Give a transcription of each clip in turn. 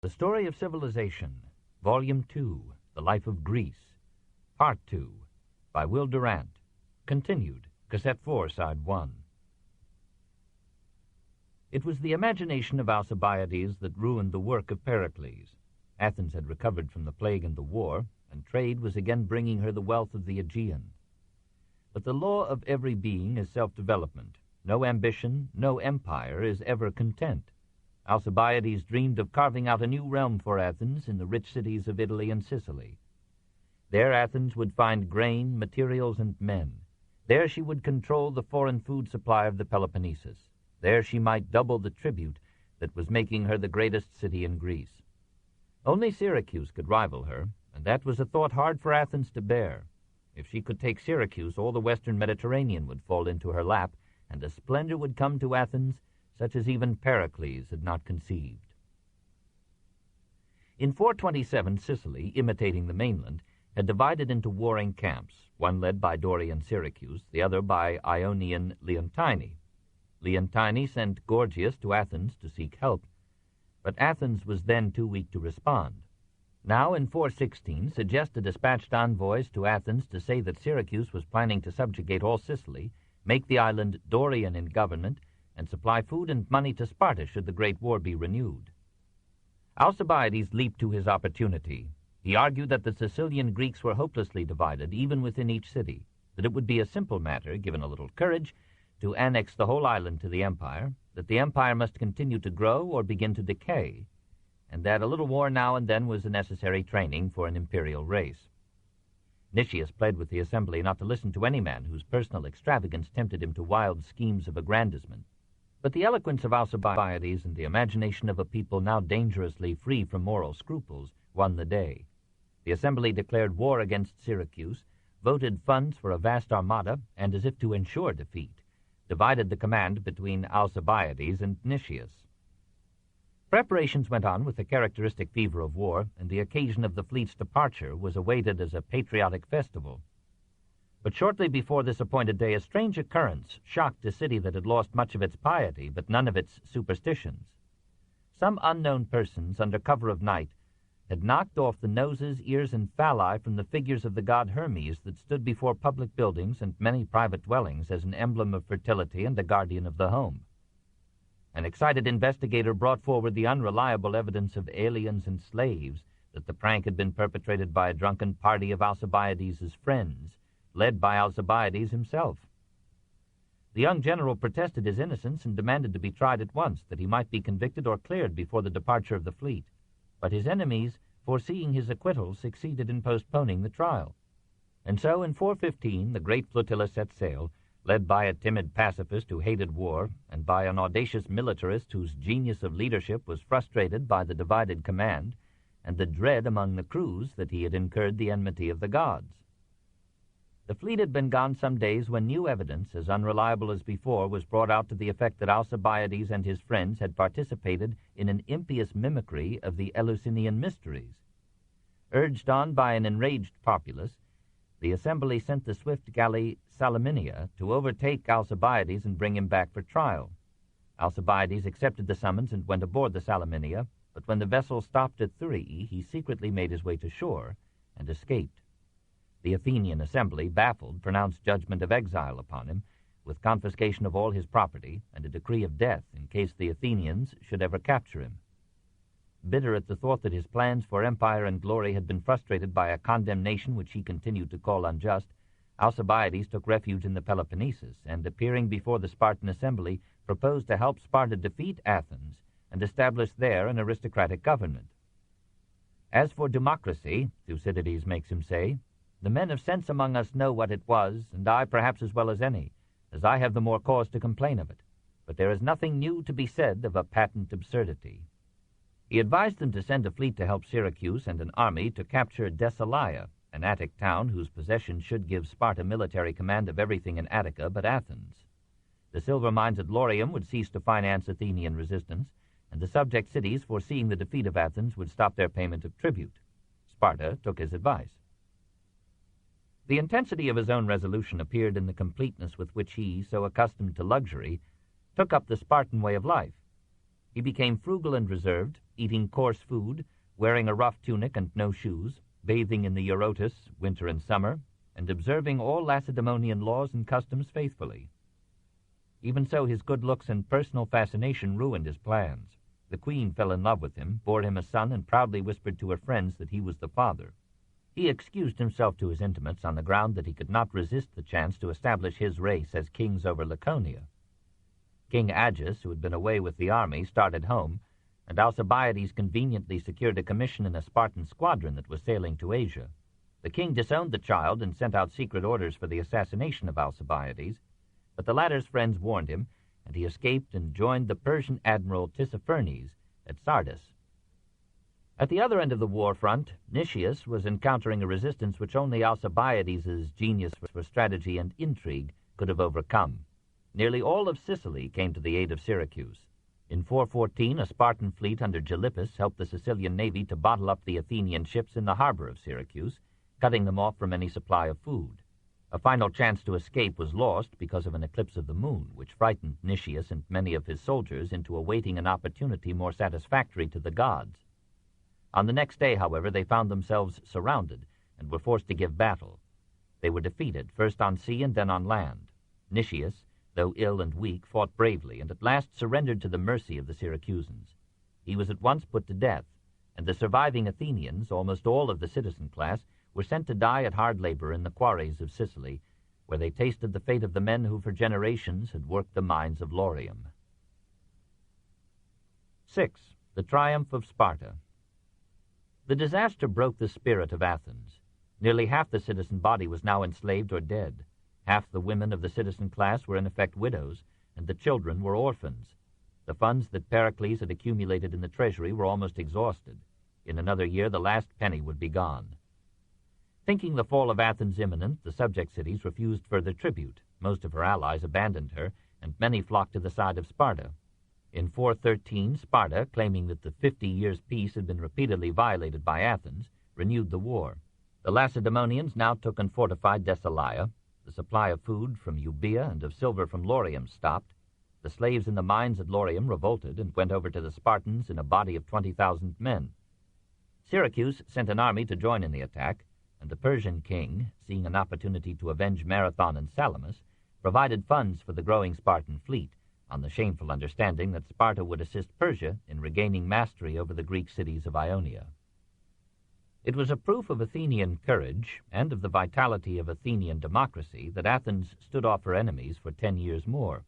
The Story of Civilization, Volume 2, The Life of Greece, Part 2, by Will Durant, continued, Cassette 4, Side 1. It was the imagination of Alcibiades that ruined the work of Pericles. Athens had recovered from the plague and the war, and trade was again bringing her the wealth of the Aegean. But the law of every being is self-development. No ambition, no empire is ever content. Alcibiades dreamed of carving out a new realm for Athens in the rich cities of Italy and Sicily. There Athens would find grain, materials, and men. There she would control the foreign food supply of the Peloponnesus. There she might double the tribute that was making her the greatest city in Greece. Only Syracuse could rival her, and that was a thought hard for Athens to bear. If she could take Syracuse, all the western Mediterranean would fall into her lap, and a splendor would come to Athens such as even Pericles had not conceived. In 427, Sicily, imitating the mainland, had divided into warring camps, one led by Dorian Syracuse, the other by Ionian Leontini. Leontini sent Gorgias to Athens to seek help, but Athens was then too weak to respond. Now, in 416, Segesta dispatched envoys to Athens to say that Syracuse was planning to subjugate all Sicily, make the island Dorian in government, and supply food and money to Sparta should the great war be renewed. Alcibiades leaped to his opportunity. He argued that the Sicilian Greeks were hopelessly divided, even within each city, that it would be a simple matter, given a little courage, to annex the whole island to the empire, that the empire must continue to grow or begin to decay, and that a little war now and then was a necessary training for an imperial race. Nicias pled with the assembly not to listen to any man whose personal extravagance tempted him to wild schemes of aggrandizement. But the eloquence of Alcibiades and the imagination of a people now dangerously free from moral scruples won the day. The assembly declared war against Syracuse, voted funds for a vast armada, and, as if to ensure defeat, divided the command between Alcibiades and Nicias. Preparations went on with the characteristic fever of war, and the occasion of the fleet's departure was awaited as a patriotic festival. But shortly before this appointed day, a strange occurrence shocked a city that had lost much of its piety, but none of its superstitions. Some unknown persons, under cover of night, had knocked off the noses, ears, and phalli from the figures of the god Hermes that stood before public buildings and many private dwellings as an emblem of fertility and the guardian of the home. An excited investigator brought forward the unreliable evidence of aliens and slaves that the prank had been perpetrated by a drunken party of Alcibiades' friends, led by Alcibiades himself. The young general protested his innocence and demanded to be tried at once, that he might be convicted or cleared before the departure of the fleet. But his enemies, foreseeing his acquittal, succeeded in postponing the trial. And so, in 415, the great flotilla set sail, led by a timid pacifist who hated war, and by an audacious militarist whose genius of leadership was frustrated by the divided command, and the dread among the crews that he had incurred the enmity of the gods. The fleet had been gone some days when new evidence, as unreliable as before, was brought out to the effect that Alcibiades and his friends had participated in an impious mimicry of the Eleusinian mysteries. Urged on by an enraged populace, the assembly sent the swift galley Salaminia to overtake Alcibiades and bring him back for trial. Alcibiades accepted the summons and went aboard the Salaminia, but when the vessel stopped at Thurii, he secretly made his way to shore and escaped. The Athenian assembly, baffled, pronounced judgment of exile upon him, with confiscation of all his property and a decree of death in case the Athenians should ever capture him. Bitter at the thought that his plans for empire and glory had been frustrated by a condemnation which he continued to call unjust, Alcibiades took refuge in the Peloponnesus, and, appearing before the Spartan assembly, proposed to help Sparta defeat Athens and establish there an aristocratic government. As for democracy, Thucydides makes him say, the men of sense among us know what it was, and I perhaps as well as any, as I have the more cause to complain of it. But there is nothing new to be said of a patent absurdity. He advised them to send a fleet to help Syracuse and an army to capture Decelia, an Attic town whose possession should give Sparta military command of everything in Attica but Athens. The silver mines at Laurium would cease to finance Athenian resistance, and the subject cities, foreseeing the defeat of Athens, would stop their payment of tribute. Sparta took his advice. The intensity of his own resolution appeared in the completeness with which he, so accustomed to luxury, took up the Spartan way of life. He became frugal and reserved, eating coarse food, wearing a rough tunic and no shoes, bathing in the Orators, winter and summer, and observing all Lacedaemonian laws and customs faithfully. Even so, his good looks and personal fascination ruined his plans. The queen fell in love with him, bore him a son, and proudly whispered to her friends that he was the father. He excused himself to his intimates on the ground that he could not resist the chance to establish his race as kings over Laconia. King Agis, who had been away with the army, started home, and Alcibiades conveniently secured a commission in a Spartan squadron that was sailing to Asia. The king disowned the child and sent out secret orders for the assassination of Alcibiades, but the latter's friends warned him, and he escaped and joined the Persian admiral Tissaphernes at Sardis. At the other end of the war front, Nicias was encountering a resistance which only Alcibiades' genius for strategy and intrigue could have overcome. Nearly all of Sicily came to the aid of Syracuse. In 414, a Spartan fleet under Gylippus helped the Sicilian navy to bottle up the Athenian ships in the harbor of Syracuse, cutting them off from any supply of food. A final chance to escape was lost because of an eclipse of the moon, which frightened Nicias and many of his soldiers into awaiting an opportunity more satisfactory to the gods. On the next day, however, they found themselves surrounded and were forced to give battle. They were defeated, first on sea and then on land. Nicias, though ill and weak, fought bravely and at last surrendered to the mercy of the Syracusans. He was at once put to death, and the surviving Athenians, almost all of the citizen class, were sent to die at hard labor in the quarries of Sicily, where they tasted the fate of the men who for generations had worked the mines of Laurium. 6. The Triumph of Sparta. The disaster broke the spirit of Athens. Nearly half the citizen body was now enslaved or dead. Half the women of the citizen class were in effect widows, and the children were orphans. The funds that Pericles had accumulated in the treasury were almost exhausted. In another year, the last penny would be gone. Thinking the fall of Athens imminent, the subject cities refused further tribute. Most of her allies abandoned her, and many flocked to the side of Sparta. In 413, Sparta, claiming that the 50 years' peace had been repeatedly violated by Athens, renewed the war. The Lacedaemonians now took and fortified Thessalia. The supply of food from Euboea and of silver from Laurium stopped. The slaves in the mines at Laurium revolted and went over to the Spartans in a body of 20,000 men. Syracuse sent an army to join in the attack, and the Persian king, seeing an opportunity to avenge Marathon and Salamis, provided funds for the growing Spartan fleet, on the shameful understanding that Sparta would assist Persia in regaining mastery over the Greek cities of Ionia. It was a proof of Athenian courage and of the vitality of Athenian democracy that Athens stood off her enemies for 10 years more.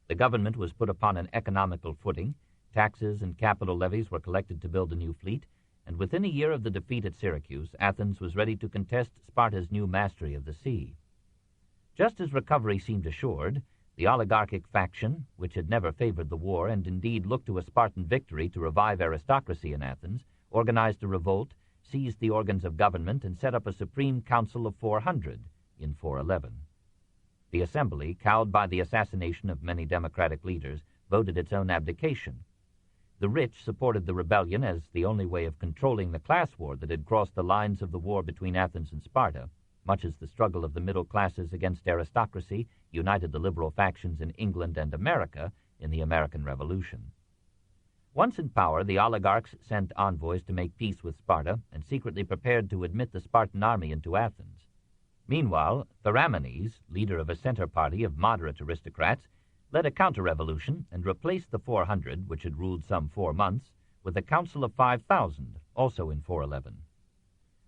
The government was put upon an economical footing, taxes and capital levies were collected to build a new fleet, and within a year of the defeat at Syracuse, Athens was ready to contest Sparta's new mastery of the sea. Just as recovery seemed assured, the oligarchic faction, which had never favored the war and indeed looked to a Spartan victory to revive aristocracy in Athens, organized a revolt, seized the organs of government, and set up a Supreme Council of 400 in 411. The assembly, cowed by the assassination of many democratic leaders, voted its own abdication. The rich supported the rebellion as the only way of controlling the class war that had crossed the lines of the war between Athens and Sparta, much as the struggle of the middle classes against aristocracy united the liberal factions in England and America in the American Revolution. Once in power, the oligarchs sent envoys to make peace with Sparta and secretly prepared to admit the Spartan army into Athens. Meanwhile, Theramenes, leader of a center party of moderate aristocrats, led a counter-revolution and replaced the 400, which had ruled some 4 months, with a council of 5,000, also in 411.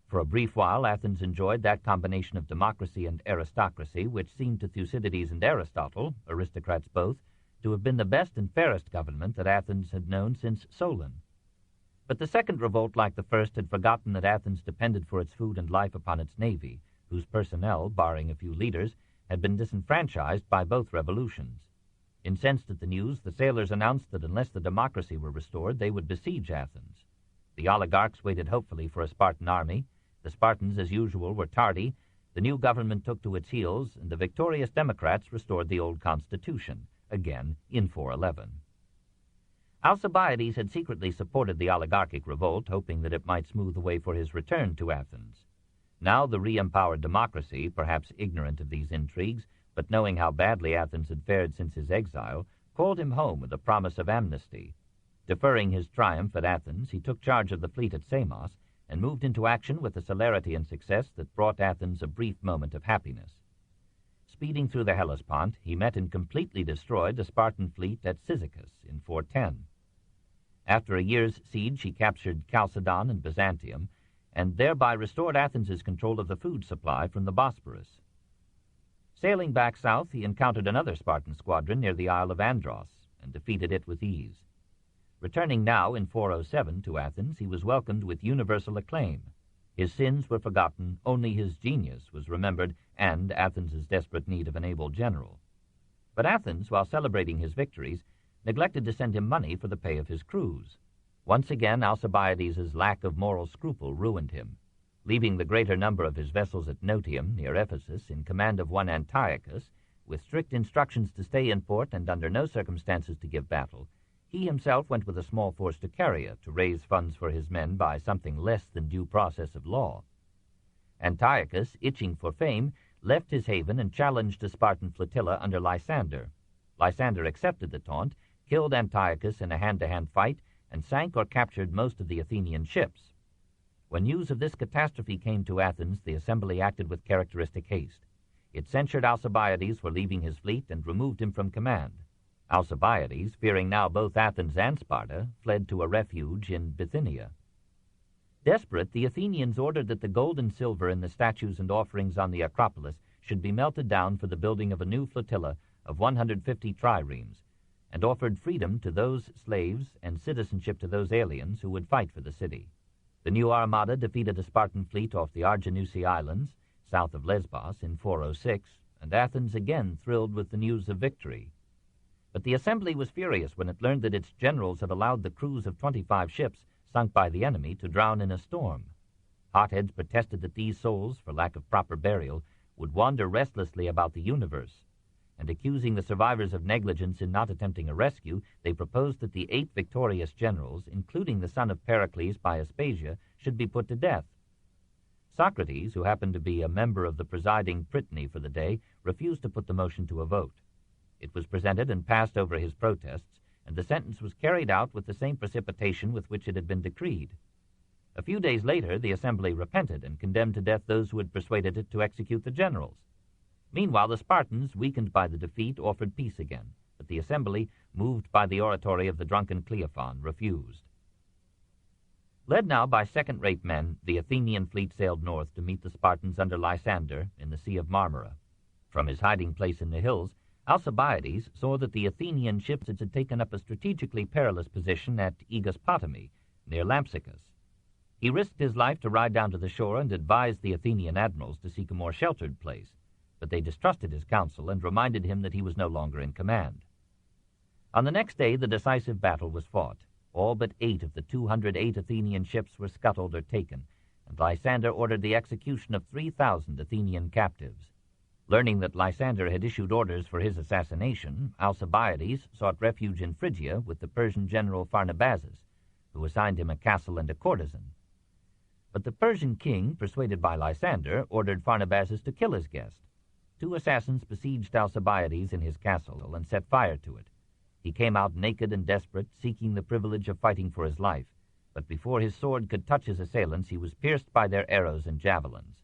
For a brief while, Athens enjoyed that combination of democracy and aristocracy which seemed to Thucydides and Aristotle, aristocrats both, to have been the best and fairest government that Athens had known since Solon. But the second revolt, like the first, had forgotten that Athens depended for its food and life upon its navy, whose personnel, barring a few leaders, had been disenfranchised by both revolutions. Incensed at the news, the sailors announced that unless the democracy were restored, they would besiege Athens. The oligarchs waited hopefully for a Spartan army. The Spartans, as usual, were tardy. The new government took to its heels, and the victorious Democrats restored the old constitution, again in 411. Alcibiades had secretly supported the oligarchic revolt, hoping that it might smooth the way for his return to Athens. Now the re-empowered democracy, perhaps ignorant of these intrigues, but knowing how badly Athens had fared since his exile, called him home with a promise of amnesty. Deferring his triumph at Athens, he took charge of the fleet at Samos and moved into action with a celerity and success that brought Athens a brief moment of happiness. Speeding through the Hellespont, he met and completely destroyed the Spartan fleet at Cyzicus in 410. After a year's siege, he captured Chalcedon and Byzantium, and thereby restored Athens' control of the food supply from the Bosporus. Sailing back south, he encountered another Spartan squadron near the Isle of Andros, and defeated it with ease. Returning now in 407 to Athens, he was welcomed with universal acclaim. His sins were forgotten, only his genius was remembered, and Athens' desperate need of an able general. But Athens, while celebrating his victories, neglected to send him money for the pay of his crews. Once again, Alcibiades' lack of moral scruple ruined him. Leaving the greater number of his vessels at Notium, near Ephesus, in command of one Antiochus, with strict instructions to stay in port and under no circumstances to give battle, he himself went with a small force to Caria to raise funds for his men by something less than due process of law. Antiochus, itching for fame, left his haven and challenged a Spartan flotilla under Lysander. Lysander accepted the taunt, killed Antiochus in a hand-to-hand fight, and sank or captured most of the Athenian ships. When news of this catastrophe came to Athens, the assembly acted with characteristic haste. It censured Alcibiades for leaving his fleet and removed him from command. Alcibiades, fearing now both Athens and Sparta, fled to a refuge in Bithynia. Desperate, the Athenians ordered that the gold and silver in the statues and offerings on the Acropolis should be melted down for the building of a new flotilla of 150 triremes, and offered freedom to those slaves and citizenship to those aliens who would fight for the city. The new armada defeated a Spartan fleet off the Arginusi Islands, south of Lesbos, in 406, and Athens again thrilled with the news of victory. But the assembly was furious when it learned that its generals had allowed the crews of 25 ships sunk by the enemy to drown in a storm. Hotheads protested that these souls, for lack of proper burial, would wander restlessly about the universe, and accusing the survivors of negligence in not attempting a rescue, they proposed that the 8 victorious generals, including the son of Pericles by Aspasia, should be put to death. Socrates, who happened to be a member of the presiding prytany for the day, refused to put the motion to a vote. It was presented and passed over his protests, and the sentence was carried out with the same precipitation with which it had been decreed. A few days later, the assembly repented and condemned to death those who had persuaded it to execute the generals. Meanwhile, the Spartans, weakened by the defeat, offered peace again, but the assembly, moved by the oratory of the drunken Cleophon, refused. Led now by second-rate men, the Athenian fleet sailed north to meet the Spartans under Lysander in the Sea of Marmara. From his hiding place in the hills, Alcibiades saw that the Athenian ships had taken up a strategically perilous position at Aegospotami, near Lampsacus. He risked his life to ride down to the shore and advised the Athenian admirals to seek a more sheltered place, but they distrusted his counsel and reminded him that he was no longer in command. On the next day, the decisive battle was fought. All but 8 of the 208 Athenian ships were scuttled or taken, and Lysander ordered the execution of 3,000 Athenian captives. Learning that Lysander had issued orders for his assassination, Alcibiades sought refuge in Phrygia with the Persian general Pharnabazus, who assigned him a castle and a courtesan. But the Persian king, persuaded by Lysander, ordered Pharnabazus to kill his guest. 2 assassins besieged Alcibiades in his castle and set fire to it. He came out naked and desperate, seeking the privilege of fighting for his life, but before his sword could touch his assailants, he was pierced by their arrows and javelins.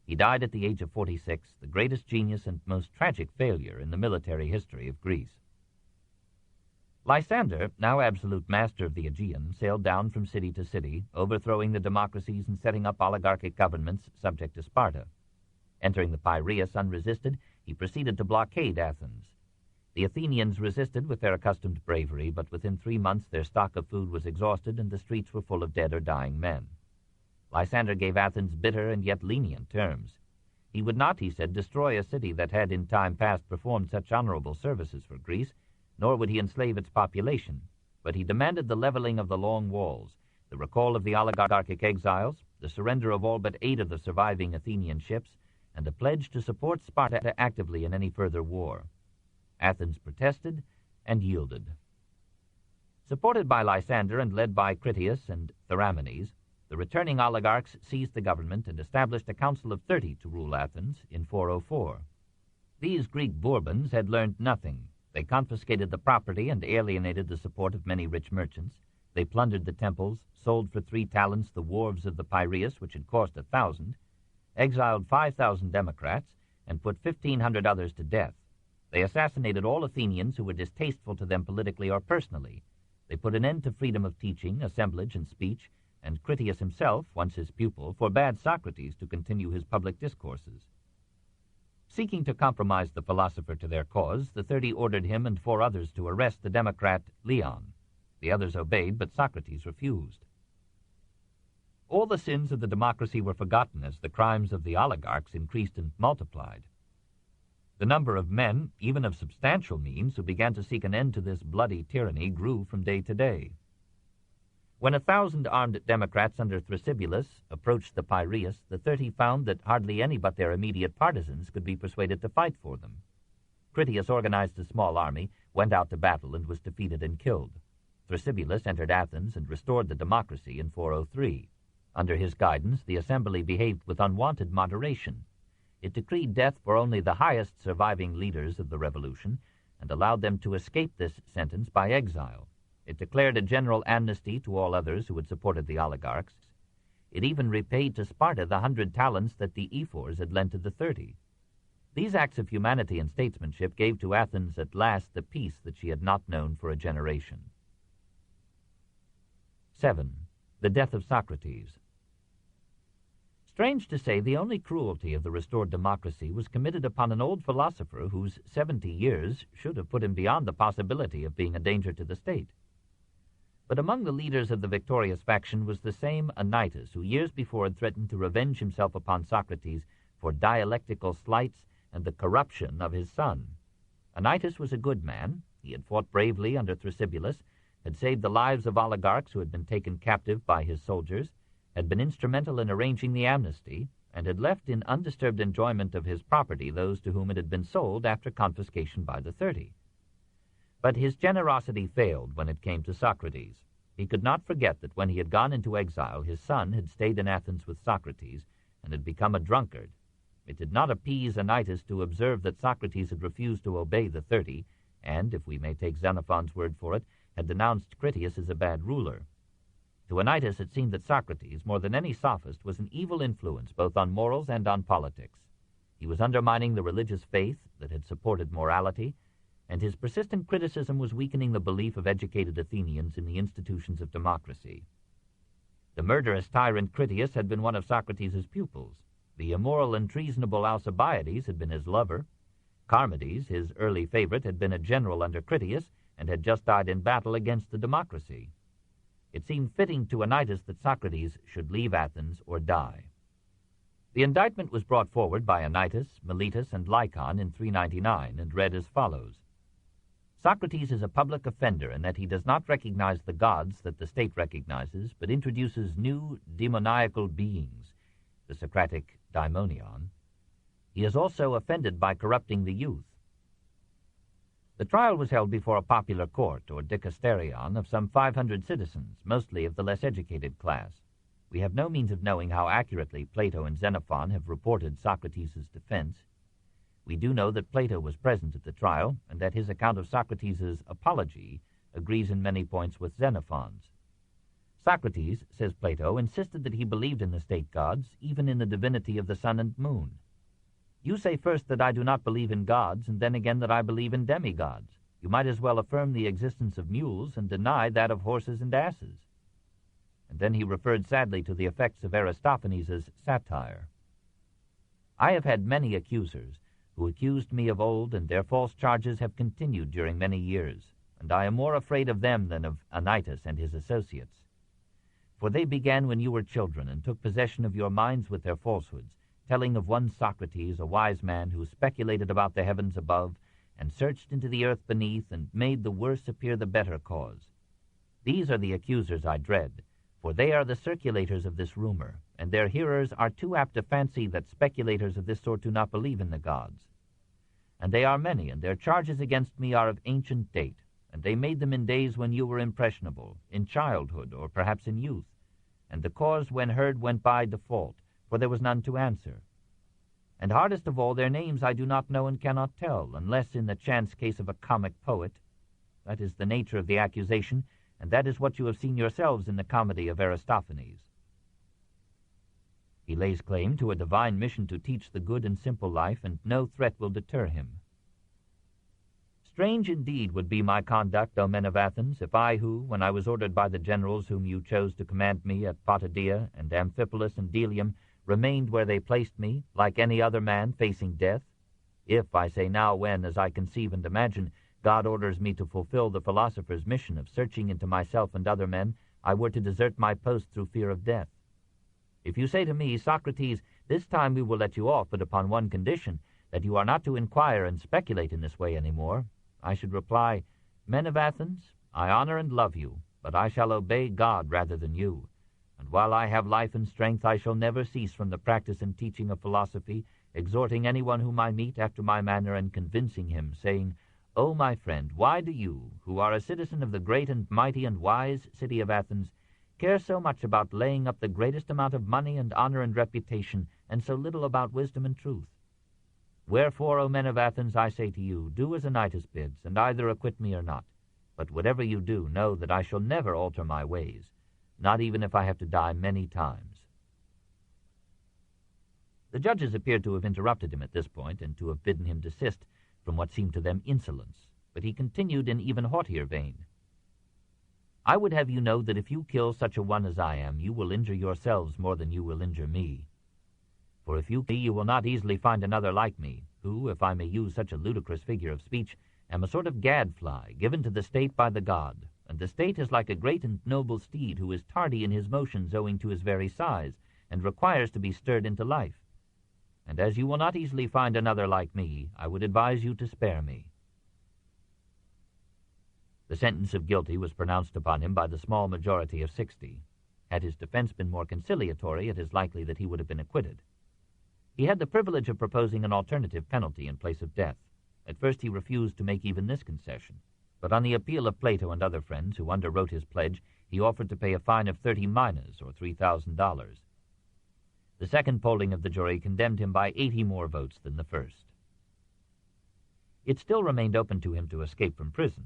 He died at the age of 46, the greatest genius and most tragic failure in the military history of Greece. Lysander, now absolute master of the Aegean, sailed down from city to city, overthrowing the democracies and setting up oligarchic governments subject to Sparta. Entering the Piraeus unresisted, he proceeded to blockade Athens. The Athenians resisted with their accustomed bravery, but within 3 months their stock of food was exhausted and the streets were full of dead or dying men. Lysander gave Athens bitter and yet lenient terms. He would not, he said, destroy a city that had in time past performed such honorable services for Greece, nor would he enslave its population, but he demanded the leveling of the long walls, the recall of the oligarchic exiles, the surrender of all but 8 of the surviving Athenian ships, and a pledge to support Sparta actively in any further war. Athens protested and yielded. Supported by Lysander and led by Critias and Theramenes, the returning oligarchs seized the government and established a council of 30 to rule Athens in 404. These Greek Bourbons had learned nothing. They confiscated the property and alienated the support of many rich merchants. They plundered the temples, sold for 3 talents the wharves of the Piraeus, which had cost 1,000, exiled 5,000 Democrats, and put 1,500 others to death. They assassinated all Athenians who were distasteful to them politically or personally. They put an end to freedom of teaching, assemblage, and speech, and Critias himself, once his pupil, forbade Socrates to continue his public discourses. Seeking to compromise the philosopher to their cause, the 30 ordered him and 4 others to arrest the Democrat Leon. The others obeyed, but Socrates refused. All the sins of the democracy were forgotten as the crimes of the oligarchs increased and multiplied. The number of men, even of substantial means, who began to seek an end to this bloody tyranny grew from day to day. When 1,000 armed Democrats under Thrasybulus approached the Piraeus, the 30 found that hardly any but their immediate partisans could be persuaded to fight for them. Critias organized a small army, went out to battle, and was defeated and killed. Thrasybulus entered Athens and restored the democracy in 403. Under his guidance, the assembly behaved with unwonted moderation. It decreed death for only the highest surviving leaders of the revolution and allowed them to escape this sentence by exile. It declared a general amnesty to all others who had supported the oligarchs. It even repaid to Sparta the 100 talents that the ephors had lent to the 30. These acts of humanity and statesmanship gave to Athens at last the peace that she had not known for a generation. 7. The death of Socrates. Strange to say, the only cruelty of the restored democracy was committed upon an old philosopher whose 70 years should have put him beyond the possibility of being a danger to the state. But among the leaders of the victorious faction was the same Anytus who years before had threatened to revenge himself upon Socrates for dialectical slights and the corruption of his son. Anytus was a good man. He had fought bravely under Thrasybulus, had saved the lives of oligarchs who had been taken captive by his soldiers, had been instrumental in arranging the amnesty, and had left in undisturbed enjoyment of his property those to whom it had been sold after confiscation by the 30. But his generosity failed when it came to Socrates. He could not forget that when he had gone into exile, his son had stayed in Athens with Socrates and had become a drunkard. It did not appease Anytus to observe that Socrates had refused to obey the 30, and, if we may take Xenophon's word for it, had denounced Critias as a bad ruler. To Anytus it seemed that Socrates, more than any sophist, was an evil influence both on morals and on politics. He was undermining the religious faith that had supported morality, and his persistent criticism was weakening the belief of educated Athenians in the institutions of democracy. The murderous tyrant Critias had been one of Socrates' pupils. The immoral and treasonable Alcibiades had been his lover. Charmides, his early favorite, had been a general under Critias and had just died in battle against the democracy. It seemed fitting to Anytus that Socrates should leave Athens or die. The indictment was brought forward by Anytus, Miletus, and Lycon in 399 and read as follows. Socrates is a public offender in that he does not recognize the gods that the state recognizes, but introduces new demoniacal beings, the Socratic daimonion. He is also offended by corrupting the youth. The trial was held before a popular court, or dicasterion, of some 500 citizens, mostly of the less educated class. We have no means of knowing how accurately Plato and Xenophon have reported Socrates' defense. We do know that Plato was present at the trial, and that his account of Socrates' apology agrees in many points with Xenophon's. Socrates, says Plato, insisted that he believed in the state gods, even in the divinity of the sun and moon. You say first that I do not believe in gods, and then again that I believe in demigods. You might as well affirm the existence of mules and deny that of horses and asses. And then he referred sadly to the effects of Aristophanes' satire. I have had many accusers who accused me of old, and their false charges have continued during many years, and I am more afraid of them than of Anytus and his associates. For they began when you were children, and took possession of your minds with their falsehoods, telling of one Socrates, a wise man, who speculated about the heavens above, and searched into the earth beneath, and made the worse appear the better cause. These are the accusers I dread, for they are the circulators of this rumor, and their hearers are too apt to fancy that speculators of this sort do not believe in the gods. And they are many, and their charges against me are of ancient date, and they made them in days when you were impressionable, in childhood, or perhaps in youth, and the cause when heard went by default, for there was none to answer. And hardest of all, their names I do not know and cannot tell, unless in the chance case of a comic poet. That is the nature of the accusation, and that is what you have seen yourselves in the comedy of Aristophanes. He lays claim to a divine mission to teach the good and simple life, and no threat will deter him. Strange indeed would be my conduct, O men of Athens, if I who, when I was ordered by the generals whom you chose to command me at Potidaea and Amphipolis and Delium, remained where they placed me, like any other man facing death. If, I say now, when, as I conceive and imagine, God orders me to fulfill the philosopher's mission of searching into myself and other men, I were to desert my post through fear of death. If you say to me, Socrates, this time we will let you off, but upon one condition, that you are not to inquire and speculate in this way any more, I should reply, Men of Athens, I honor and love you, but I shall obey God rather than you. And while I have life and strength, I shall never cease from the practice and teaching of philosophy, exhorting anyone whom I meet after my manner and convincing him, saying, O my friend, why do you, who are a citizen of the great and mighty and wise city of Athens, care so much about laying up the greatest amount of money and honor and reputation, and so little about wisdom and truth? Wherefore, O men of Athens, I say to you, do as Anytus bids, and either acquit me or not. But whatever you do, know that I shall never alter my ways, not even if I have to die many times. The judges appeared to have interrupted him at this point, and to have bidden him desist from what seemed to them insolence, but he continued in even haughtier vein. I would have you know that if you kill such a one as I am, you will injure yourselves more than you will injure me. For if you kill me, you will not easily find another like me, who, if I may use such a ludicrous figure of speech, am a sort of gadfly, given to the state by the god, and the state is like a great and noble steed who is tardy in his motions owing to his very size, and requires to be stirred into life. And as you will not easily find another like me, I would advise you to spare me. The sentence of guilty was pronounced upon him by the small majority of 60. Had his defense been more conciliatory, it is likely that he would have been acquitted. He had the privilege of proposing an alternative penalty in place of death. At first he refused to make even this concession, but on the appeal of Plato and other friends who underwrote his pledge, he offered to pay a fine of 30 minas, or $3,000. The second polling of the jury condemned him by 80 more votes than the first. It still remained open to him to escape from prison.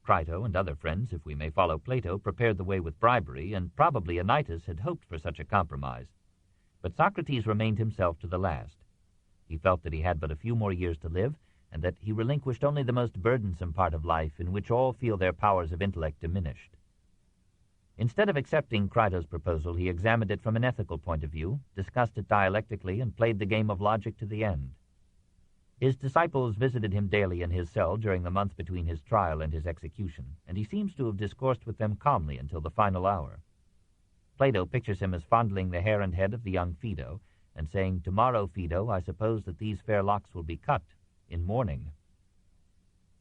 Crito and other friends, if we may follow Plato, prepared the way with bribery, and probably Anytus had hoped for such a compromise. But Socrates remained himself to the last. He felt that he had but a few more years to live, and that he relinquished only the most burdensome part of life, in which all feel their powers of intellect diminished. Instead of accepting Crito's proposal, he examined it from an ethical point of view, discussed it dialectically, and played the game of logic to the end. His disciples visited him daily in his cell during the month between his trial and his execution, and he seems to have discoursed with them calmly until the final hour. Plato pictures him as fondling the hair and head of the young Phaedo, and saying, Tomorrow, Phaedo, I suppose that these fair locks will be cut in mourning.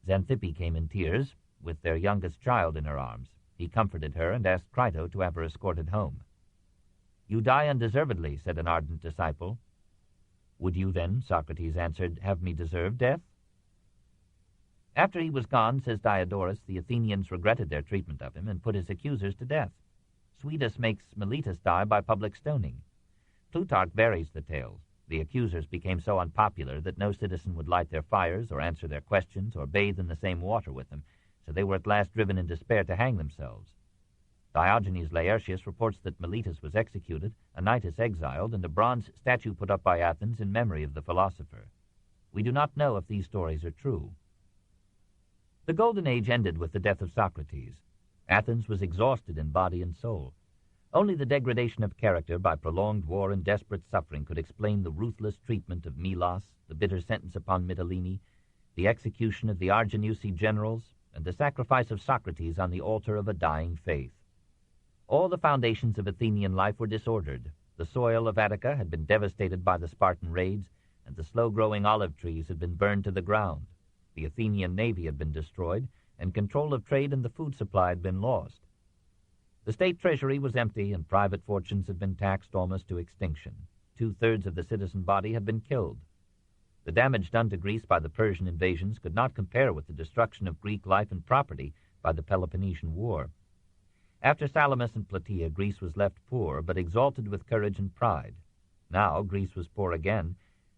Xanthippe came in tears, with their youngest child in her arms. He comforted her and asked Crito to have her escorted home. You die undeservedly, said an ardent disciple. Would you then, Socrates answered, have me deserve death? After he was gone, says Diodorus, the Athenians regretted their treatment of him and put his accusers to death. Suidas makes Meletus die by public stoning. Plutarch varies the tales. The accusers became so unpopular that no citizen would light their fires or answer their questions or bathe in the same water with them, so they were at last driven in despair to hang themselves. Diogenes Laertius reports that Meletus was executed, Anytus exiled, and a bronze statue put up by Athens in memory of the philosopher. We do not know if these stories are true. The Golden Age ended with the death of Socrates. Athens was exhausted in body and soul. Only the degradation of character by prolonged war and desperate suffering could explain the ruthless treatment of Melas, the bitter sentence upon Mitylene, the execution of the Arginusi generals, and the sacrifice of Socrates on the altar of a dying faith. All the foundations of Athenian life were disordered. The soil of Attica had been devastated by the Spartan raids, and the slow-growing olive trees had been burned to the ground. The Athenian navy had been destroyed, and control of trade and the food supply had been lost. The state treasury was empty, and private fortunes had been taxed almost to extinction. 2/3 of the citizen body had been killed. The damage done to Greece by the Persian invasions could not compare with the destruction of Greek life and property by the Peloponnesian War. After Salamis and Plataea, Greece was left poor, but exalted with courage and pride. Now Greece was poor again,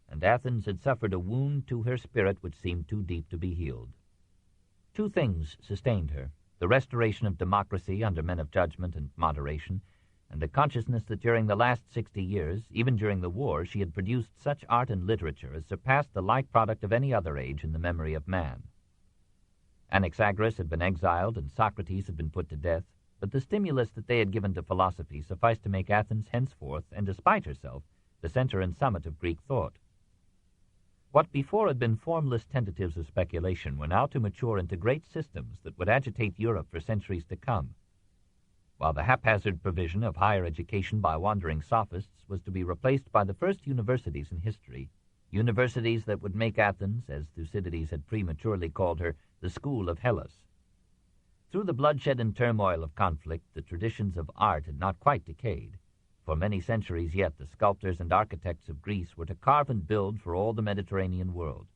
and Athens had suffered a wound to her spirit which seemed too deep to be healed. Two things sustained her: the restoration of democracy under men of judgment and moderation, and the consciousness that during the last 60 years, even during the war, she had produced such art and literature as surpassed the like product of any other age in the memory of man. Anaxagoras had been exiled and Socrates had been put to death, but the stimulus that they had given to philosophy sufficed to make Athens henceforth, and despite herself, the center and summit of Greek thought. What before had been formless tentatives of speculation were now to mature into great systems that would agitate Europe for centuries to come. While the haphazard provision of higher education by wandering sophists was to be replaced by the first universities in history, universities that would make Athens, as Thucydides had prematurely called her, the school of Hellas. Through the bloodshed and turmoil of conflict, the traditions of art had not quite decayed. For many centuries yet, the sculptors and architects of Greece were to carve and build for all the Mediterranean world.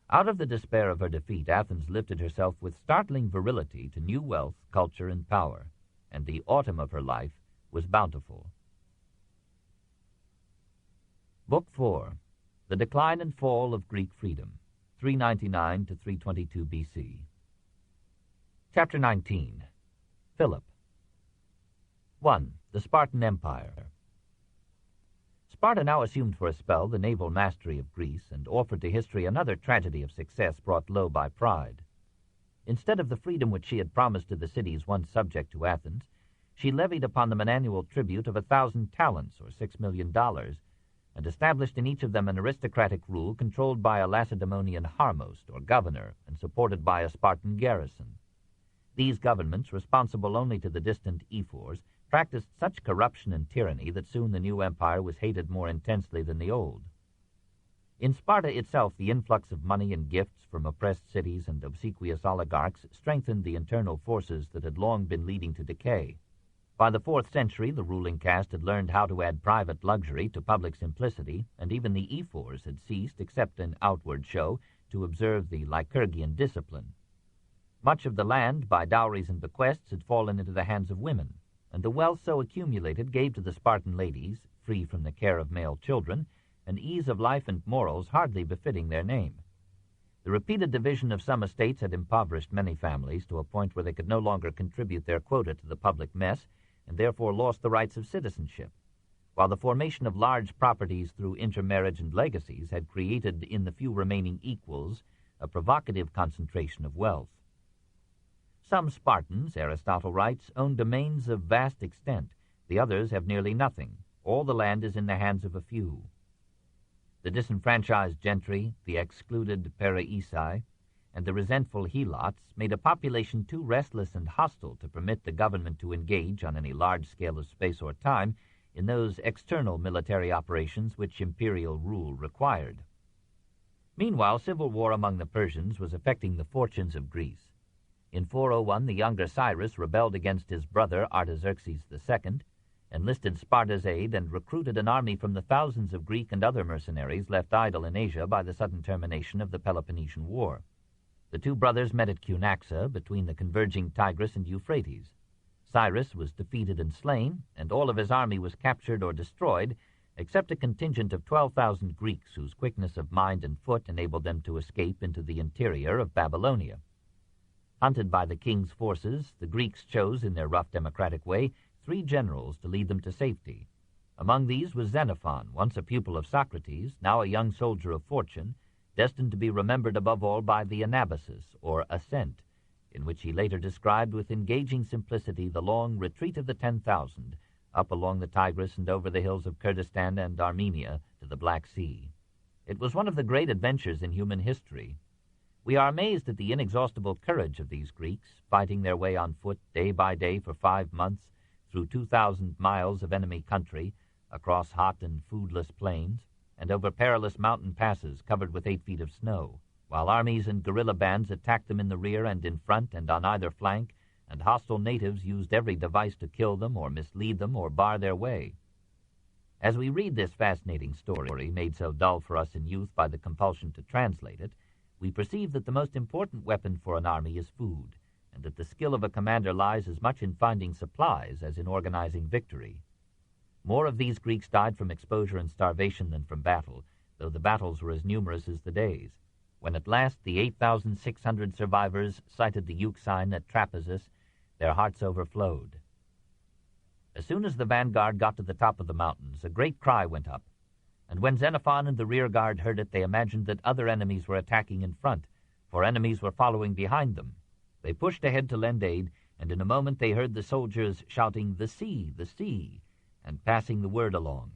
Out of the despair of her defeat, Athens lifted herself with startling virility to new wealth, culture, and power, and the autumn of her life was bountiful. Book 4. The Decline and Fall of Greek Freedom, 399 to 322 BC. Chapter 19. Philip. 1. The Spartan Empire. Sparta now assumed for a spell the naval mastery of Greece and offered to history another tragedy of success brought low by pride. Instead of the freedom which she had promised to the cities once subject to Athens, she levied upon them an annual tribute of 1,000 talents, or $6 million, and established in each of them an aristocratic rule controlled by a Lacedaemonian harmost, or governor, and supported by a Spartan garrison. These governments, responsible only to the distant ephors, practiced such corruption and tyranny that soon the new empire was hated more intensely than the old. In Sparta itself, the influx of money and gifts from oppressed cities and obsequious oligarchs strengthened the internal forces that had long been leading to decay. By the 4th century, the ruling caste had learned how to add private luxury to public simplicity, and even the ephors had ceased, except in outward show, to observe the Lycurgian discipline. Much of the land, by dowries and bequests, had fallen into the hands of women, and the wealth so accumulated gave to the Spartan ladies, free from the care of male children, an ease of life and morals hardly befitting their name. The repeated division of some estates had impoverished many families to a point where they could no longer contribute their quota to the public mess, and therefore lost the rights of citizenship, while the formation of large properties through intermarriage and legacies had created in the few remaining equals a provocative concentration of wealth. Some Spartans, Aristotle writes, own domains of vast extent. The others have nearly nothing. All the land is in the hands of a few. The disenfranchised gentry, the excluded Paraesai, and the resentful helots made a population too restless and hostile to permit the government to engage on any large scale of space or time in those external military operations which imperial rule required. Meanwhile, civil war among the Persians was affecting the fortunes of Greece. In 401, the younger Cyrus rebelled against his brother Artaxerxes II, enlisted Sparta's aid, and recruited an army from the thousands of Greek and other mercenaries left idle in Asia by the sudden termination of the Peloponnesian War. The two brothers met at Cunaxa, between the converging Tigris and Euphrates. Cyrus was defeated and slain, and all of his army was captured or destroyed, except a contingent of 12,000 Greeks whose quickness of mind and foot enabled them to escape into the interior of Babylonia. Hunted by the king's forces, the Greeks chose, in their rough democratic way, 3 generals to lead them to safety. Among these was Xenophon, once a pupil of Socrates, now a young soldier of fortune, destined to be remembered above all by the Anabasis, or ascent, in which he later described with engaging simplicity the long retreat of the 10,000, up along the Tigris and over the hills of Kurdistan and Armenia to the Black Sea. It was one of the great adventures in human history. We are amazed at the inexhaustible courage of these Greeks, fighting their way on foot day by day for 5 months through 2,000 miles of enemy country, across hot and foodless plains, and over perilous mountain passes covered with 8 feet of snow, while armies and guerrilla bands attacked them in the rear and in front and on either flank, and hostile natives used every device to kill them or mislead them or bar their way. As we read this fascinating story, made so dull for us in youth by the compulsion to translate it, we perceive that the most important weapon for an army is food, and that the skill of a commander lies as much in finding supplies as in organizing victory. More of these Greeks died from exposure and starvation than from battle, though the battles were as numerous as the days. When at last the 8,600 survivors sighted the Euxine at Trapezus, their hearts overflowed. As soon as the vanguard got to the top of the mountains, a great cry went up, and when Xenophon and the rear guard heard it, they imagined that other enemies were attacking in front, for enemies were following behind them. They pushed ahead to lend aid, and in a moment they heard the soldiers shouting, "The sea, the sea," and passing the word along.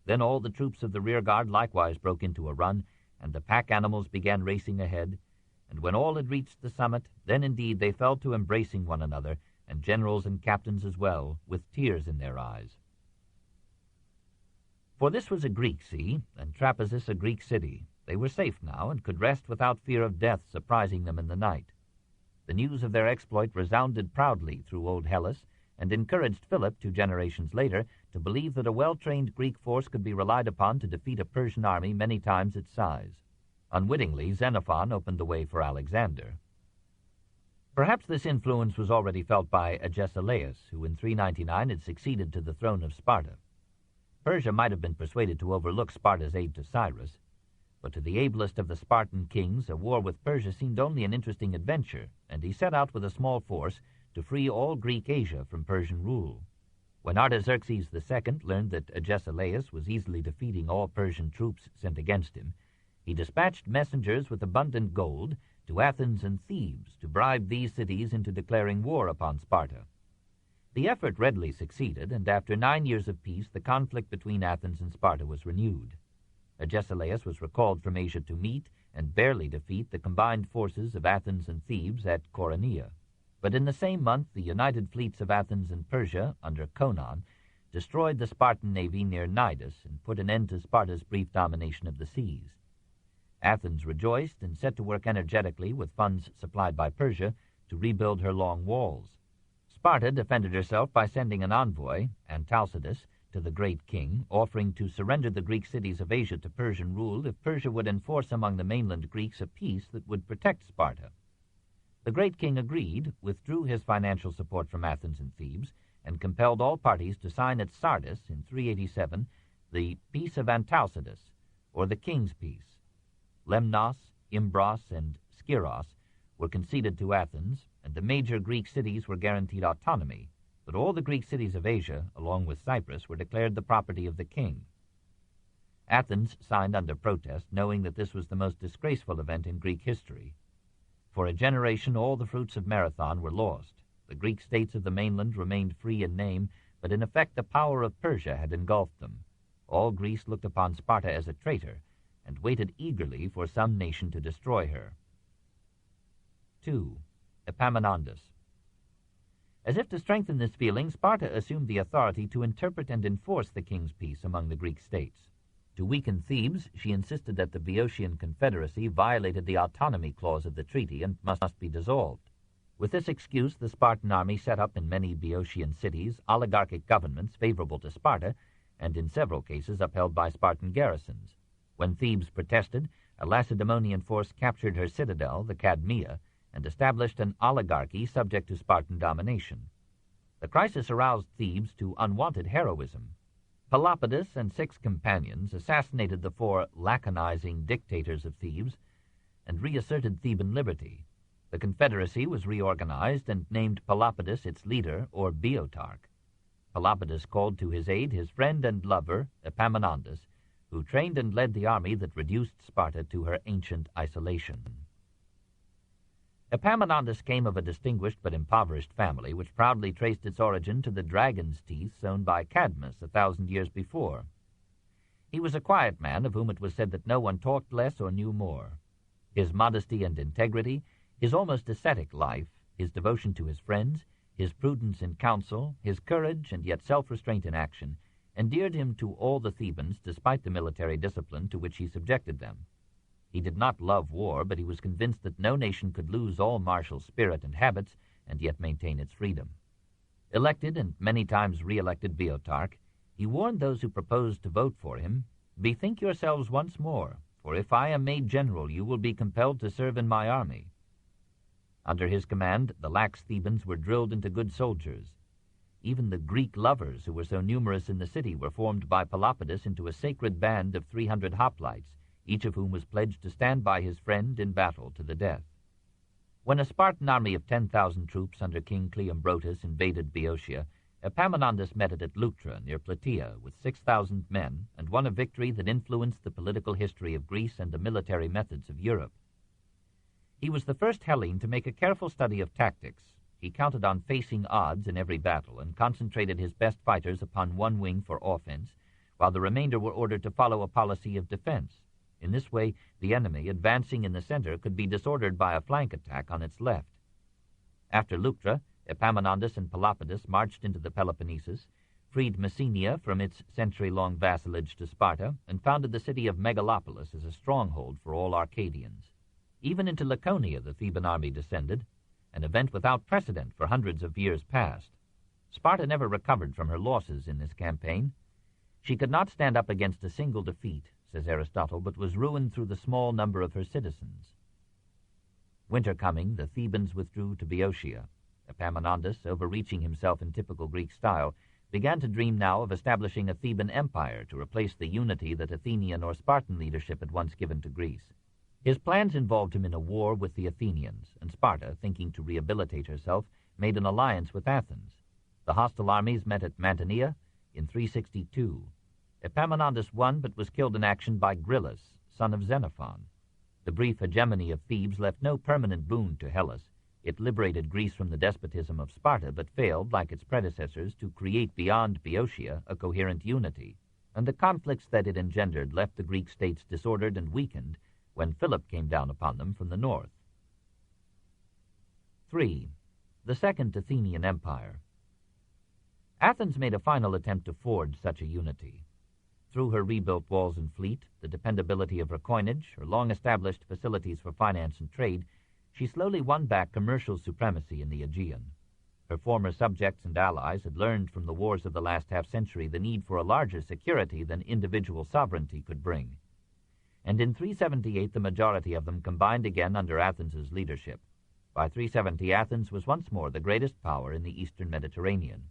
Then all the troops of the rear guard likewise broke into a run, and the pack animals began racing ahead. And when all had reached the summit, then indeed they fell to embracing one another, and generals and captains as well, with tears in their eyes. For this was a Greek sea, and Trapezus a Greek city. They were safe now, and could rest without fear of death surprising them in the night. The news of their exploit resounded proudly through old Hellas, and encouraged Philip, 2 generations later, to believe that a well-trained Greek force could be relied upon to defeat a Persian army many times its size. Unwittingly, Xenophon opened the way for Alexander. Perhaps this influence was already felt by Agesilaus, who in 399 had succeeded to the throne of Sparta. Persia might have been persuaded to overlook Sparta's aid to Cyrus, but to the ablest of the Spartan kings, a war with Persia seemed only an interesting adventure, and he set out with a small force to free all Greek Asia from Persian rule. When Artaxerxes II learned that Agesilaus was easily defeating all Persian troops sent against him, he dispatched messengers with abundant gold to Athens and Thebes to bribe these cities into declaring war upon Sparta. The effort readily succeeded, and after 9 years of peace, the conflict between Athens and Sparta was renewed. Agesilaus was recalled from Asia to meet and barely defeat the combined forces of Athens and Thebes at Coronea. But in the same month, the united fleets of Athens and Persia, under Conon, destroyed the Spartan navy near Cnidus and put an end to Sparta's brief domination of the seas. Athens rejoiced and set to work energetically with funds supplied by Persia to rebuild her long walls. Sparta defended herself by sending an envoy, Antalcidas, to the great king, offering to surrender the Greek cities of Asia to Persian rule if Persia would enforce among the mainland Greeks a peace that would protect Sparta. The great king agreed, withdrew his financial support from Athens and Thebes, and compelled all parties to sign at Sardis in 387 the Peace of Antalcidas, or the King's Peace. Lemnos, Imbros, and Skyros were conceded to Athens, and the major Greek cities were guaranteed autonomy, but all the Greek cities of Asia, along with Cyprus, were declared the property of the king. Athens signed under protest, knowing that this was the most disgraceful event in Greek history. For a generation, all the fruits of Marathon were lost. The Greek states of the mainland remained free in name, but in effect the power of Persia had engulfed them. All Greece looked upon Sparta as a traitor, and waited eagerly for some nation to destroy her. 2. Epaminondas. As if to strengthen this feeling, Sparta assumed the authority to interpret and enforce the king's peace among the Greek states. To weaken Thebes, she insisted that the Boeotian Confederacy violated the autonomy clause of the treaty and must be dissolved. With this excuse, the Spartan army set up in many Boeotian cities oligarchic governments favorable to Sparta, and in several cases upheld by Spartan garrisons. When Thebes protested, a Lacedaemonian force captured her citadel, the Cadmea, and established an oligarchy subject to Spartan domination. The crisis aroused Thebes to unwanted heroism. Pelopidas and 6 companions assassinated the 4 laconizing dictators of Thebes and reasserted Theban liberty. The confederacy was reorganized and named Pelopidas its leader, or Boeotarch. Pelopidas called to his aid his friend and lover, Epaminondas, who trained and led the army that reduced Sparta to her ancient isolation. Epaminondas came of a distinguished but impoverished family, which proudly traced its origin to the dragon's teeth sown by Cadmus 1,000 years before. He was a quiet man, of whom it was said that no one talked less or knew more. His modesty and integrity, his almost ascetic life, his devotion to his friends, his prudence in counsel, his courage and yet self-restraint in action, endeared him to all the Thebans despite the military discipline to which he subjected them. He did not love war, but he was convinced that no nation could lose all martial spirit and habits and yet maintain its freedom. Elected and many times re-elected Boeotarch, he warned those who proposed to vote for him, "Bethink yourselves once more, for if I am made general, you will be compelled to serve in my army." Under his command, the lax Thebans were drilled into good soldiers. Even the Greek lovers, who were so numerous in the city, were formed by Pelopidas into a sacred band of 300 hoplites, each of whom was pledged to stand by his friend in battle to the death. When a Spartan army of 10,000 troops under King Cleombrotus invaded Boeotia, Epaminondas met it at Leuctra near Plataea with 6,000 men and won a victory that influenced the political history of Greece and the military methods of Europe. He was the first Hellene to make a careful study of tactics. He counted on facing odds in every battle and concentrated his best fighters upon one wing for offense, while the remainder were ordered to follow a policy of defense. In this way, the enemy, advancing in the center, could be disordered by a flank attack on its left. After Leuctra, Epaminondas and Pelopidas marched into the Peloponnesus, freed Messenia from its century-long vassalage to Sparta, and founded the city of Megalopolis as a stronghold for all Arcadians. Even into Laconia the Theban army descended, an event without precedent for hundreds of years past. Sparta never recovered from her losses in this campaign. She could not stand up against a single defeat, says Aristotle, but was ruined through the small number of her citizens. Winter coming, the Thebans withdrew to Boeotia. Epaminondas, overreaching himself in typical Greek style, began to dream now of establishing a Theban empire to replace the unity that Athenian or Spartan leadership had once given to Greece. His plans involved him in a war with the Athenians, and Sparta, thinking to rehabilitate herself, made an alliance with Athens. The hostile armies met at Mantinea in 362. Epaminondas won, but was killed in action by Gryllus, son of Xenophon. The brief hegemony of Thebes left no permanent boon to Hellas. It liberated Greece from the despotism of Sparta, but failed, like its predecessors, to create beyond Boeotia a coherent unity, and the conflicts that it engendered left the Greek states disordered and weakened when Philip came down upon them from the north. 3. The Second Athenian Empire. Athens made a final attempt to forge such a unity. Through her rebuilt walls and fleet, the dependability of her coinage, her long-established facilities for finance and trade, she slowly won back commercial supremacy in the Aegean. Her former subjects and allies had learned from the wars of the last half-century the need for a larger security than individual sovereignty could bring. And in 378 the majority of them combined again under Athens's leadership. By 370 Athens was once more the greatest power in the eastern Mediterranean.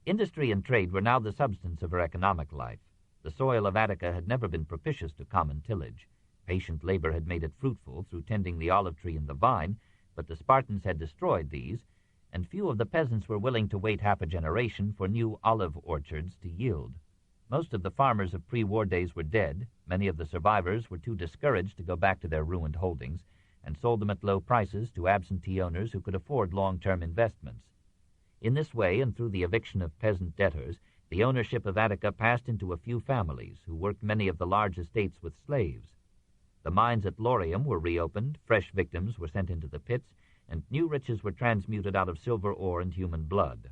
Industry and trade were now the substance of her economic life. The soil of Attica had never been propitious to common tillage. Patient labor had made it fruitful through tending the olive tree and the vine, but the Spartans had destroyed these, and few of the peasants were willing to wait half a generation for new olive orchards to yield. Most of the farmers of pre-war days were dead. Many of the survivors were too discouraged to go back to their ruined holdings, and sold them at low prices to absentee owners who could afford long-term investments. In this way, and through the eviction of peasant debtors, the ownership of Attica passed into a few families, who worked many of the large estates with slaves. The mines at Laurium were reopened, fresh victims were sent into the pits, and new riches were transmuted out of silver ore and human blood.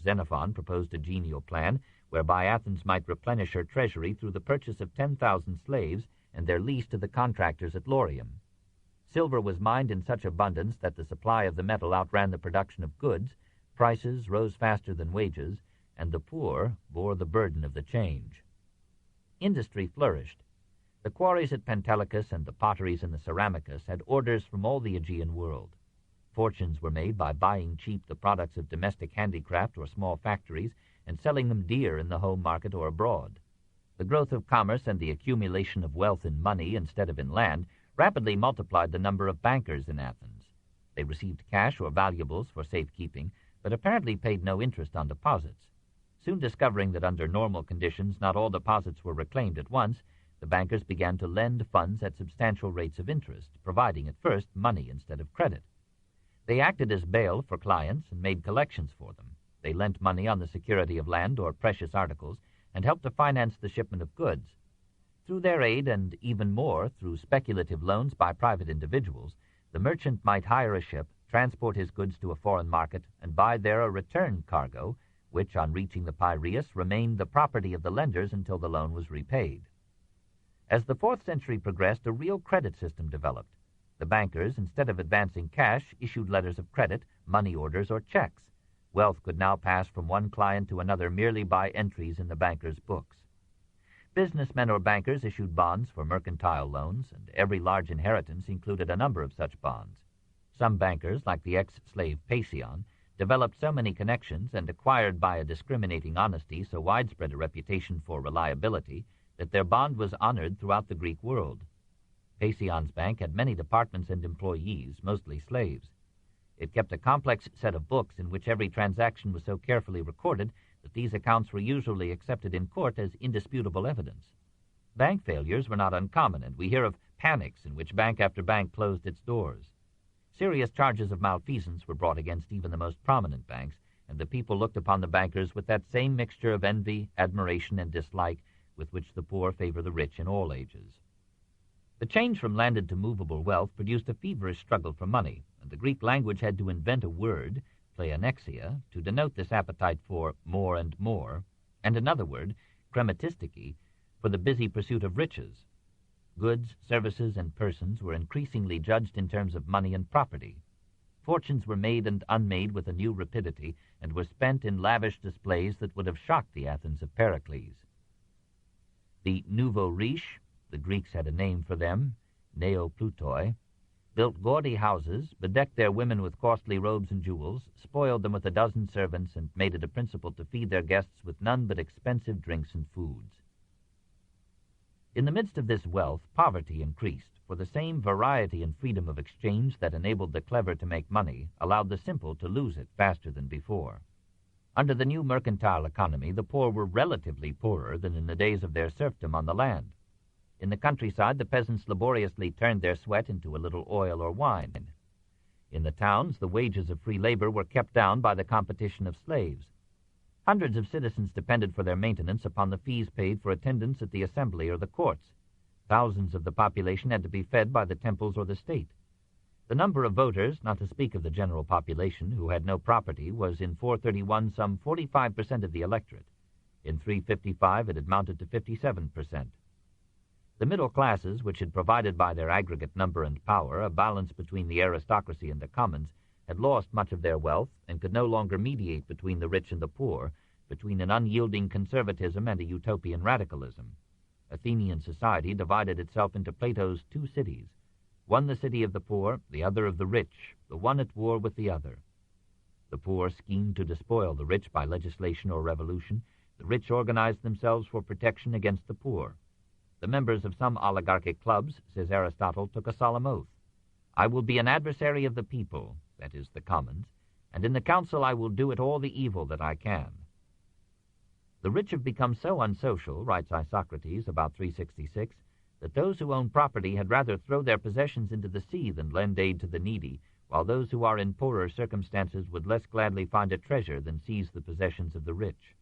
Xenophon proposed a genial plan whereby Athens might replenish her treasury through the purchase of 10,000 slaves and their lease to the contractors at Laurium. Silver was mined in such abundance that the supply of the metal outran the production of goods, prices rose faster than wages, and the poor bore the burden of the change. Industry flourished. The quarries at Pentelicus and the potteries in the Ceramicus had orders from all the Aegean world. Fortunes were made by buying cheap the products of domestic handicraft or small factories and selling them dear in the home market or abroad. The growth of commerce and the accumulation of wealth in money instead of in land rapidly multiplied the number of bankers in Athens. They received cash or valuables for safekeeping, but apparently paid no interest on deposits. Soon discovering that under normal conditions not all deposits were reclaimed at once, the bankers began to lend funds at substantial rates of interest, providing at first money instead of credit. They acted as bail for clients and made collections for them. They lent money on the security of land or precious articles and helped to finance the shipment of goods. Through their aid, and even more through speculative loans by private individuals, the merchant might hire a ship, transport his goods to a foreign market, and buy there a return cargo, which, on reaching the Piraeus, remained the property of the lenders until the loan was repaid. As the 4th century progressed, a real credit system developed. The bankers, instead of advancing cash, issued letters of credit, money orders, or checks. Wealth could now pass from one client to another merely by entries in the banker's books. Businessmen or bankers issued bonds for mercantile loans, and every large inheritance included a number of such bonds. Some bankers, like the ex-slave Pasion, developed so many connections and acquired by a discriminating honesty so widespread a reputation for reliability that their bond was honored throughout the Greek world. Pasion's bank had many departments and employees, mostly slaves. It kept a complex set of books in which every transaction was so carefully recorded that these accounts were usually accepted in court as indisputable evidence. Bank failures were not uncommon, and we hear of panics in which bank after bank closed its doors. Serious charges of malfeasance were brought against even the most prominent banks, and the people looked upon the bankers with that same mixture of envy, admiration, and dislike with which the poor favor the rich in all ages. The change from landed to movable wealth produced a feverish struggle for money, and the Greek language had to invent a word, pleonexia, to denote this appetite for more, and another word, krematistiki, for the busy pursuit of riches. Goods, services, and persons were increasingly judged in terms of money and property. Fortunes were made and unmade with a new rapidity, and were spent in lavish displays that would have shocked the Athens of Pericles. The nouveaux riches, the Greeks had a name for them, neoplutoi, built gaudy houses, bedecked their women with costly robes and jewels, spoiled them with a dozen servants, and made it a principle to feed their guests with none but expensive drinks and foods. In the midst of this wealth, poverty increased, for the same variety and freedom of exchange that enabled the clever to make money allowed the simple to lose it faster than before. Under the new mercantile economy, the poor were relatively poorer than in the days of their serfdom on the land. In the countryside, the peasants laboriously turned their sweat into a little oil or wine. In the towns, the wages of free labor were kept down by the competition of slaves. Hundreds of citizens depended for their maintenance upon the fees paid for attendance at the assembly or the courts. Thousands of the population had to be fed by the temples or the state. The number of voters, not to speak of the general population, who had no property, was in 431 some 45% of the electorate. In 355 it had mounted to 57%. The middle classes, which had provided by their aggregate number and power a balance between the aristocracy and the commons, had lost much of their wealth and could no longer mediate between the rich and the poor, between an unyielding conservatism and a utopian radicalism. Athenian society divided itself into Plato's two cities, one the city of the poor, the other of the rich, the one at war with the other. The poor schemed to despoil the rich by legislation or revolution. The rich organized themselves for protection against the poor. The members of some oligarchic clubs, says Aristotle, took a solemn oath. I will be an adversary of the people, that is, the commons, and in the council I will do it all the evil that I can. The rich have become so unsocial, writes Isocrates about 366, that those who own property had rather throw their possessions into the sea than lend aid to the needy, while those who are in poorer circumstances would less gladly find a treasure than seize the possessions of the rich.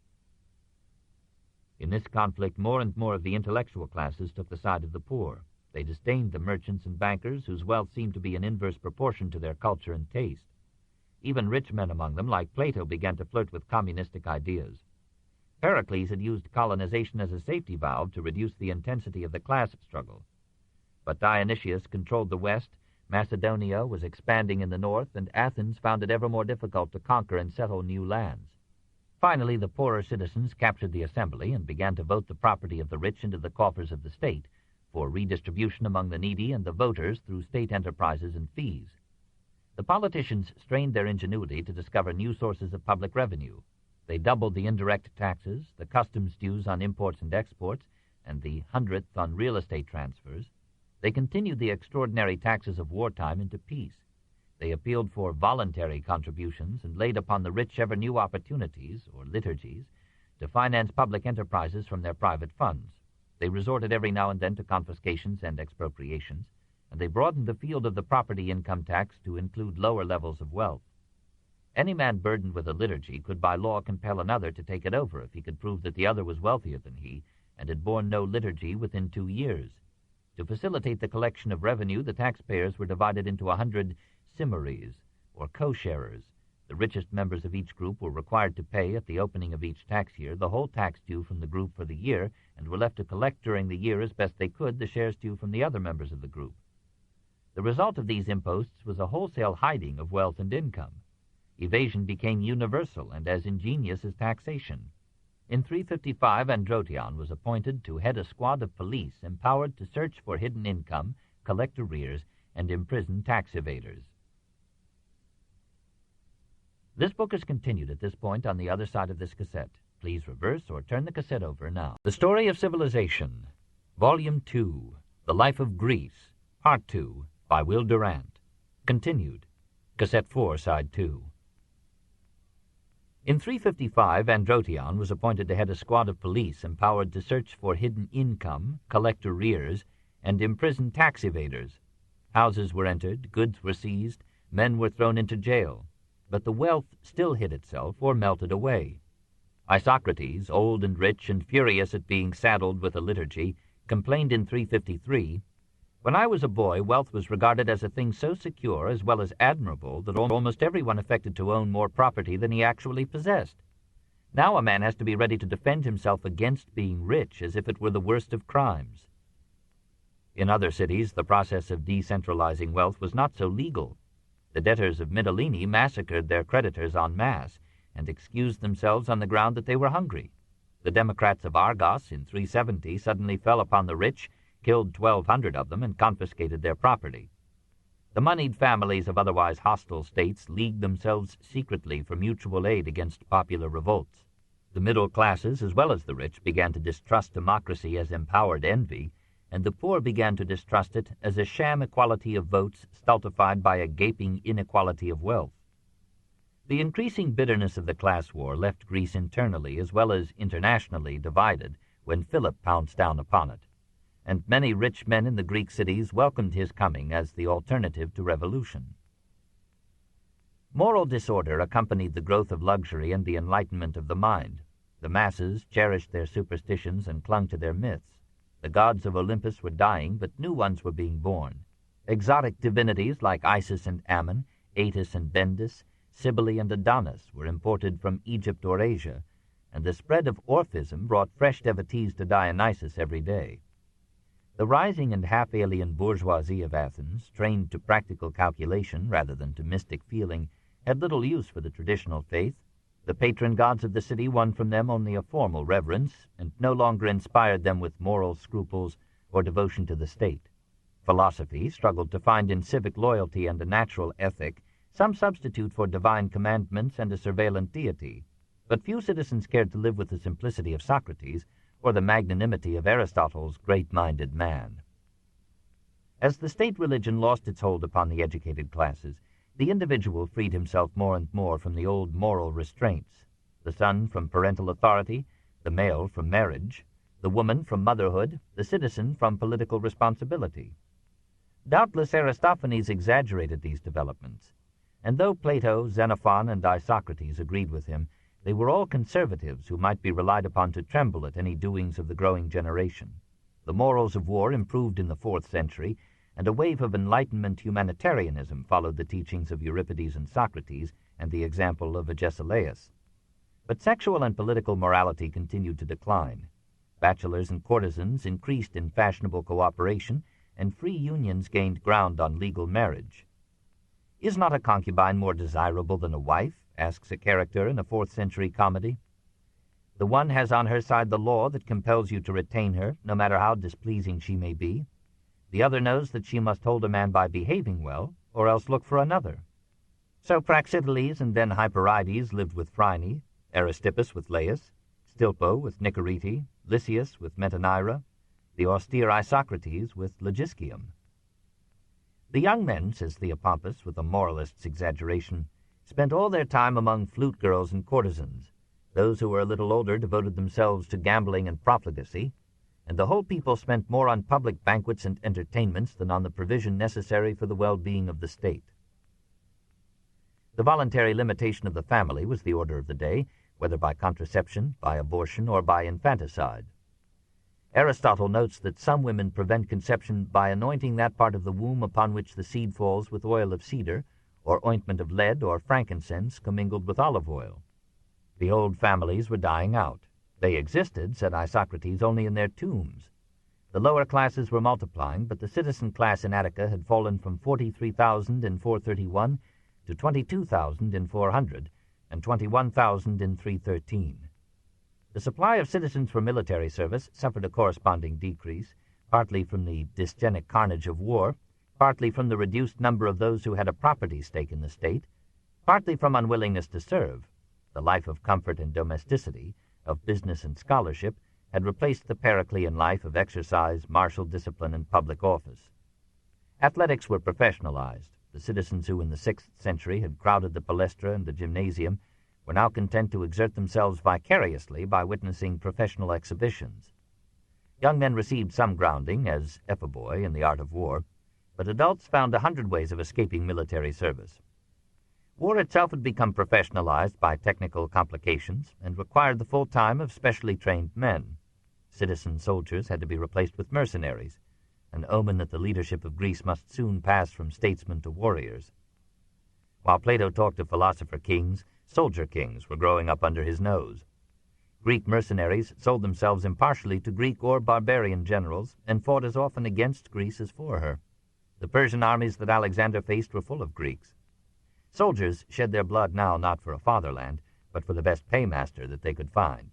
In this conflict, more and more of the intellectual classes took the side of the poor. They disdained the merchants and bankers, whose wealth seemed to be in inverse proportion to their culture and taste. Even rich men among them, like Plato, began to flirt with communistic ideas. Pericles had used colonization as a safety valve to reduce the intensity of the class struggle. But Dionysius controlled the west, Macedonia was expanding in the north, and Athens found it ever more difficult to conquer and settle new lands. Finally, the poorer citizens captured the assembly and began to vote the property of the rich into the coffers of the state, for redistribution among the needy and the voters through state enterprises and fees. The politicians strained their ingenuity to discover new sources of public revenue. They doubled the indirect taxes, the customs dues on imports and exports, and the 100th on real estate transfers. They continued the extraordinary taxes of wartime into peace. They appealed for voluntary contributions and laid upon the rich ever new opportunities, or liturgies, to finance public enterprises from their private funds. They resorted every now and then to confiscations and expropriations, and they broadened the field of the property income tax to include lower levels of wealth. Any man burdened with a liturgy could by law compel another to take it over if he could prove that the other was wealthier than he and had borne no liturgy within 2 years. To facilitate the collection of revenue, the taxpayers were divided into 100 simmaries, or co-sharers. The richest members of each group were required to pay at the opening of each tax year the whole tax due from the group for the year, and were left to collect during the year as best they could the shares due from the other members of the group. The result of these imposts was a wholesale hiding of wealth and income. Evasion became universal and as ingenious as taxation. In 355, Androtion was appointed to head a squad of police empowered to search for hidden income, collect arrears, and imprison tax evaders. This book is continued at this point on the other side of this cassette. Please reverse or turn the cassette over now. The Story of Civilization, Volume 2, The Life of Greece, Part 2, by Will Durant. Continued. Cassette 4, Side 2. In 355, Androtion was appointed to head a squad of police empowered to search for hidden income, collect arrears, and imprison tax evaders. Houses were entered, goods were seized, men were thrown into jail, but the wealth still hid itself or melted away. Isocrates, old and rich and furious at being saddled with a liturgy, complained in 353, "When I was a boy, wealth was regarded as a thing so secure as well as admirable that almost everyone affected to own more property than he actually possessed. Now a man has to be ready to defend himself against being rich as if it were the worst of crimes." In other cities, the process of decentralizing wealth was not so legal. The debtors of Mytilene massacred their creditors en masse and excused themselves on the ground that they were hungry. The Democrats of Argos in 370 suddenly fell upon the rich, killed 1,200 of them, and confiscated their property. The moneyed families of otherwise hostile states leagued themselves secretly for mutual aid against popular revolts. The middle classes, as well as the rich, began to distrust democracy as empowered envy, and the poor began to distrust it as a sham equality of votes stultified by a gaping inequality of wealth. The increasing bitterness of the class war left Greece internally as well as internationally divided when Philip pounced down upon it, and many rich men in the Greek cities welcomed his coming as the alternative to revolution. Moral disorder accompanied the growth of luxury and the enlightenment of the mind. The masses cherished their superstitions and clung to their myths. The gods of Olympus were dying, but new ones were being born. Exotic divinities like Isis and Ammon, Attis and Bendis, Cybele and Adonis were imported from Egypt or Asia, and the spread of Orphism brought fresh devotees to Dionysus every day. The rising and half-alien bourgeoisie of Athens, trained to practical calculation rather than to mystic feeling, had little use for the traditional faith. The patron gods of the city won from them only a formal reverence, and no longer inspired them with moral scruples or devotion to the state. Philosophy struggled to find in civic loyalty and a natural ethic some substitute for divine commandments and a surveillant deity, but few citizens cared to live with the simplicity of Socrates or the magnanimity of Aristotle's great-minded man. As the state religion lost its hold upon the educated classes, the individual freed himself more and more from the old moral restraints, the son from parental authority, the male from marriage, the woman from motherhood, the citizen from political responsibility. Doubtless Aristophanes exaggerated these developments, and though Plato, Xenophon, and Isocrates agreed with him, they were all conservatives who might be relied upon to tremble at any doings of the growing generation. The morals of war improved in the 4th century, and a wave of Enlightenment humanitarianism followed the teachings of Euripides and Socrates and the example of Agesilaus. But sexual and political morality continued to decline. Bachelors and courtesans increased in fashionable cooperation, and free unions gained ground on legal marriage. "Is not a concubine more desirable than a wife?" asks a character in a 4th century comedy. "The one has on her side the law that compels you to retain her, no matter how displeasing she may be. The other knows that she must hold a man by behaving well, or else look for another." So Praxiteles and then Hyperides lived with Phryne, Aristippus with Laius, Stilpo with Nicorete, Lysias with Metaneira, the austere Isocrates with Logiscium. "The young men," says Theopompus with a moralist's exaggeration, "spent all their time among flute girls and courtesans. Those who were a little older devoted themselves to gambling and profligacy, and the whole people spent more on public banquets and entertainments than on the provision necessary for the well-being of the state." The voluntary limitation of the family was the order of the day, whether by contraception, by abortion, or by infanticide. Aristotle notes that some women prevent conception by anointing that part of the womb upon which the seed falls with oil of cedar, or ointment of lead or frankincense commingled with olive oil. The old families were dying out. They existed, said Isocrates, only in their tombs. The lower classes were multiplying, but the citizen class in Attica had fallen from 43,000 in 431 to 22,000 in 400, and 21,000 in 313. The supply of citizens for military service suffered a corresponding decrease, partly from the dysgenic carnage of war, partly from the reduced number of those who had a property stake in the state, partly from unwillingness to serve. The life of comfort and domesticity, of business and scholarship, had replaced the Periclean life of exercise, martial discipline, and public office. Athletics were professionalized. The citizens who in the 6th century had crowded the palestra and the gymnasium were now content to exert themselves vicariously by witnessing professional exhibitions. Young men received some grounding, as epheboi, in the art of war, but adults found 100 ways of escaping military service. War itself had become professionalized by technical complications and required the full time of specially trained men. Citizen soldiers had to be replaced with mercenaries, an omen that the leadership of Greece must soon pass from statesmen to warriors. While Plato talked of philosopher kings, soldier kings were growing up under his nose. Greek mercenaries sold themselves impartially to Greek or barbarian generals and fought as often against Greece as for her. The Persian armies that Alexander faced were full of Greeks. Soldiers shed their blood now not for a fatherland, but for the best paymaster that they could find.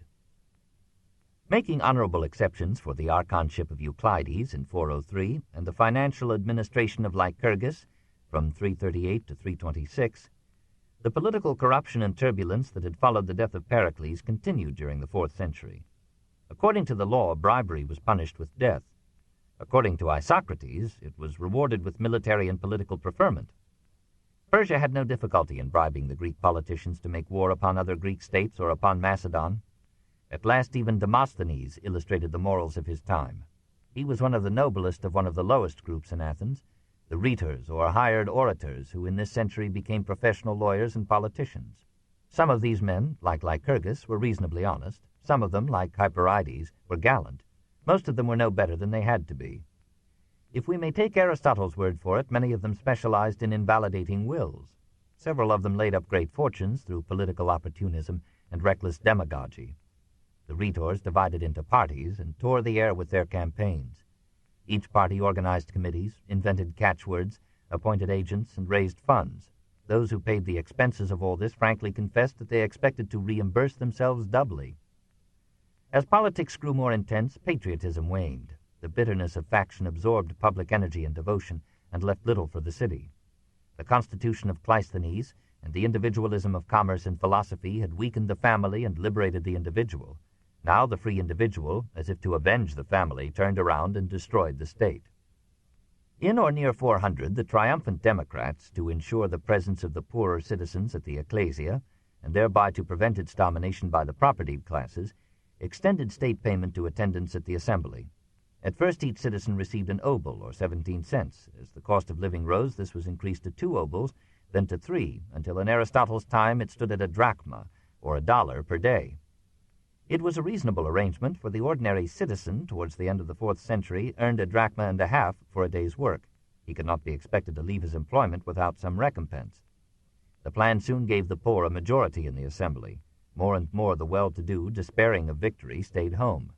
Making honorable exceptions for the archonship of Euclides in 403 and the financial administration of Lycurgus from 338 to 326, the political corruption and turbulence that had followed the death of Pericles continued during the 4th century. According to the law, bribery was punished with death. According to Isocrates, it was rewarded with military and political preferment. Persia had no difficulty in bribing the Greek politicians to make war upon other Greek states or upon Macedon. At last even Demosthenes illustrated the morals of his time. He was one of the noblest of one of the lowest groups in Athens, the rhetors or hired orators, who in this century became professional lawyers and politicians. Some of these men, like Lycurgus, were reasonably honest. Some of them, like Hyperides, were gallant. Most of them were no better than they had to be. If we may take Aristotle's word for it, many of them specialized in invalidating wills. Several of them laid up great fortunes through political opportunism and reckless demagogy. The rhetors divided into parties and tore the air with their campaigns. Each party organized committees, invented catchwords, appointed agents, and raised funds. Those who paid the expenses of all this frankly confessed that they expected to reimburse themselves doubly. As politics grew more intense, patriotism waned. The bitterness of faction absorbed public energy and devotion and left little for the city. The constitution of Cleisthenes and the individualism of commerce and philosophy had weakened the family and liberated the individual. Now the free individual, as if to avenge the family, turned around and destroyed the state. In or near 400, the triumphant Democrats, to ensure the presence of the poorer citizens at the ecclesia, and thereby to prevent its domination by the propertied classes, extended state payment to attendance at the assembly. At first each citizen received an obol, or 17 cents. As the cost of living rose, this was increased to 2 obols, then to 3, until in Aristotle's time it stood at a drachma, or $1 per day. It was a reasonable arrangement, for the ordinary citizen, towards the end of the 4th century, earned a drachma and a half for a day's work. He could not be expected to leave his employment without some recompense. The plan soon gave the poor a majority in the assembly. More and more the well-to-do, despairing of victory, stayed home.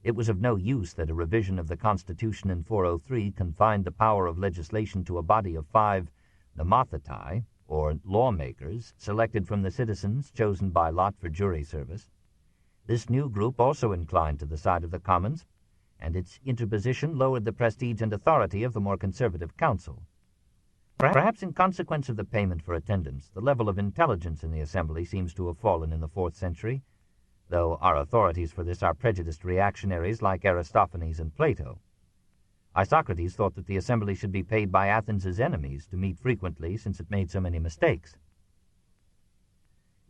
It was of no use that a revision of the Constitution in 403 confined the power of legislation to a body of 5 nomothetai, or lawmakers, selected from the citizens, chosen by lot for jury service. This new group also inclined to the side of the commons, and its interposition lowered the prestige and authority of the more conservative council. Perhaps in consequence of the payment for attendance, the level of intelligence in the assembly seems to have fallen in the 4th century, though our authorities for this are prejudiced reactionaries like Aristophanes and Plato. Isocrates thought that the assembly should be paid by Athens' enemies to meet frequently, since it made so many mistakes.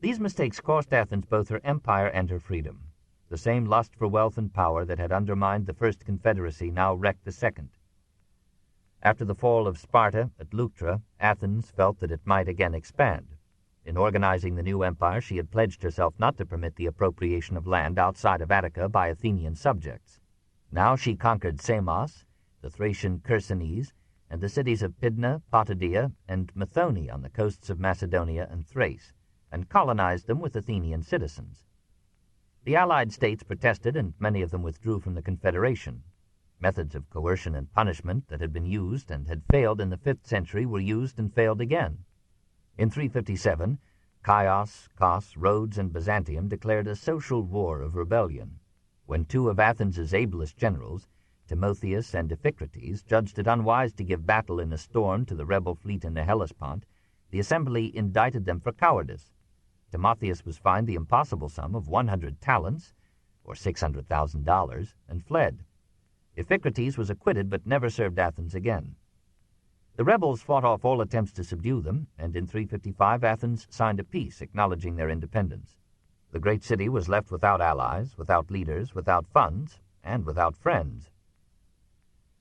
These mistakes cost Athens both her empire and her freedom. The same lust for wealth and power that had undermined the first confederacy now wrecked the second. After the fall of Sparta at Leuctra, Athens felt that it might again expand. In organizing the new empire, she had pledged herself not to permit the appropriation of land outside of Attica by Athenian subjects. Now she conquered Samos, the Thracian Chersonese, and the cities of Pydna, Potidaea, and Methone on the coasts of Macedonia and Thrace, and colonized them with Athenian citizens. The allied states protested, and many of them withdrew from the Confederation. Methods of coercion and punishment that had been used and had failed in the 5th century were used and failed again. In 357, Chios, Kos, Rhodes, and Byzantium declared a social war of rebellion. When 2 of Athens' ablest generals, Timotheus and Iphicrates, judged it unwise to give battle in a storm to the rebel fleet in the Hellespont, the assembly indicted them for cowardice. Demosthenes was fined the impossible sum of 100 talents, or $600,000, and fled. Iphicrates was acquitted but never served Athens again. The rebels fought off all attempts to subdue them, and in 355 Athens signed a peace acknowledging their independence. The great city was left without allies, without leaders, without funds, and without friends.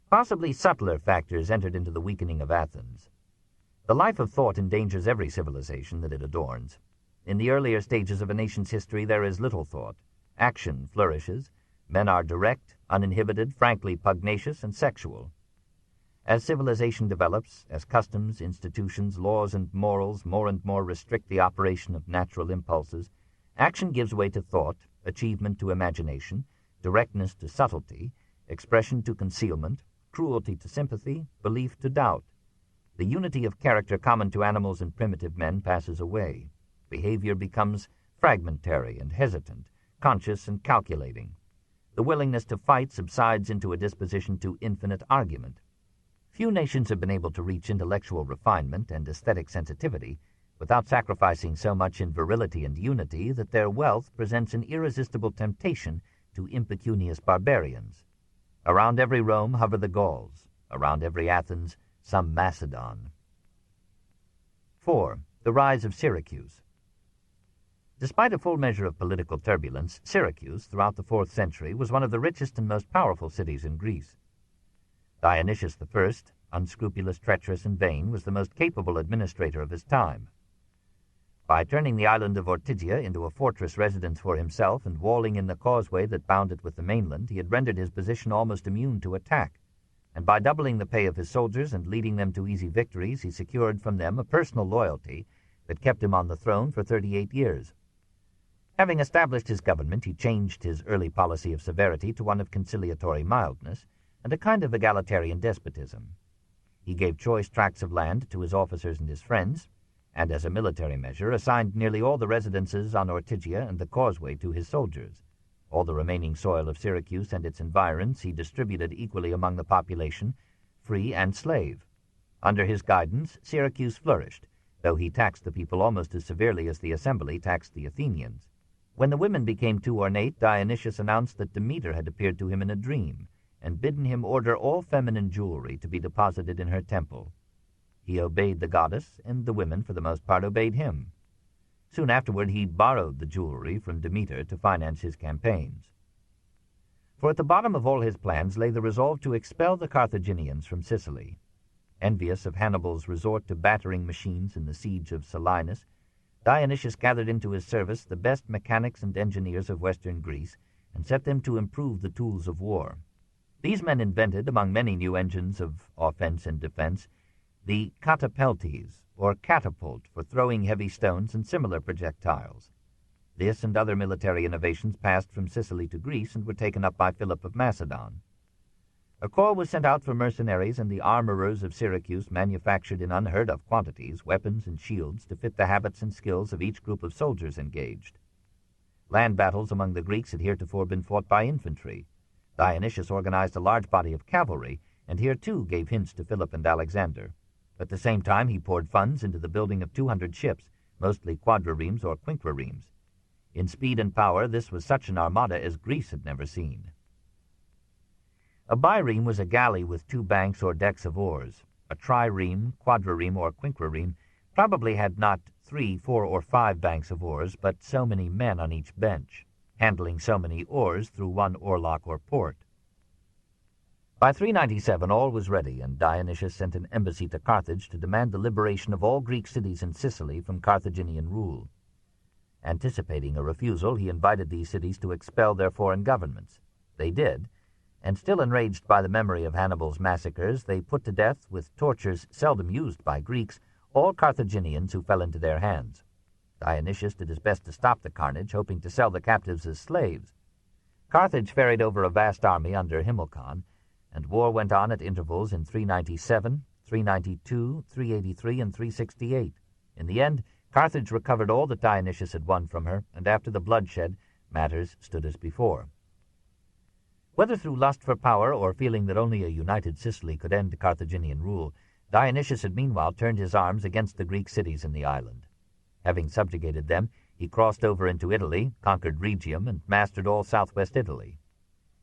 Possibly subtler factors entered into the weakening of Athens. The life of thought endangers every civilization that it adorns. In the earlier stages of a nation's history there is little thought. Action flourishes. Men are direct, uninhibited, frankly pugnacious, and sexual. As civilization develops, as customs, institutions, laws, and morals more and more restrict the operation of natural impulses, action gives way to thought, achievement to imagination, directness to subtlety, expression to concealment, cruelty to sympathy, belief to doubt. The unity of character common to animals and primitive men passes away. Behavior becomes fragmentary and hesitant, conscious and calculating. The willingness to fight subsides into a disposition to infinite argument. Few nations have been able to reach intellectual refinement and aesthetic sensitivity without sacrificing so much in virility and unity that their wealth presents an irresistible temptation to impecunious barbarians. Around every Rome hover the Gauls, around every Athens some Macedon. 4. The rise of Syracuse. Despite a full measure of political turbulence, Syracuse, throughout the 4th century, was one of the richest and most powerful cities in Greece. Dionysius I, unscrupulous, treacherous, and vain, was the most capable administrator of his time. By turning the island of Ortygia into a fortress residence for himself and walling in the causeway that bound it with the mainland, he had rendered his position almost immune to attack, and by doubling the pay of his soldiers and leading them to easy victories, he secured from them a personal loyalty that kept him on the throne for 38 years. Having established his government, he changed his early policy of severity to one of conciliatory mildness and a kind of egalitarian despotism. He gave choice tracts of land to his officers and his friends, and as a military measure assigned nearly all the residences on Ortygia and the causeway to his soldiers. All the remaining soil of Syracuse and its environs he distributed equally among the population, free and slave. Under his guidance, Syracuse flourished, though he taxed the people almost as severely as the assembly taxed the Athenians. When the women became too ornate, Dionysius announced that Demeter had appeared to him in a dream, and bidden him order all feminine jewelry to be deposited in her temple. He obeyed the goddess, and the women, for the most part, obeyed him. Soon afterward he borrowed the jewelry from Demeter to finance his campaigns. For at the bottom of all his plans lay the resolve to expel the Carthaginians from Sicily. Envious of Hannibal's resort to battering machines in the siege of Selinus, Dionysius gathered into his service the best mechanics and engineers of western Greece, and set them to improve the tools of war. These men invented, among many new engines of offense and defense, the catapeltes, or catapult, for throwing heavy stones and similar projectiles. This and other military innovations passed from Sicily to Greece and were taken up by Philip of Macedon. A corps was sent out for mercenaries, and the armorers of Syracuse manufactured in unheard-of quantities weapons and shields to fit the habits and skills of each group of soldiers engaged. Land battles among the Greeks had heretofore been fought by infantry. Dionysius organized a large body of cavalry, and here too gave hints to Philip and Alexander. At the same time he poured funds into the building of 200 ships, mostly quadriremes or quinquiremes. In speed and power this was such an armada as Greece had never seen. A bireme was a galley with 2 banks or decks of oars. A trireme, quadrireme, or quinquireme probably had not 3, 4, or 5 banks of oars, but so many men on each bench, handling so many oars through one oarlock or port. By 397 all was ready, and Dionysius sent an embassy to Carthage to demand the liberation of all Greek cities in Sicily from Carthaginian rule. Anticipating a refusal, he invited these cities to expel their foreign governments. They did, and still enraged by the memory of Hannibal's massacres, they put to death, with tortures seldom used by Greeks, all Carthaginians who fell into their hands. Dionysius did his best to stop the carnage, hoping to sell the captives as slaves. Carthage ferried over a vast army under Hamilcar, and war went on at intervals in 397, 392, 383, and 368. In the end, Carthage recovered all that Dionysius had won from her, and after the bloodshed, matters stood as before. Whether through lust for power or feeling that only a united Sicily could end Carthaginian rule, Dionysius had meanwhile turned his arms against the Greek cities in the island. Having subjugated them, he crossed over into Italy, conquered Rhegium, and mastered all southwest Italy.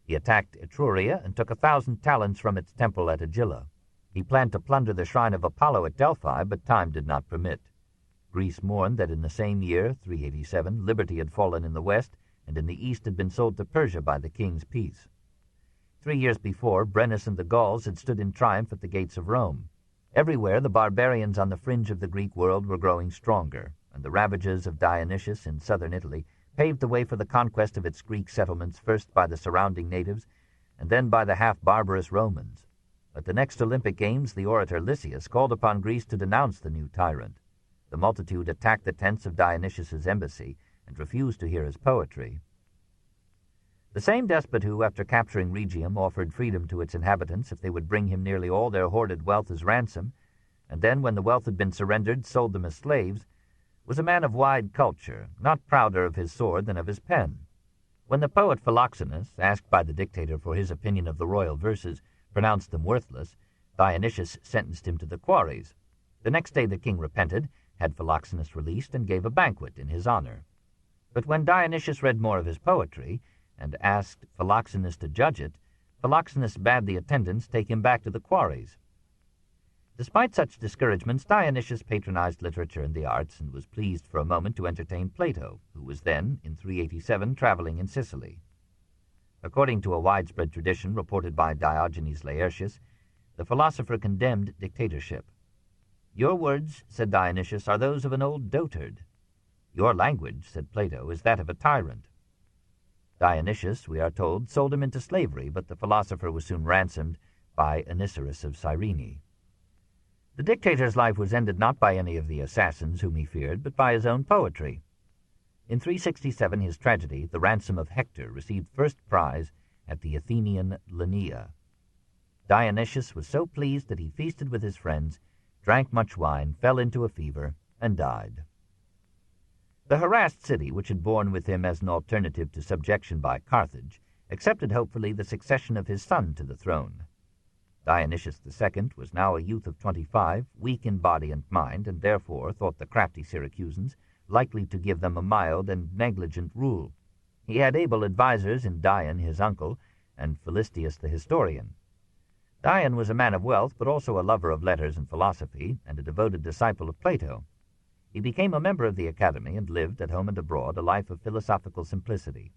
He attacked Etruria and took 1,000 talents from its temple at Agylla. He planned to plunder the shrine of Apollo at Delphi, but time did not permit. Greece mourned that in the same year, 387, liberty had fallen in the west, and in the east had been sold to Persia by the king's peace. 3 years before, Brennus and the Gauls had stood in triumph at the gates of Rome. Everywhere the barbarians on the fringe of the Greek world were growing stronger, and the ravages of Dionysius in southern Italy paved the way for the conquest of its Greek settlements, first by the surrounding natives, and then by the half-barbarous Romans. At the next Olympic Games, the orator Lysias called upon Greece to denounce the new tyrant. The multitude attacked the tents of Dionysius's embassy and refused to hear his poetry. The same despot who, after capturing Rhegium, offered freedom to its inhabitants if they would bring him nearly all their hoarded wealth as ransom, and then, when the wealth had been surrendered, sold them as slaves, was a man of wide culture, not prouder of his sword than of his pen. When the poet Philoxenus, asked by the dictator for his opinion of the royal verses, pronounced them worthless, Dionysius sentenced him to the quarries. The next day the king repented, had Philoxenus released, and gave a banquet in his honor. But when Dionysius read more of his poetry, and asked Philoxenus to judge it, Philoxenus bade the attendants take him back to the quarries. Despite such discouragements, Dionysius patronized literature and the arts, and was pleased for a moment to entertain Plato, who was then, in 387, traveling in Sicily. According to a widespread tradition reported by Diogenes Laertius, the philosopher condemned dictatorship. "Your words," said Dionysius, "are those of an old dotard. Your language," said Plato, "is that of a tyrant." Dionysius, we are told, sold him into slavery, but the philosopher was soon ransomed by Anicetus of Cyrene. The dictator's life was ended not by any of the assassins whom he feared, but by his own poetry. In 367, his tragedy, The Ransom of Hector, received first prize at the Athenian Linnea. Dionysius was so pleased that he feasted with his friends, drank much wine, fell into a fever, and died. The harassed city, which had borne with him as an alternative to subjection by Carthage, accepted hopefully the succession of his son to the throne. Dionysius II was now a youth of 25, weak in body and mind, and therefore, thought the crafty Syracusans, likely to give them a mild and negligent rule. He had able advisers in Dion, his uncle, and Philistus the historian. Dion was a man of wealth, but also a lover of letters and philosophy, and a devoted disciple of Plato. He became a member of the Academy and lived, at home and abroad, a life of philosophical simplicity.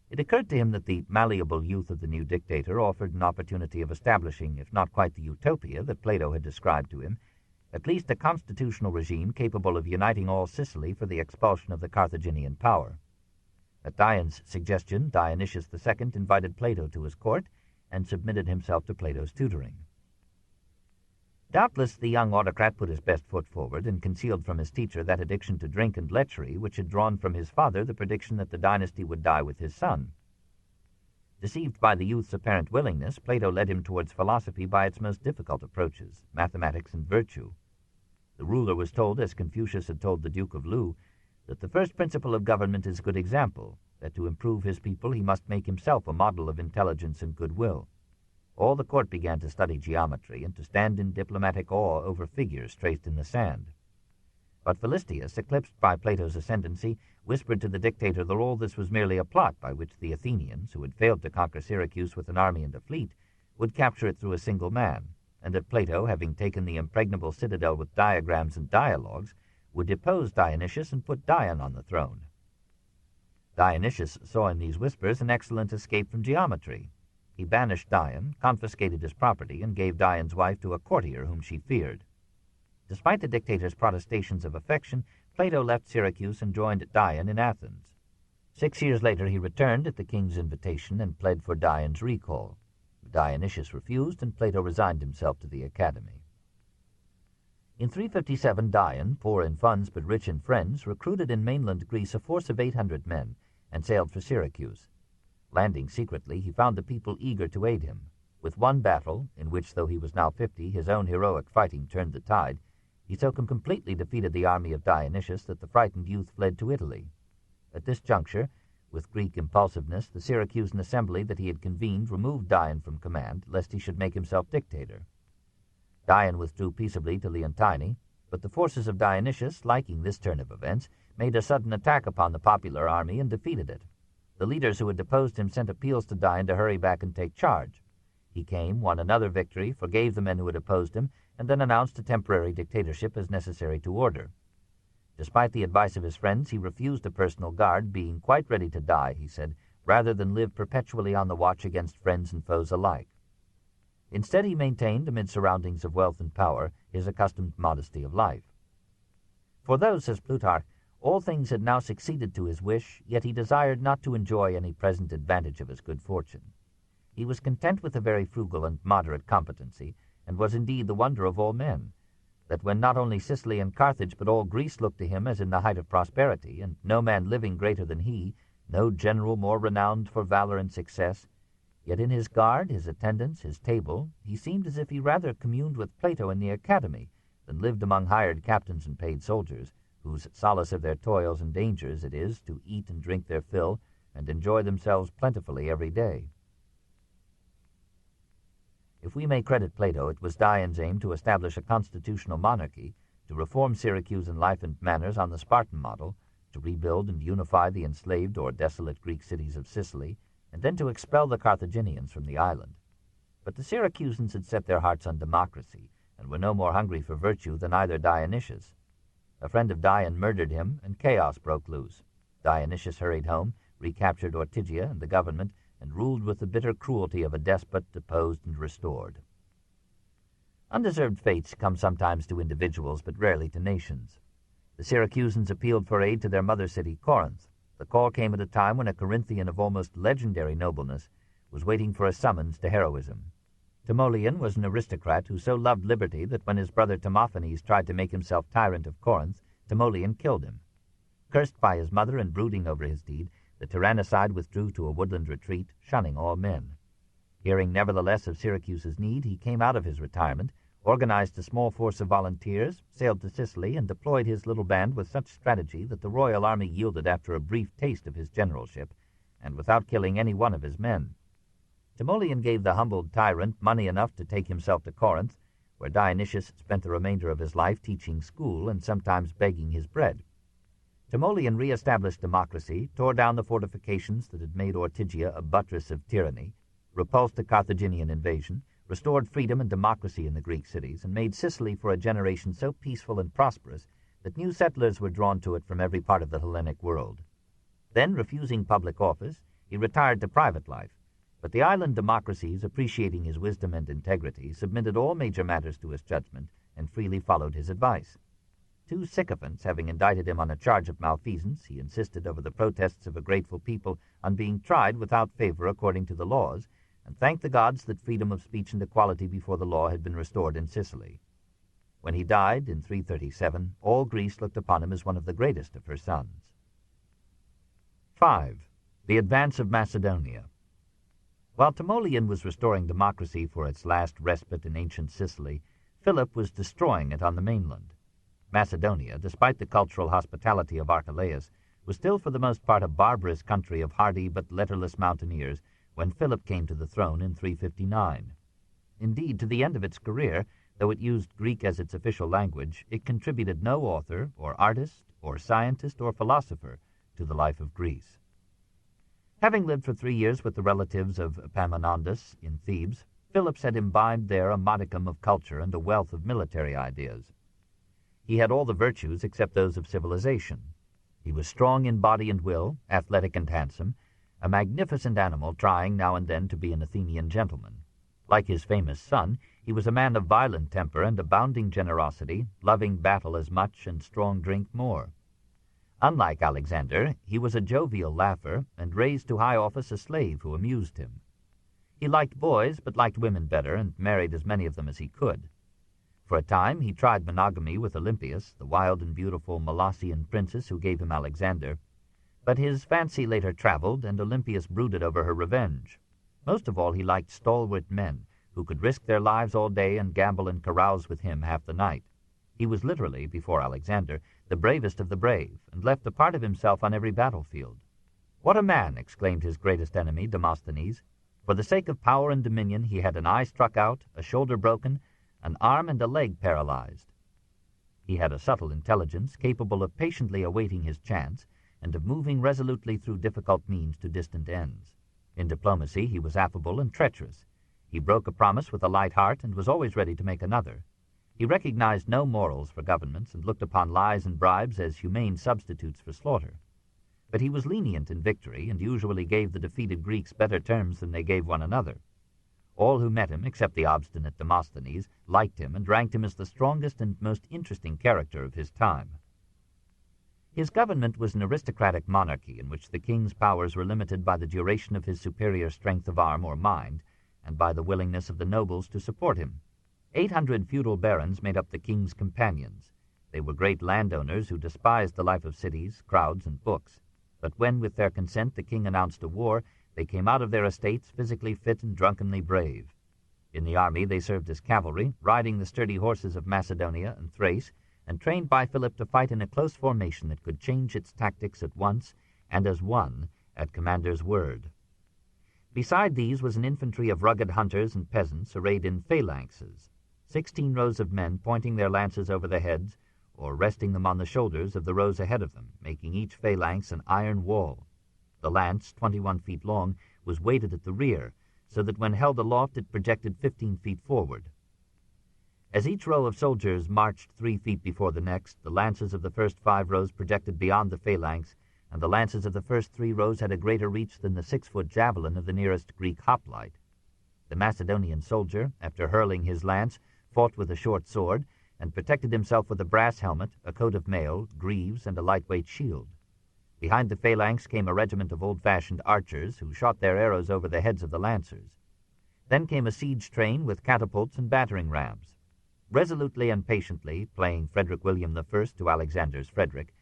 It occurred to him that the malleable youth of the new dictator offered an opportunity of establishing, if not quite the utopia that Plato had described to him, at least a constitutional regime capable of uniting all Sicily for the expulsion of the Carthaginian power. At Dion's suggestion, Dionysius II invited Plato to his court and submitted himself to Plato's tutoring. Doubtless the young autocrat put his best foot forward and concealed from his teacher that addiction to drink and lechery which had drawn from his father the prediction that the dynasty would die with his son. Deceived by the youth's apparent willingness, Plato led him towards philosophy by its most difficult approaches, mathematics and virtue. The ruler was told, as Confucius had told the Duke of Lu, that the first principle of government is good example, that to improve his people he must make himself a model of intelligence and goodwill. All the court began to study geometry and to stand in diplomatic awe over figures traced in the sand. But Philistus, eclipsed by Plato's ascendancy, whispered to the dictator that all this was merely a plot by which the Athenians, who had failed to conquer Syracuse with an army and a fleet, would capture it through a single man, and that Plato, having taken the impregnable citadel with diagrams and dialogues, would depose Dionysius and put Dion on the throne. Dionysius saw in these whispers an excellent escape from geometry. He banished Dion, confiscated his property, and gave Dion's wife to a courtier whom she feared. Despite the dictator's protestations of affection, Plato left Syracuse and joined Dion in Athens. 6 years later he returned at the king's invitation and pled for Dion's recall. Dionysius refused, and Plato resigned himself to the Academy. In 357, Dion, poor in funds but rich in friends, recruited in mainland Greece a force of 800 men and sailed for Syracuse. Landing secretly, he found the people eager to aid him. With one battle, in which, though he was now 50, his own heroic fighting turned the tide, he so completely defeated the army of Dionysius that the frightened youth fled to Italy. At this juncture, with Greek impulsiveness, the Syracusan assembly that he had convened removed Dion from command, lest he should make himself dictator. Dion withdrew peaceably to Leontini, But the forces of Dionysius, liking this turn of events, made a sudden attack upon the popular army and defeated it. The leaders who had deposed him sent Apelles to Dion to hurry back and take charge. He came, won another victory, forgave the men who had opposed him, and then announced a temporary dictatorship as necessary to order. Despite the advice of his friends, he refused a personal guard, being quite ready to die, he said, rather than live perpetually on the watch against friends and foes alike. Instead, he maintained, amid surroundings of wealth and power, his accustomed modesty of life. For though, says Plutarch, all things had now succeeded to his wish, yet he desired not to enjoy any present advantage of his good fortune. He was content with a very frugal and moderate competency, and was indeed the wonder of all men, that when not only Sicily and Carthage but all Greece looked to him as in the height of prosperity, and no man living greater than he, no general more renowned for valor and success, yet in his guard, his attendants, his table, he seemed as if he rather communed with Plato in the academy than lived among hired captains and paid soldiers, whose solace of their toils and dangers it is to eat and drink their fill and enjoy themselves plentifully every day. If we may credit Plato, it was Dion's aim to establish a constitutional monarchy, to reform Syracuse in life and manners on the Spartan model, to rebuild and unify the enslaved or desolate Greek cities of Sicily, and then to expel the Carthaginians from the island. But the Syracusans had set their hearts on democracy, and were no more hungry for virtue than either Dionysius. A friend of Dion murdered him, and chaos broke loose. Dionysius hurried home, recaptured Ortygia and the government, and ruled with the bitter cruelty of a despot, deposed and restored. Undeserved fates come sometimes to individuals, but rarely to nations. The Syracusans appealed for aid to their mother city, Corinth. The call came at a time when a Corinthian of almost legendary nobleness was waiting for a summons to heroism. Timoleon was an aristocrat who so loved liberty that when his brother Demosthenes tried to make himself tyrant of Corinth, Timoleon killed him. Cursed by his mother and brooding over his deed, the tyrannicide withdrew to a woodland retreat, shunning all men. Hearing nevertheless of Syracuse's need, he came out of his retirement, organized a small force of volunteers, sailed to Sicily, and deployed his little band with such strategy that the royal army yielded after a brief taste of his generalship, and without killing any one of his men. Timoleon gave the humbled tyrant money enough to take himself to Corinth, where Dionysius spent the remainder of his life teaching school and sometimes begging his bread. Timoleon re-established democracy, tore down the fortifications that had made Ortygia a buttress of tyranny, repulsed the Carthaginian invasion, restored freedom and democracy in the Greek cities, and made Sicily for a generation so peaceful and prosperous that new settlers were drawn to it from every part of the Hellenic world. Then, refusing public office, he retired to private life, but the island democracies, appreciating his wisdom and integrity, submitted all major matters to his judgment and freely followed his advice. Two sycophants having indicted him on a charge of malfeasance, he insisted over the protests of a grateful people on being tried without favor according to the laws, and thanked the gods that freedom of speech and equality before the law had been restored in Sicily. When he died in 337, all Greece looked upon him as one of the greatest of her sons. 5. The Advance of Macedonia. While Timoleon was restoring democracy for its last respite in ancient Sicily, Philip was destroying it on the mainland. Macedonia, despite the cultural hospitality of Archelaus, was still for the most part a barbarous country of hardy but letterless mountaineers when Philip came to the throne in 359. Indeed, to the end of its career, though it used Greek as its official language, it contributed no author, or artist, or scientist, or philosopher to the life of Greece. Having lived for 3 years with the relatives of Epaminondas in Thebes, Philip had imbibed there a modicum of culture and a wealth of military ideas. He had all the virtues except those of civilization. He was strong in body and will, athletic and handsome, a magnificent animal trying now and then to be an Athenian gentleman. Like his famous son, he was a man of violent temper and abounding generosity, loving battle as much and strong drink more. Unlike Alexander, he was a jovial laugher, and raised to high office a slave who amused him. He liked boys, but liked women better, and married as many of them as he could. For a time he tried monogamy with Olympias, the wild and beautiful Molossian princess who gave him Alexander, but his fancy later traveled, and Olympias brooded over her revenge. Most of all he liked stalwart men, who could risk their lives all day and gamble and carouse with him half the night. He was literally, before Alexander, the bravest of the brave, and left a part of himself on every battlefield. "What a man!" exclaimed his greatest enemy, Demosthenes. "For the sake of power and dominion he had an eye struck out, a shoulder broken, an arm and a leg paralyzed." He had a subtle intelligence capable of patiently awaiting his chance and of moving resolutely through difficult means to distant ends. In diplomacy he was affable and treacherous. He broke a promise with a light heart and was always ready to make another. He recognized no morals for governments and looked upon lies and bribes as humane substitutes for slaughter. But he was lenient in victory and usually gave the defeated Greeks better terms than they gave one another. All who met him, except the obstinate Demosthenes, liked him and ranked him as the strongest and most interesting character of his time. His government was an aristocratic monarchy in which the king's powers were limited by the duration of his superior strength of arm or mind, and by the willingness of the nobles to support him. 800 feudal barons made up the king's companions. They were great landowners who despised the life of cities, crowds, and books. But when, with their consent, the king announced a war, they came out of their estates physically fit and drunkenly brave. In the army they served as cavalry, riding the sturdy horses of Macedonia and Thrace, and trained by Philip to fight in a close formation that could change its tactics at once, and as one, at commander's word. Beside these was an infantry of rugged hunters and peasants arrayed in phalanxes, 16 rows of men pointing their lances over their heads, or resting them on the shoulders of the rows ahead of them, making each phalanx an iron wall. The lance, 21 feet long, was weighted at the rear, so that when held aloft it projected 15 feet forward. As each row of soldiers marched 3 feet before the next, the lances of the first 5 rows projected beyond the phalanx, and the lances of the first 3 rows had a greater reach than the 6-foot javelin of the nearest Greek hoplite. The Macedonian soldier, after hurling his lance, fought with a short sword, and protected himself with a brass helmet, a coat of mail, greaves, and a lightweight shield. Behind the phalanx came a regiment of old-fashioned archers who shot their arrows over the heads of the lancers. Then came a siege train with catapults and battering rams. Resolutely and patiently, playing Frederick William I to Alexander's Frederick,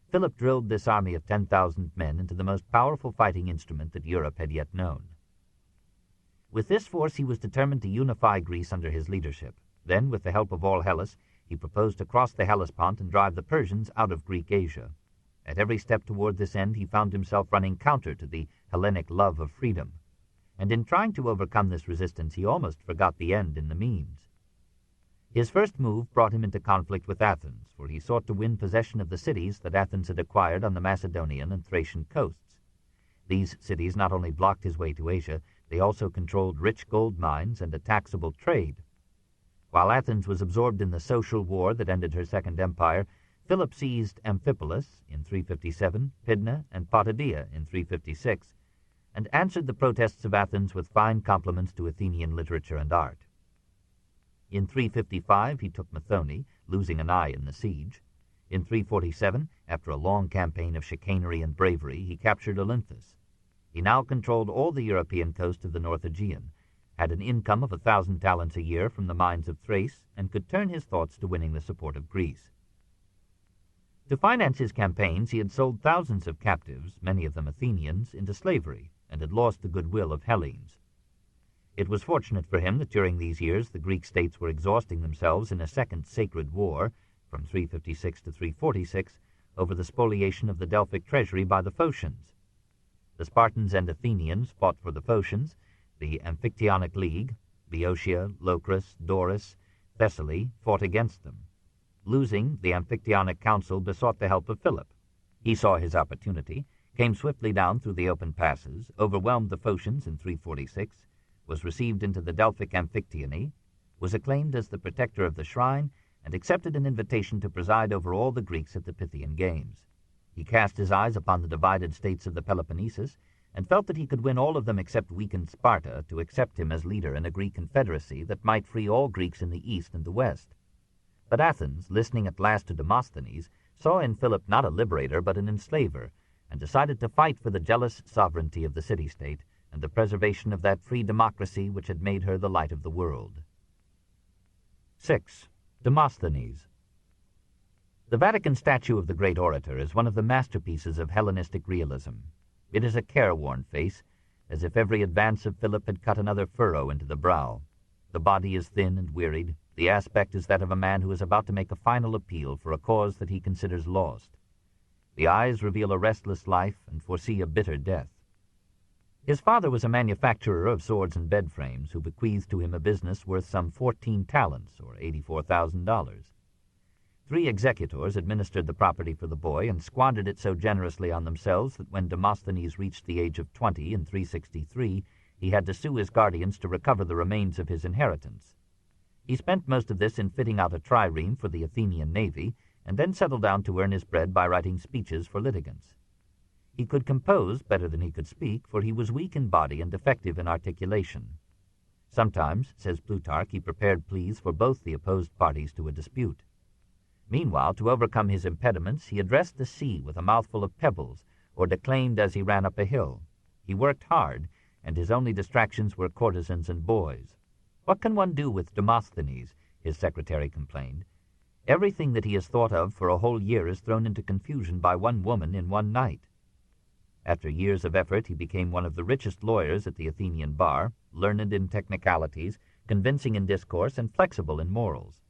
Philip drilled this army of 10,000 men into the most powerful fighting instrument that Europe had yet known. With this force he was determined to unify Greece under his leadership. Then, with the help of all Hellas, he proposed to cross the Hellespont and drive the Persians out of Greek Asia. At every step toward this end he found himself running counter to the Hellenic love of freedom. And in trying to overcome this resistance he almost forgot the end in the means. His first move brought him into conflict with Athens, for he sought to win possession of the cities that Athens had acquired on the Macedonian and Thracian coasts. These cities not only blocked his way to Asia, they also controlled rich gold mines and a taxable trade. While Athens was absorbed in the social war that ended her Second Empire, Philip seized Amphipolis in 357, Pydna, and Potidaea in 356, and answered the protests of Athens with fine compliments to Athenian literature and art. In 355 he took Methone, losing an eye in the siege. In 347, after a long campaign of chicanery and bravery, he captured Olynthus. He now controlled all the European coast of the North Aegean, had an income of 1,000 talents a year from the mines of Thrace, and could turn his thoughts to winning the support of Greece. To finance his campaigns he had sold thousands of captives, many of them Athenians, into slavery, and had lost the goodwill of Hellenes. It was fortunate for him that during these years the Greek states were exhausting themselves in a second sacred war, from 356 to 346, over the spoliation of the Delphic treasury by the Phocians. The Spartans and Athenians fought for the Phocians, the Amphictyonic League, Boeotia, Locris, Doris, Thessaly, fought against them. Losing, the Amphictyonic Council besought the help of Philip. He saw his opportunity, came swiftly down through the open passes, overwhelmed the Phocians in 346, was received into the Delphic Amphictyony, was acclaimed as the protector of the shrine, and accepted an invitation to preside over all the Greeks at the Pythian Games. He cast his eyes upon the divided states of the Peloponnesus, and felt that he could win all of them except weakened Sparta to accept him as leader in a Greek confederacy that might free all Greeks in the east and the west. But Athens, listening at last to Demosthenes, saw in Philip not a liberator but an enslaver, and decided to fight for the jealous sovereignty of the city-state and the preservation of that free democracy which had made her the light of the world. 6. Demosthenes. The Vatican statue of the great orator is one of the masterpieces of Hellenistic realism. It is a careworn face, as if every advance of Philip had cut another furrow into the brow. The body is thin and wearied. The aspect is that of a man who is about to make a final appeal for a cause that he considers lost. The eyes reveal a restless life and foresee a bitter death. His father was a manufacturer of swords and bed frames who bequeathed to him a business worth some 14 talents, or $84,000. 3 executors administered the property for the boy and squandered it so generously on themselves that when Demosthenes reached the age of 20 in 363, he had to sue his guardians to recover the remains of his inheritance. He spent most of this in fitting out a trireme for the Athenian navy, and then settled down to earn his bread by writing speeches for litigants. He could compose better than he could speak, for he was weak in body and defective in articulation. Sometimes, says Plutarch, he prepared pleas for both the opposed parties to a dispute. Meanwhile, to overcome his impediments, he addressed the sea with a mouthful of pebbles, or declaimed as he ran up a hill. He worked hard, and his only distractions were courtesans and boys. "What can one do with Demosthenes?" his secretary complained. "Everything that he has thought of for a whole year is thrown into confusion by one woman in one night." After years of effort, he became one of the richest lawyers at the Athenian bar, learned in technicalities, convincing in discourse, and flexible in morals.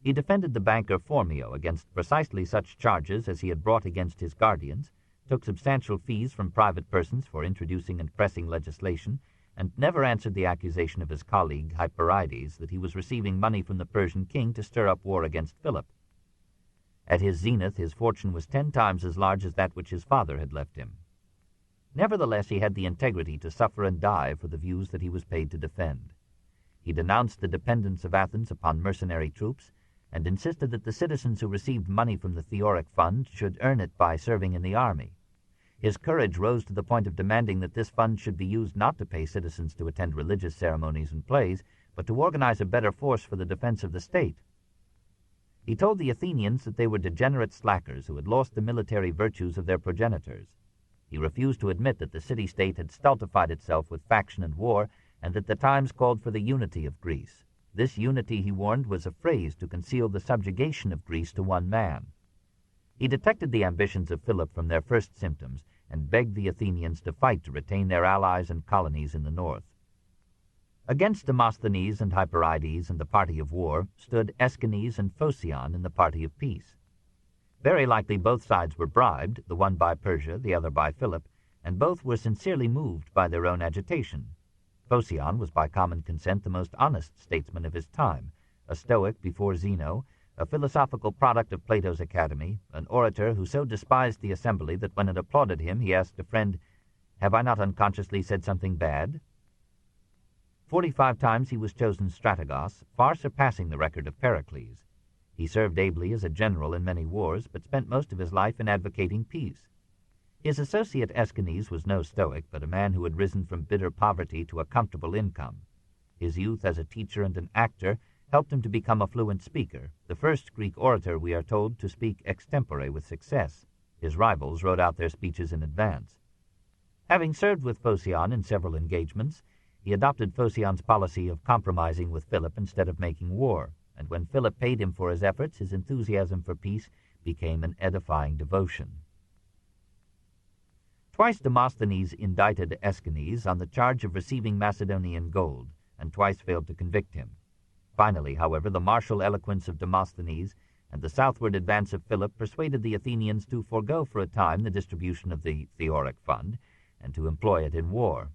He defended the banker Phormio against precisely such charges as he had brought against his guardians, took substantial fees from private persons for introducing and pressing legislation, and never answered the accusation of his colleague Hyperides that he was receiving money from the Persian king to stir up war against Philip. At his zenith, his fortune was 10 times as large as that which his father had left him. Nevertheless, he had the integrity to suffer and die for the views that he was paid to defend. He denounced the dependence of Athens upon mercenary troops, and insisted that the citizens who received money from the Theoric Fund should earn it by serving in the army. His courage rose to the point of demanding that this fund should be used not to pay citizens to attend religious ceremonies and plays, but to organize a better force for the defense of the state. He told the Athenians that they were degenerate slackers who had lost the military virtues of their progenitors. He refused to admit that the city-state had stultified itself with faction and war, and that the times called for the unity of Greece. This unity, he warned, was a phrase to conceal the subjugation of Greece to one man. He detected the ambitions of Philip from their first symptoms, and begged the Athenians to fight to retain their allies and colonies in the north. Against Demosthenes and Hyperides and the party of war stood Aeschines and Phocion in the party of peace. Very likely both sides were bribed, the one by Persia, the other by Philip, and both were sincerely moved by their own agitation. Phocion was by common consent the most honest statesman of his time, a Stoic before Zeno, a philosophical product of Plato's academy, an orator who so despised the assembly that when it applauded him he asked a friend, "Have I not unconsciously said something bad?" 45 times he was chosen strategos, far surpassing the record of Pericles. He served ably as a general in many wars, but spent most of his life in advocating peace. His associate Aeschines was no Stoic, but a man who had risen from bitter poverty to a comfortable income. His youth as a teacher and an actor helped him to become a fluent speaker, the first Greek orator, we are told, to speak extempore with success. His rivals wrote out their speeches in advance. Having served with Phocion in several engagements, he adopted Phocion's policy of compromising with Philip instead of making war, and when Philip paid him for his efforts, his enthusiasm for peace became an edifying devotion. Twice Demosthenes indicted Aeschines on the charge of receiving Macedonian gold, and twice failed to convict him. Finally, however, the martial eloquence of Demosthenes and the southward advance of Philip persuaded the Athenians to forego for a time the distribution of the Theoric Fund, and to employ it in war.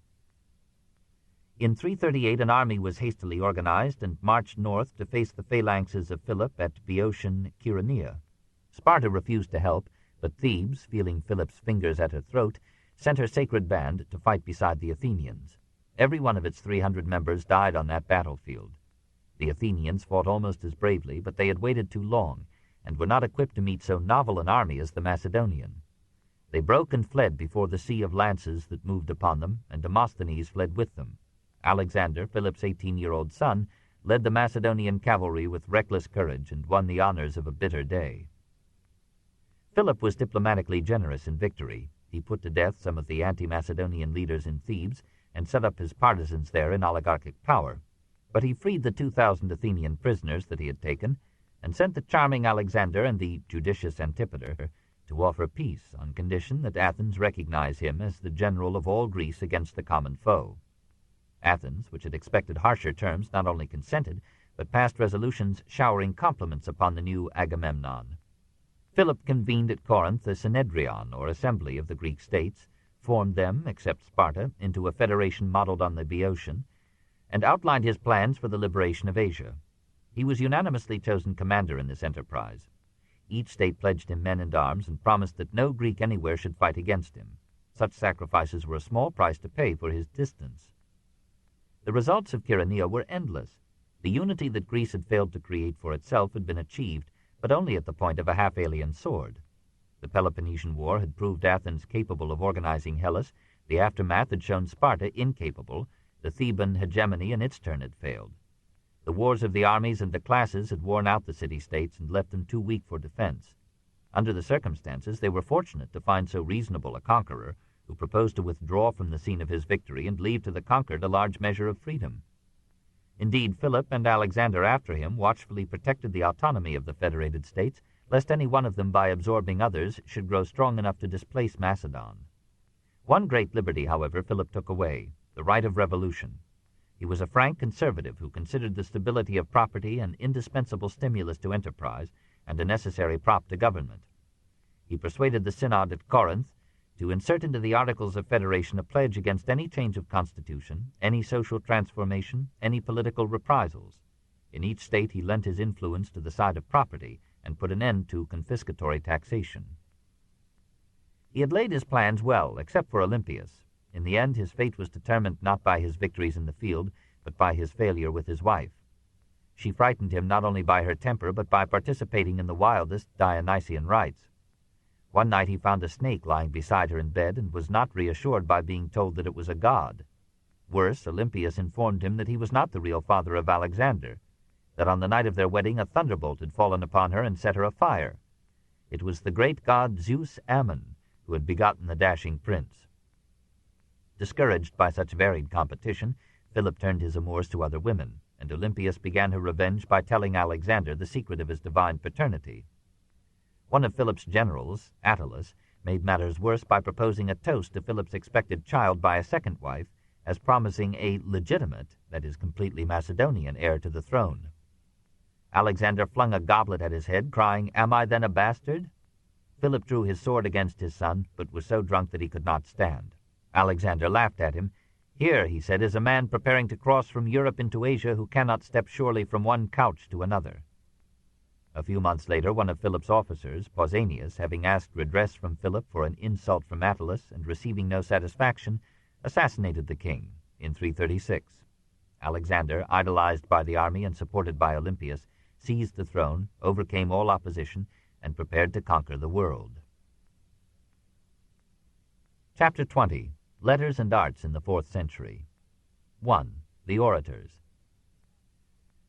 In 338 an army was hastily organized and marched north to face the phalanxes of Philip at Boeotian Chaeronea. Sparta refused to help, but Thebes, feeling Philip's fingers at her throat, sent her sacred band to fight beside the Athenians. Every one of its 300 members died on that battlefield. The Athenians fought almost as bravely, but they had waited too long, and were not equipped to meet so novel an army as the Macedonian. They broke and fled before the sea of lances that moved upon them, and Demosthenes fled with them. Alexander, Philip's 18-year-old son, led the Macedonian cavalry with reckless courage and won the honors of a bitter day. Philip was diplomatically generous in victory. He put to death some of the anti-Macedonian leaders in Thebes and set up his partisans there in oligarchic power. But he freed the 2,000 Athenian prisoners that he had taken and sent the charming Alexander and the judicious Antipater to offer peace on condition that Athens recognize him as the general of all Greece against the common foe. Athens, which had expected harsher terms, not only consented, but passed resolutions showering compliments upon the new Agamemnon. Philip convened at Corinth a Synedrion, or assembly of the Greek states, formed them, except Sparta, into a federation modeled on the Boeotian, and outlined his plans for the liberation of Asia. He was unanimously chosen commander in this enterprise. Each state pledged him men and arms and promised that no Greek anywhere should fight against him. Such sacrifices were a small price to pay for his distance. The results of Chaeronea were endless. The unity that Greece had failed to create for itself had been achieved, but only at the point of a half-alien sword. The Peloponnesian War had proved Athens capable of organizing Hellas, the aftermath had shown Sparta incapable, the Theban hegemony in its turn had failed. The wars of the armies and the classes had worn out the city-states and left them too weak for defense. Under the circumstances, they were fortunate to find so reasonable a conqueror, who proposed to withdraw from the scene of his victory and leave to the conquered a large measure of freedom. Indeed, Philip and Alexander after him watchfully protected the autonomy of the federated states, lest any one of them, by absorbing others, should grow strong enough to displace Macedon. One great liberty, however, Philip took away, the right of revolution. He was a frank conservative who considered the stability of property an indispensable stimulus to enterprise and a necessary prop to government. He persuaded the Synod at Corinth to insert into the Articles of Federation a pledge against any change of constitution, any social transformation, any political reprisals. In each state he lent his influence to the side of property and put an end to confiscatory taxation. He had laid his plans well, except for Olympias. In the end, his fate was determined not by his victories in the field, but by his failure with his wife. She frightened him not only by her temper, but by participating in the wildest Dionysian rites. One night he found a snake lying beside her in bed and was not reassured by being told that it was a god. Worse, Olympias informed him that he was not the real father of Alexander, that on the night of their wedding a thunderbolt had fallen upon her and set her afire. It was the great god Zeus Ammon who had begotten the dashing prince. Discouraged by such varied competition, Philip turned his amours to other women, and Olympias began her revenge by telling Alexander the secret of his divine paternity. One of Philip's generals, Apelles, made matters worse by proposing a toast to Philip's expected child by a second wife, as promising a legitimate, that is, completely Macedonian, heir to the throne. Alexander flung a goblet at his head, crying, "Am I then a bastard?" Philip drew his sword against his son, but was so drunk that he could not stand. Alexander laughed at him. "Here," he said, "is a man preparing to cross from Europe into Asia who cannot step surely from one couch to another." A few months later, one of Philip's officers, Pausanias, having asked redress from Philip for an insult from Attalus and receiving no satisfaction, assassinated the king in 336. Alexander, idolized by the army and supported by Olympias, seized the throne, overcame all opposition, and prepared to conquer the world. Chapter 20. Letters and Arts in the 4th Century. 1. The Orators.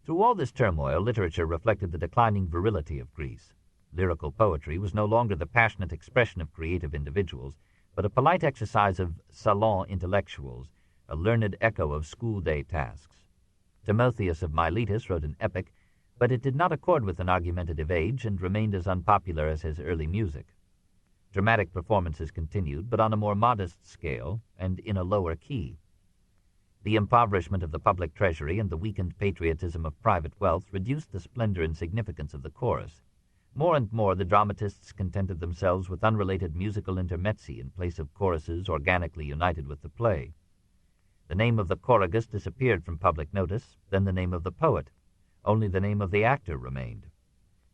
Through all this turmoil, literature reflected the declining virility of Greece. Lyrical poetry was no longer the passionate expression of creative individuals, but a polite exercise of salon intellectuals, a learned echo of school-day tasks. Timotheus of Miletus wrote an epic, but it did not accord with an argumentative age and remained as unpopular as his early music. Dramatic performances continued, but on a more modest scale and in a lower key. The impoverishment of the public treasury and the weakened patriotism of private wealth reduced the splendor and significance of the chorus. More and more the dramatists contented themselves with unrelated musical intermezzi in place of choruses organically united with the play. The name of the choragus disappeared from public notice, then the name of the poet. Only the name of the actor remained.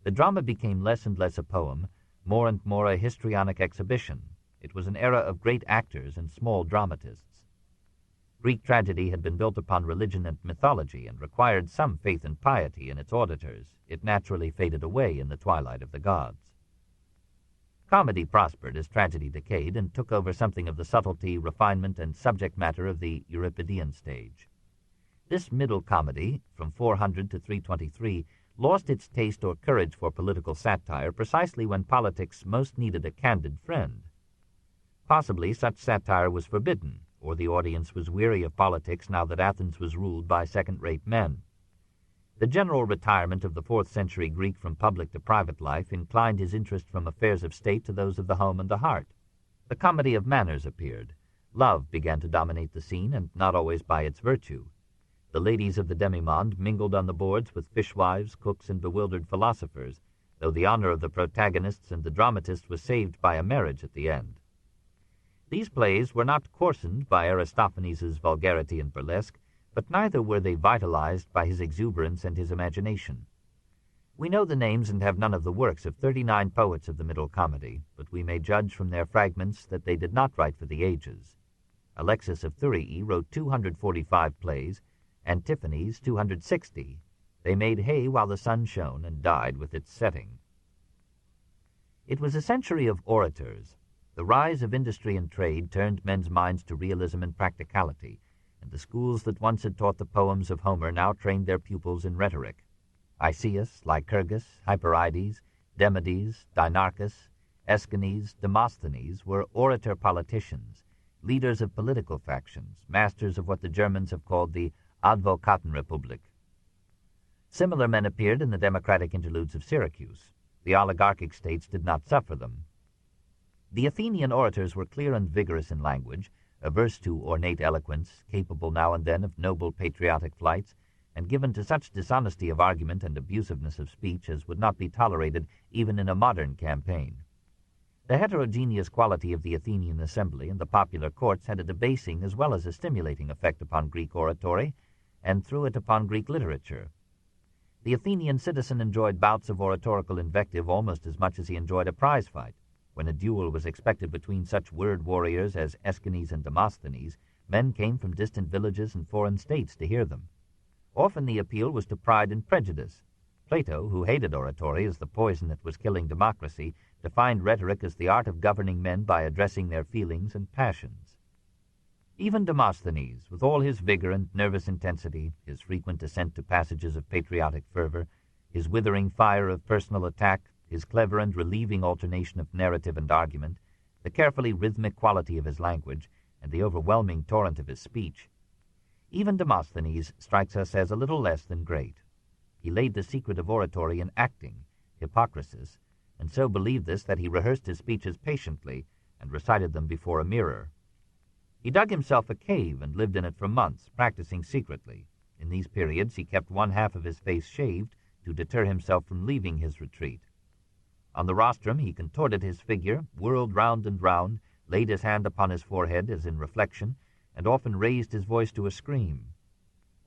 The drama became less and less a poem, more and more a histrionic exhibition. It was an era of great actors and small dramatists. Greek tragedy had been built upon religion and mythology and required some faith and piety in its auditors. It naturally faded away in the twilight of the gods. Comedy prospered as tragedy decayed and took over something of the subtlety, refinement, and subject matter of the Euripidean stage. This middle comedy, from 400 to 323, lost its taste or courage for political satire precisely when politics most needed a candid friend. Possibly such satire was forbidden, or the audience was weary of politics now that Athens was ruled by second-rate men. The general retirement of the 4th century Greek from public to private life inclined his interest from affairs of state to those of the home and the heart. The comedy of manners appeared. Love began to dominate the scene, and not always by its virtue. The ladies of the demimonde mingled on the boards with fishwives, cooks, and bewildered philosophers, though the honor of the protagonists and the dramatist was saved by a marriage at the end. These plays were not coarsened by Aristophanes' vulgarity and burlesque, but neither were they vitalized by his exuberance and his imagination. We know the names and have none of the works of 39 poets of the Middle Comedy, but we may judge from their fragments that they did not write for the ages. Alexis of Thurii wrote 245 plays, Antiphanes 260. They made hay while the sun shone and died with its setting. It was a century of orators. The rise of industry and trade turned men's minds to realism and practicality, and the schools that once had taught the poems of Homer now trained their pupils in rhetoric. Isaeus, Lycurgus, Hyperides, Demades, Dinarchus, Aeschines, Demosthenes were orator politicians, leaders of political factions, masters of what the Germans have called the Advokatenrepublik. Similar men appeared in the democratic interludes of Syracuse. The oligarchic states did not suffer them. The Athenian orators were clear and vigorous in language, averse to ornate eloquence, capable now and then of noble patriotic flights, and given to such dishonesty of argument and abusiveness of speech as would not be tolerated even in a modern campaign. The heterogeneous quality of the Athenian assembly and the popular courts had a debasing as well as a stimulating effect upon Greek oratory, and through it upon Greek literature. The Athenian citizen enjoyed bouts of oratorical invective almost as much as he enjoyed a prize fight. When a duel was expected between such word warriors as Aeschines and Demosthenes, men came from distant villages and foreign states to hear them. Often the appeal was to pride and prejudice. Plato, who hated oratory as the poison that was killing democracy, defined rhetoric as the art of governing men by addressing their feelings and passions. Even Demosthenes, with all his vigor and nervous intensity, his frequent assent to passages of patriotic fervor, his withering fire of personal attack, his clever and relieving alternation of narrative and argument, the carefully rhythmic quality of his language, and the overwhelming torrent of his speech, even Demosthenes strikes us as a little less than great. He laid the secret of oratory in acting, hypocrisis, and so believed this that he rehearsed his speeches patiently and recited them before a mirror. He dug himself a cave and lived in it for months, practicing secretly. In these periods he kept one half of his face shaved to deter himself from leaving his retreat. On the rostrum he contorted his figure, whirled round and round, laid his hand upon his forehead as in reflection, and often raised his voice to a scream.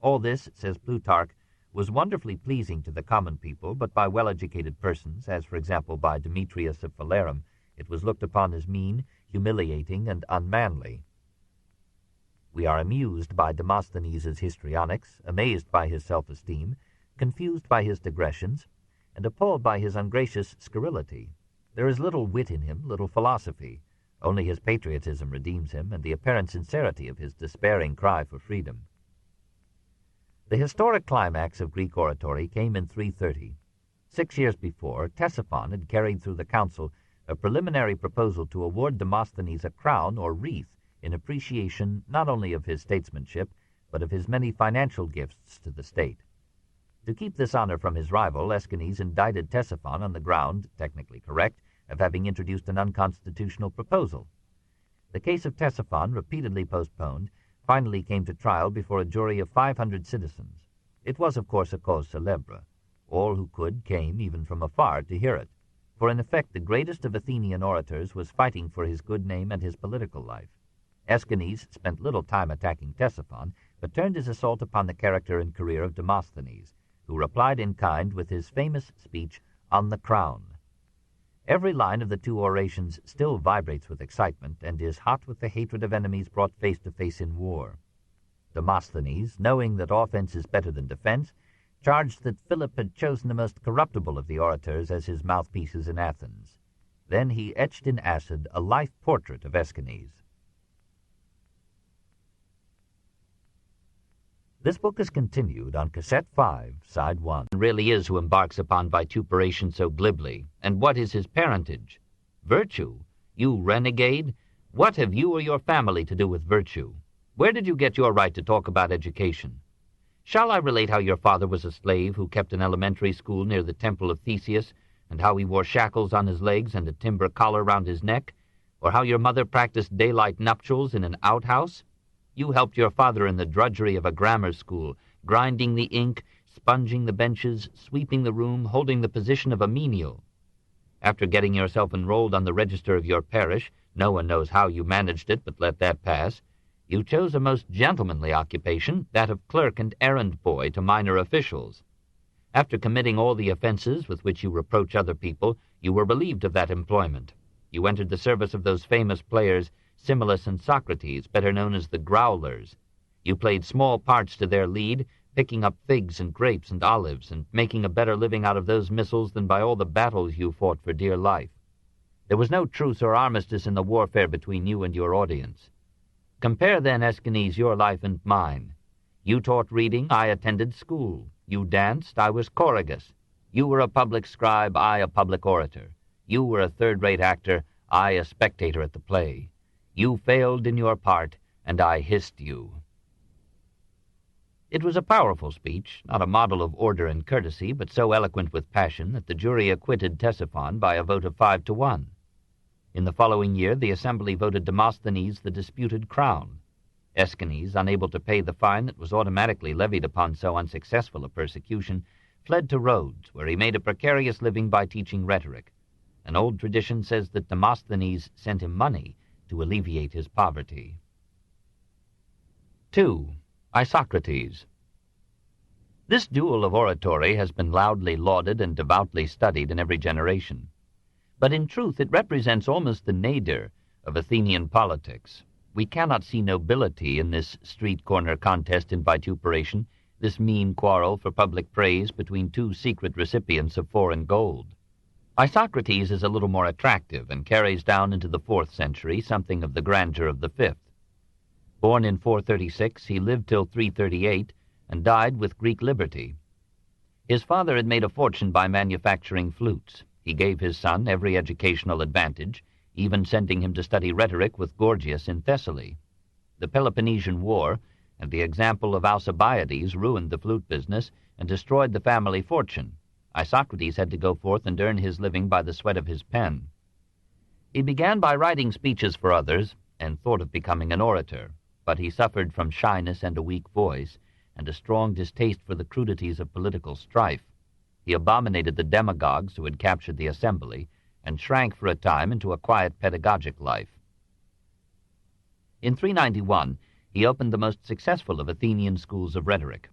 All this, says Plutarch, was wonderfully pleasing to the common people, but by well-educated persons, as for example by Demetrius of Phalerum, it was looked upon as mean, humiliating, and unmanly. We are amused by Demosthenes' histrionics, amazed by his self-esteem, confused by his digressions, and appalled by his ungracious scurrility. There is little wit in him, little philosophy. Only his patriotism redeems him, and the apparent sincerity of his despairing cry for freedom. The historic climax of Greek oratory came in 330. 6 years before, Ctesiphon had carried through the council a preliminary proposal to award Demosthenes a crown or wreath in appreciation not only of his statesmanship, but of his many financial gifts to the state. To keep this honor from his rival, Aeschines indicted Ctesiphon on the ground, technically correct, of having introduced an unconstitutional proposal. The case of Ctesiphon, repeatedly postponed, finally came to trial before a jury of 500 citizens. It was, of course, a cause célèbre. All who could came, even from afar, to hear it, for in effect the greatest of Athenian orators was fighting for his good name and his political life. Aeschines spent little time attacking Ctesiphon, but turned his assault upon the character and career of Demosthenes, who replied in kind with his famous speech on the crown. Every line of the two orations still vibrates with excitement and is hot with the hatred of enemies brought face to face in war. Demosthenes, knowing that offense is better than defense, charged that Philip had chosen the most corruptible of the orators as his mouthpieces in Athens. Then he etched in acid a life portrait of Aeschines. This book is continued on Cassette 5, Side 1. Really is who embarks upon vituperation so glibly, and what is his parentage? Virtue? You renegade? What have you or your family to do with virtue? Where did you get your right to talk about education? Shall I relate how your father was a slave who kept an elementary school near the temple of Theseus, and how he wore shackles on his legs and a timber collar round his neck? Or how your mother practiced daylight nuptials in an outhouse? You helped your father in the drudgery of a grammar school, grinding the ink, sponging the benches, sweeping the room, holding the position of a menial. After getting yourself enrolled on the register of your parish, no one knows how you managed it, but let that pass, you chose a most gentlemanly occupation, that of clerk and errand boy to minor officials. After committing all the offenses with which you reproach other people, you were relieved of that employment. You entered the service of those famous players, Similis and Socrates, better known as the growlers. You played small parts to their lead, picking up figs and grapes and olives, and making a better living out of those missiles than by all the battles you fought for dear life. There was no truce or armistice in the warfare between you and your audience. Compare then, Aeschines, your life and mine. You taught reading, I attended school. You danced, I was choragus. You were a public scribe, I a public orator. You were a third-rate actor, I a spectator at the play. You failed in your part, and I hissed you. It was a powerful speech, not a model of order and courtesy, but so eloquent with passion that the jury acquitted Ctesiphon by a vote of 5-1. In the following year, the assembly voted Demosthenes the disputed crown. Aeschines, unable to pay the fine that was automatically levied upon so unsuccessful a persecution, fled to Rhodes, where he made a precarious living by teaching rhetoric. An old tradition says that Demosthenes sent him money to alleviate his poverty. 2. Isocrates. This duel of oratory has been loudly lauded and devoutly studied in every generation. But in truth it represents almost the nadir of Athenian politics. We cannot see nobility in this street-corner contest in vituperation, this mean quarrel for public praise between two secret recipients of foreign gold. Isocrates is a little more attractive and carries down into the 4th century something of the grandeur of the 5th. Born in 436, he lived till 338 and died with Greek liberty. His father had made a fortune by manufacturing flutes. He gave his son every educational advantage, even sending him to study rhetoric with Gorgias in Thessaly. The Peloponnesian War and the example of Alcibiades ruined the flute business and destroyed the family fortune. Isocrates had to go forth and earn his living by the sweat of his pen. He began by writing speeches for others and thought of becoming an orator, but he suffered from shyness and a weak voice and a strong distaste for the crudities of political strife. He abominated the demagogues who had captured the assembly and shrank for a time into a quiet pedagogic life. In 391, he opened the most successful of Athenian schools of rhetoric.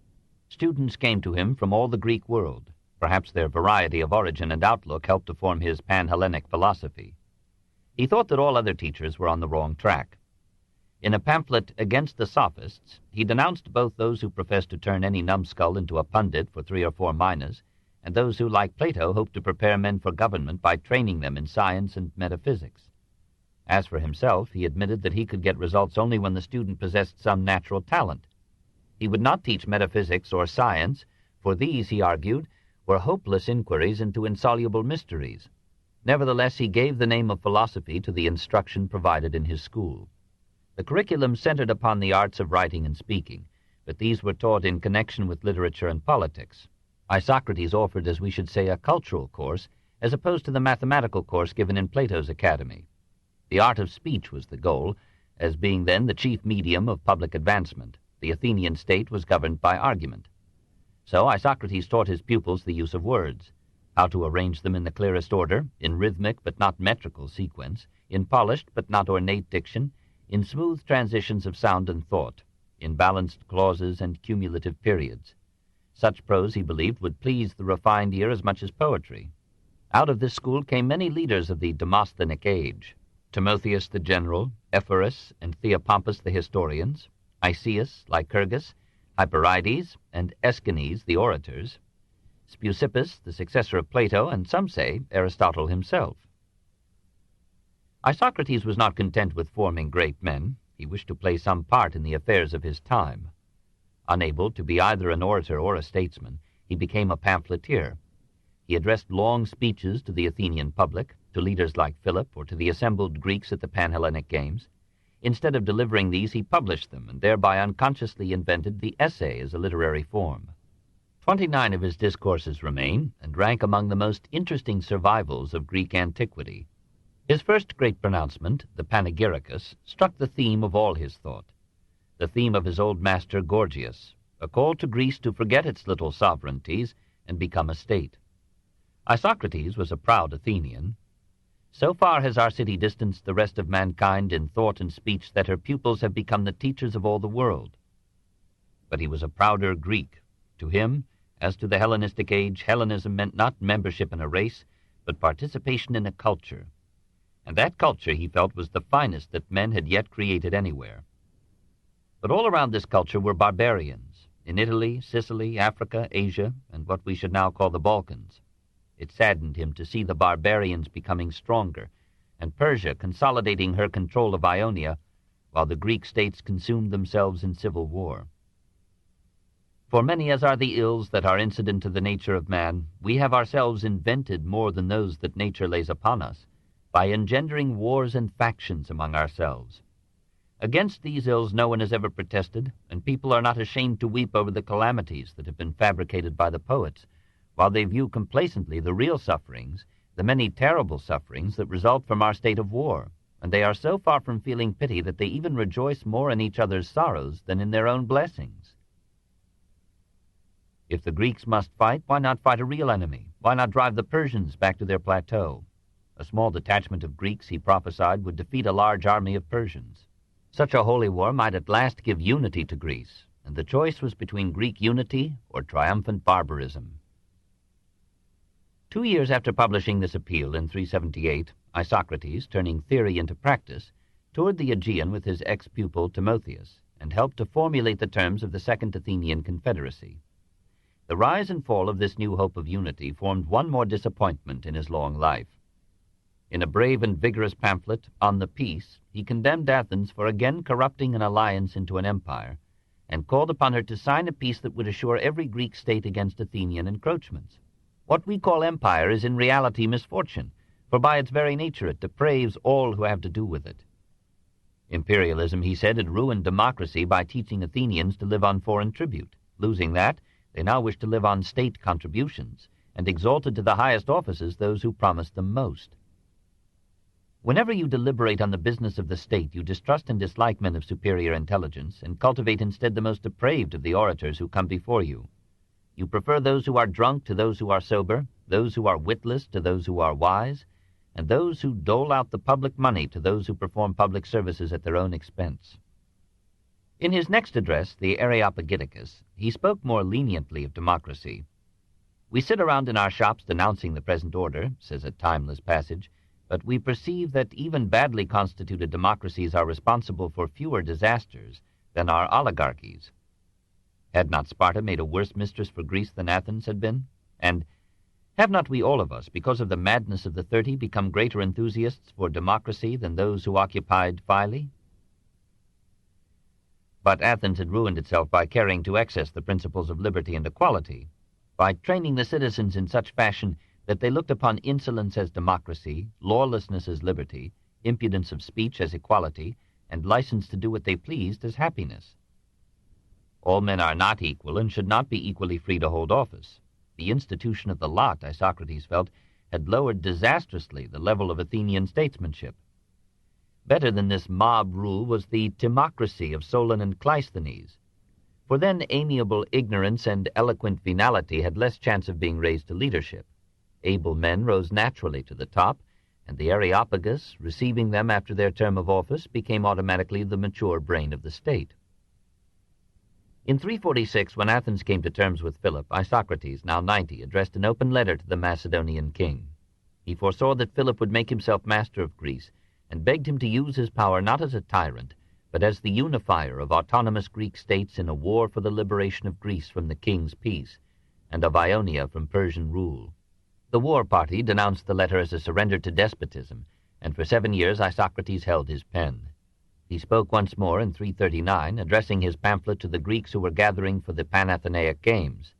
Students came to him from all the Greek world. Perhaps their variety of origin and outlook helped to form his pan-Hellenic philosophy. He thought that all other teachers were on the wrong track. In a pamphlet against the sophists, he denounced both those who professed to turn any numbskull into a pundit for 3 or 4 minas, and those who, like Plato, hoped to prepare men for government by training them in science and metaphysics. As for himself, he admitted that he could get results only when the student possessed some natural talent. He would not teach metaphysics or science, for these, he argued, were hopeless inquiries into insoluble mysteries. Nevertheless, he gave the name of philosophy to the instruction provided in his school. The curriculum centered upon the arts of writing and speaking, but these were taught in connection with literature and politics. Isocrates offered, as we should say, a cultural course, as opposed to the mathematical course given in Plato's academy. The art of speech was the goal, as being then the chief medium of public advancement. The Athenian state was governed by argument. So Isocrates taught his pupils the use of words, how to arrange them in the clearest order, in rhythmic but not metrical sequence, in polished but not ornate diction, in smooth transitions of sound and thought, in balanced clauses and cumulative periods. Such prose, he believed, would please the refined ear as much as poetry. Out of this school came many leaders of the Demosthenic age: Timotheus the general, Ephorus and Theopompus the historians, Isius, Lycurgus, Hyperides, and Aeschines the orators, Speusippus, the successor of Plato, and some say Aristotle himself. Isocrates was not content with forming great men. He wished to play some part in the affairs of his time. Unable to be either an orator or a statesman, he became a pamphleteer. He addressed long speeches to the Athenian public, to leaders like Philip, or to the assembled Greeks at the Pan-Hellenic Games. Instead of delivering these, he published them, and thereby unconsciously invented the essay as a literary form. 29 of his discourses remain, and rank among the most interesting survivals of Greek antiquity. His first great pronouncement, the Panegyricus, struck the theme of all his thought, the theme of his old master Gorgias, a call to Greece to forget its little sovereignties and become a state. Isocrates was a proud Athenian. So far has our city distanced the rest of mankind in thought and speech that her pupils have become the teachers of all the world. But he was a prouder Greek. To him, As to the Hellenistic age, Hellenism meant not membership in a race, but participation in a culture. And that culture, he felt, was the finest that men had yet created anywhere. But all around this culture were barbarians, in Italy, Sicily, Africa, Asia, and what we should now call the Balkans. It saddened him to see the barbarians becoming stronger, and Persia consolidating her control of Ionia, while the Greek states consumed themselves in civil war. For many as are the ills that are incident to the nature of man, we have ourselves invented more than those that nature lays upon us, by engendering wars and factions among ourselves. Against these ills no one has ever protested, and people are not ashamed to weep over the calamities that have been fabricated by the poets, while they view complacently the real sufferings, the many terrible sufferings that result from our state of war, and they are so far from feeling pity that they even rejoice more in each other's sorrows than in their own blessings. If the Greeks must fight, why not fight a real enemy? Why not drive the Persians back to their plateau? A small detachment of Greeks, he prophesied, would defeat a large army of Persians. Such a holy war might at last give unity to Greece, and the choice was between Greek unity or triumphant barbarism. 2 years after publishing this appeal in 378, Isocrates, turning theory into practice, toured the Aegean with his ex-pupil Timotheus, and helped to formulate the terms of the Second Athenian Confederacy. The rise and fall of this new hope of unity formed one more disappointment in his long life. In a brave and vigorous pamphlet, On the Peace, he condemned Athens for again corrupting an alliance into an empire, and called upon her to sign a peace that would assure every Greek state against Athenian encroachments. What we call empire is in reality misfortune, for by its very nature it depraves all who have to do with it. Imperialism, he said, had ruined democracy by teaching Athenians to live on foreign tribute. Losing that, they now wish to live on state contributions, and exalted to the highest offices those who promised them most. Whenever you deliberate on the business of the state, you distrust and dislike men of superior intelligence, and cultivate instead the most depraved of the orators who come before you. You prefer those who are drunk to those who are sober, those who are witless to those who are wise, and those who dole out the public money to those who perform public services at their own expense. In his next address, the Areopagiticus, he spoke more leniently of democracy. We sit around in our shops denouncing the present order, says a timeless passage, but we perceive that even badly constituted democracies are responsible for fewer disasters than our oligarchies. Had not Sparta made a worse mistress for Greece than Athens had been? And have not we all of us, because of the madness of the 30, become greater enthusiasts for democracy than those who occupied Phyle? But Athens had ruined itself by carrying to excess the principles of liberty and equality, by training the citizens in such fashion that they looked upon insolence as democracy, lawlessness as liberty, impudence of speech as equality, and license to do what they pleased as happiness. All men are not equal and should not be equally free to hold office. The institution of the lot, Isocrates felt, had lowered disastrously the level of Athenian statesmanship. Better than this mob rule was the timocracy of Solon and Cleisthenes, for then amiable ignorance and eloquent venality had less chance of being raised to leadership. Able men rose naturally to the top, and the Areopagus, receiving them after their term of office, became automatically the mature brain of the state. In 346, when Athens came to terms with Philip, Isocrates, now 90, addressed an open letter to the Macedonian king. He foresaw that Philip would make himself master of Greece, and begged him to use his power not as a tyrant, but as the unifier of autonomous Greek states in a war for the liberation of Greece from the king's peace, and of Ionia from Persian rule. The war party denounced the letter as a surrender to despotism, and for 7 years Isocrates held his pen. He spoke once more in 339, addressing his pamphlet to the Greeks who were gathering for the Panathenaic Games.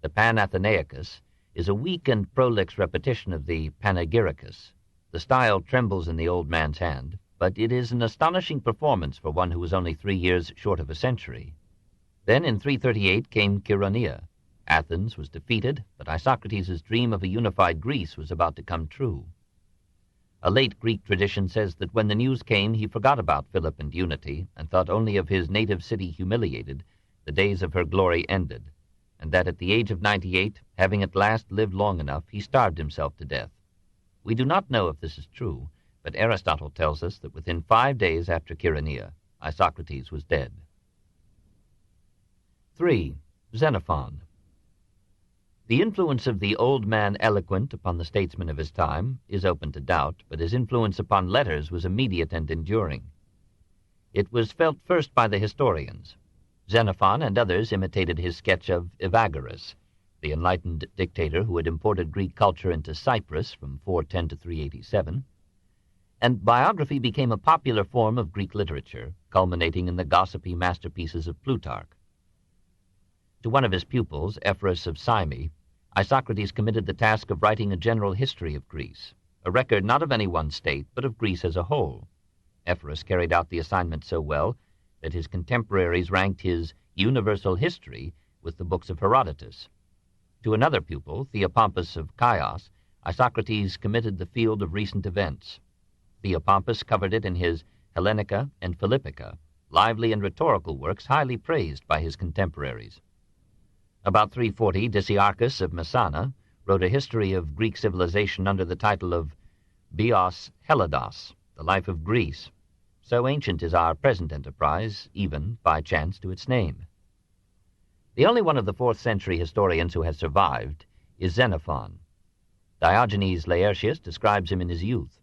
The Panathenaicus is a weak and prolix repetition of the Panegyricus. The style trembles in the old man's hand, but it is an astonishing performance for one who was only 3 years short of a century. Then in 338 came Chaeronea. Athens was defeated, but Isocrates' dream of a unified Greece was about to come true. A late Greek tradition says that when the news came, he forgot about Philip and unity, and thought only of his native city humiliated, the days of her glory ended, and that at the age of 98, having at last lived long enough, he starved himself to death. We do not know if this is true, but Aristotle tells us that within 5 days after Chaeronea, Isocrates was dead. 3. Xenophon. The influence of the old man eloquent upon the statesmen of his time is open to doubt, but his influence upon letters was immediate and enduring. It was felt first by the historians. Xenophon and others imitated his sketch of Evagorus, the enlightened dictator who had imported Greek culture into Cyprus from 410 to 387, and biography became a popular form of Greek literature, culminating in the gossipy masterpieces of Plutarch. To one of his pupils, Ephorus of Cyme, Isocrates committed the task of writing a general history of Greece, a record not of any one state, but of Greece as a whole. Ephorus carried out the assignment so well that his contemporaries ranked his universal history with the books of Herodotus. To another pupil, Theopompus of Chios, Isocrates committed the field of recent events. Theopompus covered it in his Hellenica and Philippica, lively and rhetorical works highly praised by his contemporaries. About 340, Dicaearchus of Messana wrote a history of Greek civilization under the title of Bios Hellados, the life of Greece. So ancient is our present enterprise, even by chance to its name. The only one of the 4th century historians who has survived is Xenophon. Diogenes Laertius describes him in his youth.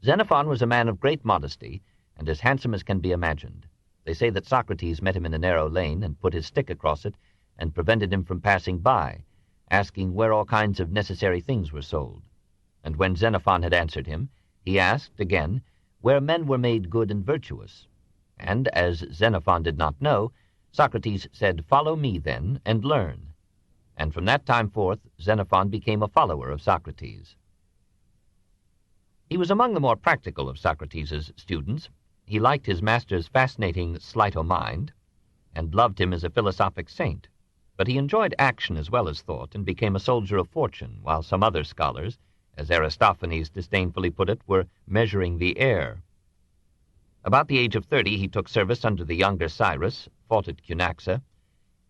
Xenophon was a man of great modesty and as handsome as can be imagined. They say that Socrates met him in a narrow lane and put his stick across it and prevented him from passing by, asking where all kinds of necessary things were sold. And when Xenophon had answered him, he asked again where men were made good and virtuous. And as Xenophon did not know, Socrates said, "Follow me, then, and learn." And from that time forth, Xenophon became a follower of Socrates. He was among the more practical of Socrates' students. He liked his master's fascinating sleight of mind and loved him as a philosophic saint. But he enjoyed action as well as thought and became a soldier of fortune, while some other scholars, as Aristophanes disdainfully put it, were measuring the air. About the age of 30, he took service under the younger Cyrus, fought at Cunaxa,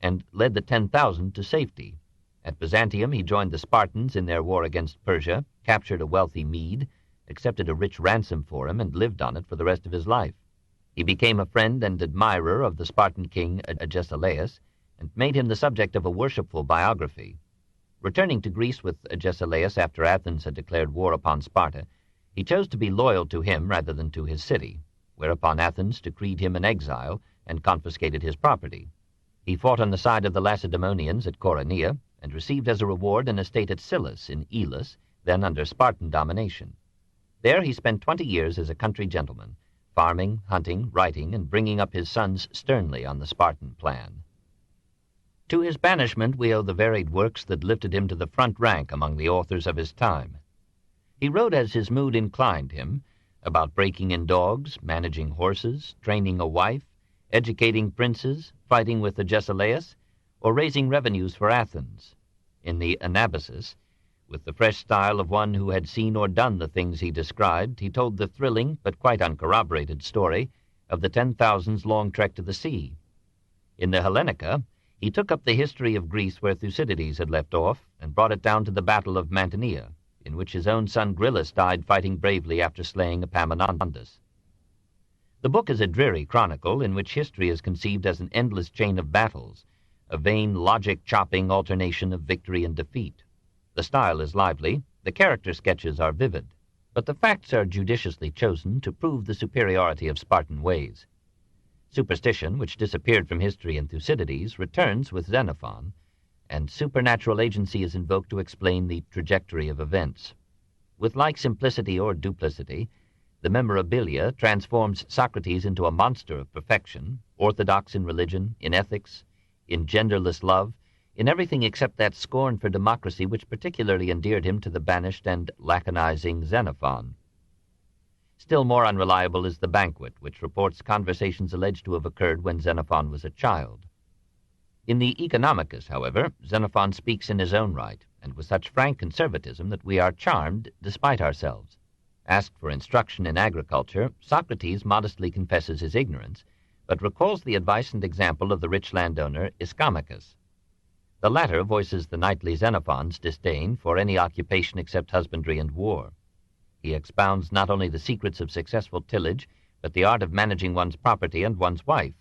and led the 10,000 to safety. At Byzantium, he joined the Spartans in their war against Persia, captured a wealthy Mede, accepted a rich ransom for him, and lived on it for the rest of his life. He became a friend and admirer of the Spartan king Agesilaus, and made him the subject of a worshipful biography. Returning to Greece with Agesilaus after Athens had declared war upon Sparta, he chose to be loyal to him rather than to his city, whereupon Athens decreed him an exile and confiscated his property. He fought on the side of the Lacedaemonians at Coronea, and received as a reward an estate at Syllis in Elis, then under Spartan domination. There he spent 20 years as a country gentleman, farming, hunting, writing, and bringing up his sons sternly on the Spartan plan. To his banishment we owe the varied works that lifted him to the front rank among the authors of his time. He wrote as his mood inclined him, about breaking in dogs, managing horses, training a wife, educating princes, fighting with Agesilaus, or raising revenues for Athens. In the Anabasis, with the fresh style of one who had seen or done the things he described, he told the thrilling but quite uncorroborated story of the 10,000's long trek to the sea. In the Hellenica, he took up the history of Greece where Thucydides had left off and brought it down to the Battle of Mantinea, in which his own son Gryllus died fighting bravely after slaying Epaminondas. The book is a dreary chronicle in which history is conceived as an endless chain of battles, a vain logic-chopping alternation of victory and defeat. The style is lively, the character sketches are vivid, but the facts are judiciously chosen to prove the superiority of Spartan ways. Superstition, which disappeared from history in Thucydides, returns with Xenophon, and supernatural agency is invoked to explain the trajectory of events. With like simplicity or duplicity, the memorabilia transforms Socrates into a monster of perfection, orthodox in religion, in ethics, in genderless love, in everything except that scorn for democracy which particularly endeared him to the banished and laconizing Xenophon. Still more unreliable is the banquet, which reports conversations alleged to have occurred when Xenophon was a child. In the Economicus, however, Xenophon speaks in his own right, and with such frank conservatism that we are charmed despite ourselves. Asked for instruction in agriculture, Socrates modestly confesses his ignorance, but recalls the advice and example of the rich landowner Ischomachus. The latter voices the knightly Xenophon's disdain for any occupation except husbandry and war. He expounds not only the secrets of successful tillage, but the art of managing one's property and one's wife.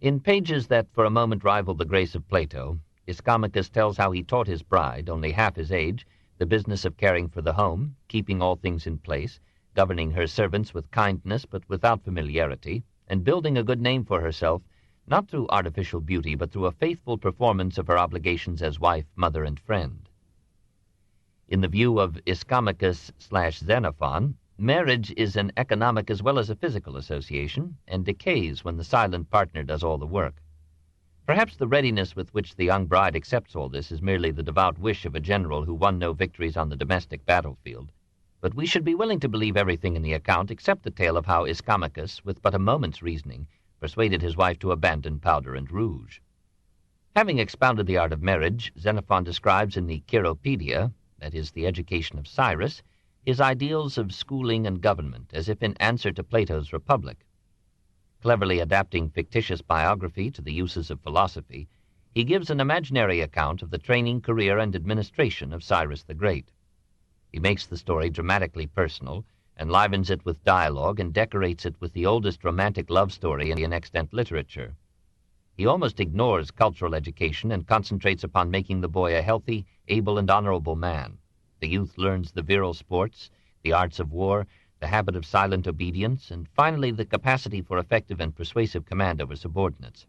In pages that for a moment rival the grace of Plato, Ischomachus tells how he taught his bride, only half his age, the business of caring for the home, keeping all things in place, governing her servants with kindness but without familiarity, and building a good name for herself, not through artificial beauty, but through a faithful performance of her obligations as wife, mother, and friend. In the view of Ischomachus/Xenophon, marriage is an economic as well as a physical association, and decays when the silent partner does all the work. Perhaps the readiness with which the young bride accepts all this is merely the devout wish of a general who won no victories on the domestic battlefield. But we should be willing to believe everything in the account except the tale of how Ischomachus, with but a moment's reasoning, persuaded his wife to abandon powder and rouge. Having expounded the art of marriage, Xenophon describes in the Chiropedia, that is, the education of Cyrus, his ideals of schooling and government, as if in answer to Plato's Republic. Cleverly adapting fictitious biography to the uses of philosophy, he gives an imaginary account of the training, career, and administration of Cyrus the Great. He makes the story dramatically personal, enlivens it with dialogue, and decorates it with the oldest romantic love story in extant literature. He almost ignores cultural education and concentrates upon making the boy a healthy, able, and honorable man. The youth learns the virile sports, the arts of war, the habit of silent obedience, and finally the capacity for effective and persuasive command over subordinates.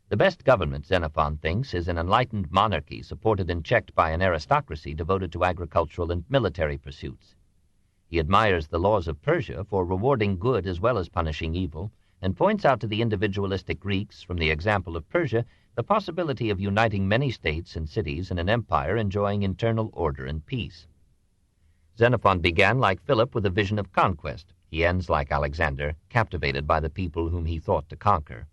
The best government, Xenophon thinks, is an enlightened monarchy supported and checked by an aristocracy devoted to agricultural and military pursuits. He admires the laws of Persia for rewarding good as well as punishing evil, and points out to the individualistic Greeks, from the example of Persia, the possibility of uniting many states and cities in an empire enjoying internal order and peace. Xenophon began, like Philip, with a vision of conquest. He ends, like Alexander, captivated by the people whom he thought to conquer.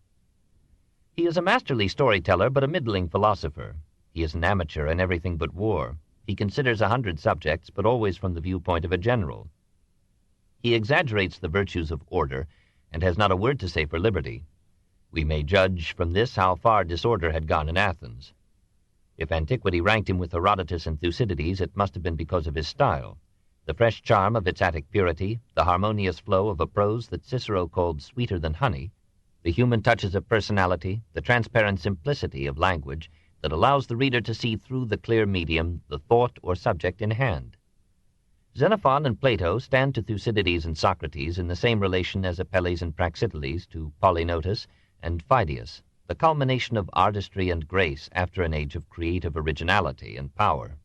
He is a masterly storyteller, but a middling philosopher. He is an amateur in everything but war. He considers 100 subjects, but always from the viewpoint of a general. He exaggerates the virtues of order, and has not a word to say for liberty. We may judge from this how far disorder had gone in Athens. If antiquity ranked him with Herodotus and Thucydides, it must have been because of his style. The fresh charm of its Attic purity, the harmonious flow of a prose that Cicero called sweeter than honey, the human touches of personality, the transparent simplicity of language that allows the reader to see through the clear medium the thought or subject in hand. Xenophon and Plato stand to Thucydides and Socrates in the same relation as Apelles and Praxiteles to Polygnotus and Phidias, the culmination of artistry and grace after an age of creative originality and power.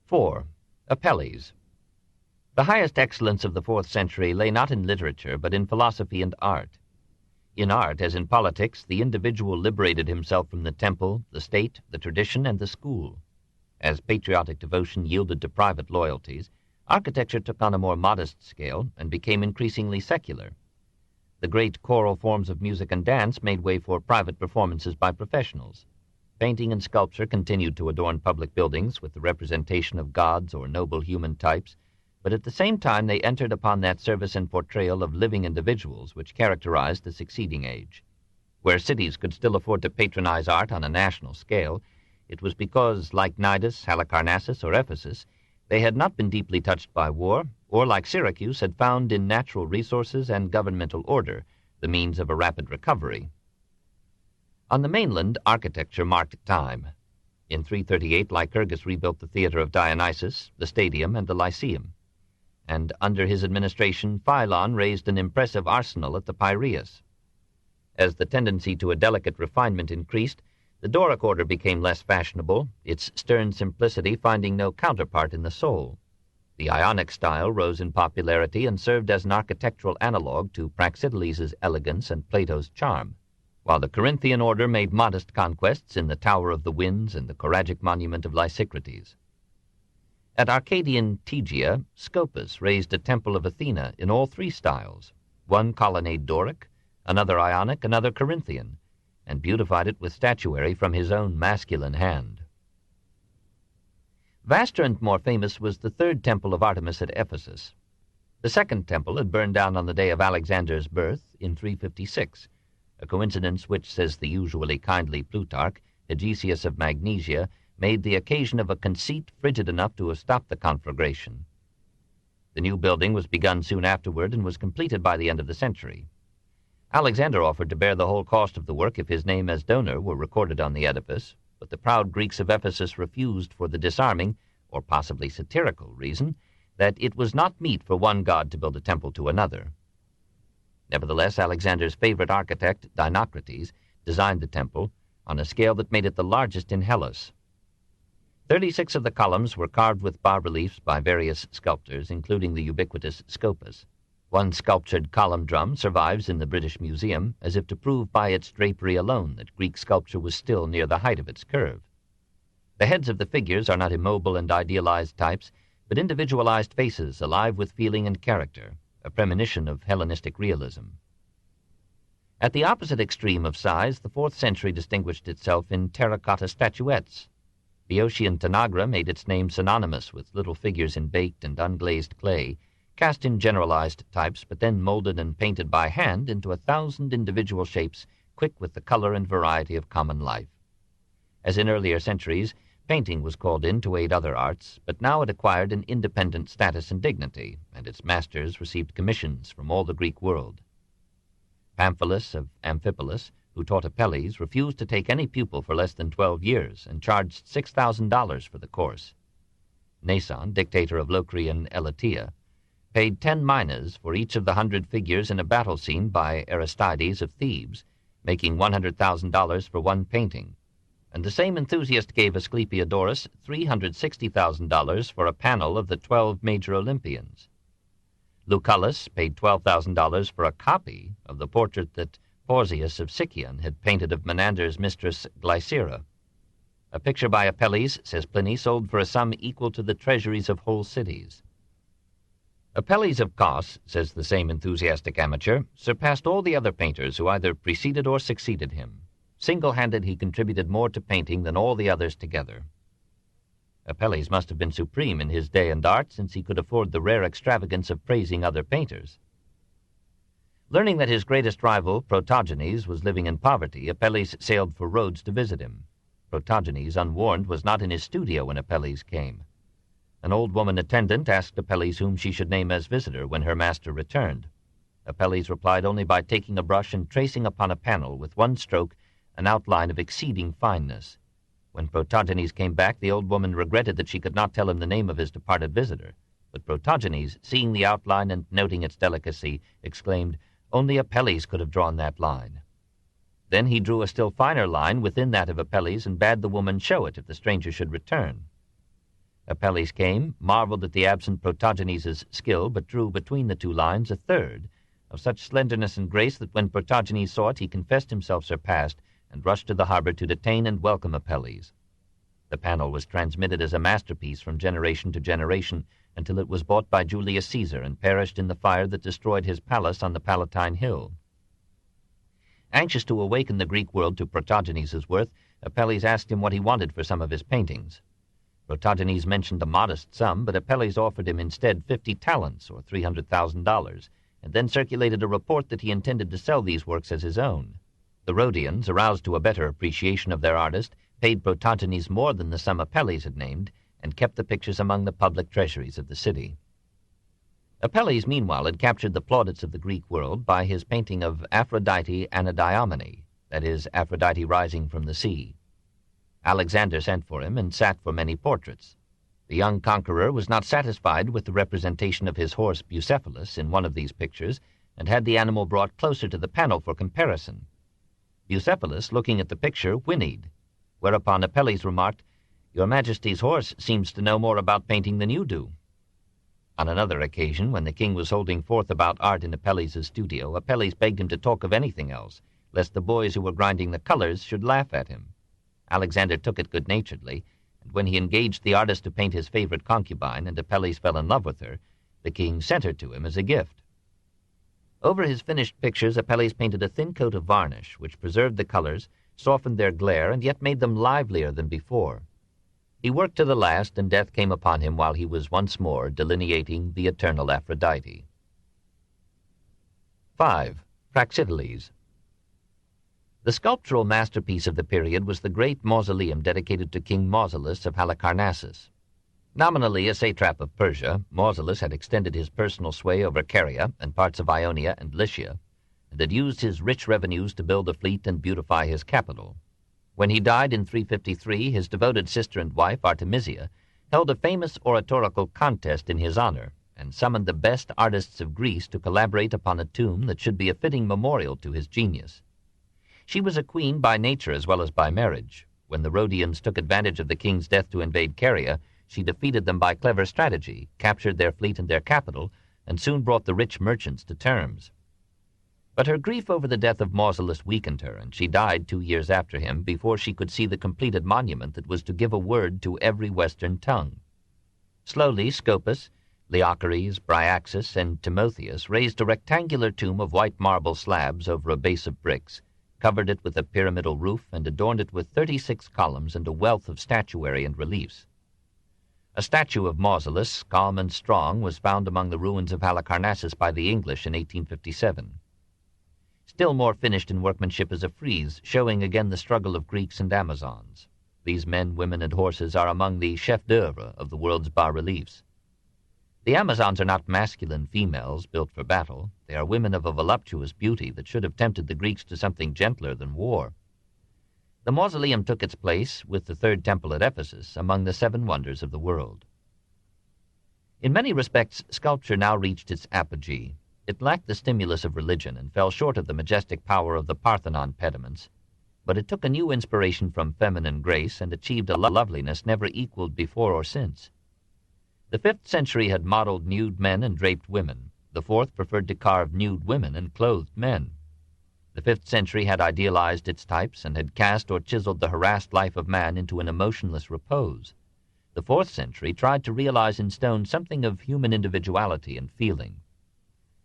4. Apelles. The highest excellence of the 4th century lay not in literature, but in philosophy and art. In art, as in politics, the individual liberated himself from the temple, the state, the tradition, and the school. As patriotic devotion yielded to private loyalties, architecture took on a more modest scale and became increasingly secular. The great choral forms of music and dance made way for private performances by professionals. Painting and sculpture continued to adorn public buildings with the representation of gods or noble human types, but at the same time they entered upon that service and portrayal of living individuals which characterized the succeeding age. Where cities could still afford to patronize art on a national scale, it was because, like Cnidus, Halicarnassus, or Ephesus, they had not been deeply touched by war, or, like Syracuse, had found in natural resources and governmental order the means of a rapid recovery. On the mainland, architecture marked time. In 338, Lycurgus rebuilt the theater of Dionysus, the stadium, and the Lyceum. And under his administration, Philon raised an impressive arsenal at the Piraeus. As the tendency to a delicate refinement increased, the Doric order became less fashionable, its stern simplicity finding no counterpart in the soul. The Ionic style rose in popularity and served as an architectural analogue to Praxiteles' elegance and Plato's charm, while the Corinthian order made modest conquests in the Tower of the Winds and the Choragic monument of Lysicrates. At Arcadian Tegea, Scopas raised a temple of Athena in all 3 styles, one colonnade Doric, another Ionic, another Corinthian, and beautified it with statuary from his own masculine hand. Vaster and more famous was the 3rd temple of Artemis at Ephesus. The 2nd temple had burned down on the day of Alexander's birth in 356, a coincidence which, says the usually kindly Plutarch, Hegesias of Magnesia, made the occasion of a conceit frigid enough to have stopped the conflagration. The new building was begun soon afterward and was completed by the end of the century. Alexander offered to bear the whole cost of the work if his name as donor were recorded on the edifice, but the proud Greeks of Ephesus refused for the disarming, or possibly satirical, reason that it was not meet for one god to build a temple to another. Nevertheless, Alexander's favorite architect, Dinocrates, designed the temple on a scale that made it the largest in Hellas. 36 of the columns were carved with bas-reliefs by various sculptors, including the ubiquitous Scopas. One sculptured column drum survives in the British Museum, as if to prove by its drapery alone that Greek sculpture was still near the height of its curve. The heads of the figures are not immobile and idealized types, but individualized faces alive with feeling and character, a premonition of Hellenistic realism. At the opposite extreme of size, the 4th century distinguished itself in terracotta statuettes. Boeotian Tanagra made its name synonymous with little figures in baked and unglazed clay, cast in generalized types, but then molded and painted by hand into 1,000 individual shapes, quick with the color and variety of common life. As in earlier centuries, painting was called in to aid other arts, but now it acquired an independent status and dignity, and its masters received commissions from all the Greek world. Pamphilus of Amphipolis, who taught Apelles, refused to take any pupil for less than 12 years and charged $6,000 for the course. Nason, dictator of Locrian Elatea, paid 10 minas for each of the 100 figures in a battle scene by Aristides of Thebes, making $100,000 for one painting. And the same enthusiast gave Asclepiodorus $360,000 for a panel of the 12 major Olympians. Lucullus paid $12,000 for a copy of the portrait that Pausias of Sicyon had painted of Menander's mistress Glycera. A picture by Apelles, says Pliny, sold for a sum equal to the treasuries of whole cities. Apelles of Kos, says the same enthusiastic amateur, surpassed all the other painters who either preceded or succeeded him. Single-handed, he contributed more to painting than all the others together. Apelles must have been supreme in his day and art, since he could afford the rare extravagance of praising other painters. Learning that his greatest rival, Protogenes, was living in poverty, Apelles sailed for Rhodes to visit him. Protogenes, unwarned, was not in his studio when Apelles came. An old woman attendant asked Apelles whom she should name as visitor when her master returned. Apelles replied only by taking a brush and tracing upon a panel with one stroke an outline of exceeding fineness. When Protogenes came back, the old woman regretted that she could not tell him the name of his departed visitor. But Protogenes, seeing the outline and noting its delicacy, exclaimed, "Only Apelles could have drawn that line." Then he drew a still finer line within that of Apelles and bade the woman show it if the stranger should return. Apelles came, marveled at the absent Protogenes' skill, but drew between the two lines a third, of such slenderness and grace that when Protogenes saw it, he confessed himself surpassed, and rushed to the harbor to detain and welcome Apelles. The panel was transmitted as a masterpiece from generation to generation until it was bought by Julius Caesar and perished in the fire that destroyed his palace on the Palatine Hill. Anxious to awaken the Greek world to Protogenes' worth, Apelles asked him what he wanted for some of his paintings. Protogenes mentioned a modest sum, but Apelles offered him instead 50 talents, or $300,000, and then circulated a report that he intended to sell these works as his own. The Rhodians, aroused to a better appreciation of their artist, paid Protogenes more than the sum Apelles had named, and kept the pictures among the public treasuries of the city. Apelles, meanwhile, had captured the plaudits of the Greek world by his painting of Aphrodite Anadyomene, that is, Aphrodite rising from the sea. Alexander sent for him and sat for many portraits. The young conqueror was not satisfied with the representation of his horse Bucephalus in one of these pictures, and had the animal brought closer to the panel for comparison. Bucephalus, looking at the picture, whinnied, whereupon Apelles remarked, "Your Majesty's horse seems to know more about painting than you do." On another occasion, when the king was holding forth about art in Apelles' studio, Apelles begged him to talk of anything else, lest the boys who were grinding the colors should laugh at him. Alexander took it good-naturedly, and when he engaged the artist to paint his favorite concubine, and Apelles fell in love with her, the king sent her to him as a gift. Over his finished pictures, Apelles painted a thin coat of varnish, which preserved the colors, softened their glare, and yet made them livelier than before. He worked to the last, and death came upon him while he was once more delineating the eternal Aphrodite. 5. Praxiteles. The sculptural masterpiece of the period was the great mausoleum dedicated to King Mausolus of Halicarnassus. Nominally a satrap of Persia, Mausolus had extended his personal sway over Caria and parts of Ionia and Lycia. and had used his rich revenues to build a fleet and beautify his capital. When he died in 353, his devoted sister and wife, Artemisia, held a famous oratorical contest in his honor and summoned the best artists of Greece to collaborate upon a tomb that should be a fitting memorial to his genius. She was a queen by nature as well as by marriage. When the Rhodians took advantage of the king's death to invade Caria, she defeated them by clever strategy, captured their fleet and their capital, and soon brought the rich merchants to terms. But her grief over the death of Mausolus weakened her, and she died 2 years after him before she could see the completed monument that was to give a word to every Western tongue. Slowly, Scopas, Leochares, Bryaxis, and Timotheus raised a rectangular tomb of white marble slabs over a base of bricks, covered it with a pyramidal roof, and adorned it with 36 columns and a wealth of statuary and reliefs. A statue of Mausolus, calm and strong, was found among the ruins of Halicarnassus by the English in 1857. Still more finished in workmanship is a frieze showing again the struggle of Greeks and Amazons. These men, women, and horses are among the chefs-d'oeuvre of the world's bas-reliefs. The Amazons are not masculine females built for battle. They are women of a voluptuous beauty that should have tempted the Greeks to something gentler than war. The mausoleum took its place, with the third temple at Ephesus, among the 7 wonders of the world. In many respects, sculpture now reached its apogee. It lacked the stimulus of religion and fell short of the majestic power of the Parthenon pediments, but it took a new inspiration from feminine grace and achieved a loveliness never equaled before or since. The 5th century had modeled nude men and draped women. The 4th preferred to carve nude women and clothed men. The 5th century had idealized its types and had cast or chiseled the harassed life of man into an emotionless repose. The 4th century tried to realize in stone something of human individuality and feeling.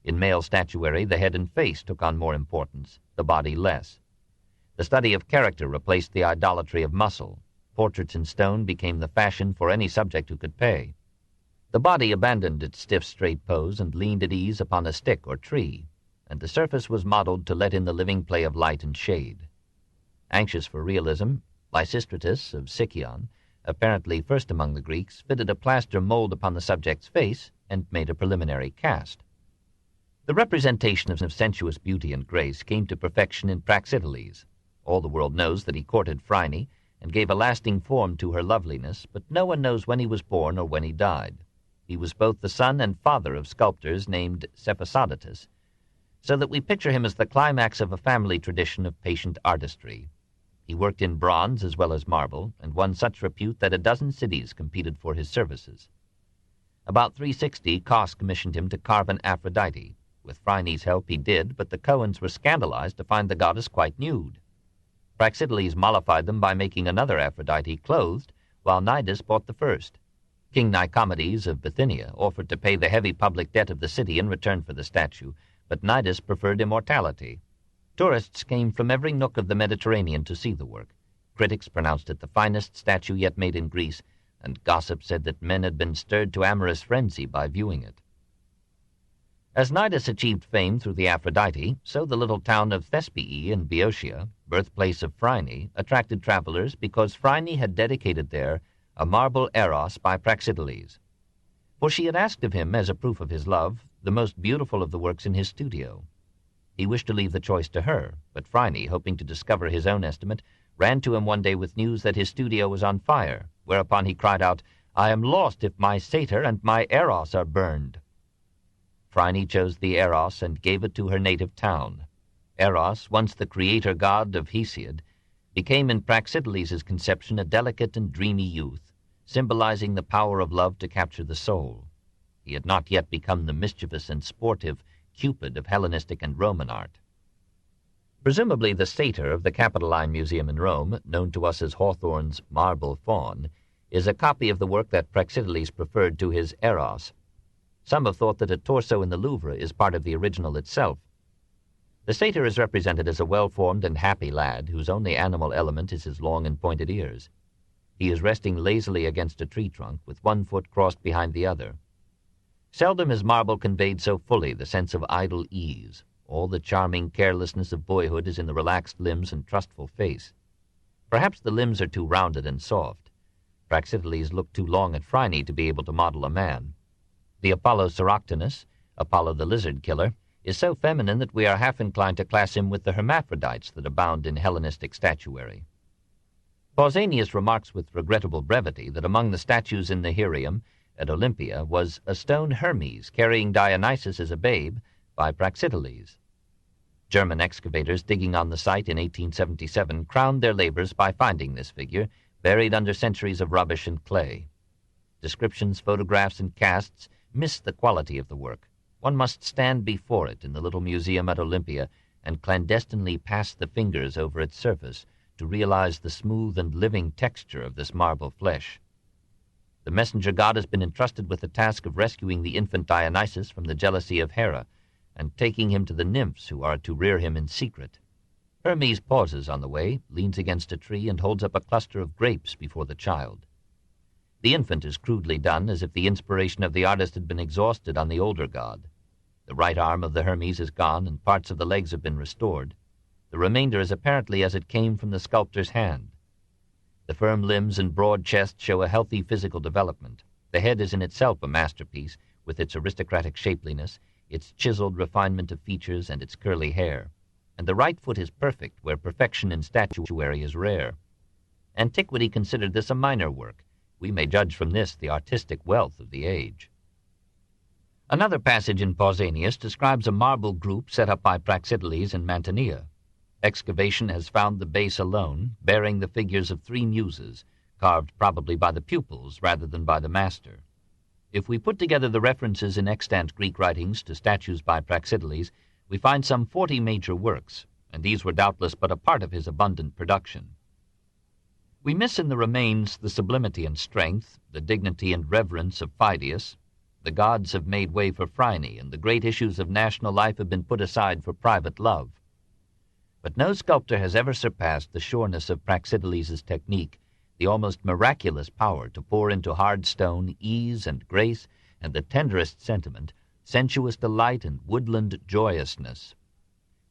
In male statuary, the head and face took on more importance, the body less. The study of character replaced the idolatry of muscle. Portraits in stone became the fashion for any subject who could pay. The body abandoned its stiff, straight pose and leaned at ease upon a stick or tree, and the surface was modeled to let in the living play of light and shade. Anxious for realism, Lysistratus of Sicyon, apparently first among the Greeks, fitted a plaster mold upon the subject's face and made a preliminary cast. The representation of sensuous beauty and grace came to perfection in Praxiteles. All the world knows that he courted Phryne and gave a lasting form to her loveliness, but no one knows when he was born or when he died. He was both the son and father of sculptors named Cephisoditus, so that we picture him as the climax of a family tradition of patient artistry. He worked in bronze as well as marble, and won such repute that a dozen cities competed for his services. About 360, Cos commissioned him to carve an Aphrodite. With Phryne's help he did, but the Coans were scandalized to find the goddess quite nude. Praxiteles mollified them by making another Aphrodite clothed, while Cnidus bought the first. King Nicomedes of Bithynia offered to pay the heavy public debt of the city in return for the statue, but Cnidus preferred immortality. Tourists came from every nook of the Mediterranean to see the work. Critics pronounced it the finest statue yet made in Greece, and gossip said that men had been stirred to amorous frenzy by viewing it. As Cnidus achieved fame through the Aphrodite, so the little town of Thespii in Boeotia, birthplace of Phryne, attracted travelers because Phryne had dedicated there a marble Eros by Praxiteles. For she had asked of him, as a proof of his love, the most beautiful of the works in his studio. He wished to leave the choice to her, but Phryne, hoping to discover his own estimate, ran to him one day with news that his studio was on fire, whereupon he cried out, "I am lost if my satyr and my Eros are burned." Phryne chose the Eros and gave it to her native town. Eros, once the creator god of Hesiod, became in Praxiteles' conception a delicate and dreamy youth, symbolizing the power of love to capture the soul. He had not yet become the mischievous and sportive Cupid of Hellenistic and Roman art. Presumably the satyr of the Capitoline Museum in Rome, known to us as Hawthorne's Marble Faun, is a copy of the work that Praxiteles preferred to his Eros. Some have thought that a torso in the Louvre is part of the original itself. The satyr is represented as a well-formed and happy lad whose only animal element is his long and pointed ears. He is resting lazily against a tree trunk with one foot crossed behind the other. Seldom has marble conveyed so fully the sense of idle ease. All the charming carelessness of boyhood is in the relaxed limbs and trustful face. Perhaps the limbs are too rounded and soft. Praxiteles looked too long at Phryne to be able to model a man. The Apollo Soroctonus, Apollo the lizard killer, is so feminine that we are half inclined to class him with the hermaphrodites that abound in Hellenistic statuary. Pausanias remarks with regrettable brevity that among the statues in the Heraeum at Olympia was a stone Hermes carrying Dionysus as a babe by Praxiteles. German excavators digging on the site in 1877 crowned their labors by finding this figure, buried under centuries of rubbish and clay. Descriptions, photographs, and casts miss the quality of the work. One must stand before it in the little museum at Olympia and clandestinely pass the fingers over its surface to realize the smooth and living texture of this marble flesh. The messenger god has been entrusted with the task of rescuing the infant Dionysus from the jealousy of Hera and taking him to the nymphs who are to rear him in secret. Hermes pauses on the way, leans against a tree, and holds up a cluster of grapes before the child. The infant is crudely done, as if the inspiration of the artist had been exhausted on the older god. The right arm of the Hermes is gone, and parts of the legs have been restored. The remainder is apparently as it came from the sculptor's hand. The firm limbs and broad chest show a healthy physical development. The head is in itself a masterpiece, with its aristocratic shapeliness, its chiseled refinement of features, and its curly hair. And the right foot is perfect, where perfection in statuary is rare. Antiquity considered this a minor work. We may judge from this the artistic wealth of the age. Another passage in Pausanias describes a marble group set up by Praxiteles in Mantinea. Excavation has found the base alone, bearing the figures of 3 muses, carved probably by the pupils rather than by the master. If we put together the references in extant Greek writings to statues by Praxiteles, we find some 40 major works, and these were doubtless but a part of his abundant production. We miss in the remains the sublimity and strength, the dignity and reverence of Phidias. The gods have made way for Phryne, and the great issues of national life have been put aside for private love. But no sculptor has ever surpassed the sureness of Praxiteles' technique, the almost miraculous power to pour into hard stone ease and grace and the tenderest sentiment, sensuous delight and woodland joyousness.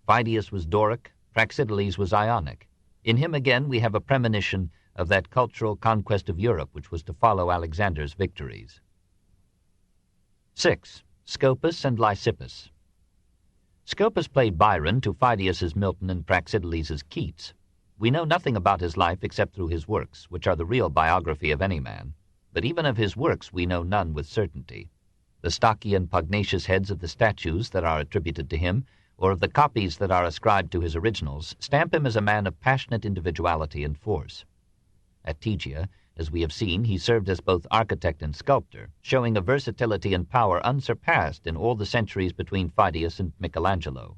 Phidias was Doric, Praxiteles was Ionic. In him again we have a premonition of that cultural conquest of Europe which was to follow Alexander's victories. 6. Scopas and Lysippus. Scopas played Byron to Phidias's Milton and Praxiteles' Keats. We know nothing about his life except through his works, which are the real biography of any man. But even of his works we know none with certainty. The stocky and pugnacious heads of the statues that are attributed to him, or of the copies that are ascribed to his originals, stamp him as a man of passionate individuality and force. At Tegea, as we have seen, he served as both architect and sculptor, showing a versatility and power unsurpassed in all the centuries between Phidias and Michelangelo.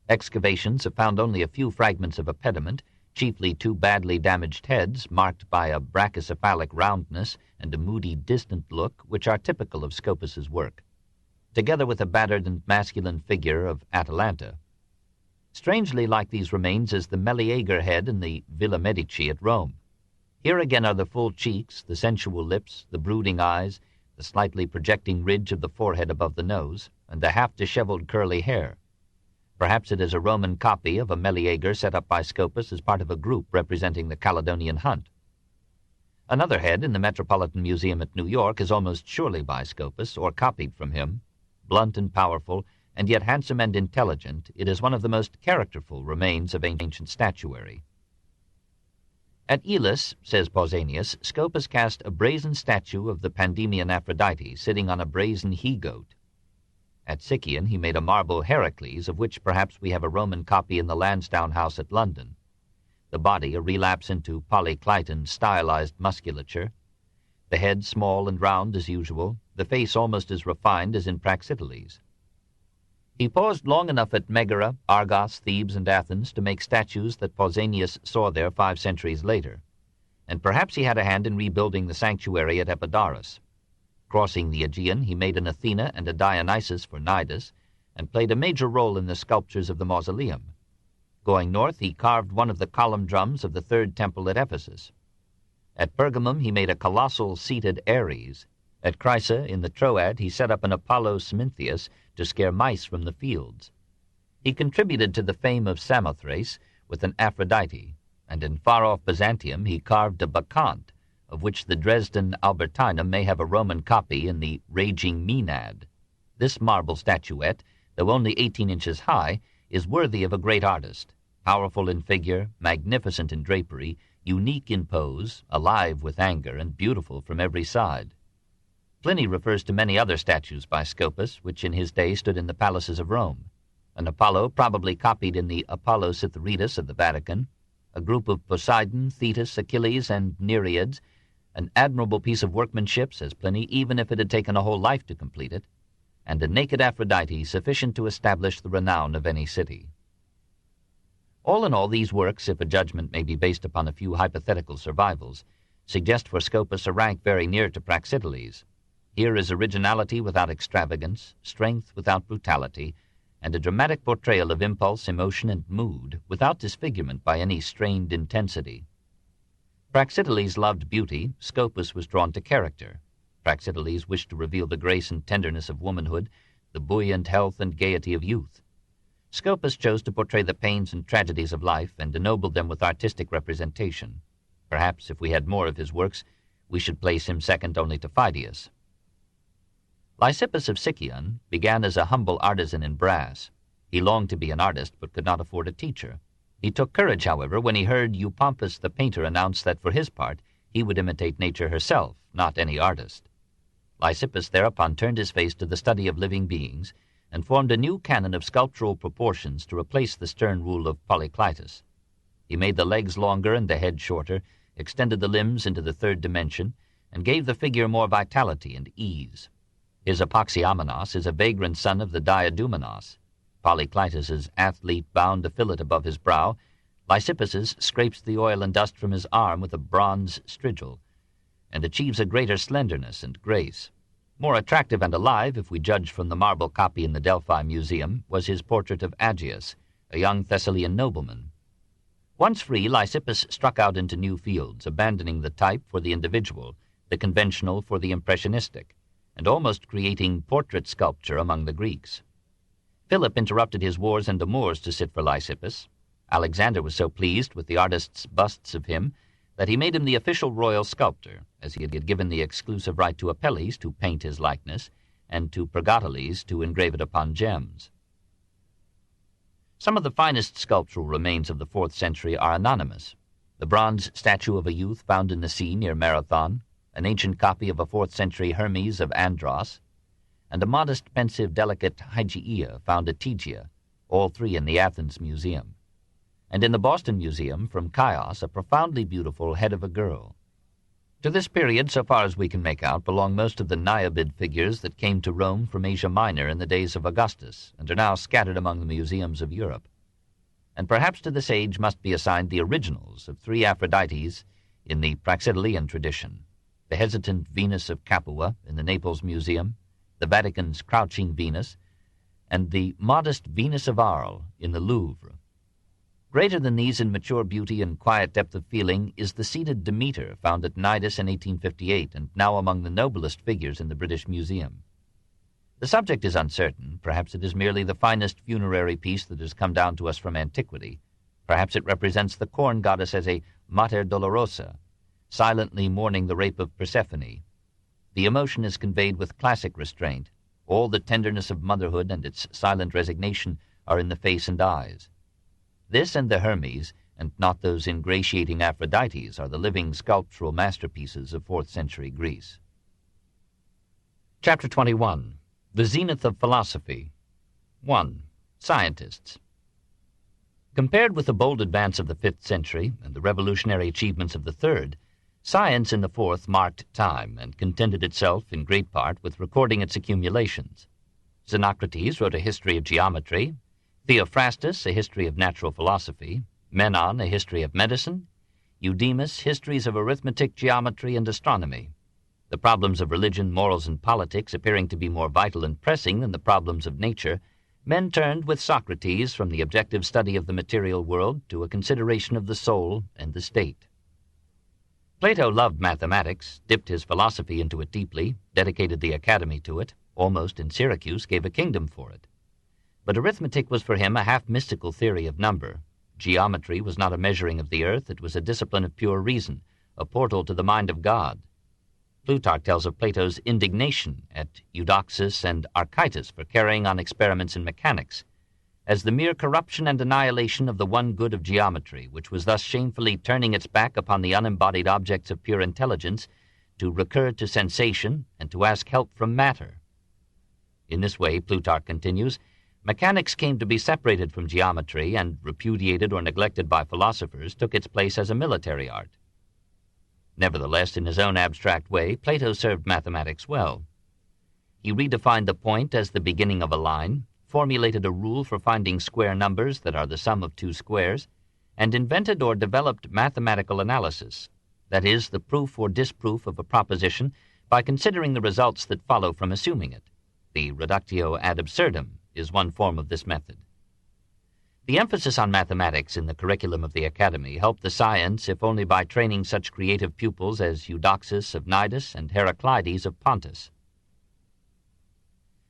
Excavations have found only a few fragments of a pediment, chiefly 2 badly damaged heads marked by a brachycephalic roundness and a moody, distant look, which are typical of Scopus's work, together with a battered and masculine figure of Atalanta. Strangely like these remains is the Meleager head in the Villa Medici at Rome. Here again are the full cheeks, the sensual lips, the brooding eyes, the slightly projecting ridge of the forehead above the nose, and the half-disheveled curly hair. Perhaps it is a Roman copy of a Meleager set up by Scopas as part of a group representing the Caledonian hunt. Another head in the Metropolitan Museum at New York is almost surely by Scopas, or copied from him. Blunt and powerful, and yet handsome and intelligent, it is one of the most characterful remains of ancient statuary. At Elis, says Pausanias, Scopas cast a brazen statue of the Pandemian Aphrodite sitting on a brazen he-goat. At Sicyon he made a marble Heracles, of which perhaps we have a Roman copy in the Lansdowne House at London. The body a relapse into Polyclyton stylized musculature, the head small and round as usual, the face almost as refined as in Praxiteles. He paused long enough at Megara, Argos, Thebes, and Athens to make statues that Pausanias saw there 5 centuries later, and perhaps he had a hand in rebuilding the sanctuary at Epidaurus. Crossing the Aegean, he made an Athena and a Dionysus for Cnidus, and played a major role in the sculptures of the mausoleum. Going north, he carved one of the column drums of the 3rd temple at Ephesus. At Pergamum, he made a colossal seated Ares. At Chrysa, in the Troad, he set up an Apollo Smintheus to scare mice from the fields. He contributed to the fame of Samothrace with an Aphrodite, and in far-off Byzantium he carved a Bacchante, of which the Dresden Albertinum may have a Roman copy in the Raging Maenad. This marble statuette, though only 18 inches high, is worthy of a great artist, powerful in figure, magnificent in drapery, unique in pose, alive with anger, and beautiful from every side. Pliny refers to many other statues by Scopas, which in his day stood in the palaces of Rome. An Apollo probably copied in the Apollo Cythereus of the Vatican, a group of Poseidon, Thetis, Achilles, and Nereids, an admirable piece of workmanship, says Pliny, even if it had taken a whole life to complete it, and a naked Aphrodite sufficient to establish the renown of any city. All in all, these works, if a judgment may be based upon a few hypothetical survivals, suggest for Scopas a rank very near to Praxiteles. Here is originality without extravagance, strength without brutality, and a dramatic portrayal of impulse, emotion, and mood without disfigurement by any strained intensity. Praxiteles loved beauty, Scopas was drawn to character. Praxiteles wished to reveal the grace and tenderness of womanhood, the buoyant health and gaiety of youth. Scopas chose to portray the pains and tragedies of life and ennoble them with artistic representation. Perhaps if we had more of his works, we should place him second only to Phidias. Lysippus of Sicyon began as a humble artisan in brass. He longed to be an artist, but could not afford a teacher. He took courage, however, when he heard Eupompus the painter announce that for his part he would imitate nature herself, not any artist. Lysippus thereupon turned his face to the study of living beings and formed a new canon of sculptural proportions to replace the stern rule of Polyclitus. He made the legs longer and the head shorter, extended the limbs into the third dimension, and gave the figure more vitality and ease. His Apoxyomenos is a vagrant son of the Diadumenos. Polyclitus's athlete bound a fillet above his brow. Lysippus's scrapes the oil and dust from his arm with a bronze strigil, and achieves a greater slenderness and grace. More attractive and alive, if we judge from the marble copy in the Delphi Museum, was his portrait of Agius, a young Thessalian nobleman. Once free, Lysippus struck out into new fields, abandoning the type for the individual, the conventional for the impressionistic, and almost creating portrait sculpture among the Greeks. Philip interrupted his wars and amours to sit for Lysippus. Alexander was so pleased with the artist's busts of him that he made him the official royal sculptor, as he had given the exclusive right to Apelles to paint his likeness, and to Praxiteles to engrave it upon gems. Some of the finest sculptural remains of the 4th century are anonymous. The bronze statue of a youth found in the sea near Marathon, an ancient copy of a 4th century Hermes of Andros, and a modest, pensive, delicate Hygeia found at Tegea, all three in the Athens Museum. And in the Boston Museum, from Chios, a profoundly beautiful head of a girl. To this period, so far as we can make out, belong most of the Niobe figures that came to Rome from Asia Minor in the days of Augustus, and are now scattered among the museums of Europe. And perhaps to this age must be assigned the originals of 3 Aphrodites in the Praxitelean tradition, the hesitant Venus of Capua in the Naples Museum, the Vatican's Crouching Venus, and the modest Venus of Arles in the Louvre. Greater than these in mature beauty and quiet depth of feeling is the seated Demeter found at Cnidus in 1858 and now among the noblest figures in the British Museum. The subject is uncertain. Perhaps it is merely the finest funerary piece that has come down to us from antiquity. Perhaps it represents the corn goddess as a Mater Dolorosa, silently mourning the rape of Persephone. The emotion is conveyed with classic restraint. All the tenderness of motherhood and its silent resignation are in the face and eyes. This and the Hermes, and not those ingratiating Aphrodites, are the living sculptural masterpieces of 4th century Greece. Chapter 21. The Zenith of Philosophy. 1. Scientists. Compared with the bold advance of the 5th century and the revolutionary achievements of the 3rd, science in the 4th marked time and contented itself in great part with recording its accumulations. Xenocrates wrote a history of geometry, Theophrastus a history of natural philosophy, Menon a history of medicine, Eudemus histories of arithmetic, geometry, and astronomy. The problems of religion, morals, and politics appearing to be more vital and pressing than the problems of nature, men turned with Socrates from the objective study of the material world to a consideration of the soul and the state. Plato loved mathematics, dipped his philosophy into it deeply, dedicated the academy to it, almost in Syracuse gave a kingdom for it. But arithmetic was for him a half-mystical theory of number. Geometry was not a measuring of the earth, it was a discipline of pure reason, a portal to the mind of God. Plutarch tells of Plato's indignation at Eudoxus and Archytas for carrying on experiments in mechanics, as the mere corruption and annihilation of the one good of geometry, which was thus shamefully turning its back upon the unembodied objects of pure intelligence, to recur to sensation and to ask help from matter. In this way, Plutarch continues, mechanics came to be separated from geometry and, repudiated or neglected by philosophers, took its place as a military art. Nevertheless, in his own abstract way, Plato served mathematics well. He redefined the point as the beginning of a line, formulated a rule for finding square numbers that are the sum of two squares, and invented or developed mathematical analysis, that is, the proof or disproof of a proposition by considering the results that follow from assuming it. The reductio ad absurdum is one form of this method. The emphasis on mathematics in the curriculum of the academy helped the science, if only by training such creative pupils as Eudoxus of Cnidus and Heraclides of Pontus.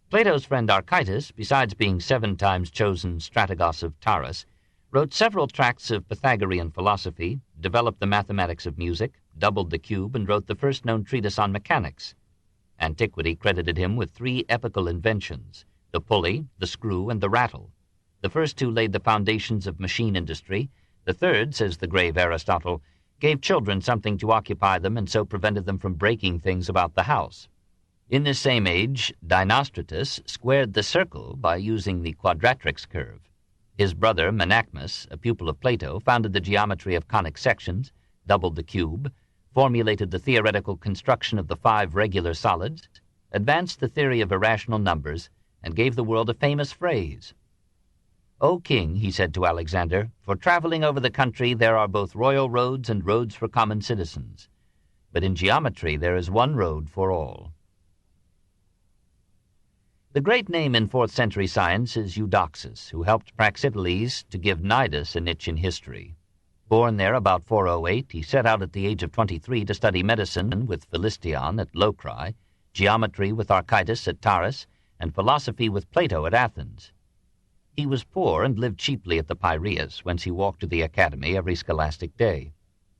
Plato's friend Archytas, besides being 7 times chosen strategos of Taurus, wrote several tracts of Pythagorean philosophy, developed the mathematics of music, doubled the cube, and wrote the first known treatise on mechanics. Antiquity credited him with 3 epical inventions, the pulley, the screw, and the rattle. The first 2 laid the foundations of machine industry. The third, says the grave Aristotle, gave children something to occupy them and so prevented them from breaking things about the house. In this same age, Dinostratus squared the circle by using the quadratrix curve. His brother, Menachmus, a pupil of Plato, founded the geometry of conic sections, doubled the cube, formulated the theoretical construction of the 5 regular solids, advanced the theory of irrational numbers, and gave the world a famous phrase. "O king," he said to Alexander, "for traveling over the country there are both royal roads and roads for common citizens. But in geometry there is one road for all." The great name in 4th century science is Eudoxus, who helped Praxiteles to give Cnidus a niche in history. Born there about 408, he set out at the age of 23 to study medicine with Philistion at Locri, geometry with Archytas at Taurus, and philosophy with Plato at Athens. He was poor and lived cheaply at the Piraeus, whence he walked to the academy every scholastic day.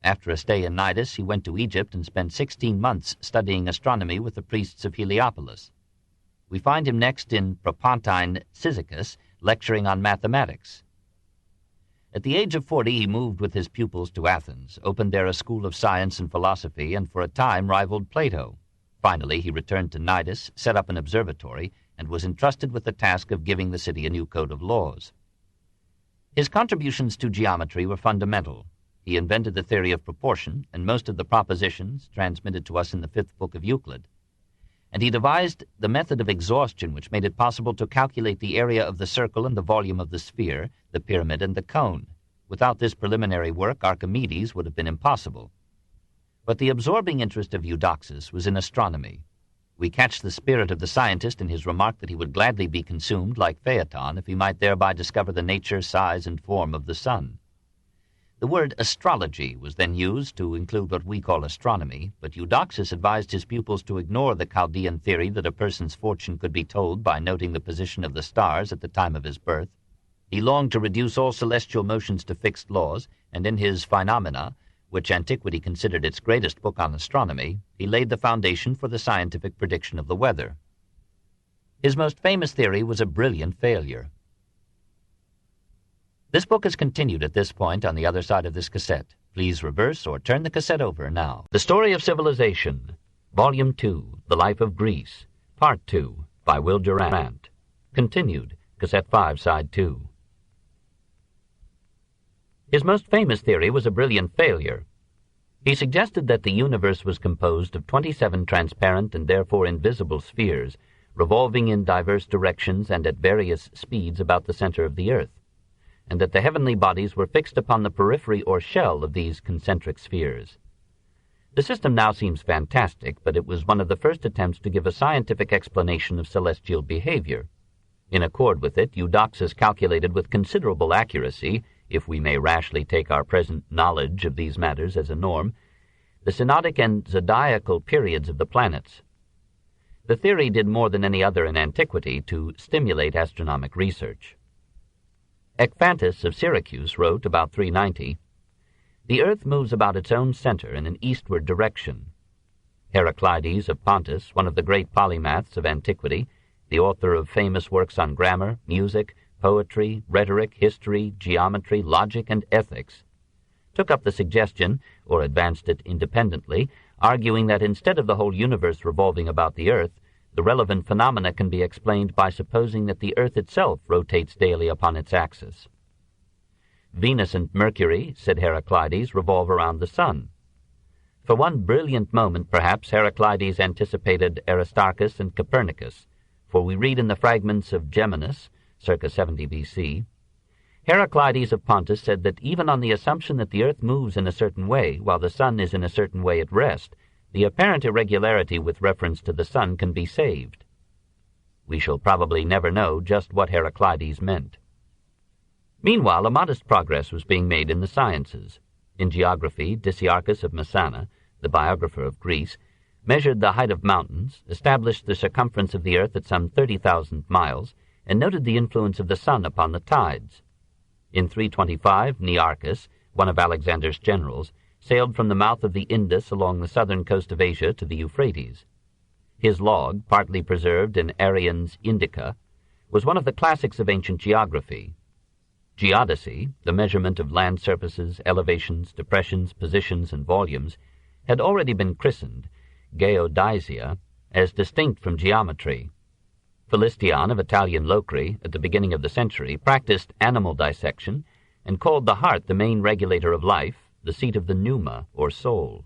After a stay in Cnidus, he went to Egypt and spent 16 months studying astronomy with the priests of Heliopolis. We find him next in Propontine Cyzicus, lecturing on mathematics. At the age of 40, he moved with his pupils to Athens, opened there a school of science and philosophy, and for a time rivaled Plato. Finally, he returned to Cnidus, set up an observatory, and was entrusted with the task of giving the city a new code of laws. His contributions to geometry were fundamental. He invented the theory of proportion, and most of the propositions transmitted to us in the 5th book of Euclid. And he devised the method of exhaustion which made it possible to calculate the area of the circle and the volume of the sphere, the pyramid, and the cone. Without this preliminary work, Archimedes would have been impossible. But the absorbing interest of Eudoxus was in astronomy. We catch the spirit of the scientist in his remark that he would gladly be consumed, like Phaeton, if he might thereby discover the nature, size, and form of the sun. The word astrology was then used to include what we call astronomy, but Eudoxus advised his pupils to ignore the Chaldean theory that a person's fortune could be told by noting the position of the stars at the time of his birth. He longed to reduce all celestial motions to fixed laws, and in his Phenomena, which antiquity considered its greatest book on astronomy, he laid the foundation for the scientific prediction of the weather. His most famous theory was a brilliant failure. This book is continued at this point on the other side of this cassette. Please reverse or turn the cassette over now. The Story of Civilization, Volume 2, The Life of Greece, Part 2, by Will Durant. Continued, Cassette 5, Side 2. His most famous theory was a brilliant failure. He suggested that the universe was composed of 27 transparent and therefore invisible spheres, revolving in diverse directions and at various speeds about the center of the earth, and that the heavenly bodies were fixed upon the periphery or shell of these concentric spheres. The system now seems fantastic, but it was one of the first attempts to give a scientific explanation of celestial behavior. In accord with it, Eudoxus calculated with considerable accuracy, if we may rashly take our present knowledge of these matters as a norm, the synodic and zodiacal periods of the planets. The theory did more than any other in antiquity to stimulate astronomic research. Epaminos of Syracuse wrote about 390, "The earth moves about its own center in an eastward direction. Heraclides of Pontus, one of the great polymaths of antiquity, the author of famous works on grammar, music, poetry, rhetoric, history, geometry, logic, and ethics, took up the suggestion, or advanced it independently, arguing that instead of the whole universe revolving about the earth, the relevant phenomena can be explained by supposing that the earth itself rotates daily upon its axis. Venus and Mercury, said Heraclides, revolve around the sun. For one brilliant moment, perhaps, Heraclides anticipated Aristarchus and Copernicus, for we read in the fragments of Geminus, circa 70 B.C., Heraclides of Pontus said that even on the assumption that the earth moves in a certain way, while the sun is in a certain way at rest, the apparent irregularity with reference to the sun can be saved. We shall probably never know just what Heraclides meant. Meanwhile, a modest progress was being made in the sciences. In geography, Dicaearchus of Messana, the biographer of Greece, measured the height of mountains, established the circumference of the earth at some 30,000 miles, and noted the influence of the sun upon the tides. In 325, Nearchus, one of Alexander's generals, sailed from the mouth of the Indus along the southern coast of Asia to the Euphrates. His log, partly preserved in Arrian's Indica, was one of the classics of ancient geography. Geodesy, the measurement of land surfaces, elevations, depressions, positions, and volumes, had already been christened geodesia, as distinct from geometry. Philistion of Italian Locri, at the beginning of the century, practiced animal dissection and called the heart the main regulator of life, the seat of the pneuma, or soul.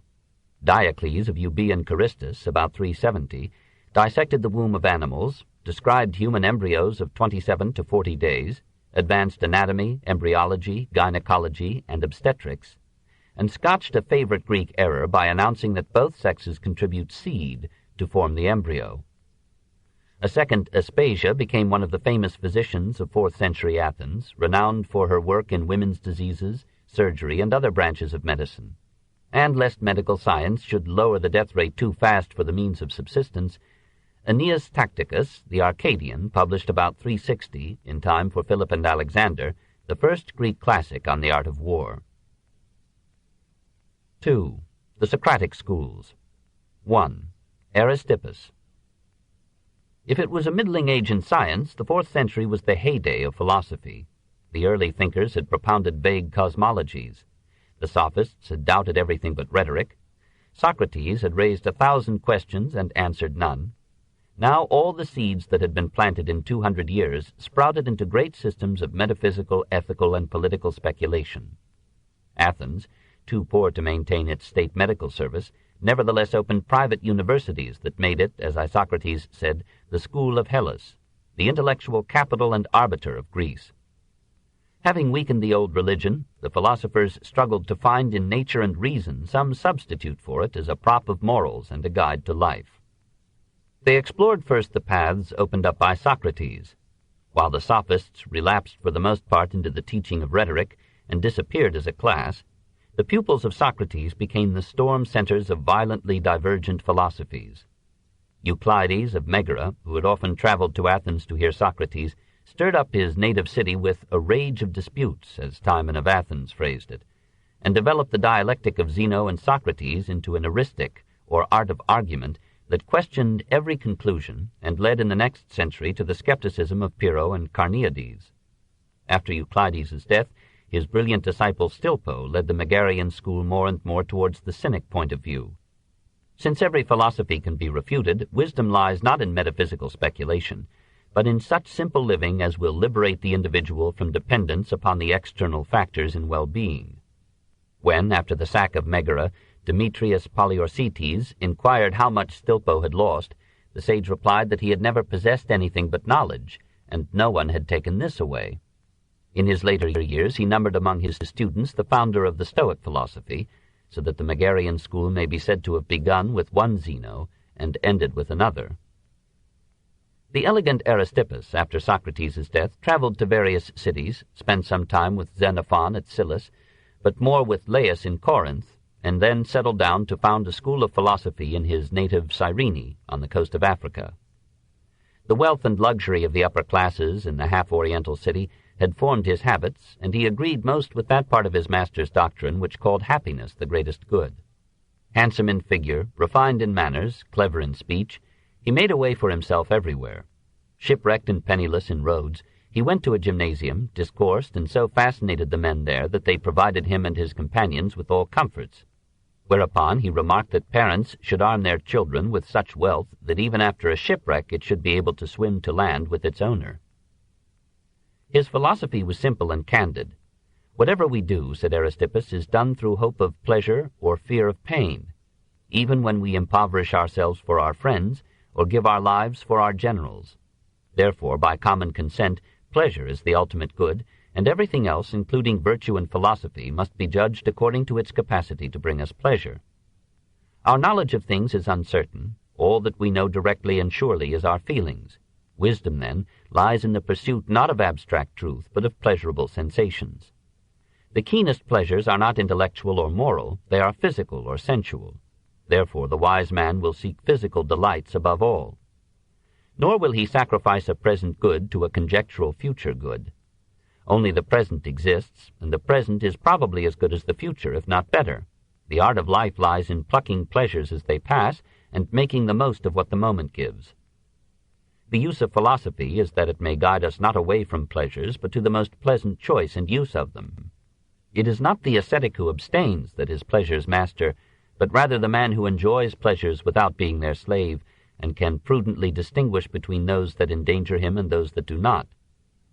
Diocles of Euboean Charistus, about 370, dissected the womb of animals, described human embryos of 27 to 40 days, advanced anatomy, embryology, gynecology, and obstetrics, and scotched a favorite Greek error by announcing that both sexes contribute seed to form the embryo. A second Aspasia became one of the famous physicians of 4th century Athens, renowned for her work in women's diseases, surgery, and other branches of medicine. And lest medical science should lower the death rate too fast for the means of subsistence, Aeneas Tacticus, the Arcadian, published about 360, in time for Philip and Alexander, the first Greek classic on the art of war. 2. The Socratic Schools. 1. Aristippus. If it was a middling age in science, the 4th century was the heyday of philosophy. The early thinkers had propounded vague cosmologies. The sophists had doubted everything but rhetoric. Socrates had raised 1,000 questions and answered none. Now all the seeds that had been planted in 200 years sprouted into great systems of metaphysical, ethical, and political speculation. Athens, too poor to maintain its state medical service, nevertheless opened private universities that made it, as Isocrates said, the school of Hellas, the intellectual capital and arbiter of Greece. Having weakened the old religion, the philosophers struggled to find in nature and reason some substitute for it as a prop of morals and a guide to life. They explored first the paths opened up by Socrates. While the sophists relapsed for the most part into the teaching of rhetoric and disappeared as a class, the pupils of Socrates became the storm centers of violently divergent philosophies. Euclides of Megara, who had often traveled to Athens to hear Socrates, stirred up his native city with a rage of disputes, as Timon of Athens phrased it, and developed the dialectic of Zeno and Socrates into an eristic, or art of argument, that questioned every conclusion and led in the next century to the skepticism of Pyrrho and Carneades. After Euclides' death, his brilliant disciple Stilpo led the Megarian school more and more towards the Cynic point of view. Since every philosophy can be refuted, wisdom lies not in metaphysical speculation, but in such simple living as will liberate the individual from dependence upon the external factors in well-being. When, after the sack of Megara, Demetrius Poliorcetes inquired how much Stilpo had lost, the sage replied that he had never possessed anything but knowledge, and no one had taken this away. In his later years he numbered among his students the founder of the Stoic philosophy, so that the Megarian school may be said to have begun with one Zeno and ended with another. The elegant Aristippus, after Socrates' death, traveled to various cities, spent some time with Xenophon at Scylla, but more with Laius in Corinth, and then settled down to found a school of philosophy in his native Cyrene on the coast of Africa. The wealth and luxury of the upper classes in the half-oriental city had formed his habits, and he agreed most with that part of his master's doctrine which called happiness the greatest good. Handsome in figure, refined in manners, clever in speech, he made a way for himself everywhere. Shipwrecked and penniless in Rhodes, he went to a gymnasium, discoursed, and so fascinated the men there that they provided him and his companions with all comforts. Whereupon he remarked that parents should arm their children with such wealth that even after a shipwreck it should be able to swim to land with its owner. His philosophy was simple and candid. Whatever we do, said Aristippus, is done through hope of pleasure or fear of pain, even when we impoverish ourselves for our friends or give our lives for our generals. Therefore, by common consent, pleasure is the ultimate good, and everything else, including virtue and philosophy, must be judged according to its capacity to bring us pleasure. Our knowledge of things is uncertain. All that we know directly and surely is our feelings. Wisdom, then, lies in the pursuit not of abstract truth, but of pleasurable sensations. The keenest pleasures are not intellectual or moral, they are physical or sensual. Therefore the wise man will seek physical delights above all. Nor will he sacrifice a present good to a conjectural future good. Only the present exists, and the present is probably as good as the future, if not better. The art of life lies in plucking pleasures as they pass, and making the most of what the moment gives. The use of philosophy is that it may guide us not away from pleasures, but to the most pleasant choice and use of them. It is not the ascetic who abstains that is pleasure's master, but rather the man who enjoys pleasures without being their slave, and can prudently distinguish between those that endanger him and those that do not.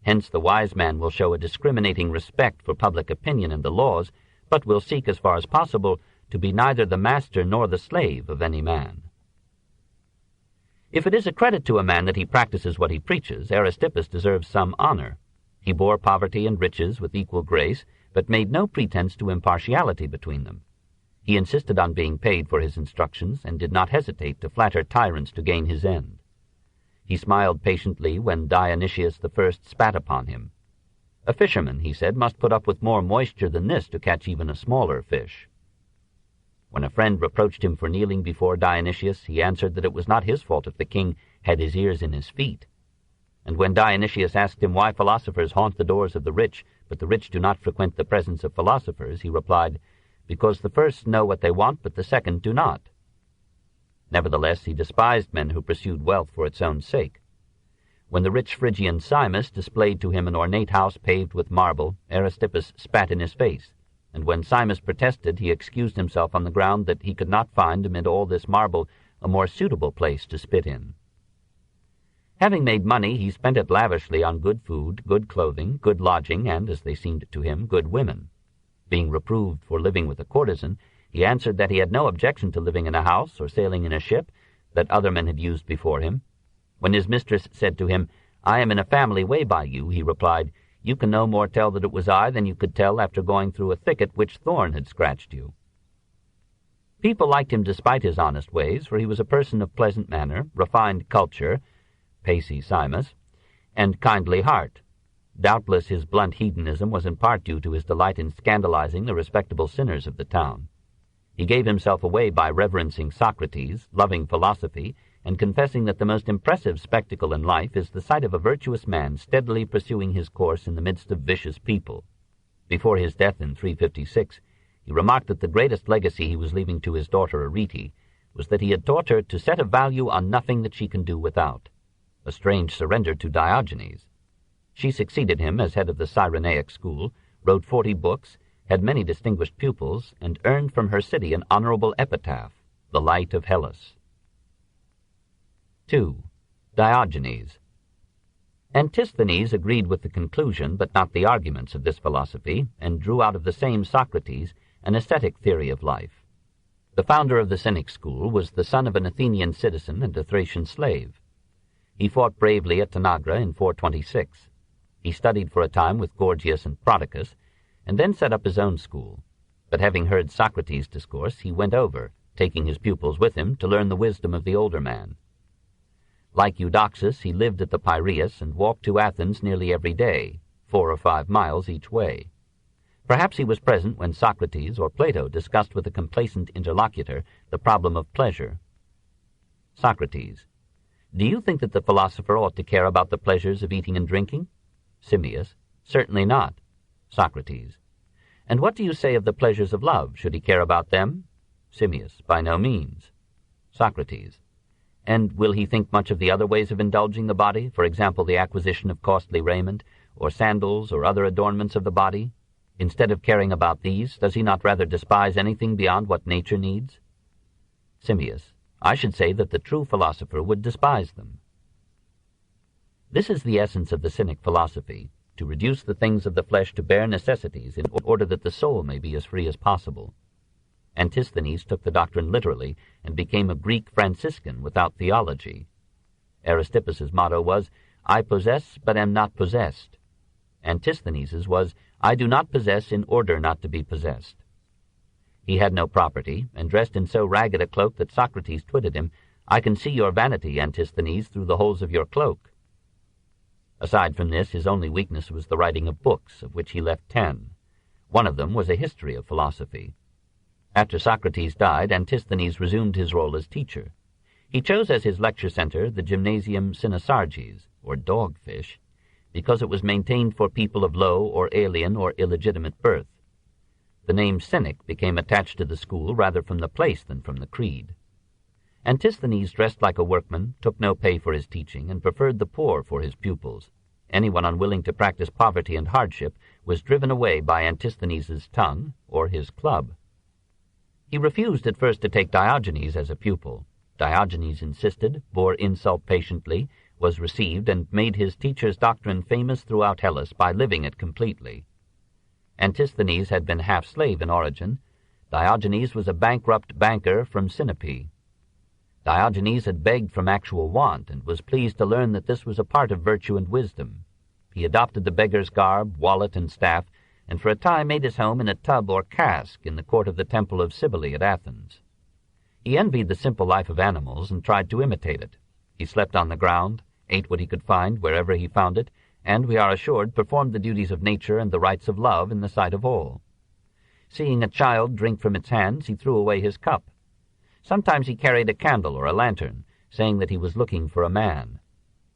Hence the wise man will show a discriminating respect for public opinion and the laws, but will seek as far as possible to be neither the master nor the slave of any man. If it is a credit to a man that he practices what he preaches, Aristippus deserves some honor. He bore poverty and riches with equal grace, but made no pretense to impartiality between them. He insisted on being paid for his instructions, and did not hesitate to flatter tyrants to gain his end. He smiled patiently when Dionysius I spat upon him. A fisherman, he said, must put up with more moisture than this to catch even a smaller fish. When a friend reproached him for kneeling before Dionysius, he answered that it was not his fault if the king had his ears in his feet. And when Dionysius asked him why philosophers haunt the doors of the rich, but the rich do not frequent the presence of philosophers, he replied, because the first know what they want, but the second do not. Nevertheless, he despised men who pursued wealth for its own sake. When the rich Phrygian Simus displayed to him an ornate house paved with marble, Aristippus spat in his face, and when Simus protested, he excused himself on the ground that he could not find amid all this marble a more suitable place to spit in. Having made money, he spent it lavishly on good food, good clothing, good lodging, and, as they seemed to him, good women. Being reproved for living with a courtesan, he answered that he had no objection to living in a house or sailing in a ship that other men had used before him. When his mistress said to him, "I am in a family way by you," he replied, "You can no more tell that it was I than you could tell after going through a thicket which thorn had scratched you." People liked him despite his honest ways, for he was a person of pleasant manner, refined culture, pacey Simus, and kindly heart. Doubtless his blunt hedonism was in part due to his delight in scandalizing the respectable sinners of the town. He gave himself away by reverencing Socrates, loving philosophy, and confessing that the most impressive spectacle in life is the sight of a virtuous man steadily pursuing his course in the midst of vicious people. Before his death in 356, he remarked that the greatest legacy he was leaving to his daughter Arete was that he had taught her to set a value on nothing that she can do without, a strange surrender to Diogenes. She succeeded him as head of the Cyrenaic school, wrote 40 books, had many distinguished pupils, and earned from her city an honorable epitaph, the Light of Hellas. 2. Diogenes. Antisthenes agreed with the conclusion, but not the arguments of this philosophy, and drew out of the same Socrates an ascetic theory of life. The founder of the Cynic school was the son of an Athenian citizen and a Thracian slave. He fought bravely at Tanagra in 426. He studied for a time with Gorgias and Prodicus, and then set up his own school. But having heard Socrates discourse, he went over, taking his pupils with him, to learn the wisdom of the older man. Like Eudoxus, he lived at the Piraeus and walked to Athens nearly every day, 4 or 5 miles each way. Perhaps he was present when Socrates or Plato discussed with a complacent interlocutor the problem of pleasure. Socrates. Do you think that the philosopher ought to care about the pleasures of eating and drinking? Simmias. Certainly not. Socrates. And what do you say of the pleasures of love? Should he care about them? Simmias, by no means. Socrates, and will he think much of the other ways of indulging the body, for example, the acquisition of costly raiment, or sandals, or other adornments of the body? Instead of caring about these, does he not rather despise anything beyond what nature needs? Simmias, I should say that the true philosopher would despise them. This is the essence of the Cynic philosophy, to reduce the things of the flesh to bare necessities in order that the soul may be as free as possible. Antisthenes took the doctrine literally and became a Greek Franciscan without theology. Aristippus's motto was, I possess but am not possessed. Antisthenes's was, I do not possess in order not to be possessed. He had no property, and dressed in so ragged a cloak that Socrates twitted him, I can see your vanity, Antisthenes, through the holes of your cloak. Aside from this, his only weakness was the writing of books, of which he left 10. One of them was a history of philosophy. After Socrates died, Antisthenes resumed his role as teacher. He chose as his lecture center the Gymnasium Cynosarges, or Dogfish, because it was maintained for people of low or alien or illegitimate birth. The name Cynic became attached to the school rather from the place than from the creed. Antisthenes dressed like a workman, took no pay for his teaching, and preferred the poor for his pupils. Anyone unwilling to practice poverty and hardship was driven away by Antisthenes's tongue or his club. He refused at first to take Diogenes as a pupil. Diogenes insisted, bore insult patiently, was received, and made his teacher's doctrine famous throughout Hellas by living it completely. Antisthenes had been half-slave in origin. Diogenes was a bankrupt banker from Sinope. Diogenes had begged from actual want, and was pleased to learn that this was a part of virtue and wisdom. He adopted the beggar's garb, wallet, and staff, and for a time made his home in a tub or cask in the court of the temple of Cybele at Athens. He envied the simple life of animals and tried to imitate it. He slept on the ground, ate what he could find wherever he found it, and, we are assured, performed the duties of nature and the rights of love in the sight of all. Seeing a child drink from its hands, he threw away his cup. Sometimes he carried a candle or a lantern, saying that he was looking for a man.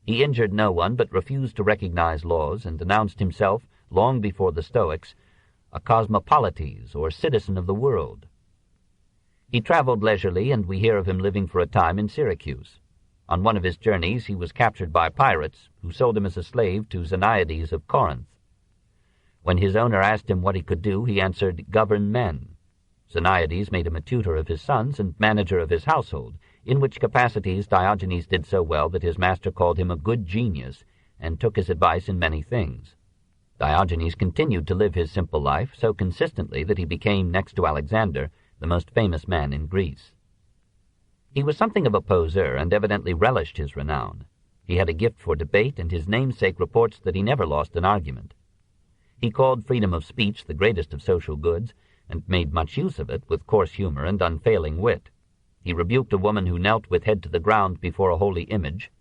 He injured no one, but refused to recognize laws, and announced himself, long before the Stoics, a cosmopolites, or citizen of the world. He traveled leisurely, and we hear of him living for a time in Syracuse. On one of his journeys he was captured by pirates, who sold him as a slave to Zenides of Corinth. When his owner asked him what he could do, he answered, govern men. Zenides made him a tutor of his sons and manager of his household, in which capacities Diogenes did so well that his master called him a good genius, and took his advice in many things. Diogenes continued to live his simple life so consistently that he became, next to Alexander, the most famous man in Greece. He was something of a poseur, and evidently relished his renown. He had a gift for debate, and his namesake reports that he never lost an argument. He called freedom of speech the greatest of social goods, and made much use of it with coarse humor and unfailing wit. He rebuked a woman who knelt with head to the ground before a holy image.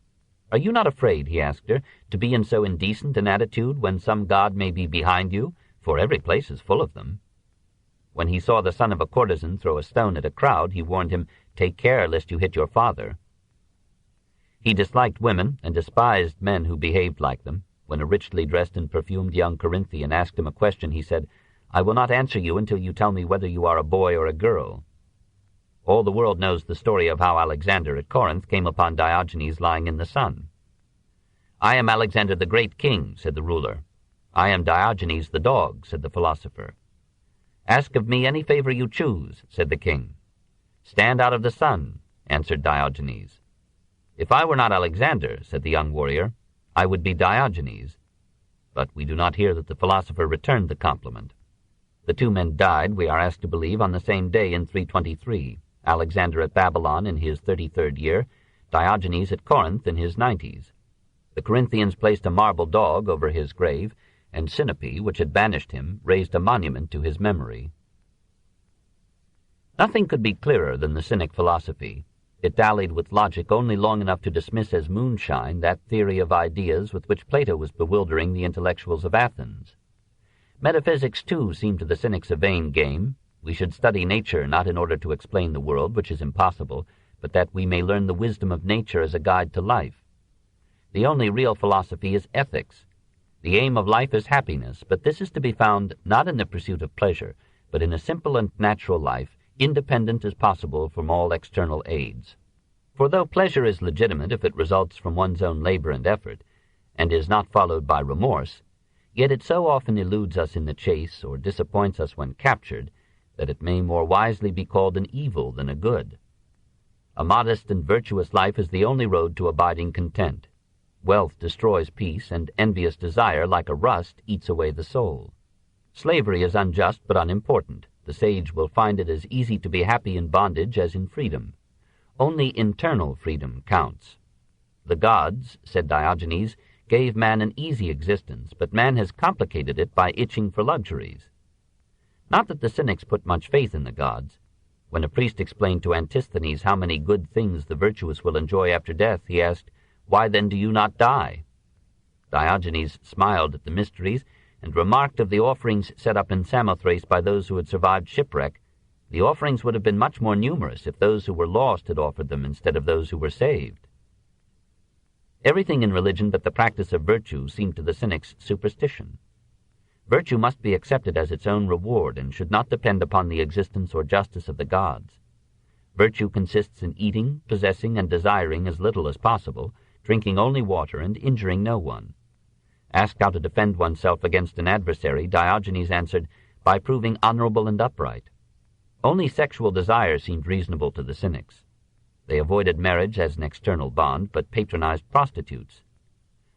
Are you not afraid, he asked her, to be in so indecent an attitude when some god may be behind you, for every place is full of them? When he saw the son of a courtesan throw a stone at a crowd, he warned him, take care lest you hit your father. He disliked women and despised men who behaved like them. When a richly dressed and perfumed young Corinthian asked him a question, he said, I will not answer you until you tell me whether you are a boy or a girl. All the world knows the story of how Alexander at Corinth came upon Diogenes lying in the sun. I am Alexander the great king, said the ruler. I am Diogenes the dog, said the philosopher. Ask of me any favor you choose, said the king. Stand out of the sun, answered Diogenes. If I were not Alexander, said the young warrior, I would be Diogenes. But we do not hear that the philosopher returned the compliment. The two men died, we are asked to believe, on the same day in 323, Alexander at Babylon in his 33rd year, Diogenes at Corinth in his 90s. The Corinthians placed a marble dog over his grave, and Sinope, which had banished him, raised a monument to his memory. Nothing could be clearer than the Cynic philosophy. It dallied with logic only long enough to dismiss as moonshine that theory of ideas with which Plato was bewildering the intellectuals of Athens. Metaphysics, too, seemed to the Cynics a vain game. We should study nature not in order to explain the world, which is impossible, but that we may learn the wisdom of nature as a guide to life. The only real philosophy is ethics. The aim of life is happiness, but this is to be found not in the pursuit of pleasure, but in a simple and natural life, independent as possible from all external aids. For though pleasure is legitimate if it results from one's own labor and effort, and is not followed by remorse, yet it so often eludes us in the chase or disappoints us when captured that it may more wisely be called an evil than a good. A modest and virtuous life is the only road to abiding content. Wealth destroys peace, and envious desire, like a rust, eats away the soul. Slavery is unjust but unimportant. The sage will find it as easy to be happy in bondage as in freedom. Only internal freedom counts. The gods, said Diogenes, gave man an easy existence, but man has complicated it by itching for luxuries. Not that the Cynics put much faith in the gods. When a priest explained to Antisthenes how many good things the virtuous will enjoy after death, he asked, "Why then do you not die?" Diogenes smiled at the mysteries, and remarked of the offerings set up in Samothrace by those who had survived shipwreck, the offerings would have been much more numerous if those who were lost had offered them instead of those who were saved. Everything in religion but the practice of virtue seemed to the Cynics superstition. Virtue must be accepted as its own reward and should not depend upon the existence or justice of the gods. Virtue consists in eating, possessing, and desiring as little as possible, drinking only water, and injuring no one. Asked how to defend oneself against an adversary, Diogenes answered, by proving honorable and upright. Only sexual desire seemed reasonable to the Cynics. They avoided marriage as an external bond, but patronized prostitutes.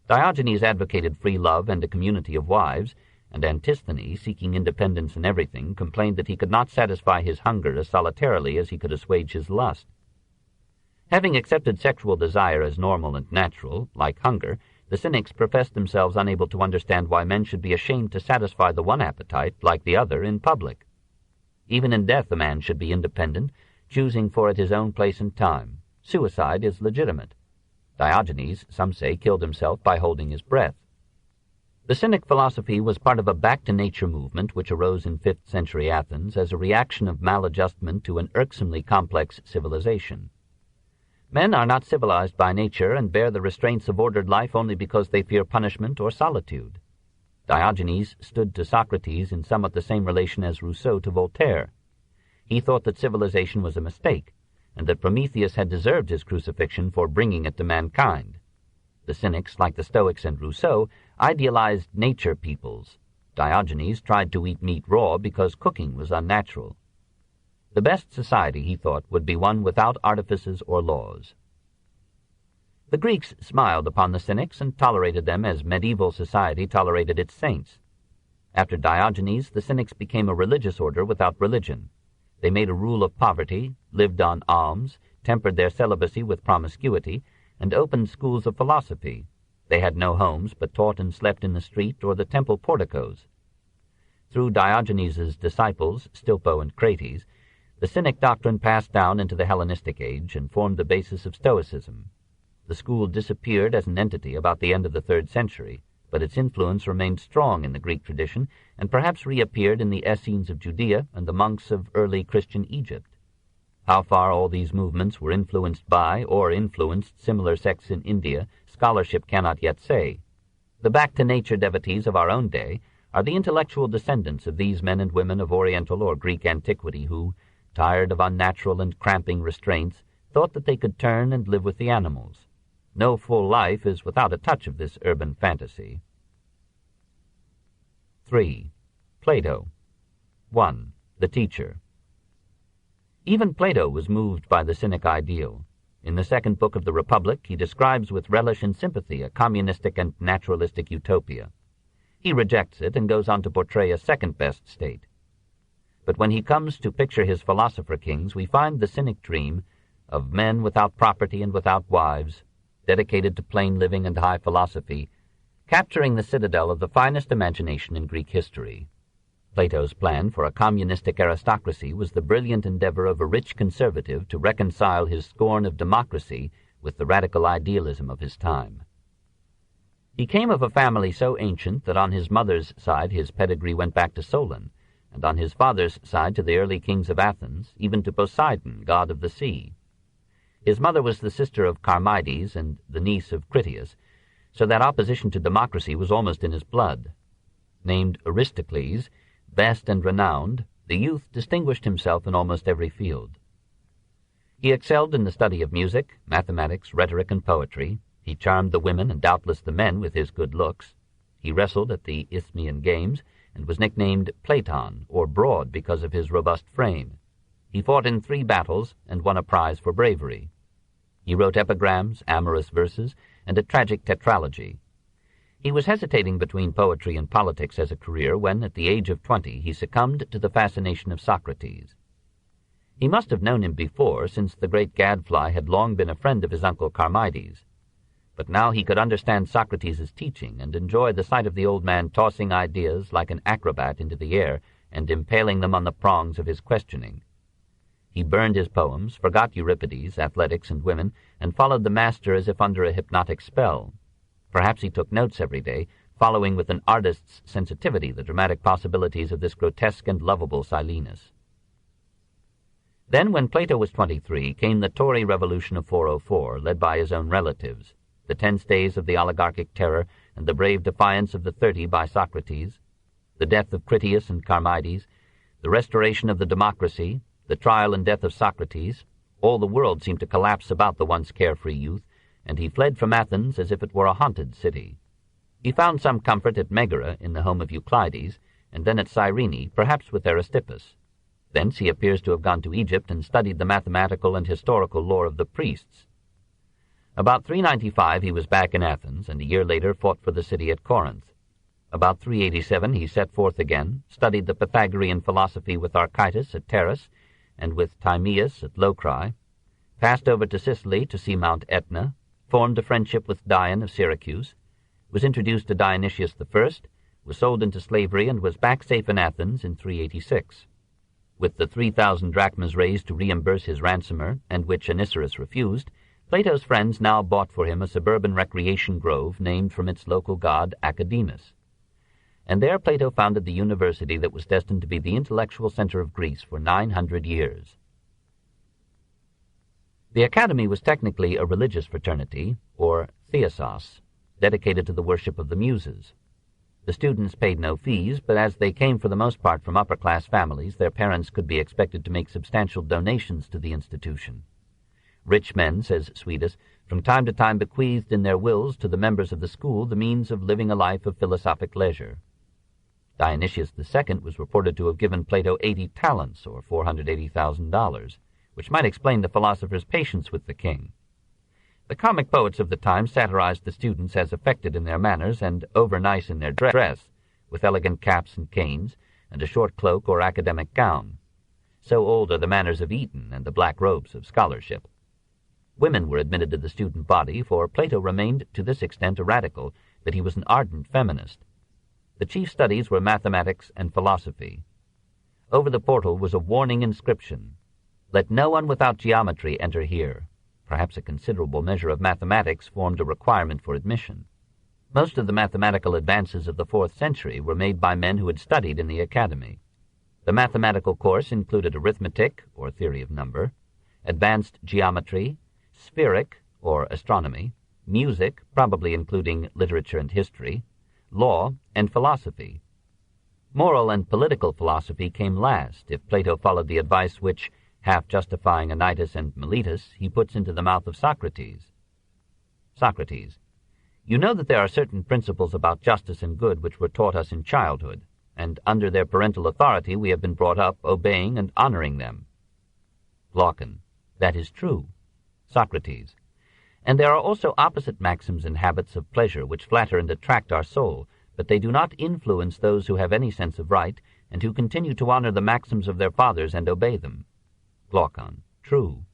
Diogenes advocated free love and a community of wives, and Antisthenes, seeking independence in everything, complained that he could not satisfy his hunger as solitarily as he could assuage his lust. Having accepted sexual desire as normal and natural, like hunger, the Cynics professed themselves unable to understand why men should be ashamed to satisfy the one appetite, like the other, in public. Even in death a man should be independent, choosing for it his own place and time. Suicide is legitimate. Diogenes, some say, killed himself by holding his breath. The Cynic philosophy was part of a back-to-nature movement which arose in 5th century Athens as a reaction of maladjustment to an irksomely complex civilization. Men are not civilized by nature and bear the restraints of ordered life only because they fear punishment or solitude. Diogenes stood to Socrates in somewhat the same relation as Rousseau to Voltaire. He thought that civilization was a mistake, and that Prometheus had deserved his crucifixion for bringing it to mankind. The Cynics, like the Stoics and Rousseau, idealized nature peoples. Diogenes tried to eat meat raw because cooking was unnatural. The best society, he thought, would be one without artifices or laws. The Greeks smiled upon the Cynics and tolerated them as medieval society tolerated its saints. After Diogenes, the Cynics became a religious order without religion. They made a rule of poverty, lived on alms, tempered their celibacy with promiscuity, and opened schools of philosophy. They had no homes, but taught and slept in the street or the temple porticos. Through Diogenes's disciples, Stilpo and Crates, the Cynic doctrine passed down into the Hellenistic age and formed the basis of Stoicism. The school disappeared as an entity about the end of the 3rd century, but its influence remained strong in the Greek tradition and perhaps reappeared in the Essenes of Judea and the monks of early Christian Egypt. How far all these movements were influenced by or influenced similar sects in India, scholarship cannot yet say. The back-to-nature devotees of our own day are the intellectual descendants of these men and women of Oriental or Greek antiquity who, tired of unnatural and cramping restraints, thought that they could turn and live with the animals. No full life is without a touch of this urban fantasy. 3. Plato. 1. The teacher. Even Plato was moved by the Cynic ideal. In the second book of the Republic, he describes with relish and sympathy a communistic and naturalistic utopia. He rejects it and goes on to portray a second-best state. But when he comes to picture his philosopher kings, we find the Cynic dream of men without property and without wives, dedicated to plain living and high philosophy, capturing the citadel of the finest imagination in Greek history. Plato's plan for a communistic aristocracy was the brilliant endeavor of a rich conservative to reconcile his scorn of democracy with the radical idealism of his time. He came of a family so ancient that on his mother's side his pedigree went back to Solon, and on his father's side to the early kings of Athens, even to Poseidon, god of the sea. His mother was the sister of Charmides and the niece of Critias, so that opposition to democracy was almost in his blood. Named Aristocles, best and renowned, the youth distinguished himself in almost every field. He excelled in the study of music, mathematics, rhetoric, and poetry. He charmed the women and doubtless the men with his good looks. He wrestled at the Isthmian Games and was nicknamed Platon, or Broad, because of his robust frame. He fought in 3 battles and won a prize for bravery. He wrote epigrams, amorous verses, and a tragic tetralogy. He was hesitating between poetry and politics as a career when, at the age of 20, he succumbed to the fascination of Socrates. He must have known him before, since the great gadfly had long been a friend of his uncle Charmides. But now he could understand Socrates' teaching and enjoy the sight of the old man tossing ideas like an acrobat into the air and impaling them on the prongs of his questioning. He burned his poems, forgot Euripides, athletics, and women, and followed the master as if under a hypnotic spell. Perhaps he took notes every day, following with an artist's sensitivity the dramatic possibilities of this grotesque and lovable Silenus. Then, when Plato was 23, came the Tory Revolution of 404, led by his own relatives, the 10 stays of the oligarchic terror, and the brave defiance of the 30 by Socrates, the death of Critias and Charmides, the restoration of the democracy, the trial and death of Socrates. All the world seemed to collapse about the once carefree youth, and he fled from Athens as if it were a haunted city. He found some comfort at Megara, in the home of Euclides, and then at Cyrene, perhaps with Aristippus. Thence he appears to have gone to Egypt and studied the mathematical and historical lore of the priests. About 395 he was back in Athens, and a year later fought for the city at Corinth. About 387 he set forth again, studied the Pythagorean philosophy with Archytas at Terrace, and with Timaeus at Locri, passed over to Sicily to see Mount Etna, formed a friendship with Dion of Syracuse, was introduced to Dionysius I, was sold into slavery, and was back safe in Athens in 386. With the 3,000 drachmas raised to reimburse his ransomer, and which Anicetus refused, Plato's friends now bought for him a suburban recreation grove named from its local god Academus. And there Plato founded the university that was destined to be the intellectual center of Greece for 900 years. The Academy was technically a religious fraternity, or theosos, dedicated to the worship of the Muses. The students paid no fees, but as they came for the most part from upper-class families, their parents could be expected to make substantial donations to the institution. Rich men, says Suidas, from time to time bequeathed in their wills to the members of the school the means of living a life of philosophic leisure. Dionysius II was reported to have given Plato 80 talents, or $480,000, which might explain the philosopher's patience with the king. The comic poets of the time satirized the students as affected in their manners and over-nice in their dress, with elegant caps and canes, and a short cloak or academic gown. So old are the manners of Eton and the black robes of scholarship. Women were admitted to the student body, for Plato remained to this extent a radical that he was an ardent feminist. The chief studies were mathematics and philosophy. Over the portal was a warning inscription, "Let no one without geometry enter here." Perhaps a considerable measure of mathematics formed a requirement for admission. Most of the mathematical advances of the 4th century were made by men who had studied in the academy. The mathematical course included arithmetic, or theory of number, advanced geometry, spheric, or astronomy, music, probably including literature and history, law, and philosophy. Moral and political philosophy came last, if Plato followed the advice which, half justifying Anytus and Miletus, he puts into the mouth of Socrates. Socrates: You know that there are certain principles about justice and good which were taught us in childhood, and under their parental authority we have been brought up, obeying and honoring them. Glaucon: That is true. Socrates: And there are also opposite maxims and habits of pleasure which flatter and attract our soul, but they do not influence those who have any sense of right, and who continue to honor the maxims of their fathers and obey them. Glaucon: True.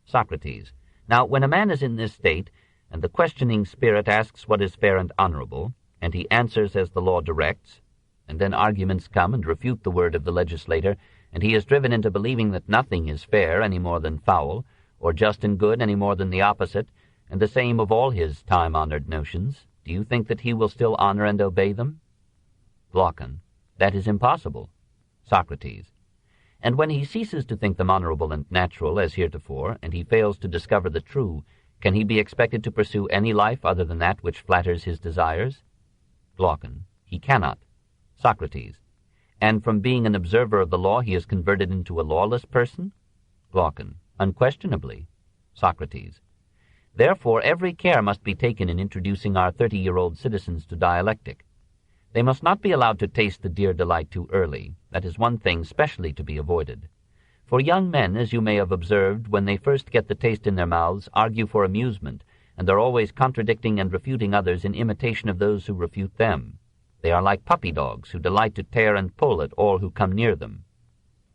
Socrates: Now, when a man is in this state, and the questioning spirit asks what is fair and honorable, and he answers as the law directs, and then arguments come and refute the word of the legislator, and he is driven into believing that nothing is fair any more than foul, or just and good any more than the opposite, and the same of all his time-honored notions, do you think that he will still honor and obey them? Glaucon: That is impossible. Socrates: And when he ceases to think them honorable and natural as heretofore, and he fails to discover the true, can he be expected to pursue any life other than that which flatters his desires? Glaucon: He cannot. Socrates: And from being an observer of the law he is converted into a lawless person? Glaucon. Unquestionably. Socrates. Therefore every care must be taken in introducing our 30-year-old citizens to dialectic. They must not be allowed to taste the dear delight too early. That is one thing specially to be avoided. For young men, as you may have observed, when they first get the taste in their mouths, argue for amusement, and are always contradicting and refuting others in imitation of those who refute them. They are like puppy dogs, who delight to tear and pull at all who come near them.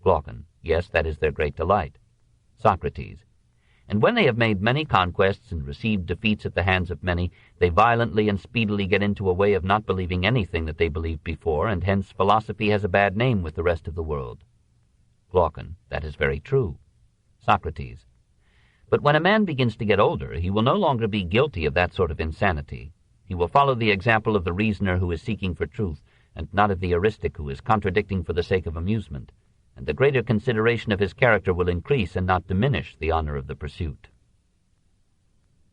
Glaucon. Yes, that is their great delight. Socrates. And when they have made many conquests and received defeats at the hands of many, they violently and speedily get into a way of not believing anything that they believed before, and hence philosophy has a bad name with the rest of the world. Glaucon. That is very true. Socrates. But when a man begins to get older, he will no longer be guilty of that sort of insanity. He will follow the example of the reasoner who is seeking for truth, and not of the eristic who is contradicting for the sake of amusement, and the greater consideration of his character will increase and not diminish the honor of the pursuit.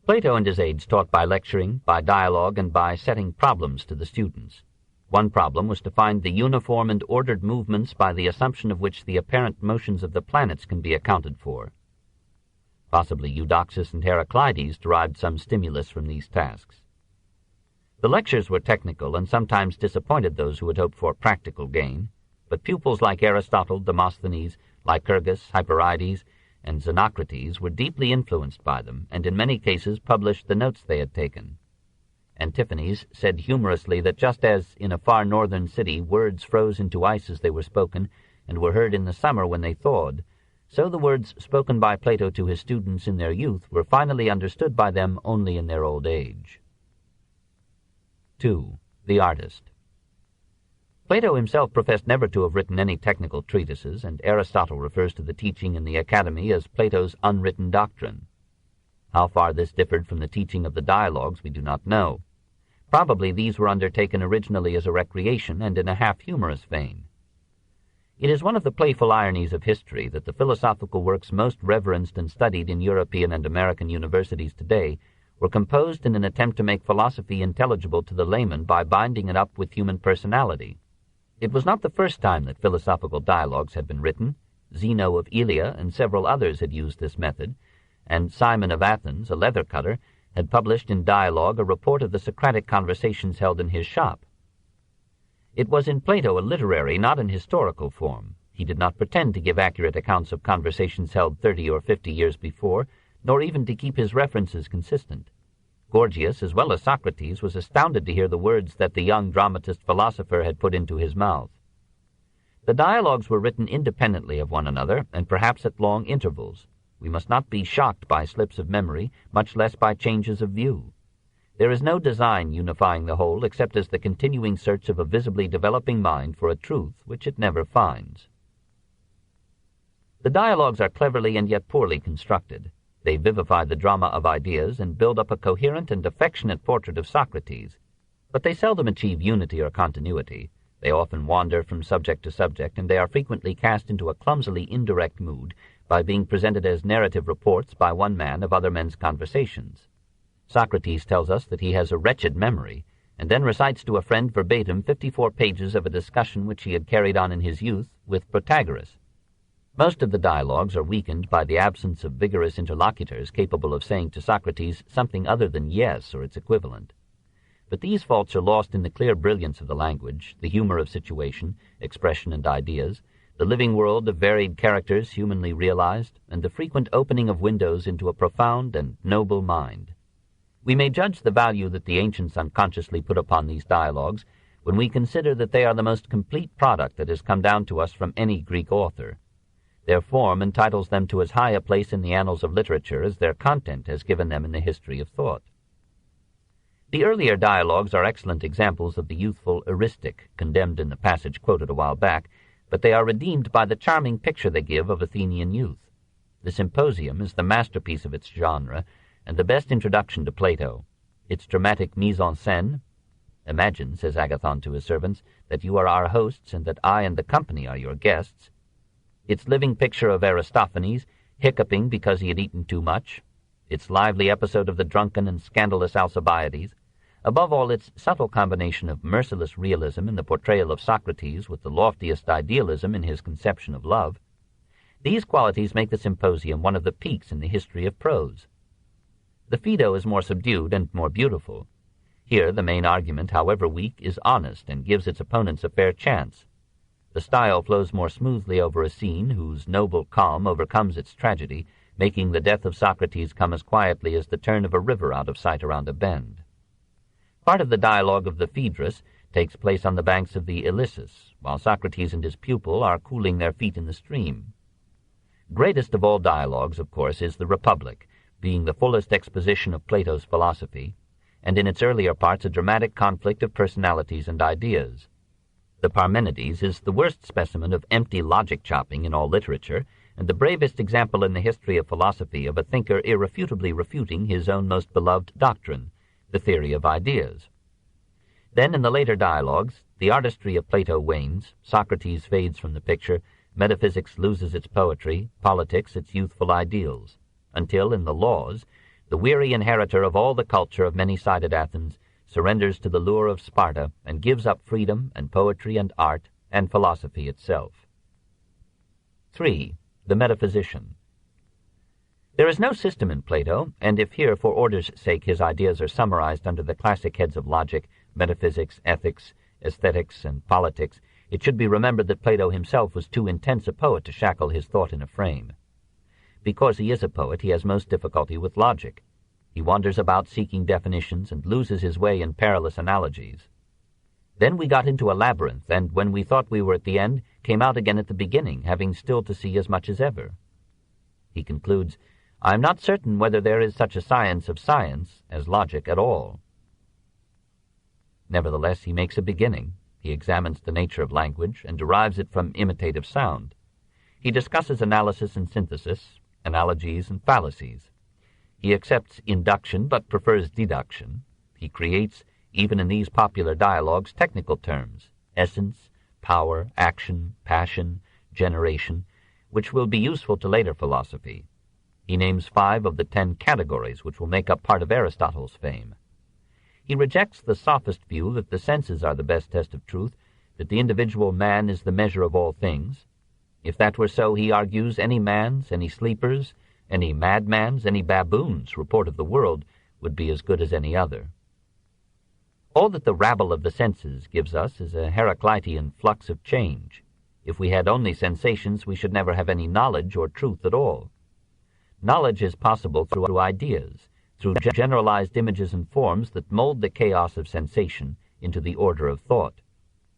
Plato and his aides taught by lecturing, by dialogue, and by setting problems to the students. One problem was to find the uniform and ordered movements by the assumption of which the apparent motions of the planets can be accounted for. Possibly Eudoxus and Heraclides derived some stimulus from these tasks. The lectures were technical and sometimes disappointed those who had hoped for practical gain, but pupils like Aristotle, Demosthenes, Lycurgus, Hyperides, and Xenocrates were deeply influenced by them, and in many cases published the notes they had taken. Antiphanes said humorously that just as in a far northern city words froze into ice as they were spoken, and were heard in the summer when they thawed, so the words spoken by Plato to his students in their youth were finally understood by them only in their old age. 2. The Artist. Plato himself professed never to have written any technical treatises, and Aristotle refers to the teaching in the Academy as Plato's unwritten doctrine. How far this differed from the teaching of the dialogues we do not know. Probably these were undertaken originally as a recreation and in a half-humorous vein. It is one of the playful ironies of history that the philosophical works most reverenced and studied in European and American universities today were composed in an attempt to make philosophy intelligible to the layman by binding it up with human personality. It was not the first time that philosophical dialogues had been written. Zeno of Elea and several others had used this method, and Simon of Athens, a leather cutter, had published in dialogue a report of the Socratic conversations held in his shop. It was in Plato a literary, not an historical form. He did not pretend to give accurate accounts of conversations held 30 or 50 years before, nor even to keep his references consistent. Gorgias, as well as Socrates, was astounded to hear the words that the young dramatist philosopher had put into his mouth. The dialogues were written independently of one another, and perhaps at long intervals. We must not be shocked by slips of memory, much less by changes of view. There is no design unifying the whole except as the continuing search of a visibly developing mind for a truth which it never finds. The dialogues are cleverly and yet poorly constructed. They vivify the drama of ideas and build up a coherent and affectionate portrait of Socrates, but they seldom achieve unity or continuity. They often wander from subject to subject, and they are frequently cast into a clumsily indirect mood by being presented as narrative reports by one man of other men's conversations. Socrates tells us that he has a wretched memory, and then recites to a friend verbatim 54 pages of a discussion which he had carried on in his youth with Protagoras. Most of the dialogues are weakened by the absence of vigorous interlocutors capable of saying to Socrates something other than yes or its equivalent. But these faults are lost in the clear brilliance of the language, the humor of situation, expression, and ideas, the living world of varied characters humanly realized, and the frequent opening of windows into a profound and noble mind. We may judge the value that the ancients unconsciously put upon these dialogues when we consider that they are the most complete product that has come down to us from any Greek author. Their form entitles them to as high a place in the annals of literature as their content has given them in the history of thought. The earlier dialogues are excellent examples of the youthful eristic condemned in the passage quoted a while back, but they are redeemed by the charming picture they give of Athenian youth. The Symposium is the masterpiece of its genre and the best introduction to Plato. Its dramatic mise-en-scène, "Imagine," says Agathon to his servants, "that you are our hosts and that I and the company are your guests." Its living picture of Aristophanes, hiccuping because he had eaten too much, its lively episode of the drunken and scandalous Alcibiades, Above all, its subtle combination of merciless realism in the portrayal of Socrates with the loftiest idealism in his conception of love. These qualities make the Symposium one of the peaks in the history of prose. The Phaedo is more subdued and more beautiful. Here the main argument, however weak, is honest and gives its opponents a fair chance. The style flows more smoothly over a scene whose noble calm overcomes its tragedy, making the death of Socrates come as quietly as the turn of a river out of sight around a bend. Part of the dialogue of the Phaedrus takes place on the banks of the Ilissus, while Socrates and his pupil are cooling their feet in the stream. Greatest of all dialogues, of course, is the Republic, being the fullest exposition of Plato's philosophy, and in its earlier parts a dramatic conflict of personalities and ideas. The Parmenides is the worst specimen of empty logic-chopping in all literature, and the bravest example in the history of philosophy of a thinker irrefutably refuting his own most beloved doctrine, the theory of ideas. Then in the later dialogues, the artistry of Plato wanes, Socrates fades from the picture, metaphysics loses its poetry, politics its youthful ideals, until in the Laws, the weary inheritor of all the culture of many-sided Athens surrenders to the lure of Sparta and gives up freedom and poetry and art and philosophy itself. 3. The Metaphysician. There is no system in Plato, and if here for order's sake his ideas are summarized under the classic heads of logic, metaphysics, ethics, aesthetics, and politics, it should be remembered that Plato himself was too intense a poet to shackle his thought in a frame. Because he is a poet, he has most difficulty with logic. He wanders about seeking definitions and loses his way in perilous analogies. Then we got into a labyrinth, and when we thought we were at the end, came out again at the beginning, having still to see as much as ever. He concludes, I am not certain whether there is such a science of science as logic at all. Nevertheless, he makes a beginning. He examines the nature of language and derives it from imitative sound. He discusses analysis and synthesis, analogies and fallacies. He accepts induction but prefers deduction. He creates, even in these popular dialogues, technical terms, essence, power, action, passion, generation, which will be useful to later philosophy. He names 5 of the 10 categories which will make up part of Aristotle's fame. He rejects the sophist view that the senses are the best test of truth, that the individual man is the measure of all things. If that were so, he argues, any man's, any sleeper's, any madman's, any baboon's report of the world would be as good as any other. All that the rabble of the senses gives us is a Heraclitean flux of change. If we had only sensations, we should never have any knowledge or truth at all. Knowledge is possible through ideas, through generalized images and forms that mold the chaos of sensation into the order of thought.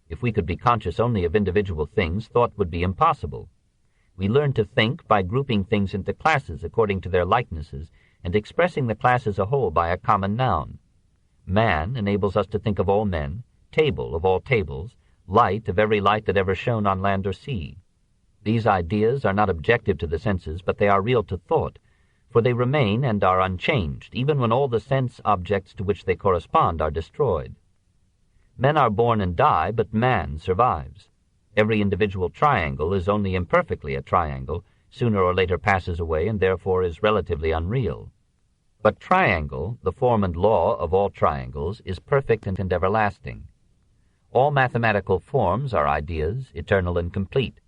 If we could be conscious only of individual things, thought would be impossible. We learn to think by grouping things into classes according to their likenesses and expressing the class as a whole by a common noun. Man enables us to think of all men, table of all tables, light of every light that ever shone on land or sea. These ideas are not objective to the senses, but they are real to thought, for they remain and are unchanged, even when all the sense objects to which they correspond are destroyed. Men are born and die, but man survives. Every individual triangle is only imperfectly a triangle, sooner or later passes away, and therefore is relatively unreal. But triangle, the form and law of all triangles, is perfect and everlasting. All mathematical forms are ideas, eternal and complete.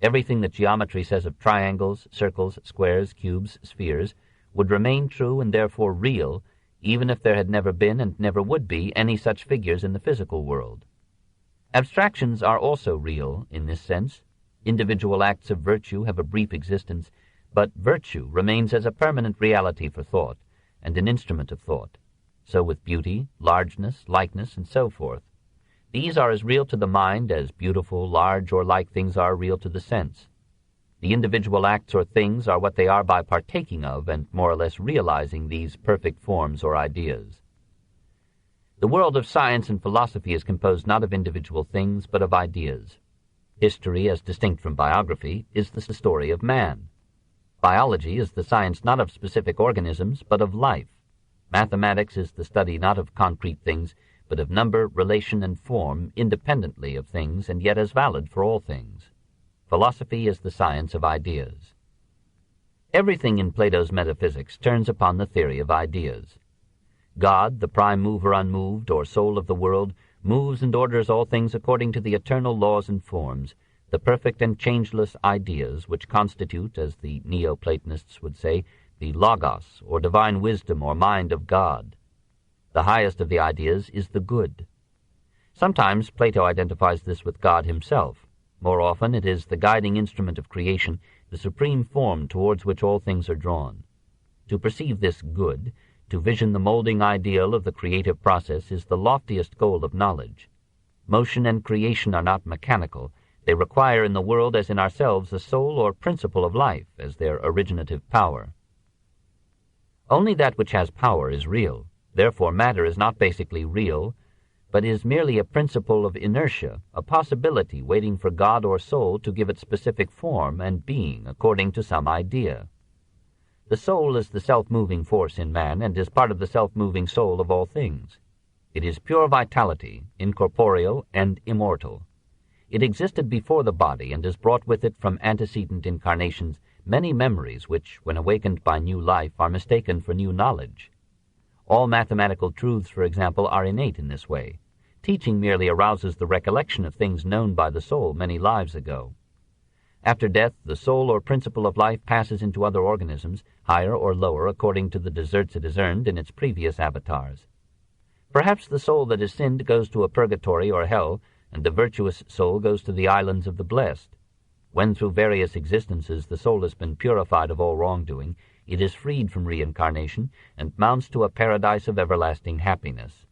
Everything that geometry says of triangles, circles, squares, cubes, spheres, would remain true and therefore real, even if there had never been and never would be any such figures in the physical world. Abstractions are also real in this sense. Individual acts of virtue have a brief existence, but virtue remains as a permanent reality for thought, and an instrument of thought. So with beauty, largeness, likeness, and so forth. These are as real to the mind as beautiful, large, or like things are real to the sense. The individual acts or things are what they are by partaking of and more or less realizing these perfect forms or ideas. The world of science and philosophy is composed not of individual things, but of ideas. History, as distinct from biography, is the story of man. Biology is the science not of specific organisms, but of life. Mathematics is the study not of concrete things, but of number, relation, and form, independently of things, and yet as valid for all things. Philosophy is the science of ideas. Everything in Plato's metaphysics turns upon the theory of ideas. God, the prime mover unmoved, or soul of the world, moves and orders all things according to the eternal laws and forms, the perfect and changeless ideas which constitute, as the Neoplatonists would say, the logos, or divine wisdom or mind of God. The highest of the ideas is the good. Sometimes Plato identifies this with God himself. More often it is the guiding instrument of creation, the supreme form towards which all things are drawn. To perceive this good, to vision the molding ideal of the creative process, is the loftiest goal of knowledge. Motion and creation are not mechanical. They require in the world as in ourselves a soul or principle of life as their originative power. Only that which has power is real. Therefore matter is not basically real, but is merely a principle of inertia, a possibility waiting for God or soul to give it specific form and being according to some idea. The soul is the self-moving force in man and is part of the self-moving soul of all things. It is pure vitality, incorporeal and immortal. It existed before the body and has brought with it from antecedent incarnations many memories which, when awakened by new life, are mistaken for new knowledge. All mathematical truths, for example, are innate in this way. Teaching merely arouses the recollection of things known by the soul many lives ago. After death, the soul or principle of life passes into other organisms, higher or lower according to the deserts it has earned in its previous avatars. Perhaps the soul that has sinned goes to a purgatory or hell, and the virtuous soul goes to the islands of the blessed. When through various existences the soul has been purified of all wrongdoing, it is freed from reincarnation and mounts to a paradise of everlasting happiness.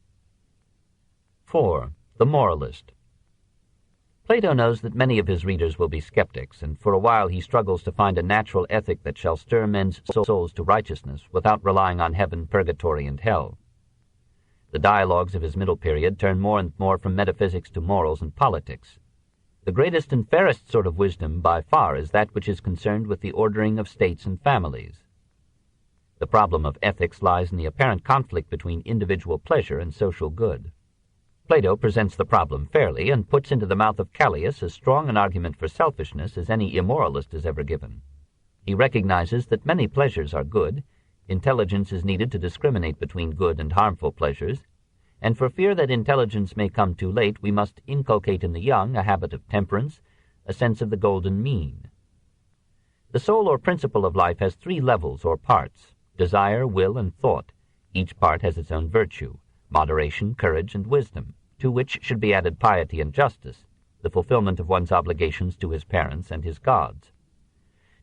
4. The moralist. Plato knows that many of his readers will be skeptics, and for a while he struggles to find a natural ethic that shall stir men's souls to righteousness without relying on heaven, purgatory, and hell. The dialogues of his middle period turn more and more from metaphysics to morals and politics. The greatest and fairest sort of wisdom by far is that which is concerned with the ordering of states and families. The problem of ethics lies in the apparent conflict between individual pleasure and social good. Plato presents the problem fairly and puts into the mouth of Callias as strong an argument for selfishness as any immoralist has ever given. He recognizes that many pleasures are good, intelligence is needed to discriminate between good and harmful pleasures, and for fear that intelligence may come too late, we must inculcate in the young a habit of temperance, a sense of the golden mean. The soul or principle of life has 3 levels or parts: desire, will, and thought. Each part has its own virtue: moderation, courage, and wisdom, to which should be added piety and justice, the fulfillment of one's obligations to his parents and his gods.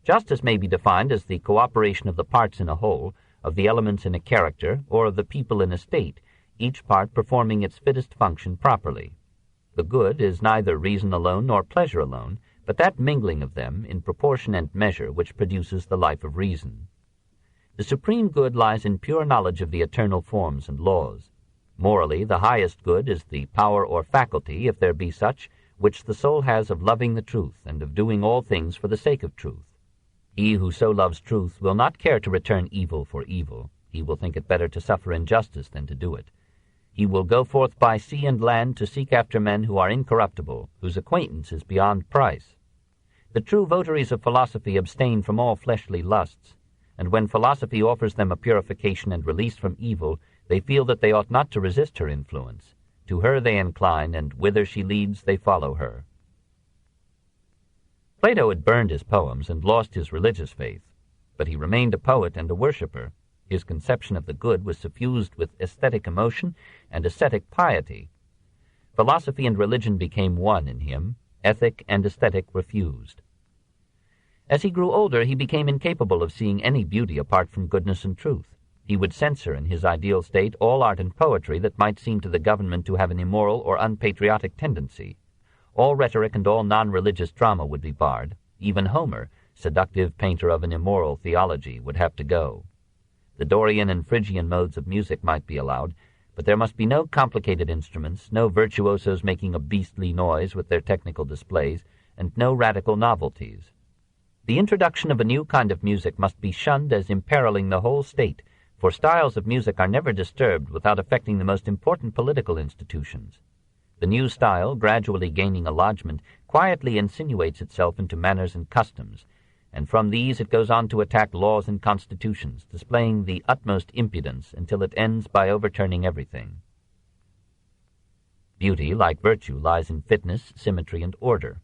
Justice may be defined as the cooperation of the parts in a whole, of the elements in a character, or of the people in a state, each part performing its fittest function properly. The good is neither reason alone nor pleasure alone, but that mingling of them in proportion and measure which produces the life of reason. The supreme good lies in pure knowledge of the eternal forms and laws. Morally, the highest good is the power or faculty, if there be such, which the soul has of loving the truth and of doing all things for the sake of truth. He who so loves truth will not care to return evil for evil. He will think it better to suffer injustice than to do it. He will go forth by sea and land to seek after men who are incorruptible, whose acquaintance is beyond price. The true votaries of philosophy abstain from all fleshly lusts, and when philosophy offers them a purification and release from evil, they feel that they ought not to resist her influence. To her they incline, and whither she leads they follow her. Plato had burned his poems and lost his religious faith, but he remained a poet and a worshipper. His conception of the good was suffused with aesthetic emotion and ascetic piety. Philosophy and religion became one in him. Ethic and aesthetic were fused. As he grew older, he became incapable of seeing any beauty apart from goodness and truth. He would censor in his ideal state all art and poetry that might seem to the government to have an immoral or unpatriotic tendency. All rhetoric and all non-religious drama would be barred. Even Homer, seductive painter of an immoral theology, would have to go. The Dorian and Phrygian modes of music might be allowed, but there must be no complicated instruments, no virtuosos making a beastly noise with their technical displays, and no radical novelties. The introduction of a new kind of music must be shunned as imperiling the whole state, for styles of music are never disturbed without affecting the most important political institutions. The new style, gradually gaining a lodgment, quietly insinuates itself into manners and customs, and from these it goes on to attack laws and constitutions, displaying the utmost impudence until it ends by overturning everything. Beauty, like virtue, lies in fitness, symmetry, and order.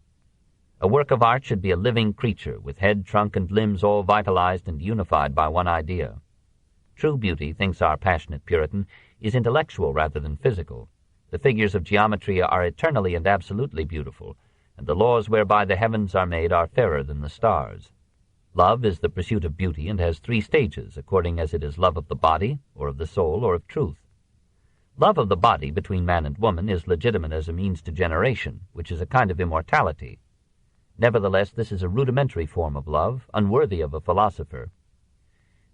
A work of art should be a living creature, with head, trunk, and limbs all vitalized and unified by one idea. True beauty, thinks our passionate Puritan, is intellectual rather than physical. The figures of geometry are eternally and absolutely beautiful, and the laws whereby the heavens are made are fairer than the stars. Love is the pursuit of beauty and has 3 stages, according as it is love of the body, or of the soul, or of truth. Love of the body between man and woman is legitimate as a means to generation, which is a kind of immortality. Nevertheless, this is a rudimentary form of love, unworthy of a philosopher.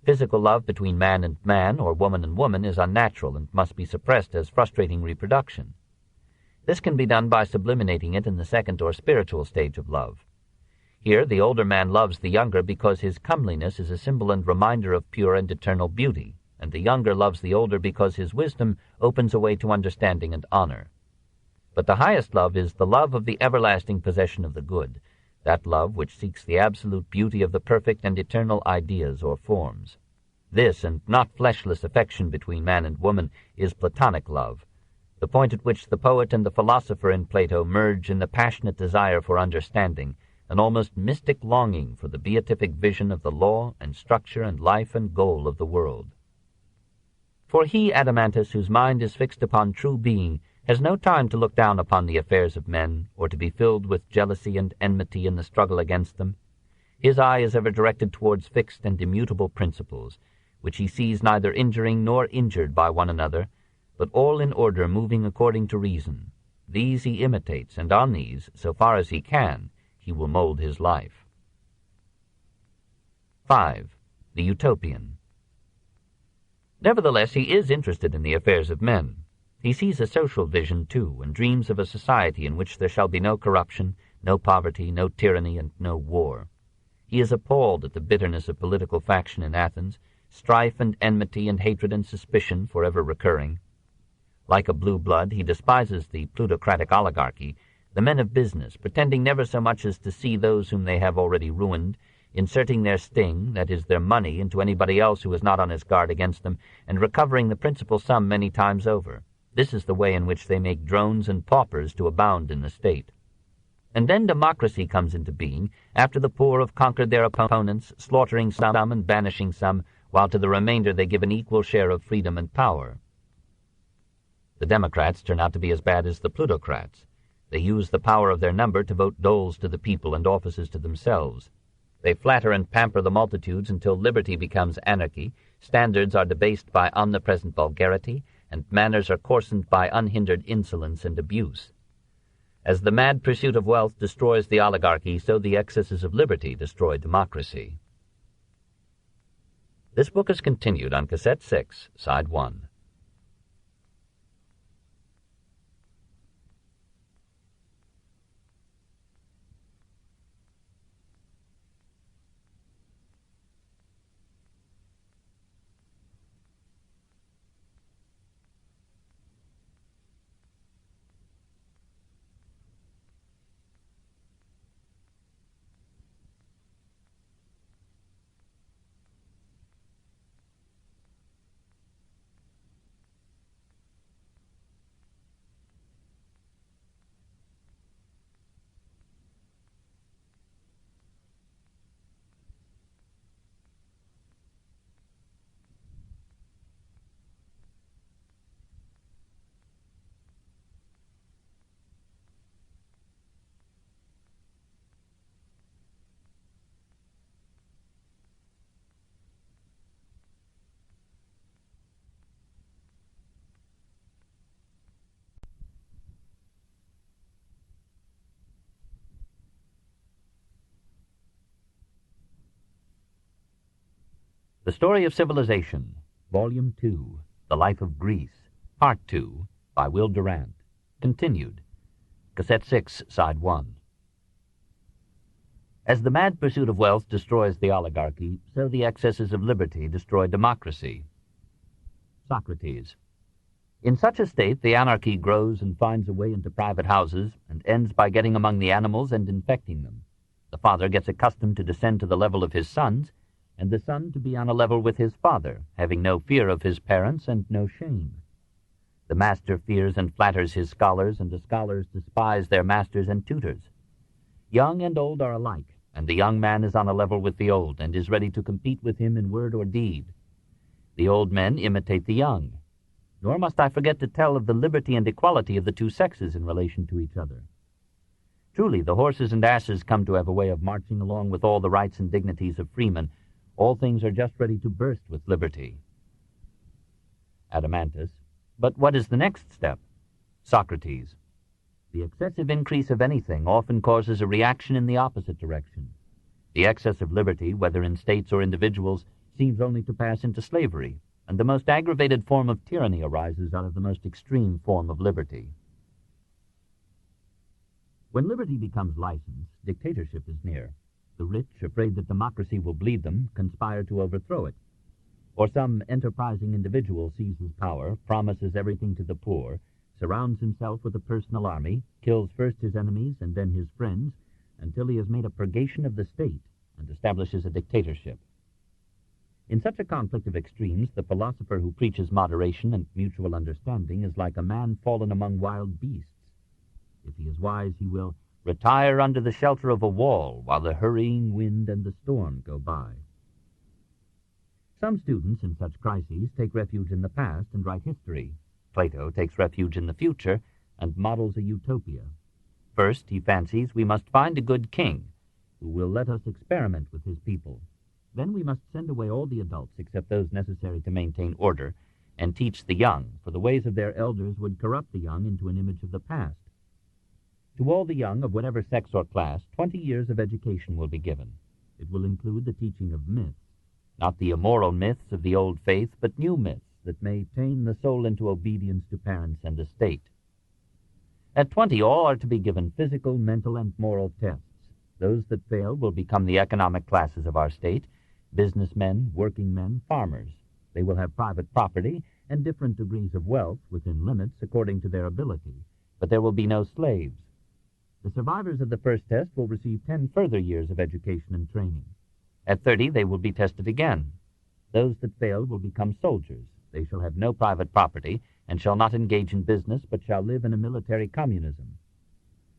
Physical love between man and man, or woman and woman, is unnatural and must be suppressed as frustrating reproduction. This can be done by subliminating it in the second or spiritual stage of love. Here the older man loves the younger because his comeliness is a symbol and reminder of pure and eternal beauty, and the younger loves the older because his wisdom opens a way to understanding and honor. But the highest love is the love of the everlasting possession of the good, that love which seeks the absolute beauty of the perfect and eternal ideas or forms. This, and not fleshless affection between man and woman, is Platonic love, the point at which the poet and the philosopher in Plato merge in the passionate desire for understanding, an almost mystic longing for the beatific vision of the law and structure and life and goal of the world. For he, Adeimantus, whose mind is fixed upon true being, has no time to look down upon the affairs of men, or to be filled with jealousy and enmity in the struggle against them. His eye is ever directed towards fixed and immutable principles, which he sees neither injuring nor injured by one another, but all in order, moving according to reason. These he imitates, and on these, so far as he can, he will mold his life. 5. The Utopian. Nevertheless, he is interested in the affairs of men. He sees a social vision, too, and dreams of a society in which there shall be no corruption, no poverty, no tyranny, and no war. He is appalled at the bitterness of political faction in Athens, strife and enmity and hatred and suspicion forever recurring. Like a blue blood, he despises the plutocratic oligarchy, the men of business, pretending never so much as to see those whom they have already ruined, inserting their sting, that is, their money, into anybody else who is not on his guard against them, and recovering the principal sum many times over. This is the way in which they make drones and paupers to abound in the state. And then democracy comes into being, after the poor have conquered their opponents, slaughtering some and banishing some, while to the remainder they give an equal share of freedom and power. The Democrats turn out to be as bad as the plutocrats. They use the power of their number to vote doles to the people and offices to themselves. They flatter and pamper the multitudes until liberty becomes anarchy, standards are debased by omnipresent vulgarity, and manners are coarsened by unhindered insolence and abuse. As the mad pursuit of wealth destroys the oligarchy, so the excesses of liberty destroy democracy. This book is continued on Cassette 6, Side 1. The Story of Civilization, Volume 2, The Life of Greece, Part 2, by Will Durant, continued, Cassette 6, Side 1. As the mad pursuit of wealth destroys the oligarchy, so the excesses of liberty destroy democracy. Socrates. In such a state, the anarchy grows and finds a way into private houses, and ends by getting among the animals and infecting them. The father gets accustomed to descend to the level of his sons, and the son to be on a level with his father, having no fear of his parents and no shame. The master fears and flatters his scholars, and the scholars despise their masters and tutors. Young and old are alike, and the young man is on a level with the old, and is ready to compete with him in word or deed. The old men imitate the young. Nor must I forget to tell of the liberty and equality of the two sexes in relation to each other. Truly, the horses and asses come to have a way of marching along with all the rights and dignities of freemen. All things are just ready to burst with liberty. Adeimantus. But what is the next step? Socrates. The excessive increase of anything often causes a reaction in the opposite direction. The excess of liberty, whether in states or individuals, seems only to pass into slavery, and the most aggravated form of tyranny arises out of the most extreme form of liberty. When liberty becomes license, dictatorship is near. The rich, afraid that democracy will bleed them, conspire to overthrow it. Or some enterprising individual seizes power, promises everything to the poor, surrounds himself with a personal army, kills first his enemies and then his friends, until he has made a purgation of the state and establishes a dictatorship. In such a conflict of extremes, the philosopher who preaches moderation and mutual understanding is like a man fallen among wild beasts. If he is wise, he will retire under the shelter of a wall while the hurrying wind and the storm go by. Some students in such crises take refuge in the past and write history. Plato takes refuge in the future and models a utopia. First, he fancies we must find a good king who will let us experiment with his people. Then we must send away all the adults except those necessary to maintain order, and teach the young, for the ways of their elders would corrupt the young into an image of the past. To all the young of whatever sex or class, 20 years of education will be given. It will include the teaching of myths, not the immoral myths of the old faith, but new myths that may tame the soul into obedience to parents and the state. At 20, all are to be given physical, mental, and moral tests. Those that fail will become the economic classes of our state, businessmen, working men, farmers. They will have private property and different degrees of wealth within limits according to their ability, but there will be no slaves. The survivors of the first test will receive 10 further years of education and training. At 30, they will be tested again. Those that fail will become soldiers. They shall have no private property and shall not engage in business, but shall live in a military communism.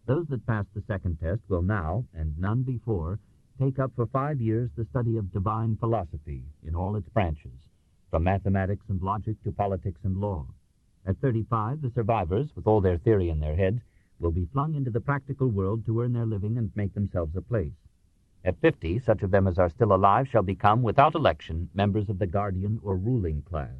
Those that pass the second test will now, and none before, take up for 5 years the study of divine philosophy in all its branches, from mathematics and logic to politics and law. At 35, the survivors, with all their theory in their heads, will be flung into the practical world to earn their living and make themselves a place. At 50, such of them as are still alive shall become, without election, members of the guardian or ruling class.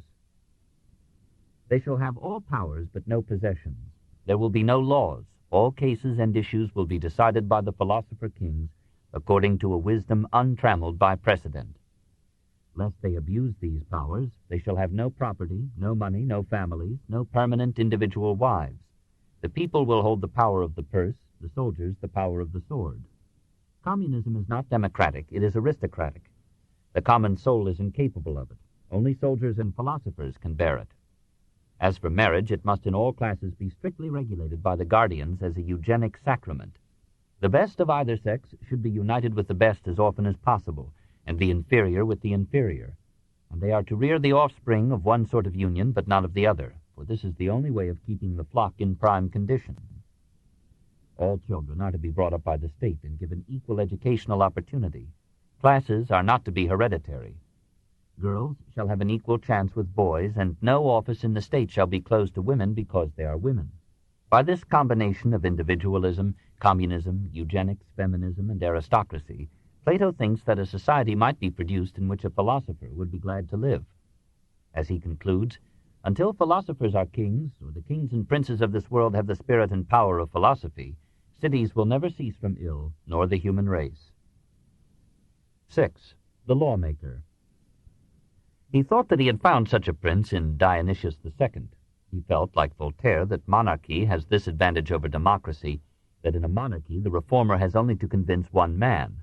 They shall have all powers but no possessions. There will be no laws. All cases and issues will be decided by the philosopher kings according to a wisdom untrammeled by precedent. Lest they abuse these powers, they shall have no property, no money, no families, no permanent individual wives. The people will hold the power of the purse, the soldiers the power of the sword. Communism is not democratic, it is aristocratic. The common soul is incapable of it. Only soldiers and philosophers can bear it. As for marriage, it must in all classes be strictly regulated by the guardians as a eugenic sacrament. The best of either sex should be united with the best as often as possible, and the inferior with the inferior. And they are to rear the offspring of one sort of union, but not of the other, for this is the only way of keeping the flock in prime condition. All children are to be brought up by the state and given equal educational opportunity. Classes are not to be hereditary. Girls shall have an equal chance with boys, and no office in the state shall be closed to women because they are women. By this combination of individualism, communism, eugenics, feminism, and aristocracy, Plato thinks that a society might be produced in which a philosopher would be glad to live. As he concludes, until philosophers are kings, or the kings and princes of this world have the spirit and power of philosophy, cities will never cease from ill, nor the human race. 6. The lawmaker. He thought that he had found such a prince in Dionysius II. He felt, like Voltaire, that monarchy has this advantage over democracy, that in a monarchy the reformer has only to convince one man.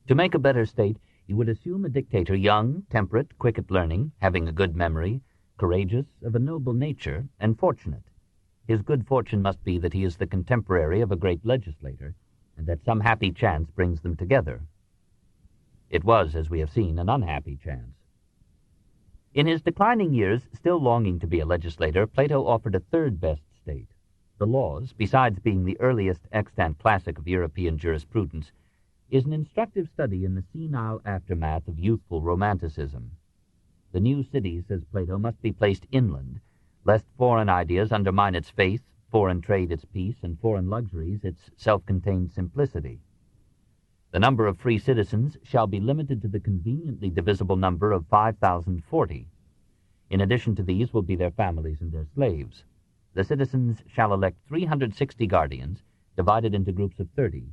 To make a better state, he would assume a dictator young, temperate, quick at learning, having a good memory, courageous, of a noble nature, and fortunate. His good fortune must be that he is the contemporary of a great legislator, and that some happy chance brings them together. It was, as we have seen, an unhappy chance. In his declining years, still longing to be a legislator, Plato offered a third best state. The Laws, besides being the earliest extant classic of European jurisprudence, is an instructive study in the senile aftermath of youthful romanticism. The new city, says Plato, must be placed inland, lest foreign ideas undermine its faith, foreign trade its peace, and foreign luxuries its self-contained simplicity. The number of free citizens shall be limited to the conveniently divisible number of 5,040. In addition to these will be their families and their slaves. The citizens shall elect 360 guardians, divided into groups of 30,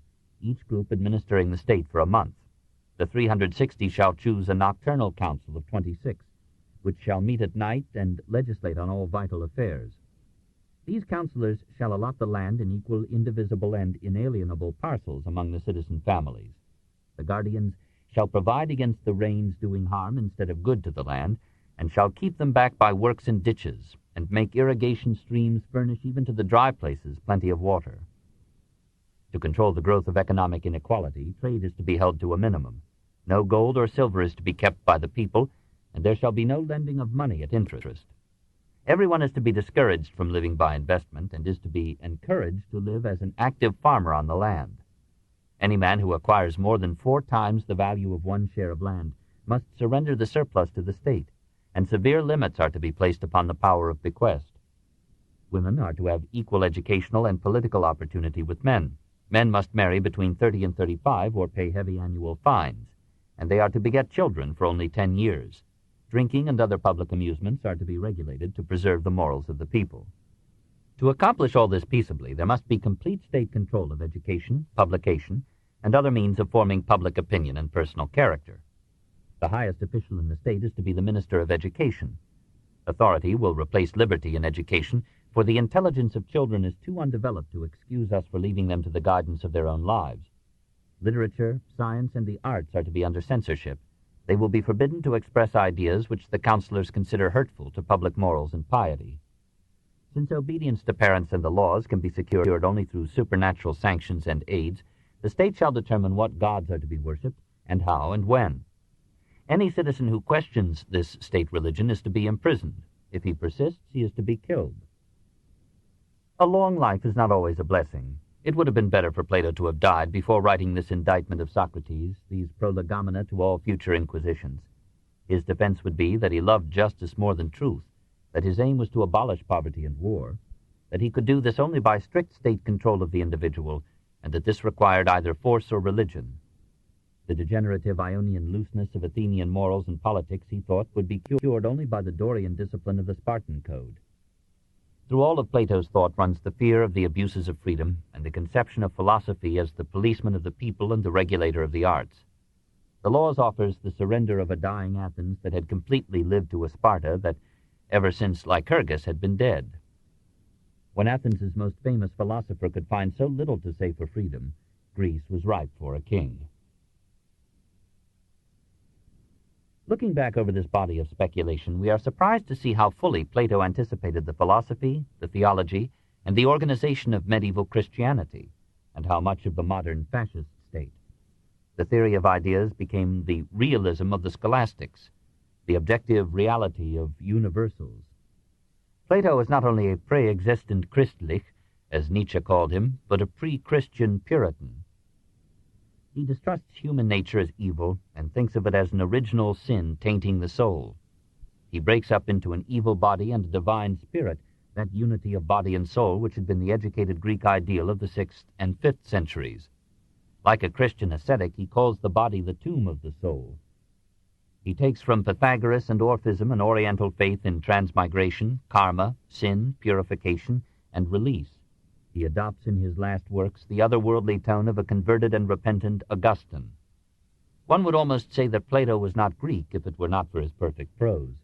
each group administering the state for a month. The 360 shall choose a nocturnal council of 26, which shall meet at night and legislate on all vital affairs. These councillors shall allot the land in equal, indivisible, and inalienable parcels among the citizen families. The guardians shall provide against the rains doing harm instead of good to the land, and shall keep them back by works and ditches, and make irrigation streams furnish even to the dry places plenty of water. To control the growth of economic inequality, trade is to be held to a minimum. No gold or silver is to be kept by the people, and there shall be no lending of money at interest. Everyone is to be discouraged from living by investment, and is to be encouraged to live as an active farmer on the land. Any man who acquires more than 4 times the value of one share of land must surrender the surplus to the state, and severe limits are to be placed upon the power of bequest. Women are to have equal educational and political opportunity with men. Men must marry between 30 and 35 or pay heavy annual fines, and they are to beget children for only 10 years. Drinking and other public amusements are to be regulated to preserve the morals of the people. To accomplish all this peaceably, there must be complete state control of education, publication, and other means of forming public opinion and personal character. The highest official in the state is to be the Minister of Education. Authority will replace liberty in education, for the intelligence of children is too undeveloped to excuse us for leaving them to the guidance of their own lives. Literature, science, and the arts are to be under censorship. They will be forbidden to express ideas which the councillors consider hurtful to public morals and piety. Since obedience to parents and the laws can be secured only through supernatural sanctions and aids, the state shall determine what gods are to be worshipped, and how and when. Any citizen who questions this state religion is to be imprisoned. If he persists, he is to be killed. A long life is not always a blessing. It would have been better for Plato to have died before writing this indictment of Socrates, these prolegomena to all future inquisitions. His defense would be that he loved justice more than truth, that his aim was to abolish poverty and war, that he could do this only by strict state control of the individual, and that this required either force or religion. The degenerative Ionian looseness of Athenian morals and politics, he thought, would be cured only by the Dorian discipline of the Spartan code. Through all of Plato's thought runs the fear of the abuses of freedom and the conception of philosophy as the policeman of the people and the regulator of the arts. The Laws offers the surrender of a dying Athens that had completely lived to a Sparta that, ever since Lycurgus, had been dead. When Athens' most famous philosopher could find so little to say for freedom, Greece was ripe for a king. Looking back over this body of speculation, we are surprised to see how fully Plato anticipated the philosophy, the theology, and the organization of medieval Christianity, and how much of the modern fascist state. The theory of ideas became the realism of the scholastics, the objective reality of universals. Plato is not only a pre-existent Christlich, as Nietzsche called him, but a pre-Christian Puritan. He distrusts human nature as evil and thinks of it as an original sin tainting the soul. He breaks up into an evil body and a divine spirit, that unity of body and soul which had been the educated Greek ideal of the 6th and 5th centuries. Like a Christian ascetic, he calls the body the tomb of the soul. He takes from Pythagoras and Orphism an Oriental faith in transmigration, karma, sin, purification, and release. He adopts in his last works the otherworldly tone of a converted and repentant Augustine. One would almost say that Plato was not Greek if it were not for his perfect prose.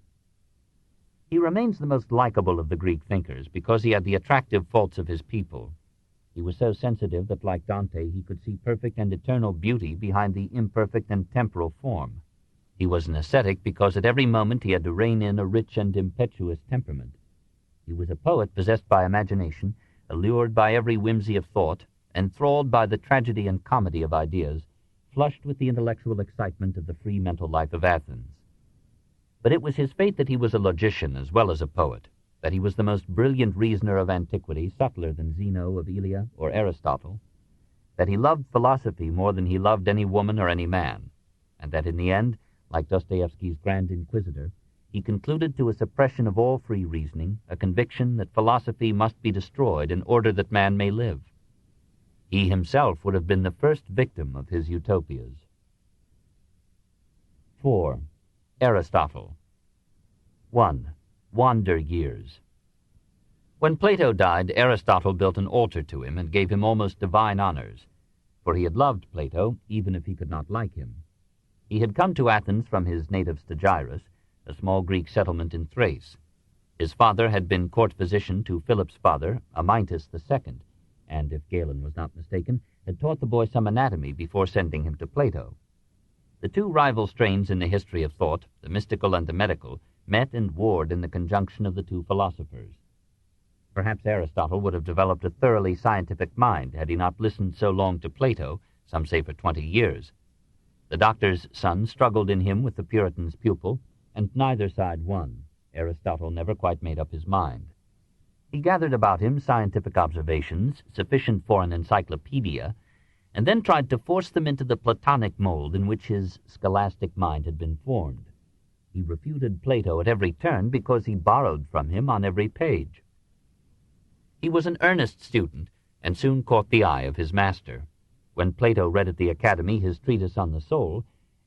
He remains the most likable of the Greek thinkers because he had the attractive faults of his people. He was so sensitive that, like Dante, he could see perfect and eternal beauty behind the imperfect and temporal form. He was an ascetic because at every moment he had to rein in a rich and impetuous temperament. He was a poet possessed by imagination, allured by every whimsy of thought, enthralled by the tragedy and comedy of ideas, flushed with the intellectual excitement of the free mental life of Athens. But it was his fate that he was a logician as well as a poet, that he was the most brilliant reasoner of antiquity, subtler than Zeno of Elea or Aristotle, that he loved philosophy more than he loved any woman or any man, and that in the end, like Dostoevsky's Grand Inquisitor, he concluded to a suppression of all free reasoning, a conviction that philosophy must be destroyed in order that man may live. He himself would have been the first victim of his utopias. 4. Aristotle. 1. Wander years. When Plato died, Aristotle built an altar to him and gave him almost divine honors, for he had loved Plato, even if he could not like him. He had come to Athens from his native Stagirus, a small Greek settlement in Thrace. His father had been court physician to Philip's father, Amyntas II, and, if Galen was not mistaken, had taught the boy some anatomy before sending him to Plato. The two rival strains in the history of thought, the mystical and the medical, met and warred in the conjunction of the two philosophers. Perhaps Aristotle would have developed a thoroughly scientific mind had he not listened so long to Plato, some say for 20 years. The doctor's son struggled in him with the Puritan's pupil, and neither side won. Aristotle never quite made up his mind. He gathered about him scientific observations, sufficient for an encyclopedia, and then tried to force them into the Platonic mold in which his scholastic mind had been formed. He refuted Plato at every turn because he borrowed from him on every page. He was an earnest student, and soon caught the eye of his master. When Plato read at the Academy his treatise on the soul,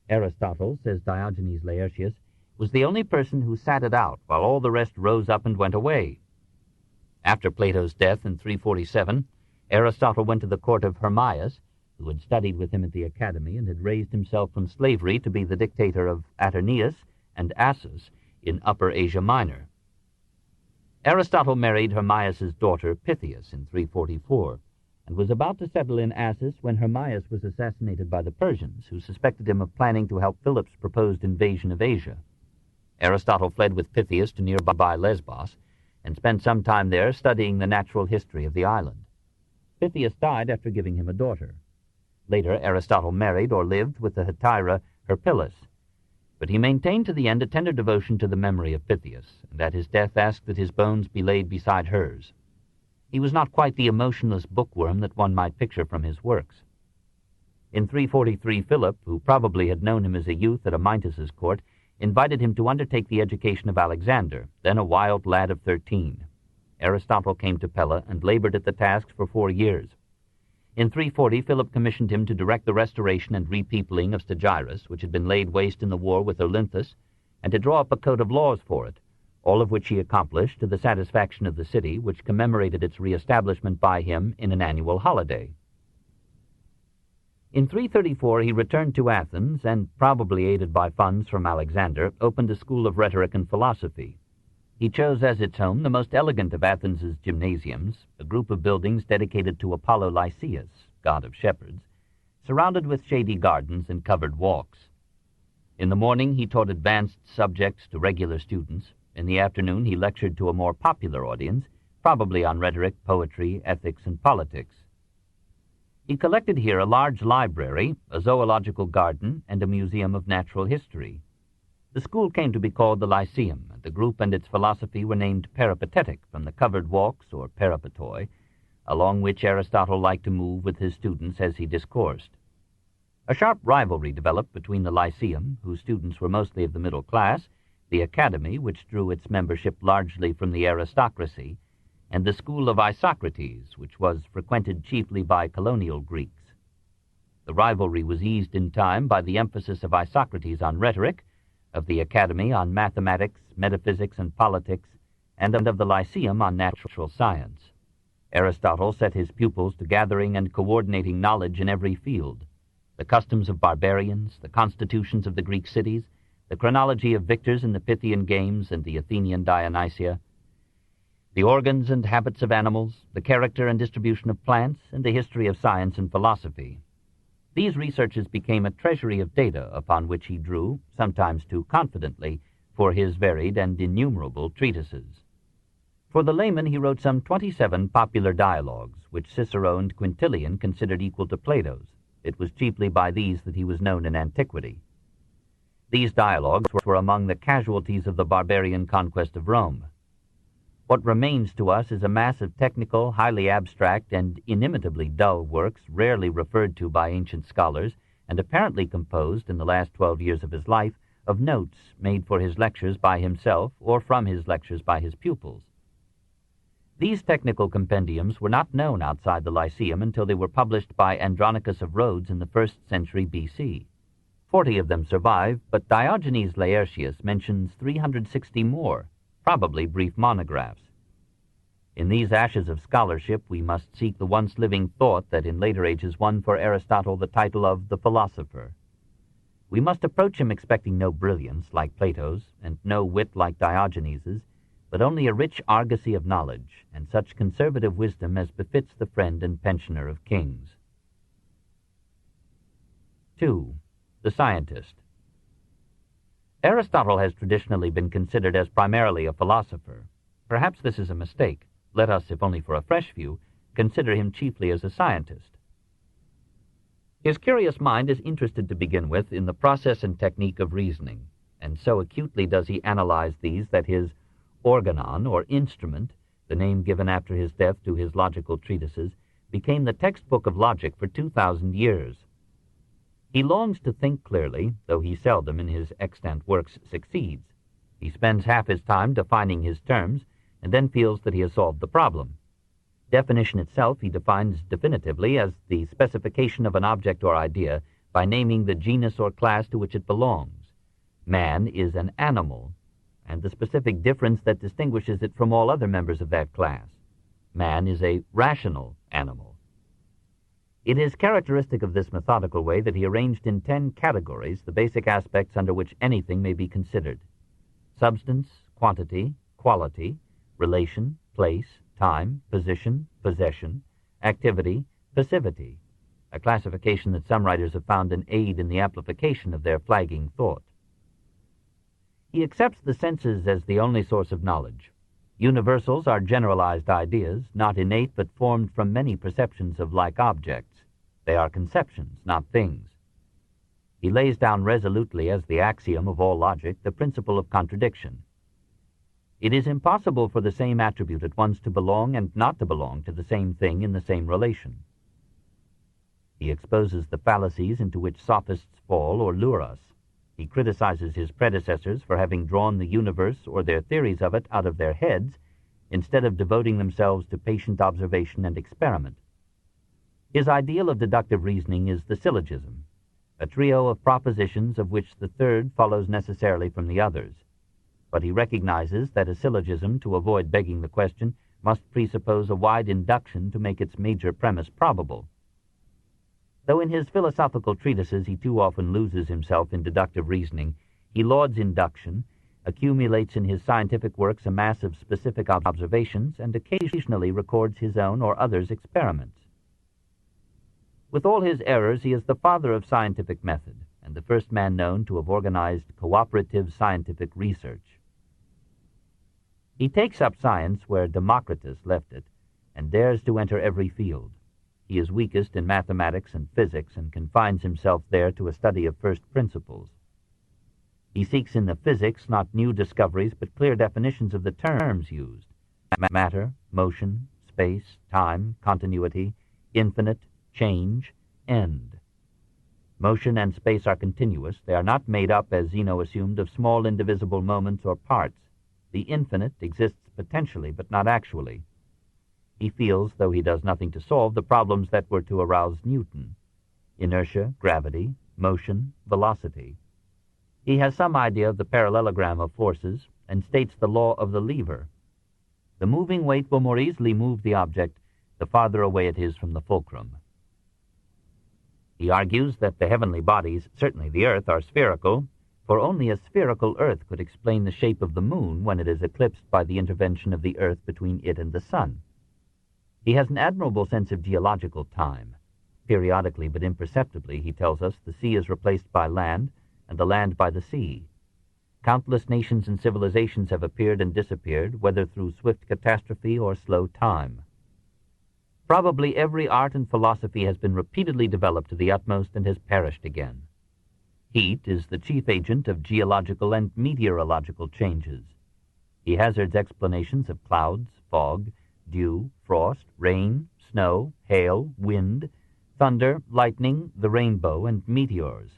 Aristotle, says Diogenes Laertius, was the only person who sat it out, while all the rest rose up and went away. After Plato's death in 347, Aristotle went to the court of Hermias, who had studied with him at the Academy and had raised himself from slavery to be the dictator of Aternius and Assus in Upper Asia Minor. Aristotle married Hermias' daughter Pythias in 344, and was about to settle in Assus when Hermias was assassinated by the Persians, who suspected him of planning to help Philip's proposed invasion of Asia. Aristotle fled with Pythias to nearby Lesbos, and spent some time there studying the natural history of the island. Pythias died after giving him a daughter. Later, Aristotle married or lived with the hetaira Apelles, but he maintained to the end a tender devotion to the memory of Pythias, and at his death asked that his bones be laid beside hers. He was not quite the emotionless bookworm that one might picture from his works. In 343, Philip, who probably had known him as a youth at Amyntas's court, invited him to undertake the education of Alexander, then a wild lad of 13. Aristotle came to Pella and labored at the task for 4 years. In 340, Philip commissioned him to direct the restoration and repeopling of Stagirus, which had been laid waste in the war with Olynthus, and to draw up a code of laws for it, all of which he accomplished to the satisfaction of the city, which commemorated its reestablishment by him in an annual holiday. In 334, he returned to Athens, and, probably aided by funds from Alexander, opened a school of rhetoric and philosophy. He chose as its home the most elegant of Athens's gymnasiums, a group of buildings dedicated to Apollo Lycaeus, god of shepherds, surrounded with shady gardens and covered walks. In the morning he taught advanced subjects to regular students. In the afternoon he lectured to a more popular audience, probably on rhetoric, poetry, ethics, and politics. He collected here a large library, a zoological garden, and a museum of natural history. The school came to be called the Lyceum, and the group and its philosophy were named peripatetic from the covered walks, or peripatoi, along which Aristotle liked to move with his students as he discoursed. A sharp rivalry developed between the Lyceum, whose students were mostly of the middle class, the Academy, which drew its membership largely from the aristocracy, and the school of Isocrates, which was frequented chiefly by colonial Greeks. The rivalry was eased in time by the emphasis of Isocrates on rhetoric, of the Academy on mathematics, metaphysics, and politics, and of the Lyceum on natural science. Aristotle set his pupils to gathering and coordinating knowledge in every field: the customs of barbarians, the constitutions of the Greek cities, the chronology of victors in the Pythian Games and the Athenian Dionysia, the organs and habits of animals, the character and distribution of plants, and the history of science and philosophy. These researches became a treasury of data upon which he drew, sometimes too confidently, for his varied and innumerable treatises. For the layman he wrote some 27 popular dialogues, which Cicero and Quintilian considered equal to Plato's. It was chiefly by these that he was known in antiquity. These dialogues were among the casualties of the barbarian conquest of Rome. What remains to us is a mass of technical, highly abstract, and inimitably dull works rarely referred to by ancient scholars, and apparently composed, in the last 12 years of his life, of notes made for his lectures by himself or from his lectures by his pupils. These technical compendiums were not known outside the Lyceum until they were published by Andronicus of Rhodes in the 1st century B.C. 40 of them survive, but Diogenes Laertius mentions 360 more, probably brief monographs. In these ashes of scholarship we must seek the once living thought that in later ages won for Aristotle the title of the philosopher. We must approach him expecting no brilliance like Plato's, and no wit like Diogenes's, but only a rich argosy of knowledge, and such conservative wisdom as befits the friend and pensioner of kings. 2. The scientist. Aristotle has traditionally been considered as primarily a philosopher. Perhaps this is a mistake. Let us, if only for a fresh view, consider him chiefly as a scientist. His curious mind is interested to begin with in the process and technique of reasoning, and so acutely does he analyze these that his organon, or instrument, the name given after his death to his logical treatises, became the textbook of logic for 2,000 years. He longs to think clearly, though he seldom in his extant works succeeds. He spends half his time defining his terms, and then feels that he has solved the problem. Definition itself he defines definitively as the specification of an object or idea by naming the genus or class to which it belongs. Man is an animal, and the specific difference that distinguishes it from all other members of that class. Man is a rational animal. It is characteristic of this methodical way that he arranged in 10 categories the basic aspects under which anything may be considered: substance, quantity, quality, relation, place, time, position, possession, activity, passivity, a classification that some writers have found an aid in the amplification of their flagging thought. He accepts the senses as the only source of knowledge. Universals are generalized ideas, not innate but formed from many perceptions of like objects. They are conceptions, not things. He lays down resolutely as the axiom of all logic the principle of contradiction. It is impossible for the same attribute at once to belong and not to belong to the same thing in the same relation. He exposes the fallacies into which sophists fall or lure us. He criticizes his predecessors for having drawn the universe or their theories of it out of their heads instead of devoting themselves to patient observation and experiment. His ideal of deductive reasoning is the syllogism, a trio of propositions of which the third follows necessarily from the others. But he recognizes that a syllogism, to avoid begging the question, must presuppose a wide induction to make its major premise probable. Though in his philosophical treatises he too often loses himself in deductive reasoning, he lauds induction, accumulates in his scientific works a mass of specific observations, and occasionally records his own or others' experiments. With all his errors, he is the father of scientific method, and the first man known to have organized cooperative scientific research. He takes up science where Democritus left it, and dares to enter every field. He is weakest in mathematics and physics, and confines himself there to a study of first principles. He seeks in the physics not new discoveries, but clear definitions of the terms used: matter, motion, space, time, continuity, infinite, change, end. Motion and space are continuous. They are not made up, as Zeno assumed, of small indivisible moments or parts. The infinite exists potentially, but not actually. He feels, though he does nothing to solve, the problems that were to arouse Newton: inertia, gravity, motion, velocity. He has some idea of the parallelogram of forces, and states the law of the lever. The moving weight will more easily move the object the farther away it is from the fulcrum. He argues that the heavenly bodies, certainly the earth, are spherical, for only a spherical earth could explain the shape of the moon when it is eclipsed by the intervention of the earth between it and the sun. He has an admirable sense of geological time. Periodically but imperceptibly, he tells us, the sea is replaced by land, and the land by the sea. countless nations and civilizations have appeared and disappeared, whether through swift catastrophe or slow time. Probably every art and philosophy has been repeatedly developed to the utmost and has perished again. Heat is the chief agent of geological and meteorological changes. He hazards explanations of clouds, fog, dew, frost, rain, snow, hail, wind, thunder, lightning, the rainbow, and meteors.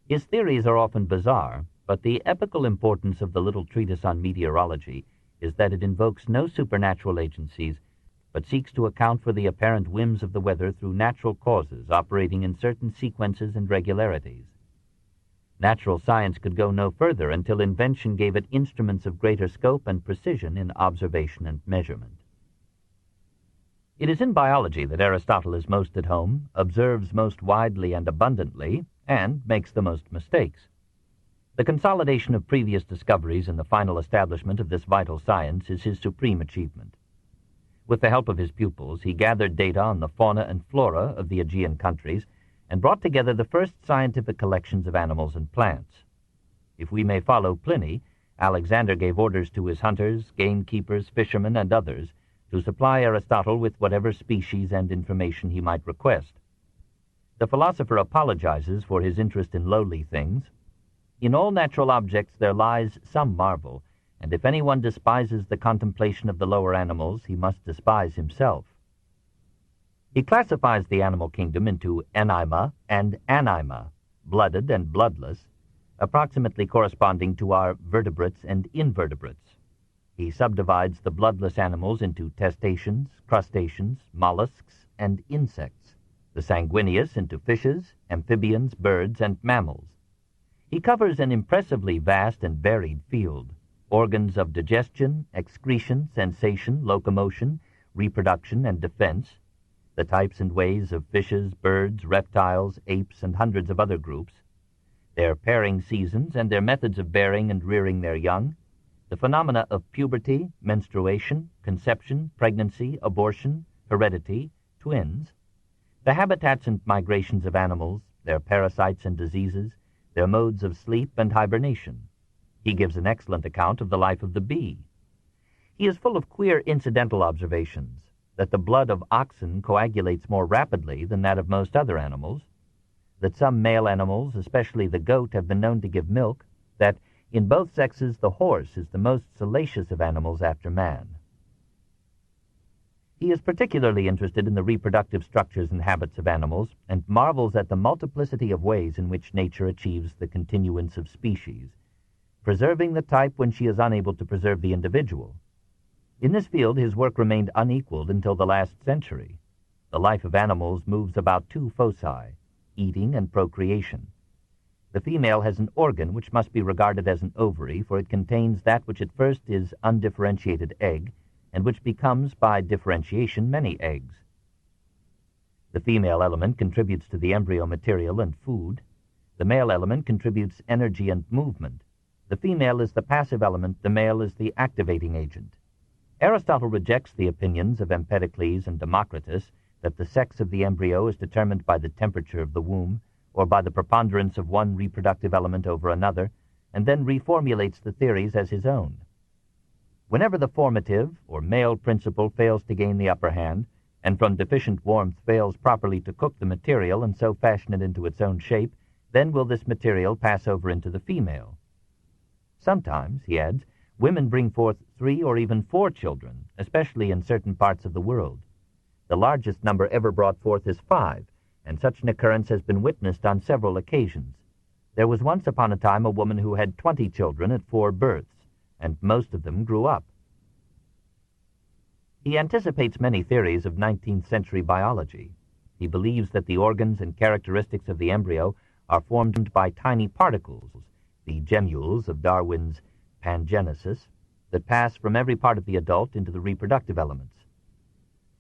His theories are often bizarre, but the epical importance of the little treatise on meteorology is that it invokes no supernatural agencies, but seeks to account for the apparent whims of the weather through natural causes operating in certain sequences and regularities. Natural science could go no further until invention gave it instruments of greater scope and precision in observation and measurement. It is in biology that Aristotle is most at home, observes most widely and abundantly, and makes the most mistakes. The consolidation of previous discoveries and the final establishment of this vital science is his supreme achievement. With the help of his pupils, he gathered data on the fauna and flora of the Aegean countries and brought together the first scientific collections of animals and plants. If we may follow Pliny, Alexander gave orders to his hunters, gamekeepers, fishermen, and others to supply Aristotle with whatever species and information he might request. The philosopher apologizes for his interest in lowly things. In all natural objects there lies some marvel, and if anyone despises the contemplation of the lower animals, he must despise himself. He classifies the animal kingdom into anima and anima, blooded and bloodless, approximately corresponding to our vertebrates and invertebrates. He subdivides the bloodless animals into testaceans, crustaceans, mollusks, and insects, the sanguineous into fishes, amphibians, birds, and mammals. He covers an impressively vast and varied field: organs of digestion, excretion, sensation, locomotion, reproduction, and defense, the types and ways of fishes, birds, reptiles, apes, and hundreds of other groups, their pairing seasons and their methods of bearing and rearing their young, the phenomena of puberty, menstruation, conception, pregnancy, abortion, heredity, twins, the habitats and migrations of animals, their parasites and diseases, their modes of sleep and hibernation. He gives an excellent account of the life of the bee. He is full of queer incidental observations, that the blood of oxen coagulates more rapidly than that of most other animals, that some male animals, especially the goat, have been known to give milk, that in both sexes the horse is the most salacious of animals after man. He is particularly interested in the reproductive structures and habits of animals, and marvels at the multiplicity of ways in which nature achieves the continuance of species, preserving the type when she is unable to preserve the individual. In this field his work remained unequaled until the last century. The life of animals moves about two foci, eating and procreation. The female has an organ which must be regarded as an ovary, for it contains that which at first is undifferentiated egg, and which becomes, by differentiation, many eggs. The female element contributes to the embryo material and food. The male element contributes energy and movement. The female is the passive element, the male is the activating agent. Aristotle rejects the opinions of Empedocles and Democritus that the sex of the embryo is determined by the temperature of the womb, or by the preponderance of one reproductive element over another, and then reformulates the theories as his own. Whenever the formative, or male principle, fails to gain the upper hand, and from deficient warmth fails properly to cook the material and so fashion it into its own shape, then will this material pass over into the female. Sometimes, he adds, women bring forth 3 or even 4 children, especially in certain parts of the world. The largest number ever brought forth is 5, and such an occurrence has been witnessed on several occasions. There was once upon a time a woman who had 20 children at 4 births, and most of them grew up. He anticipates many theories of 19th century biology. He believes that the organs and characteristics of the embryo are formed by tiny particles, the gemmules of Darwin's pangenesis, that pass from every part of the adult into the reproductive elements.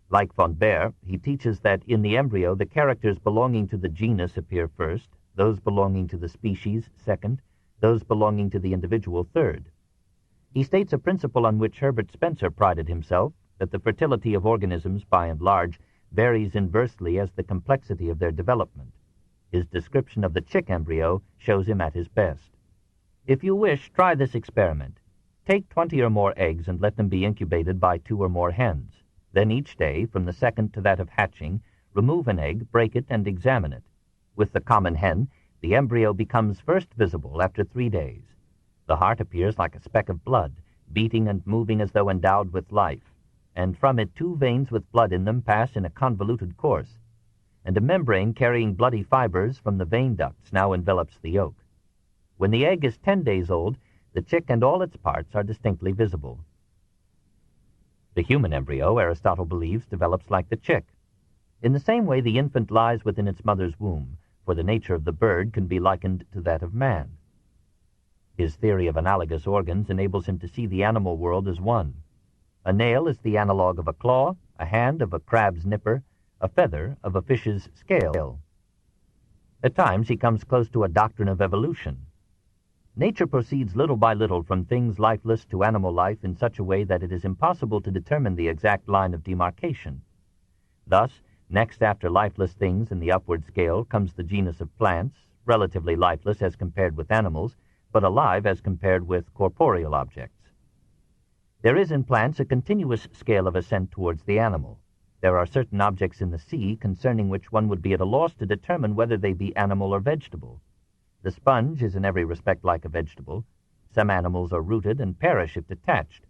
Like von Baer, he teaches that in the embryo the characters belonging to the genus appear first, those belonging to the species second, those belonging to the individual third. He states a principle on which Herbert Spencer prided himself, that the fertility of organisms, by and large, varies inversely as the complexity of their development. His description of the chick embryo shows him at his best. If you wish, try this experiment. Take 20 or more eggs and let them be incubated by 2 or more hens. Then each day, from the second to that of hatching, remove an egg, break it, and examine it. With the common hen, the embryo becomes first visible after 3 days. The heart appears like a speck of blood, beating and moving as though endowed with life, and from it 2 veins with blood in them pass in a convoluted course, and a membrane carrying bloody fibers from the vein ducts now envelops the yolk. When the egg is 10 days old, the chick and all its parts are distinctly visible. The human embryo, Aristotle believes, develops like the chick. In the same way, the infant lies within its mother's womb, for the nature of the bird can be likened to that of man. His theory of analogous organs enables him to see the animal world as one. A nail is the analog of a claw, a hand of a crab's nipper, a feather of a fish's scale. At times he comes close to a doctrine of evolution. Nature proceeds little by little from things lifeless to animal life in such a way that it is impossible to determine the exact line of demarcation. Thus, next after lifeless things in the upward scale comes the genus of plants, relatively lifeless as compared with animals, but alive as compared with corporeal objects. There is in plants a continuous scale of ascent towards the animal. There are certain objects in the sea concerning which one would be at a loss to determine whether they be animal or vegetable. The sponge is in every respect like a vegetable. Some animals are rooted and perish if detached.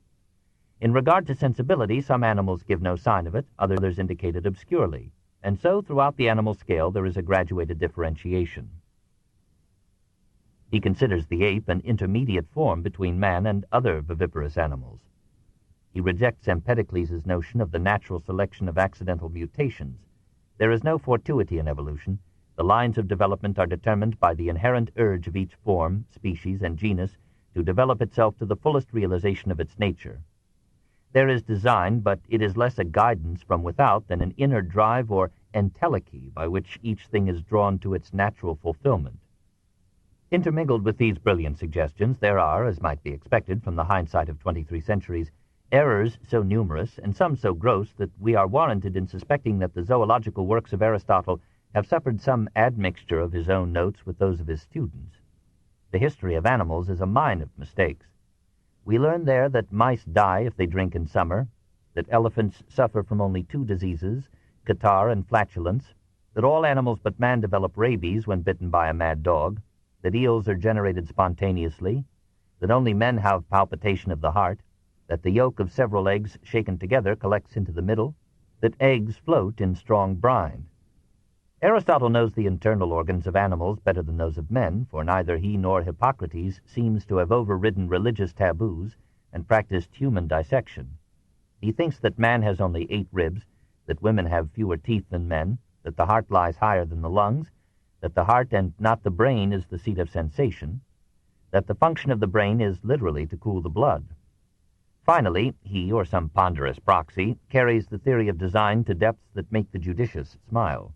In regard to sensibility, some animals give no sign of it, others indicate it obscurely, and so throughout the animal scale there is a graduated differentiation. He considers the ape an intermediate form between man and other viviparous animals. He rejects Empedocles' notion of the natural selection of accidental mutations. There is no fortuity in evolution. The lines of development are determined by the inherent urge of each form, species, and genus to develop itself to the fullest realization of its nature. There is design, but it is less a guidance from without than an inner drive or entelechy by which each thing is drawn to its natural fulfillment. Intermingled with these brilliant suggestions, there are, as might be expected from the hindsight of 23 centuries, errors so numerous and some so gross that we are warranted in suspecting that the zoological works of Aristotle have suffered some admixture of his own notes with those of his students. The history of animals is a mine of mistakes. We learn there that mice die if they drink in summer, that elephants suffer from only 2 diseases, catarrh and flatulence, that all animals but man develop rabies when bitten by a mad dog, that eels are generated spontaneously, that only men have palpitation of the heart, that the yolk of several eggs shaken together collects into the middle, that eggs float in strong brine. Aristotle knows the internal organs of animals better than those of men, for neither he nor Hippocrates seems to have overridden religious taboos and practiced human dissection. He thinks that man has only 8 ribs, that women have fewer teeth than men, that the heart lies higher than the lungs, that the heart and not the brain is the seat of sensation, that the function of the brain is literally to cool the blood. Finally, he, or some ponderous proxy, carries the theory of design to depths that make the judicious smile.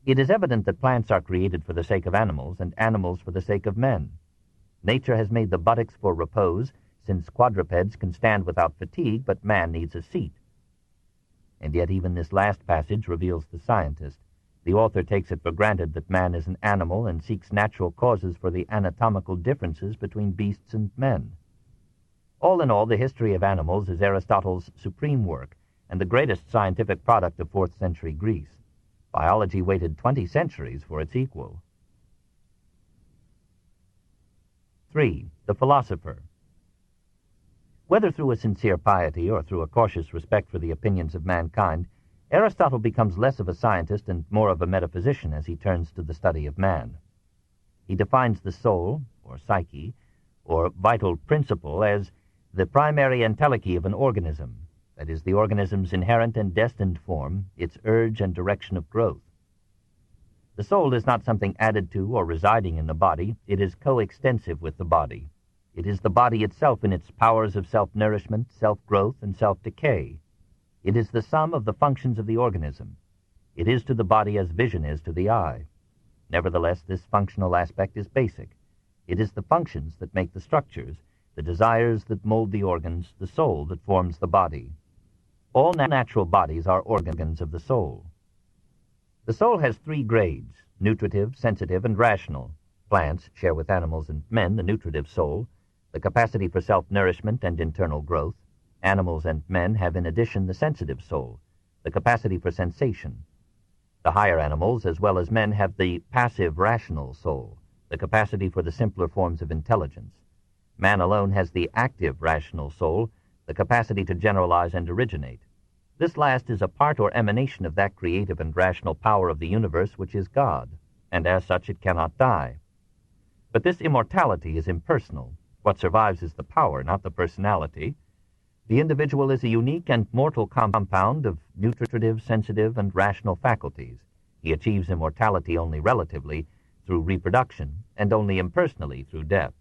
It is evident that plants are created for the sake of animals, and animals for the sake of men. Nature has made the buttocks for repose, since quadrupeds can stand without fatigue, but man needs a seat. And yet even this last passage reveals the scientist. The author takes it for granted that man is an animal and seeks natural causes for the anatomical differences between beasts and men. All in all, the history of animals is Aristotle's supreme work and the greatest scientific product of 4th century Greece. Biology waited 20 centuries for its equal. 3. The philosopher. Whether through a sincere piety or through a cautious respect for the opinions of mankind, Aristotle becomes less of a scientist and more of a metaphysician as he turns to the study of man. He defines the soul, or psyche, or vital principle, as the primary entelechy of an organism, that is, the organism's inherent and destined form, its urge and direction of growth. The soul is not something added to or residing in the body. It is coextensive with the body. It is the body itself in its powers of self-nourishment, self-growth, and self-decay. It is the sum of the functions of the organism. It is to the body as vision is to the eye. Nevertheless, this functional aspect is basic. It is the functions that make the structures, the desires that mold the organs, the soul that forms the body. All natural bodies are organs of the soul. The soul has 3 grades, nutritive, sensitive, and rational. Plants share with animals and men the nutritive soul, the capacity for self-nourishment and internal growth. Animals and men have in addition the sensitive soul, the capacity for sensation. The higher animals, as well as men, have the passive rational soul, the capacity for the simpler forms of intelligence. Man alone has the active rational soul, the capacity to generalize and originate. This last is a part or emanation of that creative and rational power of the universe which is God, and as such it cannot die. But this immortality is impersonal. What survives is the power, not the personality. The individual is a unique and mortal compound of nutritive, sensitive, and rational faculties. He achieves immortality only relatively, through reproduction, and only impersonally through death.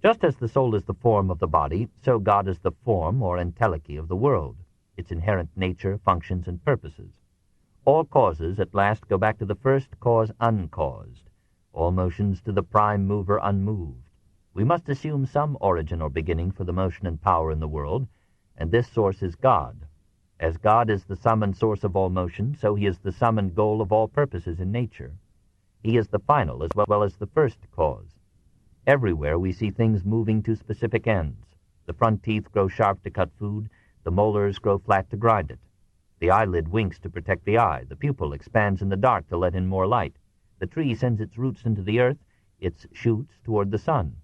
Just as the soul is the form of the body, so God is the form or entelechy of the world, its inherent nature, functions, and purposes. All causes at last go back to the first cause uncaused, all motions to the prime mover unmoved. We must assume some origin or beginning for the motion and power in the world, and this source is God. As God is the sum and source of all motion, so he is the sum and goal of all purposes in nature. He is the final as well as the first cause. Everywhere we see things moving to specific ends. The front teeth grow sharp to cut food, the molars grow flat to grind it. The eyelid winks to protect the eye, the pupil expands in the dark to let in more light. The tree sends its roots into the earth, its shoots toward the sun.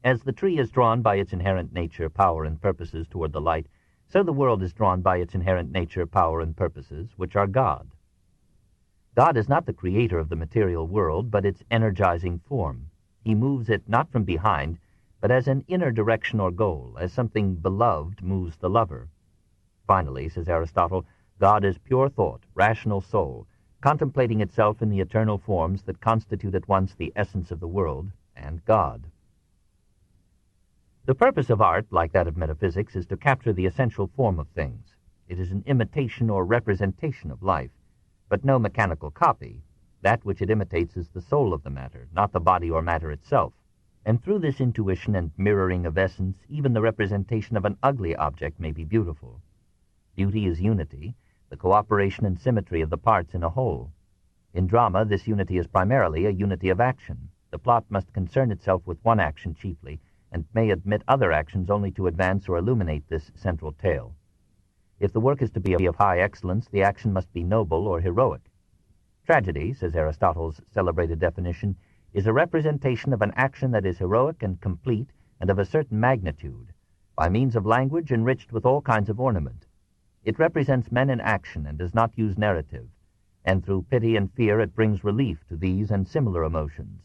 As the tree is drawn by its inherent nature, power, and purposes toward the light, so the world is drawn by its inherent nature, power, and purposes, which are God. God is not the creator of the material world, but its energizing form. He moves it not from behind, but as an inner direction or goal, as something beloved moves the lover. Finally, says Aristotle, God is pure thought, rational soul, contemplating itself in the eternal forms that constitute at once the essence of the world and God. The purpose of art, like that of metaphysics, is to capture the essential form of things. It is an imitation or representation of life, but no mechanical copy. That which it imitates is the soul of the matter, not the body or matter itself. And through this intuition and mirroring of essence, even the representation of an ugly object may be beautiful. Beauty is unity, the cooperation and symmetry of the parts in a whole. In drama, this unity is primarily a unity of action. The plot must concern itself with one action chiefly, and may admit other actions only to advance or illuminate this central tale. If the work is to be of high excellence, the action must be noble or heroic. Tragedy, says Aristotle's celebrated definition, is a representation of an action that is heroic and complete and of a certain magnitude, by means of language enriched with all kinds of ornament. It represents men in action and does not use narrative, and through pity and fear it brings relief to these and similar emotions.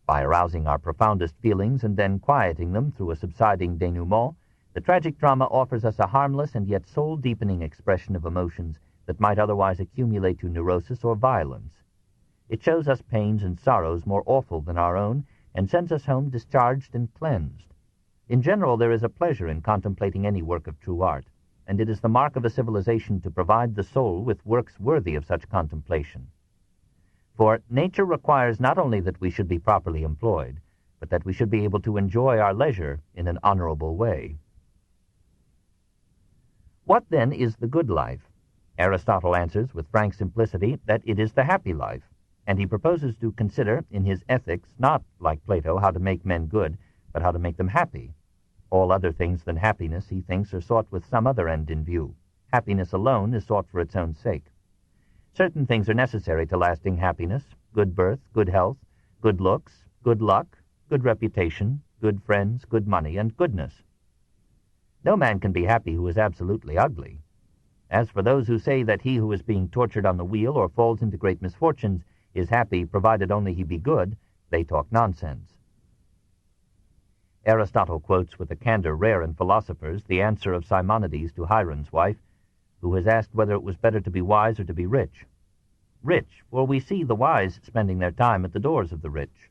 By arousing our profoundest feelings and then quieting them through a subsiding denouement, the tragic drama offers us a harmless and yet soul-deepening expression of emotions that might otherwise accumulate to neurosis or violence. It shows us pains and sorrows more awful than our own, and sends us home discharged and cleansed. In general, there is a pleasure in contemplating any work of true art, and it is the mark of a civilization to provide the soul with works worthy of such contemplation. For nature requires not only that we should be properly employed, but that we should be able to enjoy our leisure in an honorable way. What, then, is the good life? Aristotle answers with frank simplicity that it is the happy life, and he proposes to consider in his ethics not, like Plato, how to make men good, but how to make them happy. All other things than happiness, he thinks, are sought with some other end in view. Happiness alone is sought for its own sake. Certain things are necessary to lasting happiness: good birth, good health, good looks, good luck, good reputation, good friends, good money, and goodness. No man can be happy who is absolutely ugly. As for those who say that he who is being tortured on the wheel or falls into great misfortunes is happy provided only he be good, they talk nonsense. Aristotle quotes with a candor rare in philosophers the answer of Simonides to Hieron's wife, who has asked whether it was better to be wise or to be rich. Rich, for we see the wise spending their time at the doors of the rich.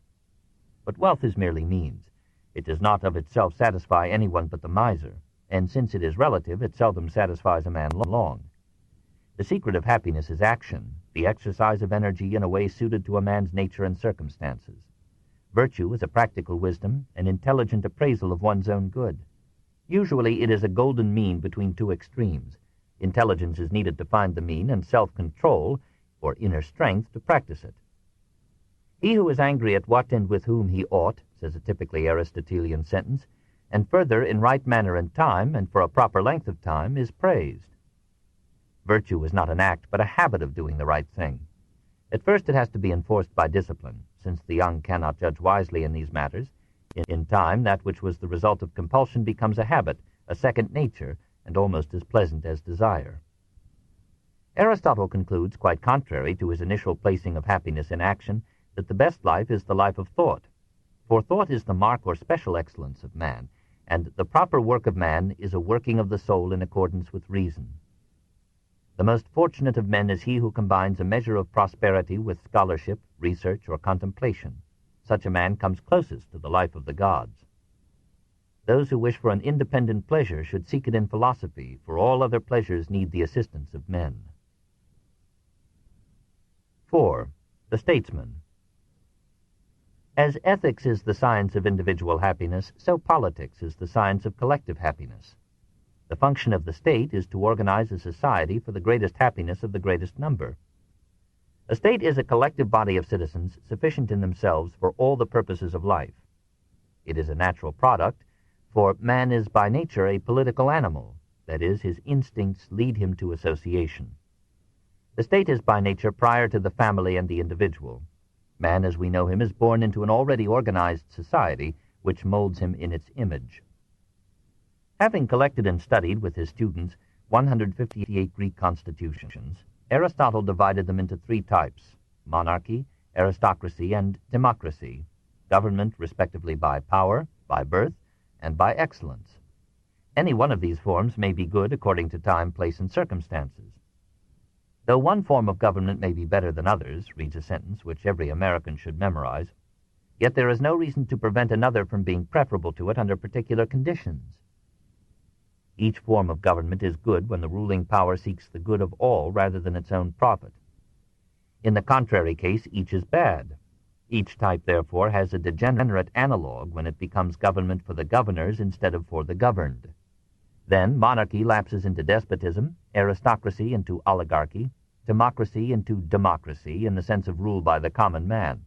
But wealth is merely means. It does not of itself satisfy anyone but the miser, and since it is relative, it seldom satisfies a man long. The secret of happiness is action, the exercise of energy in a way suited to a man's nature and circumstances. Virtue is a practical wisdom, an intelligent appraisal of one's own good. Usually it is a golden mean between two extremes. Intelligence is needed to find the mean, and self-control, or inner strength, to practice it. He who is angry at what and with whom he ought, says a typically Aristotelian sentence, and further in right manner and time, and for a proper length of time, is praised. Virtue is not an act, but a habit of doing the right thing. At first it has to be enforced by discipline, since the young cannot judge wisely in these matters. In time, that which was the result of compulsion becomes a habit, a second nature, and almost as pleasant as desire. Aristotle concludes, quite contrary to his initial placing of happiness in action, that the best life is the life of thought. For thought is the mark or special excellence of man, and the proper work of man is a working of the soul in accordance with reason. The most fortunate of men is he who combines a measure of prosperity with scholarship, research, or contemplation. Such a man comes closest to the life of the gods. Those who wish for an independent pleasure should seek it in philosophy, for all other pleasures need the assistance of men. 4. The statesman. As ethics is the science of individual happiness, so politics is the science of collective happiness. The function of the state is to organize a society for the greatest happiness of the greatest number. A state is a collective body of citizens sufficient in themselves for all the purposes of life. It is a natural product, for man is by nature a political animal, that is, his instincts lead him to association. The state is by nature prior to the family and the individual. Man, as we know him, is born into an already organized society which molds him in its image. Having collected and studied with his students 158 Greek constitutions, Aristotle divided them into three types: monarchy, aristocracy, and democracy, government respectively by power, by birth, and by excellence. Any one of these forms may be good according to time, place, and circumstances. Though one form of government may be better than others, reads a sentence which every American should memorize, yet there is no reason to prevent another from being preferable to it under particular conditions. Each form of government is good when the ruling power seeks the good of all rather than its own profit. In the contrary case, each is bad. Each type, therefore, has a degenerate analog when it becomes government for the governors instead of for the governed. Then monarchy lapses into despotism, aristocracy into oligarchy, democracy into democracy in the sense of rule by the common man.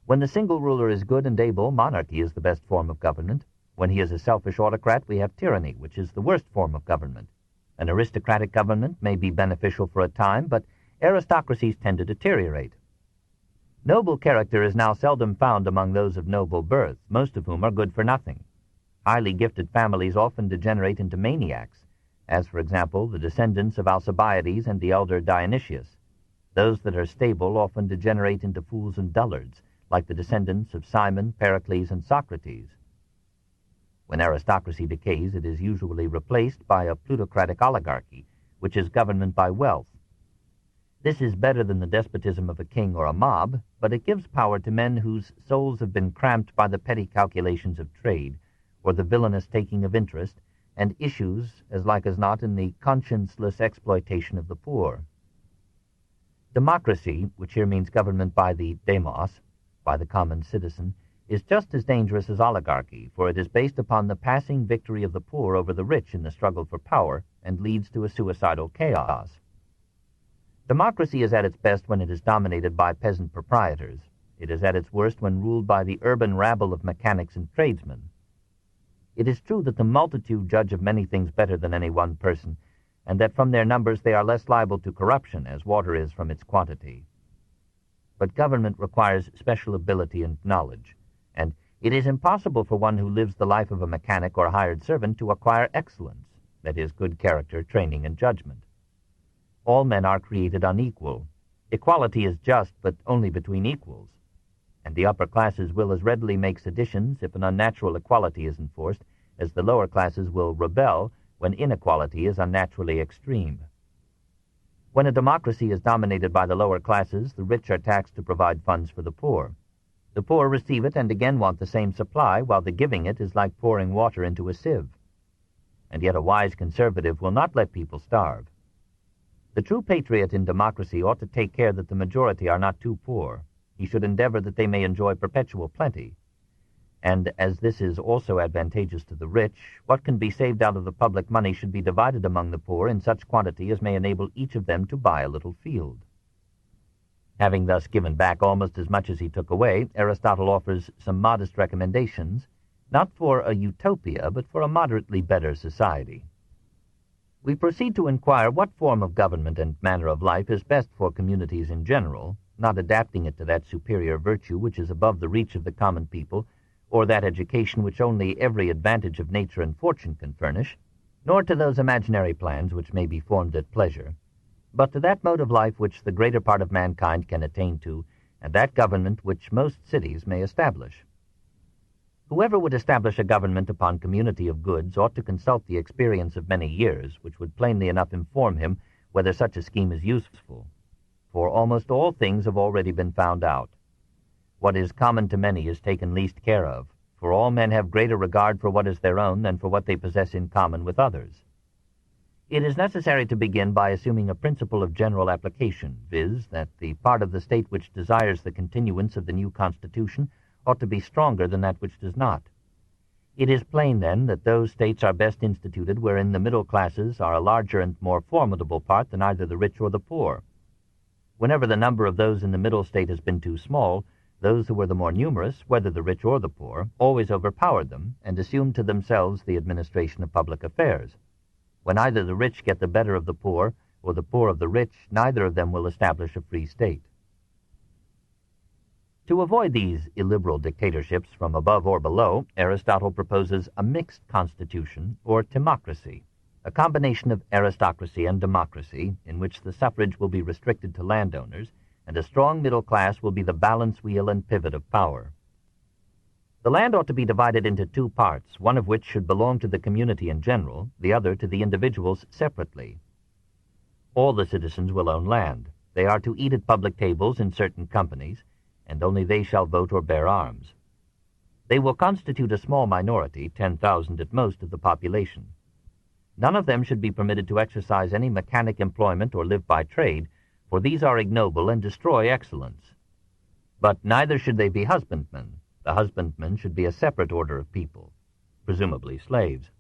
When the single ruler is good and able, monarchy is the best form of government. When he is a selfish autocrat, we have tyranny, which is the worst form of government. An aristocratic government may be beneficial for a time, but aristocracies tend to deteriorate. Noble character is now seldom found among those of noble birth, most of whom are good for nothing. Highly gifted families often degenerate into maniacs, as, for example, the descendants of Alcibiades and the elder Dionysius. Those that are stable often degenerate into fools and dullards, like the descendants of Simon, Pericles, and Socrates. When aristocracy decays, it is usually replaced by a plutocratic oligarchy, which is government by wealth. This is better than the despotism of a king or a mob, but it gives power to men whose souls have been cramped by the petty calculations of trade, or the villainous taking of interest, and issues, as like as not, in the conscienceless exploitation of the poor. Democracy, which here means government by the demos, by the common citizen, is just as dangerous as oligarchy, for it is based upon the passing victory of the poor over the rich in the struggle for power, and leads to a suicidal chaos. Democracy is at its best when it is dominated by peasant proprietors. It is at its worst when ruled by the urban rabble of mechanics and tradesmen. It is true that the multitude judge of many things better than any one person, and that from their numbers they are less liable to corruption, as water is from its quantity. But government requires special ability and knowledge, and it is impossible for one who lives the life of a mechanic or hired servant to acquire excellence, that is, good character, training, and judgment. All men are created unequal. Equality is just, but only between equals. And the upper classes will as readily make seditions if an unnatural equality is enforced, as the lower classes will rebel when inequality is unnaturally extreme. When a democracy is dominated by the lower classes, the rich are taxed to provide funds for the poor. The poor receive it and again want the same supply, while the giving it is like pouring water into a sieve. And yet a wise conservative will not let people starve. The true patriot in democracy ought to take care that the majority are not too poor. He should endeavor that they may enjoy perpetual plenty. And as this is also advantageous to the rich, what can be saved out of the public money should be divided among the poor in such quantity as may enable each of them to buy a little field. Having thus given back almost as much as he took away, Aristotle offers some modest recommendations, not for a utopia, but for a moderately better society. We proceed to inquire what form of government and manner of life is best for communities in general, not adapting it to that superior virtue which is above the reach of the common people, or that education which only every advantage of nature and fortune can furnish, nor to those imaginary plans which may be formed at pleasure, but to that mode of life which the greater part of mankind can attain to, and that government which most cities may establish. Whoever would establish a government upon community of goods ought to consult the experience of many years, which would plainly enough inform him whether such a scheme is useful. For almost all things have already been found out. What is common to many is taken least care of, for all men have greater regard for what is their own than for what they possess in common with others. It is necessary to begin by assuming a principle of general application, viz., that the part of the state which desires the continuance of the new constitution ought to be stronger than that which does not. It is plain, then, that those states are best instituted wherein the middle classes are a larger and more formidable part than either the rich or the poor. Whenever the number of those in the middle state has been too small, those who were the more numerous, whether the rich or the poor, always overpowered them and assumed to themselves the administration of public affairs. When either the rich get the better of the poor, or the poor of the rich, neither of them will establish a free state. To avoid these illiberal dictatorships from above or below, Aristotle proposes a mixed constitution, or timocracy, a combination of aristocracy and democracy, in which the suffrage will be restricted to landowners, and a strong middle class will be the balance wheel and pivot of power. The land ought to be divided into two parts, one of which should belong to the community in general, the other to the individuals separately. All the citizens will own land. They are to eat at public tables in certain companies, and only they shall vote or bear arms. They will constitute a small minority, 10,000 at most, of the population. None of them should be permitted to exercise any mechanic employment or live by trade, for these are ignoble and destroy excellence. But neither should they be husbandmen. The husbandmen should be a separate order of people, presumably slaves.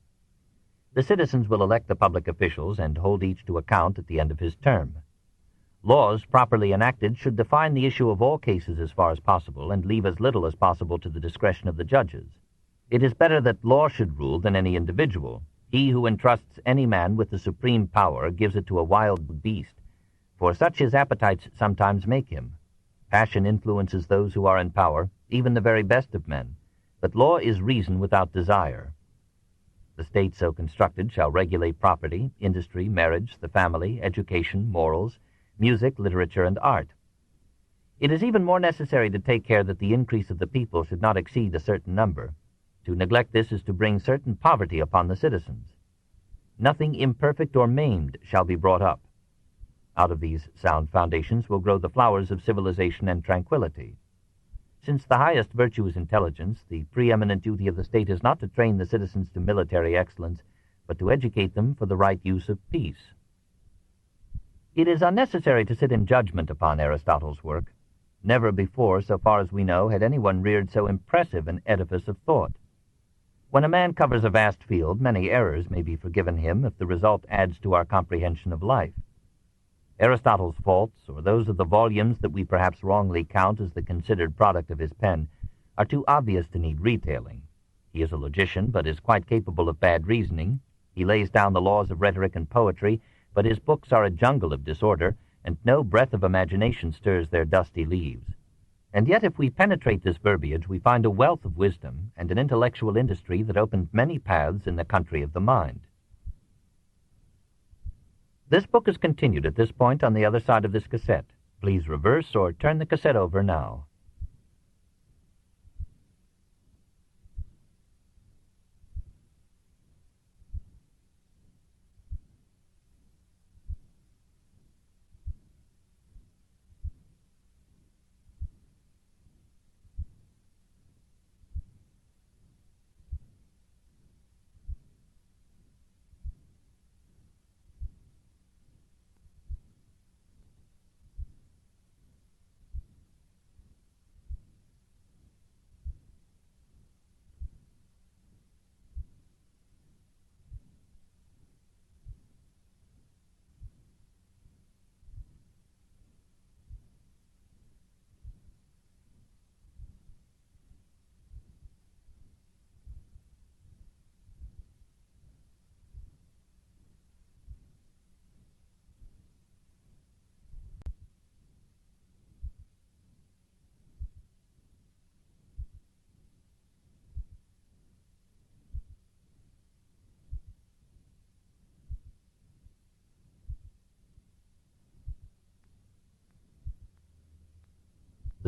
The citizens will elect the public officials and hold each to account at the end of his term. Laws properly enacted should define the issue of all cases as far as possible and leave as little as possible to the discretion of the judges. It is better that law should rule than any individual. He who entrusts any man with the supreme power gives it to a wild beast, for such his appetites sometimes make him. Passion influences those who are in power, even the very best of men, but law is reason without desire. The state so constructed shall regulate property, industry, marriage, the family, education, morals, music, literature, and art. It is even more necessary to take care that the increase of the people should not exceed a certain number. To neglect this is to bring certain poverty upon the citizens. Nothing imperfect or maimed shall be brought up. Out of these sound foundations will grow the flowers of civilization and tranquility. Since the highest virtue is intelligence, the preeminent duty of the state is not to train the citizens to military excellence, but to educate them for the right use of peace. It is unnecessary to sit in judgment upon Aristotle's work. Never before, so far as we know, had anyone reared so impressive an edifice of thought. When a man covers a vast field, many errors may be forgiven him if the result adds to our comprehension of life. Aristotle's faults, or those of the volumes that we perhaps wrongly count as the considered product of his pen, are too obvious to need retailing. He is a logician, but is quite capable of bad reasoning. He lays down the laws of rhetoric and poetry, but his books are a jungle of disorder, and no breath of imagination stirs their dusty leaves. And yet if we penetrate this verbiage, we find a wealth of wisdom and an intellectual industry that opened many paths in the country of the mind. This book is continued at this point on the other side of this cassette. Please reverse or turn the cassette over now.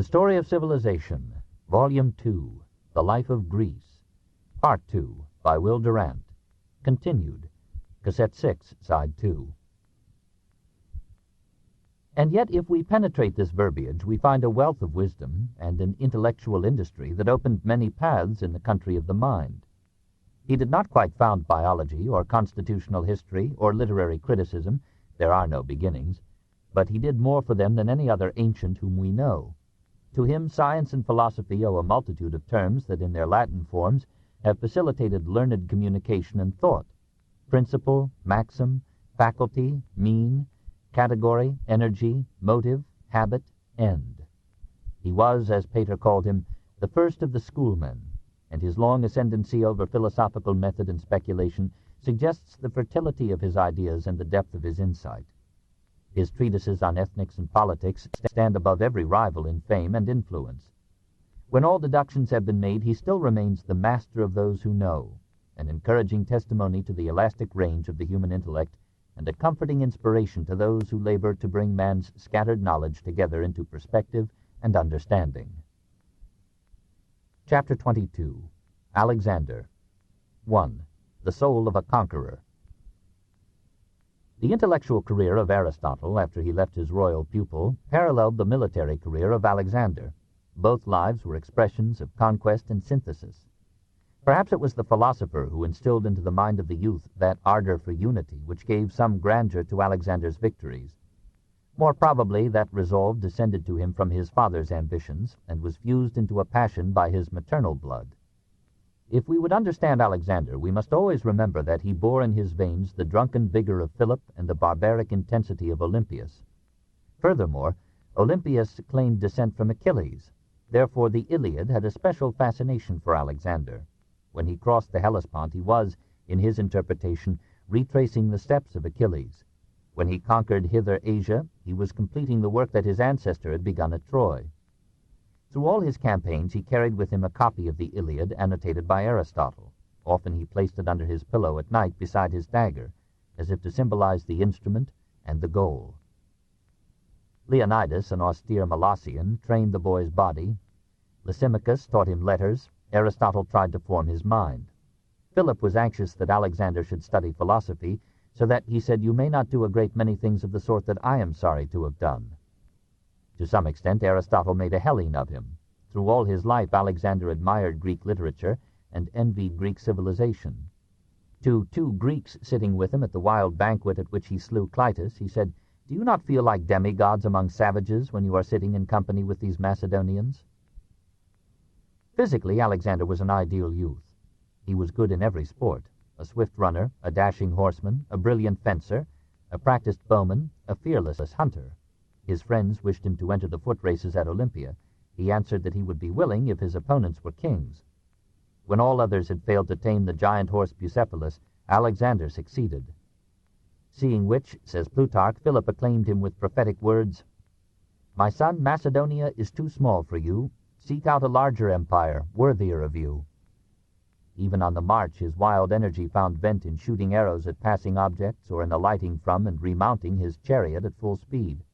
The Story of Civilization, Volume 2, The Life of Greece, Part 2, by Will Durant, continued, Cassette 6, Side 2. And yet, if we penetrate this verbiage, we find a wealth of wisdom and an intellectual industry that opened many paths in the country of the mind. He did not quite found biology or constitutional history or literary criticism. There are no beginnings. But he did more for them than any other ancient whom we know. To him, science and philosophy owe a multitude of terms that in their Latin forms have facilitated learned communication and thought: principle, maxim, faculty, mean, category, energy, motive, habit, end. He was, as Pater called him, the first of the schoolmen, and his long ascendancy over philosophical method and speculation suggests the fertility of his ideas and the depth of his insight. His treatises on ethnics and politics stand above every rival in fame and influence. When all deductions have been made, he still remains the master of those who know, an encouraging testimony to the elastic range of the human intellect, and a comforting inspiration to those who labor to bring man's scattered knowledge together into perspective and understanding. Chapter 22. Alexander. 1. The Soul of a Conqueror. The intellectual career of Aristotle, after he left his royal pupil, paralleled the military career of Alexander. Both lives were expressions of conquest and synthesis. Perhaps it was the philosopher who instilled into the mind of the youth that ardor for unity which gave some grandeur to Alexander's victories. More probably, that resolve descended to him from his father's ambitions and was fused into a passion by his maternal blood. If we would understand Alexander, we must always remember that he bore in his veins the drunken vigor of Philip and the barbaric intensity of Olympius. Furthermore, Olympius claimed descent from Achilles. Therefore, the Iliad had a special fascination for Alexander. When he crossed the Hellespont, he was, in his interpretation, retracing the steps of Achilles. When he conquered hither Asia, he was completing the work that his ancestor had begun at Troy. Through all his campaigns, he carried with him a copy of the Iliad annotated by Aristotle. Often he placed it under his pillow at night beside his dagger, as if to symbolize the instrument and the goal. Leonidas, an austere Molossian, trained the boy's body. Lysimachus taught him letters. Aristotle tried to form his mind. Philip was anxious that Alexander should study philosophy, so that, he said, you may not do a great many things of the sort that I am sorry to have done. To some extent, Aristotle made a Hellene of him. Through all his life, Alexander admired Greek literature and envied Greek civilization. To two Greeks sitting with him at the wild banquet at which he slew Clytus, he said, "Do you not feel like demigods among savages when you are sitting in company with these Macedonians?" Physically, Alexander was an ideal youth. He was good in every sport: a swift runner, a dashing horseman, a brilliant fencer, a practiced bowman, a fearless hunter. His friends wished him to enter the foot races at Olympia. He answered that he would be willing if his opponents were kings. When all others had failed to tame the giant horse Bucephalus, Alexander succeeded. Seeing which, says Plutarch, Philip acclaimed him with prophetic words, "My son, Macedonia is too small for you. Seek out a larger empire, worthier of you." Even on the march, his wild energy found vent in shooting arrows at passing objects or in alighting from and remounting his chariot at full speed.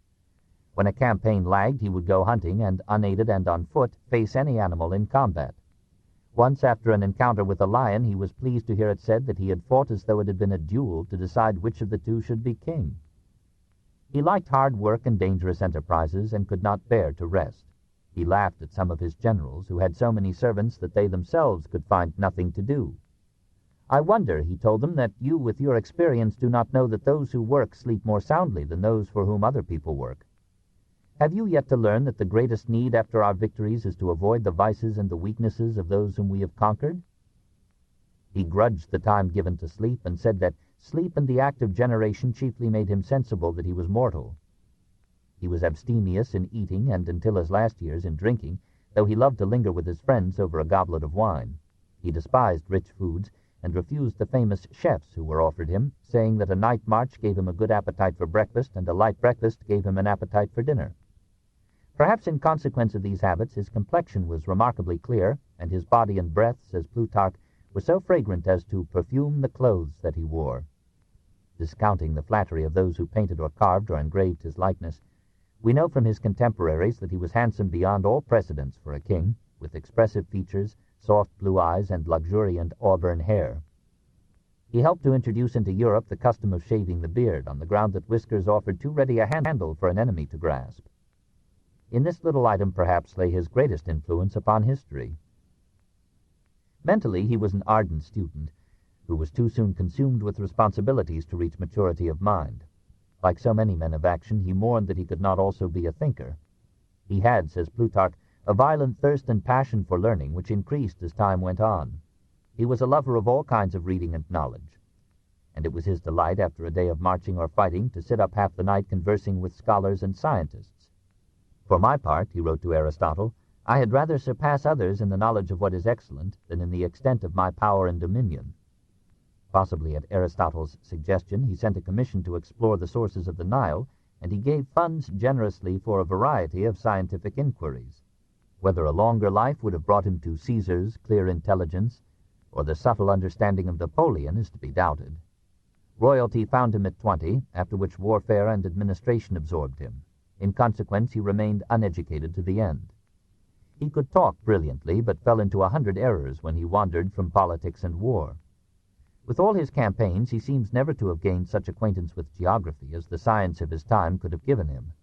When a campaign lagged, he would go hunting and, unaided and on foot, face any animal in combat. Once, after an encounter with a lion, he was pleased to hear it said that he had fought as though it had been a duel to decide which of the two should be king. He liked hard work and dangerous enterprises and could not bear to rest. He laughed at some of his generals, who had so many servants that they themselves could find nothing to do. "I wonder," he told them, "that you with your experience do not know that those who work sleep more soundly than those for whom other people work. Have you yet to learn that the greatest need after our victories is to avoid the vices and the weaknesses of those whom we have conquered?" He grudged the time given to sleep, and said that sleep and the act of generation chiefly made him sensible that he was mortal. He was abstemious in eating, and until his last years in drinking, though he loved to linger with his friends over a goblet of wine. He despised rich foods, and refused the famous chefs who were offered him, saying that a night march gave him a good appetite for breakfast, and a light breakfast gave him an appetite for dinner. Perhaps in consequence of these habits, his complexion was remarkably clear, and his body and breath, says Plutarch, were so fragrant as to perfume the clothes that he wore. Discounting the flattery of those who painted or carved or engraved his likeness, We know from his contemporaries that he was handsome beyond all precedents for a king, with expressive features, soft blue eyes, and luxuriant auburn hair. He helped to introduce into Europe the custom of shaving the beard, on the ground that whiskers offered too ready a handle for an enemy to grasp. In this little item perhaps lay his greatest influence upon history. Mentally, he was an ardent student, who was too soon consumed with responsibilities to reach maturity of mind. Like so many men of action, he mourned that he could not also be a thinker. He had, says Plutarch, a violent thirst and passion for learning, which increased as time went on. He was a lover of all kinds of reading and knowledge, and it was his delight, after a day of marching or fighting, to sit up half the night conversing with scholars and scientists. For my part, he wrote to Aristotle, I had rather surpass others in the knowledge of what is excellent than in the extent of my power and dominion. Possibly at Aristotle's suggestion, he sent a commission to explore the sources of the Nile, and he gave funds generously for a variety of scientific inquiries. Whether a longer life would have brought him to Caesar's clear intelligence, or the subtle understanding of Napoleon, is to be doubted. Royalty found him at 20, after which warfare and administration absorbed him. In consequence, he remained uneducated to the end. He could talk brilliantly, but fell into 100 errors when he wandered from politics and war. With all his campaigns, he seems never to have gained such acquaintance with geography as the science of his time could have given him.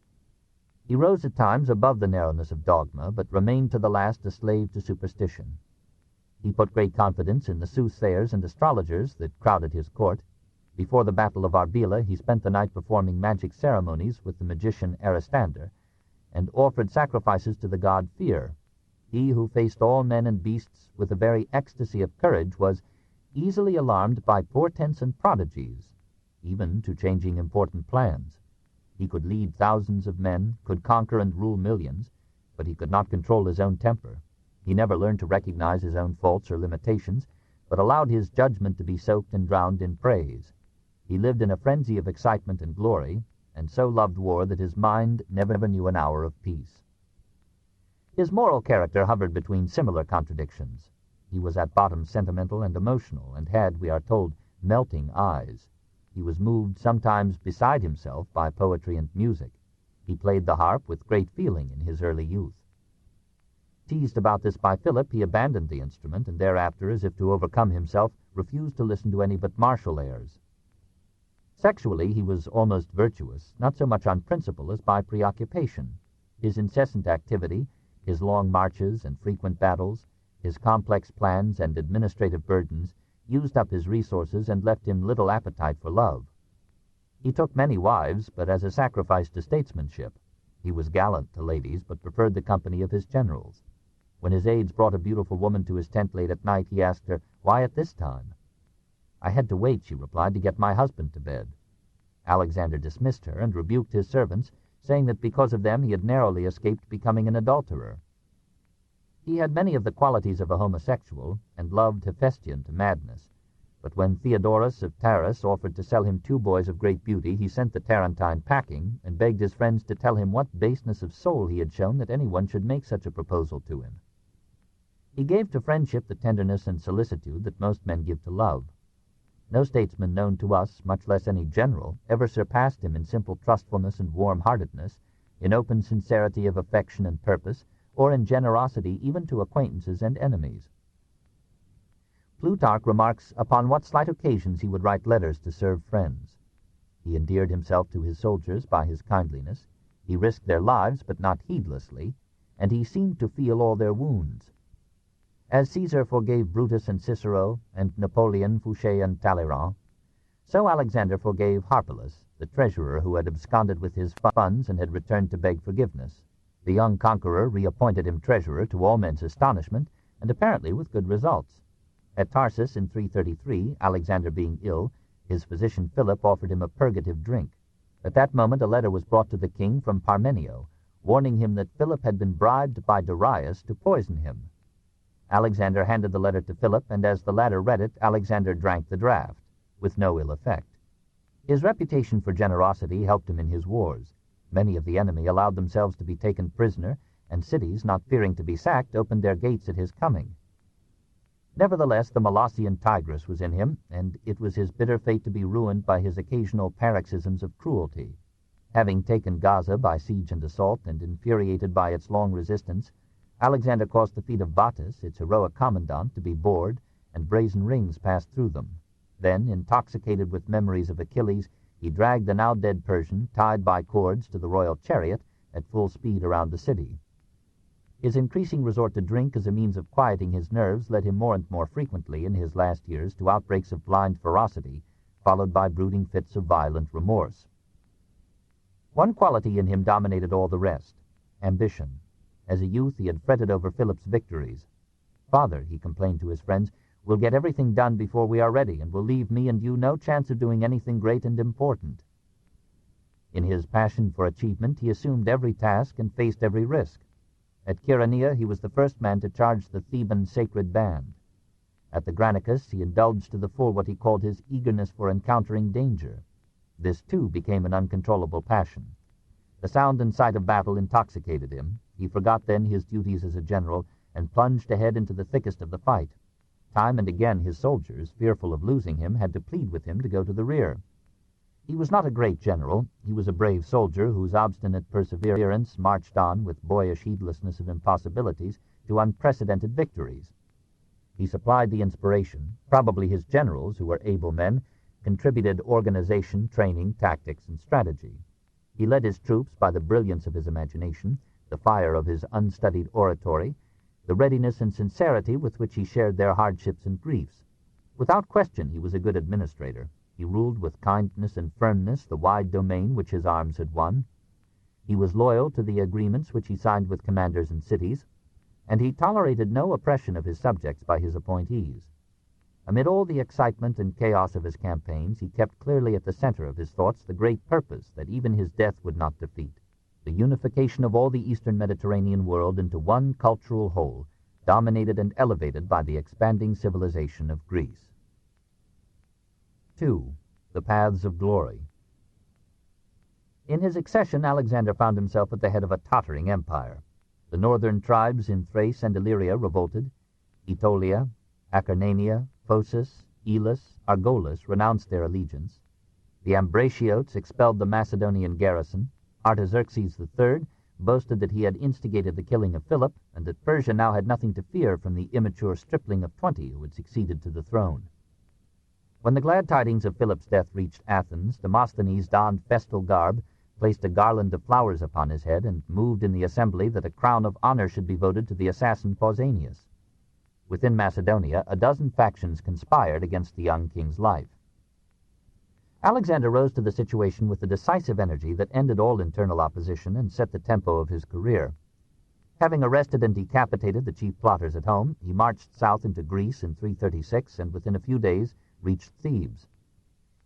He rose at times above the narrowness of dogma, but remained to the last a slave to superstition. He put great confidence in the soothsayers and astrologers that crowded his court. Before the battle of Arbela, he spent the night performing magic ceremonies with the magician Aristander, and offered sacrifices to the god Fear. He who faced all men and beasts with a very ecstasy of courage was easily alarmed by portents and prodigies, even to changing important plans. He could lead thousands of men, could conquer and rule millions, but he could not control his own temper. He never learned to recognize his own faults or limitations, but allowed his judgment to be soaked and drowned in praise. He lived in a frenzy of excitement and glory, and so loved war that his mind never knew an hour of peace. His moral character hovered between similar contradictions. He was at bottom sentimental and emotional, and had, we are told, melting eyes. He was moved sometimes beside himself by poetry and music. He played the harp with great feeling in his early youth. Teased about this by Philip, he abandoned the instrument, and thereafter, as if to overcome himself, refused to listen to any but martial airs. Sexually, he was almost virtuous, not so much on principle as by preoccupation. His incessant activity, his long marches and frequent battles, his complex plans and administrative burdens, used up his resources and left him little appetite for love. He took many wives, but as a sacrifice to statesmanship. He was gallant to ladies, but preferred the company of his generals. When his aides brought a beautiful woman to his tent late at night, he asked her, "Why at this time?" "I had to wait," she replied, "to get my husband to bed." Alexander dismissed her and rebuked his servants, saying that because of them he had narrowly escaped becoming an adulterer. He had many of the qualities of a homosexual, and loved Hephaestion to madness. But when Theodorus of Taras offered to sell him 2 boys of great beauty, he sent the Tarentine packing, and begged his friends to tell him what baseness of soul he had shown that anyone should make such a proposal to him. He gave to friendship the tenderness and solicitude that most men give to love. No statesman known to us, much less any general, ever surpassed him in simple trustfulness and warm-heartedness, in open sincerity of affection and purpose, or in generosity even to acquaintances and enemies. Plutarch remarks upon what slight occasions he would write letters to serve friends. He endeared himself to his soldiers by his kindliness, he risked their lives, but not heedlessly, and he seemed to feel all their wounds. As Caesar forgave Brutus and Cicero, and Napoleon, Fouché, and Talleyrand, so Alexander forgave Harpalus, the treasurer who had absconded with his funds and had returned to beg forgiveness. The young conqueror reappointed him treasurer to all men's astonishment, and apparently with good results. At Tarsus in 333, Alexander being ill, his physician Philip offered him a purgative drink. At that moment a letter was brought to the king from Parmenio, warning him that Philip had been bribed by Darius to poison him. Alexander handed the letter to Philip, and as the latter read it, Alexander drank the draught, with no ill effect. His reputation for generosity helped him in his wars. Many of the enemy allowed themselves to be taken prisoner, and cities, not fearing to be sacked, opened their gates at his coming. Nevertheless, the Molossian Tigris was in him, and it was his bitter fate to be ruined by his occasional paroxysms of cruelty. Having taken Gaza by siege and assault, and infuriated by its long resistance, Alexander caused the feet of Battus, its heroic commandant, to be bored, and brazen rings passed through them. Then, intoxicated with memories of Achilles, he dragged the now-dead Persian, tied by cords to the royal chariot, at full speed around the city. His increasing resort to drink as a means of quieting his nerves led him more and more frequently in his last years to outbreaks of blind ferocity, followed by brooding fits of violent remorse. One quality in him dominated all the rest: ambition. As a youth he had fretted over Philip's victories. "Father," he complained to his friends, "will get everything done before we are ready, and will leave me and you no chance of doing anything great and important." In his passion for achievement he assumed every task and faced every risk. At Chaeronea he was the first man to charge the Theban sacred band. At the Granicus he indulged to the full what he called his eagerness for encountering danger. This, too, became an uncontrollable passion. The sound and sight of battle intoxicated him. He forgot then his duties as a general, and plunged ahead into the thickest of the fight. Time and again his soldiers, fearful of losing him, had to plead with him to go to the rear. He was not a great general. He was a brave soldier whose obstinate perseverance marched on with boyish heedlessness of impossibilities to unprecedented victories. He supplied the inspiration. Probably his generals, who were able men, contributed organization, training, tactics, and strategy. He led his troops by the brilliance of his imagination, the fire of his unstudied oratory, the readiness and sincerity with which he shared their hardships and griefs. Without question he was a good administrator. He ruled with kindness and firmness the wide domain which his arms had won. He was loyal to the agreements which he signed with commanders and cities, and he tolerated no oppression of his subjects by his appointees. Amid all the excitement and chaos of his campaigns, he kept clearly at the center of his thoughts the great purpose that even his death would not defeat: the unification of all the eastern Mediterranean world into one cultural whole, dominated and elevated by the expanding civilization of Greece. 2. The Paths of Glory. In his accession, Alexander found himself at the head of a tottering empire. The northern tribes in Thrace and Illyria revolted. Aetolia, Acarnania, Phocis, Elis, Argolis renounced their allegiance. The Ambraciotes expelled the Macedonian garrison. Artaxerxes III boasted that he had instigated the killing of Philip, and that Persia now had nothing to fear from the immature stripling of 20 who had succeeded to the throne. When the glad tidings of Philip's death reached Athens, Demosthenes donned festal garb, placed a garland of flowers upon his head, and moved in the assembly that a crown of honor should be voted to the assassin Pausanias. Within Macedonia, a dozen factions conspired against the young king's life. Alexander rose to the situation with a decisive energy that ended all internal opposition and set the tempo of his career. Having arrested and decapitated the chief plotters at home, he marched south into Greece in 336 and within a few days reached Thebes.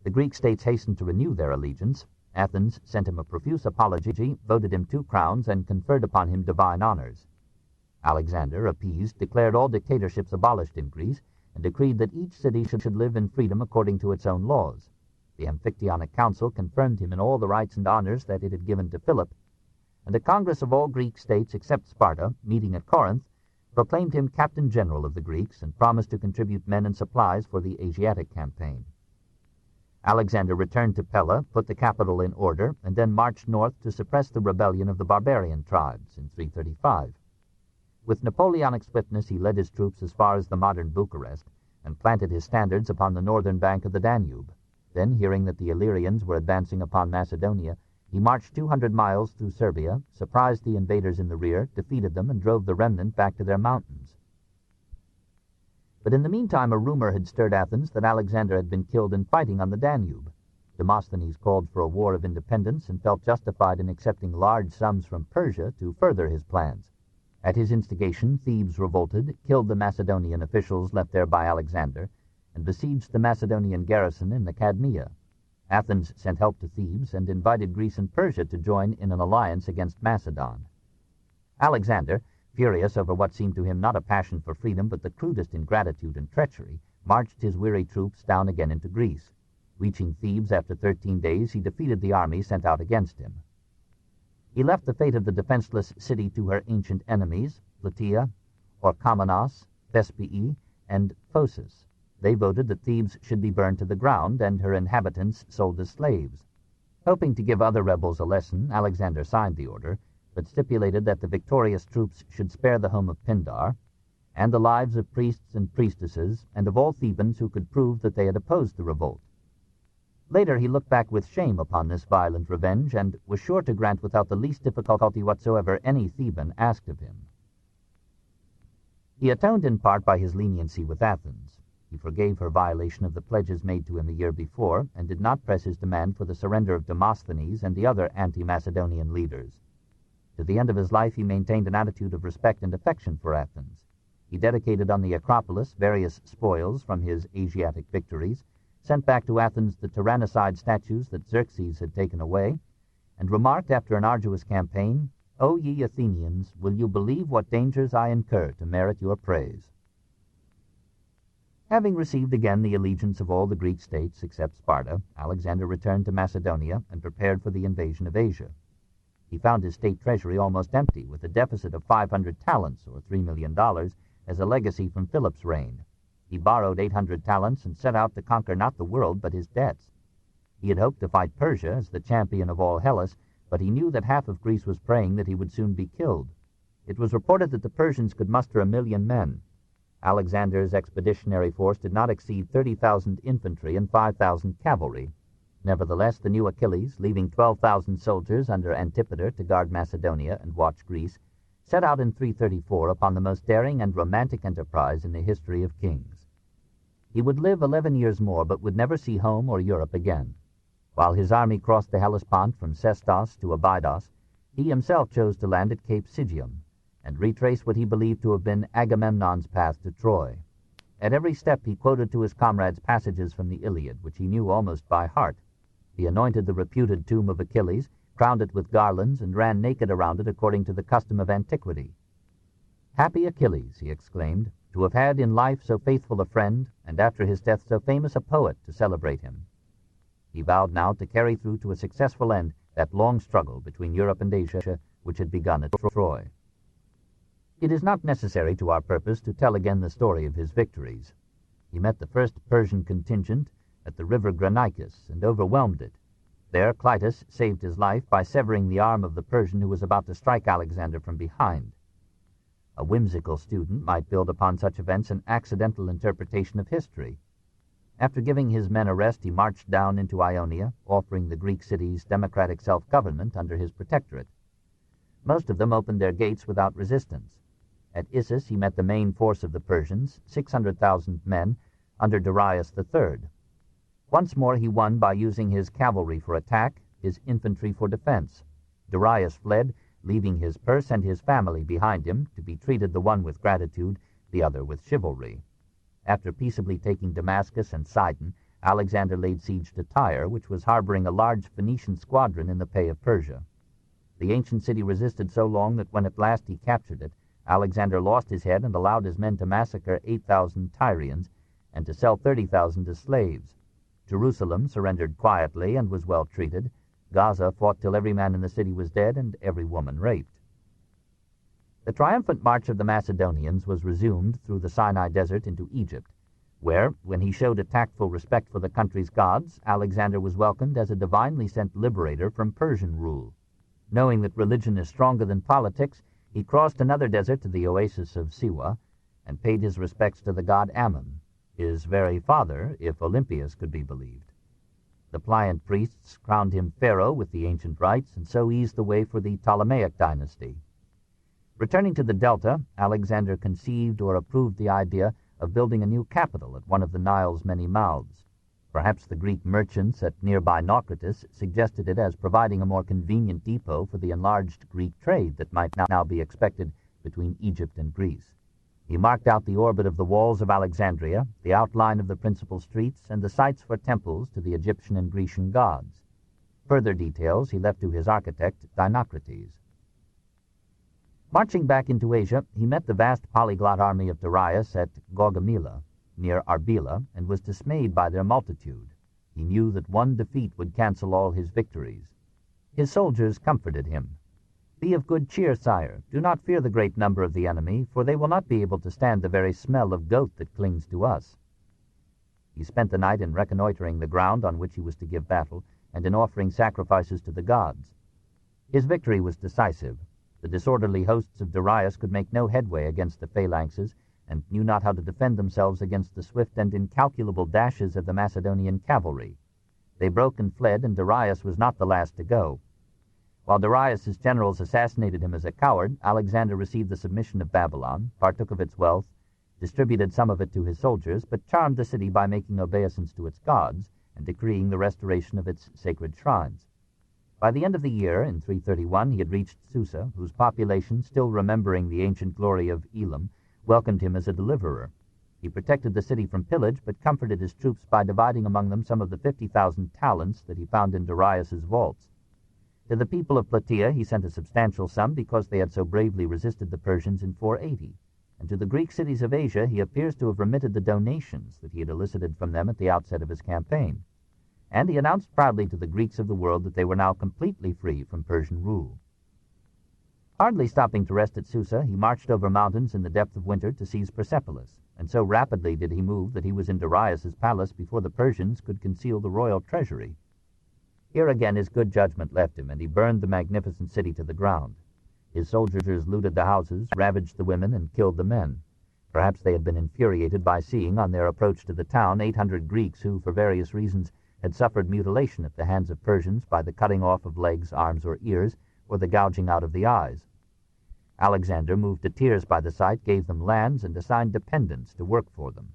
The Greek states hastened to renew their allegiance. Athens sent him a profuse apology, voted him 2 crowns, and conferred upon him divine honors. Alexander, appeased, declared all dictatorships abolished in Greece, and decreed that each city should live in freedom according to its own laws. The Amphictyonic Council confirmed him in all the rights and honors that it had given to Philip, and a congress of all Greek states except Sparta, meeting at Corinth, proclaimed him captain general of the Greeks and promised to contribute men and supplies for the Asiatic campaign. Alexander returned to Pella, put the capital in order, and then marched north to suppress the rebellion of the barbarian tribes in 335. With Napoleonic swiftness he led his troops as far as the modern Bucharest, and planted his standards upon the northern bank of the Danube. Then, hearing that the Illyrians were advancing upon Macedonia, he marched 200 miles through Serbia, surprised the invaders in the rear, defeated them, and drove the remnant back to their mountains. But in the meantime a rumor had stirred Athens that Alexander had been killed in fighting on the Danube. Demosthenes called for a war of independence and felt justified in accepting large sums from Persia to further his plans. At his instigation, Thebes revolted, killed the Macedonian officials left there by Alexander, and besieged the Macedonian garrison in the Cadmea. Athens sent help to Thebes and invited Greece and Persia to join in an alliance against Macedon. Alexander, furious over what seemed to him not a passion for freedom but the crudest ingratitude and treachery, marched his weary troops down again into Greece. Reaching Thebes after 13 days, he defeated the army sent out against him. He left the fate of the defenseless city to her ancient enemies, Plataea, Orchomenos, Thespii, and Phocis. They voted that Thebes should be burned to the ground and her inhabitants sold as slaves. Hoping to give other rebels a lesson, Alexander signed the order, but stipulated that the victorious troops should spare the home of Pindar, and the lives of priests and priestesses, and of all Thebans who could prove that they had opposed the revolt. Later he looked back with shame upon this violent revenge, and was sure to grant without the least difficulty whatsoever any Theban asked of him. He atoned in part by his leniency with Athens. He forgave her violation of the pledges made to him a year before, and did not press his demand for the surrender of Demosthenes and the other anti-Macedonian leaders. To the end of his life he maintained an attitude of respect and affection for Athens. He dedicated on the Acropolis various spoils from his Asiatic victories, sent back to Athens the tyrannicide statues that Xerxes had taken away, and remarked after an arduous campaign, "O ye Athenians, will you believe what dangers I incur to merit your praise?" Having received again the allegiance of all the Greek states except Sparta, Alexander returned to Macedonia and prepared for the invasion of Asia. He found his state treasury almost empty, with a deficit of 500 talents, or $3 million, as a legacy from Philip's reign. He borrowed 800 talents and set out to conquer not the world but his debts. He had hoped to fight Persia as the champion of all Hellas, but he knew that half of Greece was praying that he would soon be killed. It was reported that the Persians could muster 1,000,000 men. Alexander's expeditionary force did not exceed 30,000 infantry and 5,000 cavalry. Nevertheless, the new Achilles, leaving 12,000 soldiers under Antipater to guard Macedonia and watch Greece, set out in 334 upon the most daring and romantic enterprise in the history of kings. He would live 11 years more, but would never see home or Europe again. While his army crossed the Hellespont from Sestos to Abydos, he himself chose to land at Cape Sigeum, and retrace what he believed to have been Agamemnon's path to Troy. At every step he quoted to his comrades passages from the Iliad, which he knew almost by heart. He anointed the reputed tomb of Achilles, crowned it with garlands, and ran naked around it according to the custom of antiquity. "Happy Achilles," he exclaimed, "to have had in life so faithful a friend, and after his death so famous a poet to celebrate him." He vowed now to carry through to a successful end that long struggle between Europe and Asia which had begun at Troy. It is not necessary to our purpose to tell again the story of his victories. He met the first Persian contingent at the river Granicus and overwhelmed it. There Clitus saved his life by severing the arm of the Persian who was about to strike Alexander from behind. A whimsical student might build upon such events an accidental interpretation of history. After giving his men a rest, he marched down into Ionia, offering the Greek cities democratic self-government under his protectorate. Most of them opened their gates without resistance. At Issus he met the main force of the Persians, 600,000 men, under Darius III. Once more he won by using his cavalry for attack, his infantry for defense. Darius fled, leaving his purse and his family behind him, to be treated the one with gratitude, the other with chivalry. After peaceably taking Damascus and Sidon, Alexander laid siege to Tyre, which was harboring a large Phoenician squadron in the pay of Persia. The ancient city resisted so long that when at last he captured it, Alexander lost his head and allowed his men to massacre 8,000 Tyrians and to sell 30,000 as slaves. Jerusalem surrendered quietly and was well treated. Gaza fought till every man in the city was dead and every woman raped. The triumphant march of the Macedonians was resumed through the Sinai Desert into Egypt, where, when he showed a tactful respect for the country's gods, Alexander was welcomed as a divinely sent liberator from Persian rule. Knowing that religion is stronger than politics, he crossed another desert to the oasis of Siwa and paid his respects to the god Ammon, his very father, if Olympias could be believed. The pliant priests crowned him pharaoh with the ancient rites, and so eased the way for the Ptolemaic dynasty. Returning to the Delta, Alexander conceived or approved the idea of building a new capital at one of the Nile's many mouths. Perhaps the Greek merchants at nearby Naucratis suggested it as providing a more convenient depot for the enlarged Greek trade that might now be expected between Egypt and Greece. He marked out the orbit of the walls of Alexandria, the outline of the principal streets, and the sites for temples to the Egyptian and Grecian gods. Further details he left to his architect, Dinocrates. Marching back into Asia, he met the vast polyglot army of Darius at Gaugamela, near Arbela, and was dismayed by their multitude. He knew that one defeat would cancel all his victories. His soldiers comforted him. "Be of good cheer, sire. Do not fear the great number of the enemy, for they will not be able to stand the very smell of goat that clings to us." He spent the night in reconnoitering the ground on which he was to give battle, and in offering sacrifices to the gods. His victory was decisive. The disorderly hosts of Darius could make no headway against the phalanxes, and knew not how to defend themselves against the swift and incalculable dashes of the Macedonian cavalry. They broke and fled, and Darius was not the last to go. While Darius's generals assassinated him as a coward, Alexander received the submission of Babylon, partook of its wealth, distributed some of it to his soldiers, but charmed the city by making obeisance to its gods and decreeing the restoration of its sacred shrines. By the end of the year, in 331, he had reached Susa, whose population, still remembering the ancient glory of Elam, welcomed him as a deliverer. He protected the city from pillage, but comforted his troops by dividing among them some of the 50,000 talents that he found in Darius's vaults. To the people of Plataea he sent a substantial sum because they had so bravely resisted the Persians in 480, and to the Greek cities of Asia he appears to have remitted the donations that he had elicited from them at the outset of his campaign. And he announced proudly to the Greeks of the world that they were now completely free from Persian rule. Hardly stopping to rest at Susa, he marched over mountains in the depth of winter to seize Persepolis, and so rapidly did he move that he was in Darius's palace before the Persians could conceal the royal treasury. Here again his good judgment left him, and he burned the magnificent city to the ground. His soldiers looted the houses, ravaged the women, and killed the men. Perhaps they had been infuriated by seeing, on their approach to the town, 800 Greeks who, for various reasons, had suffered mutilation at the hands of Persians by the cutting off of legs, arms, or ears, or the gouging out of the eyes. Alexander, moved to tears by the sight, gave them lands and assigned dependents to work for them.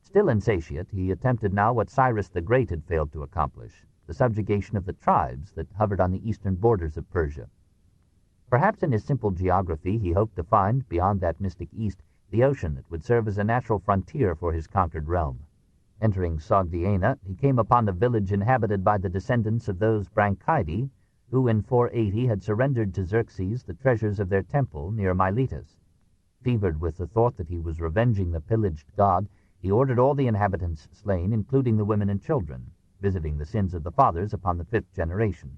Still insatiate, he attempted now what Cyrus the Great had failed to accomplish, the subjugation of the tribes that hovered on the eastern borders of Persia. Perhaps in his simple geography he hoped to find, beyond that mystic east, the ocean that would serve as a natural frontier for his conquered realm. Entering Sogdiana, he came upon a village inhabited by the descendants of those Branchidae who in 480 had surrendered to Xerxes the treasures of their temple near Miletus. Fevered with the thought that he was revenging the pillaged god, he ordered all the inhabitants slain, including the women and children, visiting the sins of the fathers upon the 5th generation.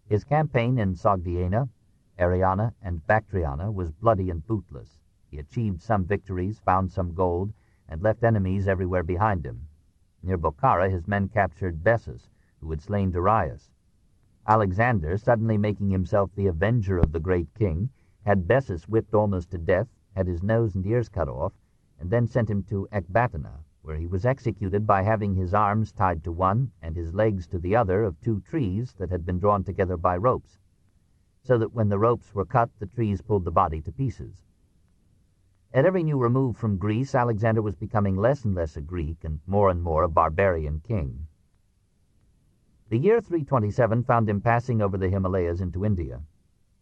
His campaign in Sogdiana, Ariana, and Bactriana was bloody and bootless. He achieved some victories, found some gold, and left enemies everywhere behind him. Near Bokhara his men captured Bessus, who had slain Darius. Alexander, suddenly making himself the avenger of the great king, had Bessus whipped almost to death, had his nose and ears cut off, and then sent him to Ecbatana, where he was executed by having his arms tied to one and his legs to the other of 2 trees that had been drawn together by ropes, so that when the ropes were cut, the trees pulled the body to pieces. At every new remove from Greece, Alexander was becoming less and less a Greek and more a barbarian king. The year 327 found him passing over the Himalayas into India.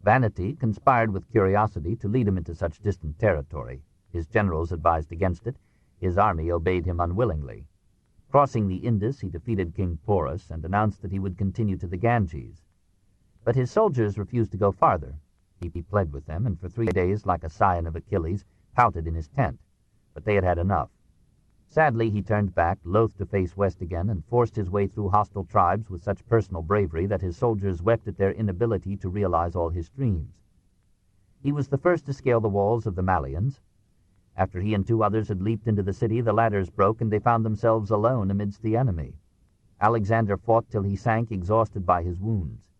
Vanity conspired with curiosity to lead him into such distant territory. His generals advised against it. His army obeyed him unwillingly. Crossing the Indus, he defeated King Porus and announced that he would continue to the Ganges. But his soldiers refused to go farther. He pled with them, and for 3 days, like a scion of Achilles, pouted in his tent. But they had had enough. Sadly, he turned back, loath to face west again, and forced his way through hostile tribes with such personal bravery that his soldiers wept at their inability to realize all his dreams. He was the first to scale the walls of the Malians. After he and 2 others had leaped into the city, the ladders broke, and they found themselves alone amidst the enemy. Alexander fought till he sank, exhausted by his wounds.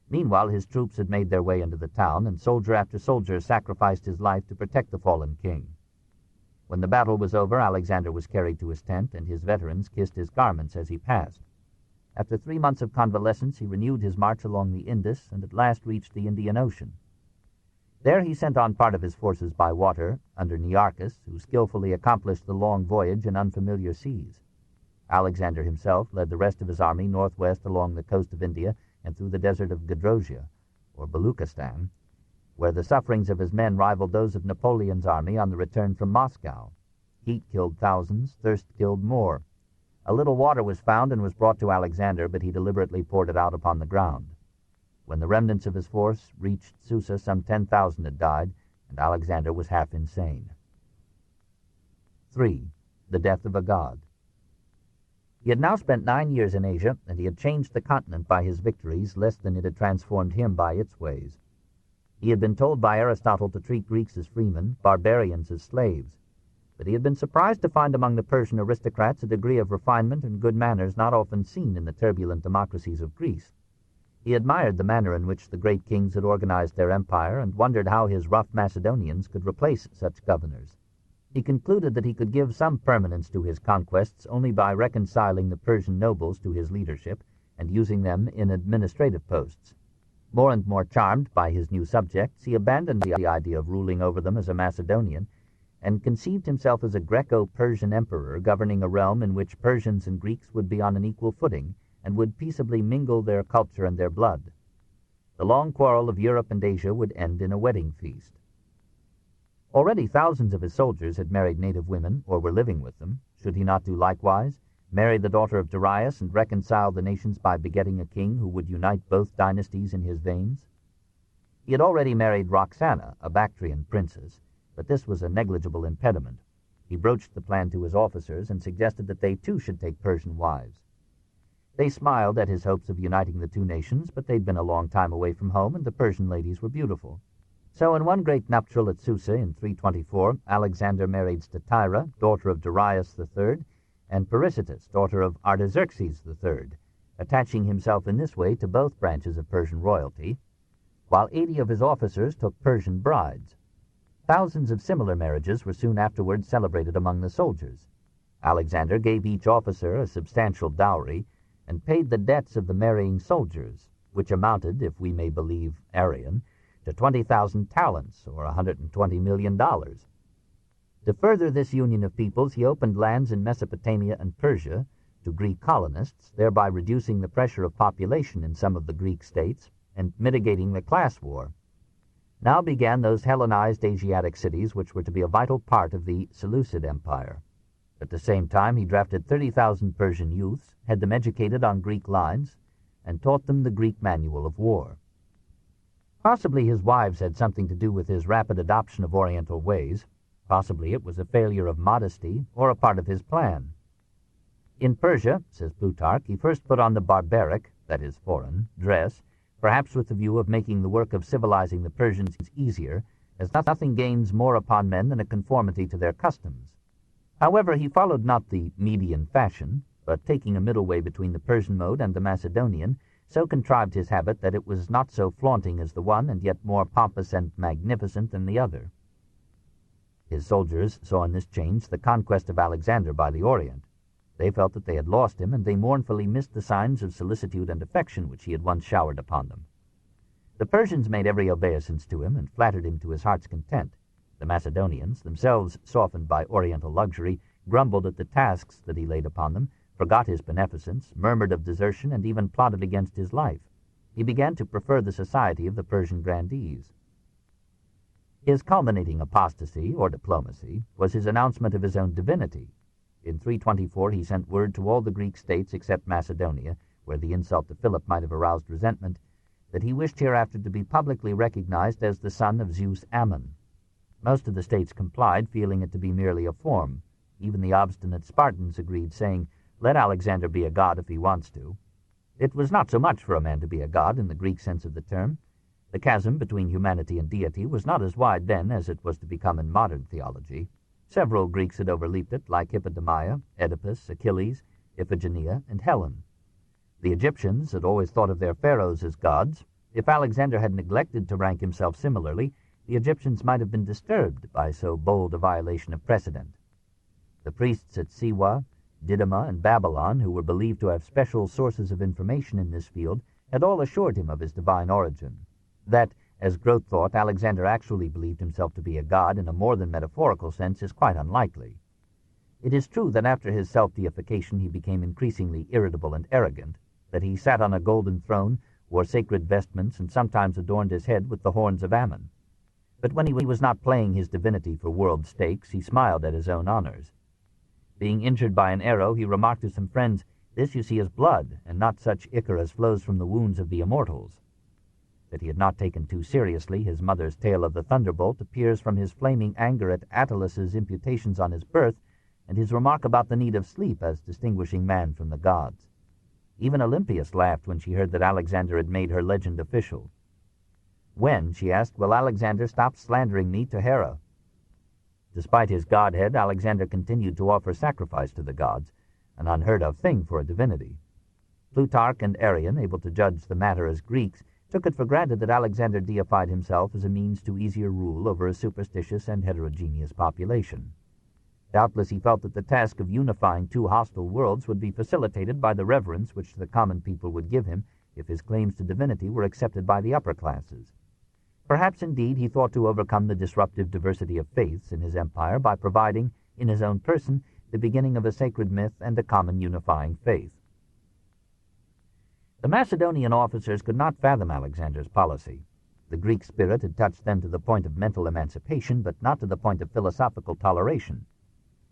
Meanwhile, his troops had made their way into the town, and soldier after soldier sacrificed his life to protect the fallen king. When the battle was over, Alexander was carried to his tent, and his veterans kissed his garments as he passed. After 3 months of convalescence, he renewed his march along the Indus, and at last reached the Indian Ocean. There he sent on part of his forces by water, under Nearchus, who skillfully accomplished the long voyage in unfamiliar seas. Alexander himself led the rest of his army northwest along the coast of India and through the desert of Gadrosia, or Baluchistan, where the sufferings of his men rivaled those of Napoleon's army on the return from Moscow. Heat killed thousands, thirst killed more. A little water was found and was brought to Alexander, but he deliberately poured it out upon the ground. When the remnants of his force reached Susa, some 10,000 had died, and Alexander was half insane. 3. The death of a god. He had now spent 9 years in Asia, and he had changed the continent by his victories less than it had transformed him by its ways. He had been told by Aristotle to treat Greeks as freemen, barbarians as slaves. but he had been surprised to find among the Persian aristocrats a degree of refinement and good manners not often seen in the turbulent democracies of Greece. He admired the manner in which the great kings had organized their empire and wondered how his rough Macedonians could replace such governors. He concluded that he could give some permanence to his conquests only by reconciling the Persian nobles to his leadership and using them in administrative posts. More and more charmed by his new subjects, he abandoned the idea of ruling over them as a Macedonian and conceived himself as a Greco-Persian emperor governing a realm in which Persians and Greeks would be on an equal footing and would peaceably mingle their culture and their blood. The long quarrel of Europe and Asia would end in a wedding feast. Already thousands of his soldiers had married native women or were living with them. Should he not do likewise, marry the daughter of Darius and reconcile the nations by begetting a king who would unite both dynasties in his veins? He had already married Roxana, a Bactrian princess, but this was a negligible impediment. He broached the plan to his officers and suggested that they too should take Persian wives. They smiled at his hopes of uniting the two nations, but they'd been a long time away from home, and the Persian ladies were beautiful. So in one great nuptial at Susa in 324, Alexander married Statira, daughter of Darius III, and Perisitis, daughter of Artaxerxes III, attaching himself in this way to both branches of Persian royalty, while 80 of his officers took Persian brides. Thousands of similar marriages were soon afterwards celebrated among the soldiers. Alexander gave each officer a substantial dowry and paid the debts of the marrying soldiers, which amounted, if we may believe Arrian, to 20,000 talents, or $120 million. To further this union of peoples, he opened lands in Mesopotamia and Persia to Greek colonists, thereby reducing the pressure of population in some of the Greek states and mitigating the class war. Now began those Hellenized Asiatic cities which were to be a vital part of the Seleucid Empire. At the same time, he drafted 30,000 Persian youths, had them educated on Greek lines, and taught them the Greek manual of war. Possibly his wives had something to do with his rapid adoption of Oriental ways. Possibly it was a failure of modesty or a part of his plan. In Persia, says Plutarch, he first put on the barbaric, that is foreign, dress, perhaps with the view of making the work of civilizing the Persians easier, as nothing gains more upon men than a conformity to their customs. However, he followed not the Median fashion, but taking a middle way between the Persian mode and the Macedonian, so contrived his habit that it was not so flaunting as the one, and yet more pompous and magnificent than the other. His soldiers saw in this change the conquest of Alexander by the Orient. They felt that they had lost him, and they mournfully missed the signs of solicitude and affection which he had once showered upon them. The Persians made every obeisance to him, and flattered him to his heart's content. The Macedonians, themselves softened by Oriental luxury, grumbled at the tasks that he laid upon them, forgot his beneficence, murmured of desertion, and even plotted against his life. He began to prefer the society of the Persian grandees. His culminating apostasy, or diplomacy, was his announcement of his own divinity. In 324 he sent word to all the Greek states except Macedonia, where the insult to Philip might have aroused resentment, that he wished hereafter to be publicly recognized as the son of Zeus Ammon. Most of the states complied, feeling it to be merely a form. Even the obstinate Spartans agreed, saying, "Let Alexander be a god if he wants to." It was not so much for a man to be a god in the Greek sense of the term. The chasm between humanity and deity was not as wide then as it was to become in modern theology. Several Greeks had overleaped it, like Hippodamia, Oedipus, Achilles, Iphigenia, and Helen. The Egyptians had always thought of their pharaohs as gods. If Alexander had neglected to rank himself similarly, the Egyptians might have been disturbed by so bold a violation of precedent. The priests at Siwa, Didyma, and Babylon, who were believed to have special sources of information in this field, had all assured him of his divine origin. That, as Grote thought, Alexander actually believed himself to be a god in a more than metaphorical sense is quite unlikely. It is true that after his self-deification he became increasingly irritable and arrogant, that he sat on a golden throne, wore sacred vestments, and sometimes adorned his head with the horns of Ammon. But when he was not playing his divinity for world stakes, he smiled at his own honors. Being injured by an arrow, he remarked to some friends, "This, you see, is blood, and not such ichor as flows from the wounds of the immortals." That he had not taken too seriously his mother's tale of the thunderbolt appears from his flaming anger at Attalus' imputations on his birth, and his remark about the need of sleep as distinguishing man from the gods. Even Olympias laughed when she heard that Alexander had made her legend official. "When," she asked, "will Alexander stop slandering me to Hera?" Despite his godhead, Alexander continued to offer sacrifice to the gods, an unheard-of thing for a divinity. Plutarch and Arrian, able to judge the matter as Greeks, took it for granted that Alexander deified himself as a means to easier rule over a superstitious and heterogeneous population. Doubtless he felt that the task of unifying two hostile worlds would be facilitated by the reverence which the common people would give him if his claims to divinity were accepted by the upper classes. Perhaps, indeed, he thought to overcome the disruptive diversity of faiths in his empire by providing, in his own person, the beginning of a sacred myth and a common unifying faith. The Macedonian officers could not fathom Alexander's policy. The Greek spirit had touched them to the point of mental emancipation, but not to the point of philosophical toleration.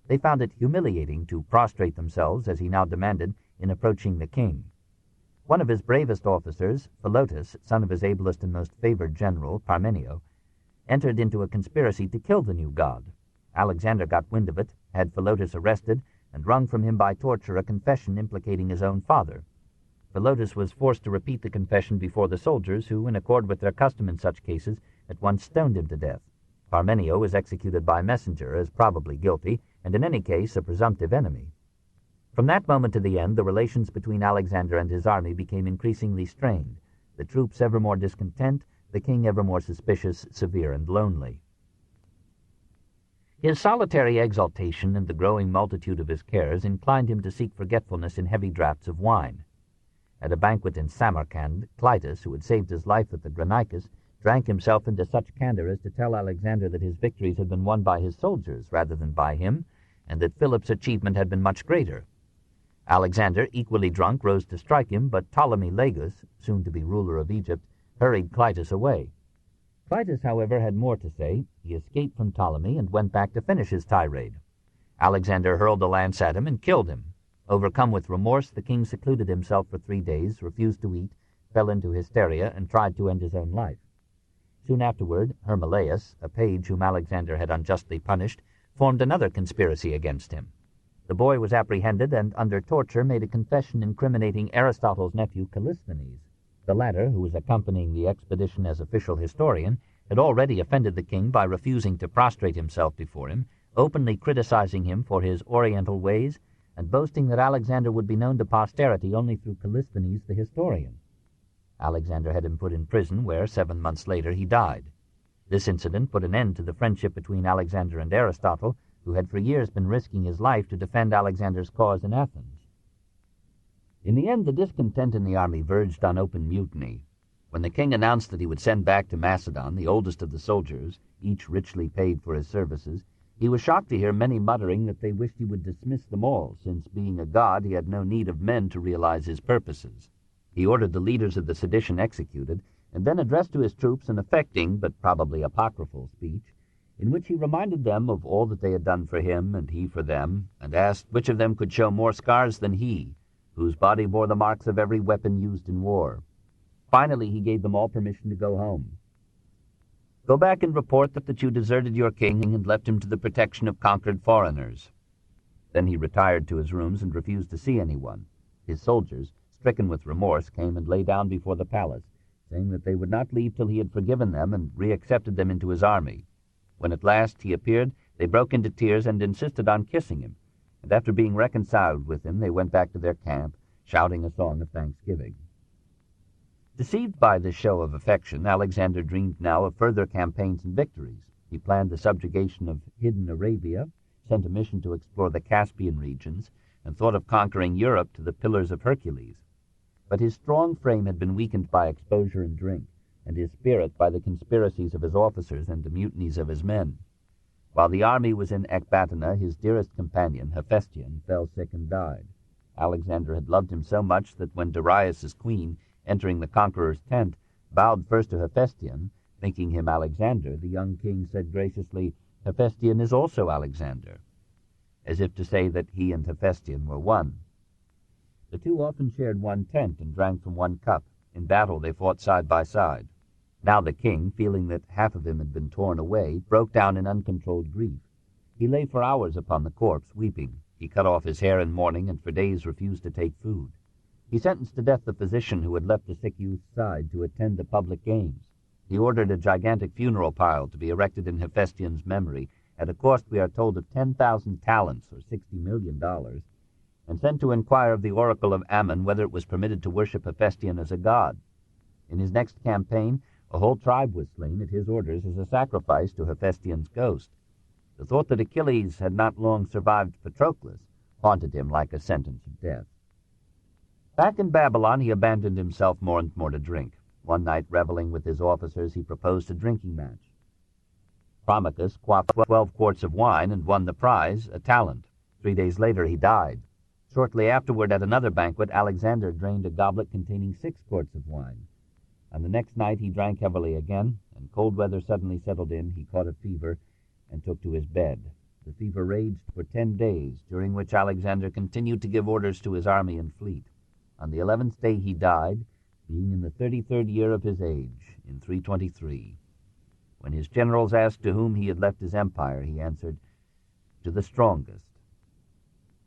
They found it humiliating to prostrate themselves, as he now demanded, in approaching the king. One of his bravest officers, Philotas, son of his ablest and most favored general, Parmenio, entered into a conspiracy to kill the new god. Alexander got wind of it, had Philotas arrested, and wrung from him by torture a confession implicating his own father. Philotas was forced to repeat the confession before the soldiers, who, in accord with their custom in such cases, at once stoned him to death. Parmenio was executed by messenger as probably guilty, and in any case a presumptive enemy. From that moment to the end, the relations between Alexander and his army became increasingly strained, the troops ever more discontent, the king ever more suspicious, severe, and lonely. His solitary exaltation and the growing multitude of his cares inclined him to seek forgetfulness in heavy draughts of wine. At a banquet in Samarkand, Clitus, who had saved his life at the Granicus, drank himself into such candor as to tell Alexander that his victories had been won by his soldiers rather than by him, and that Philip's achievement had been much greater. Alexander, equally drunk, rose to strike him, but Ptolemy Lagus, soon to be ruler of Egypt, hurried Clitus away. Clitus, however, had more to say. He escaped from Ptolemy and went back to finish his tirade. Alexander hurled a lance at him and killed him. Overcome with remorse, the king secluded himself for 3 days, refused to eat, fell into hysteria, and tried to end his own life. Soon afterward, Hermolaus, a page whom Alexander had unjustly punished, formed another conspiracy against him. The boy was apprehended and, under torture, made a confession incriminating Aristotle's nephew Callisthenes. The latter, who was accompanying the expedition as official historian, had already offended the king by refusing to prostrate himself before him, openly criticizing him for his oriental ways, and boasting that Alexander would be known to posterity only through Callisthenes the historian. Alexander had him put in prison, where 7 months later he died. This incident put an end to the friendship between Alexander and Aristotle, who had for years been risking his life to defend Alexander's cause in Athens. In the end, the discontent in the army verged on open mutiny. When the king announced that he would send back to Macedon the oldest of the soldiers, each richly paid for his services, he was shocked to hear many muttering that they wished he would dismiss them all, since, being a god, he had no need of men to realize his purposes. He ordered the leaders of the sedition executed, and then addressed to his troops an affecting, but probably apocryphal, speech, in which he reminded them of all that they had done for him and he for them, and asked which of them could show more scars than he, whose body bore the marks of every weapon used in war. Finally, he gave them all permission to go home. Go back and report that you deserted your king and left him to the protection of conquered foreigners. Then he retired to his rooms and refused to see anyone. His soldiers, stricken with remorse, came and lay down before the palace, saying that they would not leave till he had forgiven them and reaccepted them into his army. When at last he appeared, they broke into tears and insisted on kissing him, and after being reconciled with him, they went back to their camp, shouting a song of thanksgiving. Deceived by this show of affection, Alexander dreamed now of further campaigns and victories. He planned the subjugation of hidden Arabia, sent a mission to explore the Caspian regions, and thought of conquering Europe to the Pillars of Hercules. But his strong frame had been weakened by exposure and drink, and his spirit by the conspiracies of his officers and the mutinies of his men. While the army was in Ecbatana, his dearest companion, Hephaestion, fell sick and died. Alexander had loved him so much that when Darius's queen, entering the conqueror's tent, bowed first to Hephaestion, thinking him Alexander, the young king said graciously, "Hephaestion is also Alexander," as if to say that he and Hephaestion were one. The two often shared one tent and drank from one cup. In battle they fought side by side. Now the king, feeling that half of him had been torn away, broke down in uncontrolled grief. He lay for hours upon the corpse, weeping. He cut off his hair in mourning and for days refused to take food. He sentenced to death the physician who had left the sick youth's side to attend the public games. He ordered a gigantic funeral pile to be erected in Hephaestion's memory, at a cost, we are told, of 10,000 talents, or $60 million, and sent to inquire of the oracle of Ammon whether it was permitted to worship Hephaestion as a god. In his next campaign, a whole tribe was slain at his orders as a sacrifice to Hephaestion's ghost. The thought that Achilles had not long survived Patroclus haunted him like a sentence of death. Back in Babylon, he abandoned himself more and more to drink. One night, reveling with his officers, he proposed a drinking match. Promachus quaffed 12 quarts of wine and won the prize, a talent. 3 days later, he died. Shortly afterward, at another banquet, Alexander drained a goblet containing 6 quarts of wine. On the next night, he drank heavily again, and cold weather suddenly settled in. He caught a fever and took to his bed. The fever raged for 10 days, during which Alexander continued to give orders to his army and fleet. On the 11th day he died, being in the 33rd year of his age, in 323. When his generals asked to whom he had left his empire, he answered, "To the strongest."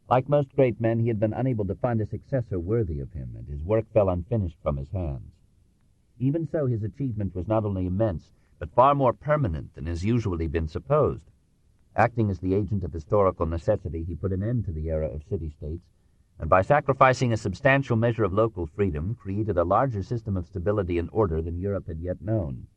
Like most great men, he had been unable to find a successor worthy of him, and his work fell unfinished from his hands. Even so, his achievement was not only immense, but far more permanent than has usually been supposed. Acting as the agent of historical necessity, he put an end to the era of city-states, and by sacrificing a substantial measure of local freedom, created a larger system of stability and order than Europe had yet known.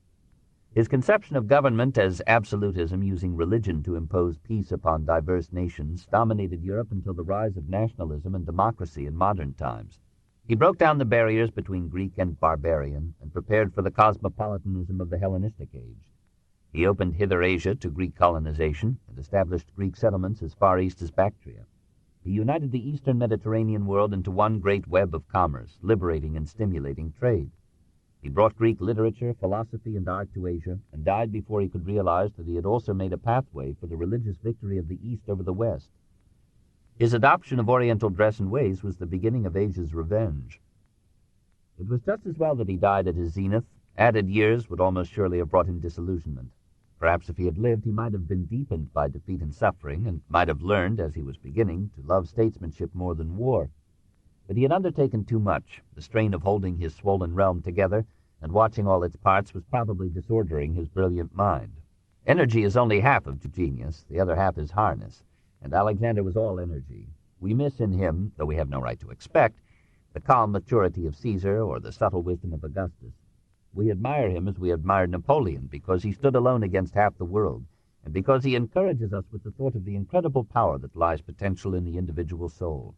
His conception of government as absolutism, using religion to impose peace upon diverse nations, dominated Europe until the rise of nationalism and democracy in modern times. He broke down the barriers between Greek and barbarian and prepared for the cosmopolitanism of the Hellenistic age. He opened hither Asia to Greek colonization and established Greek settlements as far east as Bactria. He united the eastern Mediterranean world into one great web of commerce, liberating and stimulating trade. He brought Greek literature, philosophy, and art to Asia, and died before he could realize that he had also made a pathway for the religious victory of the East over the West. His adoption of Oriental dress and ways was the beginning of Asia's revenge. It was just as well that he died at his zenith. Added years would almost surely have brought him disillusionment. Perhaps if he had lived, he might have been deepened by defeat and suffering, and might have learned, as he was beginning, to love statesmanship more than war. But he had undertaken too much. The strain of holding his swollen realm together and watching all its parts was probably disordering his brilliant mind. Energy is only half of genius, the other half is harness, and Alexander was all energy. We miss in him, though we have no right to expect, the calm maturity of Caesar or the subtle wisdom of Augustus. We admire him as we admired Napoleon because he stood alone against half the world, and because he encourages us with the thought of the incredible power that lies potential in the individual soul.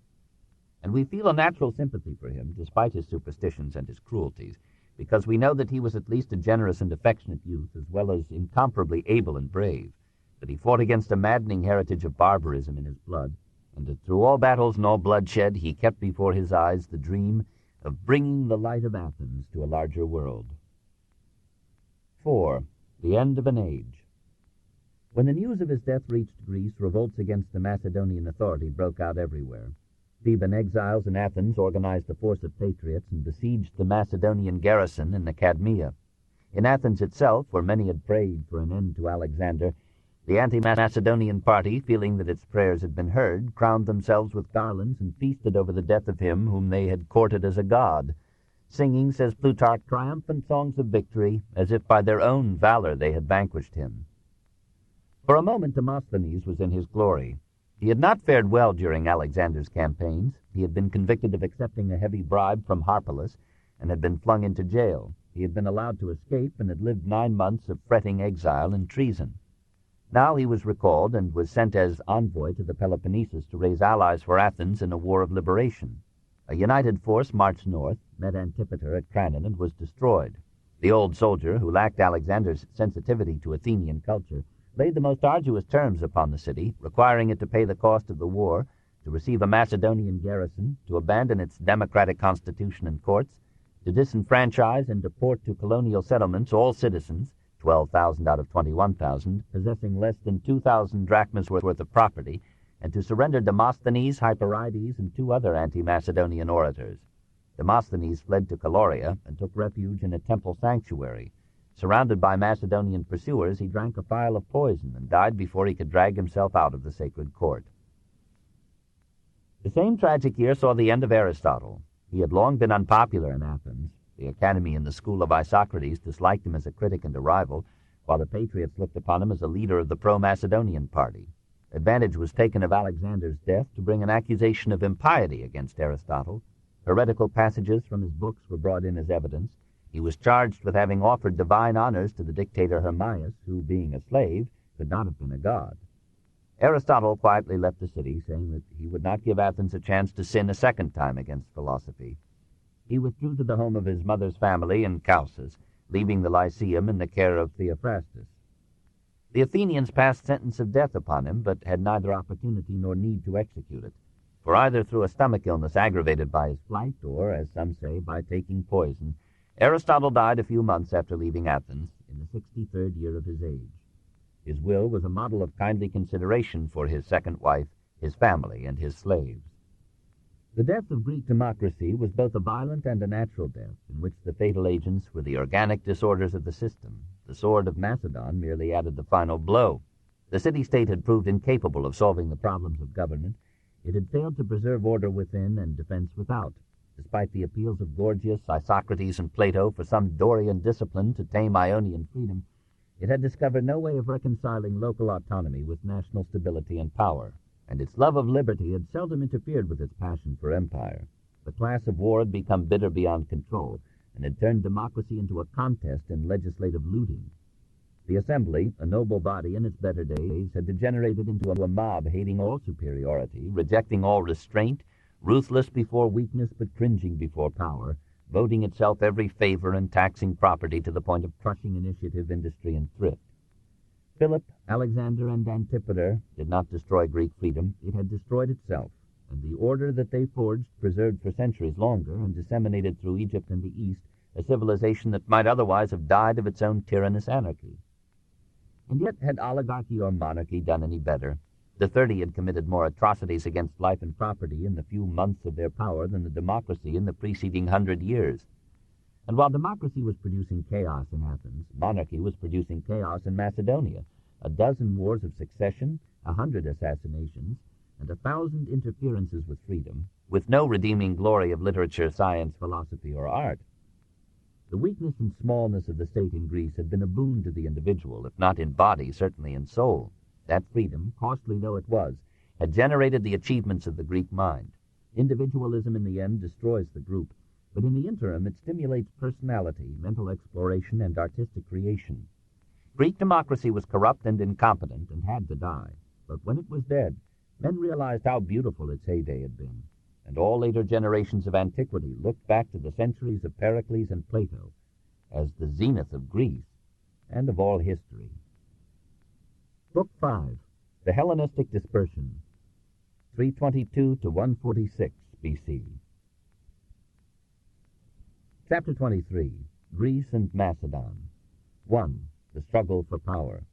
And we feel a natural sympathy for him, despite his superstitions and his cruelties, because we know that he was at least a generous and affectionate youth, as well as incomparably able and brave, that he fought against a maddening heritage of barbarism in his blood, and that through all battles and all bloodshed he kept before his eyes the dream of bringing the light of Athens to a larger world. 4. The End of an Age. When the news of his death reached Greece, revolts against the Macedonian authority broke out everywhere. Theban exiles in Athens organized a force of patriots and besieged the Macedonian garrison in Cadmea. In Athens itself, where many had prayed for an end to Alexander, the anti-Macedonian party, feeling that its prayers had been heard, crowned themselves with garlands and feasted over the death of him whom they had courted as a god, singing, says Plutarch, triumphant songs of victory, as if by their own valor they had vanquished him. For a moment Demosthenes was in his glory. He had not fared well during Alexander's campaigns. He had been convicted of accepting a heavy bribe from Apelles and had been flung into jail. He had been allowed to escape and had lived 9 months of fretting exile and treason. Now he was recalled and was sent as envoy to the Peloponnesus to raise allies for Athens in a war of liberation. A united force marched north, met Antipater at Cranon, and was destroyed. The old soldier, who lacked Alexander's sensitivity to Athenian culture, laid the most arduous terms upon the city, requiring it to pay the cost of the war, to receive a Macedonian garrison, to abandon its democratic constitution and courts, to disenfranchise and deport to colonial settlements all citizens, 12,000 out of 21,000, possessing less than 2,000 drachmas worth of property, and to surrender Demosthenes, Hyperides, and 2 other anti-Macedonian orators. Demosthenes fled to Caloria and took refuge in a temple sanctuary. Surrounded by Macedonian pursuers, he drank a phial of poison and died before he could drag himself out of the sacred court. The same tragic year saw the end of Aristotle. He had long been unpopular in Athens. The Academy and the school of Isocrates disliked him as a critic and a rival, while the patriots looked upon him as a leader of the pro-Macedonian party. Advantage was taken of Alexander's death to bring an accusation of impiety against Aristotle. Heretical passages from his books were brought in as evidence. He was charged with having offered divine honors to the dictator Hermias, who, being a slave, could not have been a god. Aristotle quietly left the city, saying that he would not give Athens a chance to sin a second time against philosophy. He withdrew to the home of his mother's family in Chalcis, leaving the Lyceum in the care of Theophrastus. The Athenians passed sentence of death upon him, but had neither opportunity nor need to execute it, for either through a stomach illness aggravated by his flight, or, as some say, by taking poison, Aristotle died a few months after leaving Athens, in the 63rd year of his age. His will was a model of kindly consideration for his second wife, his family, and his slaves. The death of Greek democracy was both a violent and a natural death, in which the fatal agents were the organic disorders of the system. The sword of Macedon merely added the final blow. The city-state had proved incapable of solving the problems of government. It had failed to preserve order within and defense without. Despite the appeals of Gorgias, Isocrates, and Plato for some Dorian discipline to tame Ionian freedom, it had discovered no way of reconciling local autonomy with national stability and power, and its love of liberty had seldom interfered with its passion for empire. The class of war had become bitter beyond control, and had turned democracy into a contest in legislative looting. The assembly, a noble body in its better days, had degenerated into a mob hating all superiority, rejecting all restraint, ruthless before weakness but cringing before power, voting itself every favor and taxing property to the point of crushing initiative, industry, and thrift. Philip, Alexander, and Antipater did not destroy Greek freedom. It had destroyed itself, and the order that they forged preserved for centuries longer and disseminated through Egypt and the East a civilization that might otherwise have died of its own tyrannous anarchy. And yet, had oligarchy or monarchy done any better? The 30 had committed more atrocities against life and property in the few months of their power than the democracy in the preceding 100 years. And while democracy was producing chaos in Athens, monarchy was producing chaos in Macedonia. A dozen wars of succession, 100 assassinations, and 1,000 interferences with freedom, with no redeeming glory of literature, science, philosophy, or art. The weakness and smallness of the state in Greece had been a boon to the individual, if not in body, certainly in soul. That freedom, costly though it was, had generated the achievements of the Greek mind. Individualism in the end destroys the group, but in the interim it stimulates personality, mental exploration, and artistic creation. Greek democracy was corrupt and incompetent and had to die, but when it was dead, men realized how beautiful its heyday had been, and all later generations of antiquity looked back to the centuries of Pericles and Plato as the zenith of Greece and of all history. Book 5, The Hellenistic Dispersion, 322 to 146 BC. Chapter 23, Greece and Macedon. 1. The Struggle for Power.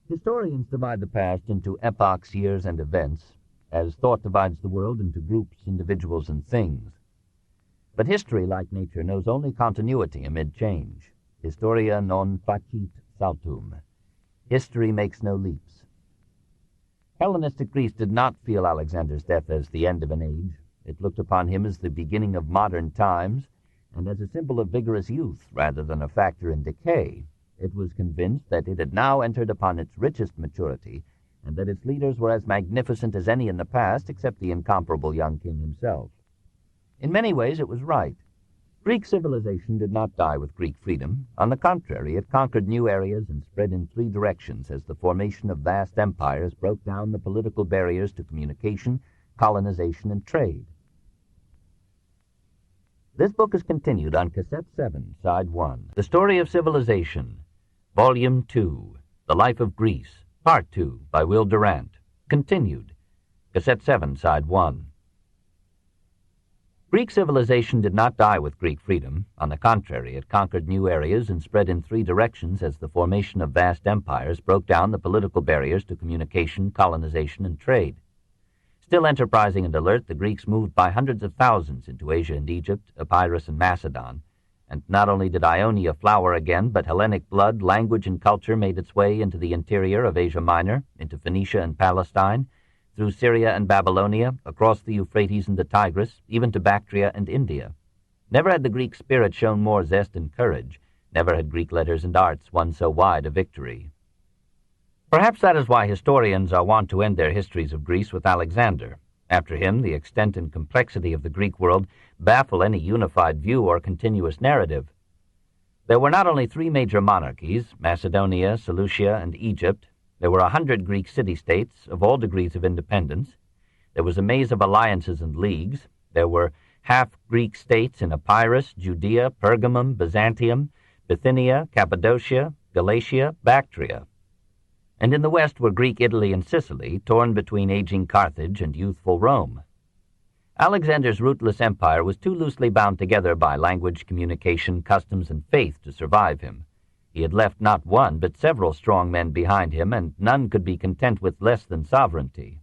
Historians divide the past into epochs, years, and events, as thought divides the world into groups, individuals, and things. But history, like nature, knows only continuity amid change. Historia non facit saltum. History makes no leaps. Hellenistic Greece did not feel Alexander's death as the end of an age. It looked upon him as the beginning of modern times, and as a symbol of vigorous youth rather than a factor in decay. It was convinced that it had now entered upon its richest maturity, and that its leaders were as magnificent as any in the past, except the incomparable young king himself. In many ways it was right. Greek civilization did not die with Greek freedom. On the contrary, it conquered new areas and spread in 3 directions as the formation of vast empires broke down the political barriers to communication, colonization, and trade. This book is continued on Cassette 7, Side 1, The Story of Civilization, Volume 2, The Life of Greece, Part 2, by Will Durant. Continued, Cassette 7, Side 1. Greek civilization did not die with Greek freedom. On the contrary, it conquered new areas and spread in 3 directions as the formation of vast empires broke down the political barriers to communication, colonization, and trade. Still enterprising and alert, the Greeks moved by hundreds of thousands into Asia and Egypt, Epirus and Macedon, and not only did Ionia flower again, but Hellenic blood, language, and culture made its way into the interior of Asia Minor, into Phoenicia and Palestine, through Syria and Babylonia, across the Euphrates and the Tigris, even to Bactria and India. Never had the Greek spirit shown more zest and courage. Never had Greek letters and arts won so wide a victory. Perhaps that is why historians are wont to end their histories of Greece with Alexander. After him, the extent and complexity of the Greek world baffle any unified view or continuous narrative. There were not only 3 major monarchies, Macedonia, Seleucia, and Egypt. There were 100 Greek city-states of all degrees of independence. There was a maze of alliances and leagues. There were half-Greek states in Epirus, Judea, Pergamum, Byzantium, Bithynia, Cappadocia, Galatia, Bactria. And in the west were Greek Italy and Sicily, torn between aging Carthage and youthful Rome. Alexander's rootless empire was too loosely bound together by language, communication, customs, and faith to survive him. He had left not one, but several strong men behind him, and none could be content with less than sovereignty.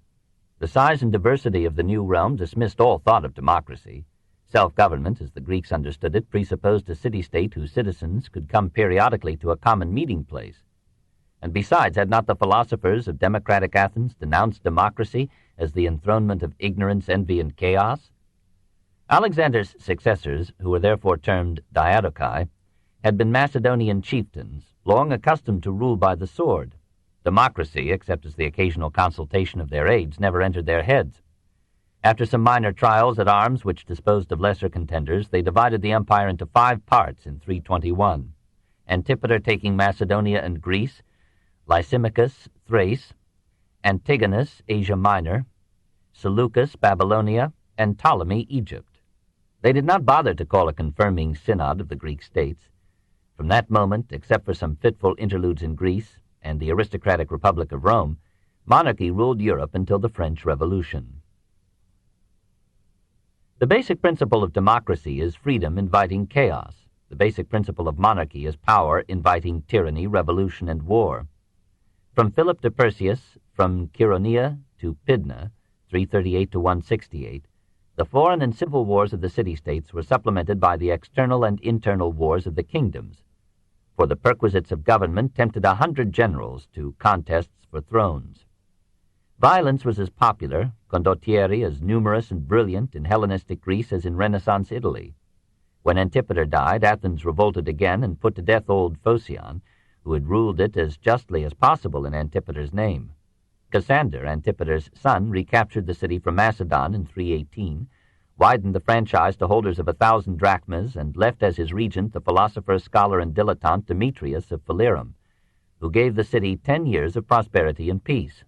The size and diversity of the new realm dismissed all thought of democracy. Self-government, as the Greeks understood it, presupposed a city-state whose citizens could come periodically to a common meeting place. And besides, had not the philosophers of democratic Athens denounced democracy as the enthronement of ignorance, envy, and chaos? Alexander's successors, who were therefore termed diadochi, had been Macedonian chieftains, long accustomed to rule by the sword. Democracy, except as the occasional consultation of their aides, never entered their heads. After some minor trials at arms which disposed of lesser contenders, they divided the empire into 5 parts in 321, Antipater taking Macedonia and Greece, Lysimachus, Thrace, Antigonus, Asia Minor, Seleucus, Babylonia, and Ptolemy, Egypt. They did not bother to call a confirming synod of the Greek states. From that moment, except for some fitful interludes in Greece and the aristocratic Republic of Rome, monarchy ruled Europe until the French Revolution. The basic principle of democracy is freedom inviting chaos. The basic principle of monarchy is power inviting tyranny, revolution, and war. From Philip to Perseus, from Chaeronea to Pydna, 338 to 168, the foreign and civil wars of the city-states were supplemented by the external and internal wars of the kingdoms. For the perquisites of government tempted 100 generals to contests for thrones. Violence was as popular, condottieri as numerous and brilliant in Hellenistic Greece as in Renaissance Italy. When Antipater died, Athens revolted again and put to death old Phocion, who had ruled it as justly as possible in Antipater's name. Cassander, Antipater's son, recaptured the city from Macedon in 318, widened the franchise to holders of 1,000 drachmas, and left as his regent the philosopher, scholar, and dilettante Demetrius of Phalerum, who gave the city 10 years of prosperity and peace.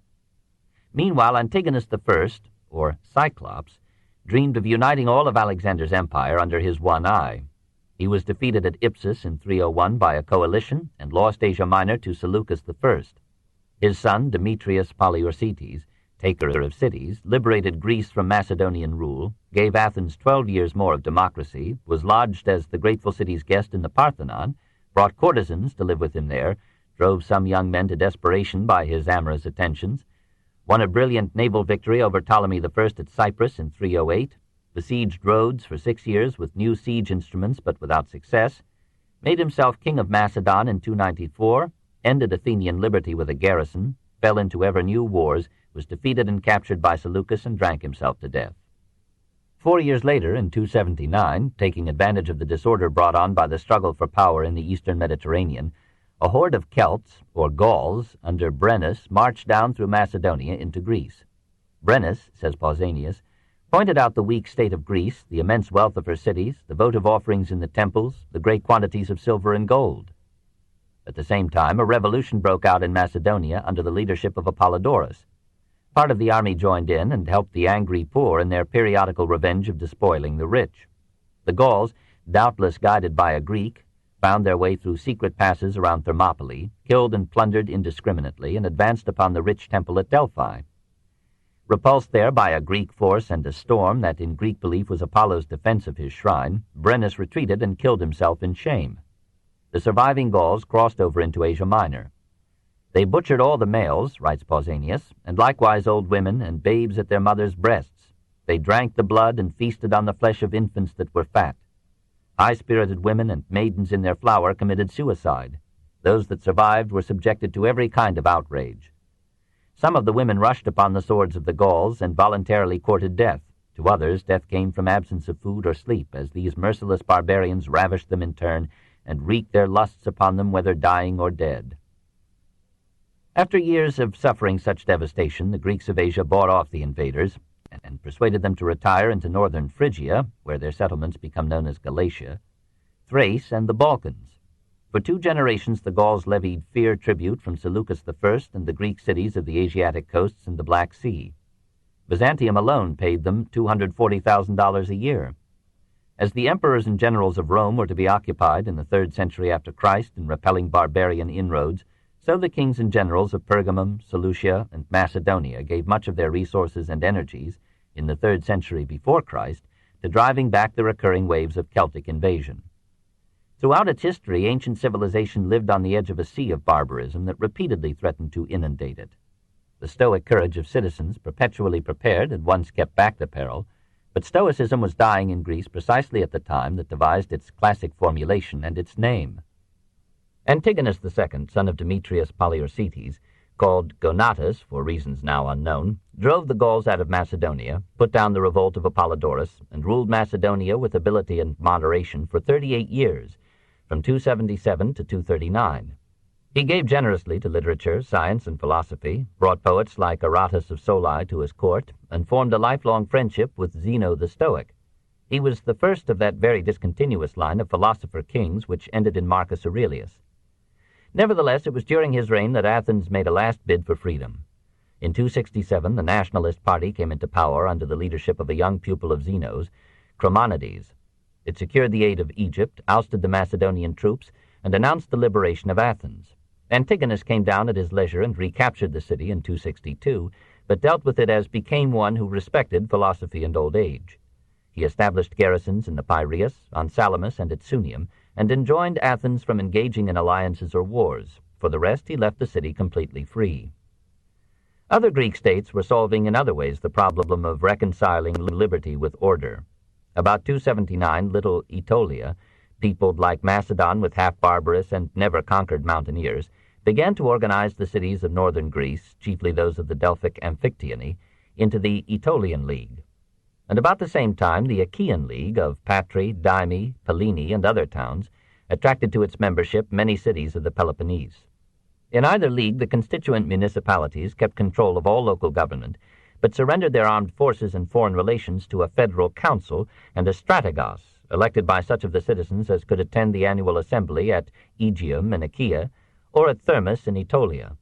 Meanwhile, Antigonus I, or Cyclops, dreamed of uniting all of Alexander's empire under his one eye. He was defeated at Ipsus in 301 by a coalition and lost Asia Minor to Seleucus I. His son, Demetrius Poliorcetes, taker of cities, liberated Greece from Macedonian rule, gave Athens 12 years more of democracy, was lodged as the grateful city's guest in the Parthenon, brought courtesans to live with him there, drove some young men to desperation by his amorous attentions, won a brilliant naval victory over Ptolemy I at Cyprus in 308, besieged Rhodes for 6 years with new siege instruments but without success, made himself king of Macedon in 294, ended Athenian liberty with a garrison, fell into ever-new wars, was defeated and captured by Seleucus, and drank himself to death. 4 years later, in 279, taking advantage of the disorder brought on by the struggle for power in the eastern Mediterranean, a horde of Celts, or Gauls, under Brennus, marched down through Macedonia into Greece. Brennus, says Pausanias, pointed out the weak state of Greece, the immense wealth of her cities, the votive offerings in the temples, the great quantities of silver and gold. At the same time, a revolution broke out in Macedonia under the leadership of Apollodorus. Part of the army joined in and helped the angry poor in their periodical revenge of despoiling the rich. The Gauls, doubtless guided by a Greek, found their way through secret passes around Thermopylae, killed and plundered indiscriminately, and advanced upon the rich temple at Delphi. Repulsed there by a Greek force and a storm that in Greek belief was Apollo's defense of his shrine, Brennus retreated and killed himself in shame. The surviving Gauls crossed over into Asia Minor. They butchered all the males, writes Pausanias, and likewise old women and babes at their mothers' breasts. They drank the blood and feasted on the flesh of infants that were fat. High-spirited women and maidens in their flower committed suicide. Those that survived were subjected to every kind of outrage. Some of the women rushed upon the swords of the Gauls and voluntarily courted death. To others, death came from absence of food or sleep, as these merciless barbarians ravished them in turn, and wreak their lusts upon them whether dying or dead. After years of suffering such devastation, the Greeks of Asia bought off the invaders and persuaded them to retire into northern Phrygia, where their settlements become known as Galatia, Thrace, and the Balkans. For 2 generations the Gauls levied fierce tribute from Seleucus I and the Greek cities of the Asiatic coasts and the Black Sea. Byzantium alone paid them $240,000 a year. As the emperors and generals of Rome were to be occupied in the 3rd century after Christ in repelling barbarian inroads, so the kings and generals of Pergamum, Seleucia, and Macedonia gave much of their resources and energies, in the 3rd century before Christ, to driving back the recurring waves of Celtic invasion. Throughout its history, ancient civilization lived on the edge of a sea of barbarism that repeatedly threatened to inundate it. The stoic courage of citizens perpetually prepared had once kept back the peril, but Stoicism was dying in Greece precisely at the time that devised its classic formulation and its name. Antigonus II, son of Demetrius Poliorcetes, called Gonatas for reasons now unknown, drove the Gauls out of Macedonia, put down the revolt of Apollodorus, and ruled Macedonia with ability and moderation for 38 years, from 277 to 239. He gave generously to literature, science, and philosophy, brought poets like Orators of Soli to his court, and formed a lifelong friendship with Zeno the Stoic. He was the first of that very discontinuous line of philosopher kings which ended in Marcus Aurelius. Nevertheless, it was during his reign that Athens made a last bid for freedom. In 267, the nationalist party came into power under the leadership of a young pupil of Zeno's, Chromonides. It secured the aid of Egypt, ousted the Macedonian troops, and announced the liberation of Athens. Antigonus came down at his leisure and recaptured the city in 262, but dealt with it as became one who respected philosophy and old age. He established garrisons in the Piraeus, on Salamis, and at Sunium, and enjoined Athens from engaging in alliances or wars. For the rest, he left the city completely free. Other Greek states were solving in other ways the problem of reconciling liberty with order. About 279, Little Aetolia, peopled like Macedon with half-barbarous and never-conquered mountaineers, began to organize the cities of northern Greece, chiefly those of the Delphic Amphictyony, into the Aetolian League. And about the same time, the Achaean League of Patri, Dyme, Pellene, and other towns attracted to its membership many cities of the Peloponnese. In either league, the constituent municipalities kept control of all local government, but surrendered their armed forces and foreign relations to a federal council and a strategos, elected by such of the citizens as could attend the annual assembly at Aegium in Achaea or at Thermus in Aetolia.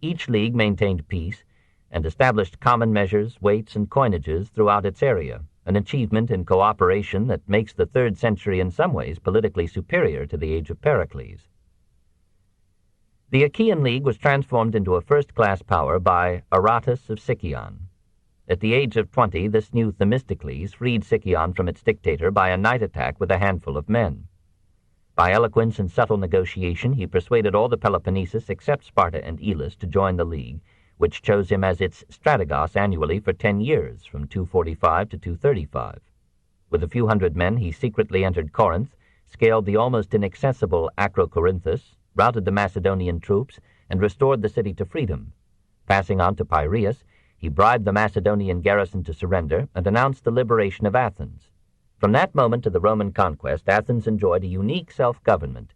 Each league maintained peace and established common measures, weights, and coinages throughout its area, an achievement in cooperation that makes the 3rd century in some ways politically superior to the age of Pericles. The Achaean League was transformed into a first-class power by Aratus of Sicyon. At the age of 20, this new Themistocles freed Sicyon from its dictator by a night attack with a handful of men. By eloquence and subtle negotiation, he persuaded all the Peloponnesus except Sparta and Elis to join the League, which chose him as its strategos annually for 10 years, from 245 to 235. With a few hundred men, he secretly entered Corinth, scaled the almost inaccessible Acrocorinthus, routed the Macedonian troops, and restored the city to freedom. Passing on to Piraeus, he bribed the Macedonian garrison to surrender and announced the liberation of Athens. From that moment to the Roman conquest, Athens enjoyed a unique self-government.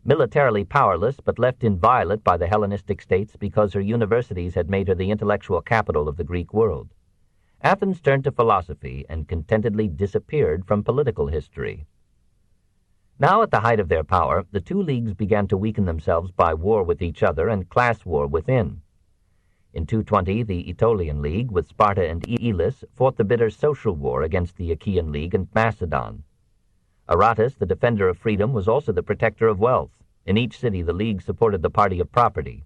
Militarily powerless, but left inviolate by the Hellenistic states because her universities had made her the intellectual capital of the Greek world. Athens turned to philosophy and contentedly disappeared from political history. Now at the height of their power, the two leagues began to weaken themselves by war with each other and class war within. In 220, the Aetolian League, with Sparta and Elis, fought the bitter social war against the Achaean League and Macedon. Aratus, the defender of freedom, was also the protector of wealth. In each city, the League supported the party of property.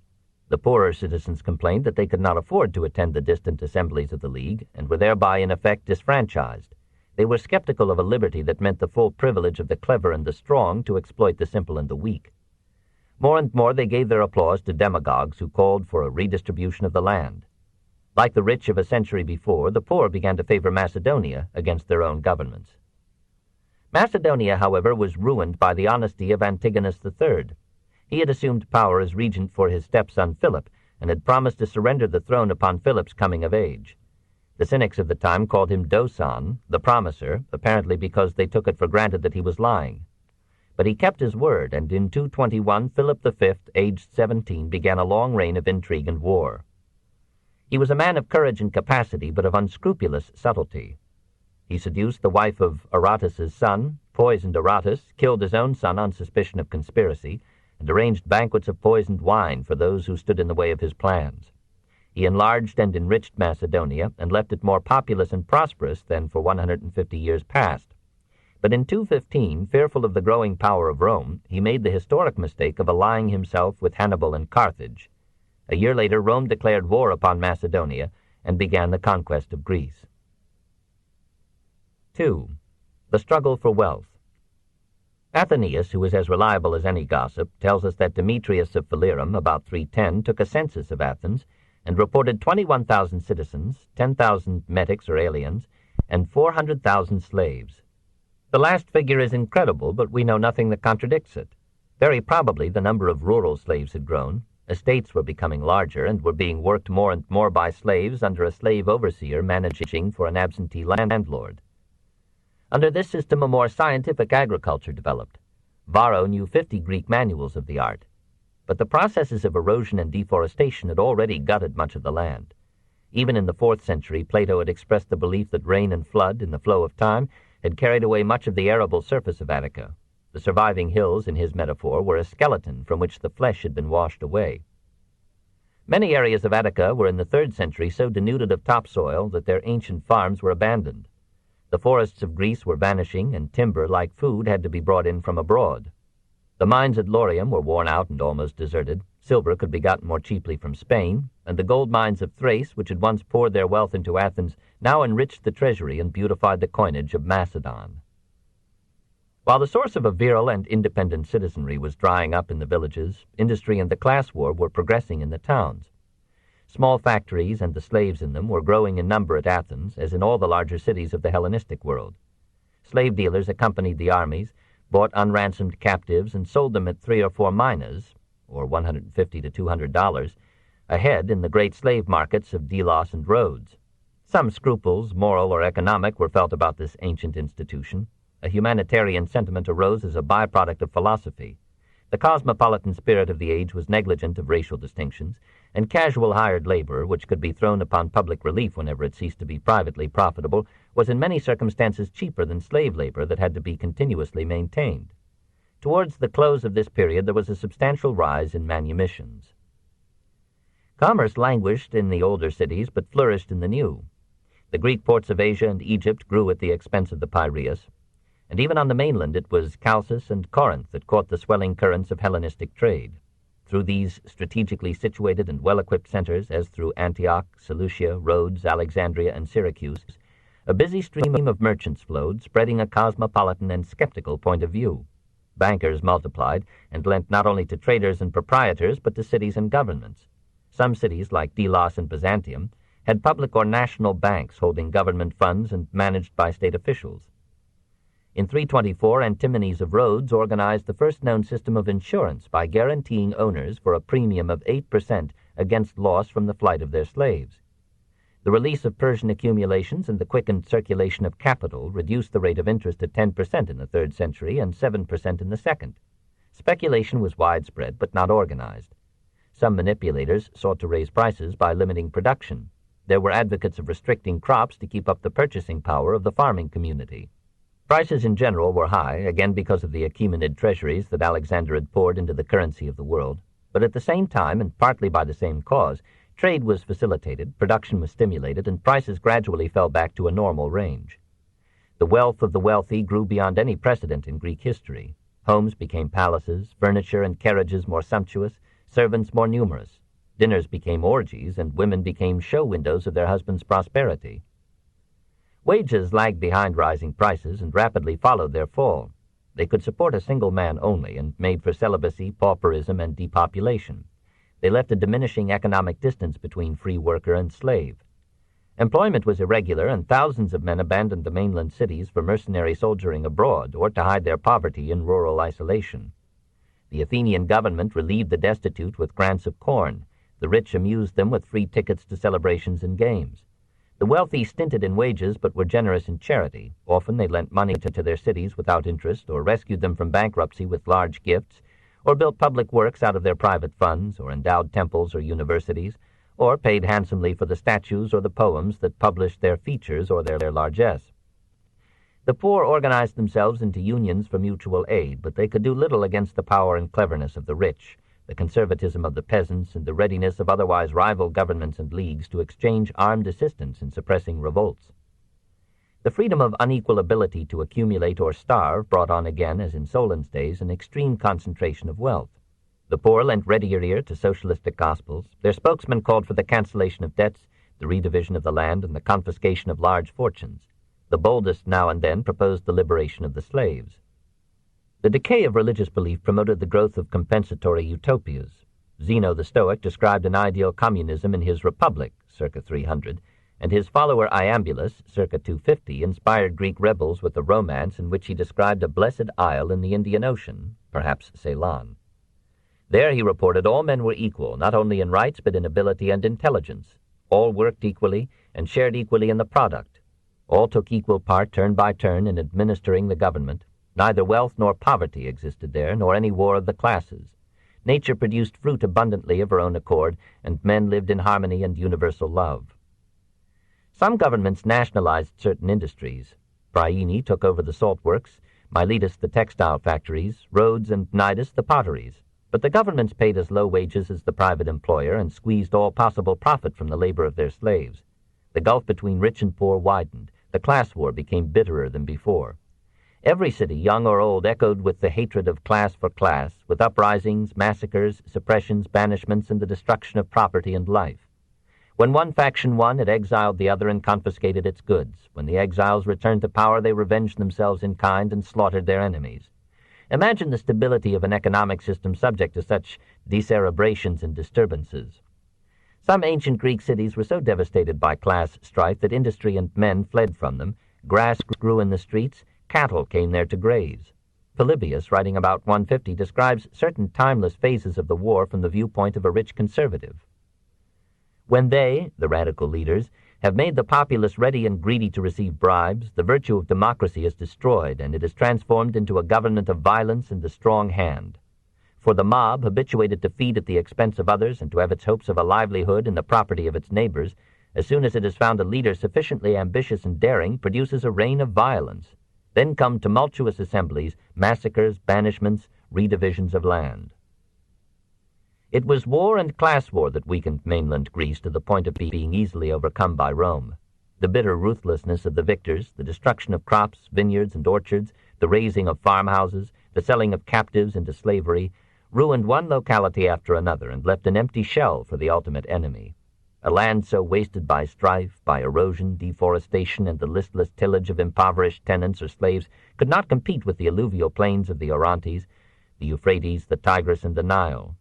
The poorer citizens complained that they could not afford to attend the distant assemblies of the League, and were thereby in effect disfranchised. They were skeptical of a liberty that meant the full privilege of the clever and the strong to exploit the simple and the weak. More and more they gave their applause to demagogues who called for a redistribution of the land. Like the rich of a century before, the poor began to favor Macedonia against their own governments. Macedonia, however, was ruined by the honesty of Antigonus III. He had assumed power as regent for his stepson Philip, and had promised to surrender the throne upon Philip's coming of age. The cynics of the time called him Doson, the promiser, apparently because they took it for granted that he was lying. But he kept his word, and in 221 Philip V, aged 17, began a long reign of intrigue and war. He was a man of courage and capacity, but of unscrupulous subtlety. He seduced the wife of Aratus's son, poisoned Aratus, killed his own son on suspicion of conspiracy, and arranged banquets of poisoned wine for those who stood in the way of his plans. He enlarged and enriched Macedonia and left it more populous and prosperous than for 150 years past. But in 215, fearful of the growing power of Rome, he made the historic mistake of allying himself with Hannibal and Carthage. A year later, Rome declared war upon Macedonia and began the conquest of Greece. 2. The struggle for wealth. Athenaeus, who is as reliable as any gossip, tells us that Demetrius of Phalerum, about 310, took a census of Athens and reported 21,000 citizens, 10,000 metics or aliens, and 400,000 slaves. The last figure is incredible, but we know nothing that contradicts it. Very probably the number of rural slaves had grown. Estates were becoming larger and were being worked more and more by slaves under a slave overseer managing for an absentee landlord. Under this system, a more scientific agriculture developed. Varro knew 50 Greek manuals of the art. But the processes of erosion and deforestation had already gutted much of the land. Even in the 4th century, Plato had expressed the belief that rain and flood, in the flow of time, had carried away much of the arable surface of Attica. The surviving hills, in his metaphor, were a skeleton from which the flesh had been washed away. Many areas of Attica were in the 3rd century so denuded of topsoil that their ancient farms were abandoned. The forests of Greece were vanishing, and timber, like food, had to be brought in from abroad. The mines at Laurium were worn out and almost deserted. Silver could be gotten more cheaply from Spain, and the gold mines of Thrace, which had once poured their wealth into Athens, now enriched the treasury and beautified the coinage of Macedon. While the source of a virile and independent citizenry was drying up in the villages, industry and the class war were progressing in the towns. Small factories and the slaves in them were growing in number at Athens, as in all the larger cities of the Hellenistic world. Slave dealers accompanied the armies, bought unransomed captives, and sold them at 3 or 4 minas, or $150 to $200, a head in the great slave markets of Delos and Rhodes. Some scruples, moral or economic, were felt about this ancient institution. A humanitarian sentiment arose as a byproduct of philosophy. The cosmopolitan spirit of the age was negligent of racial distinctions, and casual hired labor, which could be thrown upon public relief whenever it ceased to be privately profitable, was in many circumstances cheaper than slave labor that had to be continuously maintained. Towards the close of this period there was a substantial rise in manumissions. Commerce languished in the older cities, but flourished in the new. The Greek ports of Asia and Egypt grew at the expense of the Piraeus, and even on the mainland it was Chalcis and Corinth that caught the swelling currents of Hellenistic trade. Through these strategically situated and well-equipped centers, as through Antioch, Seleucia, Rhodes, Alexandria, and Syracuse, a busy stream of merchants flowed, spreading a cosmopolitan and skeptical point of view. Bankers multiplied and lent not only to traders and proprietors, but to cities and governments. Some cities, like Delos and Byzantium, had public or national banks holding government funds and managed by state officials. In 324, Antimenes of Rhodes organized the first known system of insurance by guaranteeing owners for a premium of 8% against loss from the flight of their slaves. The release of Persian accumulations and the quickened circulation of capital reduced the rate of interest to 10% in the 3rd century and 7% in the 2nd. Speculation was widespread but not organized. Some manipulators sought to raise prices by limiting production. There were advocates of restricting crops to keep up the purchasing power of the farming community. Prices in general were high, again because of the Achaemenid treasuries that Alexander had poured into the currency of the world, but at the same time, and partly by the same cause, trade was facilitated, production was stimulated, and prices gradually fell back to a normal range. The wealth of the wealthy grew beyond any precedent in Greek history. Homes became palaces, furniture and carriages more sumptuous, servants more numerous. Dinners became orgies, and women became show windows of their husbands' prosperity. Wages lagged behind rising prices and rapidly followed their fall. They could support a single man only and made for celibacy, pauperism, and depopulation. They left a diminishing economic distance between free worker and slave. Employment was irregular, and thousands of men abandoned the mainland cities for mercenary soldiering abroad or to hide their poverty in rural isolation. The Athenian government relieved the destitute with grants of corn. The rich amused them with free tickets to celebrations and games. The wealthy stinted in wages but were generous in charity. Often they lent money to their cities without interest, or rescued them from bankruptcy with large gifts, or built public works out of their private funds, or endowed temples or universities, or paid handsomely for the statues or the poems that published their features or their largesse. The poor organized themselves into unions for mutual aid, but they could do little against the power and cleverness of the rich, the conservatism of the peasants, and the readiness of otherwise rival governments and leagues to exchange armed assistance in suppressing revolts. The freedom of unequal ability to accumulate or starve brought on again, as in Solon's days, an extreme concentration of wealth. The poor lent readier ear to socialistic gospels. Their spokesmen called for the cancellation of debts, the redivision of the land, and the confiscation of large fortunes. The boldest now and then proposed the liberation of the slaves. The decay of religious belief promoted the growth of compensatory utopias. Zeno the Stoic described an ideal communism in his Republic, circa 300, and his follower Iambulus, circa 250, inspired Greek rebels with a romance in which he described a blessed isle in the Indian Ocean, perhaps Ceylon. There, he reported, all men were equal, not only in rights but in ability and intelligence. All worked equally and shared equally in the product. All took equal part, turn by turn, in administering the government. Neither wealth nor poverty existed there, nor any war of the classes. Nature produced fruit abundantly of her own accord, and men lived in harmony and universal love. Some governments nationalized certain industries. Priene took over the salt works, Miletus the textile factories, Rhodes and Cnidus the potteries. But the governments paid as low wages as the private employer and squeezed all possible profit from the labor of their slaves. The gulf between rich and poor widened. The class war became bitterer than before. Every city, young or old, echoed with the hatred of class for class, with uprisings, massacres, suppressions, banishments, and the destruction of property and life. When one faction won, it exiled the other and confiscated its goods. When the exiles returned to power, they revenged themselves in kind and slaughtered their enemies. Imagine the stability of an economic system subject to such decerebrations and disturbances. Some ancient Greek cities were so devastated by class strife that industry and men fled from them. Grass grew in the streets. Cattle came there to graze. Polybius, writing about 150, describes certain timeless phases of the war from the viewpoint of a rich conservative. When they, the radical leaders, have made the populace ready and greedy to receive bribes, the virtue of democracy is destroyed, and it is transformed into a government of violence and the strong hand. For the mob, habituated to feed at the expense of others and to have its hopes of a livelihood in the property of its neighbors, as soon as it has found a leader sufficiently ambitious and daring, produces a reign of violence. Then come tumultuous assemblies, massacres, banishments, redivisions of land. It was war and class war that weakened mainland Greece to the point of being easily overcome by Rome. The bitter ruthlessness of the victors, the destruction of crops, vineyards, and orchards, the razing of farmhouses, the selling of captives into slavery, ruined one locality after another and left an empty shell for the ultimate enemy. A land so wasted by strife, by erosion, deforestation, and the listless tillage of impoverished tenants or slaves could not compete with the alluvial plains of the Orontes, the Euphrates, the Tigris, and the Nile.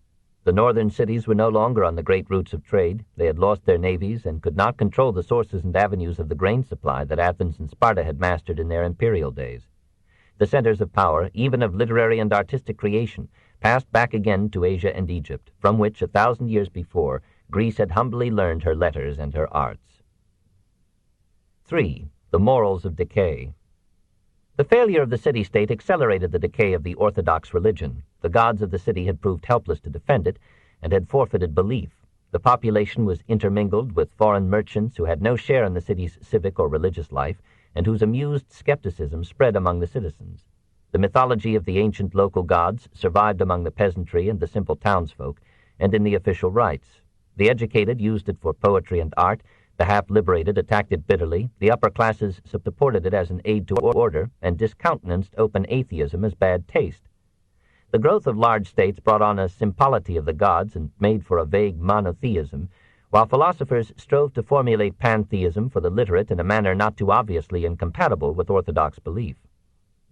The northern cities were no longer on the great routes of trade. They had lost their navies and could not control the sources and avenues of the grain supply that Athens and Sparta had mastered in their imperial days. The centers of power, even of literary and artistic creation, passed back again to Asia and Egypt, from which 1,000 years before Greece had humbly learned her letters and her arts. 3. The morals of decay. The failure of the city-state accelerated the decay of the orthodox religion. The gods of the city had proved helpless to defend it and had forfeited belief. The population was intermingled with foreign merchants who had no share in the city's civic or religious life and whose amused skepticism spread among the citizens. The mythology of the ancient local gods survived among the peasantry and the simple townsfolk and in the official rites. The educated used it for poetry and art, the half-liberated attacked it bitterly, the upper classes supported it as an aid to order, and discountenanced open atheism as bad taste. The growth of large states brought on a sympolity of the gods and made for a vague monotheism, while philosophers strove to formulate pantheism for the literate in a manner not too obviously incompatible with orthodox belief.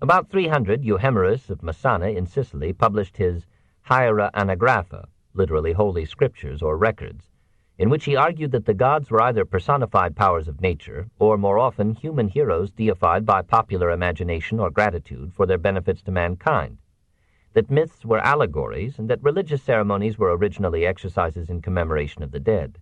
About 300, Euhemerus of Messana in Sicily published his Hiera Anagrapha, literally holy scriptures or records, in which he argued that the gods were either personified powers of nature or, more often, human heroes deified by popular imagination or gratitude for their benefits to mankind, that myths were allegories, and that religious ceremonies were originally exercises in commemoration of the dead.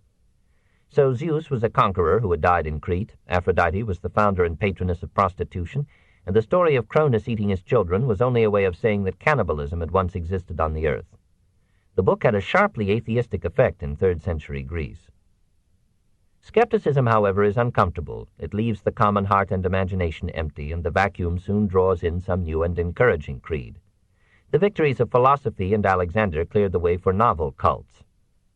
So Zeus was a conqueror who had died in Crete, Aphrodite was the founder and patroness of prostitution, and the story of Cronus eating his children was only a way of saying that cannibalism had once existed on the earth. The book had a sharply atheistic effect in 3rd century Greece. Skepticism, however, is uncomfortable. It leaves the common heart and imagination empty, and the vacuum soon draws in some new and encouraging creed. The victories of philosophy and Alexander cleared the way for novel cults.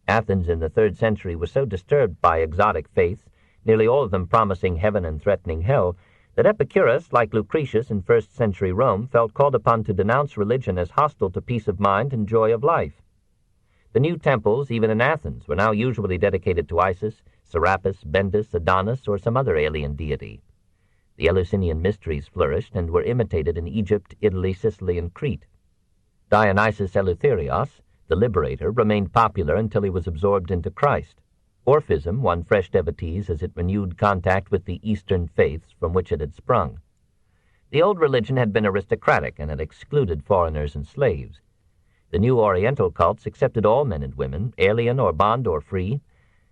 Athens in the 3rd century was so disturbed by exotic faiths, nearly all of them promising heaven and threatening hell, that Epicurus, like Lucretius in 1st century Rome, felt called upon to denounce religion as hostile to peace of mind and joy of life. The new temples, even in Athens, were now usually dedicated to Isis, Serapis, Bendis, Adonis, or some other alien deity. The Eleusinian mysteries flourished and were imitated in Egypt, Italy, Sicily, and Crete. Dionysius Eleutherios, the liberator, remained popular until he was absorbed into Christ. Orphism won fresh devotees as it renewed contact with the Eastern faiths from which it had sprung. The old religion had been aristocratic and had excluded foreigners and slaves. The new Oriental cults accepted all men and women, alien or bond or free,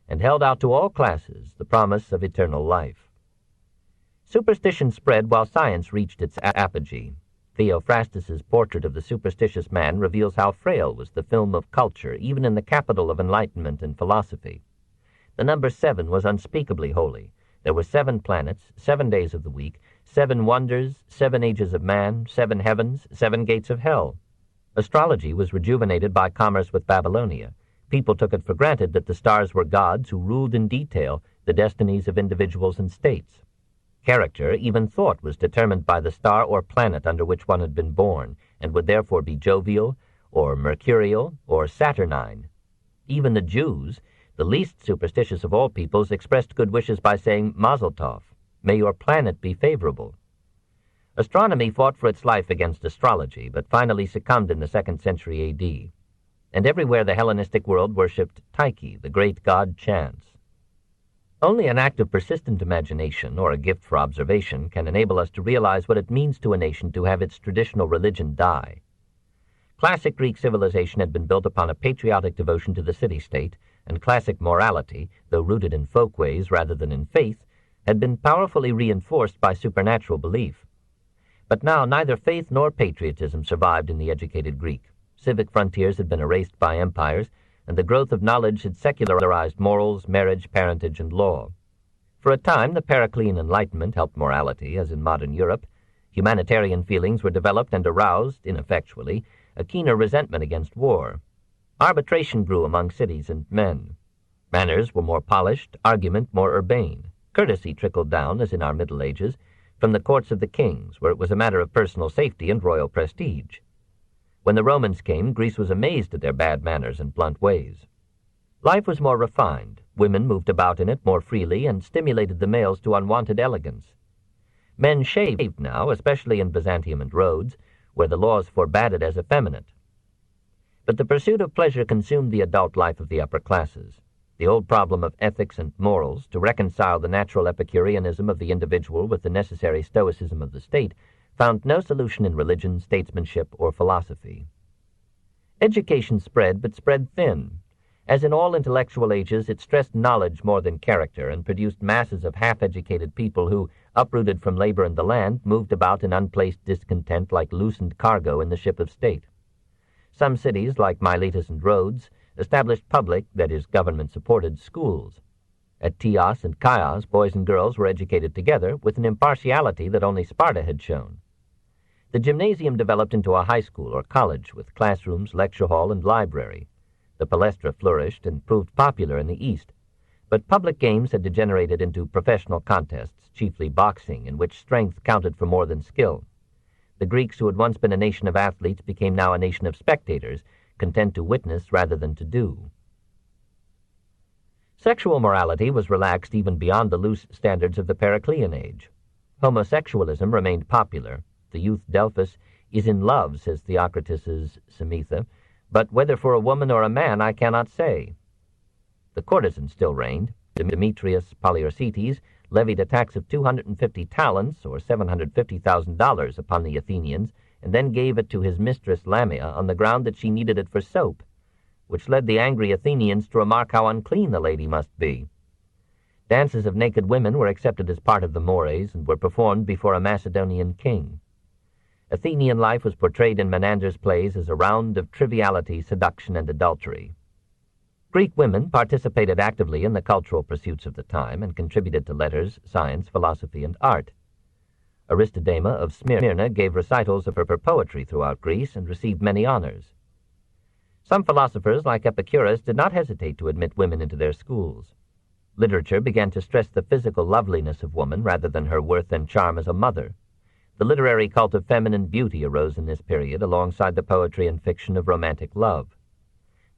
and held out to all classes the promise of eternal life. Superstition spread while science reached its apogee. Theophrastus's portrait of the superstitious man reveals how frail was the film of culture, even in the capital of enlightenment and philosophy. The number 7 was unspeakably holy. There were 7 planets, 7 days of the week, 7 wonders, 7 ages of man, 7 heavens, 7 gates of hell. Astrology was rejuvenated by commerce with Babylonia. People took it for granted that the stars were gods who ruled in detail the destinies of individuals and states. Character, even thought, was determined by the star or planet under which one had been born, and would therefore be jovial, or mercurial, or saturnine. Even the Jews, the least superstitious of all peoples, expressed good wishes by saying, Mazel Tov, may your planet be favorable. Astronomy fought for its life against astrology, but finally succumbed in the 2nd century A.D., and everywhere the Hellenistic world worshipped Tyche, the great god Chance. Only an act of persistent imagination, or a gift for observation, can enable us to realize what it means to a nation to have its traditional religion die. Classic Greek civilization had been built upon a patriotic devotion to the city-state, and classic morality, though rooted in folkways rather than in faith, had been powerfully reinforced by supernatural belief. But now neither faith nor patriotism survived in the educated Greek. Civic frontiers had been erased by empires, and the growth of knowledge had secularized morals, marriage, parentage, and law. For a time, the Periclean Enlightenment helped morality, as in modern Europe. Humanitarian feelings were developed and aroused, ineffectually, a keener resentment against war. Arbitration grew among cities and men. Manners were more polished, argument more urbane. Courtesy trickled down, as in our Middle Ages, from the courts of the kings, where it was a matter of personal safety and royal prestige. When the Romans came, Greece was amazed at their bad manners and blunt ways. Life was more refined. Women moved about in it more freely and stimulated the males to unwanted elegance. Men shaved now, especially in Byzantium and Rhodes, where the laws forbade it as effeminate. But the pursuit of pleasure consumed the adult life of the upper classes. The old problem of ethics and morals, to reconcile the natural Epicureanism of the individual with the necessary stoicism of the state, found no solution in religion, statesmanship, or philosophy. Education spread, but spread thin. As in all intellectual ages, it stressed knowledge more than character and produced masses of half-educated people who, uprooted from labor and the land, moved about in unplaced discontent like loosened cargo in the ship of state. Some cities, like Miletus and Rhodes, established public, that is, government-supported, schools. At Chios and Chios, boys and girls were educated together with an impartiality that only Sparta had shown. The gymnasium developed into a high school or college with classrooms, lecture hall, and library. The palestra flourished and proved popular in the East, but public games had degenerated into professional contests, chiefly boxing, in which strength counted for more than skill. The Greeks, who had once been a nation of athletes, became now a nation of spectators, content to witness rather than to do. Sexual morality was relaxed even beyond the loose standards of the Periclean age. Homosexualism remained popular. The youth Delphus is in love, says Theocritus's ZENITH, but whether for a woman or a man I cannot say. The courtesan still reigned. Demetrius Poliorcetes levied a tax of 250 talents, or $750,000, upon the Athenians, and then gave it to his mistress Lamia on the ground that she needed it for soap, which led the angry Athenians to remark how unclean the lady must be. Dances of naked women were accepted as part of the mores and were performed before a Macedonian king. Athenian life was portrayed in Menander's plays as a round of triviality, seduction, and adultery. Greek women participated actively in the cultural pursuits of the time and contributed to letters, science, philosophy, and art. Aristodema of Smyrna gave recitals of her poetry throughout Greece and received many honors. Some philosophers, like Epicurus, did not hesitate to admit women into their schools. Literature began to stress the physical loveliness of woman rather than her worth and charm as a mother. The literary cult of feminine beauty arose in this period alongside the poetry and fiction of romantic love.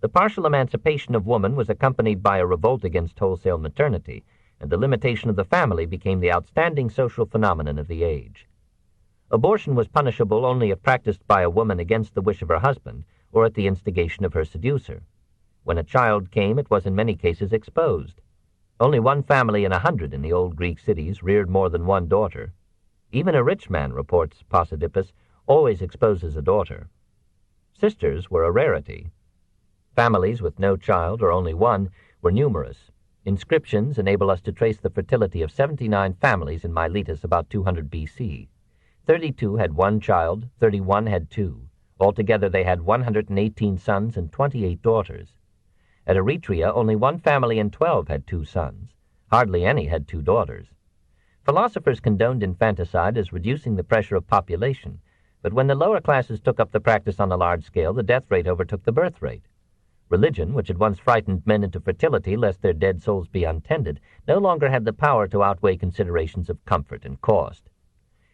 The partial emancipation of woman was accompanied by a revolt against wholesale maternity, and the limitation of the family became the outstanding social phenomenon of the age. Abortion was punishable only if practiced by a woman against the wish of her husband or at the instigation of her seducer. When a child came, it was in many cases exposed. Only one family in 100 in the old Greek cities reared more than one daughter. Even a rich man, reports Praxiteles, always exposes a daughter. Sisters were a rarity. Families with no child, or only one, were numerous. Inscriptions enable us to trace the fertility of 79 families in Miletus about 200 BC. 32 had one child, 31 had two. Altogether they had 118 sons and 28 daughters. At Eretria, only one family in 12 had 2 sons. Hardly any had 2 daughters. Philosophers condoned infanticide as reducing the pressure of population, but when the lower classes took up the practice on a large scale, the death rate overtook the birth rate. Religion, which had once frightened men into fertility lest their dead souls be untended, no longer had the power to outweigh considerations of comfort and cost.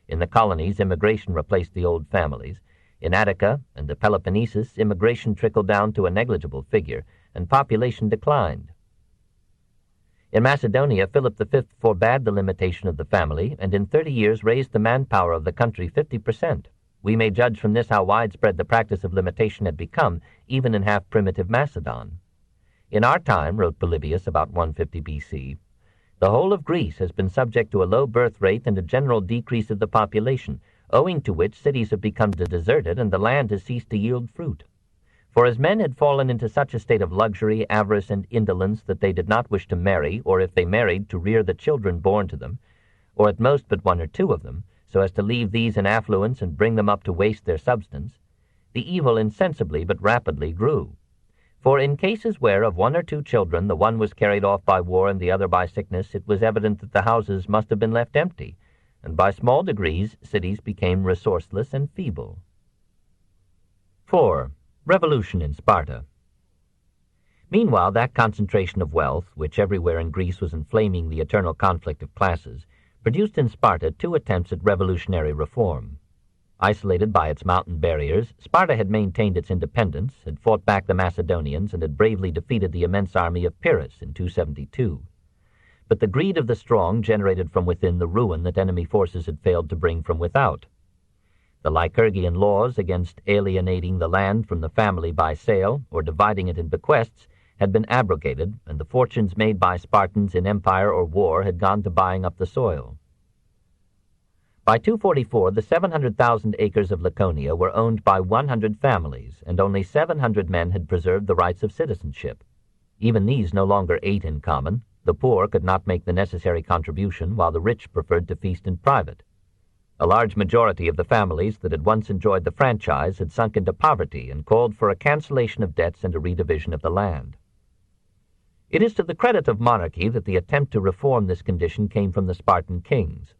In the colonies, immigration replaced the old families. In Attica and the Peloponnesus, immigration trickled down to a negligible figure, and population declined. In Macedonia, Philip V forbade the limitation of the family, and in 30 years raised the manpower of the country 50%. We may judge from this how widespread the practice of limitation had become, even in half-primitive Macedon. In our time, wrote Polybius about 150 BC, the whole of Greece has been subject to a low birth rate and a general decrease of the population, owing to which cities have become deserted and the land has ceased to yield fruit. For as men had fallen into such a state of luxury, avarice, and indolence that they did not wish to marry, or if they married, to rear the children born to them, or at most but 1 or 2 of them, so as to leave these in affluence and bring them up to waste their substance, the evil insensibly but rapidly grew. For in cases where of 1 or 2 children the one was carried off by war and the other by sickness, it was evident that the houses must have been left empty, and by small degrees cities became resourceless and feeble. 4. Revolution in Sparta. Meanwhile, that concentration of wealth, which everywhere in Greece was inflaming the eternal conflict of classes, produced in Sparta 2 attempts at revolutionary reform. Isolated by its mountain barriers, Sparta had maintained its independence, had fought back the Macedonians, and had bravely defeated the immense army of Pyrrhus in 272. But the greed of the strong generated from within the ruin that enemy forces had failed to bring from without. The Lycurgian laws against alienating the land from the family by sale or dividing it in bequests had been abrogated, and the fortunes made by Spartans in empire or war had gone to buying up the soil. By 244, the 700,000 acres of Laconia were owned by 100 families, and only 700 men had preserved the rights of citizenship. Even these no longer ate in common. The poor could not make the necessary contribution, while the rich preferred to feast in private. A large majority of the families that had once enjoyed the franchise had sunk into poverty and called for a cancellation of debts and a redivision of the land. It is to the credit of monarchy that the attempt to reform this condition came from the Spartan kings.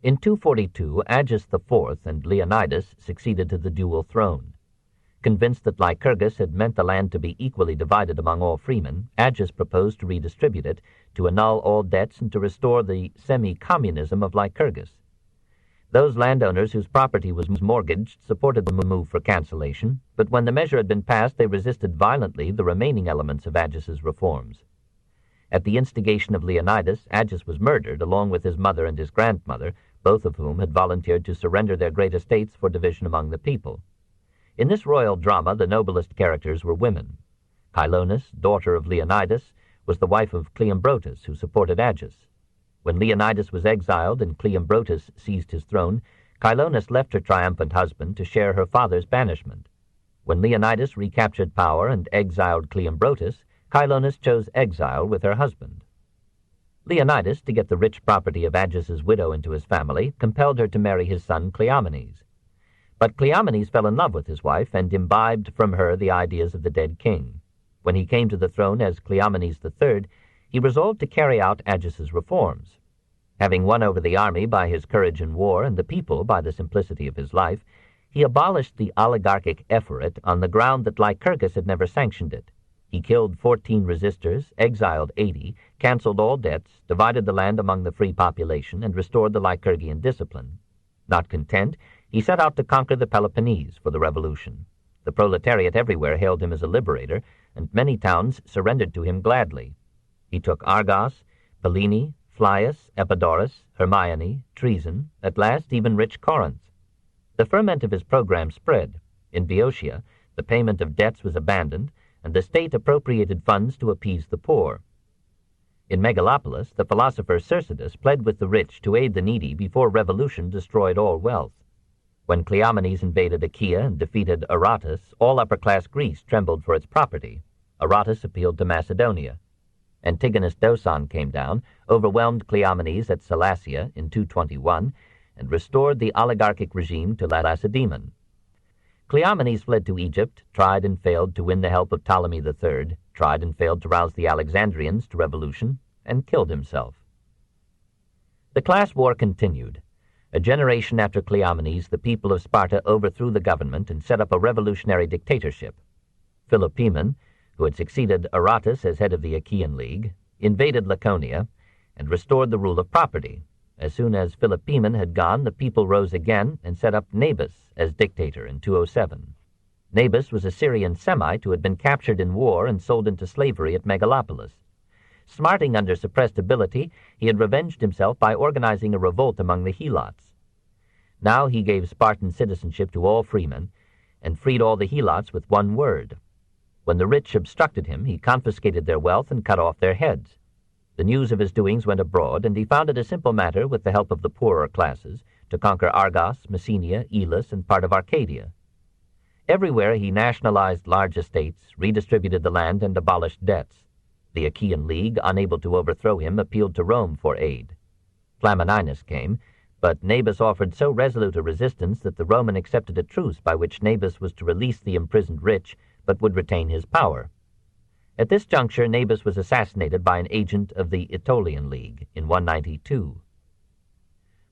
In 242, Agis IV and Leonidas succeeded to the dual throne. Convinced that Lycurgus had meant the land to be equally divided among all freemen, Agis proposed to redistribute it, to annul all debts, and to restore the semi-communism of Lycurgus. Those landowners whose property was mortgaged supported the move for cancellation, but when the measure had been passed, they resisted violently the remaining elements of Agis's reforms. At the instigation of Leonidas, Agis was murdered, along with his mother and his grandmother, both of whom had volunteered to surrender their great estates for division among the people. In this royal drama, the noblest characters were women. Chilonis, daughter of Leonidas, was the wife of Cleombrotus, who supported Agis. When Leonidas was exiled and Cleombrotus seized his throne, Chilonis left her triumphant husband to share her father's banishment. When Leonidas recaptured power and exiled Cleombrotus, Chilonis chose exile with her husband. Leonidas, to get the rich property of Agis' widow into his family, compelled her to marry his son Cleomenes. But Cleomenes fell in love with his wife and imbibed from her the ideas of the dead king. When he came to the throne as Cleomenes III, he resolved to carry out Agis' reforms. Having won over the army by his courage in war and the people by the simplicity of his life, he abolished the oligarchic ephorate on the ground that Lycurgus had never sanctioned it. He killed 14 resistors, exiled 80, canceled all debts, divided the land among the free population, and restored the Lycurgian discipline. Not content, he set out to conquer the Peloponnese for the revolution. The proletariat everywhere hailed him as a liberator, and many towns surrendered to him gladly. He took Argos, Pellene, Phlius, Epidaurus, Hermione, Treason, at last even rich Corinth. The ferment of his program spread. In Boeotia, the payment of debts was abandoned, and the state appropriated funds to appease the poor. In Megalopolis, the philosopher Cercidas pled with the rich to aid the needy before revolution destroyed all wealth. When Cleomenes invaded Achaia and defeated Orators, all upper-class Greece trembled for its property. Orators appealed to Macedonia. Antigonus Doson came down, overwhelmed Cleomenes at Salacia in 221, and restored the oligarchic regime to Lacedaemon. Cleomenes fled to Egypt, tried and failed to win the help of Ptolemy III, tried and failed to rouse the Alexandrians to revolution, and killed himself. The class war continued. A generation after Cleomenes, the people of Sparta overthrew the government and set up a revolutionary dictatorship. Philopoemen, who had succeeded Aratus as head of the Achaean League, invaded Laconia and restored the rule of property. As soon as Philopoemen had gone, the people rose again and set up Nabis as dictator in 207. Nabis was a Syrian Semite who had been captured in war and sold into slavery at Megalopolis. Smarting under suppressed ability, he had revenged himself by organizing a revolt among the Helots. Now he gave Spartan citizenship to all freemen and freed all the Helots with one word. When the rich obstructed him, he confiscated their wealth and cut off their heads. The news of his doings went abroad, and he found it a simple matter, with the help of the poorer classes, to conquer Argos, Messenia, Elis, and part of Arcadia. Everywhere he nationalized large estates, redistributed the land, and abolished debts. The Achaean League, unable to overthrow him, appealed to Rome for aid. Flamininus came, but Nabis offered so resolute a resistance that the Roman accepted a truce by which Nabis was to release the imprisoned rich, but would retain his power. At this juncture, Nabis was assassinated by an agent of the Aetolian League in 192.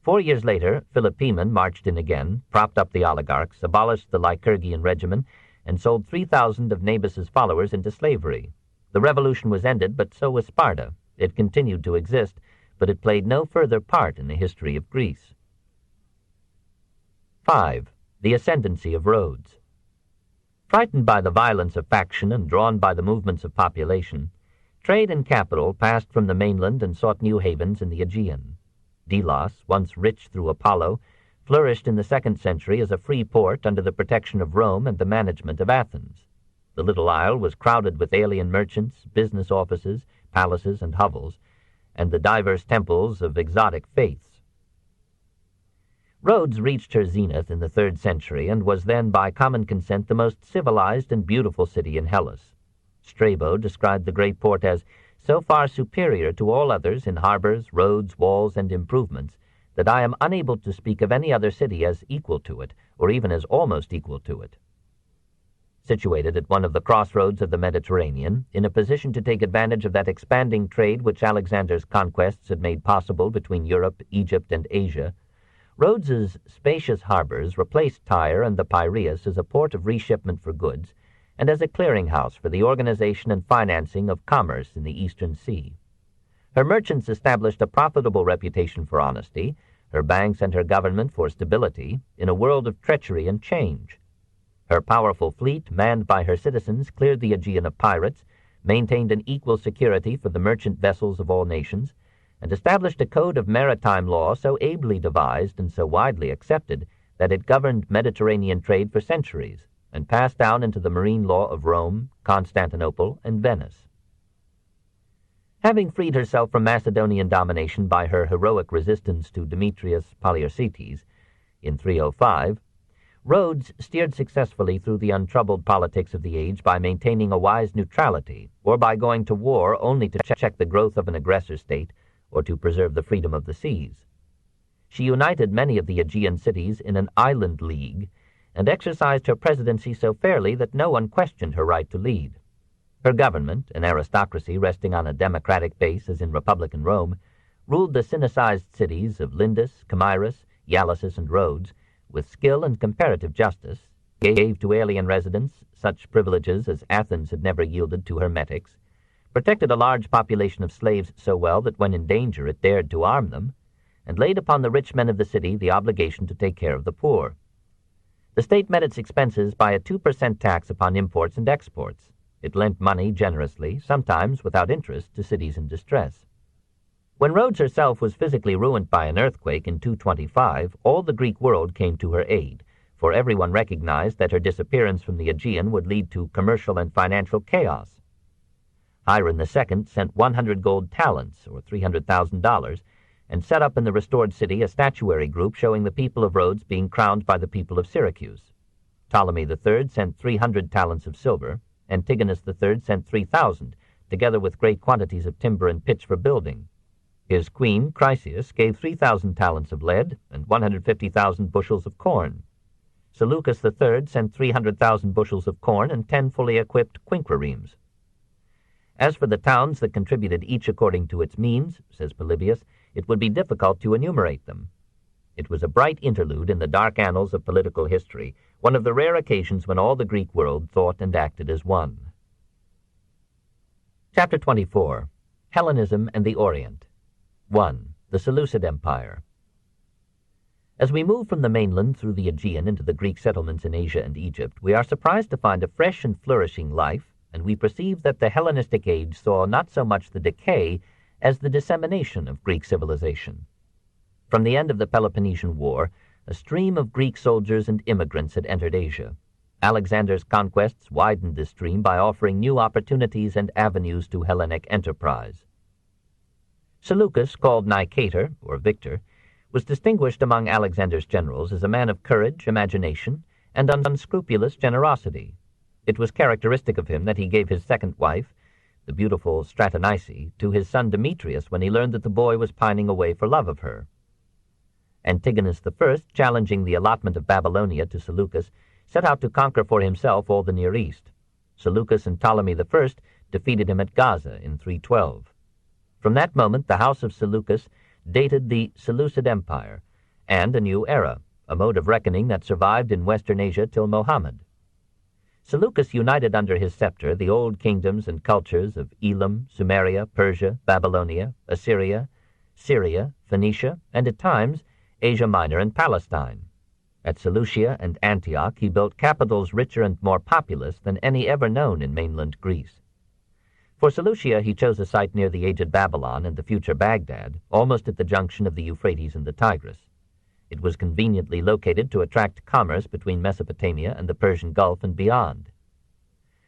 4 years later, Philopoemen marched in again, propped up the oligarchs, abolished the Lycurgian regimen, and sold 3,000 of Nabis's followers into slavery. The revolution was ended, but so was Sparta. It continued to exist, but it played no further part in the history of Greece. 5. The ascendancy of Rhodes. Frightened by the violence of faction and drawn by the movements of population, trade and capital passed from the mainland and sought new havens in the Aegean. Delos, once rich through Apollo, flourished in the 2nd century as a free port under the protection of Rome and the management of Athens. The little isle was crowded with alien merchants, business offices, palaces, and hovels, and the diverse temples of exotic faiths. Rhodes reached her zenith in the 3rd century and was then, by common consent, the most civilized and beautiful city in Hellas. Strabo described the great port as so far superior to all others in harbors, roads, walls, and improvements, that I am unable to speak of any other city as equal to it, or even as almost equal to it. Situated at one of the crossroads of the Mediterranean, in a position to take advantage of that expanding trade which Alexander's conquests had made possible between Europe, Egypt, and Asia, Rhodes's spacious harbors replaced Tyre and the Piraeus as a port of reshipment for goods and as a clearinghouse for the organization and financing of commerce in the Eastern Sea. Her merchants established a profitable reputation for honesty, her banks and her government for stability, in a world of treachery and change. Her powerful fleet, manned by her citizens, cleared the Aegean of pirates, maintained an equal security for the merchant vessels of all nations, and established a code of maritime law so ably devised and so widely accepted that it governed Mediterranean trade for centuries and passed down into the marine law of Rome, Constantinople, and Venice. Having freed herself from Macedonian domination by her heroic resistance to Demetrius Poliorcetes in 305, Rhodes steered successfully through the untroubled politics of the age by maintaining a wise neutrality, or by going to war only to check the growth of an aggressor state, or to preserve the freedom of the seas. She united many of the Aegean cities in an island league, and exercised her presidency so fairly that no one questioned her right to lead. Her government, an aristocracy resting on a democratic base as in republican Rome, ruled the Sinicized cities of Lindus, Camyrus, Ialyssus, and Rhodes with skill and comparative justice, gave to alien residents such privileges as Athens had never yielded to her metics, protected a large population of slaves so well that when in danger it dared to arm them, and laid upon the rich men of the city the obligation to take care of the poor. The state met its expenses by a 2% tax upon imports and exports. It lent money generously, sometimes without interest, to cities in distress. When Rhodes herself was physically ruined by an earthquake in 225, all the Greek world came to her aid, for everyone recognized that her disappearance from the Aegean would lead to commercial and financial chaos. Hiram II sent 100 gold talents, or $300,000, and set up in the restored city a statuary group showing the people of Rhodes being crowned by the people of Syracuse. Ptolemy III sent 300 talents of silver, Antigonus III sent 3,000, together with great quantities of timber and pitch for building. His queen, Chryseis, gave 3,000 talents of lead and 150,000 bushels of corn. Seleucus III sent 300,000 bushels of corn and 10 fully equipped quinquiremes. As for the towns that contributed each according to its means, says Polybius, it would be difficult to enumerate them. It was a bright interlude in the dark annals of political history, one of the rare occasions when all the Greek world thought and acted as one. Chapter 24. Hellenism and the Orient. 1. The Seleucid Empire. As we move from the mainland through the Aegean into the Greek settlements in Asia and Egypt, we are surprised to find a fresh and flourishing life, and we perceive that the Hellenistic age saw not so much the decay as the dissemination of Greek civilization. From the end of the Peloponnesian War, a stream of Greek soldiers and immigrants had entered Asia. Alexander's conquests widened this stream by offering new opportunities and avenues to Hellenic enterprise. Seleucus, called Nicator, or Victor, was distinguished among Alexander's generals as a man of courage, imagination, and unscrupulous generosity. It was characteristic of him that he gave his second wife, the beautiful Stratonice, to his son Demetrius when he learned that the boy was pining away for love of her. Antigonus I, challenging the allotment of Babylonia to Seleucus, set out to conquer for himself all the Near East. Seleucus and Ptolemy I defeated him at Gaza in 312. From that moment, the house of Seleucus dated the Seleucid Empire and a new era, a mode of reckoning that survived in Western Asia till Mohammed. Seleucus united under his scepter the old kingdoms and cultures of Elam, Sumeria, Persia, Babylonia, Assyria, Syria, Phoenicia, and at times Asia Minor and Palestine. At Seleucia and Antioch he built capitals richer and more populous than any ever known in mainland Greece. For Seleucia he chose a site near the aged Babylon and the future Baghdad, almost at the junction of the Euphrates and the Tigris. It was conveniently located to attract commerce between Mesopotamia and the Persian Gulf and beyond.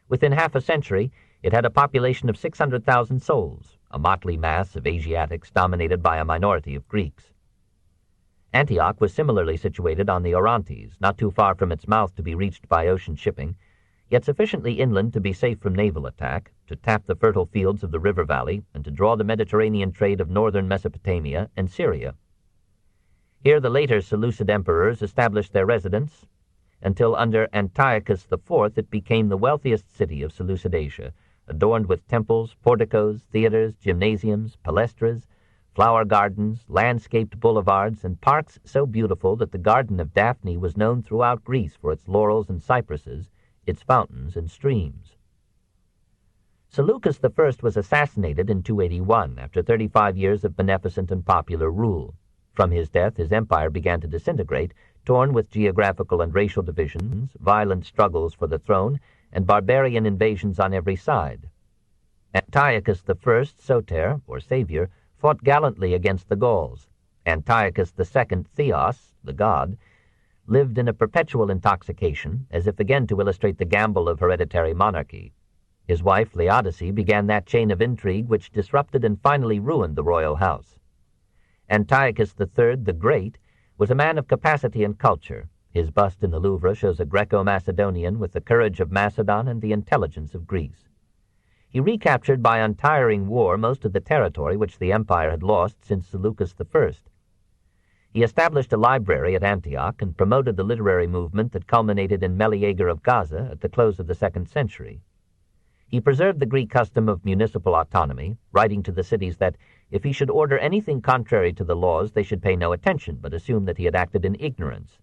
Within half a century, it had a population of 600,000 souls, a motley mass of Asiatics dominated by a minority of Greeks. Antioch was similarly situated on the Orontes, not too far from its mouth to be reached by ocean shipping, yet sufficiently inland to be safe from naval attack, to tap the fertile fields of the river valley, and to draw the Mediterranean trade of northern Mesopotamia and Syria. Here the later Seleucid emperors established their residence, until under Antiochus IV it became the wealthiest city of Seleucid Asia, adorned with temples, porticos, theaters, gymnasiums, palestras, flower gardens, landscaped boulevards, and parks so beautiful that the Garden of Daphne was known throughout Greece for its laurels and cypresses, its fountains and streams. Seleucus I was assassinated in 281 after 35 years of beneficent and popular rule. From his death his empire began to disintegrate, torn with geographical and racial divisions, violent struggles for the throne, and barbarian invasions on every side. Antiochus I, Soter, or Savior, fought gallantly against the Gauls. Antiochus II, Theos, the god, lived in a perpetual intoxication, as if again to illustrate the gamble of hereditary monarchy. His wife, Laodice, began that chain of intrigue which disrupted and finally ruined the royal house. Antiochus III, the Great, was a man of capacity and culture. His bust in the Louvre shows a Greco-Macedonian with the courage of Macedon and the intelligence of Greece. He recaptured by untiring war most of the territory which the empire had lost since Seleucus I. He established a library at Antioch and promoted the literary movement that culminated in Meleager of Gaza at the close of the 2nd century. He preserved the Greek custom of municipal autonomy, writing to the cities that if he should order anything contrary to the laws, they should pay no attention, but assume that he had acted in ignorance.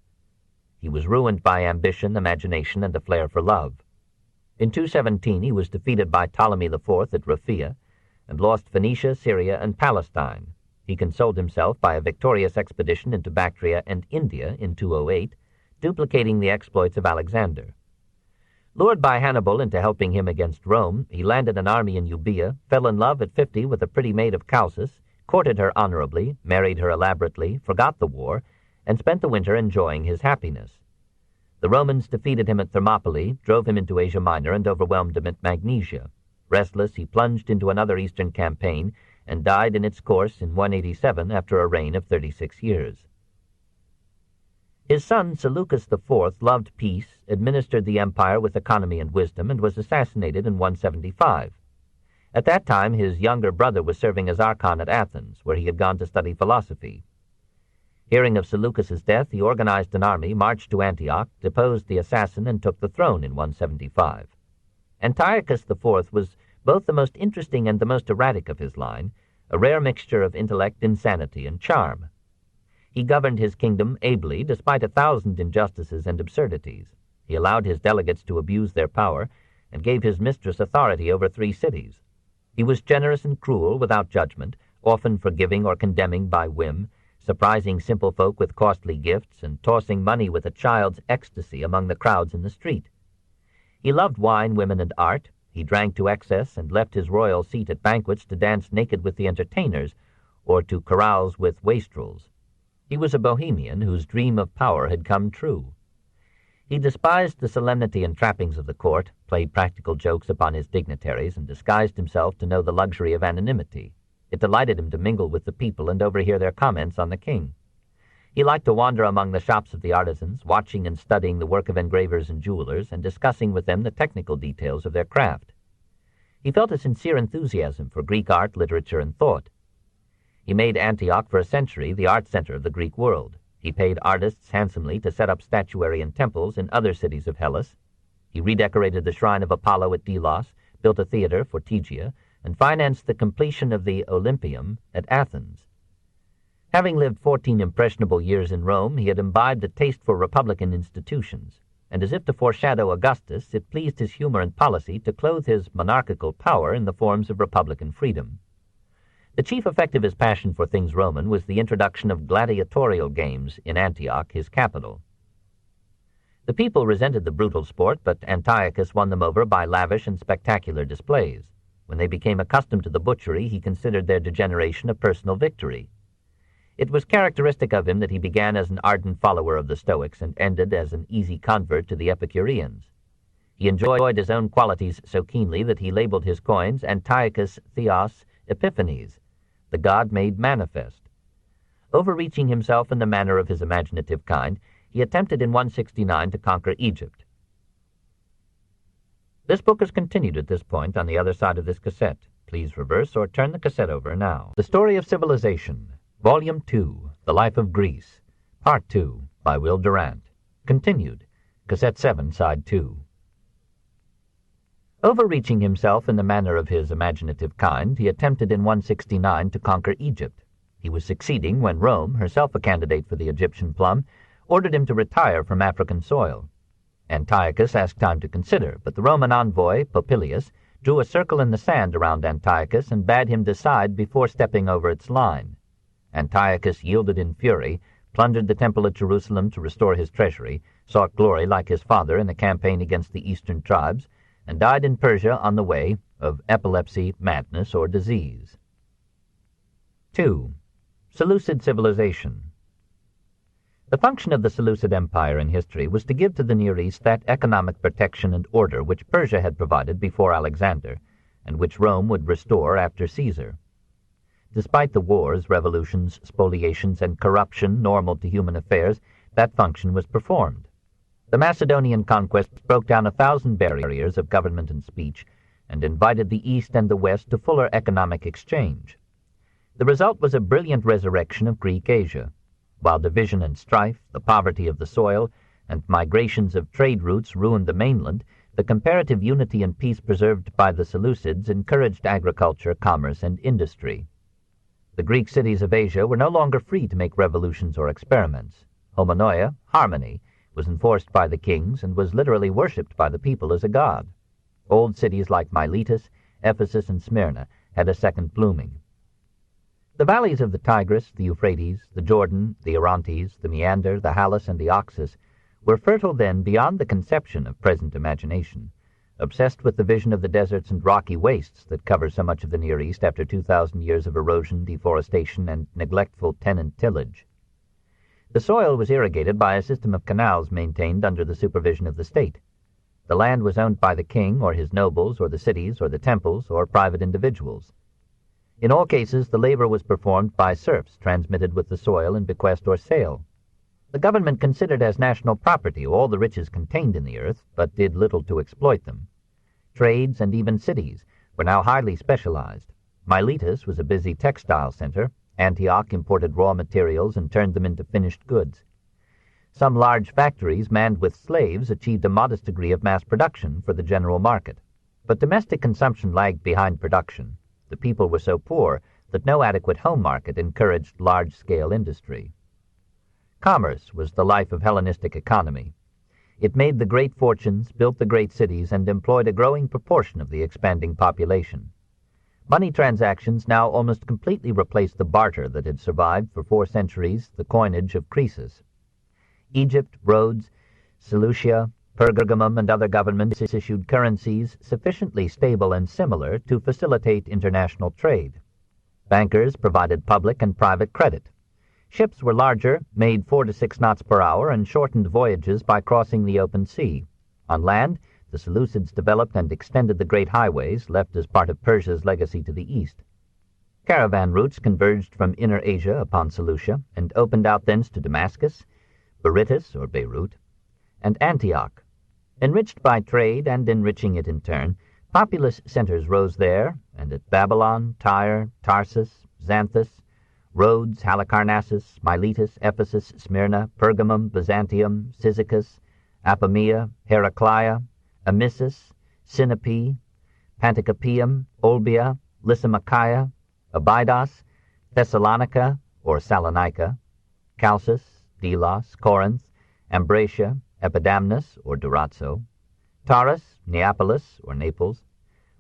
He was ruined by ambition, imagination, and a flair for love. In 217 he was defeated by Ptolemy IV at Raphia, and lost Phoenicia, Syria, and Palestine. He consoled himself by a victorious expedition into Bactria and India in 208, duplicating the exploits of Alexander. Lured by Hannibal into helping him against Rome, he landed an army in Euboea, fell in love at 50 with a pretty maid of Chalcis, courted her honorably, married her elaborately, forgot the war, and spent the winter enjoying his happiness. The Romans defeated him at Thermopylae, drove him into Asia Minor, and overwhelmed him at Magnesia. Restless, he plunged into another eastern campaign and died in its course in 187 after a reign of 36 years. His son Seleucus IV loved peace, administered the empire with economy and wisdom, and was assassinated in 175. At that time his younger brother was serving as archon at Athens, where he had gone to study philosophy. Hearing of Seleucus's death, he organized an army, marched to Antioch, deposed the assassin, and took the throne in 175. Antiochus IV was both the most interesting and the most erratic of his line, a rare mixture of intellect, insanity, and charm. He governed his kingdom ably, despite 1,000 injustices and absurdities. He allowed his delegates to abuse their power, and gave his mistress authority over 3 cities. He was generous and cruel without judgment, often forgiving or condemning by whim, surprising simple folk with costly gifts, and tossing money with a child's ecstasy among the crowds in the street. He loved wine, women, and art. He drank to excess and left his royal seat at banquets to dance naked with the entertainers, or to carouse with wastrels. He was a bohemian whose dream of power had come true. He despised the solemnity and trappings of the court, played practical jokes upon his dignitaries, and disguised himself to know the luxury of anonymity. It delighted him to mingle with the people and overhear their comments on the king. He liked to wander among the shops of the artisans, watching and studying the work of engravers and jewelers, and discussing with them the technical details of their craft. He felt a sincere enthusiasm for Greek art, literature, and thought. He made Antioch for a century the art center of the Greek world. He paid artists handsomely to set up statuary and temples in other cities of Hellas. He redecorated the shrine of Apollo at Delos, built a theater for Tegia, and financed the completion of the Olympium at Athens. Having lived 14 impressionable years in Rome, he had imbibed a taste for republican institutions, and as if to foreshadow Augustus, it pleased his humor and policy to clothe his monarchical power in the forms of republican freedom. The chief effect of his passion for things Roman was the introduction of gladiatorial games in Antioch, his capital. The people resented the brutal sport, but Antiochus won them over by lavish and spectacular displays. When they became accustomed to the butchery, he considered their degeneration a personal victory. It was characteristic of him that he began as an ardent follower of the Stoics and ended as an easy convert to the Epicureans. He enjoyed his own qualities so keenly that he labeled his coins Antiochus Theos Epiphanes, the god made manifest. Overreaching himself in the manner of his imaginative kind, he attempted in 169 to conquer Egypt. This book is continued at this point on the other side of this cassette. Please reverse or turn the cassette over now. The Story of Civilization, Volume 2, The Life of Greece, Part 2, by Will Durant. Continued, Cassette 7, Side 2. Overreaching himself in the manner of his imaginative kind, he attempted in 169 to conquer Egypt. He was succeeding when Rome, herself a candidate for the Egyptian plum, ordered him to retire from African soil. Antiochus asked time to consider, but the Roman envoy, Popilius, drew a circle in the sand around Antiochus and bade him decide before stepping over its line. Antiochus yielded in fury, plundered the temple at Jerusalem to restore his treasury, sought glory like his father in the campaign against the eastern tribes, and died in Persia on the way of epilepsy, madness, or disease. 2. Seleucid civilization. The function of the Seleucid Empire in history was to give to the Near East that economic protection and order which Persia had provided before Alexander, and which Rome would restore after Caesar. Despite the wars, revolutions, spoliations, and corruption normal to human affairs, that function was performed. The Macedonian conquest broke down 1,000 barriers of government and speech, and invited the East and the West to fuller economic exchange. The result was a brilliant resurrection of Greek Asia. While division and strife, the poverty of the soil, and migrations of trade routes ruined the mainland, the comparative unity and peace preserved by the Seleucids encouraged agriculture, commerce, and industry. The Greek cities of Asia were no longer free to make revolutions or experiments. Homonoia, harmony, was enforced by the kings and was literally worshipped by the people as a god. Old cities like Miletus, Ephesus, and Smyrna had a second blooming. The valleys of the Tigris, the Euphrates, the Jordan, the Orontes, the Meander, the Halys, and the Oxus were fertile then beyond the conception of present imagination, obsessed with the vision of the deserts and rocky wastes that cover so much of the Near East after 2,000 years of erosion, deforestation, and neglectful tenant tillage. The soil was irrigated by a system of canals maintained under the supervision of the state. The land was owned by the king or his nobles or the cities or the temples or private individuals. In all cases, the labor was performed by serfs transmitted with the soil in bequest or sale. The government considered as national property all the riches contained in the earth, but did little to exploit them. Trades and even cities were now highly specialized. Miletus was a busy textile center. Antioch imported raw materials and turned them into finished goods. Some large factories manned with slaves achieved a modest degree of mass production for the general market. But domestic consumption lagged behind production. The people were so poor that no adequate home market encouraged large-scale industry. Commerce was the life of Hellenistic economy. It made the great fortunes, built the great cities, and employed a growing proportion of the expanding population. Money transactions now almost completely replaced the barter that had survived for 4 centuries, the coinage of Croesus. Egypt, Rhodes, Seleucia, Pergamum, and other governments issued currencies sufficiently stable and similar to facilitate international trade. Bankers provided public and private credit. Ships were larger, made 4 to 6 knots per hour, and shortened voyages by crossing the open sea. On land, the Seleucids developed and extended the great highways left as part of Persia's legacy to the east. Caravan routes converged from Inner Asia upon Seleucia and opened out thence to Damascus, Berytus or Beirut, and Antioch. Enriched by trade and enriching it in turn, populous centers rose there and at Babylon, Tyre, Tarsus, Xanthus, Rhodes, Halicarnassus, Miletus, Ephesus, Smyrna, Pergamum, Byzantium, Cyzicus, Apamea, Heraclea, Amissus, Sinope, Panticapaeum, Olbia, Lysimachia, Abydos, Thessalonica or Salonica, Chalcis, Delos, Corinth, Ambracia, Epidamnus or Durazzo, Taurus, Neapolis or Naples,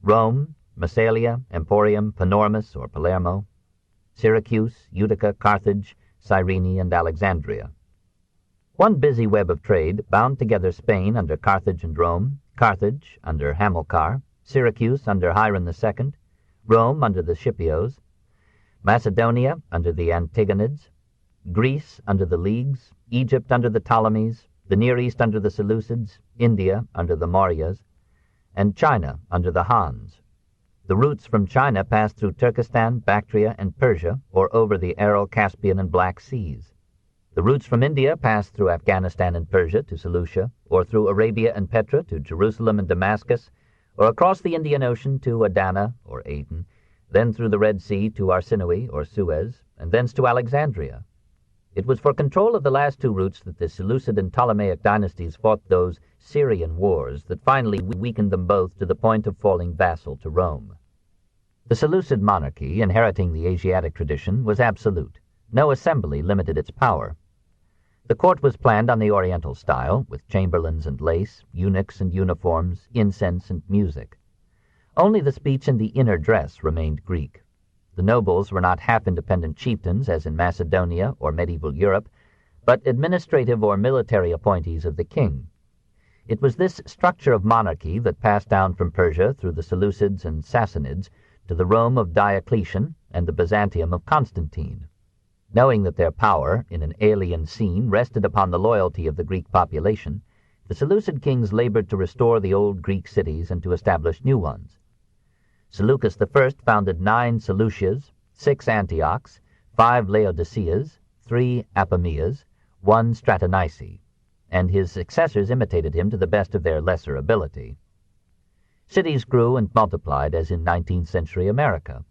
Rome, Massalia, Emporium, Panormus or Palermo, Syracuse, Utica, Carthage, Cyrene, and Alexandria. One busy web of trade bound together Spain under Carthage and Rome, Carthage under Hamilcar, Syracuse under Hiram II, Rome under the Scipios, Macedonia under the Antigonids, Greece under the Leagues, Egypt under the Ptolemies, the Near East under the Seleucids, India under the Mauryas, and China under the Hans. The routes from China passed through Turkestan, Bactria, and Persia, or over the Aral, Caspian, and Black Seas. The routes from India passed through Afghanistan and Persia to Seleucia, or through Arabia and Petra to Jerusalem and Damascus, or across the Indian Ocean to Adana, or Aden, then through the Red Sea to Arsinoe, or Suez, and thence to Alexandria. It was for control of the last 2 routes that the Seleucid and Ptolemaic dynasties fought those Syrian wars that finally weakened them both to the point of falling vassal to Rome. The Seleucid monarchy, inheriting the Asiatic tradition, was absolute. No assembly limited its power. The court was planned on the Oriental style, with chamberlains and lace, eunuchs and uniforms, incense and music. Only the speech and the inner dress remained Greek. The nobles were not half-independent chieftains, as in Macedonia or medieval Europe, but administrative or military appointees of the king. It was this structure of monarchy that passed down from Persia through the Seleucids and Sassanids to the Rome of Diocletian and the Byzantium of Constantine. Knowing that their power in an alien scene rested upon the loyalty of the Greek population, the Seleucid kings labored to restore the old Greek cities and to establish new ones. Seleucus I founded 9 Seleucias, 6 Antiochs, 5 Laodiceas, 3 Apameas, 1 Stratonice, and his successors imitated him to the best of their lesser ability. Cities grew and multiplied as in 19th century America.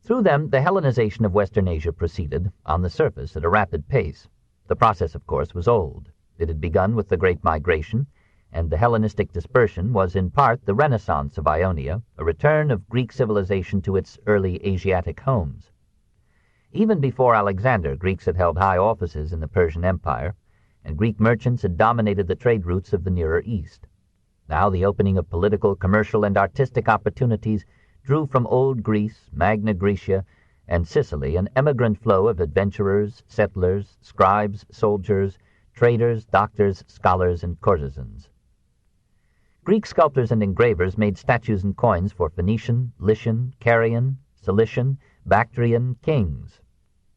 Through them, the Hellenization of Western Asia proceeded, on the surface, at a rapid pace. The process, of course, was old. It had begun with the Great Migration, and the Hellenistic dispersion was in part the renaissance of Ionia, a return of Greek civilization to its early Asiatic homes. Even before Alexander, Greeks had held high offices in the Persian Empire, and Greek merchants had dominated the trade routes of the Nearer East. Now the opening of political, commercial, and artistic opportunities drew from Old Greece, Magna Graecia, and Sicily an emigrant flow of adventurers, settlers, scribes, soldiers, traders, doctors, scholars, and courtesans. Greek sculptors and engravers made statues and coins for Phoenician, Lycian, Carian, Cilician, Bactrian kings.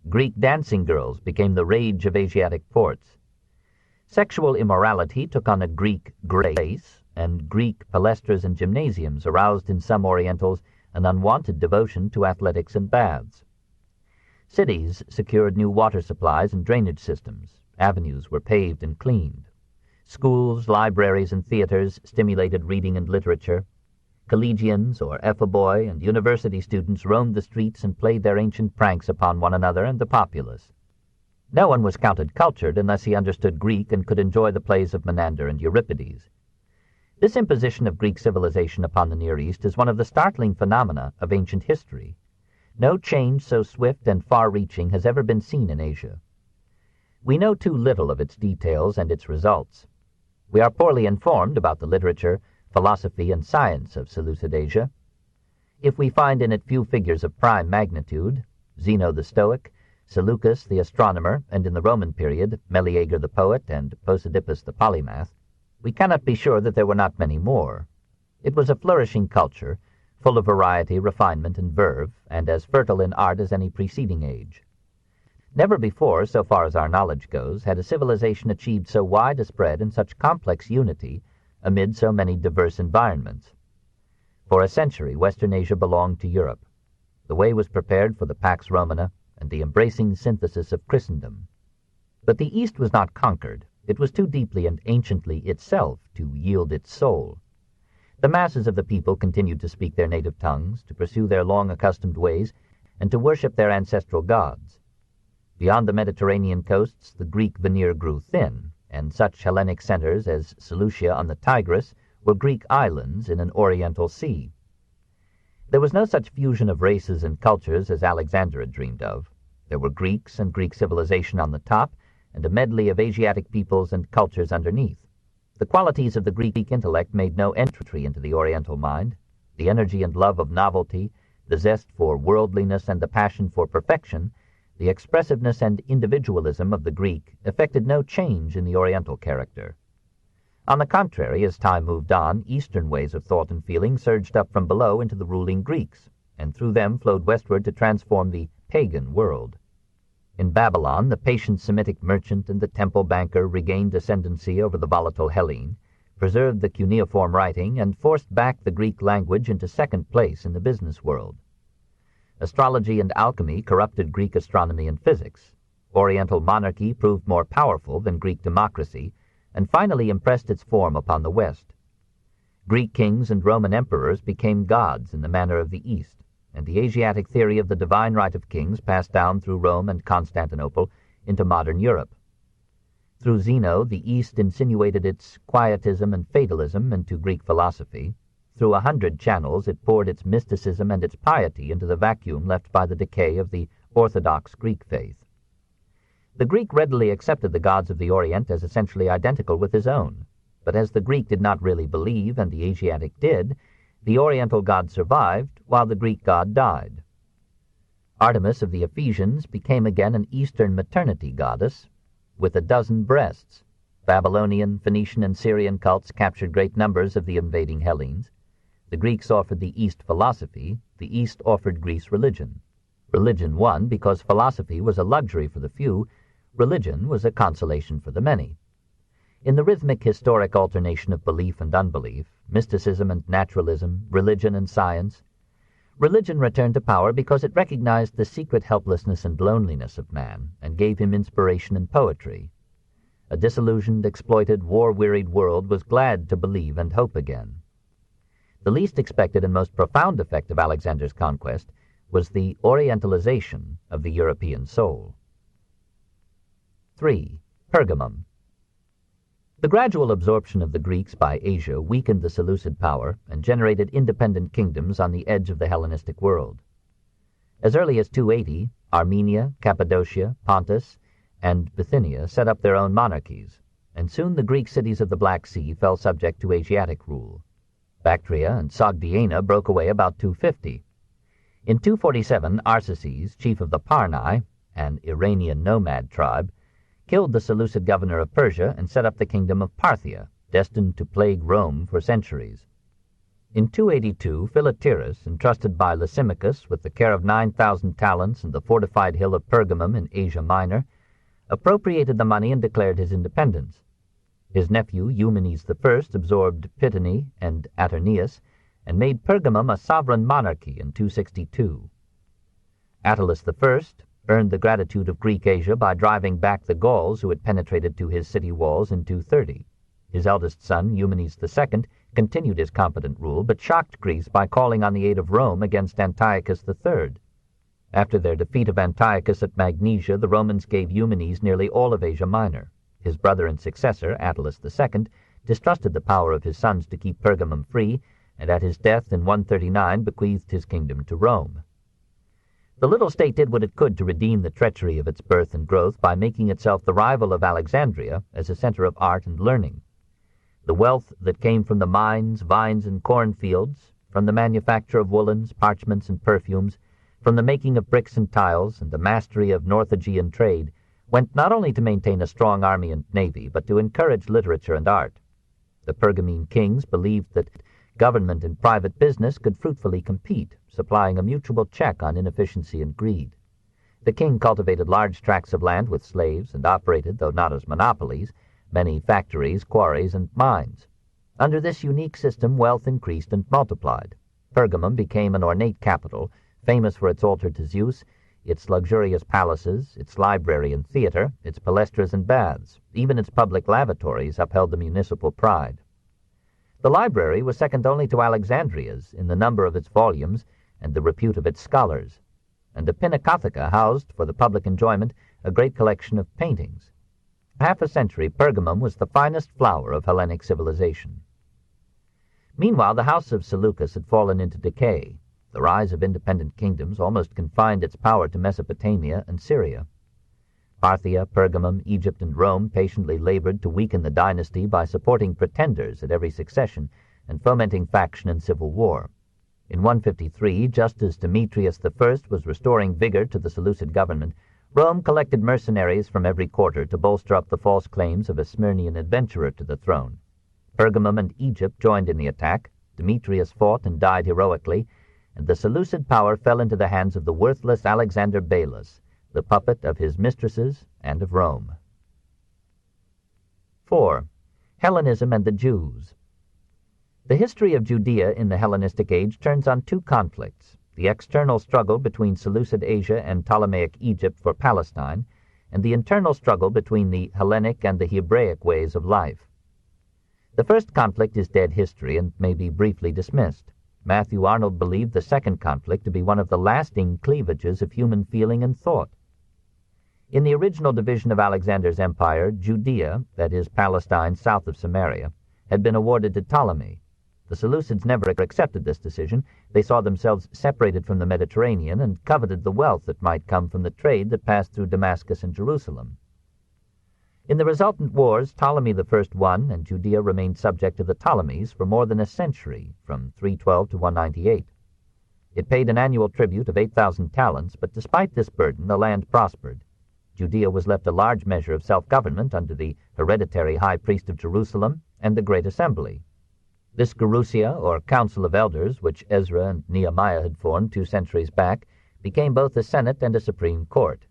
Greek dancing girls became the rage of Asiatic ports. Sexual immorality took on a Greek grace, and Greek palestras and gymnasiums aroused in some Orientals an unwanted devotion to athletics and baths. Cities secured new water supplies and drainage systems. Avenues were paved and cleaned. Schools, libraries, and theaters stimulated reading and literature. Collegians, or epheboy, and university students roamed the streets and played their ancient pranks upon one another and the populace. No one was counted cultured unless he understood Greek and could enjoy the plays of Menander and Euripides. This imposition of Greek civilization upon the Near East is one of the startling phenomena of ancient history. No change so swift and far-reaching has ever been seen in Asia. We know too little of its details and its results. We are poorly informed about the literature, philosophy, and science of Seleucid Asia. If we find in it few figures of prime magnitude, Zeno the Stoic, Seleucus the astronomer, and in the Roman period, Meleager the poet and Posidippus the polymath, we cannot be sure that there were not many more. It was a flourishing culture, full of variety, refinement, and verve, and as fertile in art as any preceding age. Never before, so far as our knowledge goes, had a civilization achieved so wide a spread and such complex unity amid so many diverse environments. For a century, Western Asia belonged to Europe. The way was prepared for the Pax Romana and the embracing synthesis of Christendom. But the East was not conquered. It was too deeply and anciently itself to yield its soul. The masses of the people continued to speak their native tongues, to pursue their long-accustomed ways, and to worship their ancestral gods. Beyond the Mediterranean coasts, the Greek veneer grew thin, and such Hellenic centers as Seleucia on the Tigris were Greek islands in an oriental sea. There was no such fusion of races and cultures as Alexander had dreamed of. There were Greeks and Greek civilization on the top, and a medley of Asiatic peoples and cultures underneath. The qualities of the Greek intellect made no entry into the Oriental mind. The energy and love of novelty, the zest for worldliness and the passion for perfection, the expressiveness and individualism of the Greek effected no change in the Oriental character. On the contrary, as time moved on, Eastern ways of thought and feeling surged up from below into the ruling Greeks, and through them flowed westward to transform the pagan world. In Babylon, the patient Semitic merchant and the temple banker regained ascendancy over the volatile Hellene, preserved the cuneiform writing, and forced back the Greek language into second place in the business world. Astrology and alchemy corrupted Greek astronomy and physics. Oriental monarchy proved more powerful than Greek democracy, and finally impressed its form upon the West. Greek kings and Roman emperors became gods in the manner of the East, and the Asiatic theory of the divine right of kings passed down through Rome and Constantinople into modern Europe. Through Zeno, the East insinuated its quietism and fatalism into Greek philosophy. Through 100 channels it poured its mysticism and its piety into the vacuum left by the decay of the orthodox Greek faith. The Greek readily accepted the gods of the Orient as essentially identical with his own, but as the Greek did not really believe and the Asiatic did, the Oriental god survived while the Greek god died. Artemis of the Ephesians became again an Eastern maternity goddess with a dozen breasts. Babylonian, Phoenician, and Syrian cults captured great numbers of the invading Hellenes. The Greeks offered the East philosophy, the East offered Greece religion. Religion won because philosophy was a luxury for the few, religion was a consolation for the many. In the rhythmic historic alternation of belief and unbelief, mysticism and naturalism, religion and science, religion returned to power because it recognized the secret helplessness and loneliness of man and gave him inspiration and poetry. A disillusioned, exploited, war-wearied world was glad to believe and hope again. The least expected and most profound effect of Alexander's conquest was the orientalization of the European soul. 3. Pergamum. The gradual absorption of the Greeks by Asia weakened the Seleucid power and generated independent kingdoms on the edge of the Hellenistic world. As early as 280, Armenia, Cappadocia, Pontus, and Bithynia set up their own monarchies, and soon the Greek cities of the Black Sea fell subject to Asiatic rule. Bactria and Sogdiana broke away about 250. In 247, Arsaces, chief of the Parnae, an Iranian nomad tribe, killed the Seleucid governor of Persia and set up the kingdom of Parthia, destined to plague Rome for centuries. In 282, Philoterus, entrusted by Lysimachus with the care of 9,000 talents and the fortified hill of Pergamum in Asia Minor, appropriated the money and declared his independence. His nephew, Eumenes I, absorbed Pitane and Aterneus, and made Pergamum a sovereign monarchy in 262. Attalus I earned the gratitude of Greek Asia by driving back the Gauls who had penetrated to his city walls in 230. His eldest son, Eumenes II, continued his competent rule, but shocked Greece by calling on the aid of Rome against Antiochus III. After their defeat of Antiochus at Magnesia, the Romans gave Eumenes nearly all of Asia Minor. His brother and successor, Attalus II, distrusted the power of his sons to keep Pergamum free, and at his death in 139 bequeathed his kingdom to Rome. The little state did what it could to redeem the treachery of its birth and growth by making itself the rival of Alexandria as a center of art and learning. The wealth that came from the mines, vines, and cornfields, from the manufacture of woolens, parchments, and perfumes, from the making of bricks and tiles, and the mastery of North Aegean trade, went not only to maintain a strong army and navy, but to encourage literature and art. The Pergamene kings believed that government and private business could fruitfully compete, supplying a mutual check on inefficiency and greed. The king cultivated large tracts of land with slaves and operated, though not as monopolies, many factories, quarries, and mines. Under this unique system, wealth increased and multiplied. Pergamum became an ornate capital, famous for its altar to Zeus, its luxurious palaces, its library and theater, its palestras and baths. Even its public lavatories upheld the municipal pride. The library was second only to Alexandria's in the number of its volumes and the repute of its scholars, and the Pinacotheca housed, for the public enjoyment, a great collection of paintings. Half a century, Pergamum was the finest flower of Hellenic civilization. Meanwhile, the house of Seleucus had fallen into decay. The rise of independent kingdoms almost confined its power to Mesopotamia and Syria. Parthia, Pergamum, Egypt, and Rome patiently labored to weaken the dynasty by supporting pretenders at every succession and fomenting faction and civil war. In 153, just as Demetrius I was restoring vigor to the Seleucid government, Rome collected mercenaries from every quarter to bolster up the false claims of a Smyrnian adventurer to the throne. Pergamum and Egypt joined in the attack, Demetrius fought and died heroically, and the Seleucid power fell into the hands of the worthless Alexander Belus, the puppet of his mistresses and of Rome. 4. Hellenism and the Jews. The history of Judea in the Hellenistic age turns on two conflicts: the external struggle between Seleucid Asia and Ptolemaic Egypt for Palestine, and the internal struggle between the Hellenic and the Hebraic ways of life. The first conflict is dead history and may be briefly dismissed. Matthew Arnold believed the second conflict to be one of the lasting cleavages of human feeling and thought. In the original division of Alexander's empire, Judea, that is Palestine south of Samaria, had been awarded to Ptolemy. The Seleucids never accepted this decision. They saw themselves separated from the Mediterranean and coveted the wealth that might come from the trade that passed through Damascus and Jerusalem. In the resultant wars, Ptolemy I won, and Judea remained subject to the Ptolemies for more than a century, from 312 to 198. It paid an annual tribute of 8,000 talents, but despite this burden, the land prospered. Judea was left a large measure of self-government under the hereditary high priest of Jerusalem and the Great Assembly. This Gerousia, or Council of Elders, which Ezra and Nehemiah had formed 2 centuries back, became both a Senate and a Supreme Court.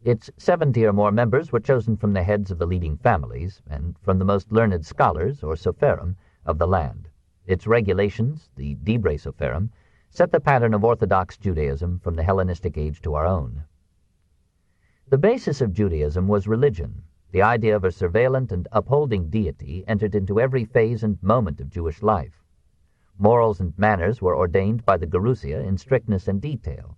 Its 70 or more members were chosen from the heads of the leading families and from the most learned scholars, or Sopherim, of the land. Its regulations, the Dibre Sopherim, set the pattern of Orthodox Judaism from the Hellenistic age to our own. The basis of Judaism was religion. the idea of a surveillant and upholding deity entered into every phase and moment of Jewish life. Morals and manners were ordained by the Gerousia in strictness and detail.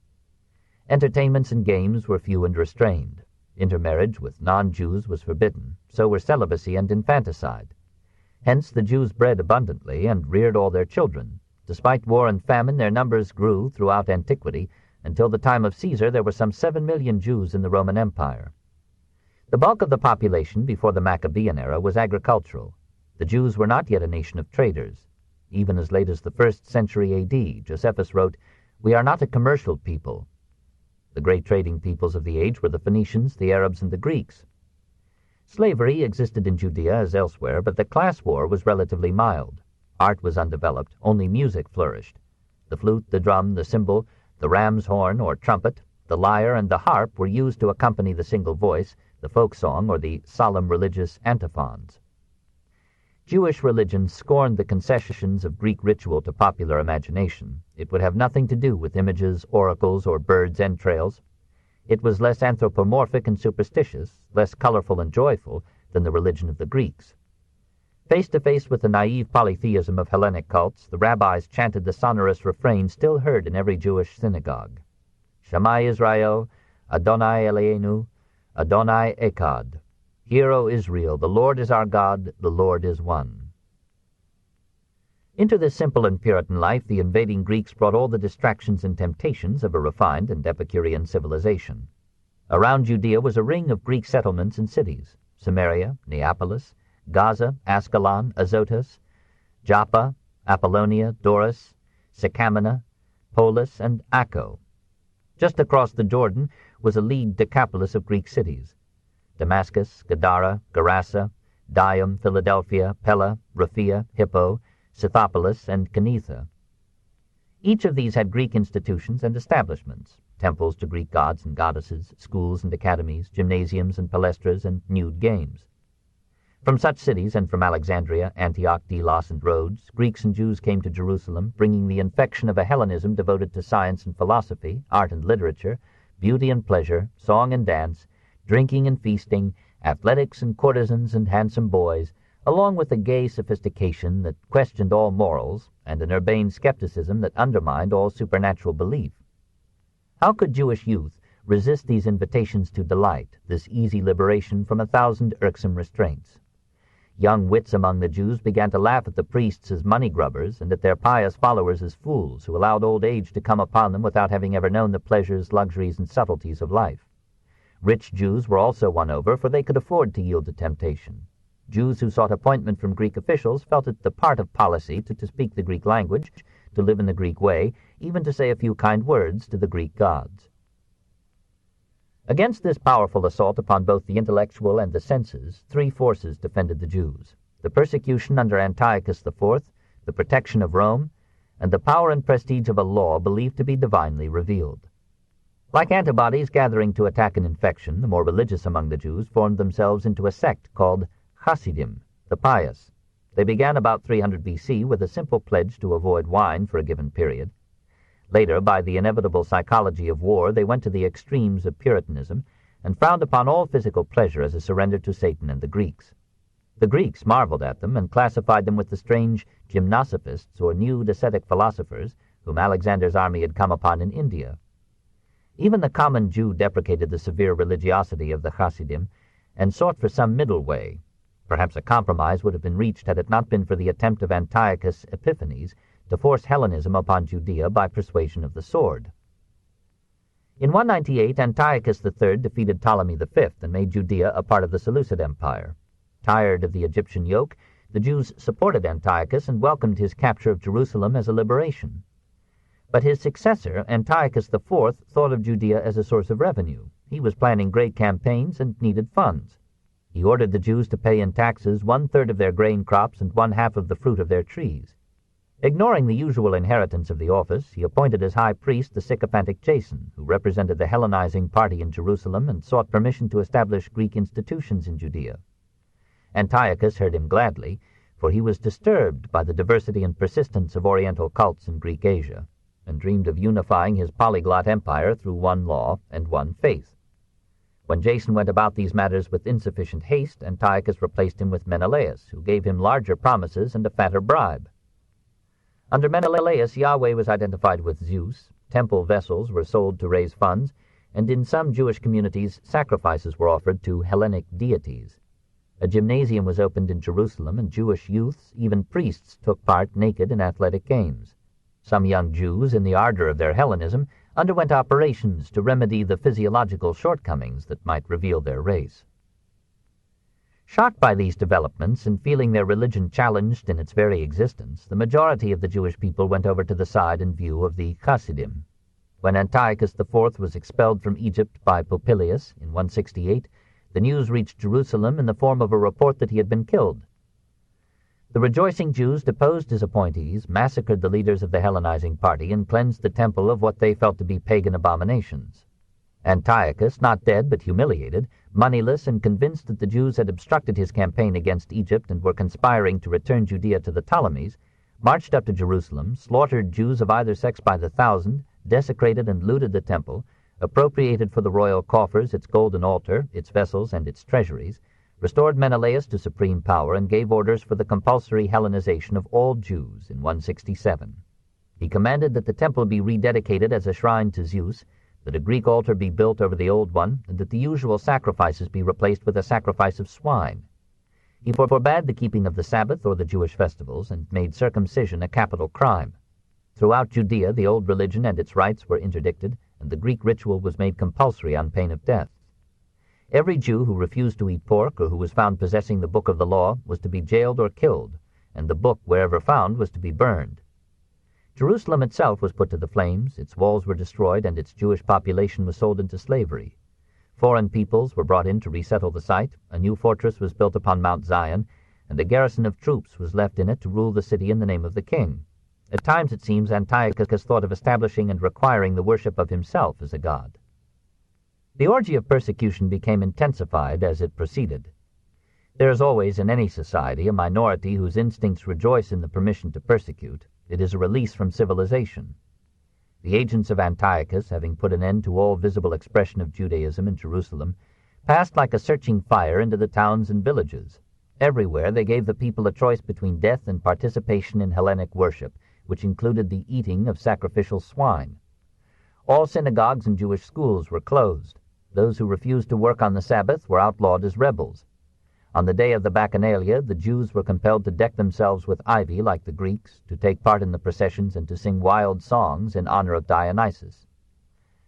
Entertainments and games were few and restrained. Intermarriage with non-Jews was forbidden, so were celibacy and infanticide. Hence the Jews bred abundantly and reared all their children. Despite war and famine, their numbers grew throughout antiquity. Until the time of Caesar, there were some 7 million Jews in the Roman Empire. The bulk of the population before the Maccabean era was agricultural. The Jews were not yet a nation of traders. Even as late as the 1st century A.D., Josephus wrote, "We are not a commercial people." The great trading peoples of the age were the Phoenicians, the Arabs, and the Greeks. Slavery existed in Judea as elsewhere, but the class war was relatively mild. Art was undeveloped, only music flourished. The flute, the drum, the cymbal, the ram's horn or trumpet, the lyre, and the harp were used to accompany the single voice, the folk song, or the solemn religious antiphons. Jewish religion scorned the concessions of Greek ritual to popular imagination. It would have nothing to do with images, oracles, or birds' entrails. It was less anthropomorphic and superstitious, less colorful and joyful than the religion of the Greeks. Face to face with the naive polytheism of Hellenic cults, the rabbis chanted the sonorous refrain still heard in every Jewish synagogue. Shema Israel, Adonai Eleinu, Adonai Echad. Hear, O Israel, the Lord is our God, the Lord is one. Into this simple and Puritan life, the invading Greeks brought all the distractions and temptations of a refined and Epicurean civilization. Around Judea was a ring of Greek settlements and cities: Samaria, Neapolis, Gaza, Ascalon, Azotus, Joppa, Apollonia, Doris, Sycamina, Polis, and Acco. Just across the Jordan was a leagued decapolis of Greek cities: Damascus, Gadara, Gerasa, Dium, Philadelphia, Pella, Raphia, Hippo, Scythopolis, and Canetha. Each of these had Greek institutions and establishments: temples to Greek gods and goddesses, schools and academies, gymnasiums and palestras, and nude games. From such cities, and from Alexandria, Antioch, Delos, and Rhodes, Greeks and Jews came to Jerusalem, bringing the infection of a Hellenism devoted to science and philosophy, art and literature, beauty and pleasure, song and dance, drinking and feasting, athletics and courtesans and handsome boys, along with a gay sophistication that questioned all morals and an urbane skepticism that undermined all supernatural belief. How could Jewish youth resist these invitations to delight, this easy liberation from 1,000 irksome restraints? Young wits among the Jews began to laugh at the priests as money-grubbers and at their pious followers as fools who allowed old age to come upon them without having ever known the pleasures, luxuries, and subtleties of life. Rich Jews were also won over, for they could afford to yield to temptation. Jews who sought appointment from Greek officials felt it the part of policy to speak the Greek language, to live in the Greek way, even to say a few kind words to the Greek gods. Against this powerful assault upon both the intellectual and the senses, three forces defended the Jews: the persecution under Antiochus IV, the protection of Rome, and the power and prestige of a law believed to be divinely revealed. Like antibodies gathering to attack an infection, the more religious among the Jews formed themselves into a sect called Hasidim, the pious. They began about 300 B.C. with a simple pledge to avoid wine for a given period. Later, by the inevitable psychology of war, they went to the extremes of Puritanism and frowned upon all physical pleasure as a surrender to Satan and the Greeks. The Greeks marveled at them and classified them with the strange gymnosophists, or nude ascetic philosophers, whom Alexander's army had come upon in India. Even the common Jew deprecated the severe religiosity of the Hasidim and sought for some middle way. Perhaps a compromise would have been reached had it not been for the attempt of Antiochus Epiphanes to force Hellenism upon Judea by persuasion of the sword. In 198, Antiochus III defeated Ptolemy V and made Judea a part of the Seleucid Empire. Tired of the Egyptian yoke, the Jews supported Antiochus and welcomed his capture of Jerusalem as a liberation. But his successor, Antiochus IV, thought of Judea as a source of revenue. He was planning great campaigns and needed funds. He ordered the Jews to pay in taxes 1/3 of their grain crops and 1/2 of the fruit of their trees. Ignoring the usual inheritance of the office, he appointed as high priest the sycophantic Jason, who represented the Hellenizing party in Jerusalem and sought permission to establish Greek institutions in Judea. Antiochus heard him gladly, for he was disturbed by the diversity and persistence of Oriental cults in Greek Asia, and dreamed of unifying his polyglot empire through one law and one faith. When Jason went about these matters with insufficient haste, Antiochus replaced him with Menelaus, who gave him larger promises and a fatter bribe. Under Menelaus, Yahweh was identified with Zeus, temple vessels were sold to raise funds, and in some Jewish communities sacrifices were offered to Hellenic deities. A gymnasium was opened in Jerusalem, and Jewish youths, even priests, took part naked in athletic games. Some young Jews, in the ardor of their Hellenism, underwent operations to remedy the physiological shortcomings that might reveal their race. Shocked by these developments and feeling their religion challenged in its very existence, the majority of the Jewish people went over to the side in view of the Chassidim. When Antiochus IV was expelled from Egypt by Popilius in 168, the news reached Jerusalem in the form of a report that he had been killed. The rejoicing Jews deposed his appointees, massacred the leaders of the Hellenizing party, and cleansed the temple of what they felt to be pagan abominations. Antiochus, not dead but humiliated, moneyless and convinced that the Jews had obstructed his campaign against Egypt and were conspiring to return Judea to the Ptolemies, marched up to Jerusalem, slaughtered Jews of either sex by the thousand, desecrated and looted the temple, appropriated for the royal coffers its golden altar, its vessels, and its treasuries, restored Menelaus to supreme power, and gave orders for the compulsory Hellenization of all Jews in 167. He commanded that the temple be rededicated as a shrine to Zeus, that a Greek altar be built over the old one, and that the usual sacrifices be replaced with a sacrifice of swine. He forbade the keeping of the Sabbath or the Jewish festivals, and made circumcision a capital crime. Throughout Judea, the old religion and its rites were interdicted, and the Greek ritual was made compulsory on pain of death. Every Jew who refused to eat pork or who was found possessing the book of the law was to be jailed or killed, and the book, wherever found, was to be burned. Jerusalem itself was put to the flames, its walls were destroyed, and its Jewish population was sold into slavery. Foreign peoples were brought in to resettle the site, a new fortress was built upon Mount Zion, and a garrison of troops was left in it to rule the city in the name of the king. At times, it seems, Antiochus thought of establishing and requiring the worship of himself as a god. The orgy of persecution became intensified as it proceeded. There is always in any society a minority whose instincts rejoice in the permission to persecute. It is a release from civilization. The agents of Antiochus, having put an end to all visible expression of Judaism in Jerusalem, passed like a searching fire into the towns and villages. Everywhere they gave the people a choice between death and participation in Hellenic worship, which included the eating of sacrificial swine. All synagogues and Jewish schools were closed. Those who refused to work on the Sabbath were outlawed as rebels. On the day of the Bacchanalia, the Jews were compelled to deck themselves with ivy like the Greeks, to take part in the processions, and to sing wild songs in honor of Dionysus.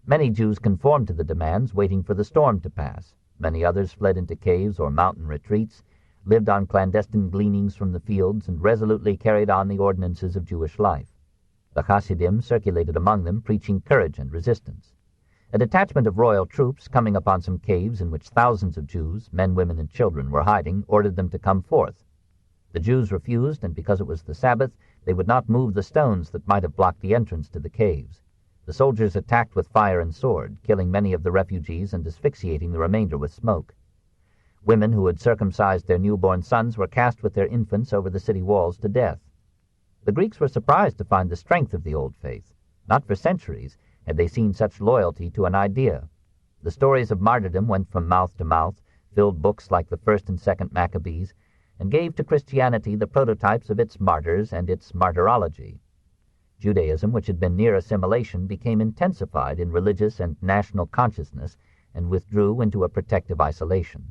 Many Jews conformed to the demands, waiting for the storm to pass. Many others fled into caves or mountain retreats, lived on clandestine gleanings from the fields, and resolutely carried on the ordinances of Jewish life. The Chassidim circulated among them, preaching courage and resistance. A detachment of royal troops, coming upon some caves in which thousands of Jews, men, women, and children, were hiding, ordered them to come forth. The Jews refused, and because it was the Sabbath, they would not move the stones that might have blocked the entrance to the caves. The soldiers attacked with fire and sword, killing many of the refugees and asphyxiating the remainder with smoke. Women who had circumcised their newborn sons were cast with their infants over the city walls to death. The Greeks were surprised to find the strength of the old faith. Not for centuries had they seen such loyalty to an idea. The stories of martyrdom went from mouth to mouth, filled books like the First and Second Maccabees, and gave to Christianity the prototypes of its martyrs and its martyrology. Judaism, which had been near assimilation, became intensified in religious and national consciousness and withdrew into a protective isolation.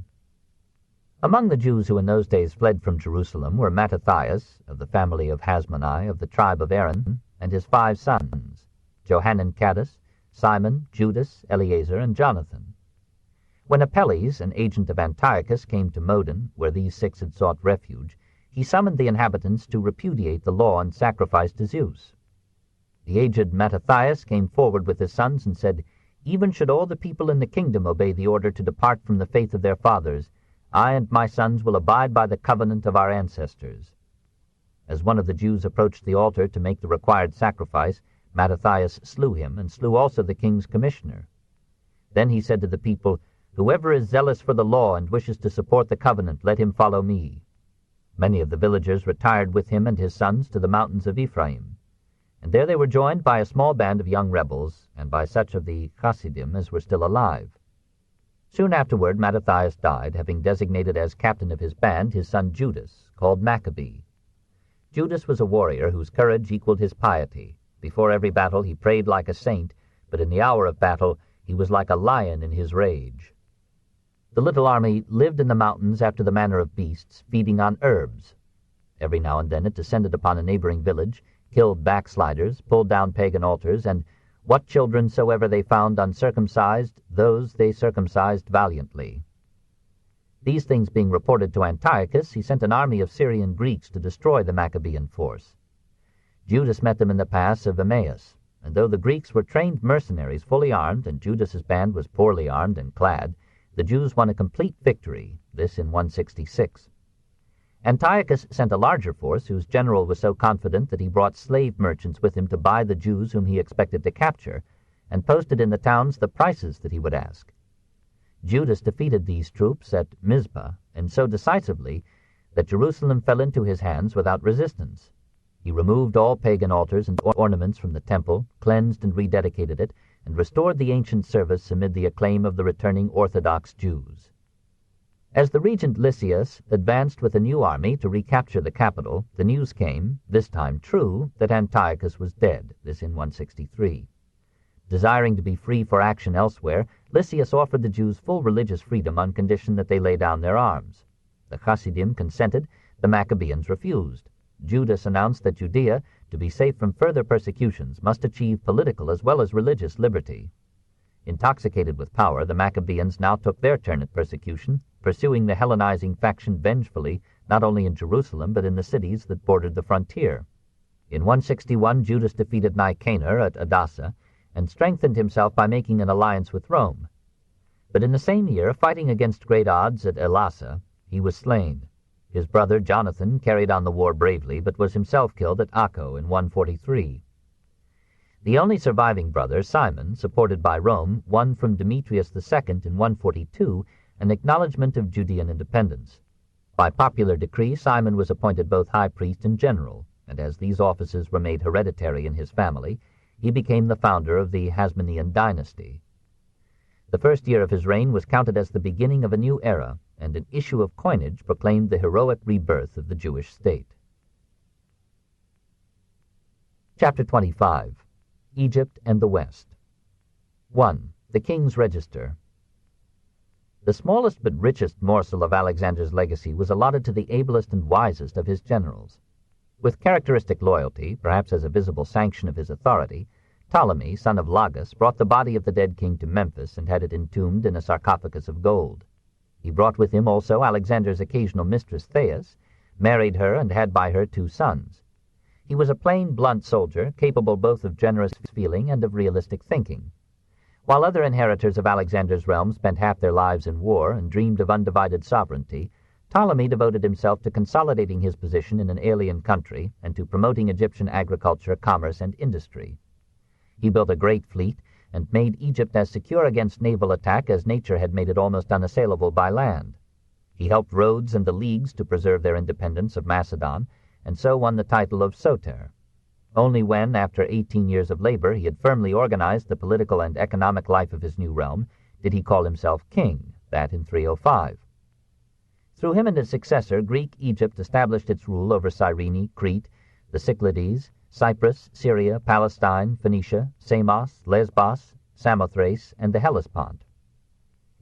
Among the Jews who in those days fled from Jerusalem were Mattathias, of the family of Hasmonai, of the tribe of Aaron, and his 5 sons, Johanan Caddis, Simon, Judas, Eleazar, and Jonathan. When Apelles, an agent of Antiochus, came to Modin, where these 6 had sought refuge, he summoned the inhabitants to repudiate the law and sacrifice to Zeus. The aged Mattathias came forward with his sons and said, "Even should all the people in the kingdom obey the order to depart from the faith of their fathers, I and my sons will abide by the covenant of our ancestors." As one of the Jews approached the altar to make the required sacrifice, Mattathias slew him, and slew also the king's commissioner. Then he said to the people, "Whoever is zealous for the law and wishes to support the covenant, let him follow me." Many of the villagers retired with him and his sons to the mountains of Ephraim, and there they were joined by a small band of young rebels, and by such of the Chassidim as were still alive. Soon afterward Mattathias died, having designated as captain of his band his son Judas, called Maccabee. Judas was a warrior whose courage equaled his piety. Before every battle he prayed like a saint, but in the hour of battle he was like a lion in his rage. The little army lived in the mountains after the manner of beasts, feeding on herbs. Every now and then it descended upon a neighboring village, killed backsliders, pulled down pagan altars, and what children soever they found uncircumcised, those they circumcised valiantly. These things being reported to Antiochus, he sent an army of Syrian Greeks to destroy the Maccabean force. Judas met them in the pass of Emmaus, and though the Greeks were trained mercenaries fully armed, and Judas's band was poorly armed and clad, the Jews won a complete victory, this in 166. Antiochus sent a larger force, whose general was so confident that he brought slave merchants with him to buy the Jews whom he expected to capture, and posted in the towns the prices that he would ask. Judas defeated these troops at Mizpah, and so decisively that Jerusalem fell into his hands without resistance. He removed all pagan altars and ornaments from the temple, cleansed and rededicated it, and restored the ancient service amid the acclaim of the returning Orthodox Jews. As the regent Lysias advanced with a new army to recapture the capital, the news came, this time true, that Antiochus was dead, this in 163. Desiring to be free for action elsewhere, Lysias offered the Jews full religious freedom on condition that they lay down their arms. The Hasidim consented, the Maccabeans refused. Judas announced that Judea, to be safe from further persecutions, must achieve political as well as religious liberty. Intoxicated with power, the Maccabeans now took their turn at persecution, pursuing the Hellenizing faction vengefully, not only in Jerusalem but in the cities that bordered the frontier. In 161, Judas defeated Nicanor at Edessa, and strengthened himself by making an alliance with Rome. But in the same year, fighting against great odds at Elassa, he was slain. His brother Jonathan carried on the war bravely, but was himself killed at Acco in 143. The only surviving brother, Simon, supported by Rome, won from Demetrius II in 142 an acknowledgment of Judean independence. By popular decree, Simon was appointed both high priest and general, and as these offices were made hereditary in his family, he became the founder of the Hasmonean dynasty. The first year of his reign was counted as the beginning of a new era, and an issue of coinage proclaimed the heroic rebirth of the Jewish state. Chapter 25. Egypt and the West. 1. The King's Register. The smallest but richest morsel of Alexander's legacy was allotted to the ablest and wisest of his generals. With characteristic loyalty, perhaps as a visible sanction of his authority, Ptolemy, son of Lagus, brought the body of the dead king to Memphis and had it entombed in a sarcophagus of gold. He brought with him also Alexander's occasional mistress Thais, married her, and had by her 2 sons. He was a plain, blunt soldier, capable both of generous feeling and of realistic thinking. While other inheritors of Alexander's realm spent half their lives in war and dreamed of undivided sovereignty, Ptolemy devoted himself to consolidating his position in an alien country and to promoting Egyptian agriculture, commerce, and industry. He built a great fleet and made Egypt as secure against naval attack as nature had made it almost unassailable by land. He helped Rhodes and the Leagues to preserve their independence of Macedon, and so won the title of Soter. Only when, after 18 years of labor, he had firmly organized the political and economic life of his new realm, did he call himself king, that in 305. Through him and his successor, Greek Egypt established its rule over Cyrene, Crete, the Cyclades, Cyprus, Syria, Palestine, Phoenicia, Samos, Lesbos, Samothrace, and the Hellespont.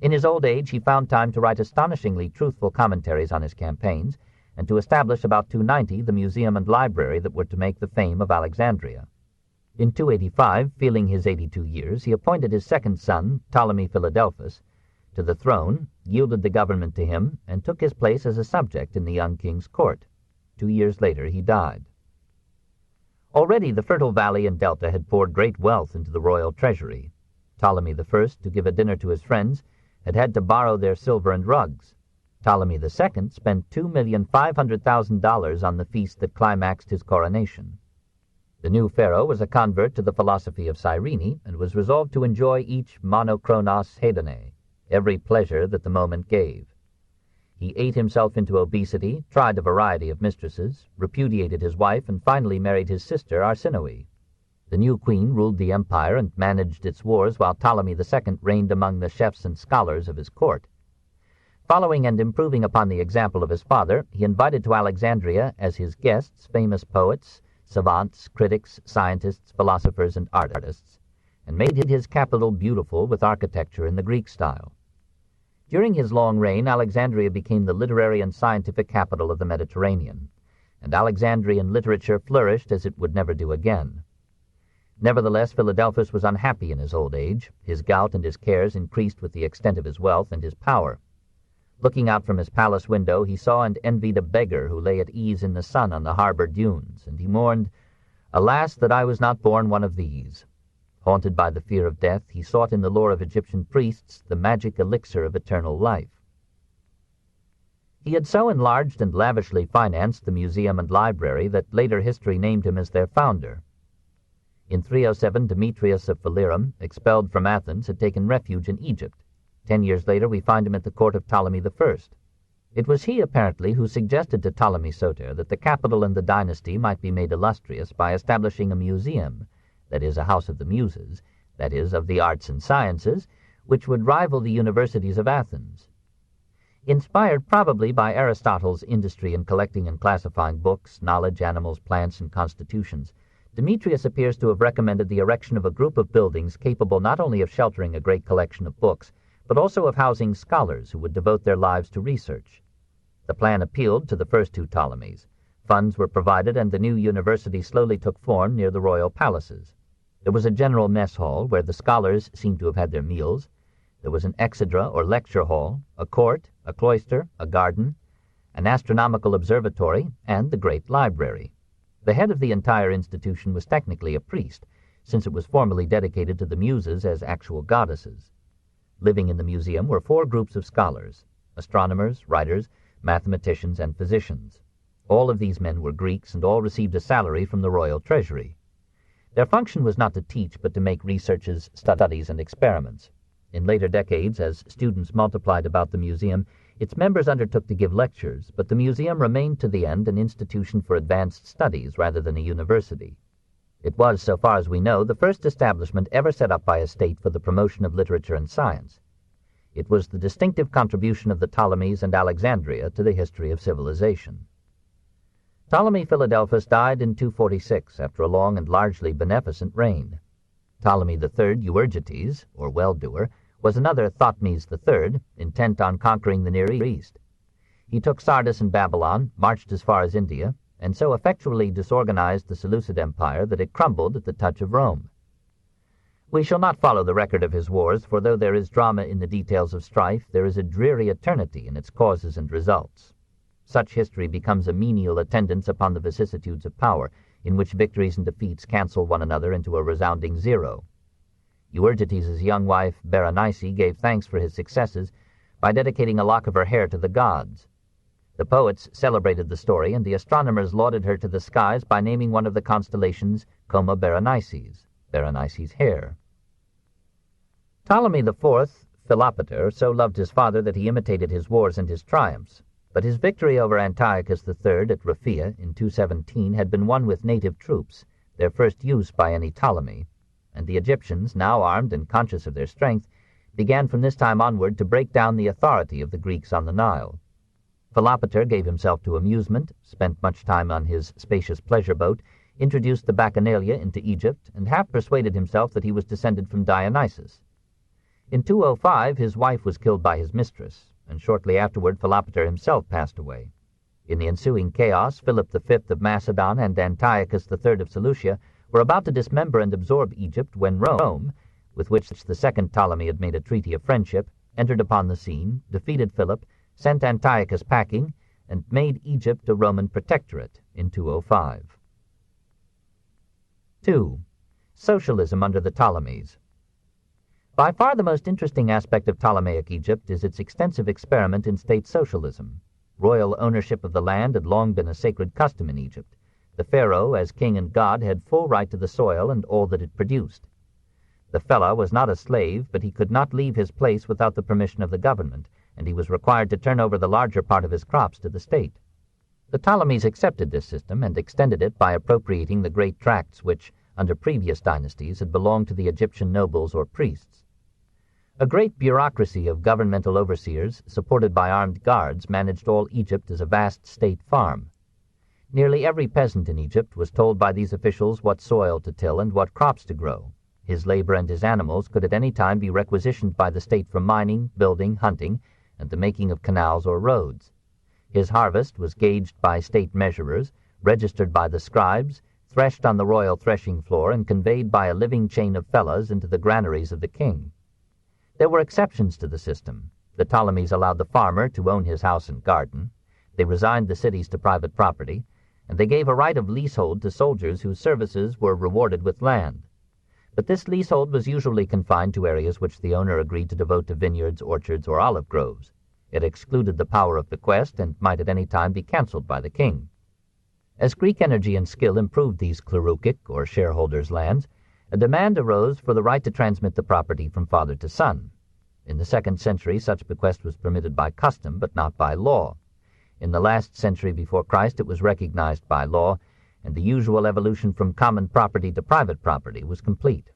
In his old age, he found time to write astonishingly truthful commentaries on his campaigns, and to establish about 290 the museum and library that were to make the fame of Alexandria. In 285, feeling his 82 years, he appointed his second son, Ptolemy Philadelphus, to the throne, yielded the government to him, and took his place as a subject in the young king's court. 2 years later he died. Already the fertile valley and delta had poured great wealth into the royal treasury. Ptolemy I, to give a dinner to his friends, had to borrow their silver and rugs. Ptolemy II spent $2,500,000 on the feast that climaxed his coronation. The new pharaoh was a convert to the philosophy of Cyrene, and was resolved to enjoy each monochronos hedone, every pleasure that the moment gave. He ate himself into obesity, tried a variety of mistresses, repudiated his wife, and finally married his sister Arsinoe. The new queen ruled the empire and managed its wars while Ptolemy II reigned among the chefs and scholars of his court. Following and improving upon the example of his father, he invited to Alexandria as his guests famous poets, savants, critics, scientists, philosophers, and artists, and made his capital beautiful with architecture in the Greek style. During his long reign, Alexandria became the literary and scientific capital of the Mediterranean, and Alexandrian literature flourished as it would never do again. Nevertheless, Philadelphus was unhappy in his old age. His gout and his cares increased with the extent of his wealth and his power. Looking out from his palace window, he saw and envied a beggar who lay at ease in the sun on the harbor dunes, and he mourned, "Alas, that I was not born one of these." Haunted by the fear of death, he sought in the lore of Egyptian priests the magic elixir of eternal life. He had so enlarged and lavishly financed the museum and library that later history named him as their founder. In 307, Demetrius of Phalerum, expelled from Athens, had taken refuge in Egypt. 10 years later, we find him at the court of Ptolemy I. It was he, apparently, who suggested to Ptolemy Soter that the capital and the dynasty might be made illustrious by establishing a museum, that is, a house of the muses, that is, of the arts and sciences, which would rival the universities of Athens. Inspired probably by Aristotle's industry in collecting and classifying books, knowledge, animals, plants, and constitutions, Demetrius appears to have recommended the erection of a group of buildings capable not only of sheltering a great collection of books, but also of housing scholars who would devote their lives to research. The plan appealed to the first two Ptolemies. Funds were provided, and the new university slowly took form near the royal palaces. There was a general mess hall where the scholars seemed to have had their meals. There was an exedra or lecture hall, a court, a cloister, a garden, an astronomical observatory, and the great library. The head of the entire institution was technically a priest, since it was formally dedicated to the muses as actual goddesses. Living in the museum were 4 groups of scholars: astronomers, writers, mathematicians, and physicians. All of these men were Greeks, and all received a salary from the royal treasury. Their function was not to teach, but to make researches, studies, and experiments. In later decades, as students multiplied about the museum, its members undertook to give lectures, but the museum remained to the end an institution for advanced studies rather than a university. It was, so far as we know, the first establishment ever set up by a state for the promotion of literature and science. It was the distinctive contribution of the Ptolemies and Alexandria to the history of civilization. Ptolemy Philadelphus died in 246 after a long and largely beneficent reign. Ptolemy III Euergetes, or well-doer, was another Thotmes III, intent on conquering the Near East. He took Sardis and Babylon, marched as far as India, and so effectually disorganized the Seleucid Empire that it crumbled at the touch of Rome. We shall not follow the record of his wars, for though there is drama in the details of strife, there is a dreary eternity in its causes and results. Such history becomes a menial attendance upon the vicissitudes of power, in which victories and defeats cancel one another into a resounding zero. Euergetes' young wife, Berenice, gave thanks for his successes by dedicating a lock of her hair to the gods. The poets celebrated the story, and the astronomers lauded her to the skies by naming one of the constellations Coma Berenices, Berenice's hair. Ptolemy IV, Philopater, so loved his father that he imitated his wars and his triumphs, but his victory over Antiochus III at Raphia in 217 had been won with native troops, their first use by any Ptolemy, and the Egyptians, now armed and conscious of their strength, began from this time onward to break down the authority of the Greeks on the Nile. Philopater gave himself to amusement, spent much time on his spacious pleasure boat, introduced the Bacchanalia into Egypt, and half persuaded himself that he was descended from Dionysus. In 205 his wife was killed by his mistress, and shortly afterward Philopater himself passed away. In the ensuing chaos, Philip V of Macedon and Antiochus III of Seleucia were about to dismember and absorb Egypt when Rome, with which the second Ptolemy had made a treaty of friendship, entered upon the scene, defeated Philip, sent Antiochus packing, and made Egypt a Roman protectorate in 205. 2. Socialism under the Ptolemies. By far the most interesting aspect of Ptolemaic Egypt is its extensive experiment in state socialism. Royal ownership of the land had long been a sacred custom in Egypt. The pharaoh, as king and god, had full right to the soil and all that it produced. The fellah was not a slave, but he could not leave his place without the permission of the government, and he was required to turn over the larger part of his crops to the state. The Ptolemies accepted this system and extended it by appropriating the great tracts which, under previous dynasties, had belonged to the Egyptian nobles or priests. A great bureaucracy of governmental overseers, supported by armed guards, managed all Egypt as a vast state farm. Nearly every peasant in Egypt was told by these officials what soil to till and what crops to grow. His labor and his animals could at any time be requisitioned by the state for mining, building, hunting, and the making of canals or roads. His harvest was gauged by state measurers, registered by the scribes, threshed on the royal threshing floor, and conveyed by a living chain of fellahs into the granaries of the king. There were exceptions to the system. The Ptolemies allowed the farmer to own his house and garden. They resigned the cities to private property, and they gave a right of leasehold to soldiers whose services were rewarded with land. But this leasehold was usually confined to areas which the owner agreed to devote to vineyards, orchards, or olive groves. It excluded the power of bequest and might at any time be cancelled by the king. As Greek energy and skill improved these kleroukic, or shareholders' lands, a demand arose for the right to transmit the property from father to son. In the 2nd century, such bequest was permitted by custom, but not by law. In the last century before Christ, it was recognized by law, and the usual evolution from common property to private property was complete.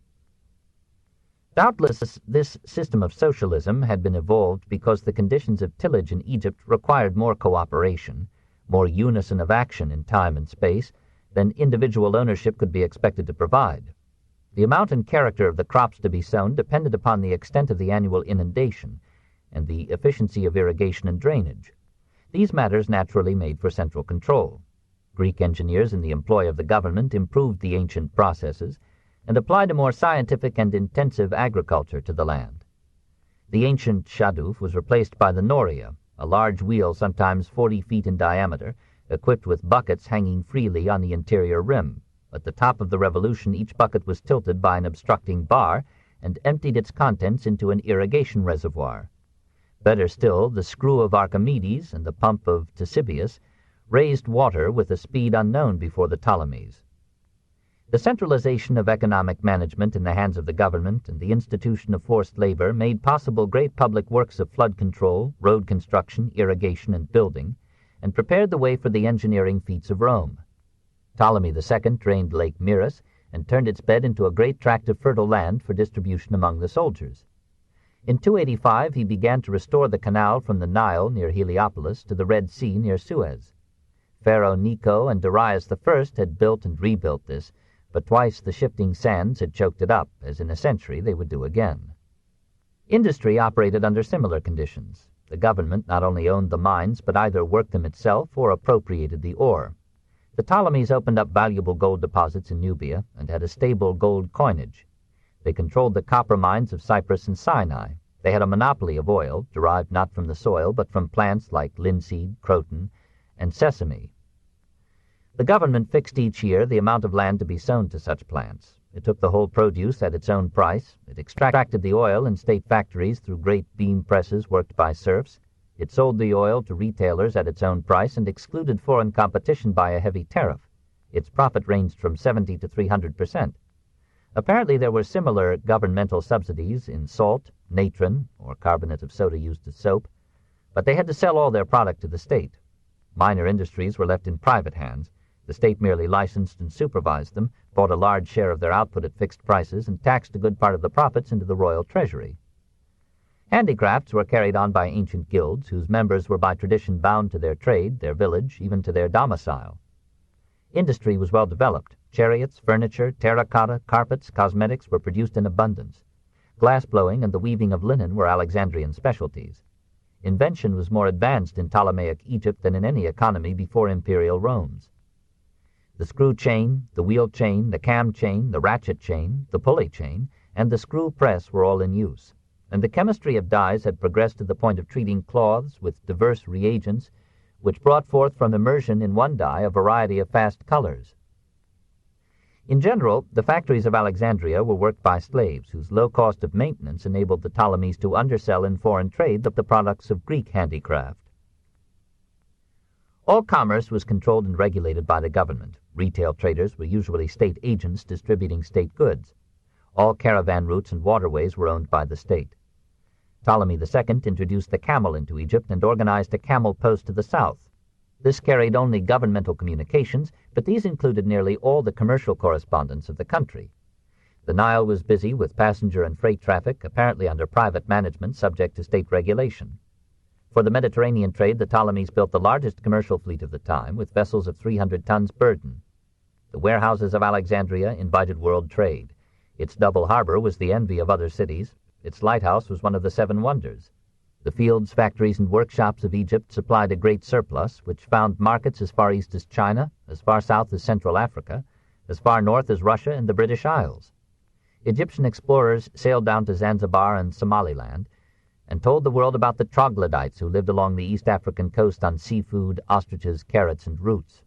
Doubtless, this system of socialism had been evolved because the conditions of tillage in Egypt required more cooperation, more unison of action in time and space, than individual ownership could be expected to provide. The amount and character of the crops to be sown depended upon the extent of the annual inundation and the efficiency of irrigation and drainage. These matters naturally made for central control. Greek engineers in the employ of the government improved the ancient processes and applied a more scientific and intensive agriculture to the land. The ancient shaduf was replaced by the noria, a large wheel sometimes 40 feet in diameter, equipped with buckets hanging freely on the interior rim. At the top of the revolution, each bucket was tilted by an obstructing bar and emptied its contents into an irrigation reservoir. Better still, the screw of Archimedes and the pump of Ctesibius raised water with a speed unknown before the Ptolemies. The centralization of economic management in the hands of the government and the institution of forced labor made possible great public works of flood control, road construction, irrigation, and building, and prepared the way for the engineering feats of Rome. Ptolemy II drained Lake Moeris and turned its bed into a great tract of fertile land for distribution among the soldiers. In 285 he began to restore the canal from the Nile near Heliopolis to the Red Sea near Suez. Pharaoh Necho and Darius I had built and rebuilt this, but twice the shifting sands had choked it up, as in a century they would do again. Industry operated under similar conditions. The government not only owned the mines, but either worked them itself or appropriated the ore. The Ptolemies opened up valuable gold deposits in Nubia and had a stable gold coinage. They controlled the copper mines of Cyprus and Sinai. They had a monopoly of oil, derived not from the soil, but from plants like linseed, croton, and sesame. The government fixed each year the amount of land to be sown to such plants. It took the whole produce at its own price. It extracted the oil in state factories through great beam presses worked by serfs. It sold the oil to retailers at its own price and excluded foreign competition by a heavy tariff. Its profit ranged from 70 to 300%. Apparently there were similar governmental subsidies in salt, natron, or carbonate of soda used as soap, but they had to sell all their product to the state. Minor industries were left in private hands. The state merely licensed and supervised them, bought a large share of their output at fixed prices, and taxed a good part of the profits into the royal treasury. Handicrafts were carried on by ancient guilds, whose members were by tradition bound to their trade, their village, even to their domicile. Industry was well developed. Chariots, furniture, terracotta, carpets, cosmetics were produced in abundance. Glass-blowing and the weaving of linen were Alexandrian specialties. Invention was more advanced in Ptolemaic Egypt than in any economy before imperial Rome's. The screw chain, the wheel chain, the cam chain, the ratchet chain, the pulley chain, and the screw press were all in use, and the chemistry of dyes had progressed to the point of treating cloths with diverse reagents, which brought forth from immersion in one dye a variety of fast colors. In general, the factories of Alexandria were worked by slaves, whose low cost of maintenance enabled the Ptolemies to undersell in foreign trade the products of Greek handicraft. All commerce was controlled and regulated by the government. Retail traders were usually state agents distributing state goods. All caravan routes and waterways were owned by the state. Ptolemy II introduced the camel into Egypt and organized a camel post to the south. This carried only governmental communications, but these included nearly all the commercial correspondence of the country. The Nile was busy with passenger and freight traffic, apparently under private management subject to state regulation. For the Mediterranean trade, the Ptolemies built the largest commercial fleet of the time, with vessels of 300 tons burden. The warehouses of Alexandria invited world trade. Its double harbor was the envy of other cities. Its lighthouse was one of the 7 wonders. The fields, factories, and workshops of Egypt supplied a great surplus, which found markets as far east as China, as far south as Central Africa, as far north as Russia and the British Isles. Egyptian explorers sailed down to Zanzibar and Somaliland and told the world about the troglodytes who lived along the East African coast on seafood, ostriches, carrots, and roots.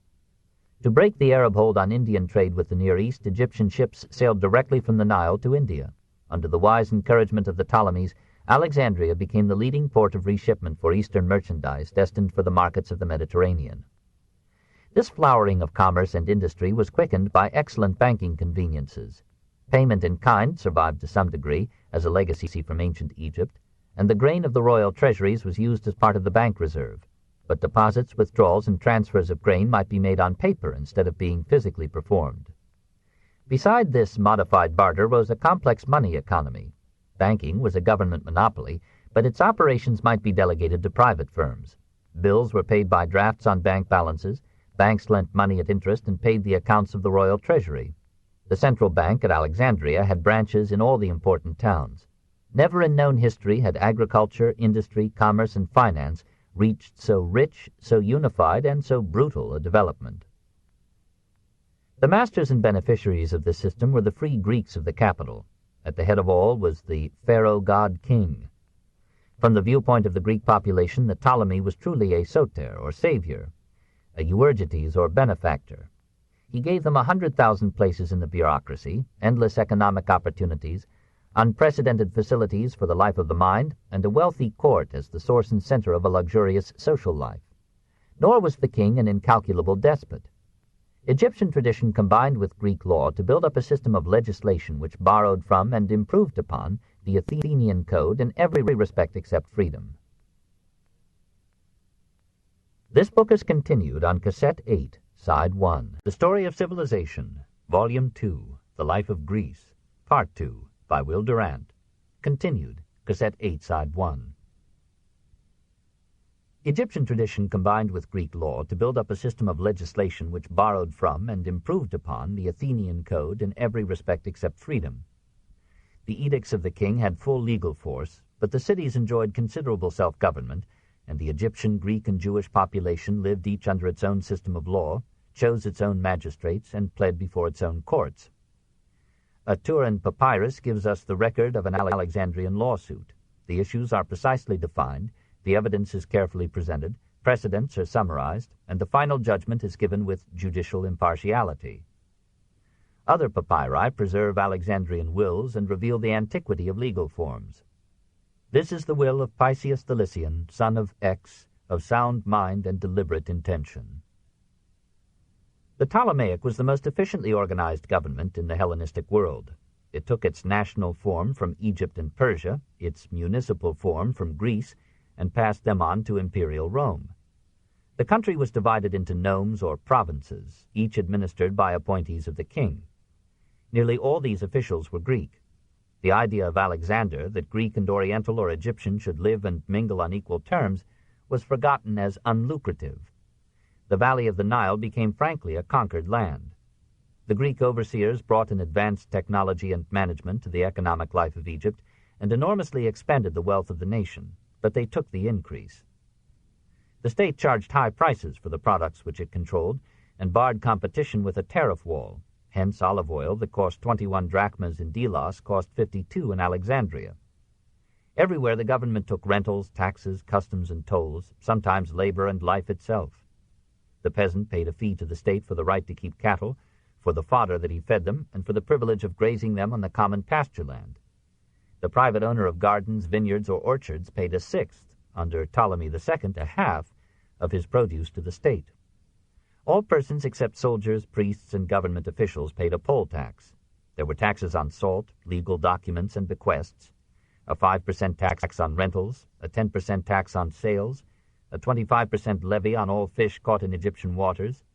To break the Arab hold on Indian trade with the Near East, Egyptian ships sailed directly from the Nile to India. Under the wise encouragement of the Ptolemies, Alexandria became the leading port of reshipment for Eastern merchandise destined for the markets of the Mediterranean. This flowering of commerce and industry was quickened by excellent banking conveniences. Payment in kind survived to some degree as a legacy from ancient Egypt, and the grain of the royal treasuries was used as part of the bank reserve. But deposits, withdrawals, and transfers of grain might be made on paper instead of being physically performed. Beside this modified barter rose a complex money economy. Banking was a government monopoly, but its operations might be delegated to private firms. Bills were paid by drafts on bank balances, banks lent money at interest and paid the accounts of the royal treasury. The central bank at Alexandria had branches in all the important towns. Never in known history had agriculture, industry, commerce, and finance reached so rich, so unified, and so brutal a development. The masters and beneficiaries of this system were the free Greeks of the capital. At the head of all was the pharaoh god-king. From the viewpoint of the Greek population, the Ptolemy was truly a soter, or savior, a Euergetes, or benefactor. He gave them 100,000 places in the bureaucracy, endless economic opportunities, unprecedented facilities for the life of the mind, and a wealthy court as the source and center of a luxurious social life. Nor was the king an incalculable despot. Egyptian tradition combined with Greek law to build up a system of legislation which borrowed from and improved upon the Athenian code in every respect except freedom. This book is continued on Cassette 8, Side 1. The Story of Civilization, Volume 2, The Life of Greece, Part 2, by Will Durant. Continued, Cassette 8, Side 1. Egyptian tradition combined with Greek law to build up a system of legislation which borrowed from and improved upon the Athenian code in every respect except freedom. The edicts of the king had full legal force, but the cities enjoyed considerable self-government, and the Egyptian, Greek, and Jewish population lived each under its own system of law, chose its own magistrates, and pled before its own courts. A Turin papyrus gives us the record of an Alexandrian lawsuit. The issues are precisely defined, the evidence is carefully presented, precedents are summarized, and the final judgment is given with judicial impartiality. Other papyri preserve Alexandrian wills and reveal the antiquity of legal forms. This is the will of Pysius the Lycian, son of X, of sound mind and deliberate intention. The Ptolemaic was the most efficiently organized government in the Hellenistic world. It took its national form from Egypt and Persia, its municipal form from Greece, and passed them on to imperial Rome. The country was divided into nomes or provinces, each administered by appointees of the king. Nearly all these officials were Greek. The idea of Alexander that Greek and Oriental or Egyptian should live and mingle on equal terms was forgotten as unlucrative. The valley of the Nile became frankly a conquered land. The Greek overseers brought an advanced technology and management to the economic life of Egypt and enormously expanded the wealth of the nation, but they took the increase. The state charged high prices for the products which it controlled and barred competition with a tariff wall. Hence, olive oil that cost 21 drachmas in Delos cost 52 in Alexandria. Everywhere the government took rentals, taxes, customs, and tolls, sometimes labor and life itself. The peasant paid a fee to the state for the right to keep cattle, for the fodder that he fed them, and for the privilege of grazing them on the common pasture land. The private owner of gardens, vineyards, or orchards paid a sixth, under Ptolemy II a half, of his produce to the state. All persons except soldiers, priests, and government officials paid a poll tax. There were taxes on salt, legal documents, and bequests, a 5% tax on rentals, a 10% tax on sales, a 25% levy on all fish caught in Egyptian waters,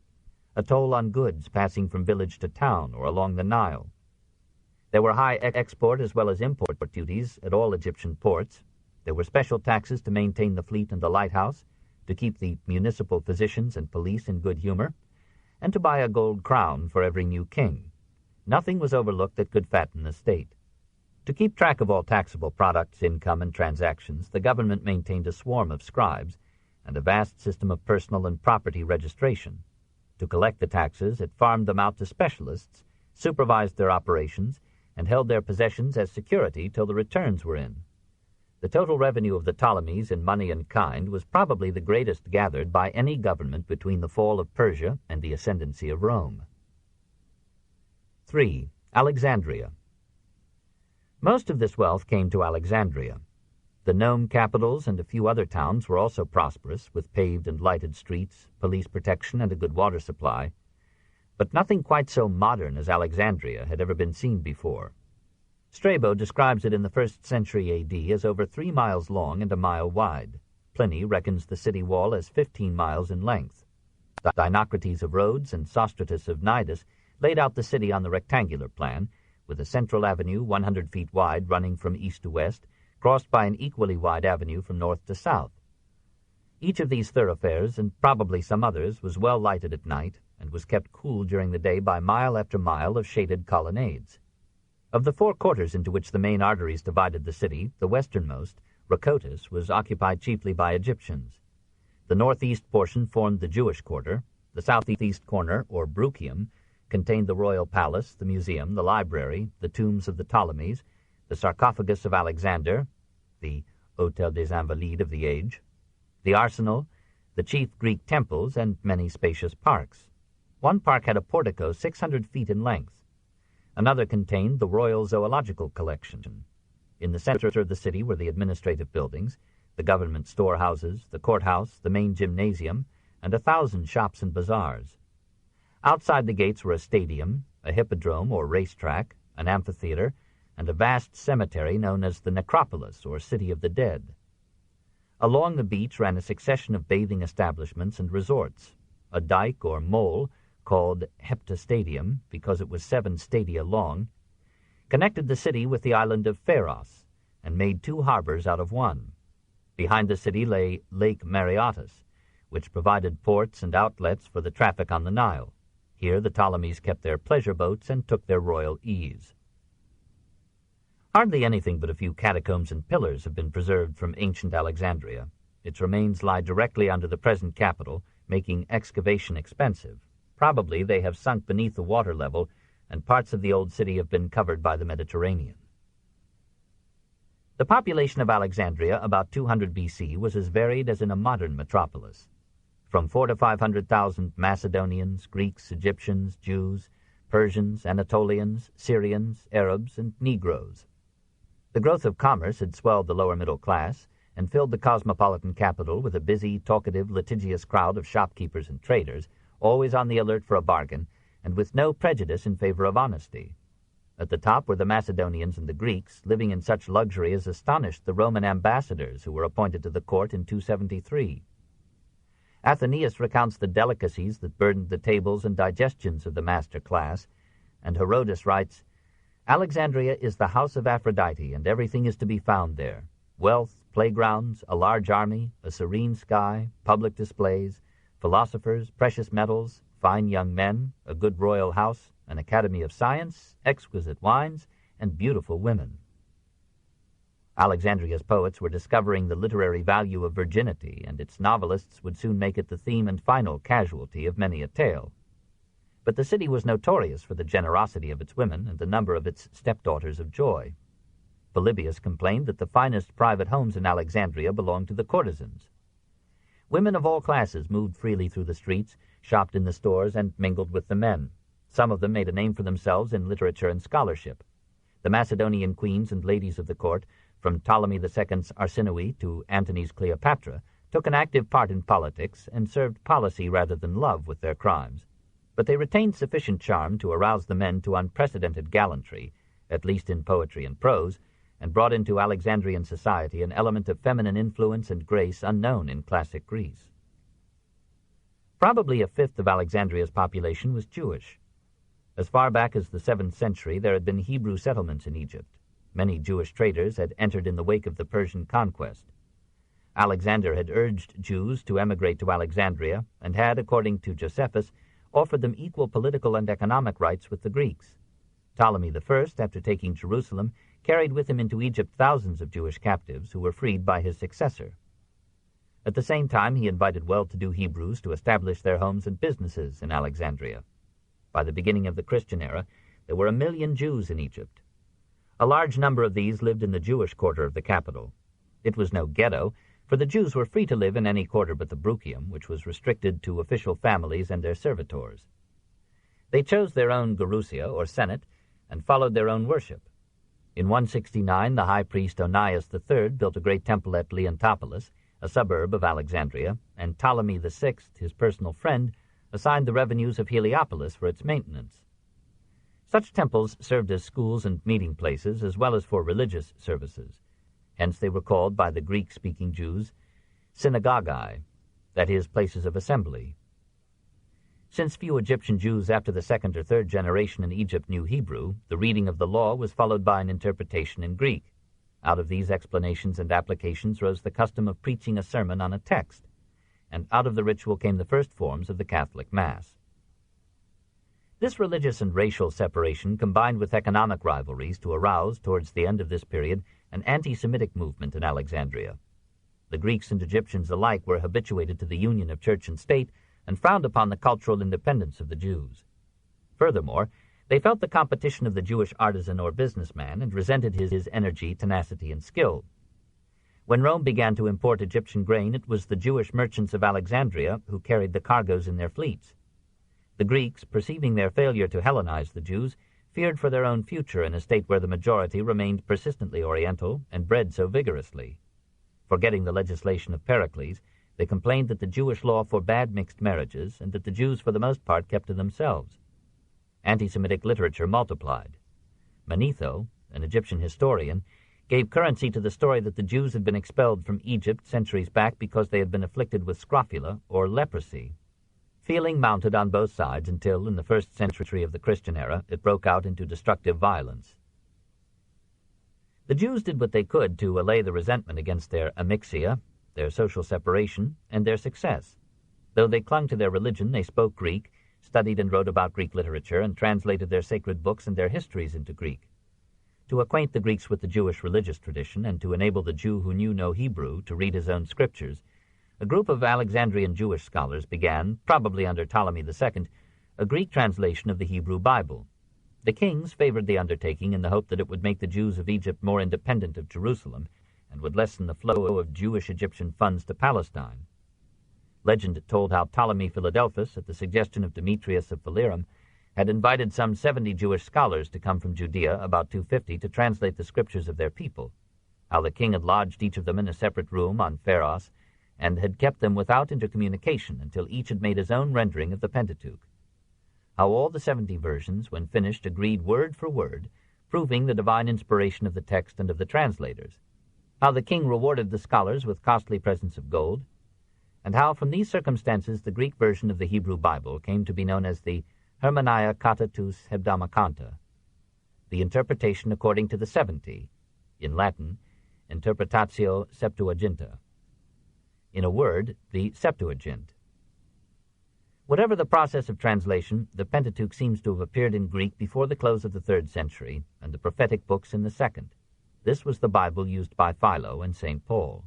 a toll on goods passing from village to town or along the Nile. There were high export as well as import duties at all Egyptian ports. There were special taxes to maintain the fleet and the lighthouse, to keep the municipal physicians and police in good humor, and to buy a gold crown for every new king. Nothing was overlooked that could fatten the state. To keep track of all taxable products, income, and transactions, the government maintained a swarm of scribes and a vast system of personal and property registration. To collect the taxes, it farmed them out to specialists, supervised their operations, and held their possessions as security till the returns were in. The total revenue of the Ptolemies in money and kind was probably the greatest gathered by any government between the fall of Persia and the ascendancy of Rome. 3. Alexandria. Most of this wealth came to Alexandria. The Nome capitals and a few other towns were also prosperous, with paved and lighted streets, police protection, and a good water supply. But nothing quite so modern as Alexandria had ever been seen before. Strabo describes it in the 1st century A.D. as over 3 miles long and a mile wide. Pliny reckons the city wall as 15 miles in length. Dinocrates of Rhodes and Sostratus of Cnidus laid out the city on the rectangular plan, with a central avenue 100 feet wide running from east to west, crossed by an equally wide avenue from north to south. Each of these thoroughfares, and probably some others, was well lighted at night, and was kept cool during the day by mile after mile of shaded colonnades. Of the 4 quarters into which the main arteries divided the city, the westernmost, Rhacotis, was occupied chiefly by Egyptians. The northeast portion formed the Jewish quarter. The southeast corner, or Bruchium, contained the royal palace, the museum, the library, the tombs of the Ptolemies, the sarcophagus of Alexander, the Hôtel des Invalides of the age, the arsenal, the chief Greek temples, and many spacious parks. One park had a portico 600 feet in length. Another contained the Royal Zoological Collection. In the center of the city were the administrative buildings, the government storehouses, the courthouse, the main gymnasium, and 1,000 shops and bazaars. Outside the gates were a stadium, a hippodrome or racetrack, an amphitheater, and a vast cemetery known as the Necropolis, or City of the Dead. Along the beach ran a succession of bathing establishments and resorts. A dike or mole, called Heptastadium because it was 7 stadia long, connected the city with the island of Pharos, and made 2 harbors out of one. Behind the city lay Lake Mareotis, which provided ports and outlets for the traffic on the Nile. Here the Ptolemies kept their pleasure boats and took their royal ease. Hardly anything but a few catacombs and pillars have been preserved from ancient Alexandria. Its remains lie directly under the present capital, making excavation expensive. Probably they have sunk beneath the water level, and parts of the old city have been covered by the Mediterranean. The population of Alexandria about 200 B.C. was as varied as in a modern metropolis. From 400,000 to 500,000 Macedonians, Greeks, Egyptians, Jews, Persians, Anatolians, Syrians, Arabs, and Negroes. The growth of commerce had swelled the lower middle class and filled the cosmopolitan capital with a busy, talkative, litigious crowd of shopkeepers and traders, always on the alert for a bargain, and with no prejudice in favor of honesty. At the top were the Macedonians and the Greeks, living in such luxury as astonished the Roman ambassadors who were appointed to the court in 273. Athenaeus recounts the delicacies that burdened the tables and digestions of the master class, and Herodotus writes, "Alexandria is the house of Aphrodite, and everything is to be found there. Wealth, playgrounds, a large army, a serene sky, public displays, philosophers, precious metals, fine young men, a good royal house, an academy of science, exquisite wines, and beautiful women." Alexandria's poets were discovering the literary value of virginity, and its novelists would soon make it the theme and final casualty of many a tale. But the city was notorious for the generosity of its women and the number of its stepdaughters of joy. Polybius complained that the finest private homes in Alexandria belonged to the courtesans. Women of all classes moved freely through the streets, shopped in the stores, and mingled with the men. Some of them made a name for themselves in literature and scholarship. The Macedonian queens and ladies of the court, from Ptolemy II's Arsinoe to Antony's Cleopatra, took an active part in politics and served policy rather than love with their crimes. But they retained sufficient charm to arouse the men to unprecedented gallantry, at least in poetry and prose, and brought into Alexandrian society an element of feminine influence and grace unknown in classic Greece. Probably a fifth of Alexandria's population was Jewish. As far back as the 7th century, there had been Hebrew settlements in Egypt. Many Jewish traders had entered in the wake of the Persian conquest. Alexander had urged Jews to emigrate to Alexandria and had, according to Josephus, offered them equal political and economic rights with the Greeks. Ptolemy I, after taking Jerusalem, carried with him into Egypt thousands of Jewish captives who were freed by his successor. At the same time, he invited well-to-do Hebrews to establish their homes and businesses in Alexandria. By the beginning of the Christian era, there were 1 million Jews in Egypt. A large number of these lived in the Jewish quarter of the capital. It was no ghetto, for the Jews were free to live in any quarter but the Bruchium, which was restricted to official families and their servitors. They chose their own Gerousia, or senate, and followed their own worship. In 169, the high priest Onias III built a great temple at Leontopolis, a suburb of Alexandria, and Ptolemy VI, his personal friend, assigned the revenues of Heliopolis for its maintenance. Such temples served as schools and meeting places, as well as for religious services. Hence they were called by the Greek-speaking Jews synagogae, that is, places of assembly. Since few Egyptian Jews after the 2nd or 3rd generation in Egypt knew Hebrew, the reading of the law was followed by an interpretation in Greek. Out of these explanations and applications rose the custom of preaching a sermon on a text, and out of the ritual came the first forms of the Catholic Mass. This religious and racial separation combined with economic rivalries to arouse, towards the end of this period, an anti-Semitic movement in Alexandria. The Greeks and Egyptians alike were habituated to the union of church and state and frowned upon the cultural independence of the Jews. Furthermore, they felt the competition of the Jewish artisan or businessman and resented his energy, tenacity, and skill. When Rome began to import Egyptian grain, it was the Jewish merchants of Alexandria who carried the cargoes in their fleets. The Greeks, perceiving their failure to Hellenize the Jews, feared for their own future in a state where the majority remained persistently Oriental and bred so vigorously. Forgetting the legislation of Pericles, they complained that the Jewish law forbade mixed marriages and that the Jews for the most part kept to themselves. Anti-Semitic literature multiplied. Manetho, an Egyptian historian, gave currency to the story that the Jews had been expelled from Egypt centuries back because they had been afflicted with scrofula, or leprosy. Feeling mounted on both sides until, in the 1st century of the Christian era, it broke out into destructive violence. The Jews did what they could to allay the resentment against their amixia, their social separation, and their success. Though they clung to their religion, they spoke Greek, studied and wrote about Greek literature, and translated their sacred books and their histories into Greek. To acquaint the Greeks with the Jewish religious tradition and to enable the Jew who knew no Hebrew to read his own scriptures, a group of Alexandrian Jewish scholars began, probably under Ptolemy II, a Greek translation of the Hebrew Bible. The kings favored the undertaking in the hope that it would make the Jews of Egypt more independent of Jerusalem and would lessen the flow of Jewish-Egyptian funds to Palestine. Legend told how Ptolemy Philadelphus, at the suggestion of Demetrius of Phalerum, had invited some 70 Jewish scholars to come from Judea, about 250, to translate the scriptures of their people, how the king had lodged each of them in a separate room on Pharos, and had kept them without intercommunication until each had made his own rendering of the Pentateuch. How all the 70 versions, when finished, agreed word for word, proving the divine inspiration of the text and of the translators. How the king rewarded the scholars with costly presents of gold, and how from these circumstances the Greek version of the Hebrew Bible came to be known as the Hermeneia Kata tous Hebdomacanta, the interpretation according to the 70, in Latin, Interpretatio Septuaginta. In a word, the Septuagint. Whatever the process of translation, the Pentateuch seems to have appeared in Greek before the close of the 3rd century, and the prophetic books in the 2nd. This was the Bible used by Philo and St. Paul.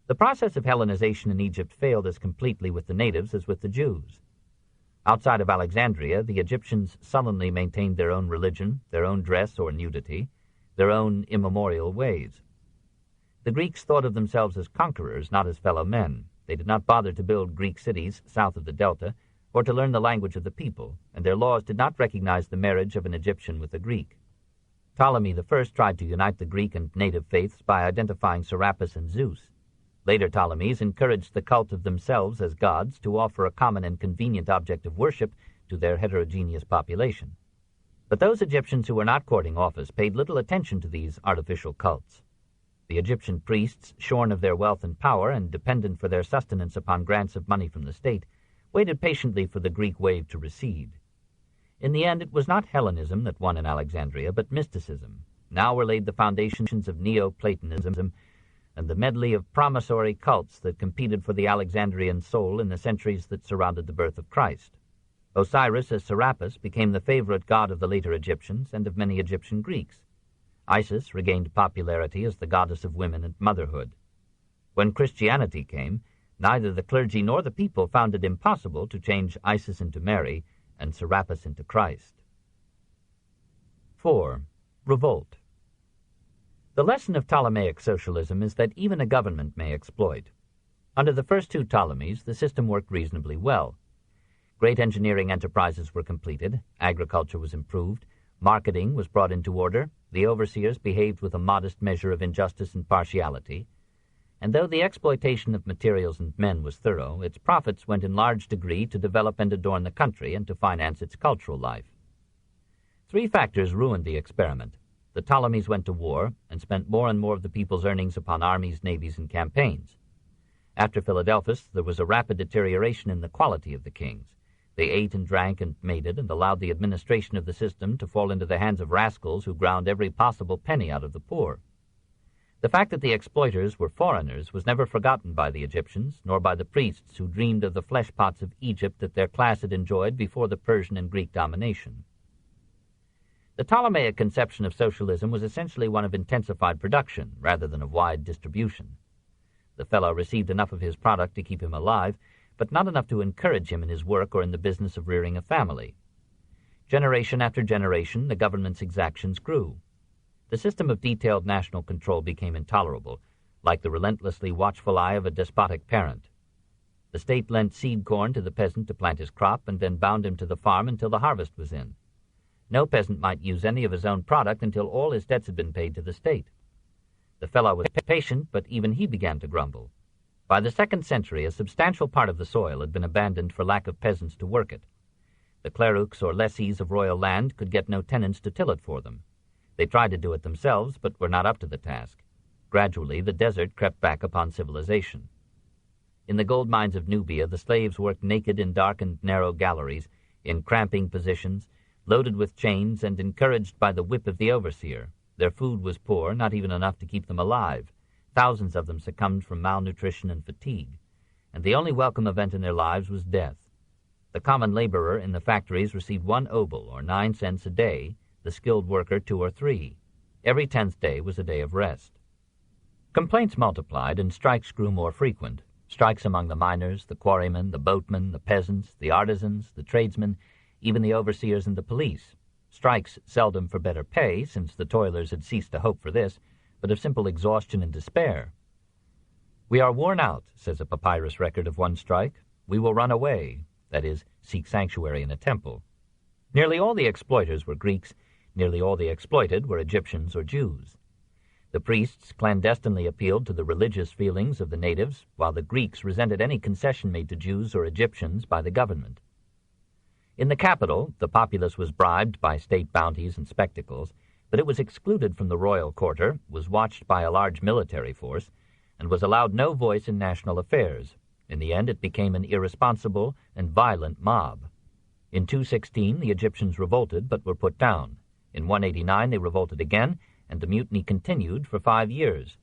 The process of Hellenization in Egypt failed as completely with the natives as with the Jews. Outside of Alexandria, the Egyptians sullenly maintained their own religion, their own dress or nudity, their own immemorial ways. The Greeks thought of themselves as conquerors, not as fellow men. They did not bother to build Greek cities south of the Delta, or to learn the language of the people, and their laws did not recognize the marriage of an Egyptian with a Greek. Ptolemy I tried to unite the Greek and native faiths by identifying Serapis and Zeus. Later Ptolemies encouraged the cult of themselves as gods to offer a common and convenient object of worship to their heterogeneous population. But those Egyptians who were not courting office paid little attention to these artificial cults. The Egyptian priests, shorn of their wealth and power and dependent for their sustenance upon grants of money from the state, waited patiently for the Greek wave to recede. In the end, it was not Hellenism that won in Alexandria, but mysticism. Now were laid the foundations of Neoplatonism and the medley of promissory cults that competed for the Alexandrian soul in the centuries that surrounded the birth of Christ. Osiris as Serapis became the favorite god of the later Egyptians and of many Egyptian Greeks. Isis regained popularity as the goddess of women and motherhood. When Christianity came, neither the clergy nor the people found it impossible to change Isis into Mary and Serapis into Christ. 4. Revolt. The lesson of Ptolemaic socialism is that even a government may exploit. Under the first two Ptolemies, the system worked reasonably well. Great engineering enterprises were completed, agriculture was improved, marketing was brought into order, the overseers behaved with a modest measure of injustice and partiality, and though the exploitation of materials and men was thorough, its profits went in large degree to develop and adorn the country and to finance its cultural life. Three factors ruined the experiment. The Ptolemies went to war and spent more and more of the people's earnings upon armies, navies, and campaigns. After Philadelphus, there was a rapid deterioration in the quality of the kings. They ate and drank and mated and allowed the administration of the system to fall into the hands of rascals who ground every possible penny out of the poor. The fact that the exploiters were foreigners was never forgotten by the Egyptians, nor by the priests who dreamed of the flesh pots of Egypt that their class had enjoyed before the Persian and Greek domination. The Ptolemaic conception of socialism was essentially one of intensified production rather than of wide distribution. The fellow received enough of his product to keep him alive, but not enough to encourage him in his work or in the business of rearing a family. Generation after generation, the government's exactions grew. The system of detailed national control became intolerable, like the relentlessly watchful eye of a despotic parent. The state lent seed corn to the peasant to plant his crop and then bound him to the farm until the harvest was in. No peasant might use any of his own product until all his debts had been paid to the state. The fellow was patient, but even he began to grumble. By the 2nd century, a substantial part of the soil had been abandoned for lack of peasants to work it. The clerks or lessees of royal land could get no tenants to till it for them. They tried to do it themselves, but were not up to the task. Gradually, the desert crept back upon civilization. In the gold mines of Nubia, the slaves worked naked in dark and narrow galleries, in cramping positions, loaded with chains and encouraged by the whip of the overseer. Their food was poor, not even enough to keep them alive. Thousands of them succumbed from malnutrition and fatigue, and the only welcome event in their lives was death. The common laborer in the factories received 1 obol, or 9 cents a day, the skilled worker 2 or 3. Every 10th day was a day of rest. Complaints multiplied and strikes grew more frequent. Strikes among the miners, the quarrymen, the boatmen, the peasants, the artisans, the tradesmen, even the overseers and the police. Strikes seldom for better pay, since the toilers had ceased to hope for this, but of simple exhaustion and despair. "We are worn out," says a papyrus record of one strike. "We will run away," that is, seek sanctuary in a temple. Nearly all the exploiters were Greeks. Nearly all the exploited were Egyptians or Jews. The priests clandestinely appealed to the religious feelings of the natives, while the Greeks resented any concession made to Jews or Egyptians by the government. In the capital, the populace was bribed by state bounties and spectacles, but it was excluded from the royal quarter, was watched by a large military force, and was allowed no voice in national affairs. In the end, it became an irresponsible and violent mob. In 216, the Egyptians revolted but were put down. In 189, they revolted again, and the mutiny continued for 5 years.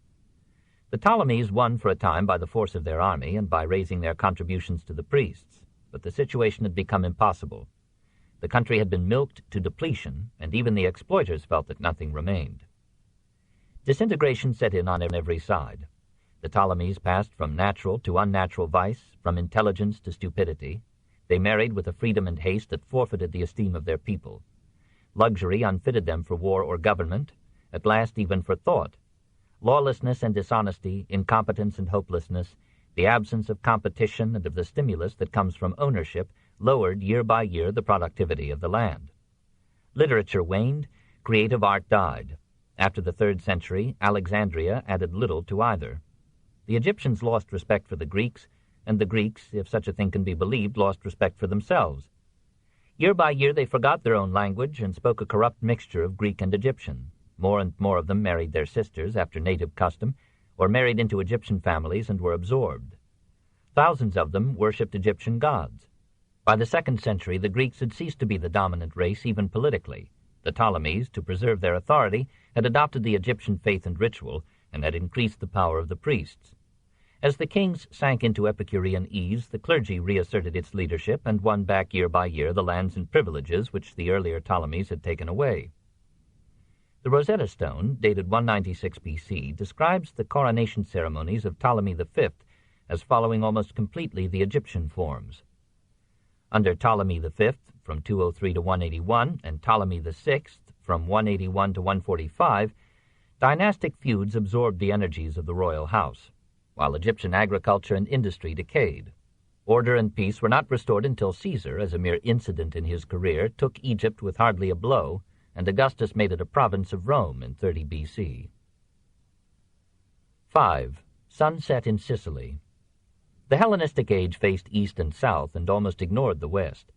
The Ptolemies won for a time by the force of their army and by raising their contributions to the priests, but the situation had become impossible. The country had been milked to depletion, and even the exploiters felt that nothing remained. Disintegration set in on every side. The Ptolemies passed from natural to unnatural vice, from intelligence to stupidity. They married with a freedom and haste that forfeited the esteem of their people. Luxury unfitted them for war or government, at last even for thought. Lawlessness and dishonesty, incompetence and hopelessness, the absence of competition and of the stimulus that comes from ownership lowered year by year the productivity of the land. Literature waned, creative art died. After the 3rd century, Alexandria added little to either. The Egyptians lost respect for the Greeks, and the Greeks, if such a thing can be believed, lost respect for themselves. Year by year they forgot their own language and spoke a corrupt mixture of Greek and Egyptian. More and more of them married their sisters after native custom, or married into Egyptian families and were absorbed. Thousands of them worshipped Egyptian gods. By the 2nd century, the Greeks had ceased to be the dominant race, even politically. The Ptolemies, to preserve their authority, had adopted the Egyptian faith and ritual, and had increased the power of the priests. As the kings sank into Epicurean ease, the clergy reasserted its leadership and won back year by year the lands and privileges which the earlier Ptolemies had taken away. The Rosetta Stone, dated 196 BC, describes the coronation ceremonies of Ptolemy V as following almost completely the Egyptian forms. Under Ptolemy V, from 203 to 181, and Ptolemy VI, from 181 to 145, dynastic feuds absorbed the energies of the royal house, while Egyptian agriculture and industry decayed. Order and peace were not restored until Caesar, as a mere incident in his career, took Egypt with hardly a blow, and Augustus made it a province of Rome in 30 BC. 5. Sunset in Sicily. The Hellenistic age faced east and south and almost ignored the west.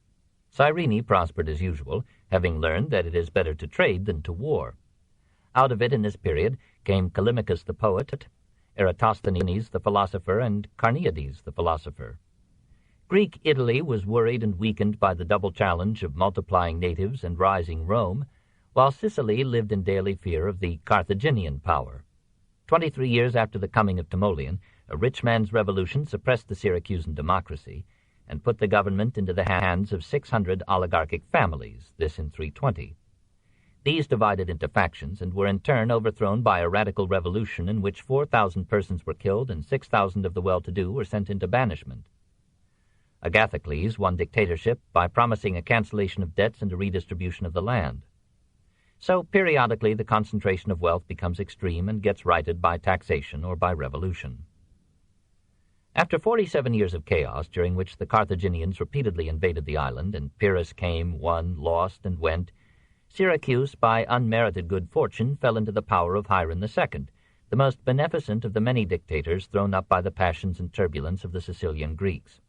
Cyrene prospered as usual, having learned that it is better to trade than to war. Out of it in this period came Callimachus the poet, Eratosthenes the philosopher, and Carneades the philosopher. Greek Italy was worried and weakened by the double challenge of multiplying natives and rising Rome, while Sicily lived in daily fear of the Carthaginian power. 23 years after the coming of Timoleon, a rich man's revolution suppressed the Syracusan democracy and put the government into the hands of 600 oligarchic families, this in 320. These divided into factions and were in turn overthrown by a radical revolution in which 4,000 persons were killed and 6,000 of the well-to-do were sent into banishment. Agathocles won dictatorship by promising a cancellation of debts and a redistribution of the land. So periodically the concentration of wealth becomes extreme and gets righted by taxation or by revolution. After 47 years of chaos, during which the Carthaginians repeatedly invaded the island, and Pyrrhus came, won, lost, and went, Syracuse, by unmerited good fortune, fell into the power of Hiron II, the most beneficent of the many dictators thrown up by the passions and turbulence of the Sicilian Greeks.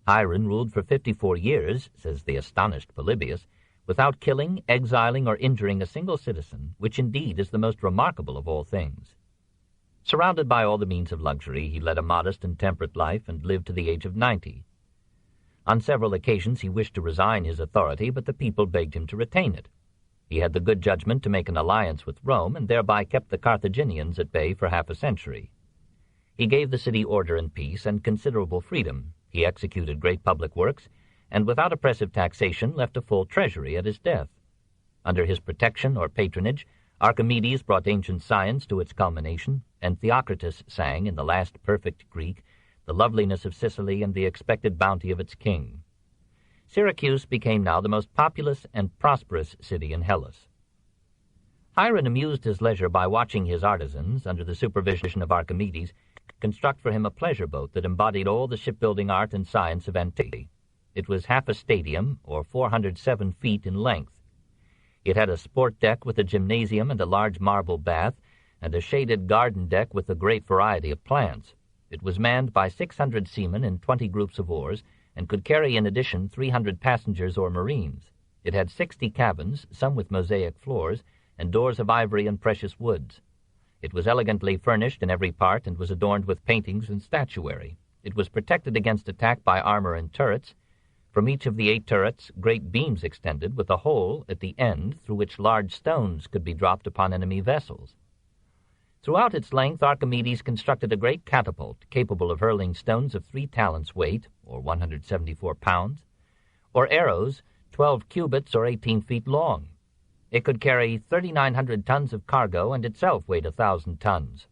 Hiron ruled for 54 years, says the astonished Polybius, without killing, exiling, or injuring a single citizen, which indeed is the most remarkable of all things. Surrounded by all the means of luxury, he led a modest and temperate life and lived to the age of 90. On several occasions he wished to resign his authority, but the people begged him to retain it. He had the good judgment to make an alliance with Rome, and thereby kept the Carthaginians at bay for half a century. He gave the city order and peace and considerable freedom. He executed great public works, and without oppressive taxation left a full treasury at his death. Under his protection or patronage, Archimedes brought ancient science to its culmination, and Theocritus sang, in the last perfect Greek, the loveliness of Sicily and the expected bounty of its king. Syracuse became now the most populous and prosperous city in Hellas. Hiron amused his leisure by watching his artisans, under the supervision of Archimedes, construct for him a pleasure boat that embodied all the shipbuilding art and science of antiquity. It was half a stadium, or 407 feet in length. It had a sport deck with a gymnasium and a large marble bath, and a shaded garden deck with a great variety of plants. It was manned by 600 seamen in 20 groups of oars, and could carry in addition 300 passengers or marines. It had 60 cabins, some with mosaic floors, and doors of ivory and precious woods. It was elegantly furnished in every part, and was adorned with paintings and statuary. It was protected against attack by armor and turrets. From each of the 8 turrets, great beams extended, with a hole at the end through which large stones could be dropped upon enemy vessels. Throughout its length, Archimedes constructed a great catapult capable of hurling stones of 3 talents weight, or 174 pounds, or arrows 12 cubits or 18 feet long. It could carry 3,900 tons of cargo and itself weighed 1,000 tons.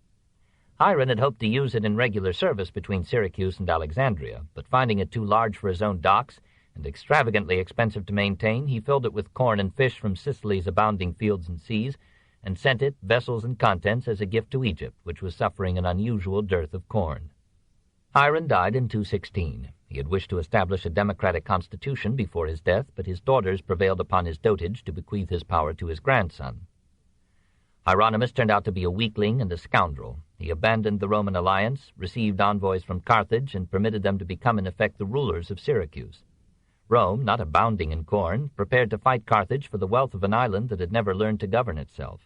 Hiron had hoped to use it in regular service between Syracuse and Alexandria, but finding it too large for his own docks and extravagantly expensive to maintain, he filled it with corn and fish from Sicily's abounding fields and seas, and sent it, vessels and contents, as a gift to Egypt, which was suffering an unusual dearth of corn. Hiron died in 216. He had wished to establish a democratic constitution before his death, but his daughters prevailed upon his dotage to bequeath his power to his grandson. Hieronymus turned out to be a weakling and a scoundrel. He abandoned the Roman alliance, received envoys from Carthage, and permitted them to become in effect the rulers of Syracuse. Rome, not abounding in corn, prepared to fight Carthage for the wealth of an island that had never learned to govern itself.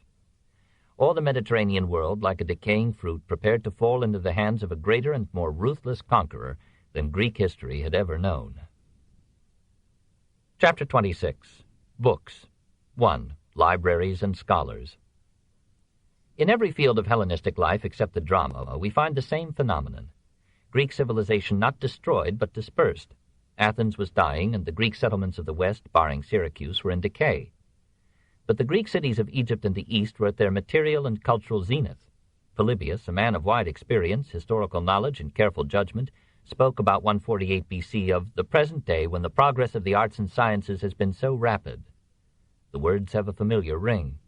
All the Mediterranean world, like a decaying fruit, prepared to fall into the hands of a greater and more ruthless conqueror than Greek history had ever known. Chapter 26. Books. 1. Libraries and Scholars. In every field of Hellenistic life except the drama, we find the same phenomenon. Greek civilization not destroyed but dispersed. Athens was dying, and the Greek settlements of the west, barring Syracuse, were in decay. But the Greek cities of Egypt and the east were at their material and cultural zenith. Polybius, a man of wide experience, historical knowledge, and careful judgment, spoke about 148 B.C. of the present day when the progress of the arts and sciences has been so rapid. The words have a familiar ring.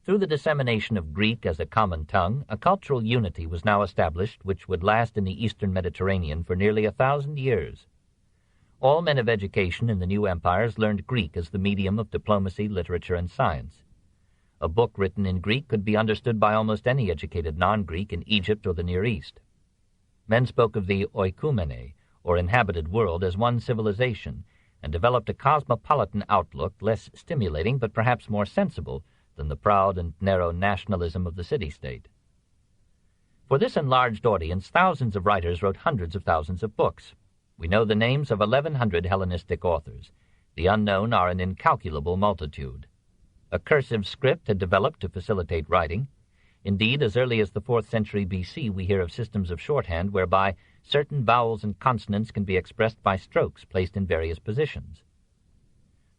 Through the dissemination of Greek as a common tongue, a cultural unity was now established which would last in the eastern Mediterranean for nearly 1,000 years. All men of education in the new empires learned Greek as the medium of diplomacy, literature, and science. A book written in Greek could be understood by almost any educated non-Greek in Egypt or the Near East. Men spoke of the oikoumene, or inhabited world, as one civilization, and developed a cosmopolitan outlook less stimulating but perhaps more sensible than the proud and narrow nationalism of the city-state. For this enlarged audience, thousands of writers wrote hundreds of thousands of books. We know the names of 1,100 Hellenistic authors. The unknown are an incalculable multitude. A cursive script had developed to facilitate writing. Indeed, as early as the 4th century B.C., we hear of systems of shorthand whereby certain vowels and consonants can be expressed by strokes placed in various positions.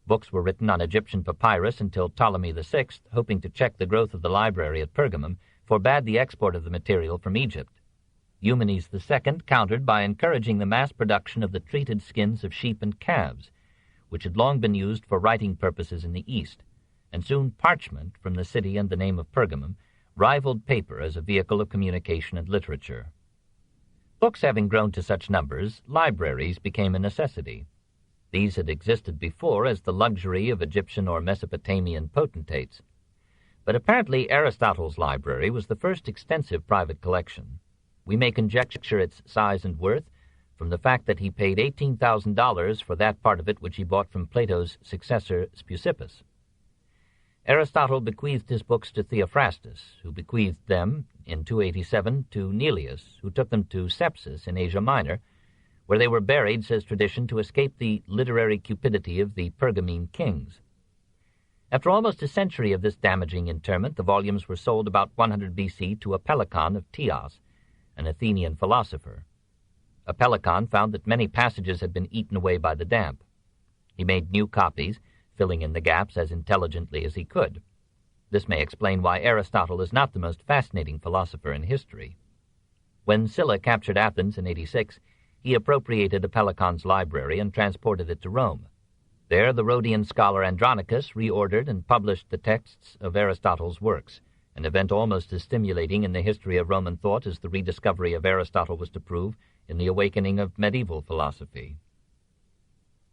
Books were written on Egyptian papyrus until Ptolemy VI, hoping to check the growth of the library at Pergamum, forbade the export of the material from Egypt. Eumenes II countered by encouraging the mass production of the treated skins of sheep and calves, which had long been used for writing purposes in the East, and soon parchment from the city and the name of Pergamum rivaled paper as a vehicle of communication and literature. Books having grown to such numbers, libraries became a necessity. These had existed before as the luxury of Egyptian or Mesopotamian potentates, but apparently Aristotle's library was the first extensive private collection. We may conjecture its size and worth from the fact that he paid $18,000 for that part of it which he bought from Plato's successor Speusippus. Aristotle bequeathed his books to Theophrastus, who bequeathed them in 287 to Neleus, who took them to Sepsis in Asia Minor, where they were buried, says tradition, to escape the literary cupidity of the Pergamene kings. After almost a century of this damaging interment, the volumes were sold about 100 B.C. to Apelles of Teos, an Athenian philosopher. Apelles found that many passages had been eaten away by the damp. He made new copies, filling in the gaps as intelligently as he could. This may explain why Aristotle is not the most fascinating philosopher in history. When Sylla captured Athens in 86, he appropriated Apelles' library and transported it to Rome. There the Rhodian scholar Andronicus reordered and published the texts of Aristotle's works, an event almost as stimulating in the history of Roman thought as the rediscovery of Aristotle was to prove in the awakening of medieval philosophy.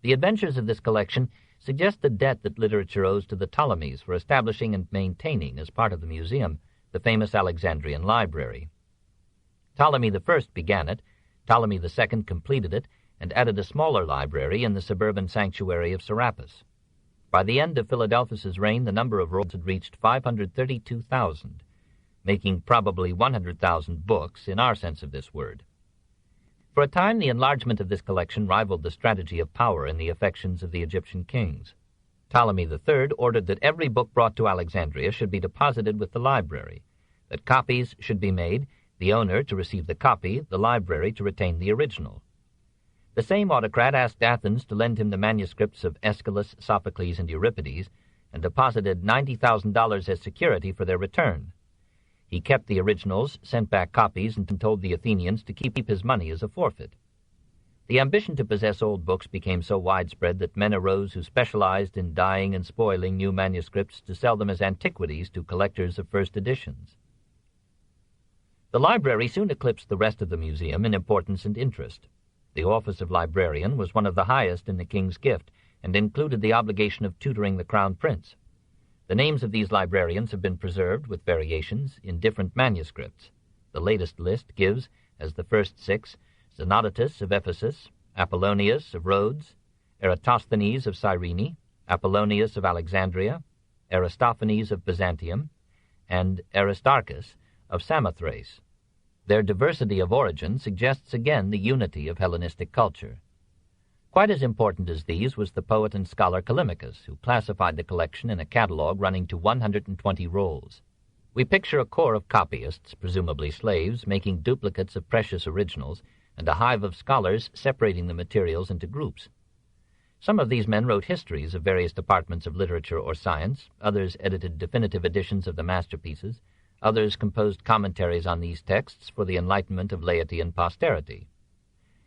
The adventures of this collection suggest the debt that literature owes to the Ptolemies for establishing and maintaining, as part of the museum, the famous Alexandrian library. Ptolemy I began it, Ptolemy II completed it, and added a smaller library in the suburban sanctuary of Serapis. By the end of Philadelphus's reign, the number of rolls had reached 532,000, making probably 100,000 books in our sense of this word. For a time, the enlargement of this collection rivaled the strategy of power in the affections of the Egyptian kings. Ptolemy III ordered that every book brought to Alexandria should be deposited with the library, that copies should be made, the owner to receive the copy, the library to retain the original. The same autocrat asked Athens to lend him the manuscripts of Aeschylus, Sophocles, and Euripides, and deposited $90,000 as security for their return. He kept the originals, sent back copies, and told the Athenians to keep his money as a forfeit. The ambition to possess old books became so widespread that men arose who specialized in dyeing and spoiling new manuscripts to sell them as antiquities to collectors of first editions. The library soon eclipsed the rest of the museum in importance and interest. The office of librarian was one of the highest in the king's gift, and included the obligation of tutoring the crown prince. The names of these librarians have been preserved, with variations, in different manuscripts. The latest list gives, as the first 6, Xenophon of Ephesus, Apollonius of Rhodes, Eratosthenes of Cyrene, Apollonius of Alexandria, Aristophanes of Byzantium, and Aristarchus of Samothrace. Their diversity of origin suggests again the unity of Hellenistic culture. Quite as important as these was the poet and scholar Callimachus, who classified the collection in a catalogue running to 120 rolls. We picture a corps of copyists, presumably slaves, making duplicates of precious originals, and a hive of scholars separating the materials into groups. Some of these men wrote histories of various departments of literature or science, others edited definitive editions of the masterpieces, others composed commentaries on these texts for the enlightenment of laity and posterity.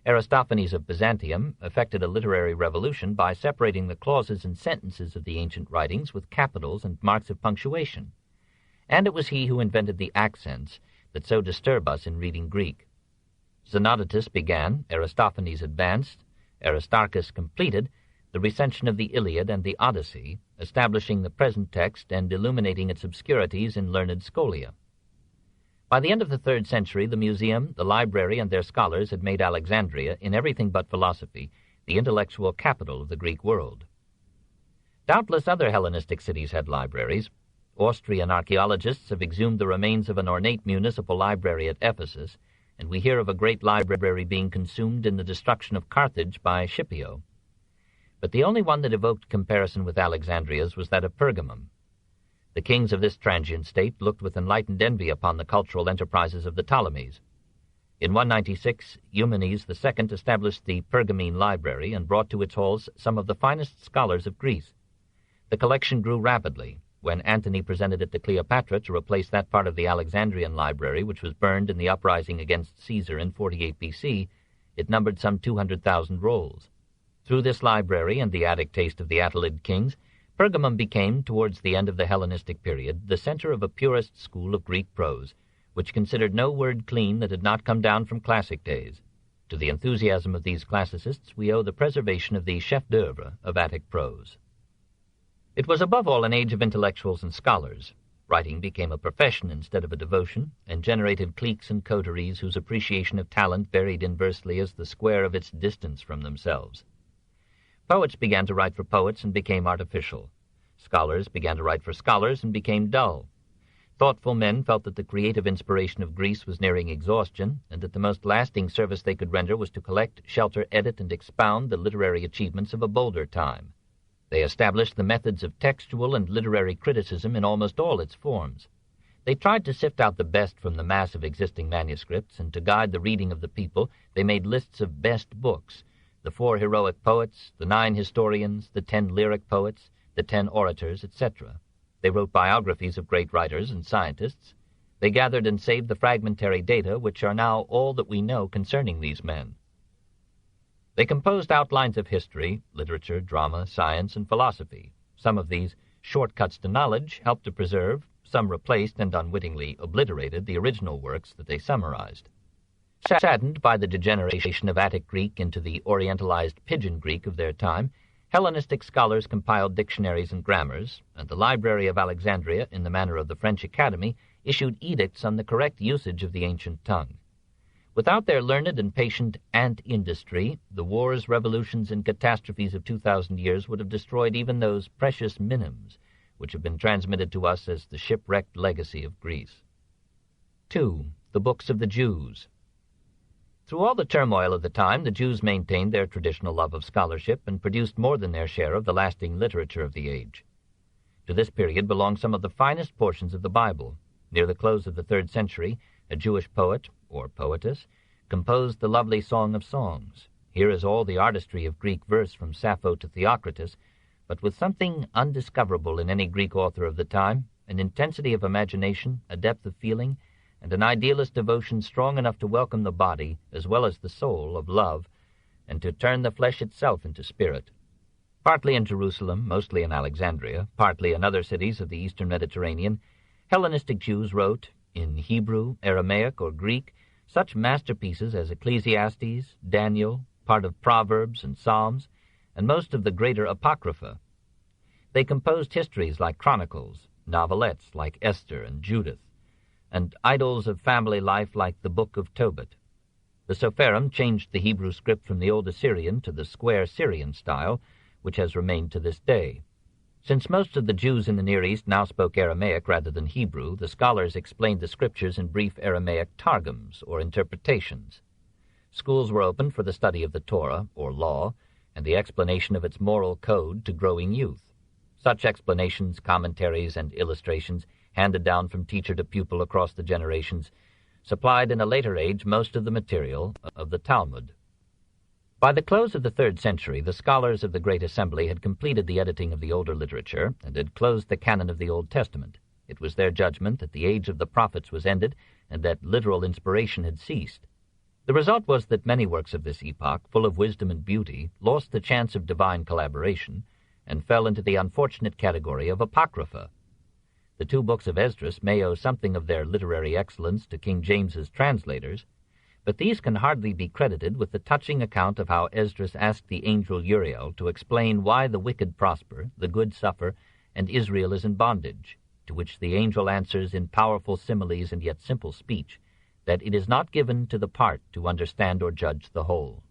Aristophanes of Byzantium effected a literary revolution by separating the clauses and sentences of the ancient writings with capitals and marks of punctuation, and it was he who invented the accents that so disturb us in reading Greek. Xenophon began, Aristophanes advanced, Aristarchus completed the recension of the Iliad and the Odyssey, establishing the present text and illuminating its obscurities in learned scholia. By the end of the 3rd century, the museum, the library, and their scholars had made Alexandria, in everything but philosophy, the intellectual capital of the Greek world. Doubtless other Hellenistic cities had libraries. Austrian archaeologists have exhumed the remains of an ornate municipal library at Ephesus, and we hear of a great library being consumed in the destruction of Carthage by Scipio. But the only one that evoked comparison with Alexandria's was that of Pergamum. The kings of this transient state looked with enlightened envy upon the cultural enterprises of the Ptolemies. In 196, Eumenes II established the Pergamene Library and brought to its halls some of the finest scholars of Greece. The collection grew rapidly. When Antony presented it to Cleopatra to replace that part of the Alexandrian library which was burned in the uprising against Caesar in 48 BC, it numbered some 200,000 rolls. Through this library and the Attic taste of the Attalid kings, Pergamum became, towards the end of the Hellenistic period, the center of a purist school of Greek prose, which considered no word clean that had not come down from classic days. To the enthusiasm of these classicists we owe the preservation of the chef-d'oeuvre of Attic prose. It was above all an age of intellectuals and scholars. Writing became a profession instead of a devotion, and generated cliques and coteries whose appreciation of talent varied inversely as the square of its distance from themselves. Poets began to write for poets and became artificial. Scholars began to write for scholars and became dull. Thoughtful men felt that the creative inspiration of Greece was nearing exhaustion, and that the most lasting service they could render was to collect, shelter, edit, and expound the literary achievements of a bolder time. They established the methods of textual and literary criticism in almost all its forms. They tried to sift out the best from the mass of existing manuscripts, and to guide the reading of the people, they made lists of best books, the 4 heroic poets, the 9 historians, the 10 lyric poets, the 10 orators, etc. They wrote biographies of great writers and scientists. They gathered and saved the fragmentary data which are now all that we know concerning these men. They composed outlines of history, literature, drama, science, and philosophy. Some of these shortcuts to knowledge helped to preserve, some replaced and unwittingly obliterated the original works that they summarized. Saddened by the degeneration of Attic Greek into the orientalized Pidgin Greek of their time, Hellenistic scholars compiled dictionaries and grammars, and the Library of Alexandria, in the manner of the French Academy, issued edicts on the correct usage of the ancient tongue. Without their learned and patient ant industry, the wars, revolutions, and catastrophes of 2,000 years would have destroyed even those precious minims which have been transmitted to us as the shipwrecked legacy of Greece. 2. The Books of the Jews. Through all the turmoil of the time, the Jews maintained their traditional love of scholarship and produced more than their share of the lasting literature of the age. To this period belong some of the finest portions of the Bible. Near the close of the 3rd century, a Jewish poet, or poetess, composed the lovely Song of Songs. Here is all the artistry of Greek verse from Sappho to Theocritus, but with something undiscoverable in any Greek author of the time, an intensity of imagination, a depth of feeling, and an idealist devotion strong enough to welcome the body as well as the soul of love, and to turn the flesh itself into spirit. Partly in Jerusalem, mostly in Alexandria, partly in other cities of the eastern Mediterranean, Hellenistic Jews wrote, in Hebrew, Aramaic, or Greek, such masterpieces as Ecclesiastes, Daniel, part of Proverbs and Psalms, and most of the greater Apocrypha. They composed histories like Chronicles, novelettes like Esther and Judith, and idyls of family life like the Book of Tobit. The Sopherim changed the Hebrew script from the Old Assyrian to the square Syrian style, which has remained to this day. Since most of the Jews in the Near East now spoke Aramaic rather than Hebrew, the scholars explained the scriptures in brief Aramaic targums, or interpretations. Schools were opened for the study of the Torah, or law, and the explanation of its moral code to growing youth. Such explanations, commentaries, and illustrations, handed down from teacher to pupil across the generations, supplied in a later age most of the material of the Talmud. By the close of the 3rd century, the scholars of the Great Assembly had completed the editing of the older literature and had closed the canon of the Old Testament. It was their judgment that the age of the prophets was ended and that literal inspiration had ceased. The result was that many works of this epoch, full of wisdom and beauty, lost the chance of divine collaboration and fell into the unfortunate category of apocrypha. The 2 books of Esdras may owe something of their literary excellence to King James's translators, but these can hardly be credited with the touching account of how Esdras asked the angel Uriel to explain why the wicked prosper, the good suffer, and Israel is in bondage, to which the angel answers in powerful similes and yet simple speech, that it is not given to the part to understand or judge the whole.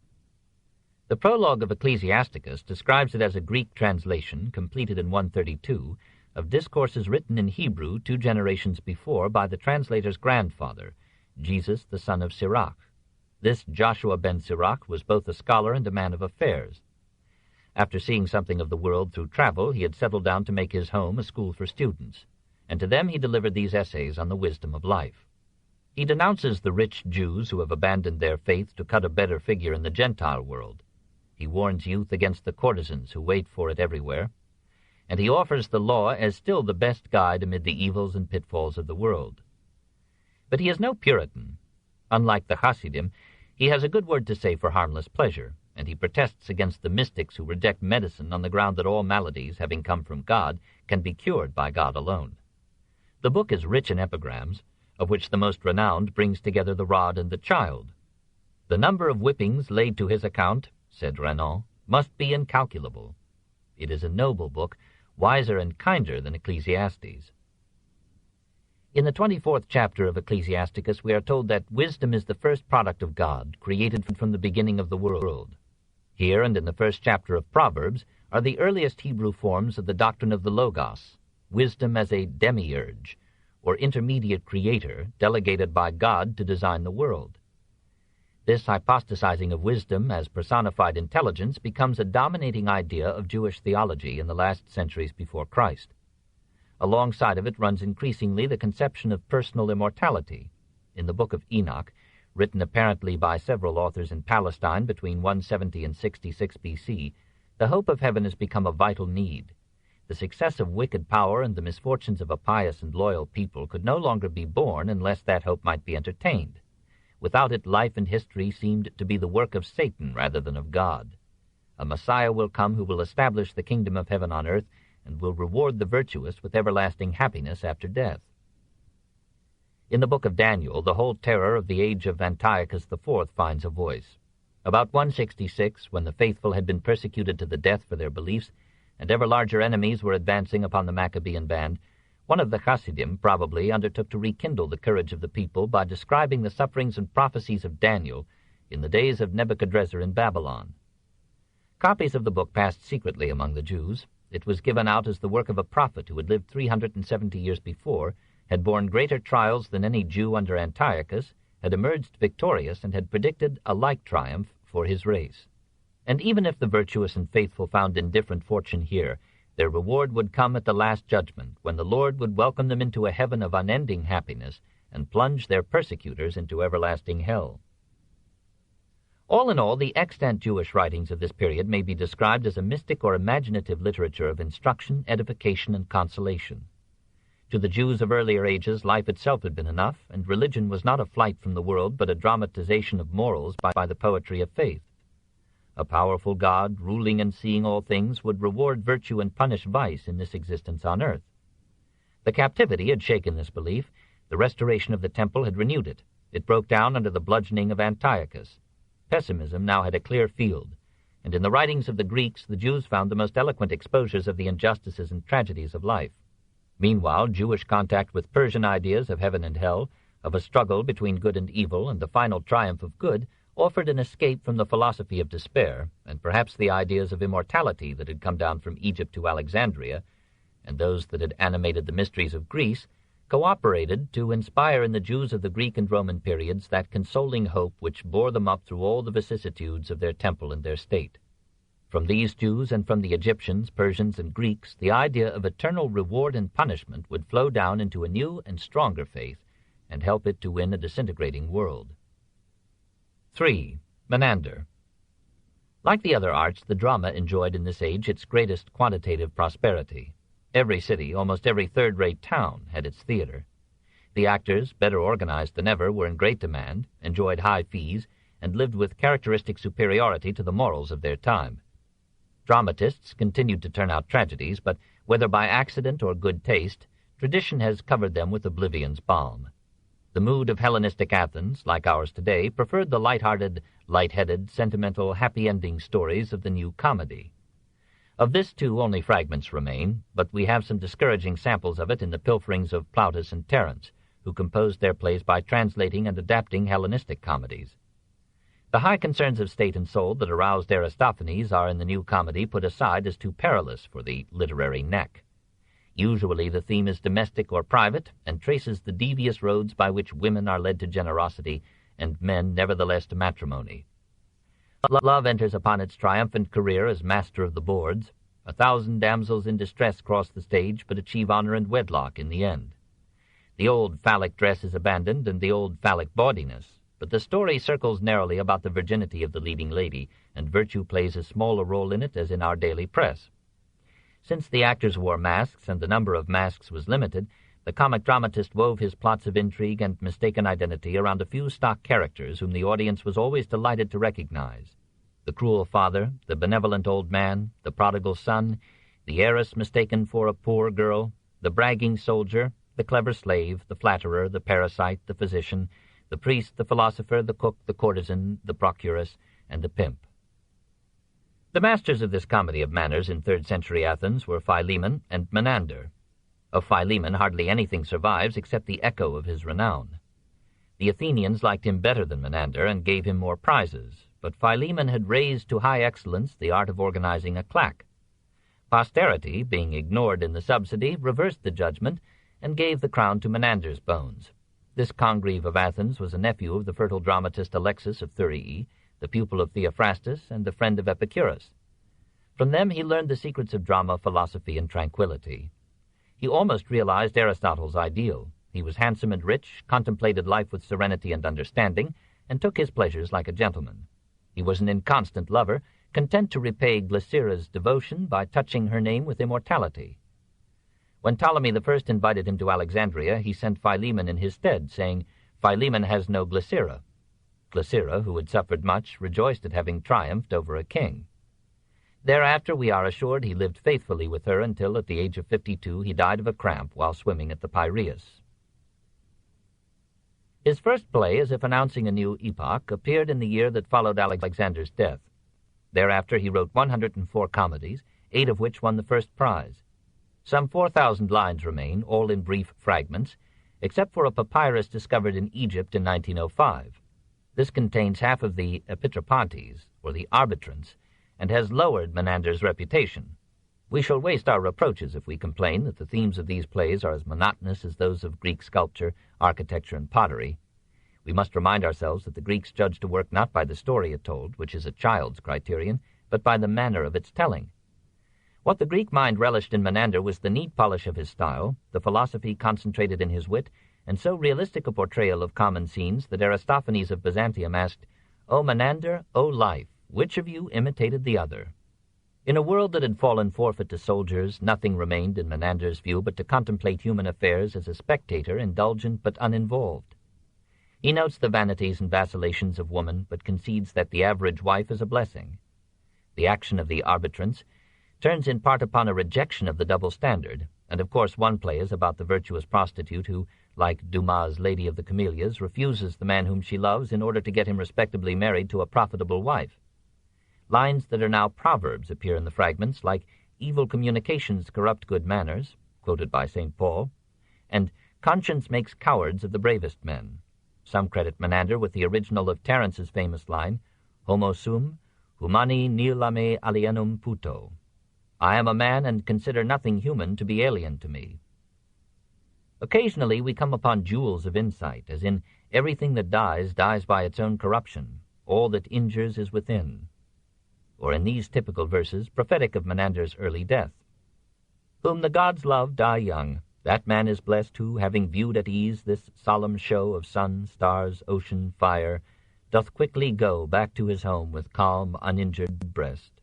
The prologue of Ecclesiasticus describes it as a Greek translation, completed in 132, of discourses written in Hebrew 2 generations before by the translator's grandfather, Jesus the son of Sirach. This Joshua ben Sirach was both a scholar and a man of affairs. After seeing something of the world through travel, he had settled down to make his home a school for students, and to them he delivered these essays on the wisdom of life. He denounces the rich Jews who have abandoned their faith to cut a better figure in the Gentile world. He warns youth against the courtesans who wait for it everywhere, and he offers the law as still the best guide amid the evils and pitfalls of the world. But he is no Puritan. Unlike the Hasidim, he has a good word to say for harmless pleasure, and he protests against the mystics who reject medicine on the ground that all maladies, having come from God, can be cured by God alone. The book is rich in epigrams, of which the most renowned brings together the rod and the child. The number of whippings laid to his account, said Renan, must be incalculable. It is a noble book, wiser and kinder than Ecclesiastes. In the 24th chapter of Ecclesiasticus we are told that wisdom is the first product of God, created from the beginning of the world. Here and in the 1st chapter of Proverbs are the earliest Hebrew forms of the doctrine of the Logos, wisdom as a demiurge, or intermediate creator, delegated by God to design the world. This hypostasizing of wisdom as personified intelligence becomes a dominating idea of Jewish theology in the last centuries before Christ. Alongside of it runs increasingly the conception of personal immortality. In the Book of Enoch, written apparently by several authors in Palestine between 170 and 66 B.C., the hope of heaven has become a vital need. The success of wicked power and the misfortunes of a pious and loyal people could no longer be borne unless that hope might be entertained. Without it, life and history seemed to be the work of Satan rather than of God. A Messiah will come who will establish the kingdom of heaven on earth and will reward the virtuous with everlasting happiness after death. In the book of Daniel, the whole terror of the age of Antiochus IV finds a voice. About 166, when the faithful had been persecuted to the death for their beliefs, and ever larger enemies were advancing upon the Maccabean band, one of the Hasidim probably undertook to rekindle the courage of the people by describing the sufferings and prophecies of Daniel in the days of Nebuchadrezzar in Babylon. Copies of the book passed secretly among the Jews. It was given out as the work of a prophet who had lived 370 years before, had borne greater trials than any Jew under Antiochus, had emerged victorious, and had predicted a like triumph for his race. And even if the virtuous and faithful found indifferent fortune here, their reward would come at the last judgment, when the Lord would welcome them into a heaven of unending happiness and plunge their persecutors into everlasting hell. All in all, the extant Jewish writings of this period may be described as a mystic or imaginative literature of instruction, edification, and consolation. To the Jews of earlier ages, life itself had been enough, and religion was not a flight from the world, but a dramatization of morals by the poetry of faith. A powerful God, ruling and seeing all things, would reward virtue and punish vice in this existence on earth. The captivity had shaken this belief. The restoration of the temple had renewed it. It broke down under the bludgeoning of Antiochus. Pessimism now had a clear field, and in the writings of the Greeks the Jews found the most eloquent exposures of the injustices and tragedies of life. Meanwhile, Jewish contact with Persian ideas of heaven and hell, of a struggle between good and evil, and the final triumph of good, offered an escape from the philosophy of despair, and perhaps the ideas of immortality that had come down from Egypt to Alexandria, and those that had animated the mysteries of Greece, cooperated to inspire in the Jews of the Greek and Roman periods that consoling hope which bore them up through all the vicissitudes of their temple and their state. From these Jews and from the Egyptians, Persians, and Greeks, the idea of eternal reward and punishment would flow down into a new and stronger faith and help it to win a disintegrating world. 3. Menander. Like the other arts, the drama enjoyed in this age its greatest quantitative prosperity. Every city, almost every third-rate town, had its theater. The actors, better organized than ever, were in great demand, enjoyed high fees, and lived with characteristic superiority to the morals of their time. Dramatists continued to turn out tragedies, but whether by accident or good taste, tradition has covered them with oblivion's balm. The mood of Hellenistic Athens, like ours today, preferred the light-hearted, light-headed, sentimental, happy-ending stories of the new comedy. Of this, too, only fragments remain, but we have some discouraging samples of it in the pilferings of Plautus and Terence, who composed their plays by translating and adapting Hellenistic comedies. The high concerns of state and soul that aroused Aristophanes are in the new comedy put aside as too perilous for the literary neck. Usually the theme is domestic or private, and traces the devious roads by which women are led to generosity, and men nevertheless to matrimony. Love enters upon its triumphant career as master of the boards. 1,000 damsels in distress cross the stage, but achieve honor and wedlock in the end. The old phallic dress is abandoned, and the old phallic bawdiness, but the story circles narrowly about the virginity of the leading lady, and virtue plays as small a role in it as in our daily press. Since the actors wore masks, and the number of masks was limited, the comic dramatist wove his plots of intrigue and mistaken identity around a few stock characters whom the audience was always delighted to recognize. The cruel father, the benevolent old man, the prodigal son, the heiress mistaken for a poor girl, the bragging soldier, the clever slave, the flatterer, the parasite, the physician, the priest, the philosopher, the cook, the courtesan, the procuress, and the pimp. The masters of this comedy of manners in 3rd century Athens were Philemon and Menander. Of Philemon hardly anything survives except the echo of his renown. The Athenians liked him better than Menander and gave him more prizes, but Philemon had raised to high excellence the art of organizing a claque. Posterity, being ignored in the subsidy, reversed the judgment and gave the crown to Menander's bones. This Congreve of Athens was a nephew of the fertile dramatist Alexis of Thurii, the pupil of Theophrastus, and the friend of Epicurus. From them he learned the secrets of drama, philosophy, and tranquility. He almost realized Aristotle's ideal. He was handsome and rich, contemplated life with serenity and understanding, and took his pleasures like a gentleman. He was an inconstant lover, content to repay Glycera's devotion by touching her name with immortality. When Ptolemy I invited him to Alexandria, he sent Philemon in his stead, saying, "Philemon has no Glycera." Glycera, who had suffered much, rejoiced at having triumphed over a king. Thereafter, we are assured, he lived faithfully with her until, at the age of 52, he died of a cramp while swimming at the Piraeus. His first play, as if announcing a new epoch, appeared in the year that followed Alexander's death. Thereafter he wrote 104 comedies, 8 of which won the first prize. Some 4,000 lines remain, all in brief fragments, except for a papyrus discovered in Egypt in 1905. This contains half of the Epitrophantes, or the arbitrants, and has lowered Menander's reputation. We shall waste our reproaches if we complain that the themes of these plays are as monotonous as those of Greek sculpture, architecture, and pottery. We must remind ourselves that the Greeks judged a work not by the story it told, which is a child's criterion, but by the manner of its telling. What the Greek mind relished in Menander was the neat polish of his style, the philosophy concentrated in his wit, and so realistic a portrayal of common scenes that Aristophanes of Byzantium asked, "O Menander, O life, which of you imitated the other?" In a world that had fallen forfeit to soldiers, nothing remained in Menander's view but to contemplate human affairs as a spectator, indulgent but uninvolved. He notes the vanities and vacillations of woman, but concedes that the average wife is a blessing. The action of the arbitrants turns in part upon a rejection of the double standard, and of course one play is about the virtuous prostitute who, like Dumas' Lady of the Camellias, refuses the man whom she loves in order to get him respectably married to a profitable wife. Lines that are now proverbs appear in the fragments, like "evil communications corrupt good manners," quoted by St. Paul, and "conscience makes cowards of the bravest men." Some credit Menander with the original of Terence's famous line, Homo sum, humani nil a me alienum puto. I am a man and consider nothing human to be alien to me. Occasionally we come upon jewels of insight, as in everything that dies by its own corruption, all that injures is within. Or in these typical verses, prophetic of Menander's early death. Whom the gods love die young. That man is blessed who, having viewed at ease this solemn show of sun, stars, ocean, fire, doth quickly go back to his home with calm, uninjured breast.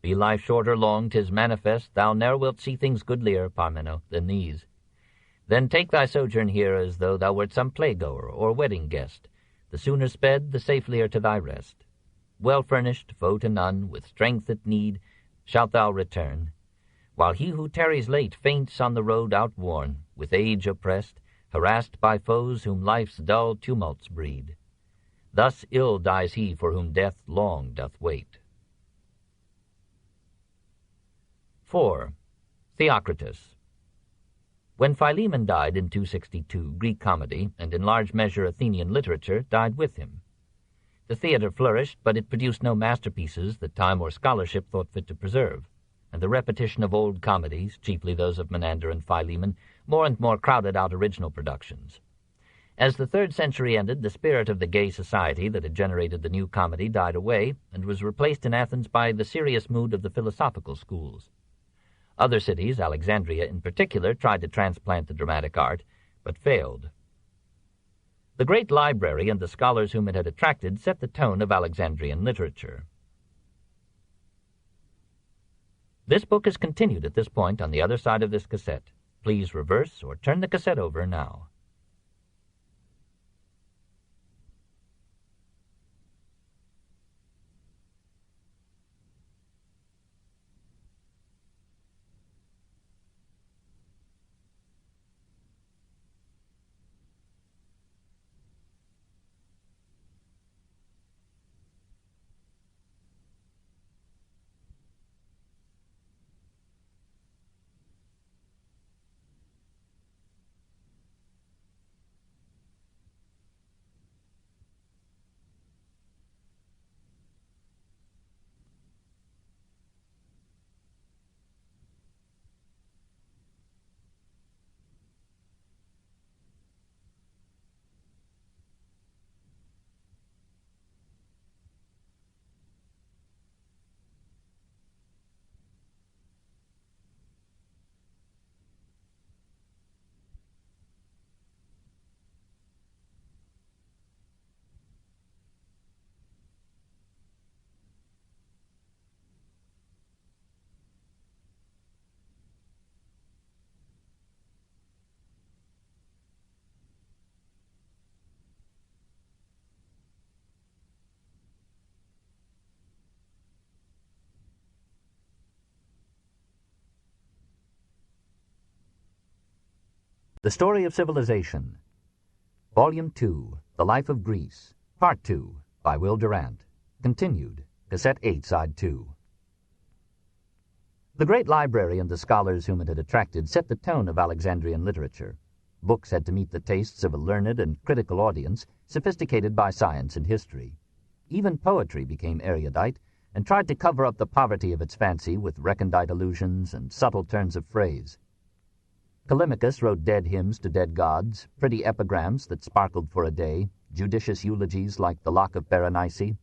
Be life short or long, 'tis manifest thou ne'er wilt see things goodlier, Parmeno, than these. Then take thy sojourn here as though thou wert some playgoer or wedding guest. The sooner sped, the safelier to thy rest. Well furnished, foe to none, with strength at need, shalt thou return, while he who tarries late faints on the road outworn, with age oppressed, harassed by foes whom life's dull tumults breed. Thus ill dies he for whom death long doth wait. 4. Theocritus. When Philemon died in 262, Greek comedy, and in large measure Athenian literature, died with him. The theatre flourished, but it produced no masterpieces that time or scholarship thought fit to preserve, and the repetition of old comedies, chiefly those of Menander and Philemon, more and more crowded out original productions. As the 3rd century ended, the spirit of the gay society that had generated the new comedy died away, and was replaced in Athens by the serious mood of the philosophical schools. Other cities, Alexandria in particular, tried to transplant the dramatic art, but failed. The great library and the scholars whom it had attracted set the tone of Alexandrian literature. This book is continued at this point on the other side of this cassette. Please reverse or turn the cassette over now. The Story of Civilization, Volume 2, The Life of Greece, Part 2, by Will Durant, continued, Cassette 8, Side 2. The great library and the scholars whom it had attracted set the tone of Alexandrian literature. Books had to meet the tastes of a learned and critical audience, sophisticated by science and history. Even poetry became erudite, and tried to cover up the poverty of its fancy with recondite allusions and subtle turns of phrase. Callimachus wrote dead hymns to dead gods, pretty epigrams that sparkled for a day, judicious eulogies like the Lock of Berenice,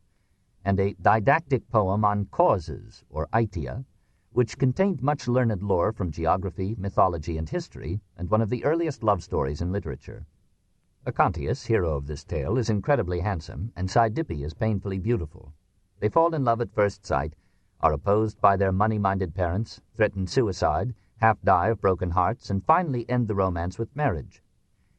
and a didactic poem on causes, or aitia, which contained much learned lore from geography, mythology, and history, and one of the earliest love stories in literature. Acontius, hero of this tale, is incredibly handsome, and Cydippe is painfully beautiful. They fall in love at first sight, are opposed by their money-minded parents, threaten suicide, half die of broken hearts, and finally end the romance with marriage.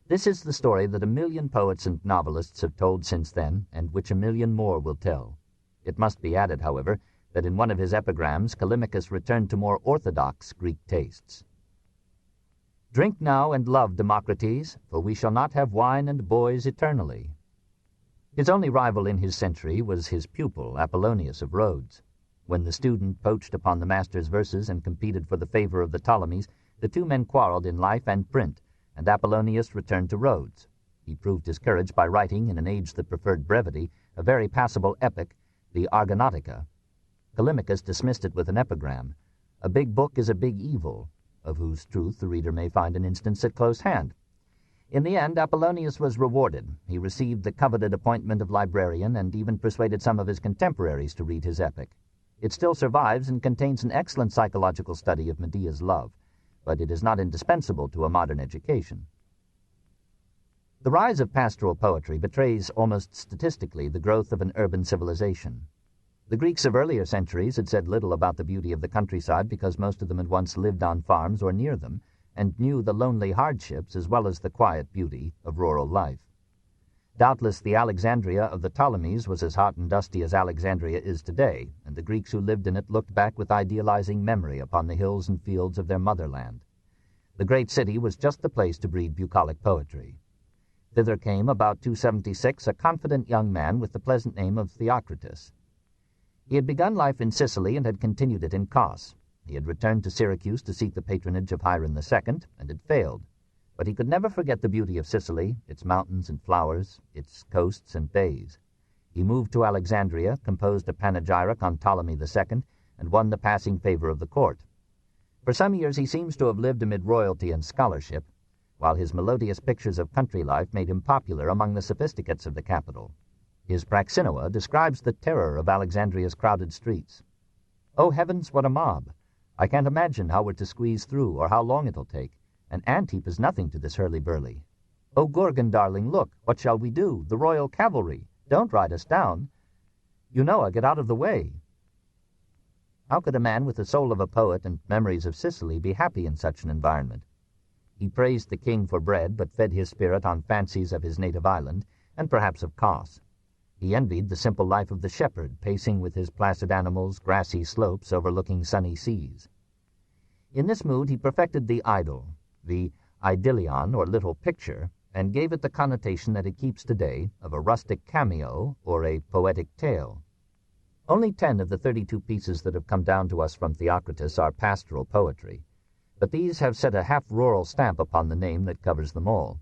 This is the story that 1,000,000 poets and novelists have told since then, and which 1,000,000 more will tell. It must be added, however, that in one of his epigrams Callimachus returned to more orthodox Greek tastes. Drink now and love, Democrates, for we shall not have wine and boys eternally. His only rival in his century was his pupil, Apollonius of Rhodes. When the student poached upon the master's verses and competed for the favor of the Ptolemies, the two men quarreled in life and print, and Apollonius returned to Rhodes. He proved his courage by writing, in an age that preferred brevity, a very passable epic, the Argonautica. Callimachus dismissed it with an epigram: "A big book is a big evil," of whose truth the reader may find an instance at close hand. In the end, Apollonius was rewarded. He received the coveted appointment of librarian and even persuaded some of his contemporaries to read his epic. It still survives and contains an excellent psychological study of Medea's love, but it is not indispensable to a modern education. The rise of pastoral poetry betrays almost statistically the growth of an urban civilization. The Greeks of earlier centuries had said little about the beauty of the countryside because most of them had once lived on farms or near them and knew the lonely hardships as well as the quiet beauty of rural life. Doubtless the Alexandria of the Ptolemies was as hot and dusty as Alexandria is today, and the Greeks who lived in it looked back with idealizing memory upon the hills and fields of their motherland. The great city was just the place to breed bucolic poetry. Thither came, about 276, a confident young man with the pleasant name of Theocritus. He had begun life in Sicily and had continued it in Cos. He had returned to Syracuse to seek the patronage of Hiram II, and had failed. But he could never forget the beauty of Sicily, its mountains and flowers, its coasts and bays. He moved to Alexandria, composed a panegyric on Ptolemy II, and won the passing favor of the court. For some years he seems to have lived amid royalty and scholarship, while his melodious pictures of country life made him popular among the sophisticates of the capital. His Praxinoa describes the terror of Alexandria's crowded streets. "Oh heavens, what a mob! I can't imagine how we're to squeeze through or how long it'll take. An ant-heap is nothing to this hurly-burly. Oh, Gorgon, darling, look, what shall we do? The royal cavalry! Don't ride us down! Eunoa, get out of the way!" How could a man with the soul of a poet and memories of Sicily be happy in such an environment? He praised the king for bread, but fed his spirit on fancies of his native island, and perhaps of Cos. He envied the simple life of the shepherd, pacing with his placid animals grassy slopes overlooking sunny seas. In this mood he perfected the idyll, the idyllion or little picture, and gave it the connotation that it keeps today of a rustic cameo or a poetic tale. Only 10 of the 32 pieces that have come down to us from Theocritus are pastoral poetry, but these have set a half-rural stamp upon the name that covers them all.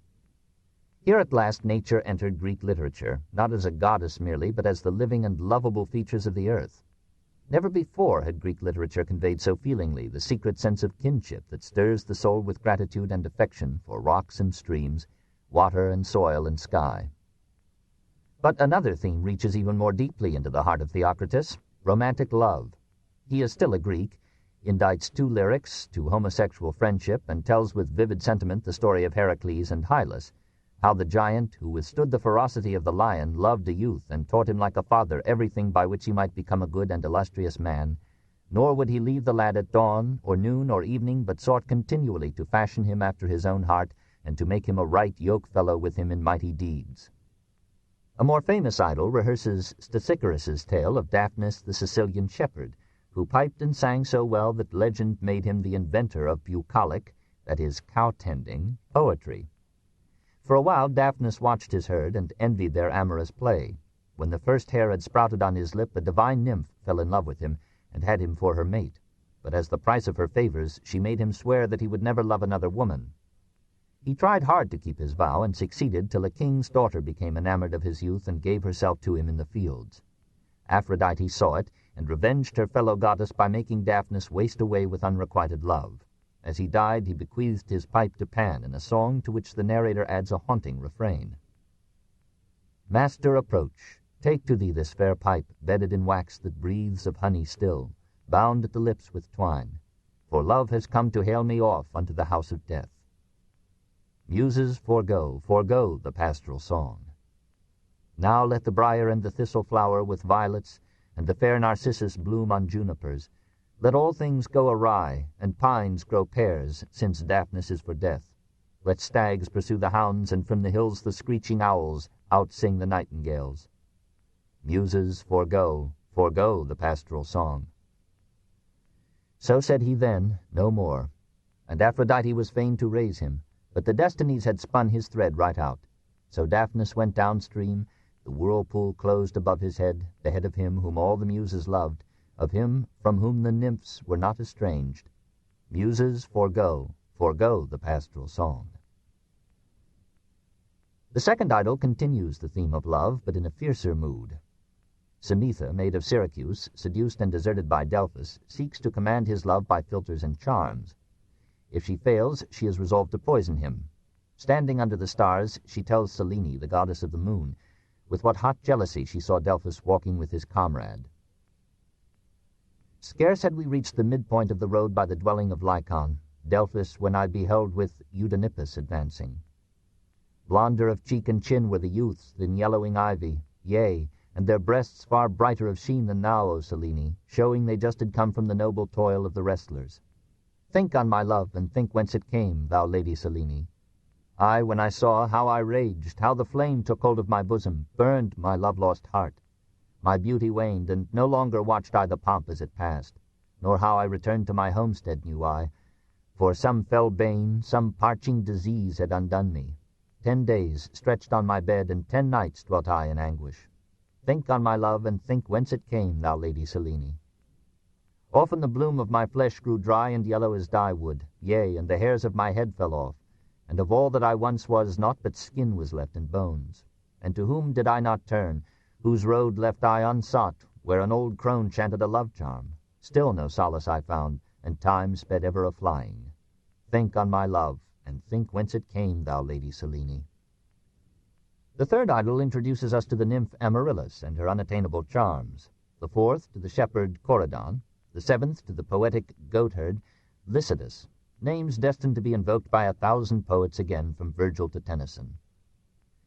Here at last nature entered Greek literature, not as a goddess merely, but as the living and lovable features of the earth. Never before had Greek literature conveyed so feelingly the secret sense of kinship that stirs the soul with gratitude and affection for rocks and streams, water and soil and sky. But another theme reaches even more deeply into the heart of Theocritus: romantic love. He is still a Greek, indites 2 lyrics to homosexual friendship, and tells with vivid sentiment the story of Heracles and Hylas, how the giant, who withstood the ferocity of the lion, loved a youth and taught him like a father everything by which he might become a good and illustrious man, nor would he leave the lad at dawn, or noon, or evening, but sought continually to fashion him after his own heart, and to make him a right yoke-fellow with him in mighty deeds. A more famous idyll rehearses Stesichorus's tale of Daphnis the Sicilian shepherd, who piped and sang so well that legend made him the inventor of bucolic, that is, cow-tending, poetry. For a while Daphnis watched his herd and envied their amorous play. When the first hair had sprouted on his lip, a divine nymph fell in love with him and had him for her mate. But as the price of her favors, she made him swear that he would never love another woman. He tried hard to keep his vow and succeeded till a king's daughter became enamored of his youth and gave herself to him in the fields. Aphrodite saw it and revenged her fellow goddess by making Daphnis waste away with unrequited love. As he died, he bequeathed his pipe to Pan in a song to which the narrator adds a haunting refrain. "Master, approach. Take to thee this fair pipe, bedded in wax that breathes of honey still, bound at the lips with twine. For love has come to hale me off unto the house of death." Muses, forego, forego the pastoral song. Now let the briar and the thistle flower with violets, and the fair narcissus bloom on junipers. Let all things go awry, and pines grow pears, since Daphnis is for death. Let stags pursue the hounds, and from the hills the screeching owls outsing the nightingales. Muses, forego, forego the pastoral song. So said he then, no more, and Aphrodite was fain to raise him, but the destinies had spun his thread right out. So Daphnis went downstream, the whirlpool closed above his head, the head of him whom all the Muses loved, of him from whom the nymphs were not estranged. Muses, forego, forego the pastoral song. The second idyll continues the theme of love, but in a fiercer mood. Zenith, maid of Syracuse, seduced and deserted by Delphus, seeks to command his love by philters and charms. If she fails, she is resolved to poison him. Standing under the stars, she tells Selene, the goddess of the moon, with what hot jealousy she saw Delphus walking with his comrade. Scarce had we reached the midpoint of the road by the dwelling of Lycon, Delphus, when I beheld with Eudenippus advancing. Blonder of cheek and chin were the youths than yellowing ivy, yea, and their breasts far brighter of sheen than thou, O Selene, showing they just had come from the noble toil of the wrestlers. Think on my love, and think whence it came, thou Lady Selene. I, when I saw, how I raged, how the flame took hold of my bosom, burned my love-lost heart. My beauty waned, and no longer watched I the pomp as it passed, nor how I returned to my homestead knew I, for some fell bane, some parching disease had undone me. 10 days stretched on my bed, and 10 nights dwelt I in anguish. Think on my love, and think whence it came, thou Lady Selene. Often the bloom of my flesh grew dry and yellow as dyewood, yea, and the hairs of my head fell off, and of all that I once was, naught but skin was left and bones. And to whom did I not turn, whose road left I unsought, where an old crone chanted a love charm? Still no solace I found, and time sped ever a-flying. Think on my love, and think whence it came, thou Lady Selene. The third idyll introduces us to the nymph Amaryllis and her unattainable charms, the fourth to the shepherd Corydon, the seventh to the poetic goatherd Lycidas, names destined to be invoked by 1,000 poets again from Virgil to Tennyson.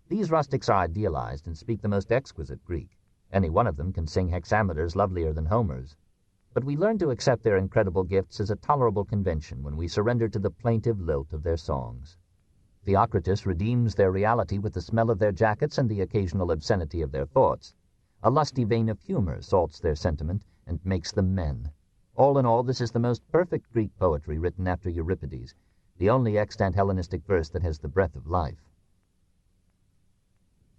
These rustics are idealized and speak the most exquisite Greek. Any one of them can sing hexameters lovelier than Homer's. But we learn to accept their incredible gifts as a tolerable convention when we surrender to the plaintive lilt of their songs. Theocritus redeems their reality with the smell of their jackets and the occasional obscenity of their thoughts. A lusty vein of humor salts their sentiment and makes them men. All in all, this is the most perfect Greek poetry written after Euripides, the only extant Hellenistic verse that has the breath of life.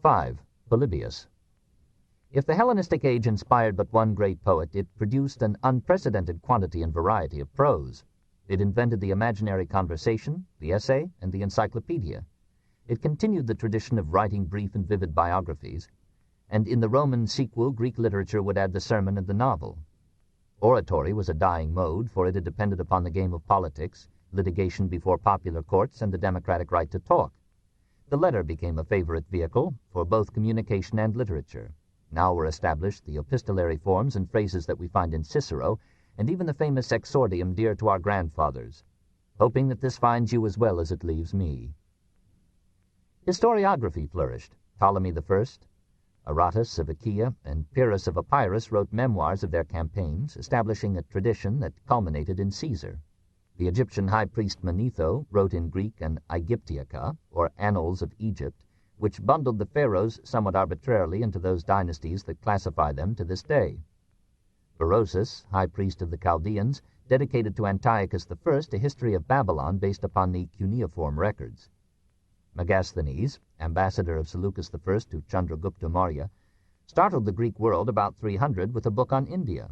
5. Polybius. If the Hellenistic age inspired but one great poet, it produced an unprecedented quantity and variety of prose. It invented the imaginary conversation, the essay, and the encyclopedia. It continued the tradition of writing brief and vivid biographies, and in the Roman sequel Greek literature would add the sermon and the novel. Oratory was a dying mode, for it had depended upon the game of politics, litigation before popular courts, and the democratic right to talk. The letter became a favorite vehicle for both communication and literature. Now were established the epistolary forms and phrases that we find in Cicero, and even the famous exordium dear to our grandfathers, hoping that this finds you as well as it leaves me. Historiography flourished. Ptolemy I, Aratus of Achaia, and Pyrrhus of Epirus wrote memoirs of their campaigns, establishing a tradition that culminated in Caesar. The Egyptian high priest Manetho wrote in Greek an Aegyptiaca, or Annals of Egypt, which bundled the pharaohs somewhat arbitrarily into those dynasties that classify them to this day. Berosus, high priest of the Chaldeans, dedicated to Antiochus I a history of Babylon based upon the cuneiform records. Megasthenes, ambassador of Seleucus I to Chandragupta Maurya, startled the Greek world about 300 with a book on India.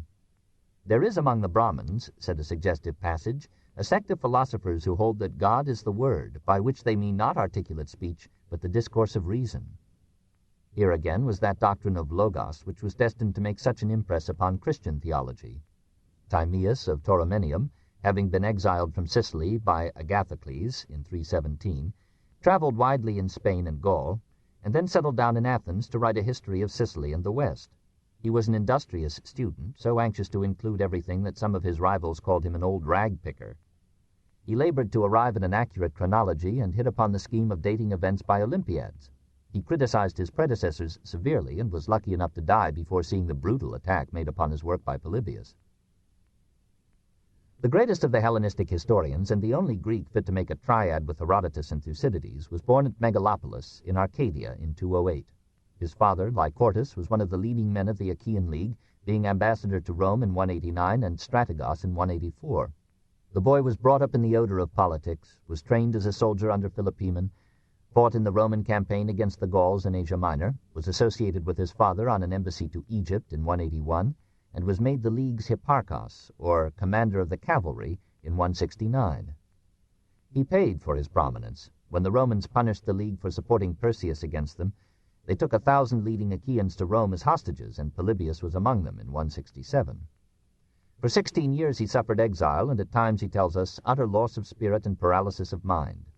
There is among the Brahmins, said a suggestive passage, a sect of philosophers who hold that God is the word, by which they mean not articulate speech, but the discourse of reason. Here again was that doctrine of Logos which was destined to make such an impress upon Christian theology. Timaeus of Tauromenium, having been exiled from Sicily by Agathocles in 317, traveled widely in Spain and Gaul, and then settled down in Athens to write a history of Sicily and the West. He was an industrious student, so anxious to include everything that some of his rivals called him an old rag-picker. He labored to arrive at an accurate chronology and hit upon the scheme of dating events by Olympiads. He criticized his predecessors severely and was lucky enough to die before seeing the brutal attack made upon his work by Polybius. The greatest of the Hellenistic historians, and the only Greek fit to make a triad with Herodotus and Thucydides, was born at Megalopolis in Arcadia in 208. His father, Lycortas, was one of the leading men of the Achaean League, being ambassador to Rome in 189 and Strategos in 184. The boy was brought up in the odor of politics, was trained as a soldier under Philopoemen, fought in the Roman campaign against the Gauls in Asia Minor, was associated with his father on an embassy to Egypt in 181, and was made the League's hipparchos, or commander of the cavalry, in 169. He paid for his prominence. When the Romans punished the League for supporting Perseus against them, they took 1,000 leading Achaeans to Rome as hostages, and Polybius was among them in 167. For 16 years he suffered exile, and at times, he tells us, utter loss of spirit and paralysis of mind.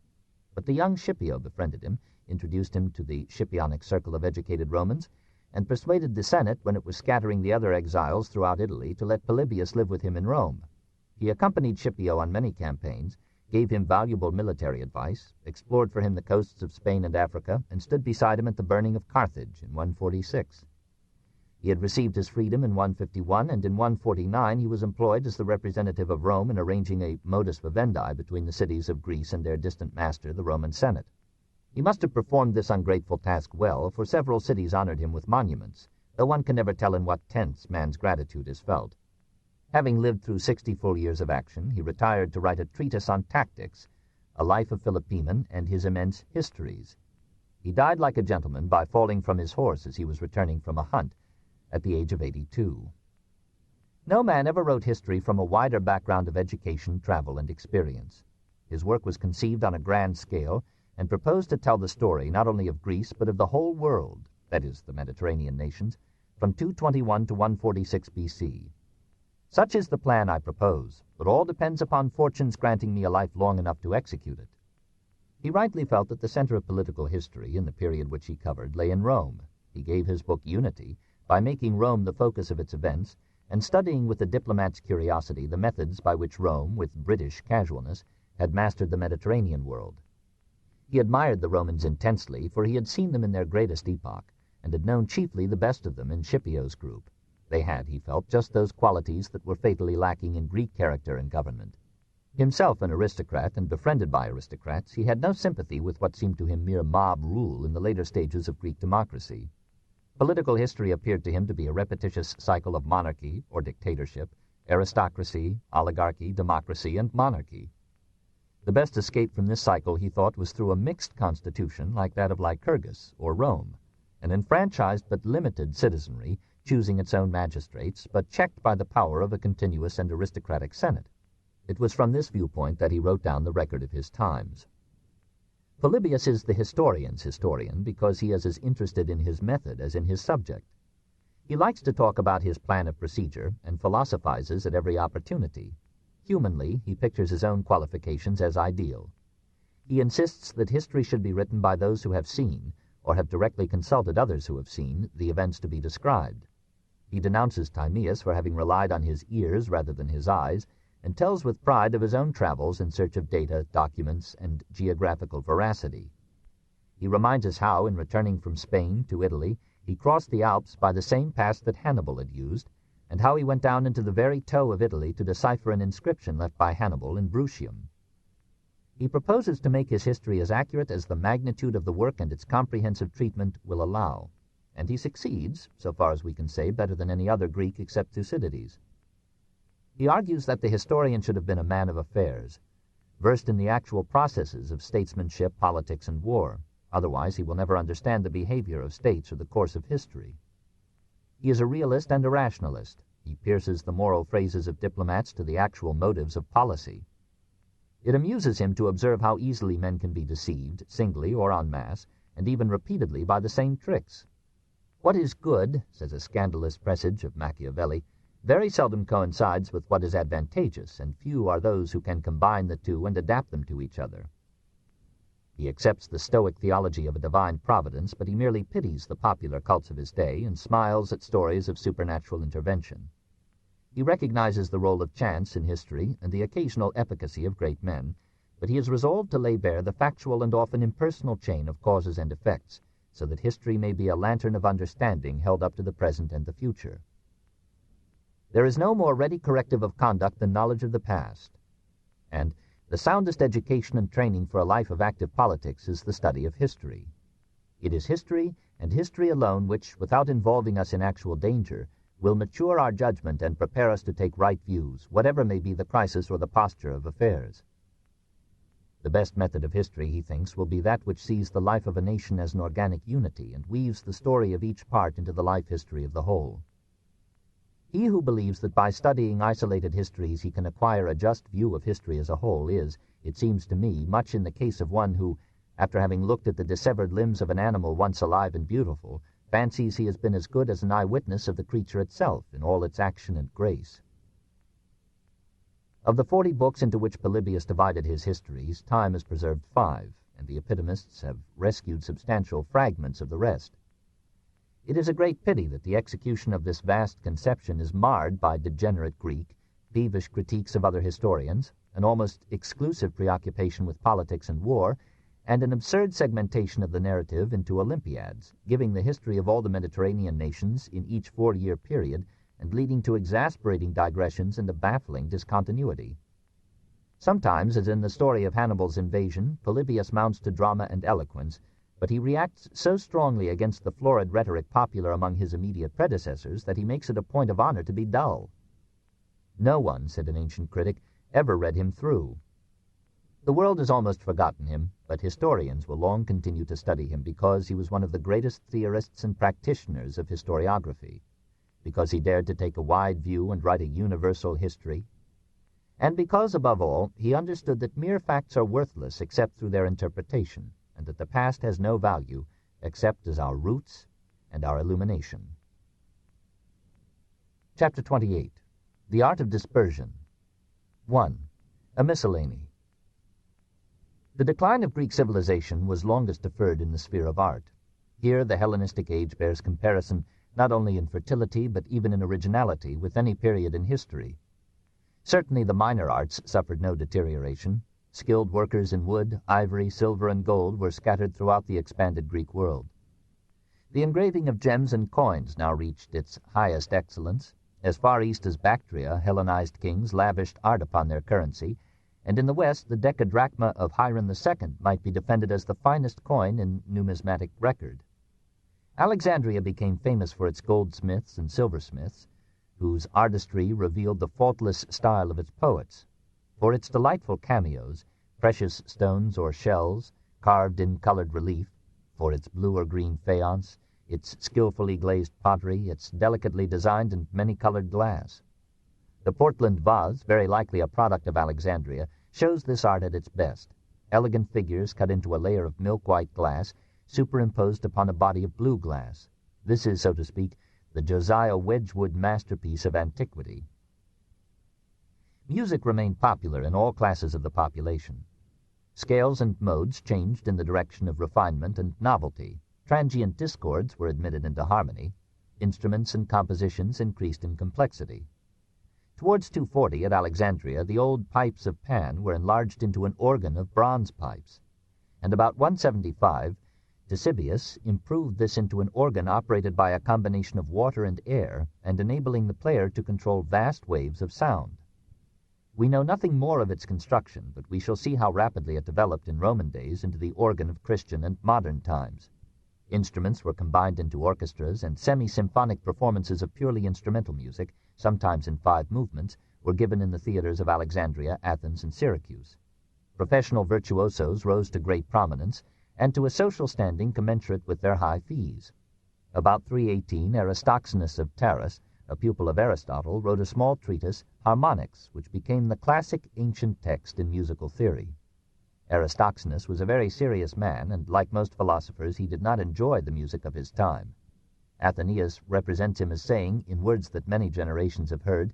But the young Scipio befriended him, introduced him to the Scipionic circle of educated Romans, and persuaded the Senate, when it was scattering the other exiles throughout Italy, to let Polybius live with him in Rome. He accompanied Scipio on many campaigns, gave him valuable military advice, explored for him the coasts of Spain and Africa, and stood beside him at the burning of Carthage in 146. He had received his freedom in 151, and in 149 he was employed as the representative of Rome in arranging a modus vivendi between the cities of Greece and their distant master, the Roman Senate. He must have performed this ungrateful task well, for several cities honored him with monuments, though one can never tell in what tense man's gratitude is felt. Having lived through 60 full years of action, he retired to write a treatise on tactics, a life of Philopoemen, and his immense histories. He died like a gentleman by falling from his horse as he was returning from a hunt, at the age of 82. No man ever wrote history from a wider background of education, travel, and experience. His work was conceived on a grand scale, and proposed to tell the story not only of Greece but of the whole world, that is, the Mediterranean nations, from 221 to 146 B.C. Such is the plan I propose, but all depends upon fortune's granting me a life long enough to execute it. He rightly felt that the center of political history, in the period which he covered, lay in Rome. He gave his book Unity by making Rome the focus of its events, and studying with the diplomat's curiosity the methods by which Rome, with British casualness, had mastered the Mediterranean world. He admired the Romans intensely, for he had seen them in their greatest epoch, and had known chiefly the best of them in Scipio's group. They had, he felt, just those qualities that were fatally lacking in Greek character and government. Himself an aristocrat and befriended by aristocrats, he had no sympathy with what seemed to him mere mob rule in the later stages of Greek democracy. Political history appeared to him to be a repetitious cycle of monarchy or dictatorship, aristocracy, oligarchy, democracy, and monarchy. The best escape from this cycle, he thought, was through a mixed constitution like that of Lycurgus or Rome, an enfranchised but limited citizenry, choosing its own magistrates, but checked by the power of a continuous and aristocratic Senate. It was from this viewpoint that he wrote down the record of his times. Polybius is the historian's historian because he is as interested in his method as in his subject. He likes to talk about his plan of procedure and philosophizes at every opportunity. Humanly, he pictures his own qualifications as ideal. He insists that history should be written by those who have seen, or have directly consulted others who have seen, the events to be described. He denounces Timaeus for having relied on his ears rather than his eyes, and tells with pride of his own travels in search of data, documents, and geographical veracity. He reminds us how, in returning from Spain to Italy, he crossed the Alps by the same pass that Hannibal had used, and how he went down into the very toe of Italy to decipher an inscription left by Hannibal in Brutium. He proposes to make his history as accurate as the magnitude of the work and its comprehensive treatment will allow, and he succeeds, so far as we can say, better than any other Greek except Thucydides. He argues that the historian should have been a man of affairs, versed in the actual processes of statesmanship, politics, and war. Otherwise, he will never understand the behavior of states or the course of history. He is a realist and a rationalist. He pierces the moral phrases of diplomats to the actual motives of policy. It amuses him to observe how easily men can be deceived, singly or en masse, and even repeatedly by the same tricks. What is good, says a scandalous presage of Machiavelli, very seldom coincides with what is advantageous, and few are those who can combine the two and adapt them to each other. He accepts the Stoic theology of a divine providence, but he merely pities the popular cults of his day and smiles at stories of supernatural intervention. He recognizes the role of chance in history and the occasional efficacy of great men, but he is resolved to lay bare the factual and often impersonal chain of causes and effects, so that history may be a lantern of understanding held up to the present and the future. There is no more ready corrective of conduct than knowledge of the past, and the soundest education and training for a life of active politics is the study of history. It is history, and history alone, which, without involving us in actual danger, will mature our judgment and prepare us to take right views, whatever may be the crisis or the posture of affairs. The best method of history, he thinks, will be that which sees the life of a nation as an organic unity and weaves the story of each part into the life history of the whole. He who believes that by studying isolated histories he can acquire a just view of history as a whole is, it seems to me, much in the case of one who, after having looked at the dissevered limbs of an animal once alive and beautiful, fancies he has been as good as an eyewitness of the creature itself in all its action and grace. Of the 40 books into which Polybius divided his histories, time has preserved 5, and the epitomists have rescued substantial fragments of the rest. It is a great pity that the execution of this vast conception is marred by degenerate Greek, peevish critiques of other historians, an almost exclusive preoccupation with politics and war, and an absurd segmentation of the narrative into Olympiads, giving the history of all the Mediterranean nations in each 4-year period and leading to exasperating digressions and a baffling discontinuity. Sometimes, as in the story of Hannibal's invasion, Polybius mounts to drama and eloquence, but he reacts so strongly against the florid rhetoric popular among his immediate predecessors that he makes it a point of honor to be dull. No one, said an ancient critic, ever read him through. The world has almost forgotten him, but historians will long continue to study him because he was one of the greatest theorists and practitioners of historiography, because he dared to take a wide view and write a universal history, and because, above all, he understood that mere facts are worthless except through their interpretation, and that the past has no value except as our roots and our illumination. Chapter 28. The Art of Dispersion. 1. A Miscellany. The decline of Greek civilization was longest deferred in the sphere of art. Here the Hellenistic age bears comparison not only in fertility but even in originality with any period in history. Certainly the minor arts suffered no deterioration. Skilled workers in wood, ivory, silver, and gold were scattered throughout the expanded Greek world. The engraving of gems and coins now reached its highest excellence. As far east as Bactria, Hellenized kings lavished art upon their currency, and in the west the decadrachma of Hiram II might be defended as the finest coin in numismatic record. Alexandria became famous for its goldsmiths and silversmiths, whose artistry revealed the faultless style of its poets. For its delightful cameos, precious stones or shells, carved in colored relief, for its blue or green faience, its skillfully glazed pottery, its delicately designed and many-colored glass. The Portland vase, very likely a product of Alexandria, shows this art at its best. Elegant figures cut into a layer of milk-white glass, superimposed upon a body of blue glass. This is, so to speak, the Josiah Wedgwood masterpiece of antiquity. Music remained popular in all classes of the population. Scales and modes changed in the direction of refinement and novelty. Transient discords were admitted into harmony. Instruments and compositions increased in complexity. Towards 240 at Alexandria, the old pipes of Pan were enlarged into an organ of bronze pipes, and about 175, Ctesibius improved this into an organ operated by a combination of water and air and enabling the player to control vast waves of sound. We know nothing more of its construction, but we shall see how rapidly it developed in Roman days into the organ of Christian and modern times. Instruments were combined into orchestras, and semi-symphonic performances of purely instrumental music, sometimes in 5 movements, were given in the theaters of Alexandria, Athens, and Syracuse. Professional virtuosos rose to great prominence, and to a social standing commensurate with their high fees. About 318, Aristoxenus of Taras, a pupil of Aristotle, wrote a small treatise, Harmonics, which became the classic ancient text in musical theory. Aristoxenus was a very serious man, and like most philosophers, he did not enjoy the music of his time. Athenaeus represents him as saying, in words that many generations have heard,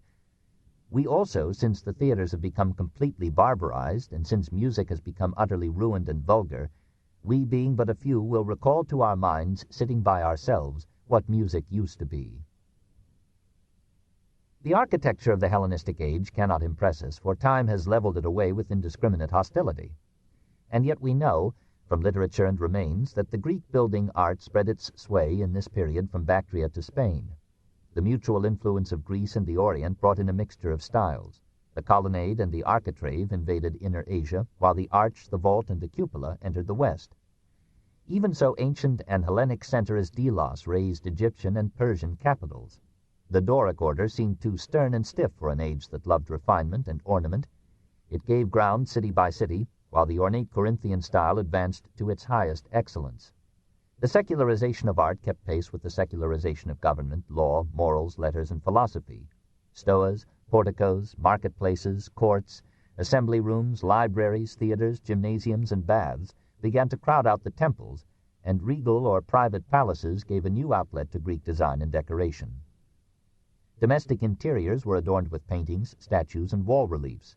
"We also, since the theaters have become completely barbarized, and since music has become utterly ruined and vulgar, we being but a few will recall to our minds, sitting by ourselves, what music used to be." The architecture of the Hellenistic age cannot impress us, for time has leveled it away with indiscriminate hostility. And yet we know, from literature and remains, that the Greek building art spread its sway in this period from Bactria to Spain. The mutual influence of Greece and the Orient brought in a mixture of styles. The colonnade and the architrave invaded Inner Asia, while the arch, the vault, and the cupola entered the West. Even so ancient an Hellenic center as Delos raised Egyptian and Persian capitals. The Doric order seemed too stern and stiff for an age that loved refinement and ornament. It gave ground city by city, while the ornate Corinthian style advanced to its highest excellence. The secularization of art kept pace with the secularization of government, law, morals, letters, and philosophy. Stoas, porticos, marketplaces, courts, assembly rooms, libraries, theaters, gymnasiums, and baths began to crowd out the temples, and regal or private palaces gave a new outlet to Greek design and decoration. Domestic interiors were adorned with paintings, statues, and wall reliefs.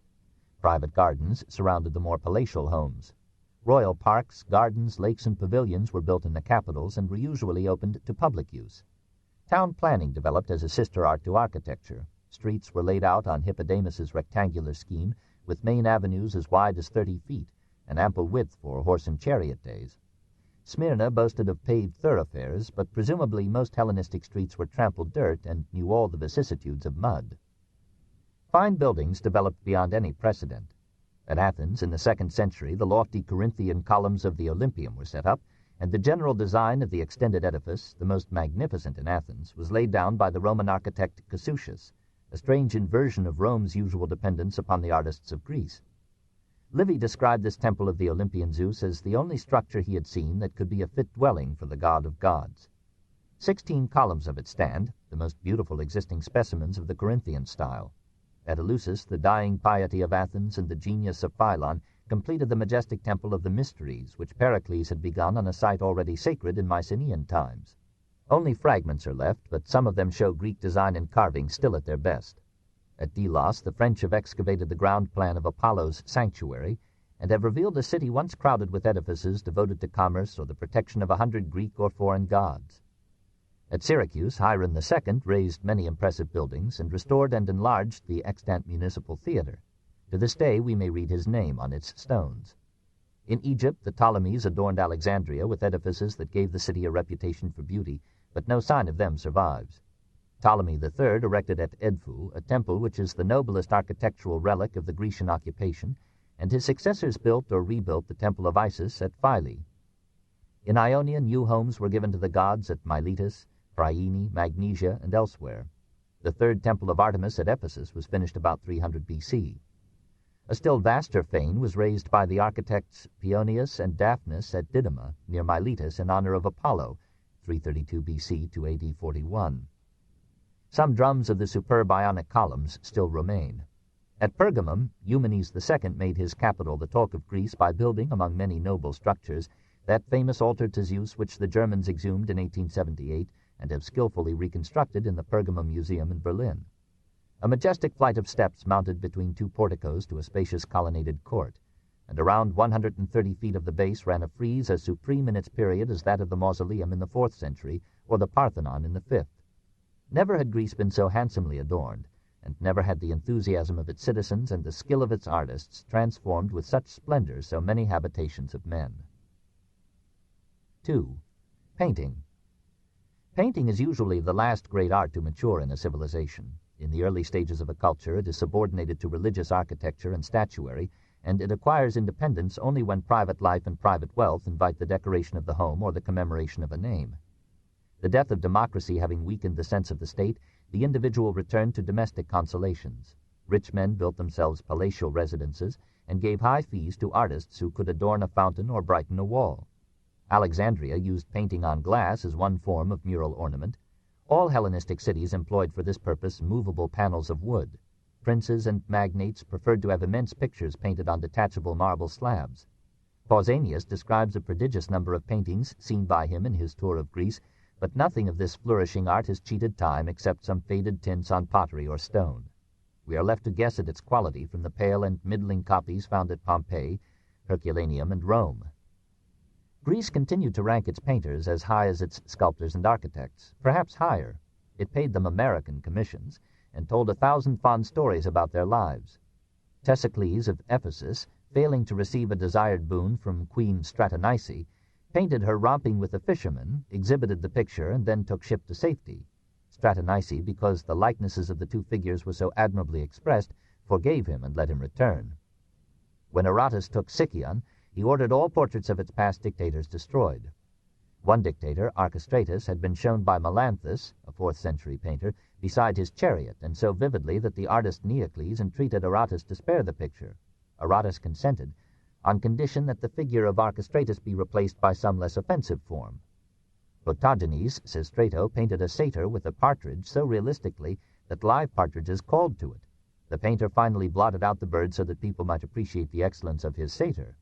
Private gardens surrounded the more palatial homes. Royal parks, gardens, lakes, and pavilions were built in the capitals and were usually opened to public use. Town planning developed as a sister art to architecture. Streets were laid out on Hippodamus's rectangular scheme, with main avenues as wide as 30 feet, and ample width for horse and chariot days. Smyrna boasted of paved thoroughfares, but presumably most Hellenistic streets were trampled dirt and knew all the vicissitudes of mud. Fine buildings developed beyond any precedent. At Athens, in the 2nd century, the lofty Corinthian columns of the Olympium were set up, and the general design of the extended edifice, the most magnificent in Athens, was laid down by the Roman architect Cassius, a strange inversion of Rome's usual dependence upon the artists of Greece. Livy described this temple of the Olympian Zeus as the only structure he had seen that could be a fit dwelling for the god of gods. 16 columns of it stand, the most beautiful existing specimens of the Corinthian style. At Eleusis, the dying piety of Athens and the genius of Philon completed the majestic temple of the Mysteries, which Pericles had begun on a site already sacred in Mycenaean times. Only fragments are left, but some of them show Greek design and carving still at their best. At Delos, the French have excavated the ground plan of Apollo's sanctuary, and have revealed a city once crowded with edifices devoted to commerce or the protection of 100 Greek or foreign gods. At Syracuse, Hiram II raised many impressive buildings and restored and enlarged the extant municipal theater. To this day we may read his name on its stones. In Egypt, the Ptolemies adorned Alexandria with edifices that gave the city a reputation for beauty, but no sign of them survives. Ptolemy III erected at Edfu a temple which is the noblest architectural relic of the Grecian occupation, and his successors built or rebuilt the temple of Isis at Philae. In Ionia, new homes were given to the gods at Miletus, Priene, Magnesia, and elsewhere. The third temple of Artemis at Ephesus was finished about 300 B.C. A still vaster fane was raised by the architects Paeonius and Daphnis at Didyma, near Miletus, in honor of Apollo, 332 B.C. to A.D. 41. Some drums of the superb Ionic columns still remain. At Pergamum, Eumenes II made his capital the talk of Greece by building, among many noble structures, that famous altar to Zeus which the Germans exhumed in 1878 and have skillfully reconstructed in the Pergamum Museum in Berlin. A majestic flight of steps mounted between two porticos to a spacious colonnaded court, and around 130 feet of the base ran a frieze as supreme in its period as that of the Mausoleum in the 4th century or the Parthenon in the 5th. Never had Greece been so handsomely adorned, and never had the enthusiasm of its citizens and the skill of its artists transformed with such splendor so many habitations of men. 2. Painting. Painting is usually the last great art to mature in a civilization. In the early stages of a culture, it is subordinated to religious architecture and statuary, and it acquires independence only when private life and private wealth invite the decoration of the home or the commemoration of a name. The death of democracy having weakened the sense of the state, the individual returned to domestic consolations. Rich men built themselves palatial residences and gave high fees to artists who could adorn a fountain or brighten a wall. Alexandria used painting on glass as one form of mural ornament. All Hellenistic cities employed for this purpose movable panels of wood. Princes and magnates preferred to have immense pictures painted on detachable marble slabs. Pausanias describes a prodigious number of paintings seen by him in his tour of Greece, but nothing of this flourishing art has cheated time except some faded tints on pottery or stone. We are left to guess at its quality from the pale and middling copies found at Pompeii, Herculaneum, and Rome. Greece continued to rank its painters as high as its sculptors and architects, perhaps higher. It paid them American commissions, and told 1,000 fond stories about their lives. Tesicles of Ephesus, failing to receive a desired boon from Queen Stratonice, painted her romping with a fisherman, exhibited the picture, and then took ship to safety. Stratonice, because the likenesses of the two figures were so admirably expressed, forgave him and let him return. When Orators took Sicyon, he ordered all portraits of its past dictators destroyed. One dictator, Archestratus, had been shown by Melanthus, a 4th century painter, beside his chariot, and so vividly that the artist Neocles entreated Aratus to spare the picture. Aratus consented, on condition that the figure of Archestratus be replaced by some less offensive form. Protogenes, says Strato, painted a satyr with a partridge so realistically that live partridges called to it. The painter finally blotted out the bird so that people might appreciate the excellence of his satyr.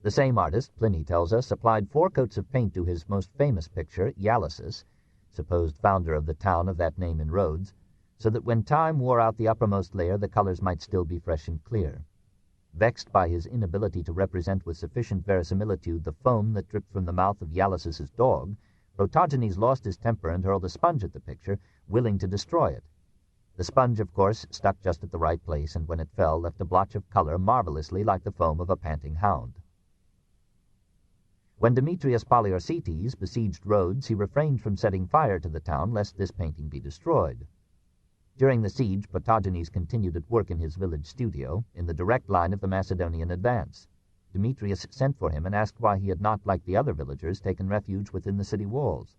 The same artist, Pliny tells us, applied 4 coats of paint to his most famous picture, Ialyssus, supposed founder of the town of that name in Rhodes, so that when time wore out the uppermost layer the colors might still be fresh and clear. Vexed by his inability to represent with sufficient verisimilitude the foam that dripped from the mouth of Ialyssus's dog, Protogenes lost his temper and hurled a sponge at the picture, willing to destroy it. The sponge, of course, stuck just at the right place, and when it fell, left a blotch of color marvelously like the foam of a panting hound. When Demetrius Poliorcetes besieged Rhodes, he refrained from setting fire to the town lest this painting be destroyed. During the siege, Protogenes continued at work in his village studio, in the direct line of the Macedonian advance. Demetrius sent for him and asked why he had not, like the other villagers, taken refuge within the city walls.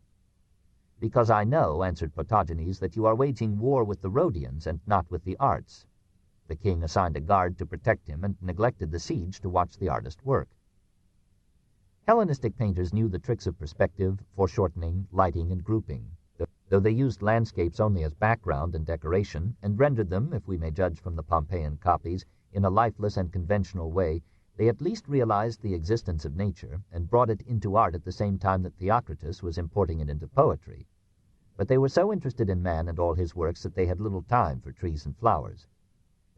"Because I know," answered Protogenes, "that you are waging war with the Rhodians and not with the arts." The king assigned a guard to protect him and neglected the siege to watch the artist work. Hellenistic painters knew the tricks of perspective, foreshortening, lighting, and grouping, though they used landscapes only as background and decoration, and rendered them, if we may judge from the Pompeian copies, in a lifeless and conventional way. They at least realized the existence of nature, and brought it into art at the same time that Theocritus was importing it into poetry. But they were so interested in man and all his works that they had little time for trees and flowers.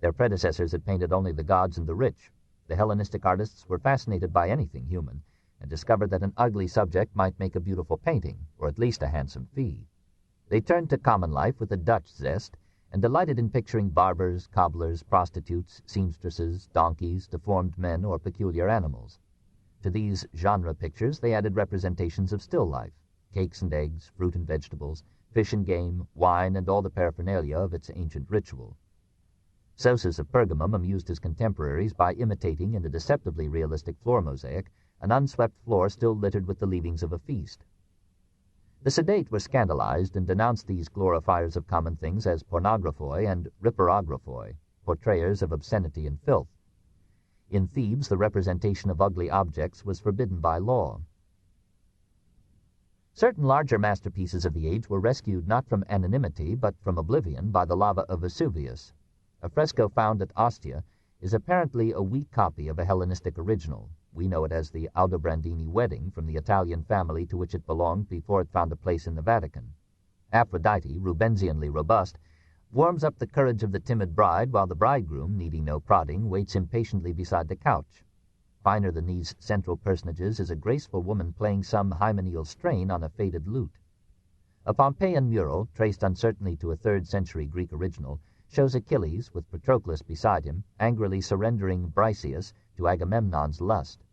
Their predecessors had painted only the gods and the rich. The Hellenistic artists were fascinated by anything human, and discovered that an ugly subject might make a beautiful painting, or at least a handsome fee. They turned to common life with a Dutch zest, and delighted in picturing barbers, cobblers, prostitutes, seamstresses, donkeys, deformed men, or peculiar animals. To these genre pictures they added representations of still life, cakes and eggs, fruit and vegetables, fish and game, wine, and all the paraphernalia of its ancient ritual. Sosus of Pergamum amused his contemporaries by imitating in a deceptively realistic floor mosaic an unswept floor still littered with the leavings of a feast. The sedate were scandalized and denounced these glorifiers of common things as pornographoi and riporographoi, portrayers of obscenity and filth. In Thebes, the representation of ugly objects was forbidden by law. Certain larger masterpieces of the age were rescued not from anonymity but from oblivion by the lava of Vesuvius. A fresco found at Ostia is apparently a weak copy of a Hellenistic original. We know it as the Aldobrandini wedding from the Italian family to which it belonged before it found a place in the Vatican. Aphrodite, Rubensianly robust, warms up the courage of the timid bride while the bridegroom, needing no prodding, waits impatiently beside the couch. Finer than these central personages is a graceful woman playing some hymeneal strain on a faded lute. A Pompeian mural, traced uncertainly to a 3rd century Greek original, shows Achilles, with Patroclus beside him, angrily surrendering Briseis to Agamemnon's lust.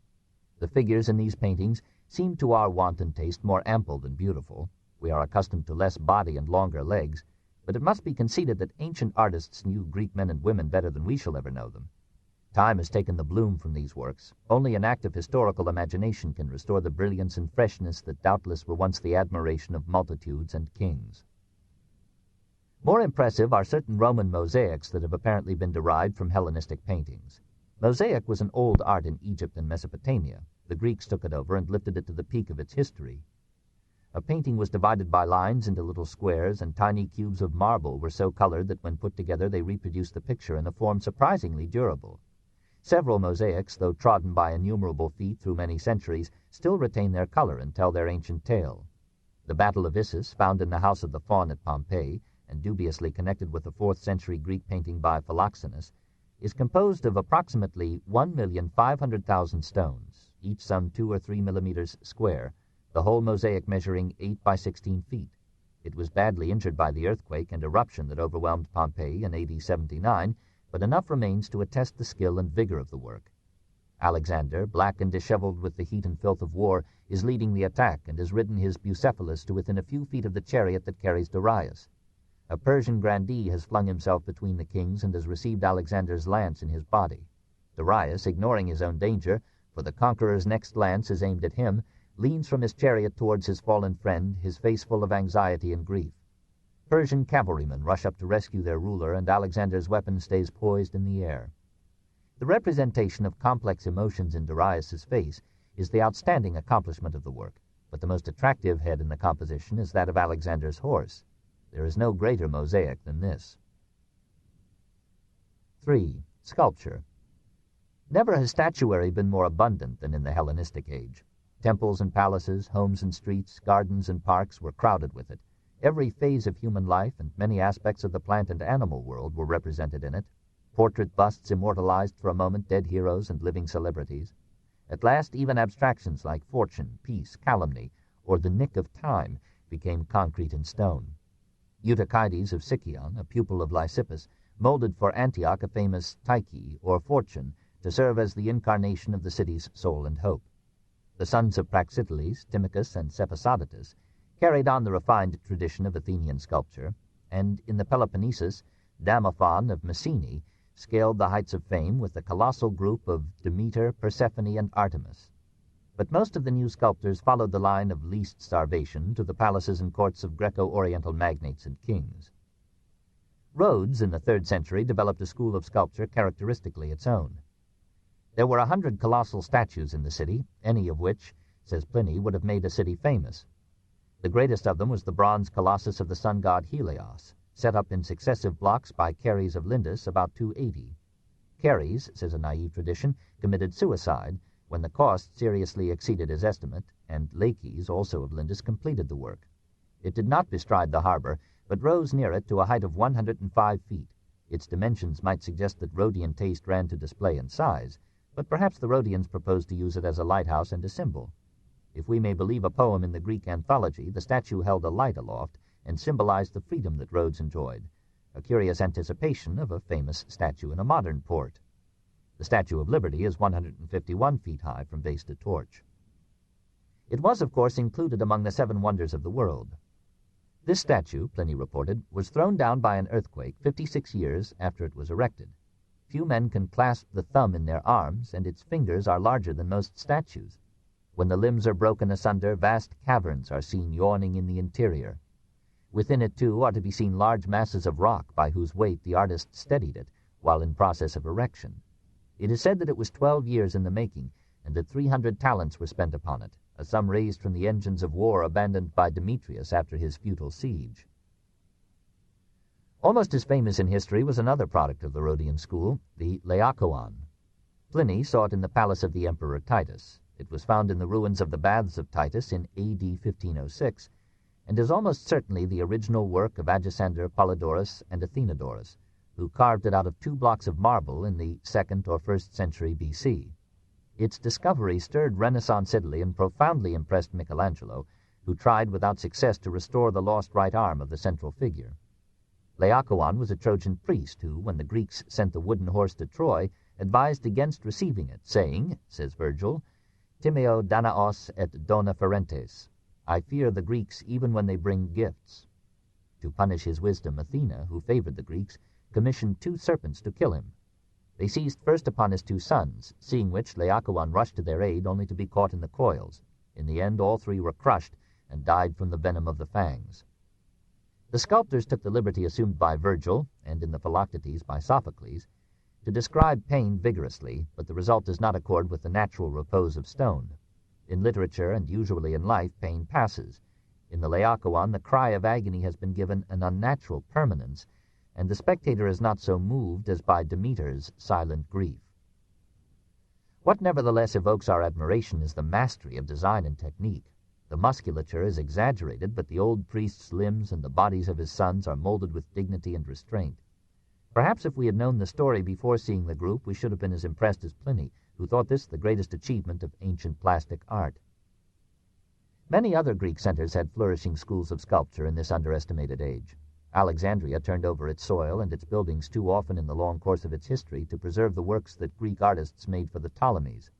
The figures in these paintings seem to our wanton taste more ample than beautiful. We are accustomed to less body and longer legs, but it must be conceded that ancient artists knew Greek men and women better than we shall ever know them. Time has taken the bloom from these works. Only an active historical imagination can restore the brilliance and freshness that doubtless were once the admiration of multitudes and kings. More impressive are certain Roman mosaics that have apparently been derived from Hellenistic paintings. Mosaic was an old art in Egypt and Mesopotamia. The Greeks took it over and lifted it to the peak of its history. A painting was divided by lines into little squares, and tiny cubes of marble were so colored that when put together they reproduced the picture in a form surprisingly durable. Several mosaics, though trodden by innumerable feet through many centuries, still retain their color and tell their ancient tale. The Battle of Issus, found in the House of the Faun at Pompeii, and dubiously connected with a 4th century Greek painting by Philoxenus, is composed of approximately 1,500,000 stones, each some 2 or 3 millimeters square, the whole mosaic measuring 8 by 16 feet. It was badly injured by the earthquake and eruption that overwhelmed Pompeii in AD 79, but enough remains to attest the skill and vigor of the work. Alexander, black and disheveled with the heat and filth of war, is leading the attack and has ridden his Bucephalus to within a few feet of the chariot that carries Darius. A Persian grandee has flung himself between the kings and has received Alexander's lance in his body. Darius, ignoring his own danger, for the conqueror's next lance is aimed at him, leans from his chariot towards his fallen friend, his face full of anxiety and grief. Persian cavalrymen rush up to rescue their ruler, and Alexander's weapon stays poised in the air. The representation of complex emotions in Darius's face is the outstanding accomplishment of the work, but the most attractive head in the composition is that of Alexander's horse. There is no greater mosaic than this. 3. Sculpture. Never has statuary been more abundant than in the Hellenistic age. Temples and palaces, homes and streets, gardens and parks were crowded with it. Every phase of human life and many aspects of the plant and animal world were represented in it. Portrait busts immortalized for a moment dead heroes and living celebrities. At last, even abstractions like fortune, peace, calumny, or the nick of time became concrete in stone. Eutychides of Sicyon, a pupil of Lysippus, molded for Antioch a famous Tyche, or fortune, to serve as the incarnation of the city's soul and hope. The sons of Praxiteles, Timachus and Cephisodotus, carried on the refined tradition of Athenian sculpture, and in the Peloponnesus, Demosthenes of Messene scaled the heights of fame with the colossal group of Demeter, Persephone, and Artemis. But most of the new sculptors followed the line of least starvation to the palaces and courts of Greco-Oriental magnates and kings. Rhodes, in the 3rd century, developed a school of sculpture characteristically its own. There were 100 colossal statues in the city, any of which, says Pliny, would have made a city famous. The greatest of them was the bronze colossus of the sun god Helios, set up in successive blocks by Chares of Lindus about 280. Chares, says a naive tradition, committed suicide when the cost seriously exceeded his estimate, and Laches, also of Lindus, completed the work. It did not bestride the harbor, but rose near it to a height of 105 feet. Its dimensions might suggest that Rhodian taste ran to display and size, but perhaps the Rhodians proposed to use it as a lighthouse and a symbol. If we may believe a poem in the Greek anthology, the statue held a light aloft and symbolized the freedom that Rhodes enjoyed, a curious anticipation of a famous statue in a modern port. The Statue of Liberty is 151 feet high from base to torch. It was, of course, included among the 7 wonders of the world. This statue, Pliny reported, was thrown down by an earthquake 56 years after it was erected. Few men can clasp the thumb in their arms, and its fingers are larger than most statues. When the limbs are broken asunder, vast caverns are seen yawning in the interior. Within it, too, are to be seen large masses of rock by whose weight the artist steadied it while in process of erection. It is said that it was 12 years in the making, and that 300 talents were spent upon it, a sum raised from the engines of war abandoned by Demetrius after his futile siege. Almost as famous in history was another product of the Rhodian school, the Laocoon. Pliny saw it in the palace of the Emperor Titus. It was found in the ruins of the Baths of Titus in A.D. 1506, and is almost certainly the original work of Agesander, Polydorus, and Athenodorus, who carved it out of 2 blocks of marble in the 2nd or 1st century B.C. Its discovery stirred Renaissance Italy and profoundly impressed Michelangelo, who tried without success to restore the lost right arm of the central figure. Laocoon was a Trojan priest who, when the Greeks sent the wooden horse to Troy, advised against receiving it, saying, says Virgil, Timeo Danaos et dona ferentes, I fear the Greeks even when they bring gifts. To punish his wisdom, Athena, who favored the Greeks, commissioned 2 serpents to kill him. They seized first upon his 2 sons, seeing which Laocoon rushed to their aid only to be caught in the coils. In the end, all 3 were crushed and died from the venom of the fangs. The sculptors took the liberty assumed by Virgil, and in the Philoctetes by Sophocles, to describe pain vigorously, but the result does not accord with the natural repose of stone. In literature, and usually in life, pain passes. In the Laocoon, the cry of agony has been given an unnatural permanence, and the spectator is not so moved as by Demeter's silent grief. What nevertheless evokes our admiration is the mastery of design and technique. The musculature is exaggerated, but the old priest's limbs and the bodies of his sons are molded with dignity and restraint. Perhaps if we had known the story before seeing the group, we should have been as impressed as Pliny, who thought this the greatest achievement of ancient plastic art. Many other Greek centers had flourishing schools of sculpture in this underestimated age. Alexandria turned over its soil and its buildings too often in the long course of its history to preserve the works that Greek artists made for the Ptolemies.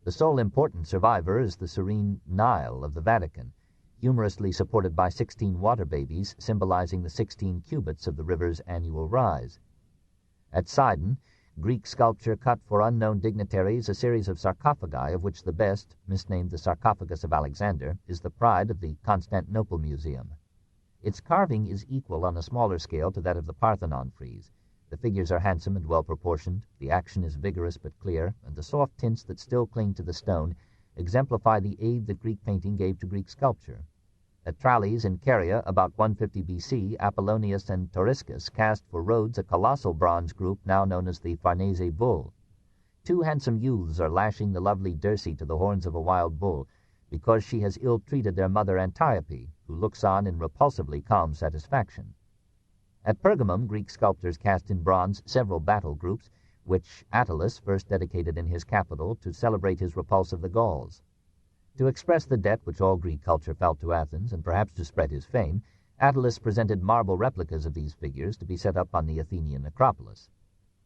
The sole important survivor is the serene Nile of the Vatican, humorously supported by 16 water babies symbolizing the 16 cubits of the river's annual rise. At Sidon, Greek sculpture cut for unknown dignitaries a series of sarcophagi, of which the best, misnamed the sarcophagus of Alexander, is the pride of the Constantinople Museum. Its carving is equal on a smaller scale to that of the Parthenon frieze. The figures are handsome and well-proportioned, the action is vigorous but clear, and the soft tints that still cling to the stone exemplify the aid that Greek painting gave to Greek sculpture. At Tralles in Caria, about 150 B.C., Apollonius and Toriscus cast for Rhodes a colossal bronze group now known as the Farnese Bull. Two handsome youths are lashing the lovely Dirce to the horns of a wild bull, because she has ill-treated their mother Antiope, who looks on in repulsively calm satisfaction. At Pergamum, Greek sculptors cast in bronze several battle groups, which Attalus first dedicated in his capital to celebrate his repulse of the Gauls. To express the debt which all Greek culture felt to Athens, and perhaps to spread his fame, Attalus presented marble replicas of these figures to be set up on the Athenian Acropolis.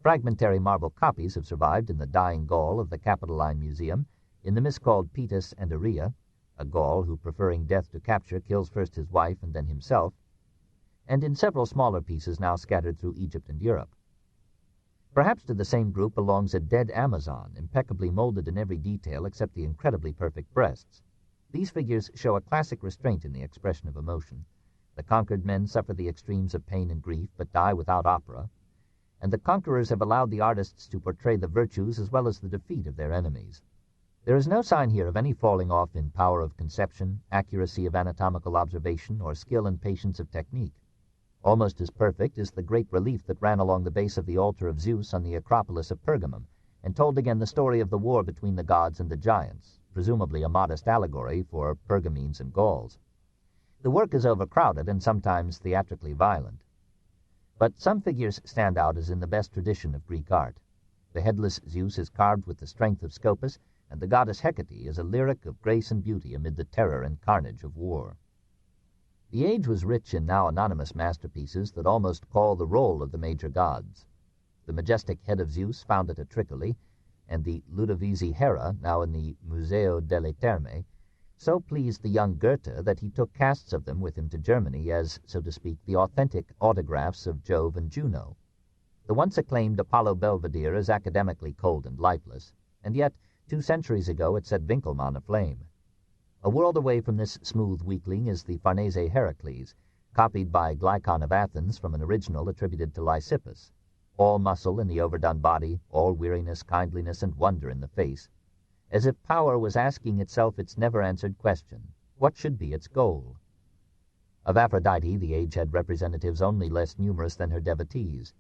Fragmentary marble copies have survived in the dying Gaul of the Capitoline Museum, in the miscalled Petus and Aria, a Gaul who, preferring death to capture, kills first his wife and then himself, and in several smaller pieces now scattered through Egypt and Europe. Perhaps to the same group belongs a dead Amazon, impeccably molded in every detail except the incredibly perfect breasts. These figures show a classic restraint in the expression of emotion. The conquered men suffer the extremes of pain and grief, but die without opera, and the conquerors have allowed the artists to portray the virtues as well as the defeat of their enemies. There is no sign here of any falling off in power of conception, accuracy of anatomical observation, or skill and patience of technique. Almost as perfect is the great relief that ran along the base of the altar of Zeus on the Acropolis of Pergamum, and told again the story of the war between the gods and the giants, presumably a modest allegory for Pergamines and Gauls. The work is overcrowded and sometimes theatrically violent. But some figures stand out as in the best tradition of Greek art. The headless Zeus is carved with the strength of Scopas, and the goddess Hecate is a lyric of grace and beauty amid the terror and carnage of war. The age was rich in now anonymous masterpieces that almost call the roll of the major gods. The majestic head of Zeus found at Tricoli, and the Ludovisi Hera, now in the Museo delle Terme, so pleased the young Goethe that he took casts of them with him to Germany as, so to speak, the authentic autographs of Jove and Juno. The once acclaimed Apollo Belvedere is academically cold and lifeless, and yet 2 centuries ago it set Winkelmann aflame. A world away from this smooth weakling is the Farnese Heracles, copied by Glycon of Athens from an original attributed to Lysippus. All muscle in the overdone body, all weariness, kindliness, and wonder in the face, as if power was asking itself its never-answered question, what should be its goal? Of Aphrodite, the age had representatives only less numerous than her devotees.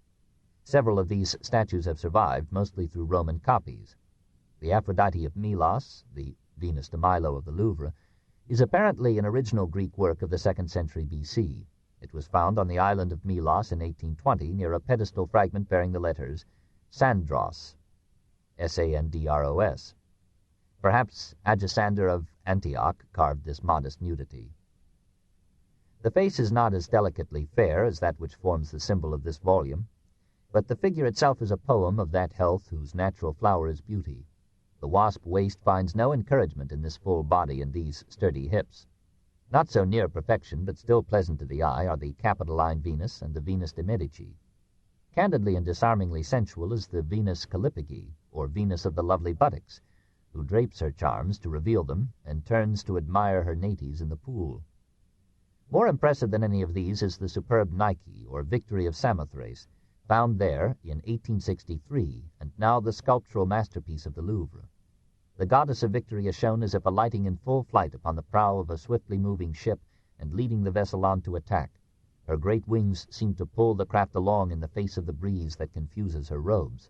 Several of these statues have survived, mostly through Roman copies. The Aphrodite of Milos, the Venus de Milo of the Louvre, is apparently an original Greek work of the 2nd century B.C. It was found on the island of Milos in 1820 near a pedestal fragment bearing the letters Sandros, Sandros. Perhaps Agesander of Antioch carved this modest nudity. The face is not as delicately fair as that which forms the symbol of this volume, but the figure itself is a poem of that health whose natural flower is beauty. The wasp waist finds no encouragement in this full body and these sturdy hips. Not so near perfection, but still pleasant to the eye, are the Capitoline Venus and the Venus de Medici. Candidly and disarmingly sensual is the Venus Callipyge, or Venus of the lovely buttocks, who drapes her charms to reveal them and turns to admire her nates in the pool. More impressive than any of these is the superb Nike, or Victory of Samothrace, found there in 1863, and now the sculptural masterpiece of the Louvre. The goddess of victory is shown as if alighting in full flight upon the prow of a swiftly moving ship and leading the vessel on to attack. Her great wings seem to pull the craft along in the face of the breeze that confuses her robes.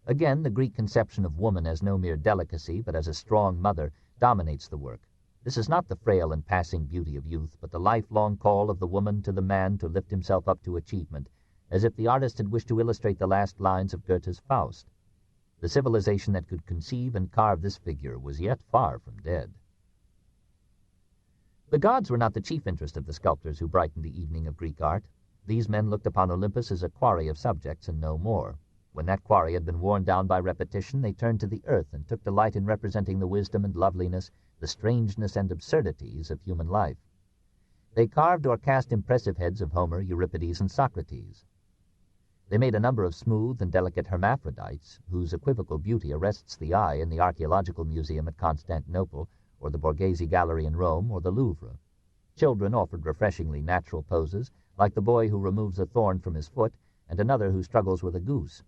Again, the Greek conception of woman as no mere delicacy, but as a strong mother, dominates the work. This is not the frail and passing beauty of youth, but the lifelong call of the woman to the man to lift himself up to achievement, as if the artist had wished to illustrate the last lines of Goethe's Faust. The civilization that could conceive and carve this figure was yet far from dead. The gods were not the chief interest of the sculptors who brightened the evening of Greek art. These men looked upon Olympus as a quarry of subjects and no more. When that quarry had been worn down by repetition, they turned to the earth and took delight in representing the wisdom and loveliness, the strangeness and absurdities of human life. They carved or cast impressive heads of Homer, Euripides, and Socrates. They made a number of smooth and delicate hermaphrodites, whose equivocal beauty arrests the eye in the Archaeological Museum at Constantinople, or the Borghese Gallery in Rome, or the Louvre. Children offered refreshingly natural poses, like the boy who removes a thorn from his foot, and another who struggles with a goose.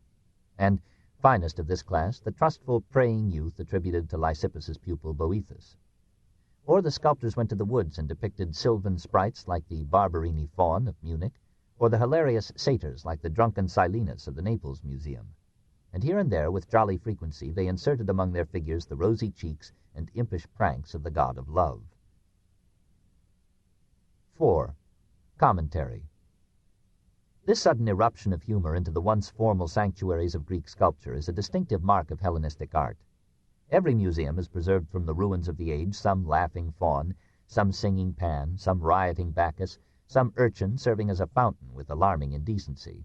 And, finest of this class, the trustful praying youth attributed to Lysippus's pupil Boethus. Or the sculptors went to the woods and depicted sylvan sprites like the Barberini faun of Munich, or the hilarious satyrs like the drunken Silenus of the Naples Museum. and here and there, with jolly frequency, they inserted among their figures the rosy cheeks and impish pranks of the god of love. 4. Commentary. This sudden eruption of humor into the once formal sanctuaries of Greek sculpture is a distinctive mark of Hellenistic art. Every museum has preserved from the ruins of the age some laughing faun, some singing Pan, some rioting Bacchus, some urchin serving as a fountain with alarming indecency.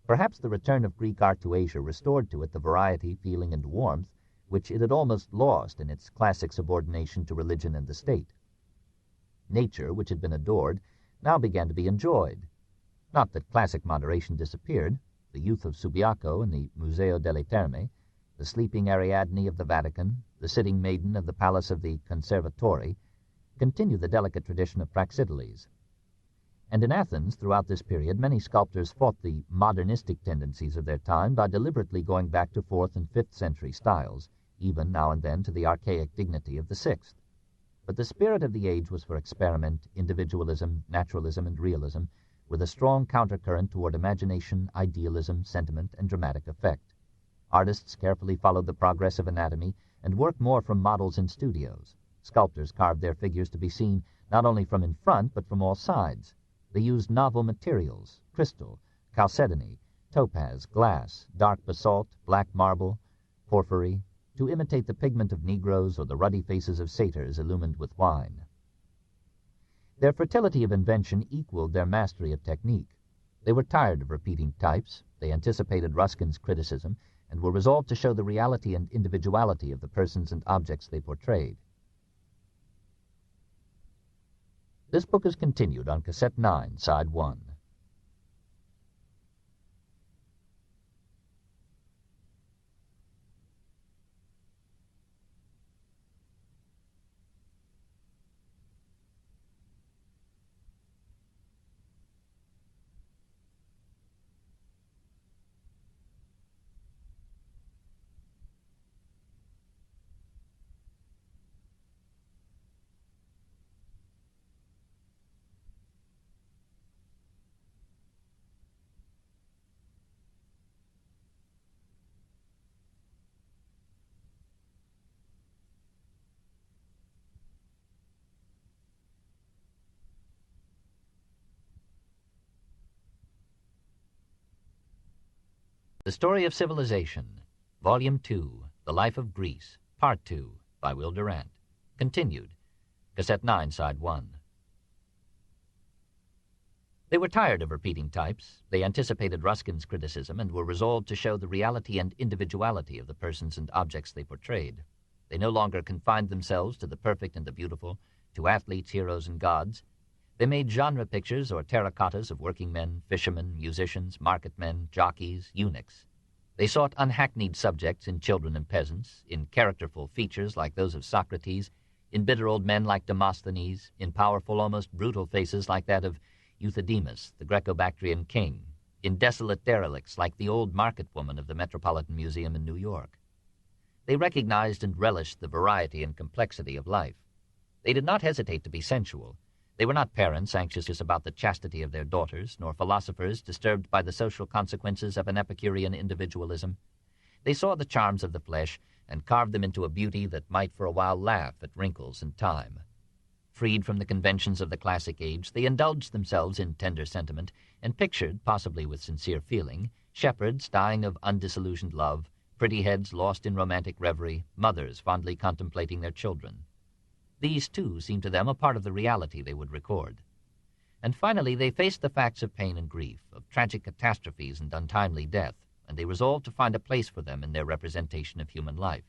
Perhaps the return of Greek art to Asia restored to it the variety, feeling, and warmth which it had almost lost in its classic subordination to religion and the state. Nature, which had been adored, now began to be enjoyed. Not that classic moderation disappeared. The youth of Subiaco in the Museo delle Terme, the sleeping Ariadne of the Vatican, the sitting maiden of the palace of the Conservatori, continue the delicate tradition of Praxiteles. And in Athens, throughout this period, many sculptors fought the modernistic tendencies of their time by deliberately going back to 4th and 5th century styles, even now and then to the archaic dignity of the 6th. But the spirit of the age was for experiment, individualism, naturalism, and realism, with a strong countercurrent toward imagination, idealism, sentiment, and dramatic effect. Artists carefully followed the progress of anatomy and worked more from models in studios. Sculptors carved their figures to be seen not only from in front but from all sides. They used novel materials, crystal, chalcedony, topaz, glass, dark basalt, black marble, porphyry, to imitate the pigment of Negroes or the ruddy faces of satyrs illumined with wine. Their fertility of invention equaled their mastery of technique. They were tired of repeating types, they anticipated Ruskin's criticism, and were resolved to show the reality and individuality of the persons and objects they portrayed. This book is continued on Cassette 9, Side 1. The Story of Civilization, Volume 2, The Life of Greece, Part 2, by Will Durant. Continued. Cassette 9, Side 1. They were tired of repeating types. They anticipated Ruskin's criticism and were resolved to show the reality and individuality of the persons and objects they portrayed. They no longer confined themselves to the perfect and the beautiful, to athletes, heroes, and gods. They made genre pictures or terracottas of working men, fishermen, musicians, marketmen, jockeys, eunuchs. They sought unhackneyed subjects in children and peasants, in characterful features like those of Socrates, in bitter old men like Demosthenes, in powerful, almost brutal faces like that of Euthydemus, the Greco-Bactrian king, in desolate derelicts like the old market woman of the Metropolitan Museum in New York. They recognized and relished the variety and complexity of life. They did not hesitate to be sensual. They were not parents anxious about the chastity of their daughters, nor philosophers disturbed by the social consequences of an Epicurean individualism. They saw the charms of the flesh and carved them into a beauty that might for a while laugh at wrinkles and time. Freed from the conventions of the classic age, they indulged themselves in tender sentiment and pictured, possibly with sincere feeling, shepherds dying of undisillusioned love, pretty heads lost in romantic reverie, mothers fondly contemplating their children. These, too, seemed to them a part of the reality they would record. And finally, they faced the facts of pain and grief, of tragic catastrophes and untimely death, and they resolved to find a place for them in their representation of human life.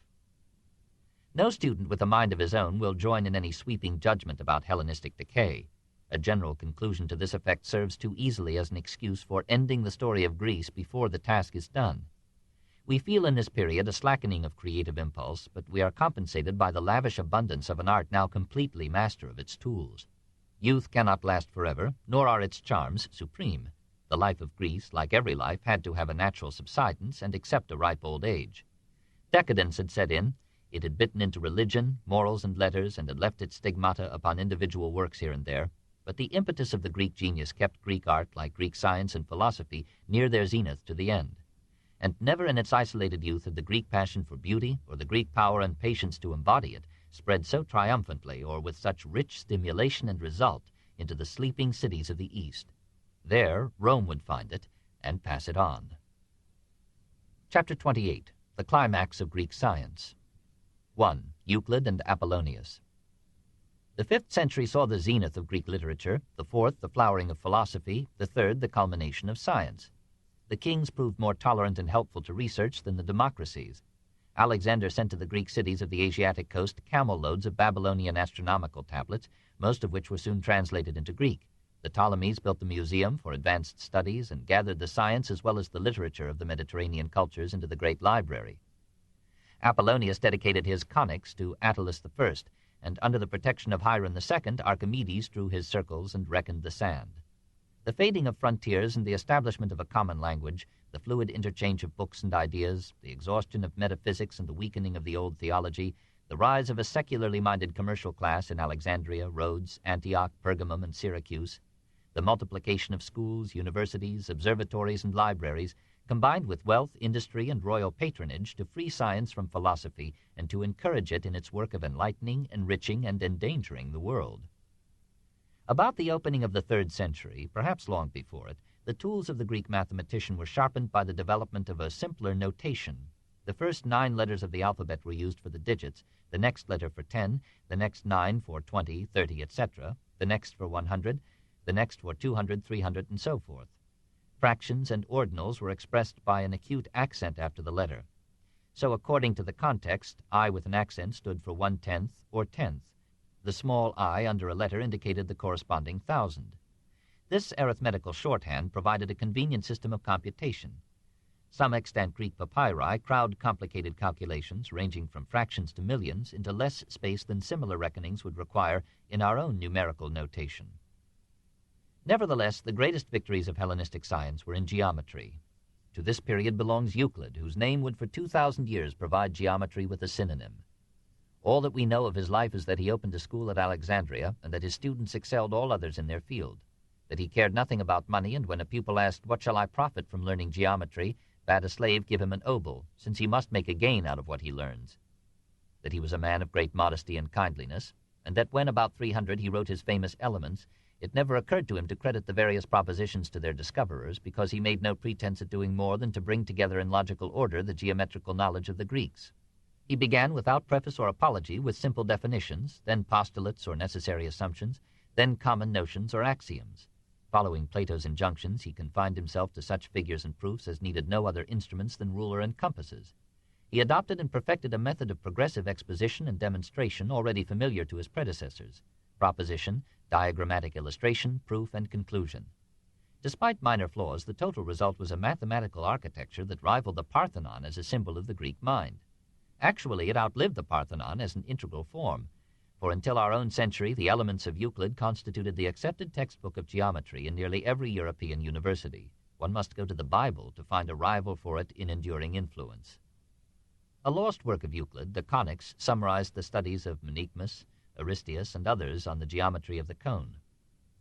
No student with a mind of his own will join in any sweeping judgment about Hellenistic decay. A general conclusion to this effect serves too easily as an excuse for ending the story of Greece before the task is done. We feel in this period a slackening of creative impulse, but we are compensated by the lavish abundance of an art now completely master of its tools. Youth cannot last forever, nor are its charms supreme. The life of Greece, like every life, had to have a natural subsidence and accept a ripe old age. Decadence had set in. It had bitten into religion, morals, and letters, and had left its stigmata upon individual works here and there. But the impetus of the Greek genius kept Greek art, like Greek science and philosophy, near their zenith to the end. and never in its isolated youth had the Greek passion for beauty, or the Greek power and patience to embody it, spread so triumphantly or with such rich stimulation and result into the sleeping cities of the East. There Rome would find it and pass it on. Chapter 28. The Climax of Greek Science. 1. Euclid and Apollonius. The 5th century saw the zenith of Greek literature, the 4th the flowering of philosophy, the 3rd the culmination of science. The kings proved more tolerant and helpful to research than the democracies. Alexander sent to the Greek cities of the Asiatic coast camel-loads of Babylonian astronomical tablets, most of which were soon translated into Greek. The Ptolemies built the museum for advanced studies and gathered the science as well as the literature of the Mediterranean cultures into the great library. Apollonius dedicated his conics to Attalus I, and under the protection of Hieron II, Archimedes drew his circles and reckoned the sand. The fading of frontiers and the establishment of a common language, the fluid interchange of books and ideas, the exhaustion of metaphysics and the weakening of the old theology, the rise of a secularly minded commercial class in Alexandria, Rhodes, Antioch, Pergamum, and Syracuse, the multiplication of schools, universities, observatories, and libraries, combined with wealth, industry, and royal patronage to free science from philosophy and to encourage it in its work of enlightening, enriching, and endangering the world. About the opening of the 3rd century, perhaps long before it, the tools of the Greek mathematician were sharpened by the development of a simpler notation. The first 9 letters of the alphabet were used for the digits, the next letter for 10, the next 9 for 20, 30, etc., the next for 100, the next for 200, 300, and so forth. Fractions and ordinals were expressed by an acute accent after the letter. So according to the context, I with an accent stood for 1/10 or 10th. The small I under a letter indicated the corresponding thousand. This arithmetical shorthand provided a convenient system of computation. Some extant Greek papyri crowd complicated calculations ranging from fractions to millions into less space than similar reckonings would require in our own numerical notation. Nevertheless, the greatest victories of Hellenistic science were in geometry. To this period belongs Euclid, whose name would for 2,000 years provide geometry with a synonym. All that we know of his life is that he opened a school at Alexandria and that his students excelled all others in their field, that he cared nothing about money, and when a pupil asked, "What shall I profit from learning geometry?" bade a slave give him an obol, since he must make a gain out of what he learns, that he was a man of great modesty and kindliness, and that when about 300 he wrote his famous Elements, it never occurred to him to credit the various propositions to their discoverers, because he made no pretense at doing more than to bring together in logical order the geometrical knowledge of the Greeks. He began without preface or apology with simple definitions, then postulates or necessary assumptions, then common notions or axioms. Following Plato's injunctions, he confined himself to such figures and proofs as needed no other instruments than ruler and compasses. He adopted and perfected a method of progressive exposition and demonstration already familiar to his predecessors: proposition, diagrammatic illustration, proof, and conclusion. Despite minor flaws, the total result was a mathematical architecture that rivaled the Parthenon as a symbol of the Greek mind. Actually, it outlived the Parthenon as an integral form, for until our own century, the Elements of Euclid constituted the accepted textbook of geometry in nearly every European university. One must go to the Bible to find a rival for it in enduring influence. A lost work of Euclid, the Conics, summarized the studies of Menaechmus, Aristeas, and others on the geometry of the cone.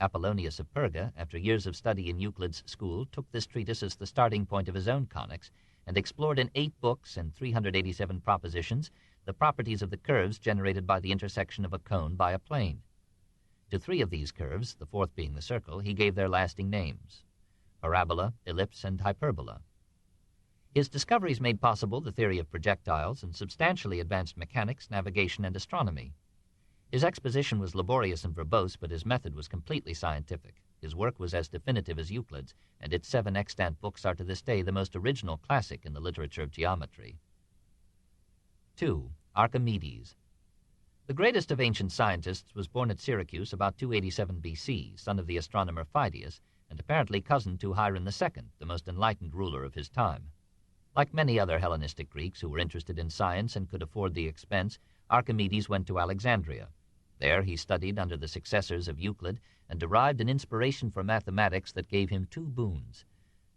Apollonius of Perga, after years of study in Euclid's school, took this treatise as the starting point of his own conics, and explored in 8 books and 387 propositions the properties of the curves generated by the intersection of a cone by a plane. To 3 of these curves, the 4th being the circle, he gave their lasting names: parabola, ellipse, and hyperbola. His discoveries made possible the theory of projectiles and substantially advanced mechanics, navigation, and astronomy. His exposition was laborious and verbose, but his method was completely scientific. His work was as definitive as Euclid's, and its 7 extant books are to this day the most original classic in the literature of geometry. 2. Archimedes. The greatest of ancient scientists was born at Syracuse about 287 B.C., son of the astronomer Phidias, and apparently cousin to Hieron II, the most enlightened ruler of his time. Like many other Hellenistic Greeks who were interested in science and could afford the expense, Archimedes went to Alexandria. There he studied under the successors of Euclid and derived an inspiration for mathematics that gave him 2 boons: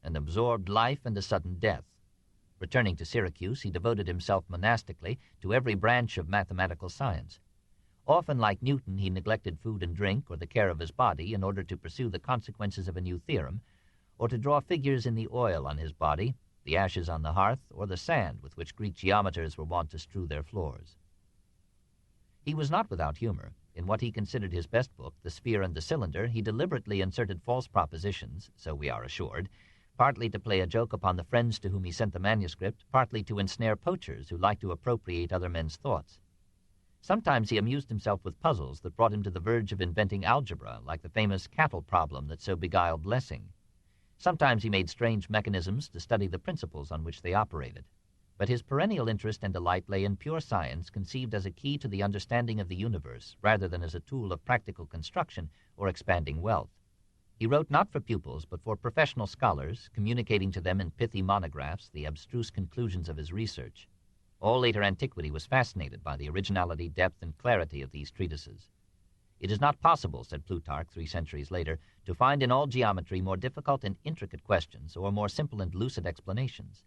an absorbed life and a sudden death. Returning to Syracuse, he devoted himself monastically to every branch of mathematical science. Often, like Newton, he neglected food and drink or the care of his body in order to pursue the consequences of a new theorem, or to draw figures in the oil on his body, the ashes on the hearth, or the sand with which Greek geometers were wont to strew their floors. He was not without humor. In what he considered his best book, The Sphere and the Cylinder, he deliberately inserted false propositions, so we are assured, partly to play a joke upon the friends to whom he sent the manuscript, partly to ensnare poachers who liked to appropriate other men's thoughts. Sometimes he amused himself with puzzles that brought him to the verge of inventing algebra, like the famous cattle problem that so beguiled Lessing. Sometimes he made strange mechanisms to study the principles on which they operated. But his perennial interest and delight lay in pure science, conceived as a key to the understanding of the universe, rather than as a tool of practical construction or expanding wealth. He wrote not for pupils, but for professional scholars, communicating to them in pithy monographs the abstruse conclusions of his research. All later antiquity was fascinated by the originality, depth, and clarity of these treatises. It is not possible, said Plutarch 3 centuries later, to find in all geometry more difficult and intricate questions, or more simple and lucid explanations.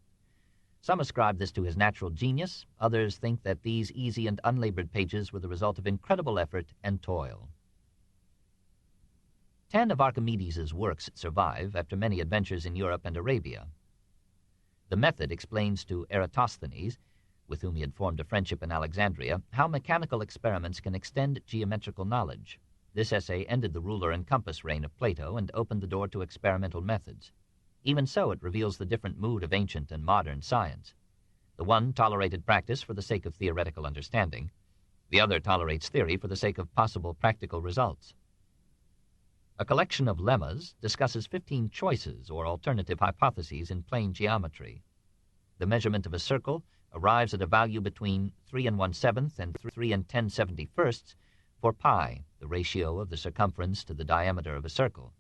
Some ascribe this to his natural genius, others think that these easy and unlabored pages were the result of incredible effort and toil. 10 of Archimedes' works survive after many adventures in Europe and Arabia. The Method explains to Eratosthenes, with whom he had formed a friendship in Alexandria, how mechanical experiments can extend geometrical knowledge. This essay ended the ruler and compass reign of Plato and opened the door to experimental methods. Even so, it reveals the different mood of ancient and modern science. The one tolerated practice for the sake of theoretical understanding. The other tolerates theory for the sake of possible practical results. A collection of lemmas discusses 15 choices or alternative hypotheses in plane geometry. The measurement of a circle arrives at a value between 3 1/7 and 3 10/71 for pi, the ratio of the circumference to the diameter of a circle,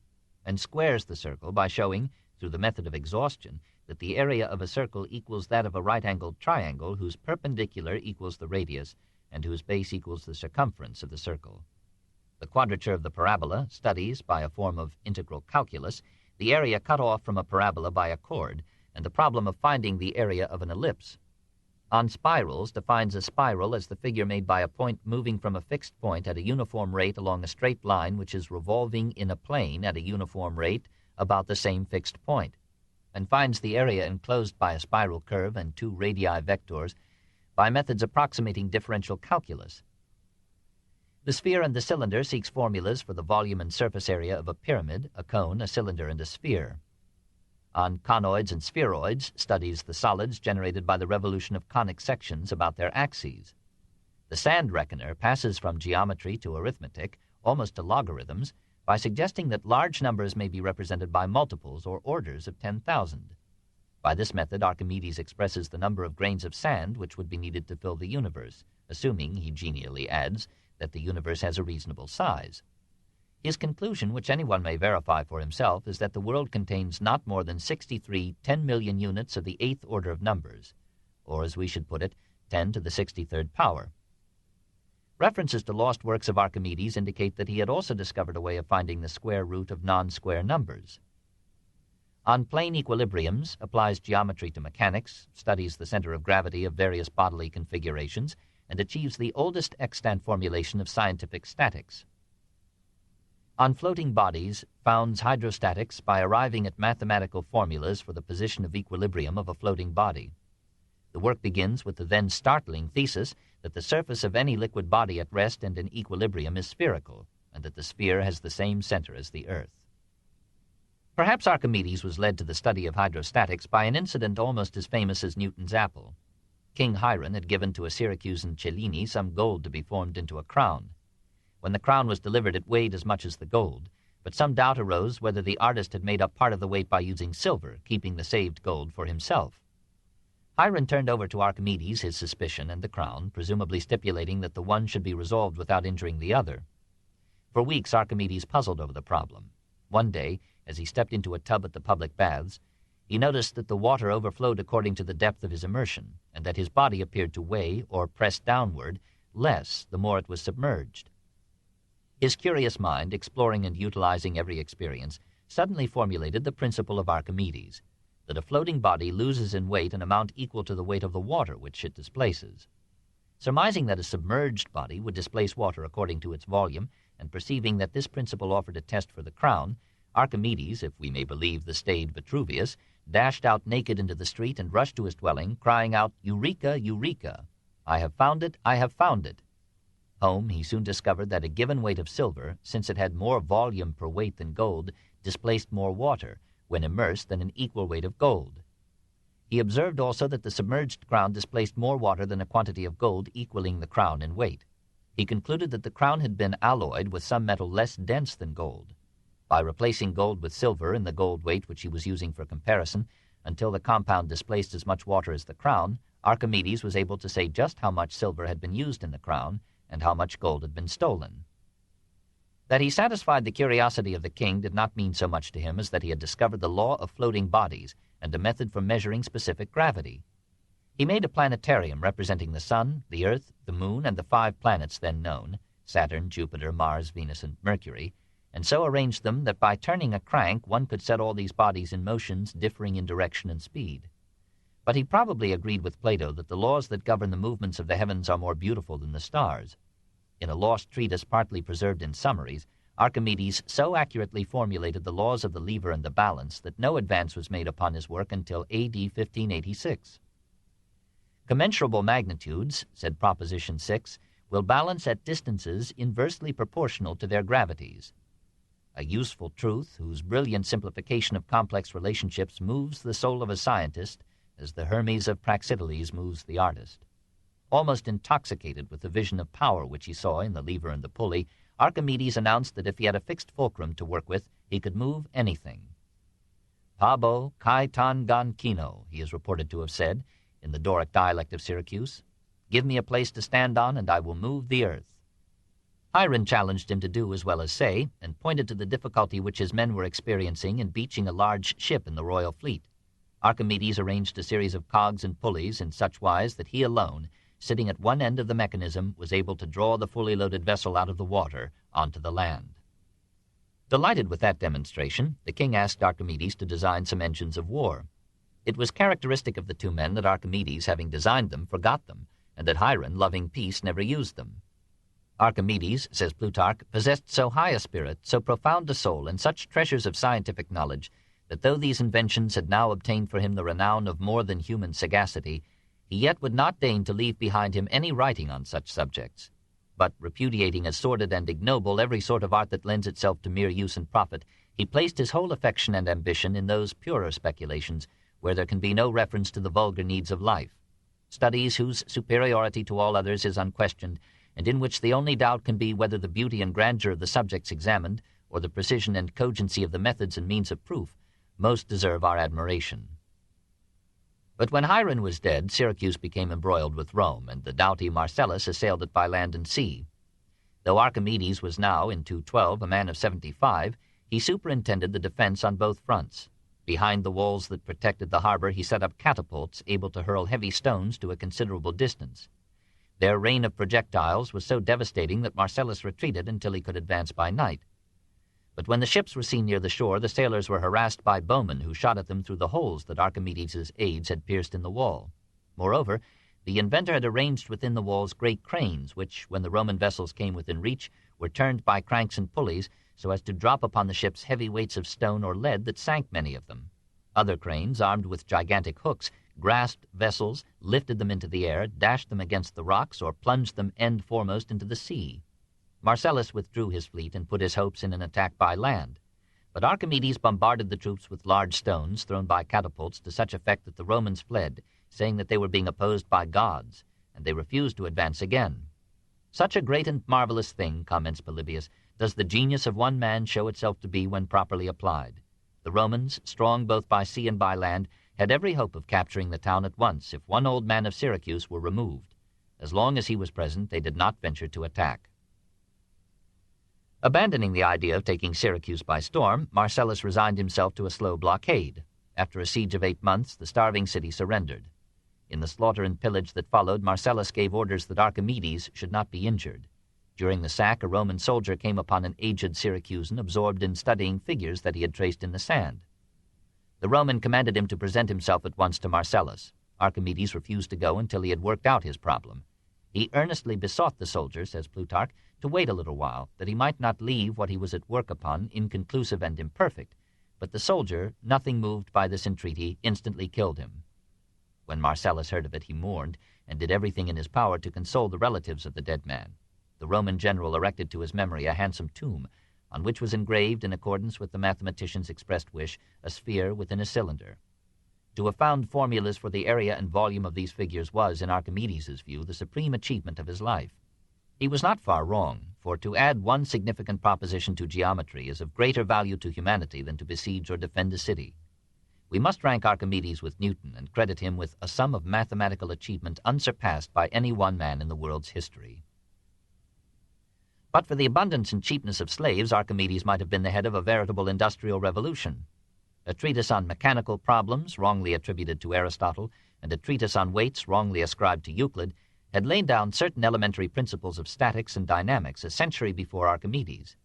and squares the circle by showing, through the method of exhaustion, that the area of a circle equals that of a right-angled triangle whose perpendicular equals the radius and whose base equals the circumference of the circle. The quadrature of the parabola studies, by a form of integral calculus, the area cut off from a parabola by a chord, and the problem of finding the area of an ellipse. On spirals, defines a spiral as the figure made by a point moving from a fixed point at a uniform rate along a straight line which is revolving in a plane at a uniform rate about the same fixed point, and finds the area enclosed by a spiral curve and 2 radii vectors by methods approximating differential calculus. The Sphere and the Cylinder seeks formulas for the volume and surface area of a pyramid, a cone, a cylinder, and a sphere. On conoids and spheroids, studies the solids generated by the revolution of conic sections about their axes. The Sand Reckoner passes from geometry to arithmetic, almost to logarithms, by suggesting that large numbers may be represented by multiples or orders of 10,000. By this method, Archimedes expresses the number of grains of sand which would be needed to fill the universe, assuming, he genially adds, that the universe has a reasonable size. His conclusion, which anyone may verify for himself, is that the world contains not more than 63 10,000,000 units of the 8th order of numbers, or as we should put it, 10 to the 63rd power. References to lost works of Archimedes indicate that he had also discovered a way of finding the square root of non-square numbers. On plane equilibriums, applies geometry to mechanics, studies the center of gravity of various bodily configurations, and achieves the oldest extant formulation of scientific statics. On floating bodies, founds hydrostatics by arriving at mathematical formulas for the position of equilibrium of a floating body. The work begins with the then startling thesis that the surface of any liquid body at rest and in equilibrium is spherical, and that the sphere has the same center as the earth. Perhaps Archimedes was led to the study of hydrostatics by an incident almost as famous as Newton's apple. King Hiram had given to a Syracusan Cellini some gold to be formed into a crown. When the crown was delivered, it weighed as much as the gold, but some doubt arose whether the artist had made up part of the weight by using silver, keeping the saved gold for himself. Hiram turned over to Archimedes his suspicion and the crown, presumably stipulating that the one should be resolved without injuring the other. For weeks Archimedes puzzled over the problem. One day, as he stepped into a tub at the public baths, he noticed that the water overflowed according to the depth of his immersion, and that his body appeared to weigh, or press downward, less the more it was submerged. His curious mind, exploring and utilizing every experience, suddenly formulated the principle of Archimedes, that a floating body loses in weight an amount equal to the weight of the water which it displaces. Surmising that a submerged body would displace water according to its volume, and perceiving that this principle offered a test for the crown, Archimedes, if we may believe the staid Vitruvius, dashed out naked into the street and rushed to his dwelling, crying out, "Eureka, Eureka! I have found it, I have found it!" Home, he soon discovered that a given weight of silver, since it had more volume per weight than gold, displaced more water, when immersed, than an equal weight of gold. He observed also that the submerged crown displaced more water than a quantity of gold equaling the crown in weight. He concluded that the crown had been alloyed with some metal less dense than gold. By replacing gold with silver in the gold weight which he was using for comparison, until the compound displaced as much water as the crown, Archimedes was able to say just how much silver had been used in the crown and how much gold had been stolen. That he satisfied the curiosity of the king did not mean so much to him as that he had discovered the law of floating bodies and a method for measuring specific gravity. He made a planetarium representing the sun, the earth, the moon, and the 5 planets then known, Saturn, Jupiter, Mars, Venus, and Mercury, and so arranged them that by turning a crank one could set all these bodies in motions differing in direction and speed. But he probably agreed with Plato that the laws that govern the movements of the heavens are more beautiful than the stars. In a lost treatise partly preserved in summaries, Archimedes so accurately formulated the laws of the lever and the balance that no advance was made upon his work until A.D. 1586. Commensurable magnitudes, said Proposition 6, will balance at distances inversely proportional to their gravities. A useful truth whose brilliant simplification of complex relationships moves the soul of a scientist as the Hermes of Praxiteles moves the artist. Almost intoxicated with the vision of power which he saw in the lever and the pulley, Archimedes announced that if he had a fixed fulcrum to work with, he could move anything. Pabo kai tan gan kino, he is reported to have said, in the Doric dialect of Syracuse. Give me a place to stand on, and I will move the earth. Hiron challenged him to do as well as say, and pointed to the difficulty which his men were experiencing in beaching a large ship in the royal fleet. Archimedes arranged a series of cogs and pulleys in such wise that he alone, sitting at one end of the mechanism, was able to draw the fully loaded vessel out of the water onto the land. Delighted with that demonstration, the king asked Archimedes to design some engines of war. It was characteristic of the two men that Archimedes, having designed them, forgot them, and that Hiron, loving peace, never used them. Archimedes, says Plutarch, possessed so high a spirit, so profound a soul, and such treasures of scientific knowledge, that though these inventions had now obtained for him the renown of more than human sagacity, he yet would not deign to leave behind him any writing on such subjects. But, repudiating as sordid and ignoble every sort of art that lends itself to mere use and profit, he placed his whole affection and ambition in those purer speculations where there can be no reference to the vulgar needs of life, studies whose superiority to all others is unquestioned, and in which the only doubt can be whether the beauty and grandeur of the subjects examined, or the precision and cogency of the methods and means of proof, most deserve our admiration. But when Hiron was dead, Syracuse became embroiled with Rome, and the doughty Marcellus assailed it by land and sea. Though Archimedes was now, in 212, a man of 75, he superintended the defense on both fronts. Behind the walls that protected the harbor he set up catapults able to hurl heavy stones to a considerable distance. Their rain of projectiles was so devastating that Marcellus retreated until he could advance by night. But when the ships were seen near the shore, the sailors were harassed by bowmen who shot at them through the holes that Archimedes' aides had pierced in the wall. Moreover, the inventor had arranged within the walls great cranes, which, when the Roman vessels came within reach, were turned by cranks and pulleys so as to drop upon the ships heavy weights of stone or lead that sank many of them. Other cranes, armed with gigantic hooks, grasped vessels, lifted them into the air, dashed them against the rocks, or plunged them end foremost into the sea. Marcellus withdrew his fleet and put his hopes in an attack by land. But Archimedes bombarded the troops with large stones thrown by catapults to such effect that the Romans fled, saying that they were being opposed by gods, and they refused to advance again. Such a great and marvelous thing, comments Polybius, does the genius of one man show itself to be when properly applied. The Romans, strong both by sea and by land, had every hope of capturing the town at once if one old man of Syracuse were removed. As long as he was present, they did not venture to attack. Abandoning the idea of taking Syracuse by storm, Marcellus resigned himself to a slow blockade. After a siege of 8 months, the starving city surrendered. In the slaughter and pillage that followed, Marcellus gave orders that Archimedes should not be injured. During the sack, a Roman soldier came upon an aged Syracusan absorbed in studying figures that he had traced in the sand. The Roman commanded him to present himself at once to Marcellus. Archimedes refused to go until he had worked out his problem. He earnestly besought the soldier, says Plutarch, to wait a little while, that he might not leave what he was at work upon inconclusive and imperfect, but the soldier, nothing moved by this entreaty, instantly killed him. When Marcellus heard of it, he mourned, and did everything in his power to console the relatives of the dead man. The Roman general erected to his memory a handsome tomb, on which was engraved, in accordance with the mathematician's expressed wish, a sphere within a cylinder. To have found formulas for the area and volume of these figures was, in Archimedes' view, the supreme achievement of his life. He was not far wrong, for to add one significant proposition to geometry is of greater value to humanity than to besiege or defend a city. We must rank Archimedes with Newton and credit him with a sum of mathematical achievement unsurpassed by any one man in the world's history. But for the abundance and cheapness of slaves, Archimedes might have been the head of a veritable industrial revolution. A treatise on mechanical problems, wrongly attributed to Aristotle, and a treatise on weights, wrongly ascribed to Euclid, had laid down certain elementary principles of statics and dynamics a century before Archimedes.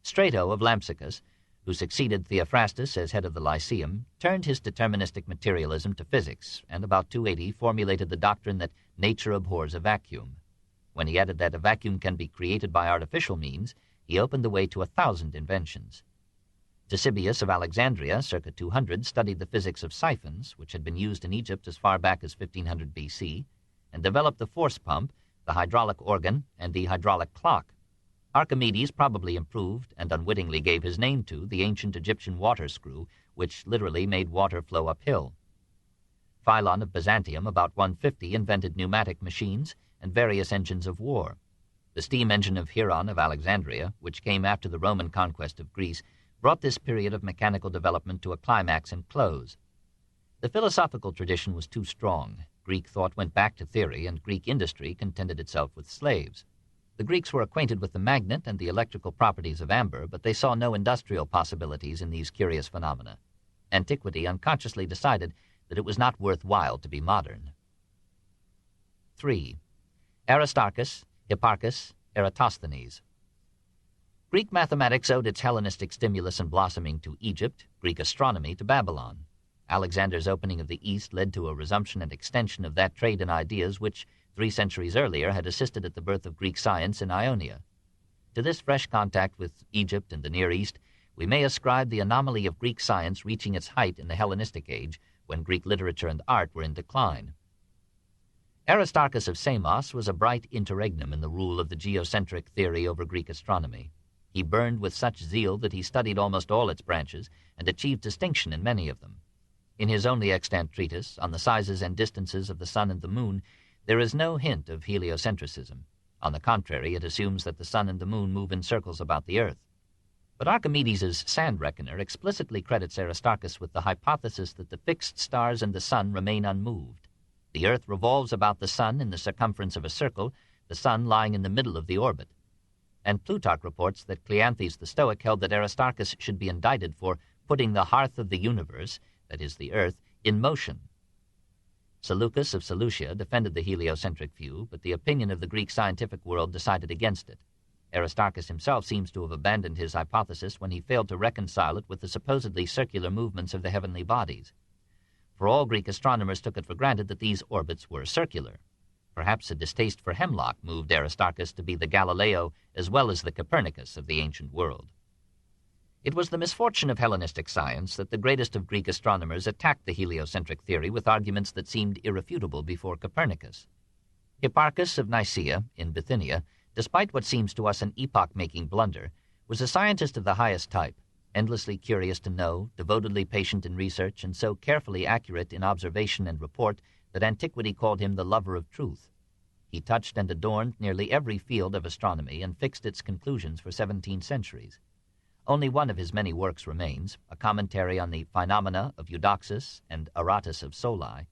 Strato of Lampsacus, who succeeded Theophrastus as head of the Lyceum, turned his deterministic materialism to physics, and about 280 formulated the doctrine that nature abhors a vacuum. When he added that a vacuum can be created by artificial means, he opened the way to 1,000 inventions. Ctesibius of Alexandria, circa 200, studied the physics of siphons, which had been used in Egypt as far back as 1500 BC, and developed the force pump, the hydraulic organ, and the hydraulic clock. Archimedes probably improved and unwittingly gave his name to the ancient Egyptian water screw, which literally made water flow uphill. Philon of Byzantium, about 150, invented pneumatic machines and various engines of war. The steam engine of Hieron of Alexandria, which came after the Roman conquest of Greece, brought this period of mechanical development to a climax and close. The philosophical tradition was too strong. Greek thought went back to theory, and Greek industry contented itself with slaves. The Greeks were acquainted with the magnet and the electrical properties of amber, but they saw no industrial possibilities in these curious phenomena. Antiquity unconsciously decided that it was not worthwhile to be modern. 3. Aristarchus, Hipparchus, Eratosthenes. Greek mathematics owed its Hellenistic stimulus and blossoming to Egypt, Greek astronomy to Babylon. Alexander's opening of the East led to a resumption and extension of that trade in ideas which, 3 centuries earlier, had assisted at the birth of Greek science in Ionia. To this fresh contact with Egypt and the Near East, we may ascribe the anomaly of Greek science reaching its height in the Hellenistic age, when Greek literature and art were in decline. Aristarchus of Samos was a bright interregnum in the rule of the geocentric theory over Greek astronomy. He burned with such zeal that he studied almost all its branches and achieved distinction in many of them. In his only extant treatise, on the sizes and distances of the sun and the moon, there is no hint of heliocentrism. On the contrary, it assumes that the sun and the moon move in circles about the earth. But Archimedes' sand reckoner explicitly credits Aristarchus with the hypothesis that the fixed stars and the sun remain unmoved. The earth revolves about the sun in the circumference of a circle, the sun lying in the middle of the orbit. And Plutarch reports that Cleanthes the Stoic held that Aristarchus should be indicted for putting the hearth of the universe, that is, the earth, in motion. Seleucus of Seleucia defended the heliocentric view, but the opinion of the Greek scientific world decided against it. Aristarchus himself seems to have abandoned his hypothesis when he failed to reconcile it with the supposedly circular movements of the heavenly bodies. For all Greek astronomers took it for granted that these orbits were circular. Perhaps a distaste for hemlock moved Aristarchus to be the Galileo as well as the Copernicus of the ancient world. It was the misfortune of Hellenistic science that the greatest of Greek astronomers attacked the heliocentric theory with arguments that seemed irrefutable before Copernicus. Hipparchus of Nicaea, in Bithynia, despite what seems to us an epoch-making blunder, was a scientist of the highest type, endlessly curious to know, devotedly patient in research, and so carefully accurate in observation and report that antiquity called him the lover of truth. He touched and adorned nearly every field of astronomy and fixed its conclusions for 17 centuries. Only one of his many works remains, a commentary on the phenomena of Eudoxus and Aratus of Soli,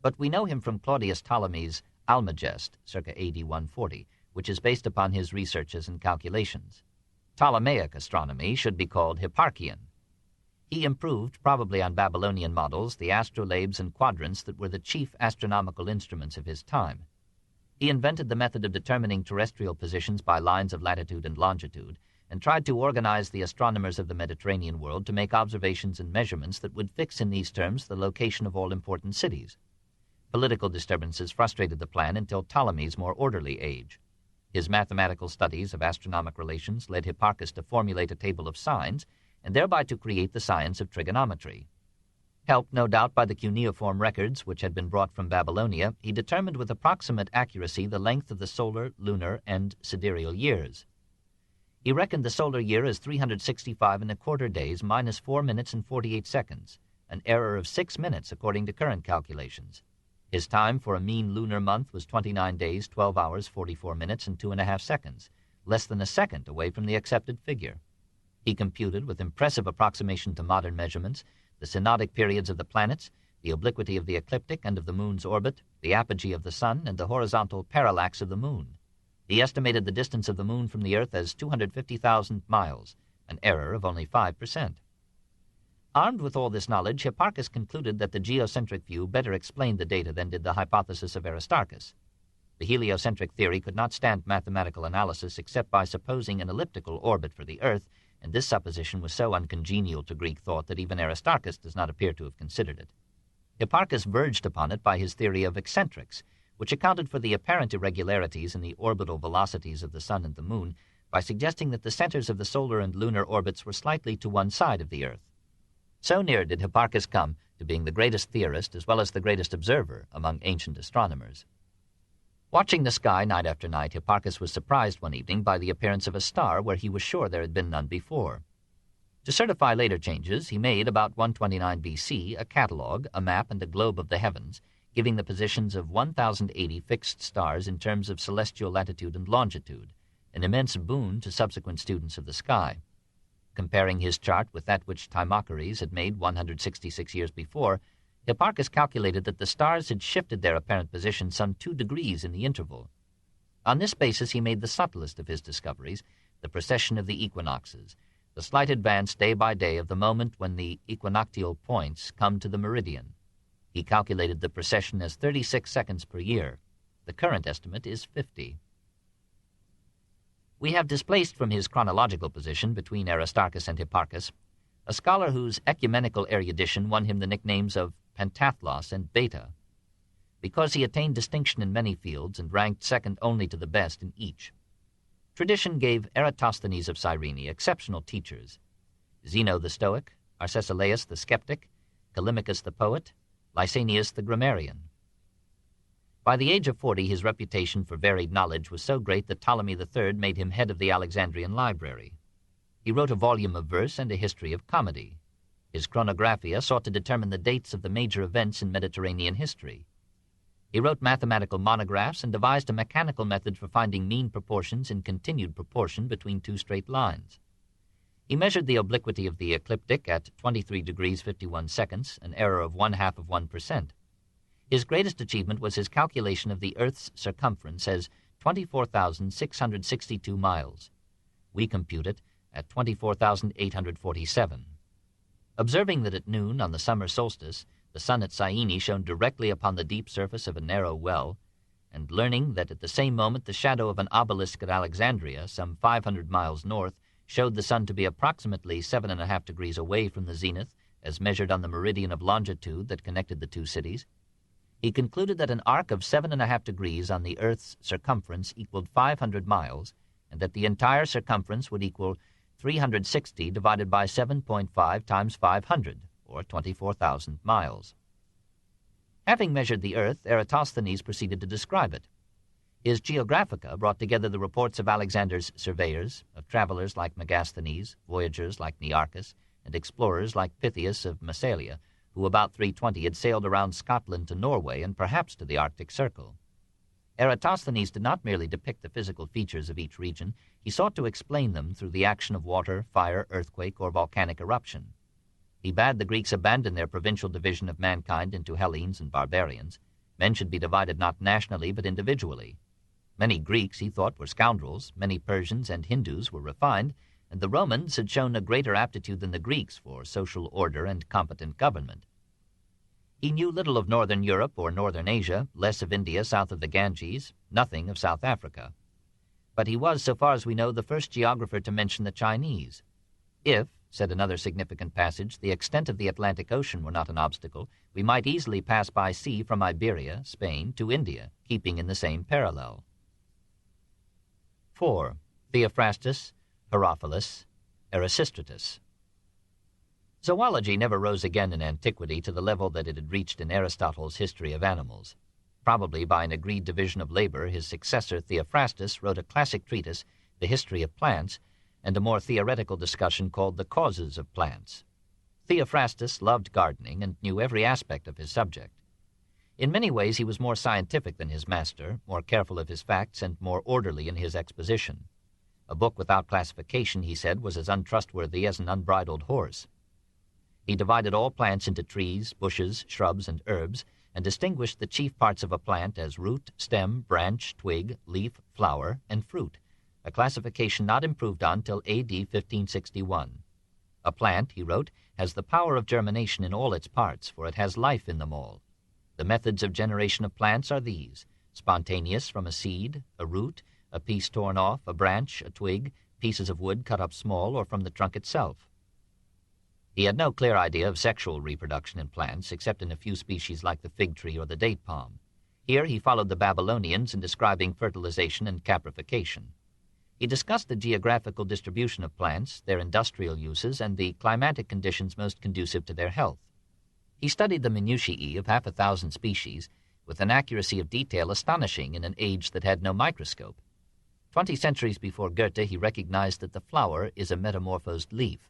but we know him from Claudius Ptolemy's Almagest, circa AD 140, which is based upon his researches and calculations. Ptolemaic astronomy should be called Hipparchian. He improved, probably on Babylonian models, the astrolabes and quadrants that were the chief astronomical instruments of his time. He invented the method of determining terrestrial positions by lines of latitude and longitude, and tried to organize the astronomers of the Mediterranean world to make observations and measurements that would fix in these terms the location of all important cities. Political disturbances frustrated the plan until Ptolemy's more orderly age. His mathematical studies of astronomic relations led Hipparchus to formulate a table of signs, and thereby to create the science of trigonometry. Helped, no doubt, by the cuneiform records which had been brought from Babylonia, he determined with approximate accuracy the length of the solar, lunar, and sidereal years. He reckoned the solar year as 365 1/4 days minus 4 minutes and 48 seconds, an error of 6 minutes according to current calculations. His time for a mean lunar month was 29 days, 12 hours, 44 minutes, and 2½ seconds, less than a second away from the accepted figure. He computed, with impressive approximation to modern measurements, the synodic periods of the planets, the obliquity of the ecliptic and of the moon's orbit, the apogee of the sun, and the horizontal parallax of the moon. He estimated the distance of the moon from the earth as 250,000 miles, an error of only 5%. Armed with all this knowledge, Hipparchus concluded that the geocentric view better explained the data than did the hypothesis of Aristarchus. The heliocentric theory could not stand mathematical analysis except by supposing an elliptical orbit for the earth, and this supposition was so uncongenial to Greek thought that even Aristarchus does not appear to have considered it. Hipparchus verged upon it by his theory of eccentrics, which accounted for the apparent irregularities in the orbital velocities of the sun and the moon by suggesting that the centers of the solar and lunar orbits were slightly to one side of the earth. So near did Hipparchus come to being the greatest theorist as well as the greatest observer among ancient astronomers. Watching the sky night after night, Hipparchus was surprised one evening by the appearance of a star where he was sure there had been none before. To certify later changes, he made, about 129 B.C., a catalogue, a map, and a globe of the heavens, giving the positions of 1,080 fixed stars in terms of celestial latitude and longitude, an immense boon to subsequent students of the sky. Comparing his chart with that which Timachares had made 166 years before, Hipparchus calculated that the stars had shifted their apparent position some 2 degrees in the interval. On this basis he made the subtlest of his discoveries, the precession of the equinoxes, the slight advance day by day of the moment when the equinoctial points come to the meridian. He calculated the precession as 36 seconds per year. The current estimate is 50. We have displaced from his chronological position between Aristarchus and Hipparchus a scholar whose ecumenical erudition won him the nicknames of Pentathlos and Beta, because he attained distinction in many fields and ranked second only to the best in each. Tradition gave Eratosthenes of Cyrene exceptional teachers: Zeno the Stoic, Arcesilaus the Skeptic, Callimachus the Poet, Lysanias the Grammarian. By the age of 40, his reputation for varied knowledge was so great that Ptolemy III made him head of the Alexandrian library. He wrote a volume of verse and a history of comedy. His Chronographia sought to determine the dates of the major events in Mediterranean history. He wrote mathematical monographs and devised a mechanical method for finding mean proportions in continued proportion between 2 straight lines. He measured the obliquity of the ecliptic at 23 degrees 51 seconds, an error of 0.5%. His greatest achievement was his calculation of the Earth's circumference as 24,662 miles. We compute it at 24,847. Observing that at noon on the summer solstice the sun at Syene shone directly upon the deep surface of a narrow well, and learning that at the same moment the shadow of an obelisk at Alexandria, some 500 miles north, showed the sun to be approximately 7.5 degrees away from the zenith, as measured on the meridian of longitude that connected the 2 cities, he concluded that an arc of 7.5 degrees on the Earth's circumference equaled 500 miles, and that the entire circumference would equal 360 divided by 7.5 times 500, or 24,000 miles. Having measured the Earth, Eratosthenes proceeded to describe it. His Geographica brought together the reports of Alexander's surveyors, of travelers like Megasthenes, voyagers like Nearchus, and explorers like Pytheas of Massalia, who about 320 had sailed around Scotland to Norway and perhaps to the Arctic Circle. Eratosthenes did not merely depict the physical features of each region, he sought to explain them through the action of water, fire, earthquake, or volcanic eruption. He bade the Greeks abandon their provincial division of mankind into Hellenes and barbarians. Men should be divided not nationally but individually. Many Greeks, he thought, were scoundrels, many Persians and Hindus were refined, and the Romans had shown a greater aptitude than the Greeks for social order and competent government. He knew little of northern Europe or northern Asia, less of India south of the Ganges, nothing of South Africa. But he was, so far as we know, the first geographer to mention the Chinese. If, said another significant passage, the extent of the Atlantic Ocean were not an obstacle, we might easily pass by sea from Iberia, Spain, to India, keeping in the same parallel. 4. Theophrastus, Herophilus, Erasistratus. Zoology never rose again in antiquity to the level that it had reached in Aristotle's History of Animals. Probably by an agreed division of labor, his successor Theophrastus wrote a classic treatise, The History of Plants, and a more theoretical discussion called The Causes of Plants. Theophrastus loved gardening and knew every aspect of his subject. In many ways he was more scientific than his master, more careful of his facts, and more orderly in his exposition. A book without classification, he said, was as untrustworthy as an unbridled horse. He divided all plants into trees, bushes, shrubs, and herbs, and distinguished the chief parts of a plant as root, stem, branch, twig, leaf, flower, and fruit, a classification not improved on till A.D. 1561. A plant, he wrote, has the power of germination in all its parts, for it has life in them all. The methods of generation of plants are these: spontaneous from a seed, a root, a piece torn off, a branch, a twig, pieces of wood cut up small, or from the trunk itself. He had no clear idea of sexual reproduction in plants, except in a few species like the fig tree or the date palm. Here he followed the Babylonians in describing fertilization and caprification. He discussed the geographical distribution of plants, their industrial uses, and the climatic conditions most conducive to their health. He studied the minutiae of 1,000 species with an accuracy of detail astonishing in an age that had no microscope. 20 centuries before Goethe, he recognized that the flower is a metamorphosed leaf.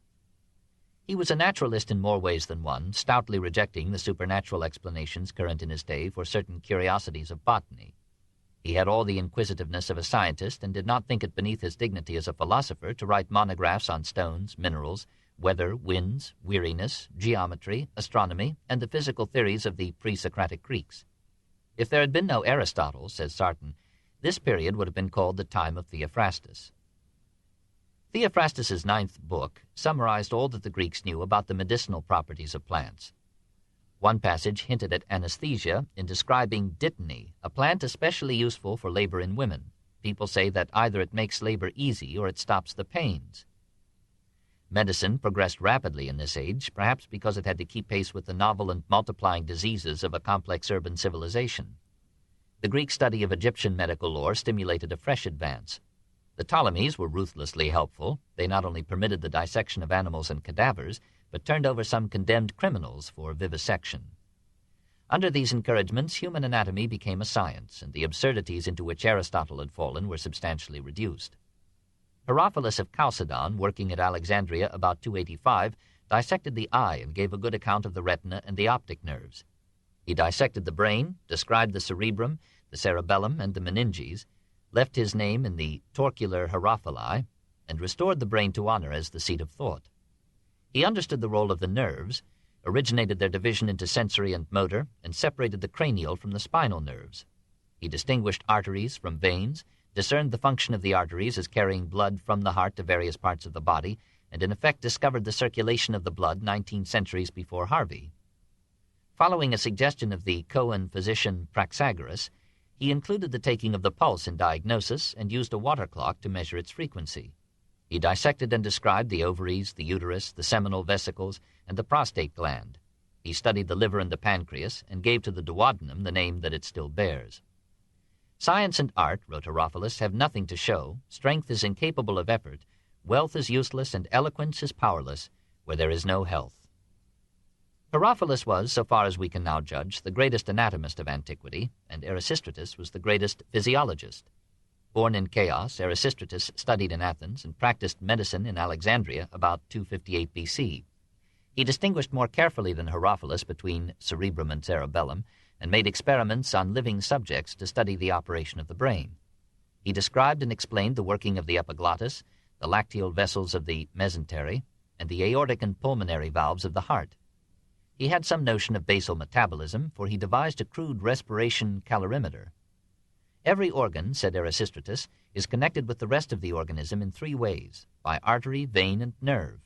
He was a naturalist in more ways than one, stoutly rejecting the supernatural explanations current in his day for certain curiosities of botany. He had all the inquisitiveness of a scientist and did not think it beneath his dignity as a philosopher to write monographs on stones, minerals, weather, winds, weariness, geometry, astronomy, and the physical theories of the pre-Socratic Greeks. If there had been no Aristotle, says Sarton, this period would have been called the time of Theophrastus. Theophrastus's 9th book summarized all that the Greeks knew about the medicinal properties of plants. One passage hinted at anesthesia in describing dittany, a plant especially useful for labor in women. People say that either it makes labor easy or it stops the pains. Medicine progressed rapidly in this age, perhaps because it had to keep pace with the novel and multiplying diseases of a complex urban civilization. The Greek study of Egyptian medical lore stimulated a fresh advance. The Ptolemies were ruthlessly helpful. They not only permitted the dissection of animals and cadavers, but turned over some condemned criminals for vivisection. Under these encouragements, human anatomy became a science, and the absurdities into which Aristotle had fallen were substantially reduced. Herophilus of Chalcedon, working at Alexandria about 285, dissected the eye and gave a good account of the retina and the optic nerves. He dissected the brain, described the cerebrum, the cerebellum, and the meninges, left his name in the torcular Herophili, and restored the brain to honor as the seat of thought. He understood the role of the nerves, originated their division into sensory and motor, and separated the cranial from the spinal nerves. He distinguished arteries from veins, discerned the function of the arteries as carrying blood from the heart to various parts of the body, and in effect discovered the circulation of the blood 19 centuries before Harvey. Following a suggestion of the Coan physician Praxiteles, he included the taking of the pulse in diagnosis and used a water clock to measure its frequency. He dissected and described the ovaries, the uterus, the seminal vesicles, and the prostate gland. He studied the liver and the pancreas, and gave to the duodenum the name that it still bears. Science and art, wrote Herophilus, have nothing to show, strength is incapable of effort, wealth is useless, and eloquence is powerless, where there is no health. Herophilus was, so far as we can now judge, the greatest anatomist of antiquity, and Erasistratus was the greatest physiologist. Born in Chaos, Erasistratus studied in Athens and practiced medicine in Alexandria about 258 B.C. He distinguished more carefully than Herophilus between cerebrum and cerebellum, and made experiments on living subjects to study the operation of the brain. He described and explained the working of the epiglottis, the lacteal vessels of the mesentery, and the aortic and pulmonary valves of the heart. He had some notion of basal metabolism, for he devised a crude respiration calorimeter. Every organ, said Erasistratus, is connected with the rest of the organism in 3 ways, by artery, vein, and nerve.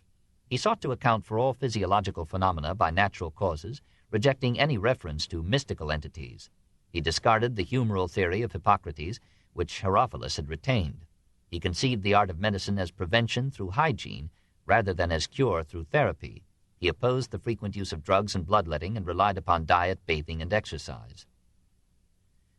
He sought to account for all physiological phenomena by natural causes, rejecting any reference to mystical entities. He discarded the humoral theory of Hippocrates, which Herophilus had retained. He conceived the art of medicine as prevention through hygiene, rather than as cure through therapy. He opposed the frequent use of drugs and bloodletting and relied upon diet, bathing, and exercise.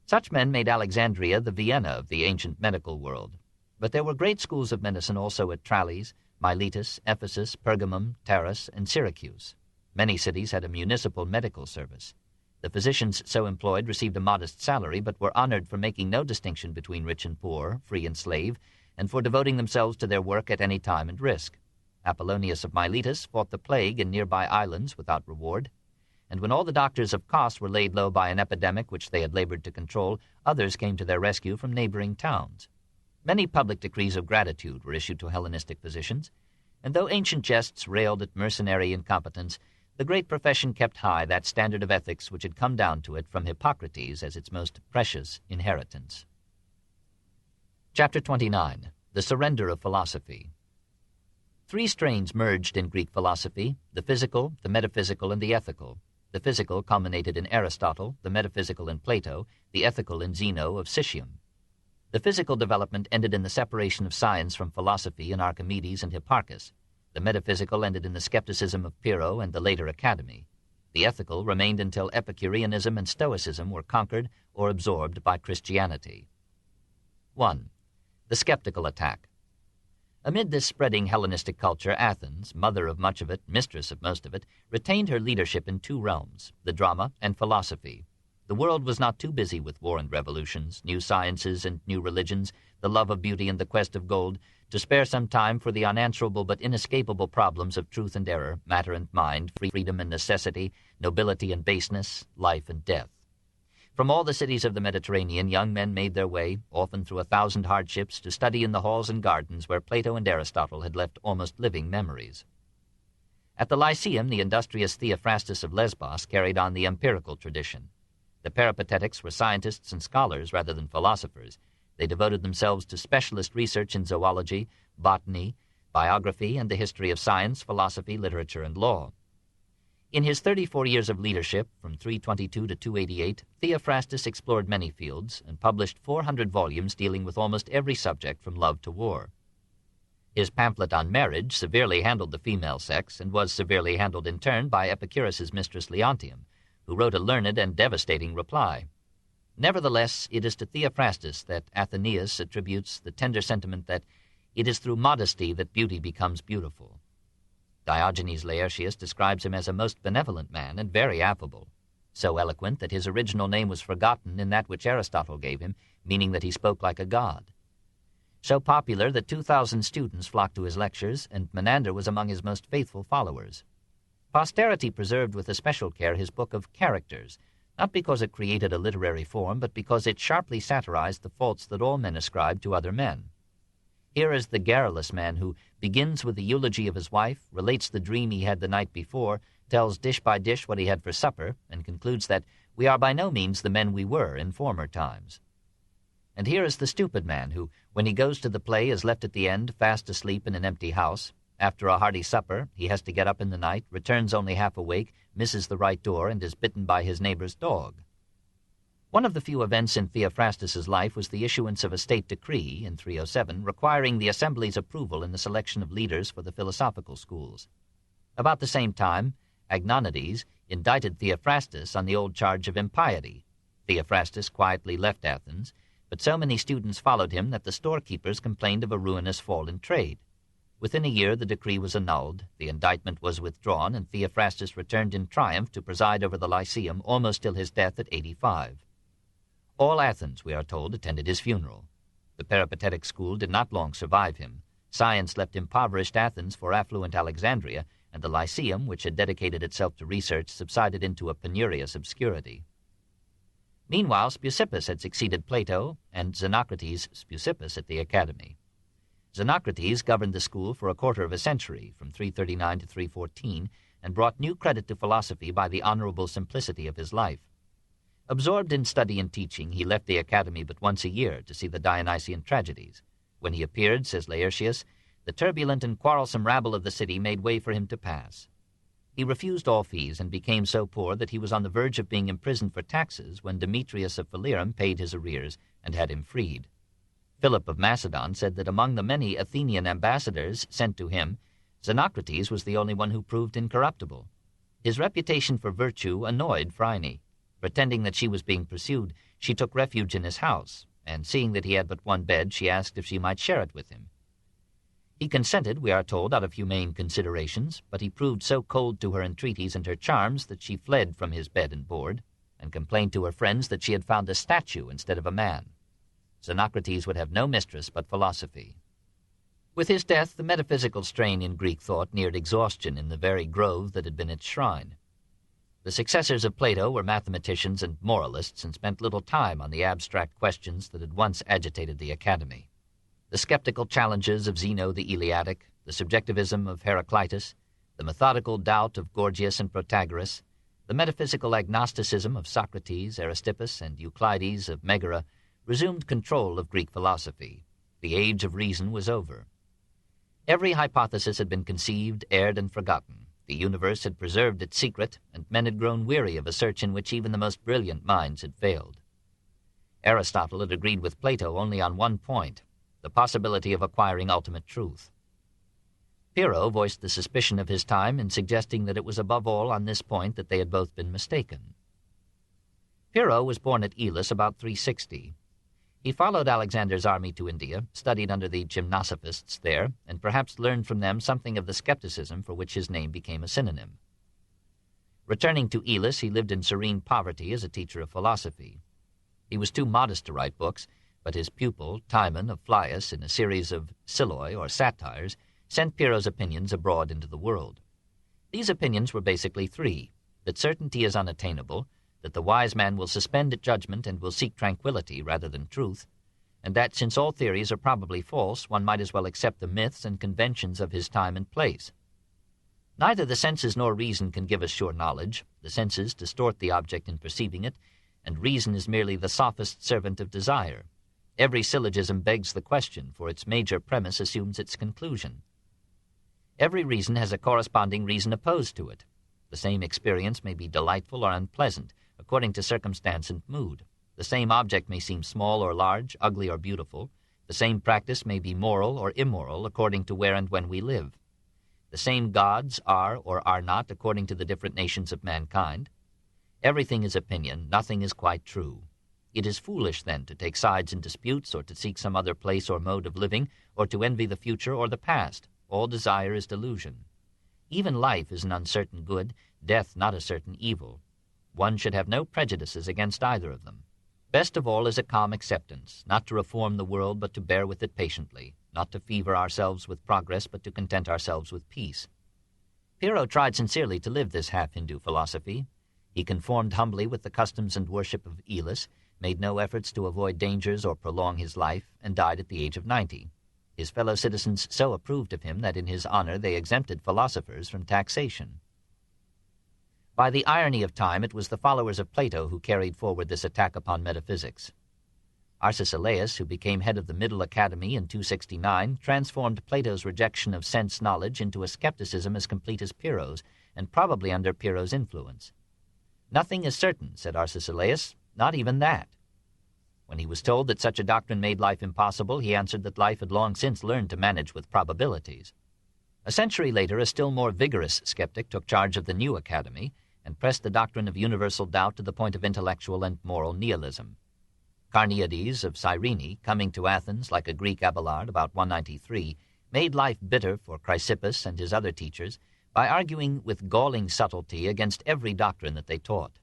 Such men made Alexandria the Vienna of the ancient medical world. But there were great schools of medicine also at Tralles, Miletus, Ephesus, Pergamum, Taras, and Syracuse. Many cities had a municipal medical service. The physicians so employed received a modest salary, but were honored for making no distinction between rich and poor, free and slave, and for devoting themselves to their work at any time and risk. Apollonius of Miletus fought the plague in nearby islands without reward, and when all the doctors of Kos were laid low by an epidemic which they had labored to control, others came to their rescue from neighboring towns. Many public decrees of gratitude were issued to Hellenistic physicians, and though ancient jests railed at mercenary incompetence, the great profession kept high that standard of ethics which had come down to it from Hippocrates as its most precious inheritance. Chapter 29. The Surrender of Philosophy. Three strains merged in Greek philosophy: the physical, the metaphysical, and the ethical. The physical culminated in Aristotle, the metaphysical in Plato, the ethical in Zeno of Citium. The physical development ended in the separation of science from philosophy in Archimedes and Hipparchus. The metaphysical ended in the skepticism of Pyrrho and the later Academy. The ethical remained until Epicureanism and Stoicism were conquered or absorbed by Christianity. 1. The skeptical attack. Amid this spreading Hellenistic culture, Athens, mother of much of it, mistress of most of it, retained her leadership in two realms, the drama and philosophy. The world was not too busy with war and revolutions, new sciences and new religions, the love of beauty and the quest of gold, to spare some time for the unanswerable but inescapable problems of truth and error, matter and mind, freedom and necessity, nobility and baseness, life and death. From all the cities of the Mediterranean, young men made their way, often through 1,000 hardships, to study in the halls and gardens where Plato and Aristotle had left almost living memories. At the Lyceum, the industrious Theophrastus of Lesbos carried on the empirical tradition. The Peripatetics were scientists and scholars rather than philosophers. They devoted themselves to specialist research in zoology, botany, biography, and the history of science, philosophy, literature, and law. In his 34 years of leadership, from 322 to 288, Theophrastus explored many fields and published 400 volumes dealing with almost every subject from love to war. His pamphlet on marriage severely handled the female sex and was severely handled in turn by Epicurus's mistress Leontium, who wrote a learned and devastating reply. Nevertheless, it is to Theophrastus that Athenaeus attributes the tender sentiment that it is through modesty that beauty becomes beautiful. Diogenes Laertius describes him as a most benevolent man and very affable, so eloquent that his original name was forgotten in that which Aristotle gave him, meaning that he spoke like a god. So popular that 2,000 students flocked to his lectures, and Menander was among his most faithful followers. Posterity preserved with especial care his book of Characters, not because it created a literary form, but because it sharply satirized the faults that all men ascribe to other men. Here is the garrulous man who begins with the eulogy of his wife, relates the dream he had the night before, tells dish by dish what he had for supper, and concludes that we are by no means the men we were in former times. And here is the stupid man who, when he goes to the play, is left at the end, fast asleep in an empty house. After a hearty supper, he has to get up in the night, returns only half awake, misses the right door, and is bitten by his neighbor's dog. One of the few events in Theophrastus's life was the issuance of a state decree in 307 requiring the assembly's approval in the selection of leaders for the philosophical schools. About the same time, Agnonides indicted Theophrastus on the old charge of impiety. Theophrastus quietly left Athens, but so many students followed him that the storekeepers complained of a ruinous fall in trade. Within a year the decree was annulled, the indictment was withdrawn, and Theophrastus returned in triumph to preside over the Lyceum almost till his death at 85. All Athens, we are told, attended his funeral. The Peripatetic school did not long survive him. Science left impoverished Athens for affluent Alexandria, and the Lyceum, which had dedicated itself to research, subsided into a penurious obscurity. Meanwhile, Speusippus had succeeded Plato, and Xenocrates Speusippus at the Academy. Xenocrates governed the school for a quarter of a century, from 339 to 314, and brought new credit to philosophy by the honorable simplicity of his life. Absorbed in study and teaching, he left the Academy but once a year to see the Dionysian tragedies. When he appeared, says Laertius, the turbulent and quarrelsome rabble of the city made way for him to pass. He refused all fees and became so poor that he was on the verge of being imprisoned for taxes when Demetrius of Phalerum paid his arrears and had him freed. Philip of Macedon said that among the many Athenian ambassadors sent to him, Xenocrates was the only one who proved incorruptible. His reputation for virtue annoyed Phryne. Pretending that she was being pursued, she took refuge in his house, and seeing that he had but one bed, she asked if she might share it with him. He consented, we are told, out of humane considerations, but he proved so cold to her entreaties and her charms that she fled from his bed and board, and complained to her friends that she had found a statue instead of a man. Xenocrates would have no mistress but philosophy. With his death, the metaphysical strain in Greek thought neared exhaustion in the very grove that had been its shrine. The successors of Plato were mathematicians and moralists and spent little time on the abstract questions that had once agitated the academy. The skeptical challenges of Zeno the Eleatic, the subjectivism of Heraclitus, the methodical doubt of Gorgias and Protagoras, the metaphysical agnosticism of Socrates, Aristippus, and Euclides of Megara resumed control of Greek philosophy. The age of reason was over. Every hypothesis had been conceived, aired, and forgotten. The universe had preserved its secret, and men had grown weary of a search in which even the most brilliant minds had failed. Aristotle had agreed with Plato only on one point, the possibility of acquiring ultimate truth. Pyrrho voiced the suspicion of his time in suggesting that it was above all on this point that they had both been mistaken. Pyrrho was born at Elis about 360. He followed Alexander's army to India, studied under the gymnosophists there, and perhaps learned from them something of the skepticism for which his name became a synonym. Returning to Elis, he lived in serene poverty as a teacher of philosophy. He was too modest to write books, but his pupil, Timon of Phlius, in a series of Siloi, or satires, sent Pyrrho's opinions abroad into the world. These opinions were basically three: that certainty is unattainable, that the wise man will suspend at judgment and will seek tranquility rather than truth, and that since all theories are probably false, one might as well accept the myths and conventions of his time and place. Neither the senses nor reason can give us sure knowledge. The senses distort the object in perceiving it, and reason is merely the sophist servant of desire. Every syllogism begs the question, for its major premise assumes its conclusion. Every reason has a corresponding reason opposed to it. The same experience may be delightful or unpleasant, according to circumstance and mood. The same object may seem small or large, ugly or beautiful. The same practice may be moral or immoral, according to where and when we live. The same gods are or are not, according to the different nations of mankind. Everything is opinion, nothing is quite true. It is foolish, then, to take sides in disputes, or to seek some other place or mode of living, or to envy the future or the past. All desire is delusion. Even life is an uncertain good, death not a certain evil. One should have no prejudices against either of them. Best of all is a calm acceptance, not to reform the world, but to bear with it patiently, not to fever ourselves with progress, but to content ourselves with peace. Pyrrho tried sincerely to live this half-Hindu philosophy. He conformed humbly with the customs and worship of Elis, made no efforts to avoid dangers or prolong his life, and died at the age of 90. His fellow citizens so approved of him that in his honor they exempted philosophers from taxation. By the irony of time, it was the followers of Plato who carried forward this attack upon metaphysics. Arcesilaus, who became head of the Middle Academy in 269, transformed Plato's rejection of sense knowledge into a skepticism as complete as Pyrrho's, and probably under Pyrrho's influence. "Nothing is certain," said Arcesilaus, "not even that." When he was told that such a doctrine made life impossible, he answered that life had long since learned to manage with probabilities. A century later, a still more vigorous skeptic took charge of the new academy and pressed the doctrine of universal doubt to the point of intellectual and moral nihilism. Carneades of Cyrene, coming to Athens like a Greek Abelard about 193, made life bitter for Chrysippus and his other teachers by arguing with galling subtlety against every doctrine that they taught.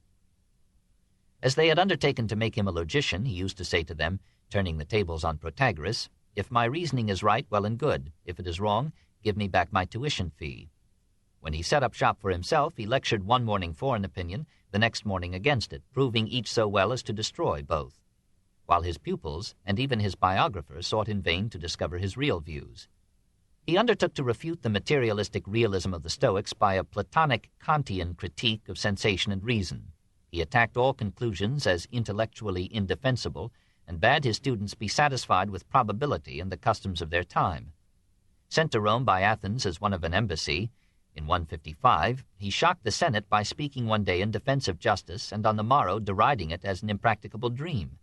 As they had undertaken to make him a logician, he used to say to them, turning the tables on Protagoras, "If my reasoning is right, well and good. If it is wrong, give me back my tuition fee." When he set up shop for himself, he lectured one morning for an opinion, the next morning against it, proving each so well as to destroy both, while his pupils, and even his biographers, sought in vain to discover his real views. He undertook to refute the materialistic realism of the Stoics by a Platonic Kantian critique of sensation and reason. He attacked all conclusions as intellectually indefensible, and bade his students be satisfied with probability and the customs of their time. Sent to Rome by Athens as one of an embassy, in 155, he shocked the Senate by speaking one day in defense of justice, and on the morrow deriding it as an impracticable dream.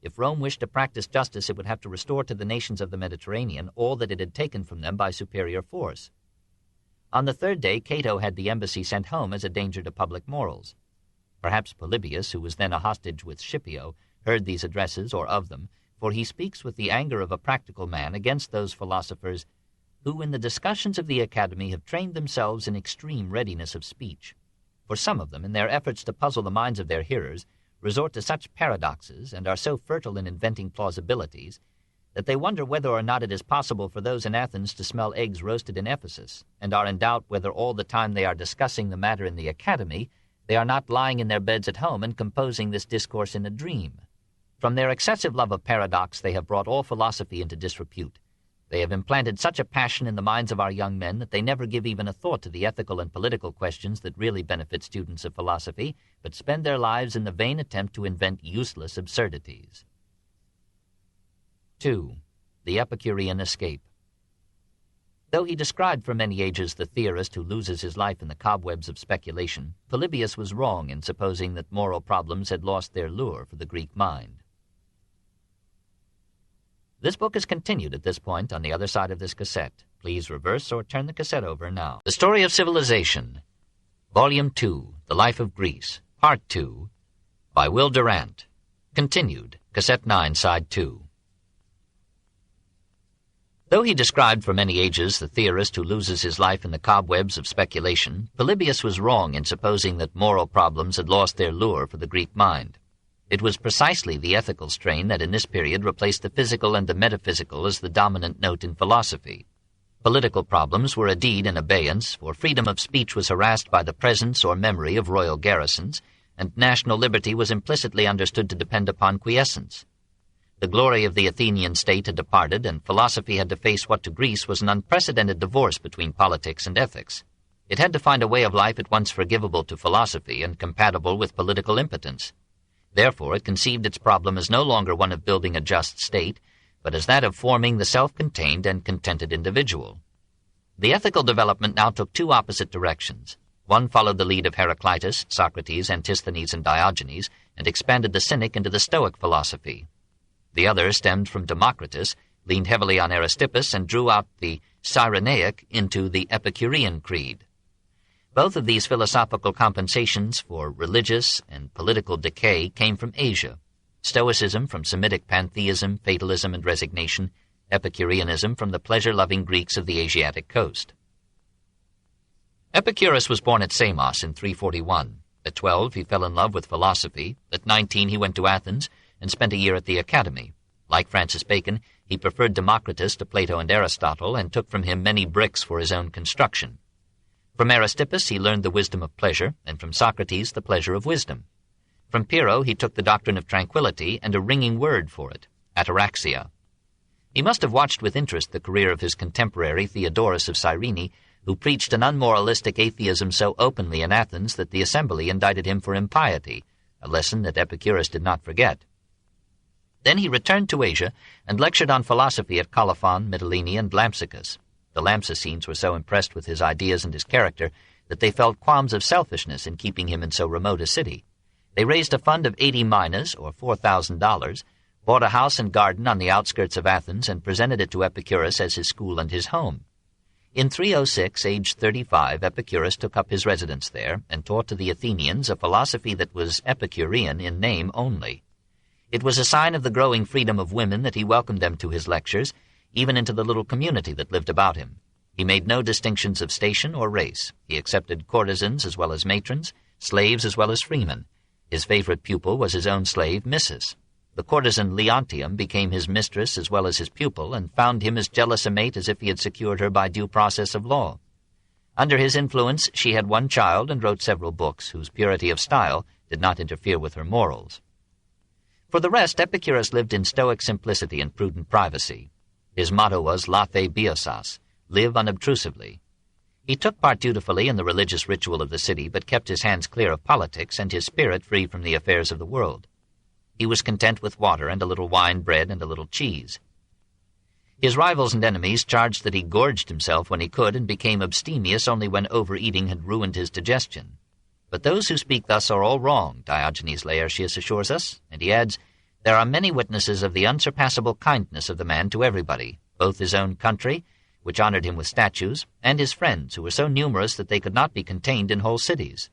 If Rome wished to practice justice, it would have to restore to the nations of the Mediterranean all that it had taken from them by superior force. On the third day, Cato had the embassy sent home as a danger to public morals. Perhaps Polybius, who was then a hostage with Scipio, heard these addresses or of them, for he speaks with the anger of a practical man against those philosophers who in the discussions of the Academy have trained themselves in extreme readiness of speech. For some of them, in their efforts to puzzle the minds of their hearers, resort to such paradoxes and are so fertile in inventing plausibilities that they wonder whether or not it is possible for those in Athens to smell eggs roasted in Ephesus, and are in doubt whether all the time they are discussing the matter in the Academy, they are not lying in their beds at home and composing this discourse in a dream. From their excessive love of paradox they have brought all philosophy into disrepute. They have implanted such a passion in the minds of our young men that they never give even a thought to the ethical and political questions that really benefit students of philosophy, but spend their lives in the vain attempt to invent useless absurdities. 2. The Epicurean Escape. Though he described for many ages the theorist who loses his life in the cobwebs of speculation, Polybius was wrong in supposing that moral problems had lost their lure for the Greek mind. This book is continued at this point on the other side of this cassette. Please reverse or turn the cassette over now. The Story of Civilization, Volume 2, The Life of Greece, Part 2, by Will Durant. Continued, Cassette 9, Side 2. Though he described for many ages the theorist who loses his life in the cobwebs of speculation, Polybius was wrong in supposing that moral problems had lost their lure for the Greek mind. It was precisely the ethical strain that in this period replaced the physical and the metaphysical as the dominant note in philosophy. Political problems were indeed in abeyance, for freedom of speech was harassed by the presence or memory of royal garrisons, and national liberty was implicitly understood to depend upon quiescence. The glory of the Athenian state had departed, and philosophy had to face what to Greece was an unprecedented divorce between politics and ethics. It had to find a way of life at once forgivable to philosophy and compatible with political impotence. Therefore, it conceived its problem as no longer one of building a just state, but as that of forming the self-contained and contented individual. The ethical development now took two opposite directions. One followed the lead of Heraclitus, Socrates, Antisthenes, and Diogenes, and expanded the Cynic into the Stoic philosophy. The other stemmed from Democritus, leaned heavily on Aristippus, and drew out the Cyrenaic into the Epicurean creed. Both of these philosophical compensations for religious and political decay came from Asia. Stoicism from Semitic pantheism, fatalism, and resignation, Epicureanism from the pleasure-loving Greeks of the Asiatic coast. Epicurus was born at Samos in 341. At 12, he fell in love with philosophy. At 19, he went to Athens and spent a year at the Academy. Like Francis Bacon, he preferred Democritus to Plato and Aristotle and took from him many bricks for his own construction. From Aristippus he learned the wisdom of pleasure, and from Socrates the pleasure of wisdom. From Pyrrho he took the doctrine of tranquility and a ringing word for it, ataraxia. He must have watched with interest the career of his contemporary Theodorus of Cyrene, who preached an unmoralistic atheism so openly in Athens that the assembly indicted him for impiety, a lesson that Epicurus did not forget. Then he returned to Asia and lectured on philosophy at Colophon, Mytilene, and Lampsacus. The Lampsacines were so impressed with his ideas and his character that they felt qualms of selfishness in keeping him in so remote a city. They raised a fund of 80 minas, or $4,000, bought a house and garden on the outskirts of Athens, and presented it to Epicurus as his school and his home. In 306, aged 35, Epicurus took up his residence there and taught to the Athenians a philosophy that was Epicurean in name only. It was a sign of the growing freedom of women that he welcomed them to his lectures, even into the little community that lived about him. He made no distinctions of station or race. He accepted courtesans as well as matrons, slaves as well as freemen. His favorite pupil was his own slave, Missus. The courtesan Leontium became his mistress as well as his pupil, and found him as jealous a mate as if he had secured her by due process of law. Under his influence she had one child and wrote several books, whose purity of style did not interfere with her morals. For the rest, Epicurus lived in stoic simplicity and prudent privacy. His motto was lathe biosas, live unobtrusively. He took part dutifully in the religious ritual of the city, but kept his hands clear of politics and his spirit free from the affairs of the world. He was content with water and a little wine, bread, and a little cheese. His rivals and enemies charged that he gorged himself when he could and became abstemious only when overeating had ruined his digestion. But those who speak thus are all wrong, Diogenes Laertius assures us, and he adds, there are many witnesses of the unsurpassable kindness of the man to everybody, both his own country, which honored him with statues, and his friends, who were so numerous that they could not be contained in whole cities.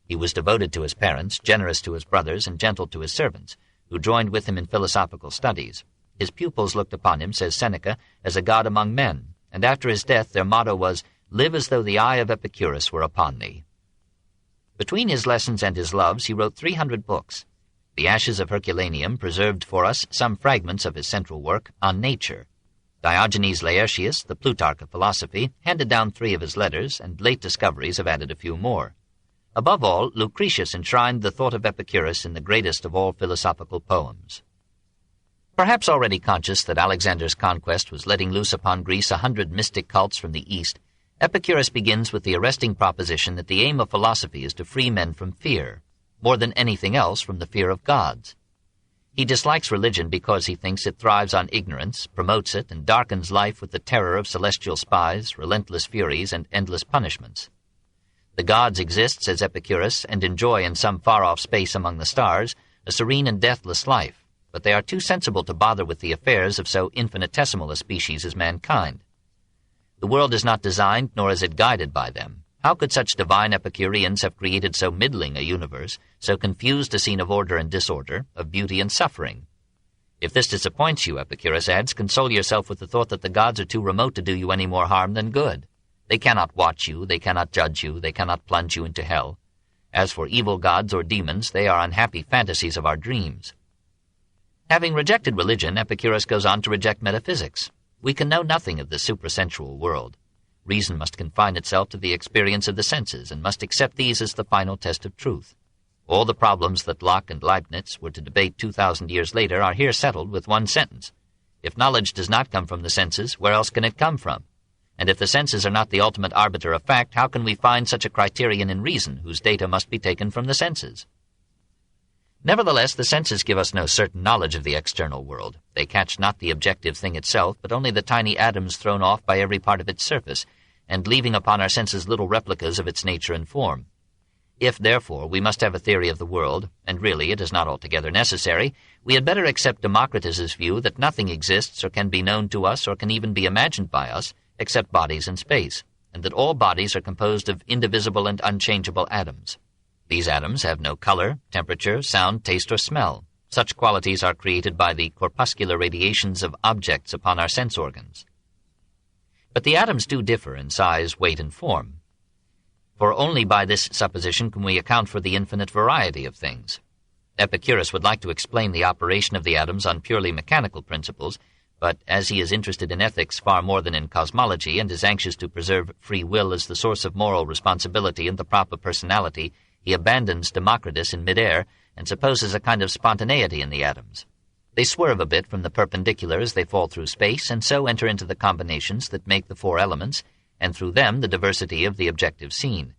He was devoted to his parents, generous to his brothers, and gentle to his servants, who joined with him in philosophical studies. His pupils looked upon him, says Seneca, as a god among men, and after his death their motto was, "Live as though the eye of Epicurus were upon thee." Between his lessons and his loves he wrote 300 books. The ashes of Herculaneum preserved for us some fragments of his central work, On Nature. Diogenes Laertius, the Plutarch of philosophy, handed down 3 of his letters, and late discoveries have added a few more. Above all, Lucretius enshrined the thought of Epicurus in the greatest of all philosophical poems. Perhaps already conscious that Alexander's conquest was letting loose upon Greece 100 mystic cults from the East, Epicurus begins with the arresting proposition that the aim of philosophy is to free men from fear, more than anything else from the fear of gods. He dislikes religion because he thinks it thrives on ignorance, promotes it, and darkens life with the terror of celestial spies, relentless furies, and endless punishments. The gods exist, says Epicurus, and enjoy in some far-off space among the stars a serene and deathless life, but they are too sensible to bother with the affairs of so infinitesimal a species as mankind. The world is not designed, nor is it guided by them. How could such divine Epicureans have created so middling a universe, so confused a scene of order and disorder, of beauty and suffering? If this disappoints you, Epicurus adds, console yourself with the thought that the gods are too remote to do you any more harm than good. They cannot watch you, they cannot judge you, they cannot plunge you into hell. As for evil gods or demons, they are unhappy fantasies of our dreams. Having rejected religion, Epicurus goes on to reject metaphysics. We can know nothing of the suprasensual world. Reason must confine itself to the experience of the senses, and must accept these as the final test of truth. All the problems that Locke and Leibniz were to debate 2,000 years later are here settled with one sentence. If knowledge does not come from the senses, where else can it come from? And if the senses are not the ultimate arbiter of fact, how can we find such a criterion in reason, whose data must be taken from the senses? Nevertheless, the senses give us no certain knowledge of the external world. They catch not the objective thing itself, but only the tiny atoms thrown off by every part of its surface, and leaving upon our senses little replicas of its nature and form. If, therefore, we must have a theory of the world, and really it is not altogether necessary, we had better accept Democritus's view that nothing exists or can be known to us or can even be imagined by us, except bodies in space, and that all bodies are composed of indivisible and unchangeable atoms. These atoms have no color, temperature, sound, taste, or smell. Such qualities are created by the corpuscular radiations of objects upon our sense organs. But the atoms do differ in size, weight, and form. For only by this supposition can we account for the infinite variety of things. Epicurus would like to explain the operation of the atoms on purely mechanical principles, but as he is interested in ethics far more than in cosmology and is anxious to preserve free will as the source of moral responsibility and the proper personality, he abandons Democritus in mid-air and supposes a kind of spontaneity in the atoms. They swerve a bit from the perpendicular as they fall through space, and so enter into the combinations that make the 4 elements, and through them the diversity of the objective scene.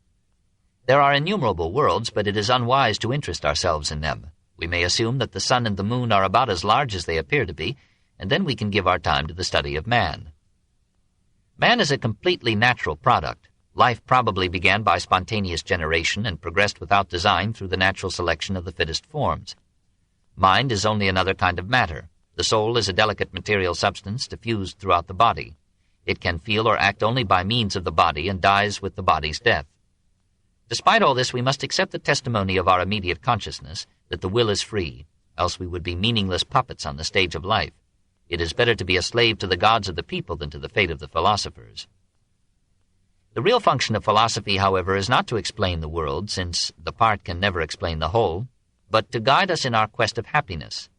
There are innumerable worlds, but it is unwise to interest ourselves in them. We may assume that the sun and the moon are about as large as they appear to be, and then we can give our time to the study of man. Man is a completely natural product. Life probably began by spontaneous generation and progressed without design through the natural selection of the fittest forms. Mind is only another kind of matter. The soul is a delicate material substance diffused throughout the body. It can feel or act only by means of the body and dies with the body's death. Despite all this, we must accept the testimony of our immediate consciousness that the will is free, else we would be meaningless puppets on the stage of life. It is better to be a slave to the gods of the people than to the fate of the philosophers. The real function of philosophy, however, is not to explain the world, since the part can never explain the whole, but to guide us in our quest of happiness.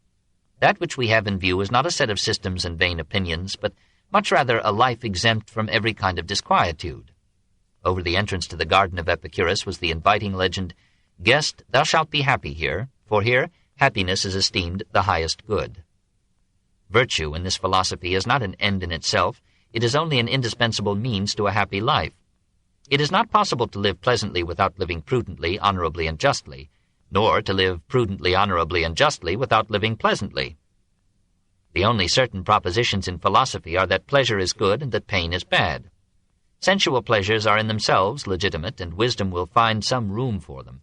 That which we have in view is not a set of systems and vain opinions, but much rather a life exempt from every kind of disquietude. Over the entrance to the garden of Epicurus was the inviting legend, "Guest, thou shalt be happy here, for here happiness is esteemed the highest good." Virtue in this philosophy is not an end in itself, it is only an indispensable means to a happy life. It is not possible to live pleasantly without living prudently, honorably, and justly, nor to live prudently, honorably, and justly without living pleasantly. The only certain propositions in philosophy are that pleasure is good and that pain is bad. Sensual pleasures are in themselves legitimate, and wisdom will find some room for them.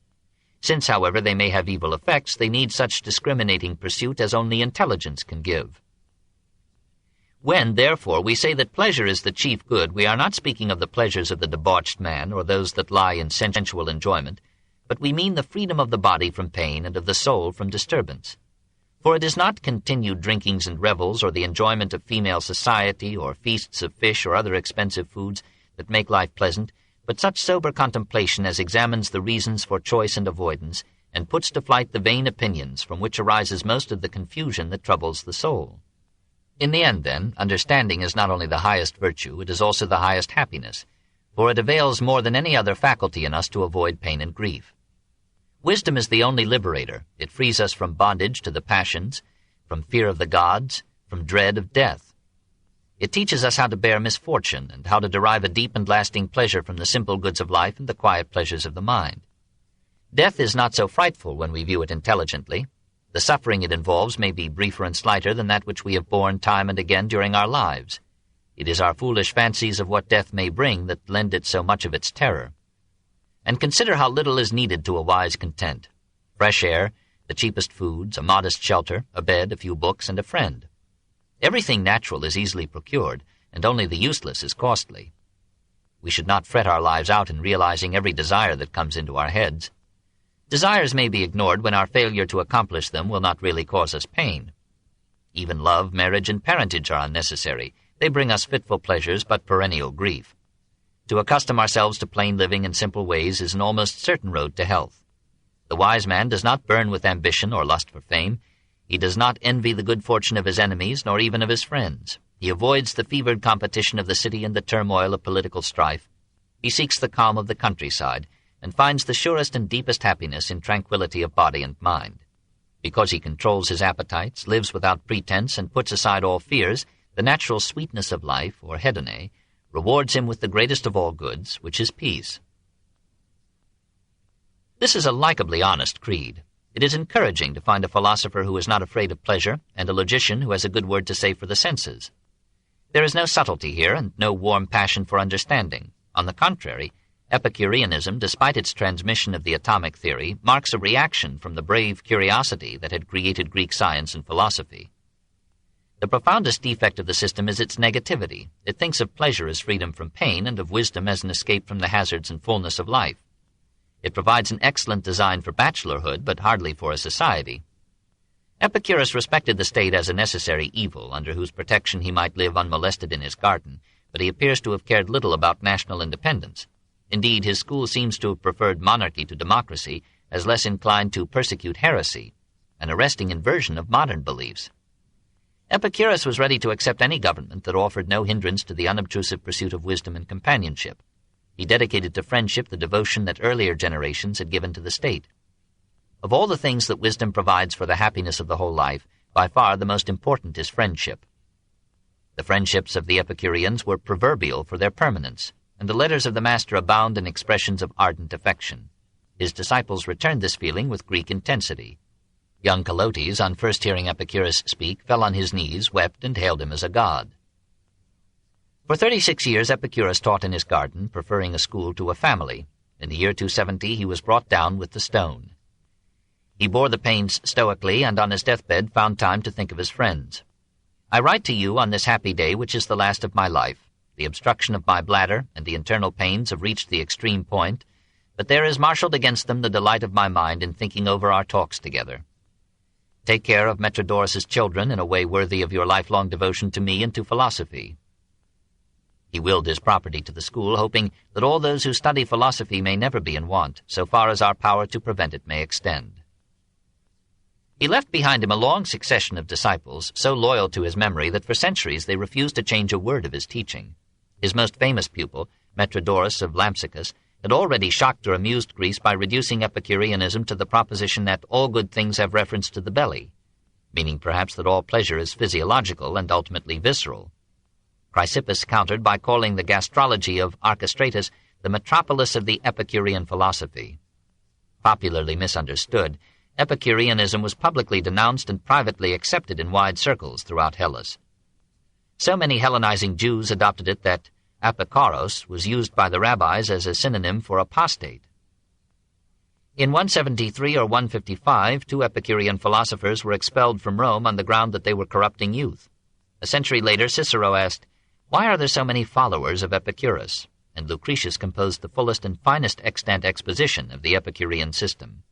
Since, however, they may have evil effects, they need such discriminating pursuit as only intelligence can give. When, therefore, we say that pleasure is the chief good, we are not speaking of the pleasures of the debauched man or those that lie in sensual enjoyment, but we mean the freedom of the body from pain and of the soul from disturbance. For it is not continued drinkings and revels, or the enjoyment of female society, or feasts of fish or other expensive foods that make life pleasant, but such sober contemplation as examines the reasons for choice and avoidance, and puts to flight the vain opinions from which arises most of the confusion that troubles the soul. In the end, then, understanding is not only the highest virtue, it is also the highest happiness, for it avails more than any other faculty in us to avoid pain and grief. Wisdom is the only liberator. It frees us from bondage to the passions, from fear of the gods, from dread of death. It teaches us how to bear misfortune, and how to derive a deep and lasting pleasure from the simple goods of life and the quiet pleasures of the mind. Death is not so frightful when we view it intelligently. The suffering it involves may be briefer and slighter than that which we have borne time and again during our lives. It is our foolish fancies of what death may bring that lend it so much of its terror. And consider how little is needed to a wise content. Fresh air, the cheapest foods, a modest shelter, a bed, a few books, and a friend. Everything natural is easily procured, and only the useless is costly. We should not fret our lives out in realizing every desire that comes into our heads. Desires may be ignored when our failure to accomplish them will not really cause us pain. Even love, marriage, and parentage are unnecessary. They bring us fitful pleasures, but perennial grief. To accustom ourselves to plain living and simple ways is an almost certain road to health. The wise man does not burn with ambition or lust for fame. He does not envy the good fortune of his enemies, nor even of his friends. He avoids the fevered competition of the city and the turmoil of political strife. He seeks the calm of the countryside, and finds the surest and deepest happiness in tranquility of body and mind. Because he controls his appetites, lives without pretense, and puts aside all fears, the natural sweetness of life, or hedone, rewards him with the greatest of all goods, which is peace. This is a likably honest creed. It is encouraging to find a philosopher who is not afraid of pleasure, and a logician who has a good word to say for the senses. There is no subtlety here, and no warm passion for understanding. On the contrary, Epicureanism, despite its transmission of the atomic theory, marks a reaction from the brave curiosity that had created Greek science and philosophy. The profoundest defect of the system is its negativity. It thinks of pleasure as freedom from pain, and of wisdom as an escape from the hazards and fullness of life. It provides an excellent design for bachelorhood, but hardly for a society. Epicurus respected the state as a necessary evil, under whose protection he might live unmolested in his garden, but he appears to have cared little about national independence. Indeed, his school seems to have preferred monarchy to democracy, as less inclined to persecute heresy, an arresting inversion of modern beliefs. Epicurus was ready to accept any government that offered no hindrance to the unobtrusive pursuit of wisdom and companionship. He dedicated to friendship the devotion that earlier generations had given to the state. Of all the things that wisdom provides for the happiness of the whole life, by far the most important is friendship. The friendships of the Epicureans were proverbial for their permanence, and the letters of the master abound in expressions of ardent affection. His disciples returned this feeling with Greek intensity. Young Calotes, on first hearing Epicurus speak, fell on his knees, wept, and hailed him as a god. For 36 years Epicurus taught in his garden, preferring a school to a family. In the year 270 he was brought down with the stone. He bore the pains stoically, and on his deathbed found time to think of his friends. "I write to you on this happy day, which is the last of my life. The obstruction of my bladder and the internal pains have reached the extreme point, but there is marshaled against them the delight of my mind in thinking over our talks together. Take care of Metrodorus's children in a way worthy of your lifelong devotion to me and to philosophy." He willed his property to the school, hoping that all those who study philosophy may never be in want, so far as our power to prevent it may extend. He left behind him a long succession of disciples, so loyal to his memory that for centuries they refused to change a word of his teaching. His most famous pupil, Metrodorus of Lampsacus, had already shocked or amused Greece by reducing Epicureanism to the proposition that all good things have reference to the belly, meaning perhaps that all pleasure is physiological and ultimately visceral. Chrysippus countered by calling the gastrology of Archestratus the metropolis of the Epicurean philosophy. Popularly misunderstood, Epicureanism was publicly denounced and privately accepted in wide circles throughout Hellas. So many Hellenizing Jews adopted it that apikaros was used by the rabbis as a synonym for apostate. In 173 or 155, 2 Epicurean philosophers were expelled from Rome on the ground that they were corrupting youth. A century later, Cicero asked, "Why are there so many followers of Epicurus?" And Lucretius composed the fullest and finest extant exposition of the Epicurean system.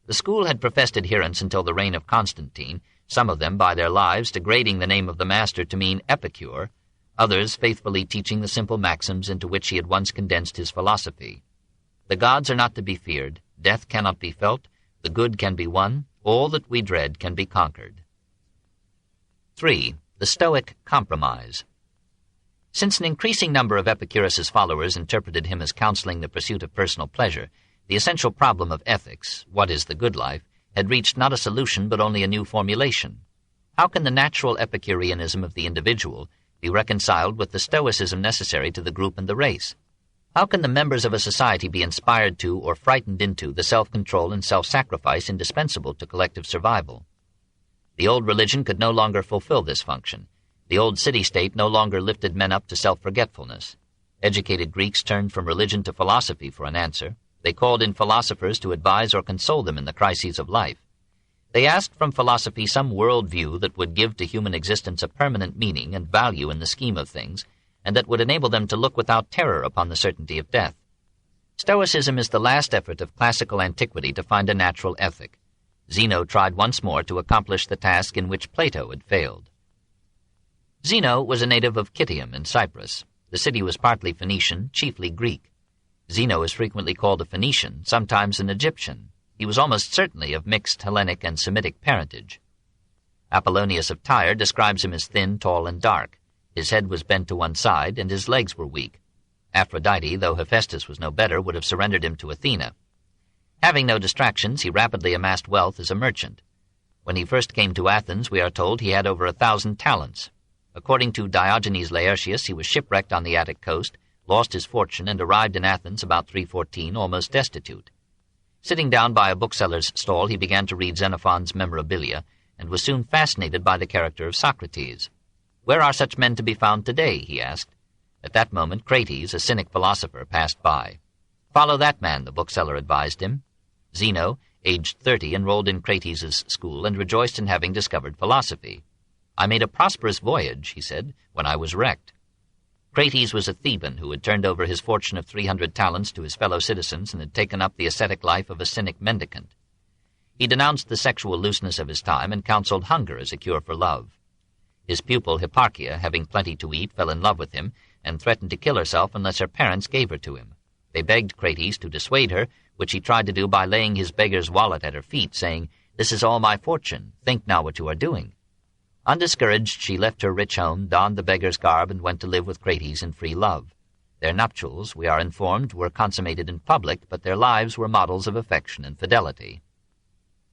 The school had professed adherents until the reign of Constantine, some of them by their lives degrading the name of the master to mean epicure, others faithfully teaching the simple maxims into which he had once condensed his philosophy. The gods are not to be feared, death cannot be felt, the good can be won, all that we dread can be conquered. 3. The Stoic Compromise. Since an increasing number of Epicurus's followers interpreted him as counseling the pursuit of personal pleasure, the essential problem of ethics, what is the good life, had reached not a solution but only a new formulation. How can the natural Epicureanism of the individual be reconciled with the stoicism necessary to the group and the race? How can the members of a society be inspired to or frightened into the self-control and self-sacrifice indispensable to collective survival? The old religion could no longer fulfill this function. The old city-state no longer lifted men up to self-forgetfulness. Educated Greeks turned from religion to philosophy for an answer. They called in philosophers to advise or console them in the crises of life. They asked from philosophy some world-view that would give to human existence a permanent meaning and value in the scheme of things, and that would enable them to look without terror upon the certainty of death. Stoicism is the last effort of classical antiquity to find a natural ethic. Zeno tried once more to accomplish the task in which Plato had failed. Zeno was a native of Citium in Cyprus. The city was partly Phoenician, chiefly Greek. Zeno is frequently called a Phoenician, sometimes an Egyptian. He was almost certainly of mixed Hellenic and Semitic parentage. Apollonius of Tyre describes him as thin, tall, and dark. His head was bent to one side, and his legs were weak. Aphrodite, though Hephaestus was no better, would have surrendered him to Athena. Having no distractions, he rapidly amassed wealth as a merchant. When he first came to Athens, we are told he had over 1,000 talents. According to Diogenes Laertius, he was shipwrecked on the Attic coast, lost his fortune, and arrived in Athens about 314, almost destitute. Sitting down by a bookseller's stall, he began to read Xenophon's Memorabilia, and was soon fascinated by the character of Socrates. "Where are such men to be found today?" he asked. At that moment, Crates, a cynic philosopher, passed by. "Follow that man," the bookseller advised him. Zeno, aged 30, enrolled in Crates's school and rejoiced in having discovered philosophy. "I made a prosperous voyage," he said, "when I was wrecked." Crates was a Theban who had turned over his fortune of 300 talents to his fellow citizens and had taken up the ascetic life of a cynic mendicant. He denounced the sexual looseness of his time and counseled hunger as a cure for love. His pupil Hipparchia, having plenty to eat, fell in love with him and threatened to kill herself unless her parents gave her to him. They begged Crates to dissuade her, which he tried to do by laying his beggar's wallet at her feet, saying, "This is all my fortune. Think now what you are doing." Undiscouraged, she left her rich home, donned the beggar's garb, and went to live with Crates in free love. Their nuptials, we are informed, were consummated in public, but their lives were models of affection and fidelity.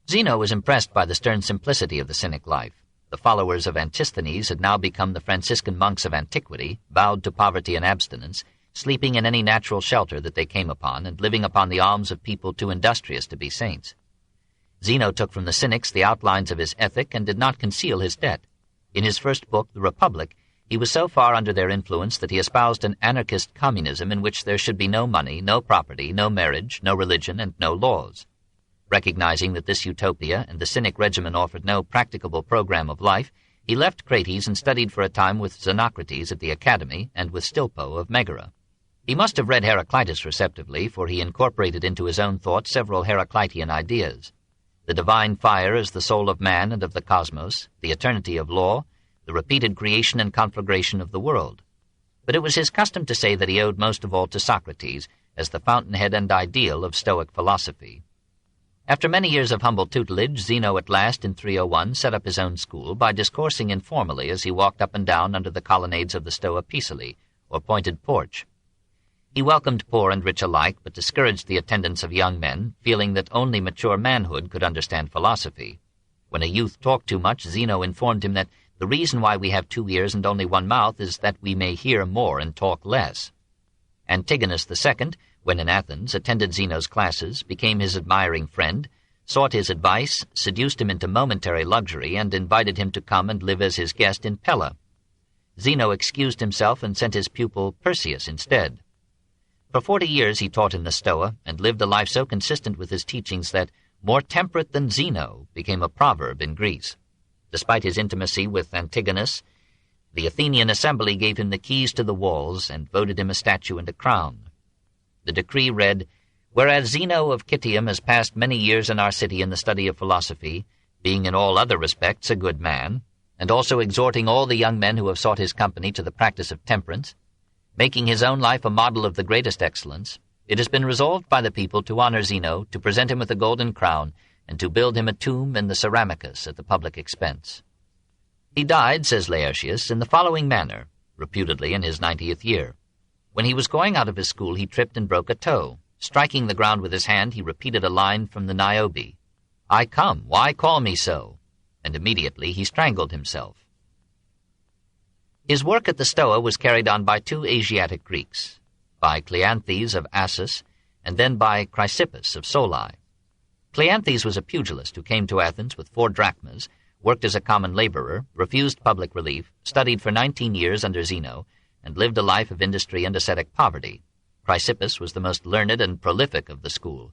Zeno was impressed by the stern simplicity of the cynic life. The followers of Antisthenes had now become the Franciscan monks of antiquity, vowed to poverty and abstinence, sleeping in any natural shelter that they came upon, and living upon the alms of people too industrious to be saints. Zeno took from the Cynics the outlines of his ethic and did not conceal his debt. In his first book, The Republic, he was so far under their influence that he espoused an anarchist communism in which there should be no money, no property, no marriage, no religion, and no laws. Recognizing that this utopia and the Cynic regimen offered no practicable program of life, he left Crates and studied for a time with Xenocrates at the Academy and with Stilpo of Megara. He must have read Heraclitus receptively, for he incorporated into his own thought several Heraclitean ideas. The divine fire as the soul of man and of the cosmos, the eternity of law, the repeated creation and conflagration of the world. But it was his custom to say that he owed most of all to Socrates as the fountainhead and ideal of Stoic philosophy. After many years of humble tutelage, Zeno at last, in 301, set up his own school by discoursing informally as he walked up and down under the colonnades of the Stoa Pisili, or pointed porch. He welcomed poor and rich alike, but discouraged the attendance of young men, feeling that only mature manhood could understand philosophy. When a youth talked too much, Zeno informed him that the reason why we have 2 ears and only 1 mouth is that we may hear more and talk less. Antigonus II, when in Athens, attended Zeno's classes, became his admiring friend, sought his advice, seduced him into momentary luxury, and invited him to come and live as his guest in Pella. Zeno excused himself and sent his pupil Perseus instead. For 40 years he taught in the Stoa, and lived a life so consistent with his teachings that "more temperate than Zeno" became a proverb in Greece. Despite his intimacy with Antigonus, the Athenian assembly gave him the keys to the walls and voted him a statue and a crown. The decree read, Whereas Zeno of Citium has passed many years in our city in the study of philosophy, being in all other respects a good man, and also exhorting all the young men who have sought his company to the practice of temperance, making his own life a model of the greatest excellence, it has been resolved by the people to honor Zeno, to present him with a golden crown, and to build him a tomb in the Ceramicus at the public expense. He died, says Laertius, in the following manner, reputedly in his 90th year. When he was going out of his school, he tripped and broke a toe. Striking the ground with his hand, he repeated a line from the Niobe, "I come, why call me so?" And immediately he strangled himself. His work at the Stoa was carried on by two Asiatic Greeks, by Cleanthes of Assus, and then by Chrysippus of Soli. Cleanthes was a pugilist who came to Athens with 4 drachmas, worked as a common laborer, refused public relief, studied for 19 years under Zeno, and lived a life of industry and ascetic poverty. Chrysippus was the most learned and prolific of the school.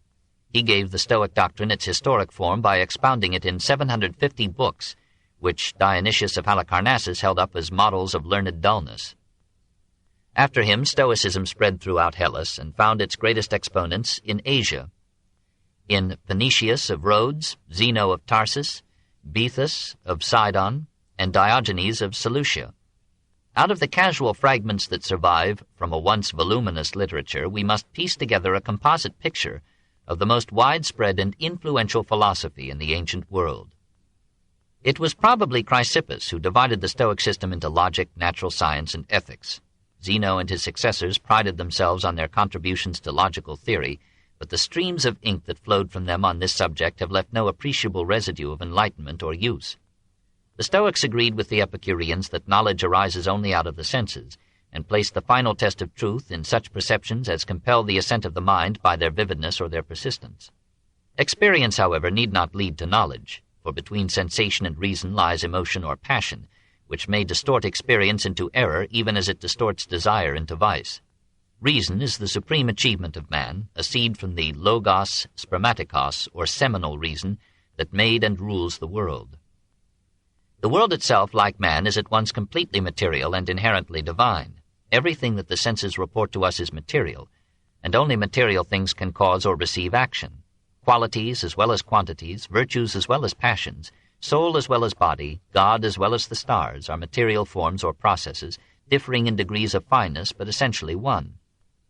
He gave the Stoic doctrine its historic form by expounding it in 750 books, which Dionysius of Halicarnassus held up as models of learned dullness. After him, Stoicism spread throughout Hellas and found its greatest exponents in Asia. In Panetius of Rhodes, Zeno of Tarsus, Bethus of Sidon, and Diogenes of Seleucia. Out of the casual fragments that survive from a once voluminous literature, we must piece together a composite picture of the most widespread and influential philosophy in the ancient world. It was probably Chrysippus who divided the Stoic system into logic, natural science, and ethics. Zeno and his successors prided themselves on their contributions to logical theory, but the streams of ink that flowed from them on this subject have left no appreciable residue of enlightenment or use. The Stoics agreed with the Epicureans that knowledge arises only out of the senses, and placed the final test of truth in such perceptions as compel the assent of the mind by their vividness or their persistence. Experience, however, need not lead to knowledge, for between sensation and reason lies emotion or passion, which may distort experience into error even as it distorts desire into vice. Reason is the supreme achievement of man, a seed from the logos spermatikos, or seminal reason, that made and rules the world. The world itself, like man, is at once completely material and inherently divine. Everything that the senses report to us is material, and only material things can cause or receive action. Qualities as well as quantities, virtues as well as passions, soul as well as body, God as well as the stars, are material forms or processes, differing in degrees of fineness, but essentially one.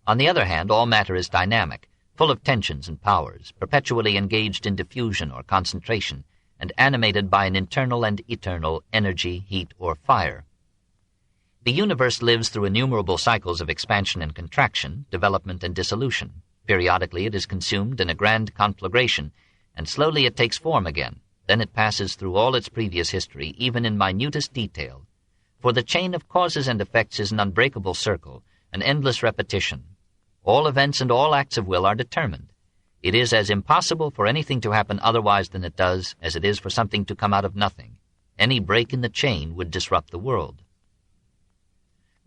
On the other hand, all matter is dynamic, full of tensions and powers, perpetually engaged in diffusion or concentration, and animated by an internal and eternal energy, heat, or fire. The universe lives through innumerable cycles of expansion and contraction, development and dissolution. Periodically it is consumed in a grand conflagration, and slowly it takes form again. Then it passes through all its previous history, even in minutest detail. For the chain of causes and effects is an unbreakable circle, an endless repetition. All events and all acts of will are determined. It is as impossible for anything to happen otherwise than it does as it is for something to come out of nothing. Any break in the chain would disrupt the world.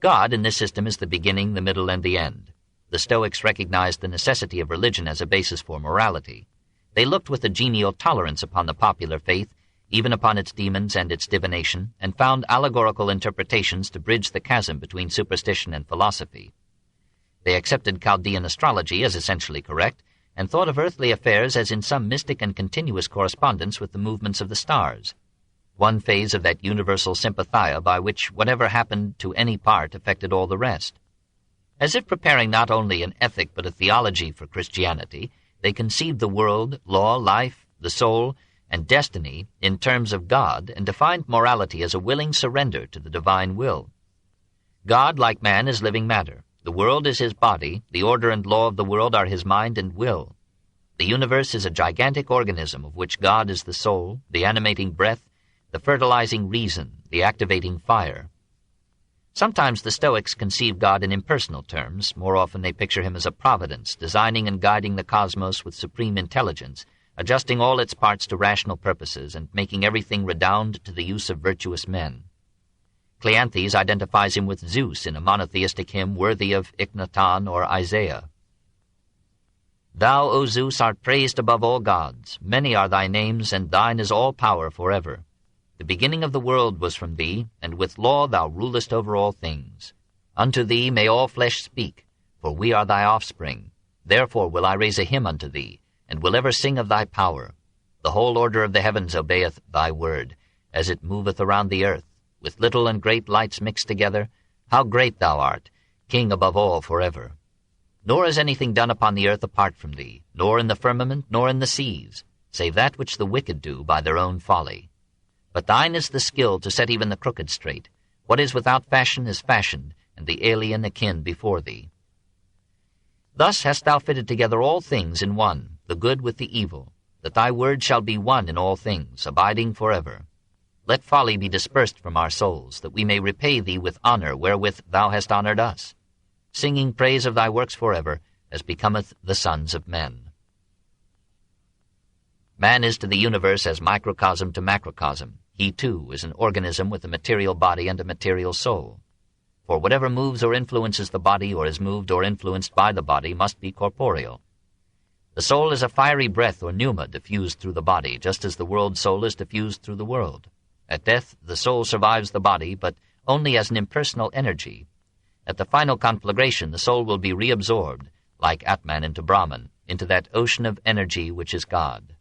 God in this system is the beginning, the middle, and the end. The Stoics recognized the necessity of religion as a basis for morality. They looked with a genial tolerance upon the popular faith, even upon its demons and its divination, and found allegorical interpretations to bridge the chasm between superstition and philosophy. They accepted Chaldean astrology as essentially correct, and thought of earthly affairs as in some mystic and continuous correspondence with the movements of the stars, one phase of that universal sympathia by which whatever happened to any part affected all the rest. As if preparing not only an ethic but a theology for Christianity, they conceived the world, law, life, the soul, and destiny in terms of God, and defined morality as a willing surrender to the divine will. God, like man, is living matter. The world is his body, the order and law of the world are his mind and will. The universe is a gigantic organism of which God is the soul, the animating breath, the fertilizing reason, the activating fire. Sometimes the Stoics conceive God in impersonal terms. More often they picture him as a providence, designing and guiding the cosmos with supreme intelligence, adjusting all its parts to rational purposes, and making everything redound to the use of virtuous men. Cleanthes identifies him with Zeus in a monotheistic hymn worthy of Ichnaton or Isaiah. Thou, O Zeus, art praised above all gods. Many are thy names, and thine is all power forever. The beginning of the world was from thee, and with law thou rulest over all things. Unto thee may all flesh speak, for we are thy offspring. Therefore will I raise a hymn unto thee, and will ever sing of thy power. The whole order of the heavens obeyeth thy word, as it moveth around the earth, with little and great lights mixed together. How great thou art, King above all forever! Nor is anything done upon the earth apart from thee, nor in the firmament, nor in the seas, save that which the wicked do by their own folly. But thine is the skill to set even the crooked straight. What is without fashion is fashioned, and the alien akin before thee. Thus hast thou fitted together all things in one, the good with the evil, that thy word shall be one in all things, abiding forever. Let folly be dispersed from our souls, that we may repay thee with honor wherewith thou hast honored us, singing praise of thy works forever, as becometh the sons of men. Man is to the universe as microcosm to macrocosm. He, too, is an organism with a material body and a material soul. For whatever moves or influences the body, or is moved or influenced by the body, must be corporeal. The soul is a fiery breath or pneuma diffused through the body, just as the world soul is diffused through the world. At death, the soul survives the body, but only as an impersonal energy. At the final conflagration, the soul will be reabsorbed, like Atman into Brahman, into that ocean of energy which is God.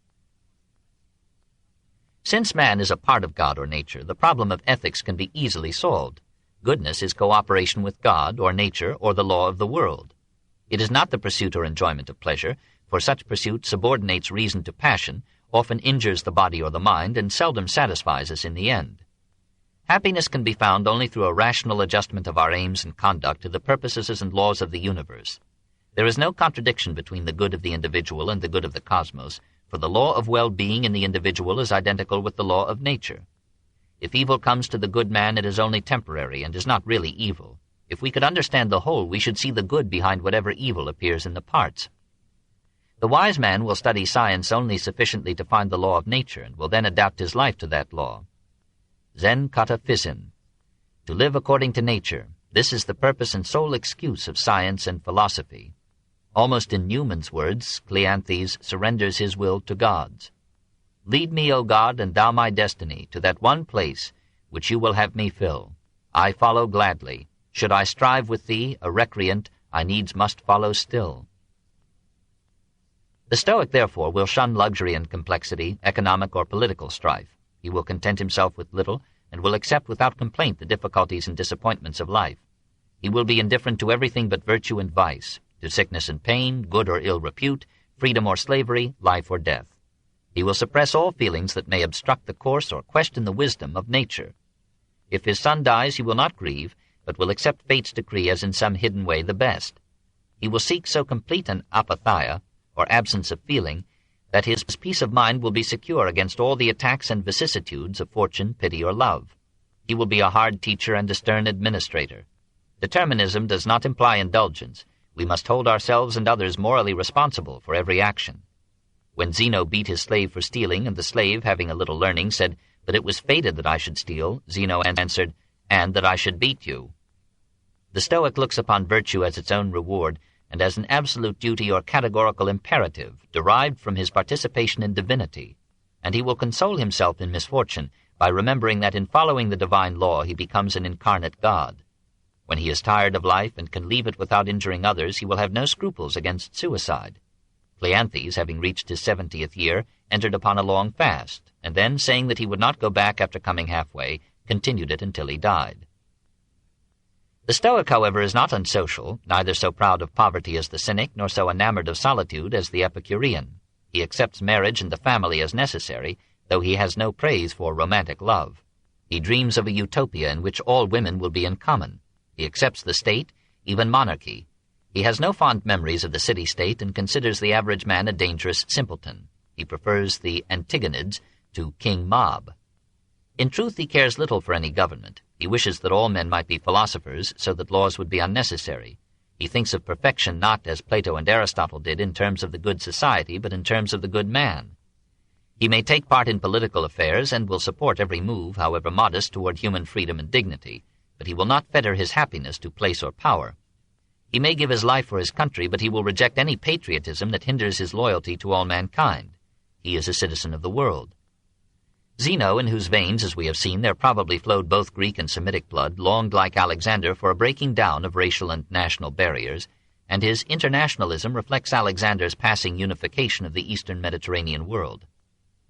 Since man is a part of God or nature, the problem of ethics can be easily solved. Goodness is cooperation with God, or nature, or the law of the world. It is not the pursuit or enjoyment of pleasure, for such pursuit subordinates reason to passion, often injures the body or the mind, and seldom satisfies us in the end. Happiness can be found only through a rational adjustment of our aims and conduct to the purposes and laws of the universe. There is no contradiction between the good of the individual and the good of the cosmos, for the law of well-being in the individual is identical with the law of nature. If evil comes to the good man, it is only temporary and is not really evil. If we could understand the whole, we should see the good behind whatever evil appears in the parts. The wise man will study science only sufficiently to find the law of nature, and will then adapt his life to that law. Zen kata physin. To live according to nature, this is the purpose and sole excuse of science and philosophy. Almost in Newman's words, Cleanthes surrenders his will to God's. Lead me, O God, and thou my destiny, to that one place which you will have me fill. I follow gladly. Should I strive with thee, a recreant, I needs must follow still. The Stoic, therefore, will shun luxury and complexity, economic or political strife. He will content himself with little, and will accept without complaint the difficulties and disappointments of life. He will be indifferent to everything but virtue and vice, to sickness and pain, good or ill repute, freedom or slavery, life or death. He will suppress all feelings that may obstruct the course or question the wisdom of nature. If his son dies, he will not grieve, but will accept fate's decree as in some hidden way the best. He will seek so complete an apatheia, or absence of feeling, that his peace of mind will be secure against all the attacks and vicissitudes of fortune, pity, or love. He will be a hard teacher and a stern administrator. Determinism does not imply indulgence. We must hold ourselves and others morally responsible for every action. When Zeno beat his slave for stealing, and the slave, having a little learning, said, "But it was fated that I should steal," Zeno answered, "And that I should beat you." The Stoic looks upon virtue as its own reward, and as an absolute duty or categorical imperative derived from his participation in divinity, and he will console himself in misfortune by remembering that in following the divine law he becomes an incarnate God. When he is tired of life and can leave it without injuring others, he will have no scruples against suicide. Cleanthes, having reached his 70th year, entered upon a long fast, and then, saying that he would not go back after coming halfway, continued it until he died. The Stoic, however, is not unsocial, neither so proud of poverty as the Cynic, nor so enamored of solitude as the Epicurean. He accepts marriage and the family as necessary, though he has no praise for romantic love. He dreams of a utopia in which all women will be in common. He accepts the state, even monarchy. He has no fond memories of the city-state and considers the average man a dangerous simpleton. He prefers the Antigonids to King Mob. In truth, he cares little for any government. He wishes that all men might be philosophers, so that laws would be unnecessary. He thinks of perfection not, as Plato and Aristotle did, in terms of the good society, but in terms of the good man. He may take part in political affairs, and will support every move, however modest, toward human freedom and dignity, but he will not fetter his happiness to place or power. He may give his life for his country, but he will reject any patriotism that hinders his loyalty to all mankind. He is a citizen of the world. Zeno, in whose veins, as we have seen, there probably flowed both Greek and Semitic blood, longed like Alexander for a breaking down of racial and national barriers, and his internationalism reflects Alexander's passing unification of the eastern Mediterranean world.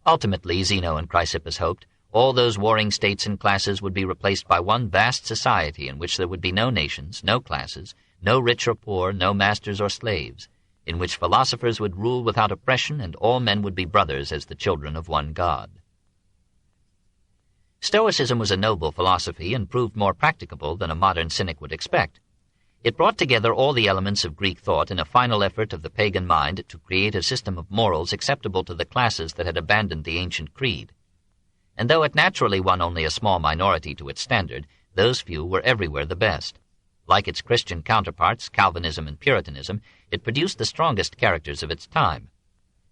Ultimately, Zeno and Chrysippus hoped, all those warring states and classes would be replaced by one vast society in which there would be no nations, no classes, no rich or poor, no masters or slaves, in which philosophers would rule without oppression and all men would be brothers as the children of one God. Stoicism was a noble philosophy and proved more practicable than a modern cynic would expect. It brought together all the elements of Greek thought in a final effort of the pagan mind to create a system of morals acceptable to the classes that had abandoned the ancient creed. And though it naturally won only a small minority to its standard, those few were everywhere the best. Like its Christian counterparts, Calvinism and Puritanism, it produced the strongest characters of its time.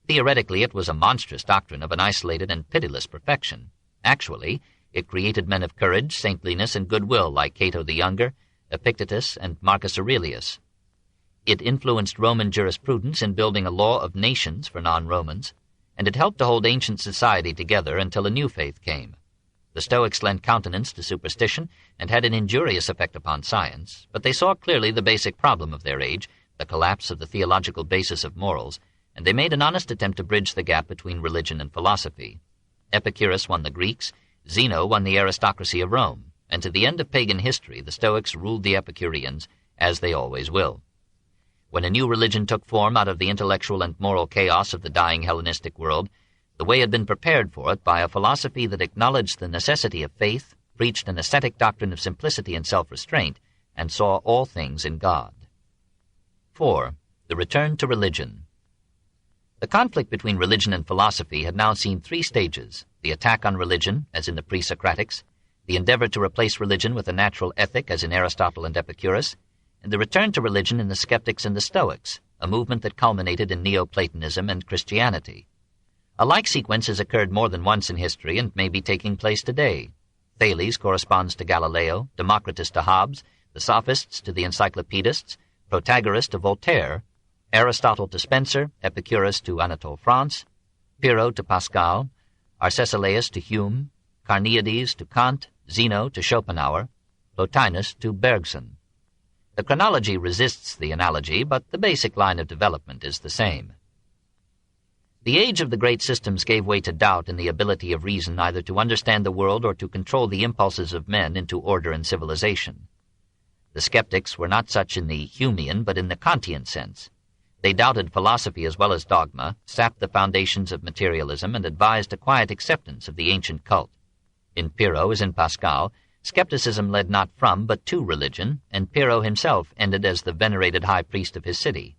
Theoretically, it was a monstrous doctrine of an isolated and pitiless perfection. Actually, it created men of courage, saintliness, and goodwill like Cato the Younger, Epictetus, and Marcus Aurelius. It influenced Roman jurisprudence in building a law of nations for non-Romans, and it helped to hold ancient society together until a new faith came. The Stoics lent countenance to superstition and had an injurious effect upon science, but they saw clearly the basic problem of their age, the collapse of the theological basis of morals, and they made an honest attempt to bridge the gap between religion and philosophy. Epicurus won the Greeks, Zeno won the aristocracy of Rome, and to the end of pagan history the Stoics ruled the Epicureans, as they always will. When a new religion took form out of the intellectual and moral chaos of the dying Hellenistic world, the way had been prepared for it by a philosophy that acknowledged the necessity of faith, preached an ascetic doctrine of simplicity and self-restraint, and saw all things in God. 4. The return to religion. The conflict between religion and philosophy had now seen three stages: the attack on religion, as in the pre-Socratics, the endeavor to replace religion with a natural ethic, as in Aristotle and Epicurus, and the return to religion in the skeptics and the Stoics, a movement that culminated in Neoplatonism and Christianity. A like sequence has occurred more than once in history and may be taking place today. Thales corresponds to Galileo, Democritus to Hobbes, the Sophists to the Encyclopedists, Protagoras to Voltaire, Aristotle to Spencer, Epicurus to Anatole France, Pyrrho to Pascal, Arcesilaus to Hume, Carneades to Kant, Zeno to Schopenhauer, Plotinus to Bergson. The chronology resists the analogy, but the basic line of development is the same. The age of the great systems gave way to doubt in the ability of reason either to understand the world or to control the impulses of men into order and civilization. The skeptics were not such in the Humean but in the Kantian sense. They doubted philosophy as well as dogma, sapped the foundations of materialism, and advised a quiet acceptance of the ancient cult. In Pyrrho, as in Pascal, skepticism led not from but to religion, and Pyrrho himself ended as the venerated high priest of his city.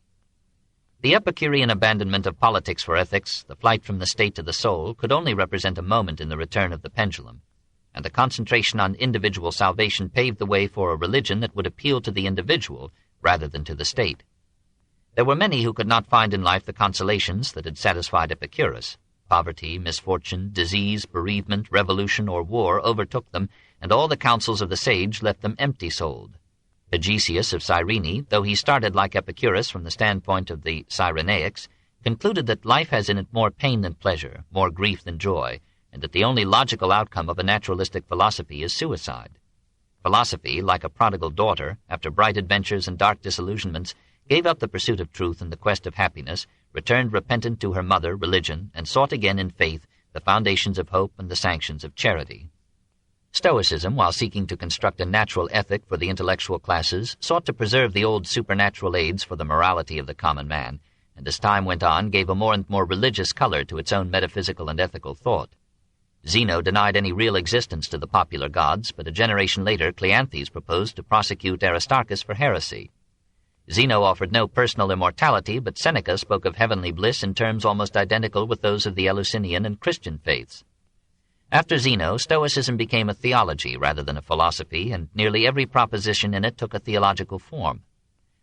The Epicurean abandonment of politics for ethics, the flight from the state to the soul, could only represent a moment in the return of the pendulum, and the concentration on individual salvation paved the way for a religion that would appeal to the individual rather than to the state. There were many who could not find in life the consolations that had satisfied Epicurus. Poverty, misfortune, disease, bereavement, revolution, or war overtook them, and all the counsels of the sage left them empty-souled. Hegesias of Cyrene, though he started like Epicurus from the standpoint of the Cyrenaics, concluded that life has in it more pain than pleasure, more grief than joy, and that the only logical outcome of a naturalistic philosophy is suicide. Philosophy, like a prodigal daughter, after bright adventures and dark disillusionments, gave up the pursuit of truth and the quest of happiness, returned repentant to her mother, religion, and sought again in faith the foundations of hope and the sanctions of charity. Stoicism, while seeking to construct a natural ethic for the intellectual classes, sought to preserve the old supernatural aids for the morality of the common man, and as time went on gave a more and more religious color to its own metaphysical and ethical thought. Zeno denied any real existence to the popular gods, but a generation later Cleanthes proposed to prosecute Aristarchus for heresy. Zeno offered no personal immortality, but Seneca spoke of heavenly bliss in terms almost identical with those of the Eleusinian and Christian faiths. After Zeno, Stoicism became a theology rather than a philosophy, and nearly every proposition in it took a theological form.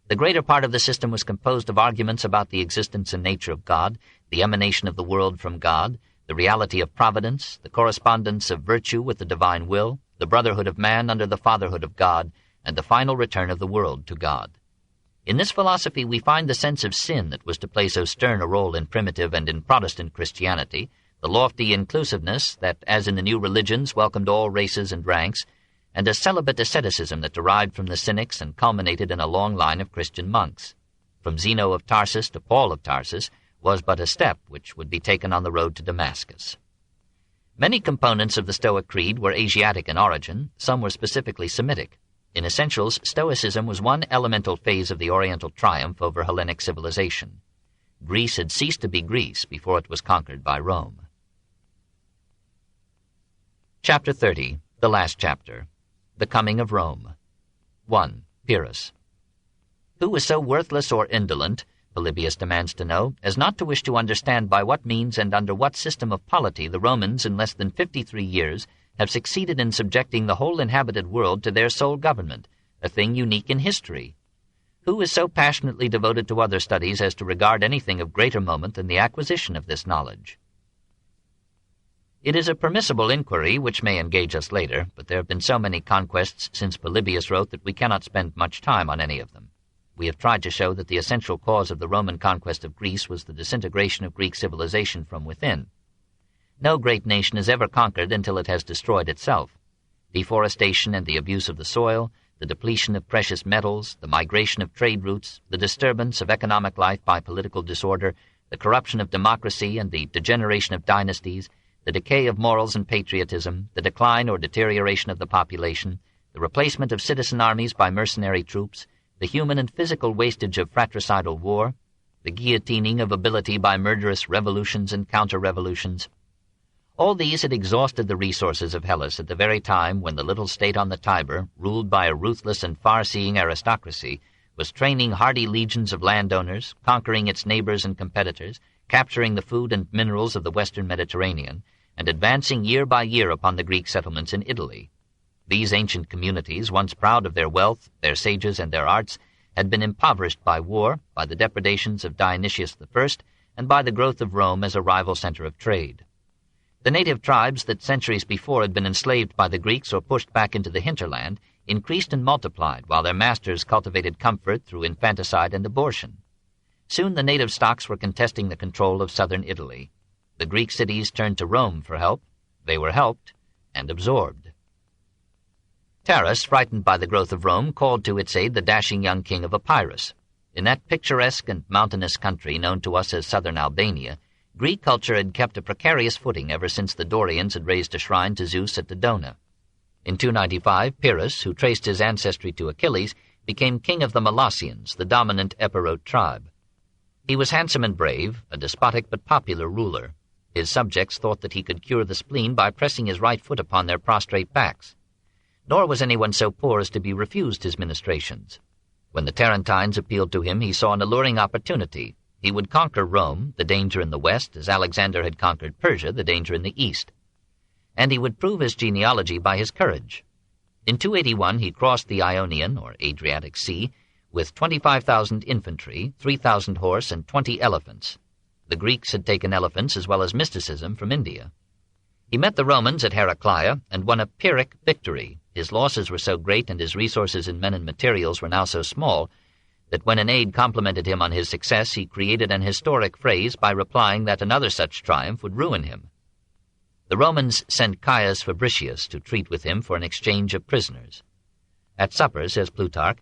The greater part of the system was composed of arguments about the existence and nature of God, the emanation of the world from God, the reality of providence, the correspondence of virtue with the divine will, the brotherhood of man under the fatherhood of God, and the final return of the world to God. In this philosophy we find the sense of sin that was to play so stern a role in primitive and in Protestant Christianity, the lofty inclusiveness that, as in the new religions, welcomed all races and ranks, and a celibate asceticism that derived from the Cynics and culminated in a long line of Christian monks. From Zeno of Tarsus to Paul of Tarsus was but a step which would be taken on the road to Damascus. Many components of the Stoic creed were Asiatic in origin, some were specifically Semitic. In essentials, Stoicism was one elemental phase of the Oriental triumph over Hellenic civilization. Greece had ceased to be Greece before it was conquered by Rome. Chapter 30, the last chapter. The Coming of Rome. 1. Pyrrhus. Who was so worthless or indolent, Polybius demands to know, as not to wish to understand by what means and under what system of polity the Romans in less than 53 years have succeeded in subjecting the whole inhabited world to their sole government, a thing unique in history? Who is so passionately devoted to other studies as to regard anything of greater moment than the acquisition of this knowledge? It is a permissible inquiry which may engage us later, but there have been so many conquests since Polybius wrote that we cannot spend much time on any of them. We have tried to show that the essential cause of the Roman conquest of Greece was the disintegration of Greek civilization from within. No great nation is ever conquered until it has destroyed itself. Deforestation and the abuse of the soil, the depletion of precious metals, the migration of trade routes, the disturbance of economic life by political disorder, the corruption of democracy and the degeneration of dynasties, the decay of morals and patriotism, the decline or deterioration of the population, the replacement of citizen armies by mercenary troops, the human and physical wastage of fratricidal war, the guillotining of ability by murderous revolutions and counter-revolutions. All these had exhausted the resources of Hellas at the very time when the little state on the Tiber, ruled by a ruthless and far-seeing aristocracy, was training hardy legions of landowners, conquering its neighbors and competitors, capturing the food and minerals of the western Mediterranean, and advancing year by year upon the Greek settlements in Italy. These ancient communities, once proud of their wealth, their sages, and their arts, had been impoverished by war, by the depredations of Dionysius I, and by the growth of Rome as a rival center of trade. The native tribes that centuries before had been enslaved by the Greeks or pushed back into the hinterland increased and multiplied, while their masters cultivated comfort through infanticide and abortion. Soon the native stocks were contesting the control of southern Italy. The Greek cities turned to Rome for help. They were helped and absorbed. Taras, frightened by the growth of Rome, called to its aid the dashing young king of Epirus. In that picturesque and mountainous country known to us as southern Albania, Greek culture had kept a precarious footing ever since the Dorians had raised a shrine to Zeus at Dodona. In 295, Pyrrhus, who traced his ancestry to Achilles, became king of the Molossians, the dominant Epirote tribe. He was handsome and brave, a despotic but popular ruler. His subjects thought that he could cure the spleen by pressing his right foot upon their prostrate backs. Nor was anyone so poor as to be refused his ministrations. When the Tarentines appealed to him, he saw an alluring opportunity. He would conquer Rome, the danger in the west, as Alexander had conquered Persia, the danger in the east. And he would prove his genealogy by his courage. In 281 he crossed the Ionian, or Adriatic Sea, with 25,000 infantry, 3,000 horse, and 20 elephants. The Greeks had taken elephants as well as mysticism from India. He met the Romans at Heraclea and won a Pyrrhic victory. His losses were so great and his resources in men and materials were now so small that when an aide complimented him on his success, he created an historic phrase by replying that another such triumph would ruin him. The Romans sent Caius Fabricius to treat with him for an exchange of prisoners. At supper, says Plutarch,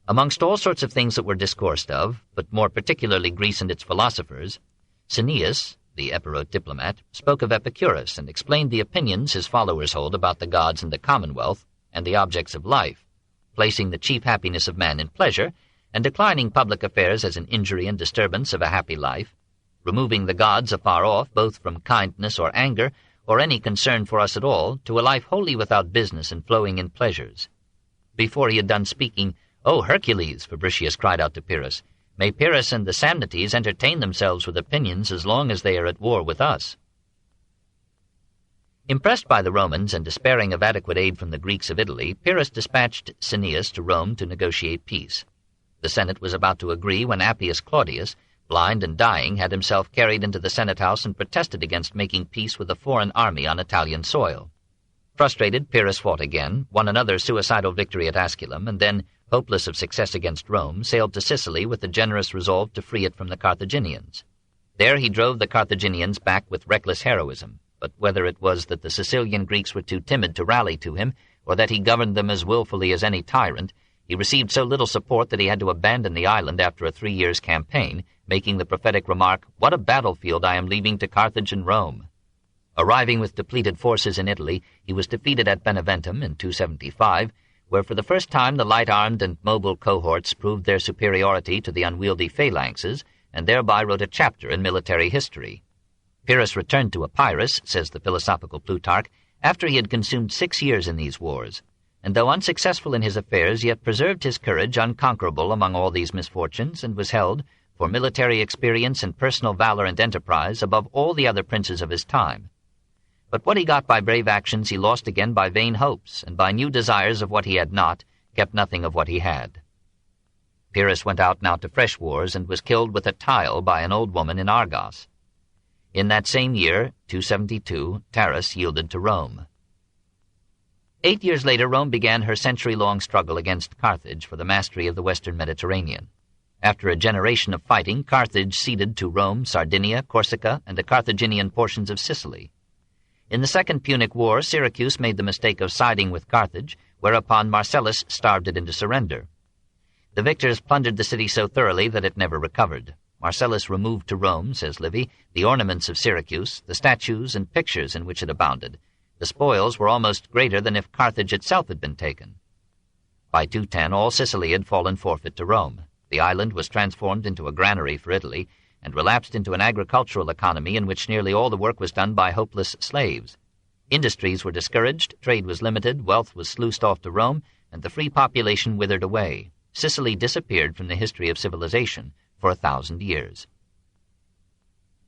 amongst all sorts of things that were discoursed of, but more particularly Greece and its philosophers, Cineas, the Epirote diplomat, spoke of Epicurus and explained the opinions his followers hold about the gods and the commonwealth and the objects of life, placing the chief happiness of man in pleasure, and declining public affairs as an injury and disturbance of a happy life, removing the gods afar off, both from kindness or anger, or any concern for us at all, to a life wholly without business and flowing in pleasures. Before he had done speaking, "O Hercules," Fabricius cried out to Pyrrhus, "may Pyrrhus and the Samnites entertain themselves with opinions as long as they are at war with us." Impressed by the Romans and despairing of adequate aid from the Greeks of Italy, Pyrrhus dispatched Cineas to Rome to negotiate peace. The Senate was about to agree when Appius Claudius, blind and dying, had himself carried into the Senate house and protested against making peace with a foreign army on Italian soil. Frustrated, Pyrrhus fought again, won another suicidal victory at Asculum, and then, hopeless of success against Rome, sailed to Sicily with the generous resolve to free it from the Carthaginians. There he drove the Carthaginians back with reckless heroism, but whether it was that the Sicilian Greeks were too timid to rally to him, or that he governed them as willfully as any tyrant, He received so little support that he had to abandon the island after a 3 years campaign, making the prophetic remark, "What a battlefield I am leaving to Carthage and Rome." Arriving with depleted forces in Italy, he was defeated at Beneventum in 275, where for the first time the light-armed and mobile cohorts proved their superiority to the unwieldy phalanxes, and thereby wrote a chapter in military history. Pyrrhus returned to Epirus, says the philosophical Plutarch, after he had consumed 6 years in these wars, and though unsuccessful in his affairs, yet preserved his courage unconquerable among all these misfortunes, and was held, for military experience and personal valor and enterprise, above all the other princes of his time. But what he got by brave actions he lost again by vain hopes, and by new desires of what he had not, kept nothing of what he had. Pyrrhus went out now to fresh wars, and was killed with a tile by an old woman in Argos. In that same year, 272, Taras yielded to Rome. 8 years later, Rome began her century-long struggle against Carthage for the mastery of the western Mediterranean. After a generation of fighting, Carthage ceded to Rome Sardinia, Corsica, and the Carthaginian portions of Sicily. In the Second Punic War, Syracuse made the mistake of siding with Carthage, whereupon Marcellus starved it into surrender. The victors plundered the city so thoroughly that it never recovered. Marcellus removed to Rome, says Livy, the ornaments of Syracuse, the statues and pictures in which it abounded. The spoils were almost greater than if Carthage itself had been taken. By 210, all Sicily had fallen forfeit to Rome. The island was transformed into a granary for Italy, and relapsed into an agricultural economy in which nearly all the work was done by hopeless slaves. Industries were discouraged, trade was limited, wealth was sluiced off to Rome, and the free population withered away. Sicily disappeared from the history of civilization for 1,000 years.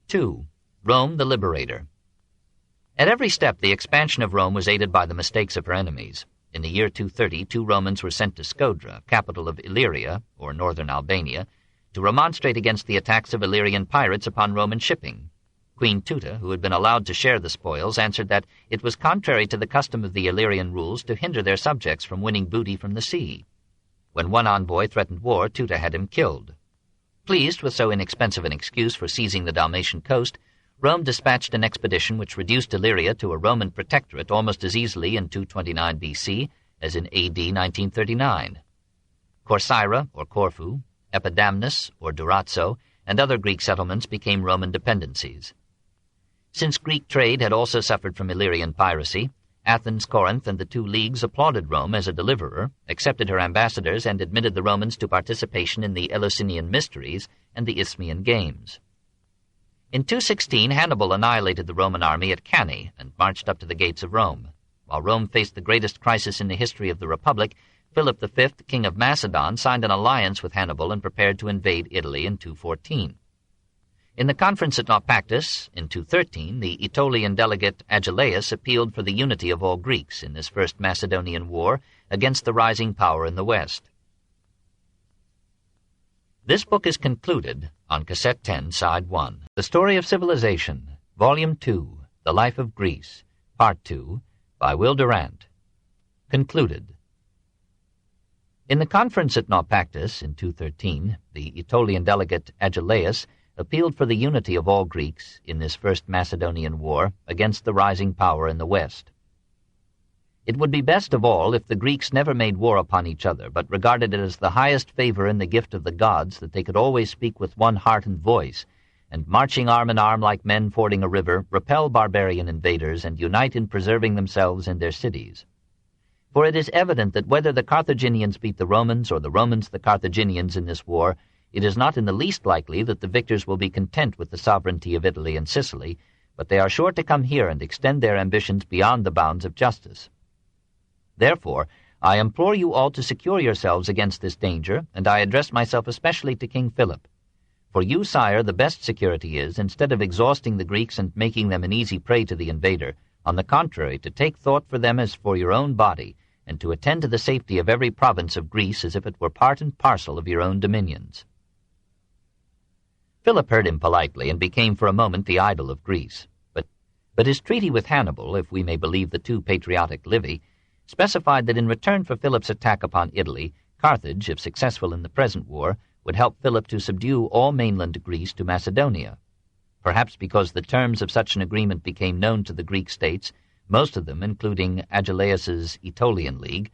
2. Rome the Liberator. At every step, the expansion of Rome was aided by the mistakes of her enemies. In the year 230, 2 Romans were sent to Scodra, capital of Illyria, or northern Albania, to remonstrate against the attacks of Illyrian pirates upon Roman shipping. Queen Tuta, who had been allowed to share the spoils, answered that it was contrary to the custom of the Illyrian rules to hinder their subjects from winning booty from the sea. When one envoy threatened war, Tuta had him killed. Pleased with so inexpensive an excuse for seizing the Dalmatian coast, Rome dispatched an expedition which reduced Illyria to a Roman protectorate almost as easily in 229 BC as in AD 1939. Corcyra, or Corfu, Epidamnus, or Durazzo, and other Greek settlements became Roman dependencies. Since Greek trade had also suffered from Illyrian piracy, Athens, Corinth, and the 2 leagues applauded Rome as a deliverer, accepted her ambassadors, and admitted the Romans to participation in the Eleusinian Mysteries and the Isthmian Games. In 216, Hannibal annihilated the Roman army at Cannae and marched up to the gates of Rome. While Rome faced the greatest crisis in the history of the Republic, Philip V, king of Macedon, signed an alliance with Hannibal and prepared to invade Italy in 214. In the conference at Naupactus, in 213, the Aetolian delegate Agelaeus appealed for the unity of all Greeks in this first Macedonian war against the rising power in the West. This book is concluded on Cassette 10, Side 1. The Story of Civilization, Volume 2, The Life of Greece, Part 2, by Will Durant. Concluded. In the conference at Naupactus in 213, the Aetolian delegate Agelaeus appealed for the unity of all Greeks in this first Macedonian war against the rising power in the West. It would be best of all if the Greeks never made war upon each other, but regarded it as the highest favor and the gift of the gods that they could always speak with one heart and voice, and marching arm in arm like men fording a river, repel barbarian invaders and unite in preserving themselves and their cities. For it is evident that whether the Carthaginians beat the Romans or the Romans the Carthaginians in this war, it is not in the least likely that the victors will be content with the sovereignty of Italy and Sicily, but they are sure to come here and extend their ambitions beyond the bounds of justice. Therefore, I implore you all to secure yourselves against this danger, and I address myself especially to King Philip. For you, sire, the best security is, instead of exhausting the Greeks and making them an easy prey to the invader, on the contrary, to take thought for them as for your own body, and to attend to the safety of every province of Greece as if it were part and parcel of your own dominions. Philip heard him politely, and became for a moment the idol of Greece. But his treaty with Hannibal, if we may believe the too patriotic Livy, specified that in return for Philip's attack upon Italy, Carthage, if successful in the present war, would help Philip to subdue all mainland Greece to Macedonia. Perhaps because the terms of such an agreement became known to the Greek states, most of them, including Agelaeus's Aetolian League,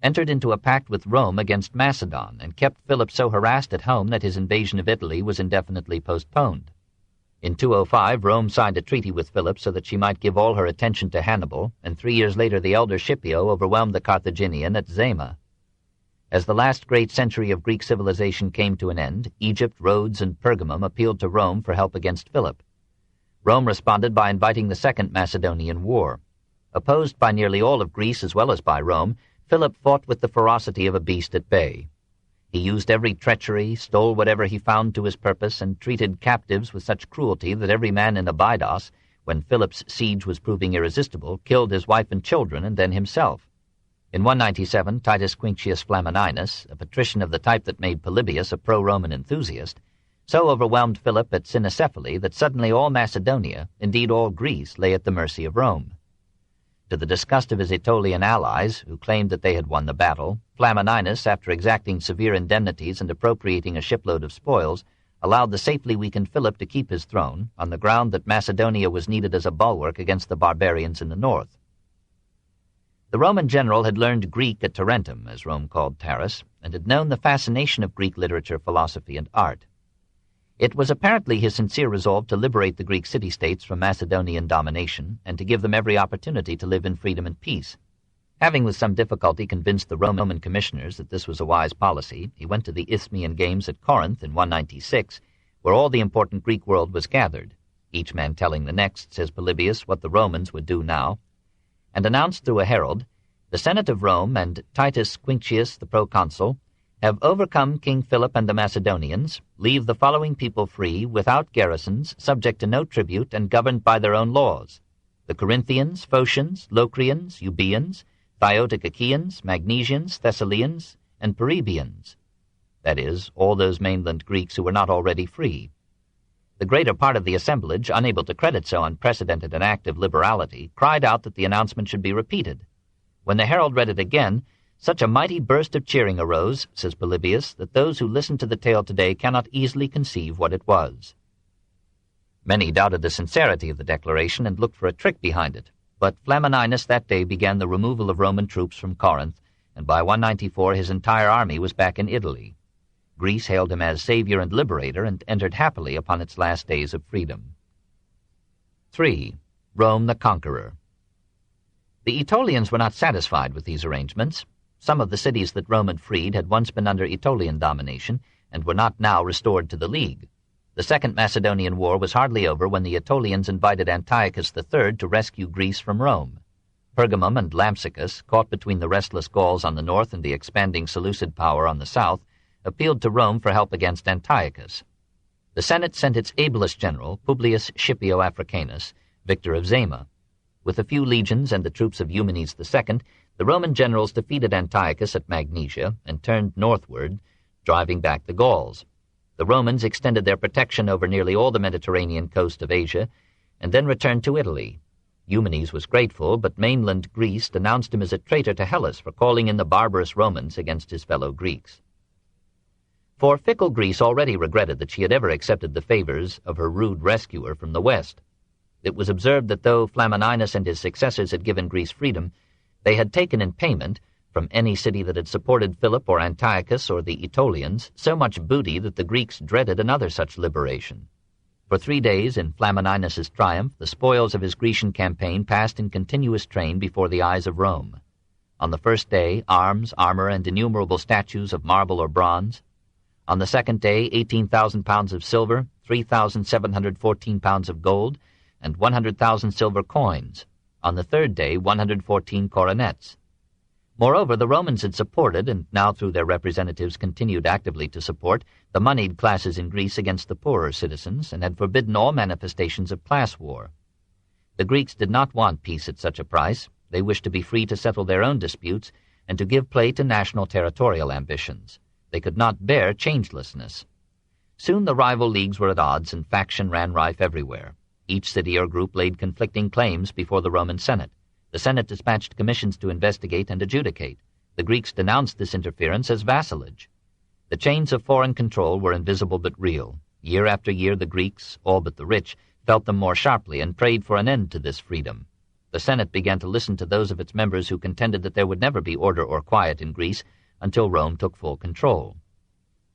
entered into a pact with Rome against Macedon and kept Philip so harassed at home that his invasion of Italy was indefinitely postponed. In 205, Rome signed a treaty with Philip so that she might give all her attention to Hannibal, and 3 years later the elder Scipio overwhelmed the Carthaginian at Zama. As the last great century of Greek civilization came to an end, Egypt, Rhodes, and Pergamum appealed to Rome for help against Philip. Rome responded by inviting the Second Macedonian War. Opposed by nearly all of Greece as well as by Rome, Philip fought with the ferocity of a beast at bay. He used every treachery, stole whatever he found to his purpose, and treated captives with such cruelty that every man in Abydos, when Philip's siege was proving irresistible, killed his wife and children and then himself. In 197, Titus Quinctius Flamininus, a patrician of the type that made Polybius a pro-Roman enthusiast, so overwhelmed Philip at Cynocephali that suddenly all Macedonia, indeed all Greece, lay at the mercy of Rome. To the disgust of his Aetolian allies, who claimed that they had won the battle, Flamininus, after exacting severe indemnities and appropriating a shipload of spoils, allowed the safely weakened Philip to keep his throne, on the ground that Macedonia was needed as a bulwark against the barbarians in the north. The Roman general had learned Greek at Tarentum, as Rome called Taris, and had known the fascination of Greek literature, philosophy, and art. It was apparently his sincere resolve to liberate the Greek city-states from Macedonian domination and to give them every opportunity to live in freedom and peace. Having with some difficulty convinced the Roman commissioners that this was a wise policy, he went to the Isthmian Games at Corinth in 196, where all the important Greek world was gathered, each man telling the next, says Polybius, what the Romans would do now, and announced through a herald, "The Senate of Rome and Titus Quinctius, the proconsul, have overcome King Philip and the Macedonians, leave the following people free, without garrisons, subject to no tribute, and governed by their own laws: the Corinthians, Phocians, Locrians, Euboeans, Thiotic Achaeans, Magnesians, Thessalians, and Perebians," that is, all those mainland Greeks who were not already free. The greater part of the assemblage, unable to credit so unprecedented an act of liberality, cried out that the announcement should be repeated. When the herald read it again, such a mighty burst of cheering arose, says Polybius, that those who listen to the tale today cannot easily conceive what it was. Many doubted the sincerity of the declaration and looked for a trick behind it, but Flamininus that day began the removal of Roman troops from Corinth, and by 194 his entire army was back in Italy. Greece hailed him as savior and liberator and entered happily upon its last days of freedom. 3. Rome the Conqueror. The Aetolians were not satisfied with these arrangements. Some of the cities that Rome had freed had once been under Aetolian domination and were not now restored to the League. The Second Macedonian War was hardly over when the Aetolians invited Antiochus III to rescue Greece from Rome. Pergamum and Lampsacus, caught between the restless Gauls on the north and the expanding Seleucid power on the south, appealed to Rome for help against Antiochus. The Senate sent its ablest general, Publius Scipio Africanus, victor of Zama. With a few legions and the troops of Eumenes II, the Roman generals defeated Antiochus at Magnesia and turned northward, driving back the Gauls. The Romans extended their protection over nearly all the Mediterranean coast of Asia and then returned to Italy. Eumenes was grateful, but mainland Greece denounced him as a traitor to Hellas for calling in the barbarous Romans against his fellow Greeks. For fickle Greece already regretted that she had ever accepted the favors of her rude rescuer from the west. It was observed that though Flamininus and his successors had given Greece freedom, they had taken in payment, from any city that had supported Philip or Antiochus or the Aetolians, so much booty that the Greeks dreaded another such liberation. For 3 days, in Flamininus's triumph, the spoils of his Grecian campaign passed in continuous train before the eyes of Rome. On the first day, arms, armor, and innumerable statues of marble or bronze. On the second day, 18,000 pounds of silver, 3,714 pounds of gold, and 100,000 silver coins. On the third day, 114 coronets. Moreover, the Romans had supported, and now through their representatives continued actively to support, the moneyed classes in Greece against the poorer citizens, and had forbidden all manifestations of class war. The Greeks did not want peace at such a price. They wished to be free to settle their own disputes, and to give play to national territorial ambitions. They could not bear changelessness. Soon the rival leagues were at odds, and faction ran rife everywhere. Each city or group laid conflicting claims before the Roman Senate. The Senate dispatched commissions to investigate and adjudicate. The Greeks denounced this interference as vassalage. The chains of foreign control were invisible but real. Year after year the Greeks, all but the rich, felt them more sharply and prayed for an end to this freedom. The Senate began to listen to those of its members who contended that there would never be order or quiet in Greece until Rome took full control.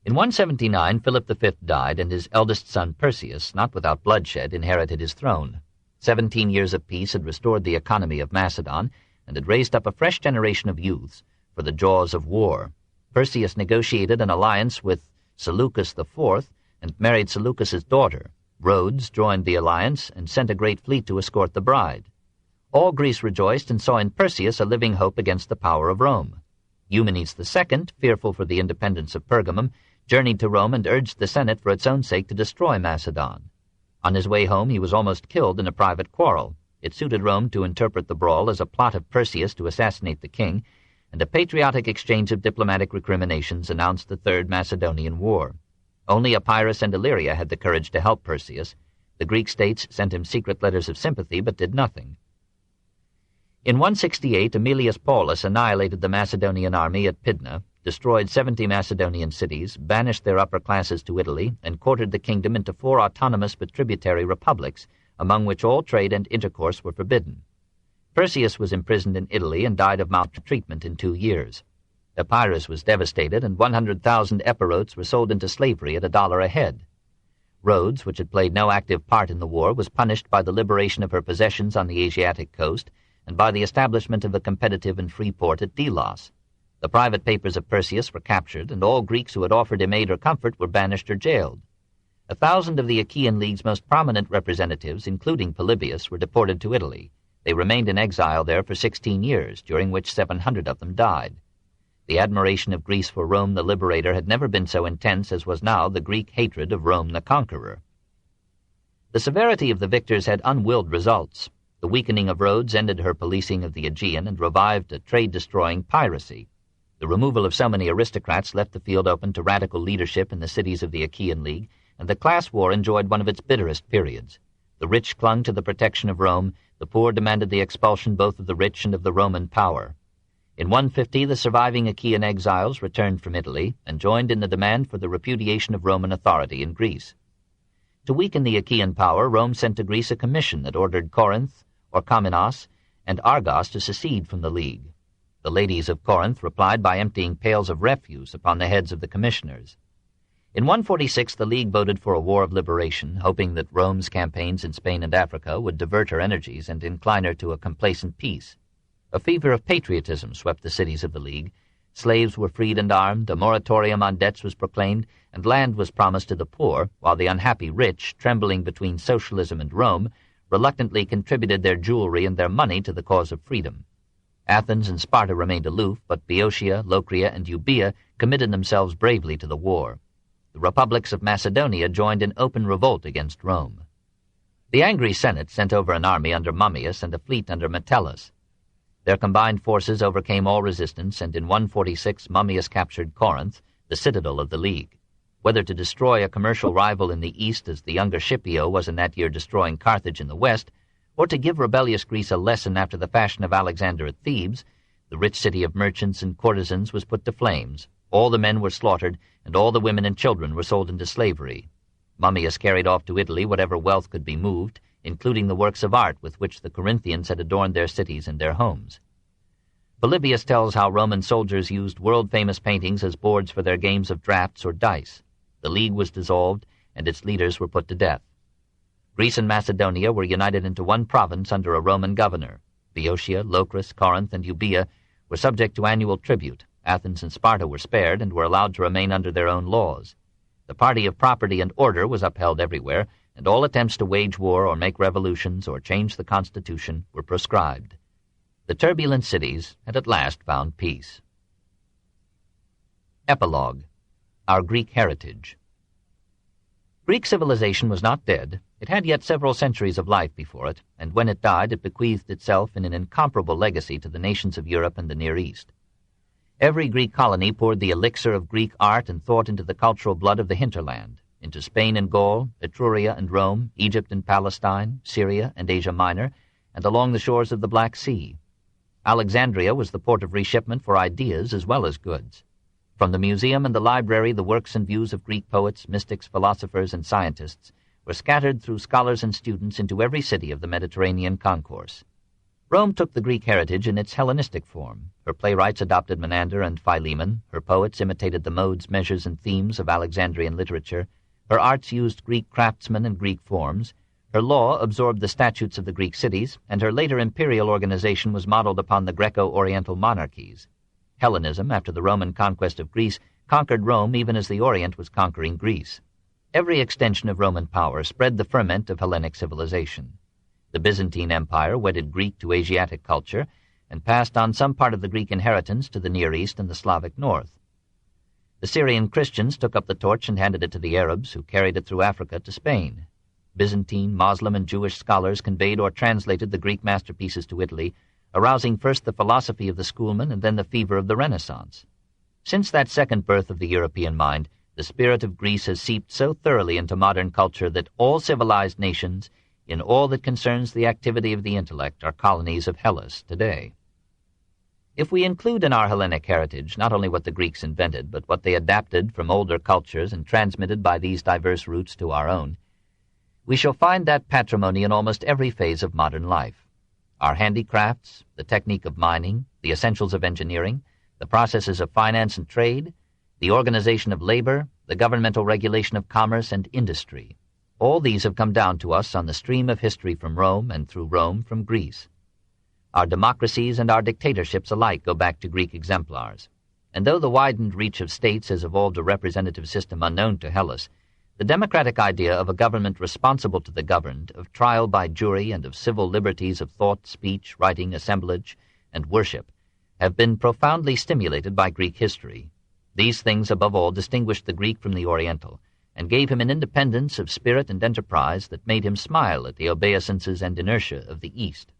In 179, Philip V died, and his eldest son Perseus, not without bloodshed, inherited his throne. 17 years of peace had restored the economy of Macedon, and had raised up a fresh generation of youths for the jaws of war. Perseus negotiated an alliance with Seleucus IV and married Seleucus's daughter. Rhodes joined the alliance and sent a great fleet to escort the bride. All Greece rejoiced and saw in Perseus a living hope against the power of Rome. Eumenes II, fearful for the independence of Pergamum, journeyed to Rome and urged the Senate for its own sake to destroy Macedon. On his way home he was almost killed in a private quarrel. It suited Rome to interpret the brawl as a plot of Perseus to assassinate the king, and a patriotic exchange of diplomatic recriminations announced the Third Macedonian War. Only Epirus and Illyria had the courage to help Perseus. The Greek states sent him secret letters of sympathy, but did nothing. In 168, Aemilius Paulus annihilated the Macedonian army at Pydna, destroyed 70 Macedonian cities, banished their upper classes to Italy, and quartered the kingdom into 4 autonomous but tributary republics, among which all trade and intercourse were forbidden. Perseus was imprisoned in Italy and died of maltreatment in 2 years. Epirus was devastated, and 100,000 Epirotes were sold into slavery at $1 a head. Rhodes, which had played no active part in the war, was punished by the liberation of her possessions on the Asiatic coast and by the establishment of a competitive and free port at Delos. The private papers of Perseus were captured, and all Greeks who had offered him aid or comfort were banished or jailed. 1,000 of the Achaean League's most prominent representatives, including Polybius, were deported to Italy. They remained in exile there for 16 years, during which 700 of them died. The admiration of Greece for Rome the Liberator had never been so intense as was now the Greek hatred of Rome the Conqueror. The severity of the victors had unwilled results. The weakening of Rhodes ended her policing of the Aegean and revived a trade-destroying piracy. The removal of so many aristocrats left the field open to radical leadership in the cities of the Achaean League, and the class war enjoyed one of its bitterest periods. The rich clung to the protection of Rome, the poor demanded the expulsion both of the rich and of the Roman power. In 150, the surviving Achaean exiles returned from Italy and joined in the demand for the repudiation of Roman authority in Greece. To weaken the Achaean power, Rome sent to Greece a commission that ordered Corinth, Orchomenos, and Argos to secede from the League. The ladies of Corinth replied by emptying pails of refuse upon the heads of the commissioners. In 146, the League voted for a war of liberation, hoping that Rome's campaigns in Spain and Africa would divert her energies and incline her to a complacent peace. A fever of patriotism swept the cities of the League. Slaves were freed and armed, a moratorium on debts was proclaimed, and land was promised to the poor, while the unhappy rich, trembling between socialism and Rome, reluctantly contributed their jewelry and their money to the cause of freedom. Athens and Sparta remained aloof, but Boeotia, Locria, and Euboea committed themselves bravely to the war. The republics of Macedonia joined in open revolt against Rome. The angry Senate sent over an army under Mummius and a fleet under Metellus. Their combined forces overcame all resistance, and in 146 Mummius captured Corinth, the citadel of the League. Whether to destroy a commercial rival in the east, as the younger Scipio was in that year destroying Carthage in the west, or to give rebellious Greece a lesson after the fashion of Alexander at Thebes, the rich city of merchants and courtesans was put to flames. All the men were slaughtered, and all the women and children were sold into slavery. Mummius carried off to Italy whatever wealth could be moved, including the works of art with which the Corinthians had adorned their cities and their homes. Polybius tells how Roman soldiers used world-famous paintings as boards for their games of draughts or dice. The League was dissolved, and its leaders were put to death. Greece and Macedonia were united into one province under a Roman governor. Boeotia, Locris, Corinth, and Euboea were subject to annual tribute. Athens and Sparta were spared and were allowed to remain under their own laws. The party of property and order was upheld everywhere, and all attempts to wage war or make revolutions or change the constitution were proscribed. The turbulent cities had at last found peace. Epilogue: Our Greek Heritage. Greek civilization was not dead. It had yet several centuries of life before it, and when it died it bequeathed itself in an incomparable legacy to the nations of Europe and the Near East. Every Greek colony poured the elixir of Greek art and thought into the cultural blood of the hinterland, into Spain and Gaul, Etruria and Rome, Egypt and Palestine, Syria and Asia Minor, and along the shores of the Black Sea. Alexandria was the port of reshipment for ideas as well as goods. From the museum and the library, the works and views of Greek poets, mystics, philosophers, and scientists were scattered through scholars and students into every city of the Mediterranean concourse. Rome took the Greek heritage in its Hellenistic form. Her playwrights adopted Menander and Philemon. Her poets imitated the modes, measures, and themes of Alexandrian literature. Her arts used Greek craftsmen and Greek forms. Her law absorbed the statutes of the Greek cities, and her later imperial organization was modeled upon the Greco-Oriental monarchies. Hellenism, after the Roman conquest of Greece, conquered Rome even as the Orient was conquering Greece. Every extension of Roman power spread the ferment of Hellenic civilization. The Byzantine Empire wedded Greek to Asiatic culture and passed on some part of the Greek inheritance to the Near East and the Slavic North. The Syrian Christians took up the torch and handed it to the Arabs, who carried it through Africa to Spain. Byzantine, Moslem, and Jewish scholars conveyed or translated the Greek masterpieces to Italy, arousing first the philosophy of the schoolmen and then the fever of the Renaissance. Since that second birth of the European mind, the spirit of Greece has seeped so thoroughly into modern culture that all civilized nations, in all that concerns the activity of the intellect, are colonies of Hellas today. If we include in our Hellenic heritage not only what the Greeks invented, but what they adapted from older cultures and transmitted by these diverse routes to our own, we shall find that patrimony in almost every phase of modern life. Our handicrafts, the technique of mining, the essentials of engineering, the processes of finance and trade, the organization of labor, the governmental regulation of commerce and industry. All these have come down to us on the stream of history from Rome and through Rome from Greece. Our democracies and our dictatorships alike go back to Greek exemplars. And though the widened reach of states has evolved a representative system unknown to Hellas, the democratic idea of a government responsible to the governed, of trial by jury, and of civil liberties of thought, speech, writing, assemblage, and worship have been profoundly stimulated by Greek history. These things, above all, distinguished the Greek from the Oriental, and gave him an independence of spirit and enterprise that made him smile at the obeisances and inertia of the East.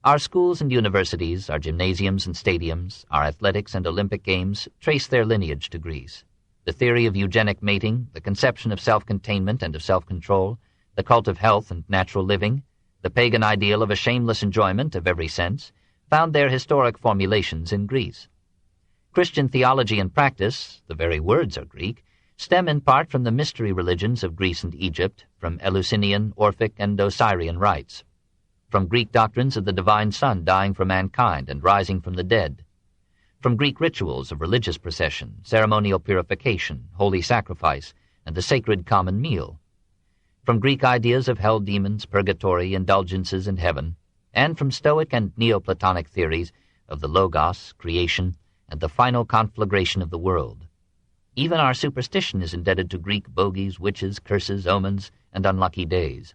Our schools and universities, our gymnasiums and stadiums, our athletics and Olympic games trace their lineage to Greece. The theory of eugenic mating, the conception of self-containment and of self-control, the cult of health and natural living, the pagan ideal of a shameless enjoyment of every sense, found their historic formulations in Greece. Christian theology and practice, the very words are Greek, stem in part from the mystery religions of Greece and Egypt, from Eleusinian, Orphic, and Osirian rites, from Greek doctrines of the divine Son dying for mankind and rising from the dead, from Greek rituals of religious procession, ceremonial purification, holy sacrifice, and the sacred common meal, from Greek ideas of hell demons, purgatory, indulgences, and heaven, and from Stoic and Neoplatonic theories of the Logos, creation, and the final conflagration of the world. Even our superstition is indebted to Greek bogies, witches, curses, omens, and unlucky days.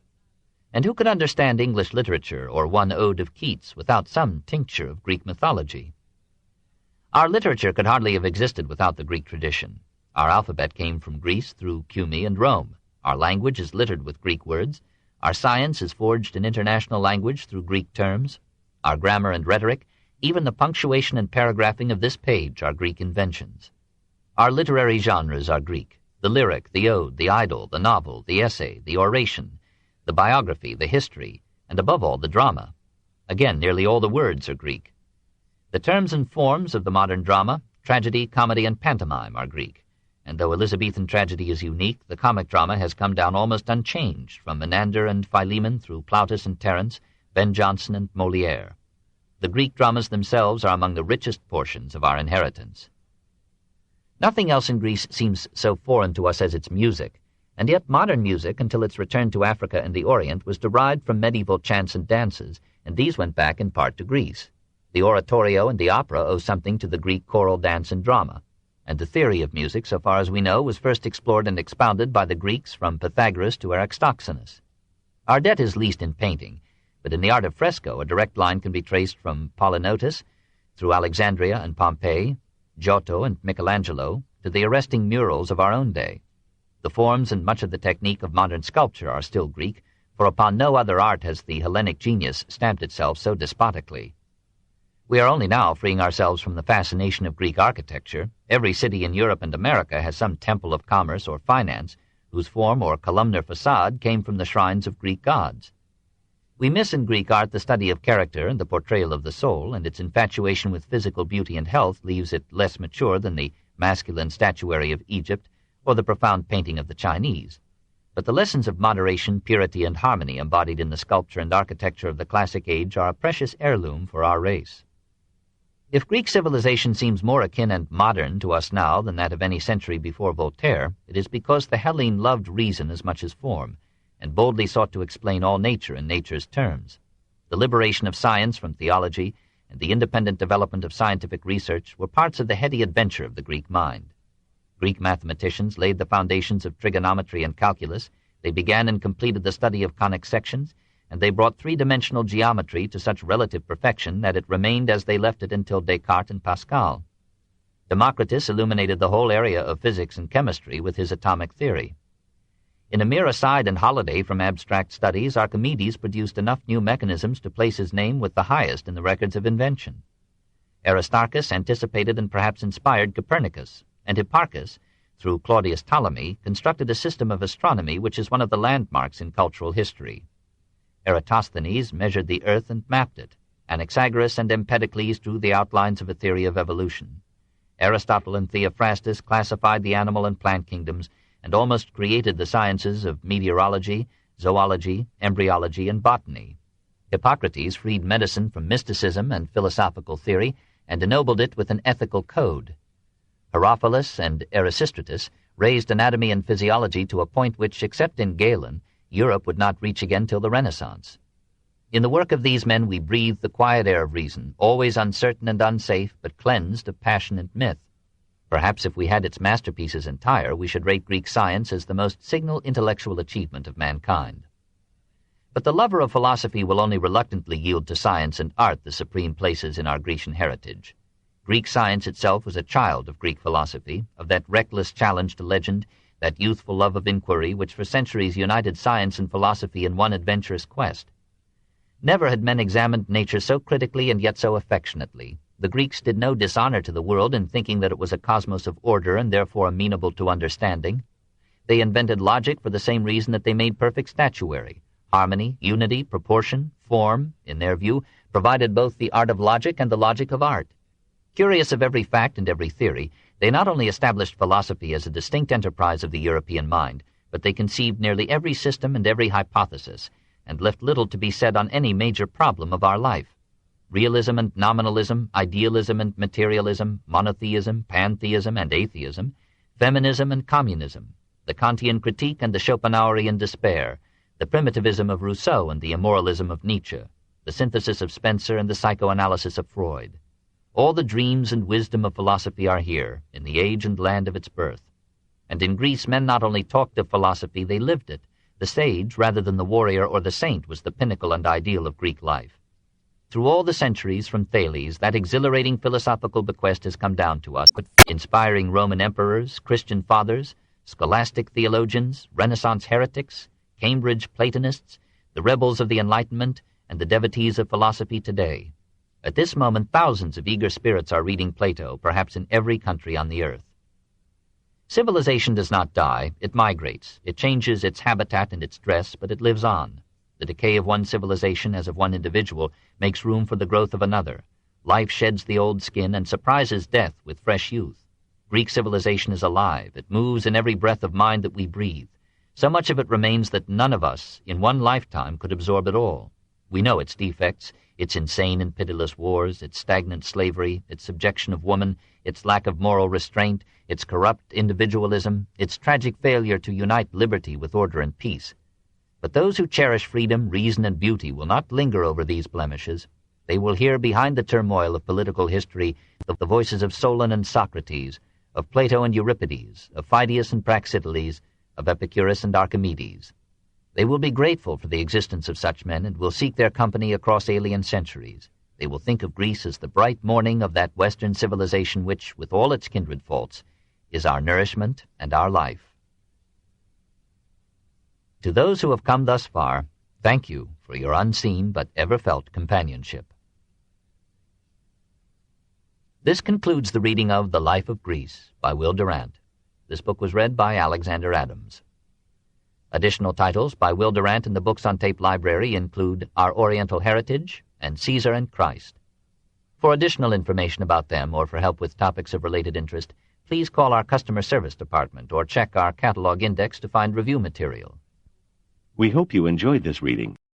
And who could understand English literature or one ode of Keats without some tincture of Greek mythology? Our literature could hardly have existed without the Greek tradition. Our alphabet came from Greece through Cumae and Rome. Our language is littered with Greek words. Our science is forged in international language through Greek terms. Our grammar and rhetoric, even the punctuation and paragraphing of this page, are Greek inventions. Our literary genres are Greek: the lyric, the ode, the idyll, the novel, the essay, the oration, the biography, the history, and above all the drama. Again, nearly all the words are Greek. The terms and forms of the modern drama, tragedy, comedy, and pantomime, are Greek, and though Elizabethan tragedy is unique, the comic drama has come down almost unchanged from Menander and Philemon through Plautus and Terence, Ben Jonson and Molière. The Greek dramas themselves are among the richest portions of our inheritance. Nothing else in Greece seems so foreign to us as its music, and yet modern music, until its return to Africa and the Orient, was derived from medieval chants and dances, and these went back in part to Greece. The oratorio and the opera owe something to the Greek choral dance and drama, and the theory of music, so far as we know, was first explored and expounded by the Greeks from Pythagoras to Aristoxenus. Our debt is least in painting, but in the art of fresco a direct line can be traced from Polygnotus through Alexandria and Pompeii, Giotto and Michelangelo, to the arresting murals of our own day. The forms and much of the technique of modern sculpture are still Greek, for upon no other art has the Hellenic genius stamped itself so despotically. We are only now freeing ourselves from the fascination of Greek architecture. Every city in Europe and America has some temple of commerce or finance, whose form or columnar facade came from the shrines of Greek gods. We miss in Greek art the study of character and the portrayal of the soul, and its infatuation with physical beauty and health leaves it less mature than the masculine statuary of Egypt or the profound painting of the Chinese. But the lessons of moderation, purity, and harmony embodied in the sculpture and architecture of the classic age are a precious heirloom for our race. If Greek civilization seems more akin and modern to us now than that of any century before Voltaire, it is because the Hellene loved reason as much as form, and boldly sought to explain all nature in nature's terms. The liberation of science from theology and the independent development of scientific research were parts of the heady adventure of the Greek mind. Greek mathematicians laid the foundations of trigonometry and calculus, they began and completed the study of conic sections, and they brought three-dimensional geometry to such relative perfection that it remained as they left it until Descartes and Pascal. Democritus illuminated the whole area of physics and chemistry with his atomic theory. In a mere aside and holiday from abstract studies, Archimedes produced enough new mechanisms to place his name with the highest in the records of invention. Aristarchus anticipated and perhaps inspired Copernicus, and Hipparchus, through Claudius Ptolemy, constructed a system of astronomy which is one of the landmarks in cultural history. Eratosthenes measured the earth and mapped it. Anaxagoras and Empedocles drew the outlines of a theory of evolution. Aristotle and Theophrastus classified the animal and plant kingdoms and almost created the sciences of meteorology, zoology, embryology, and botany. Hippocrates freed medicine from mysticism and philosophical theory and ennobled it with an ethical code. Herophilus and Erasistratus raised anatomy and physiology to a point which, except in Galen, Europe would not reach again till the Renaissance. In the work of these men we breathe the quiet air of reason, always uncertain and unsafe, but cleansed of passion and myth. Perhaps if we had its masterpieces entire, we should rate Greek science as the most signal intellectual achievement of mankind. But the lover of philosophy will only reluctantly yield to science and art the supreme places in our Grecian heritage. Greek science itself was a child of Greek philosophy, of that reckless challenge to legend, that youthful love of inquiry which for centuries united science and philosophy in one adventurous quest. Never had men examined nature so critically and yet so affectionately. The Greeks did no dishonor to the world in thinking that it was a cosmos of order and therefore amenable to understanding. They invented logic for the same reason that they made perfect statuary. Harmony, unity, proportion, form, in their view, provided both the art of logic and the logic of art. Curious of every fact and every theory, they not only established philosophy as a distinct enterprise of the European mind, but they conceived nearly every system and every hypothesis, and left little to be said on any major problem of our life. Realism and nominalism, idealism and materialism, monotheism, pantheism and atheism, feminism and communism, the Kantian critique and the Schopenhauerian despair, the primitivism of Rousseau and the immoralism of Nietzsche, the synthesis of Spencer and the psychoanalysis of Freud. All the dreams and wisdom of philosophy are here, in the age and land of its birth. And in Greece men not only talked of philosophy, they lived it. The sage, rather than the warrior or the saint, was the pinnacle and ideal of Greek life. Through all the centuries from Thales, that exhilarating philosophical bequest has come down to us, inspiring Roman emperors, Christian fathers, scholastic theologians, Renaissance heretics, Cambridge Platonists, the rebels of the Enlightenment, and the devotees of philosophy today. At this moment, thousands of eager spirits are reading Plato, perhaps in every country on the earth. Civilization does not die, it migrates. It changes its habitat and its dress, but it lives on. The decay of one civilization, as of one individual, makes room for the growth of another. Life sheds the old skin and surprises death with fresh youth. Greek civilization is alive. It moves in every breath of mind that we breathe. So much of it remains that none of us, in one lifetime, could absorb it all. We know its defects, its insane and pitiless wars, its stagnant slavery, its subjection of woman, its lack of moral restraint, its corrupt individualism, its tragic failure to unite liberty with order and peace. But those who cherish freedom, reason, and beauty will not linger over these blemishes. They will hear behind the turmoil of political history the voices of Solon and Socrates, of Plato and Euripides, of Phidias and Praxiteles, of Epicurus and Archimedes. They will be grateful for the existence of such men and will seek their company across alien centuries. They will think of Greece as the bright morning of that Western civilization which, with all its kindred faults, is our nourishment and our life. To those who have come thus far, thank you for your unseen but ever-felt companionship. This concludes the reading of The Life of Greece by Will Durant. This book was read by Alexander Adams. Additional titles by Will Durant in the Books on Tape library include Our Oriental Heritage and Caesar and Christ. For additional information about them or for help with topics of related interest, please call our customer service department or check our catalog index to find review material. We hope you enjoyed this reading.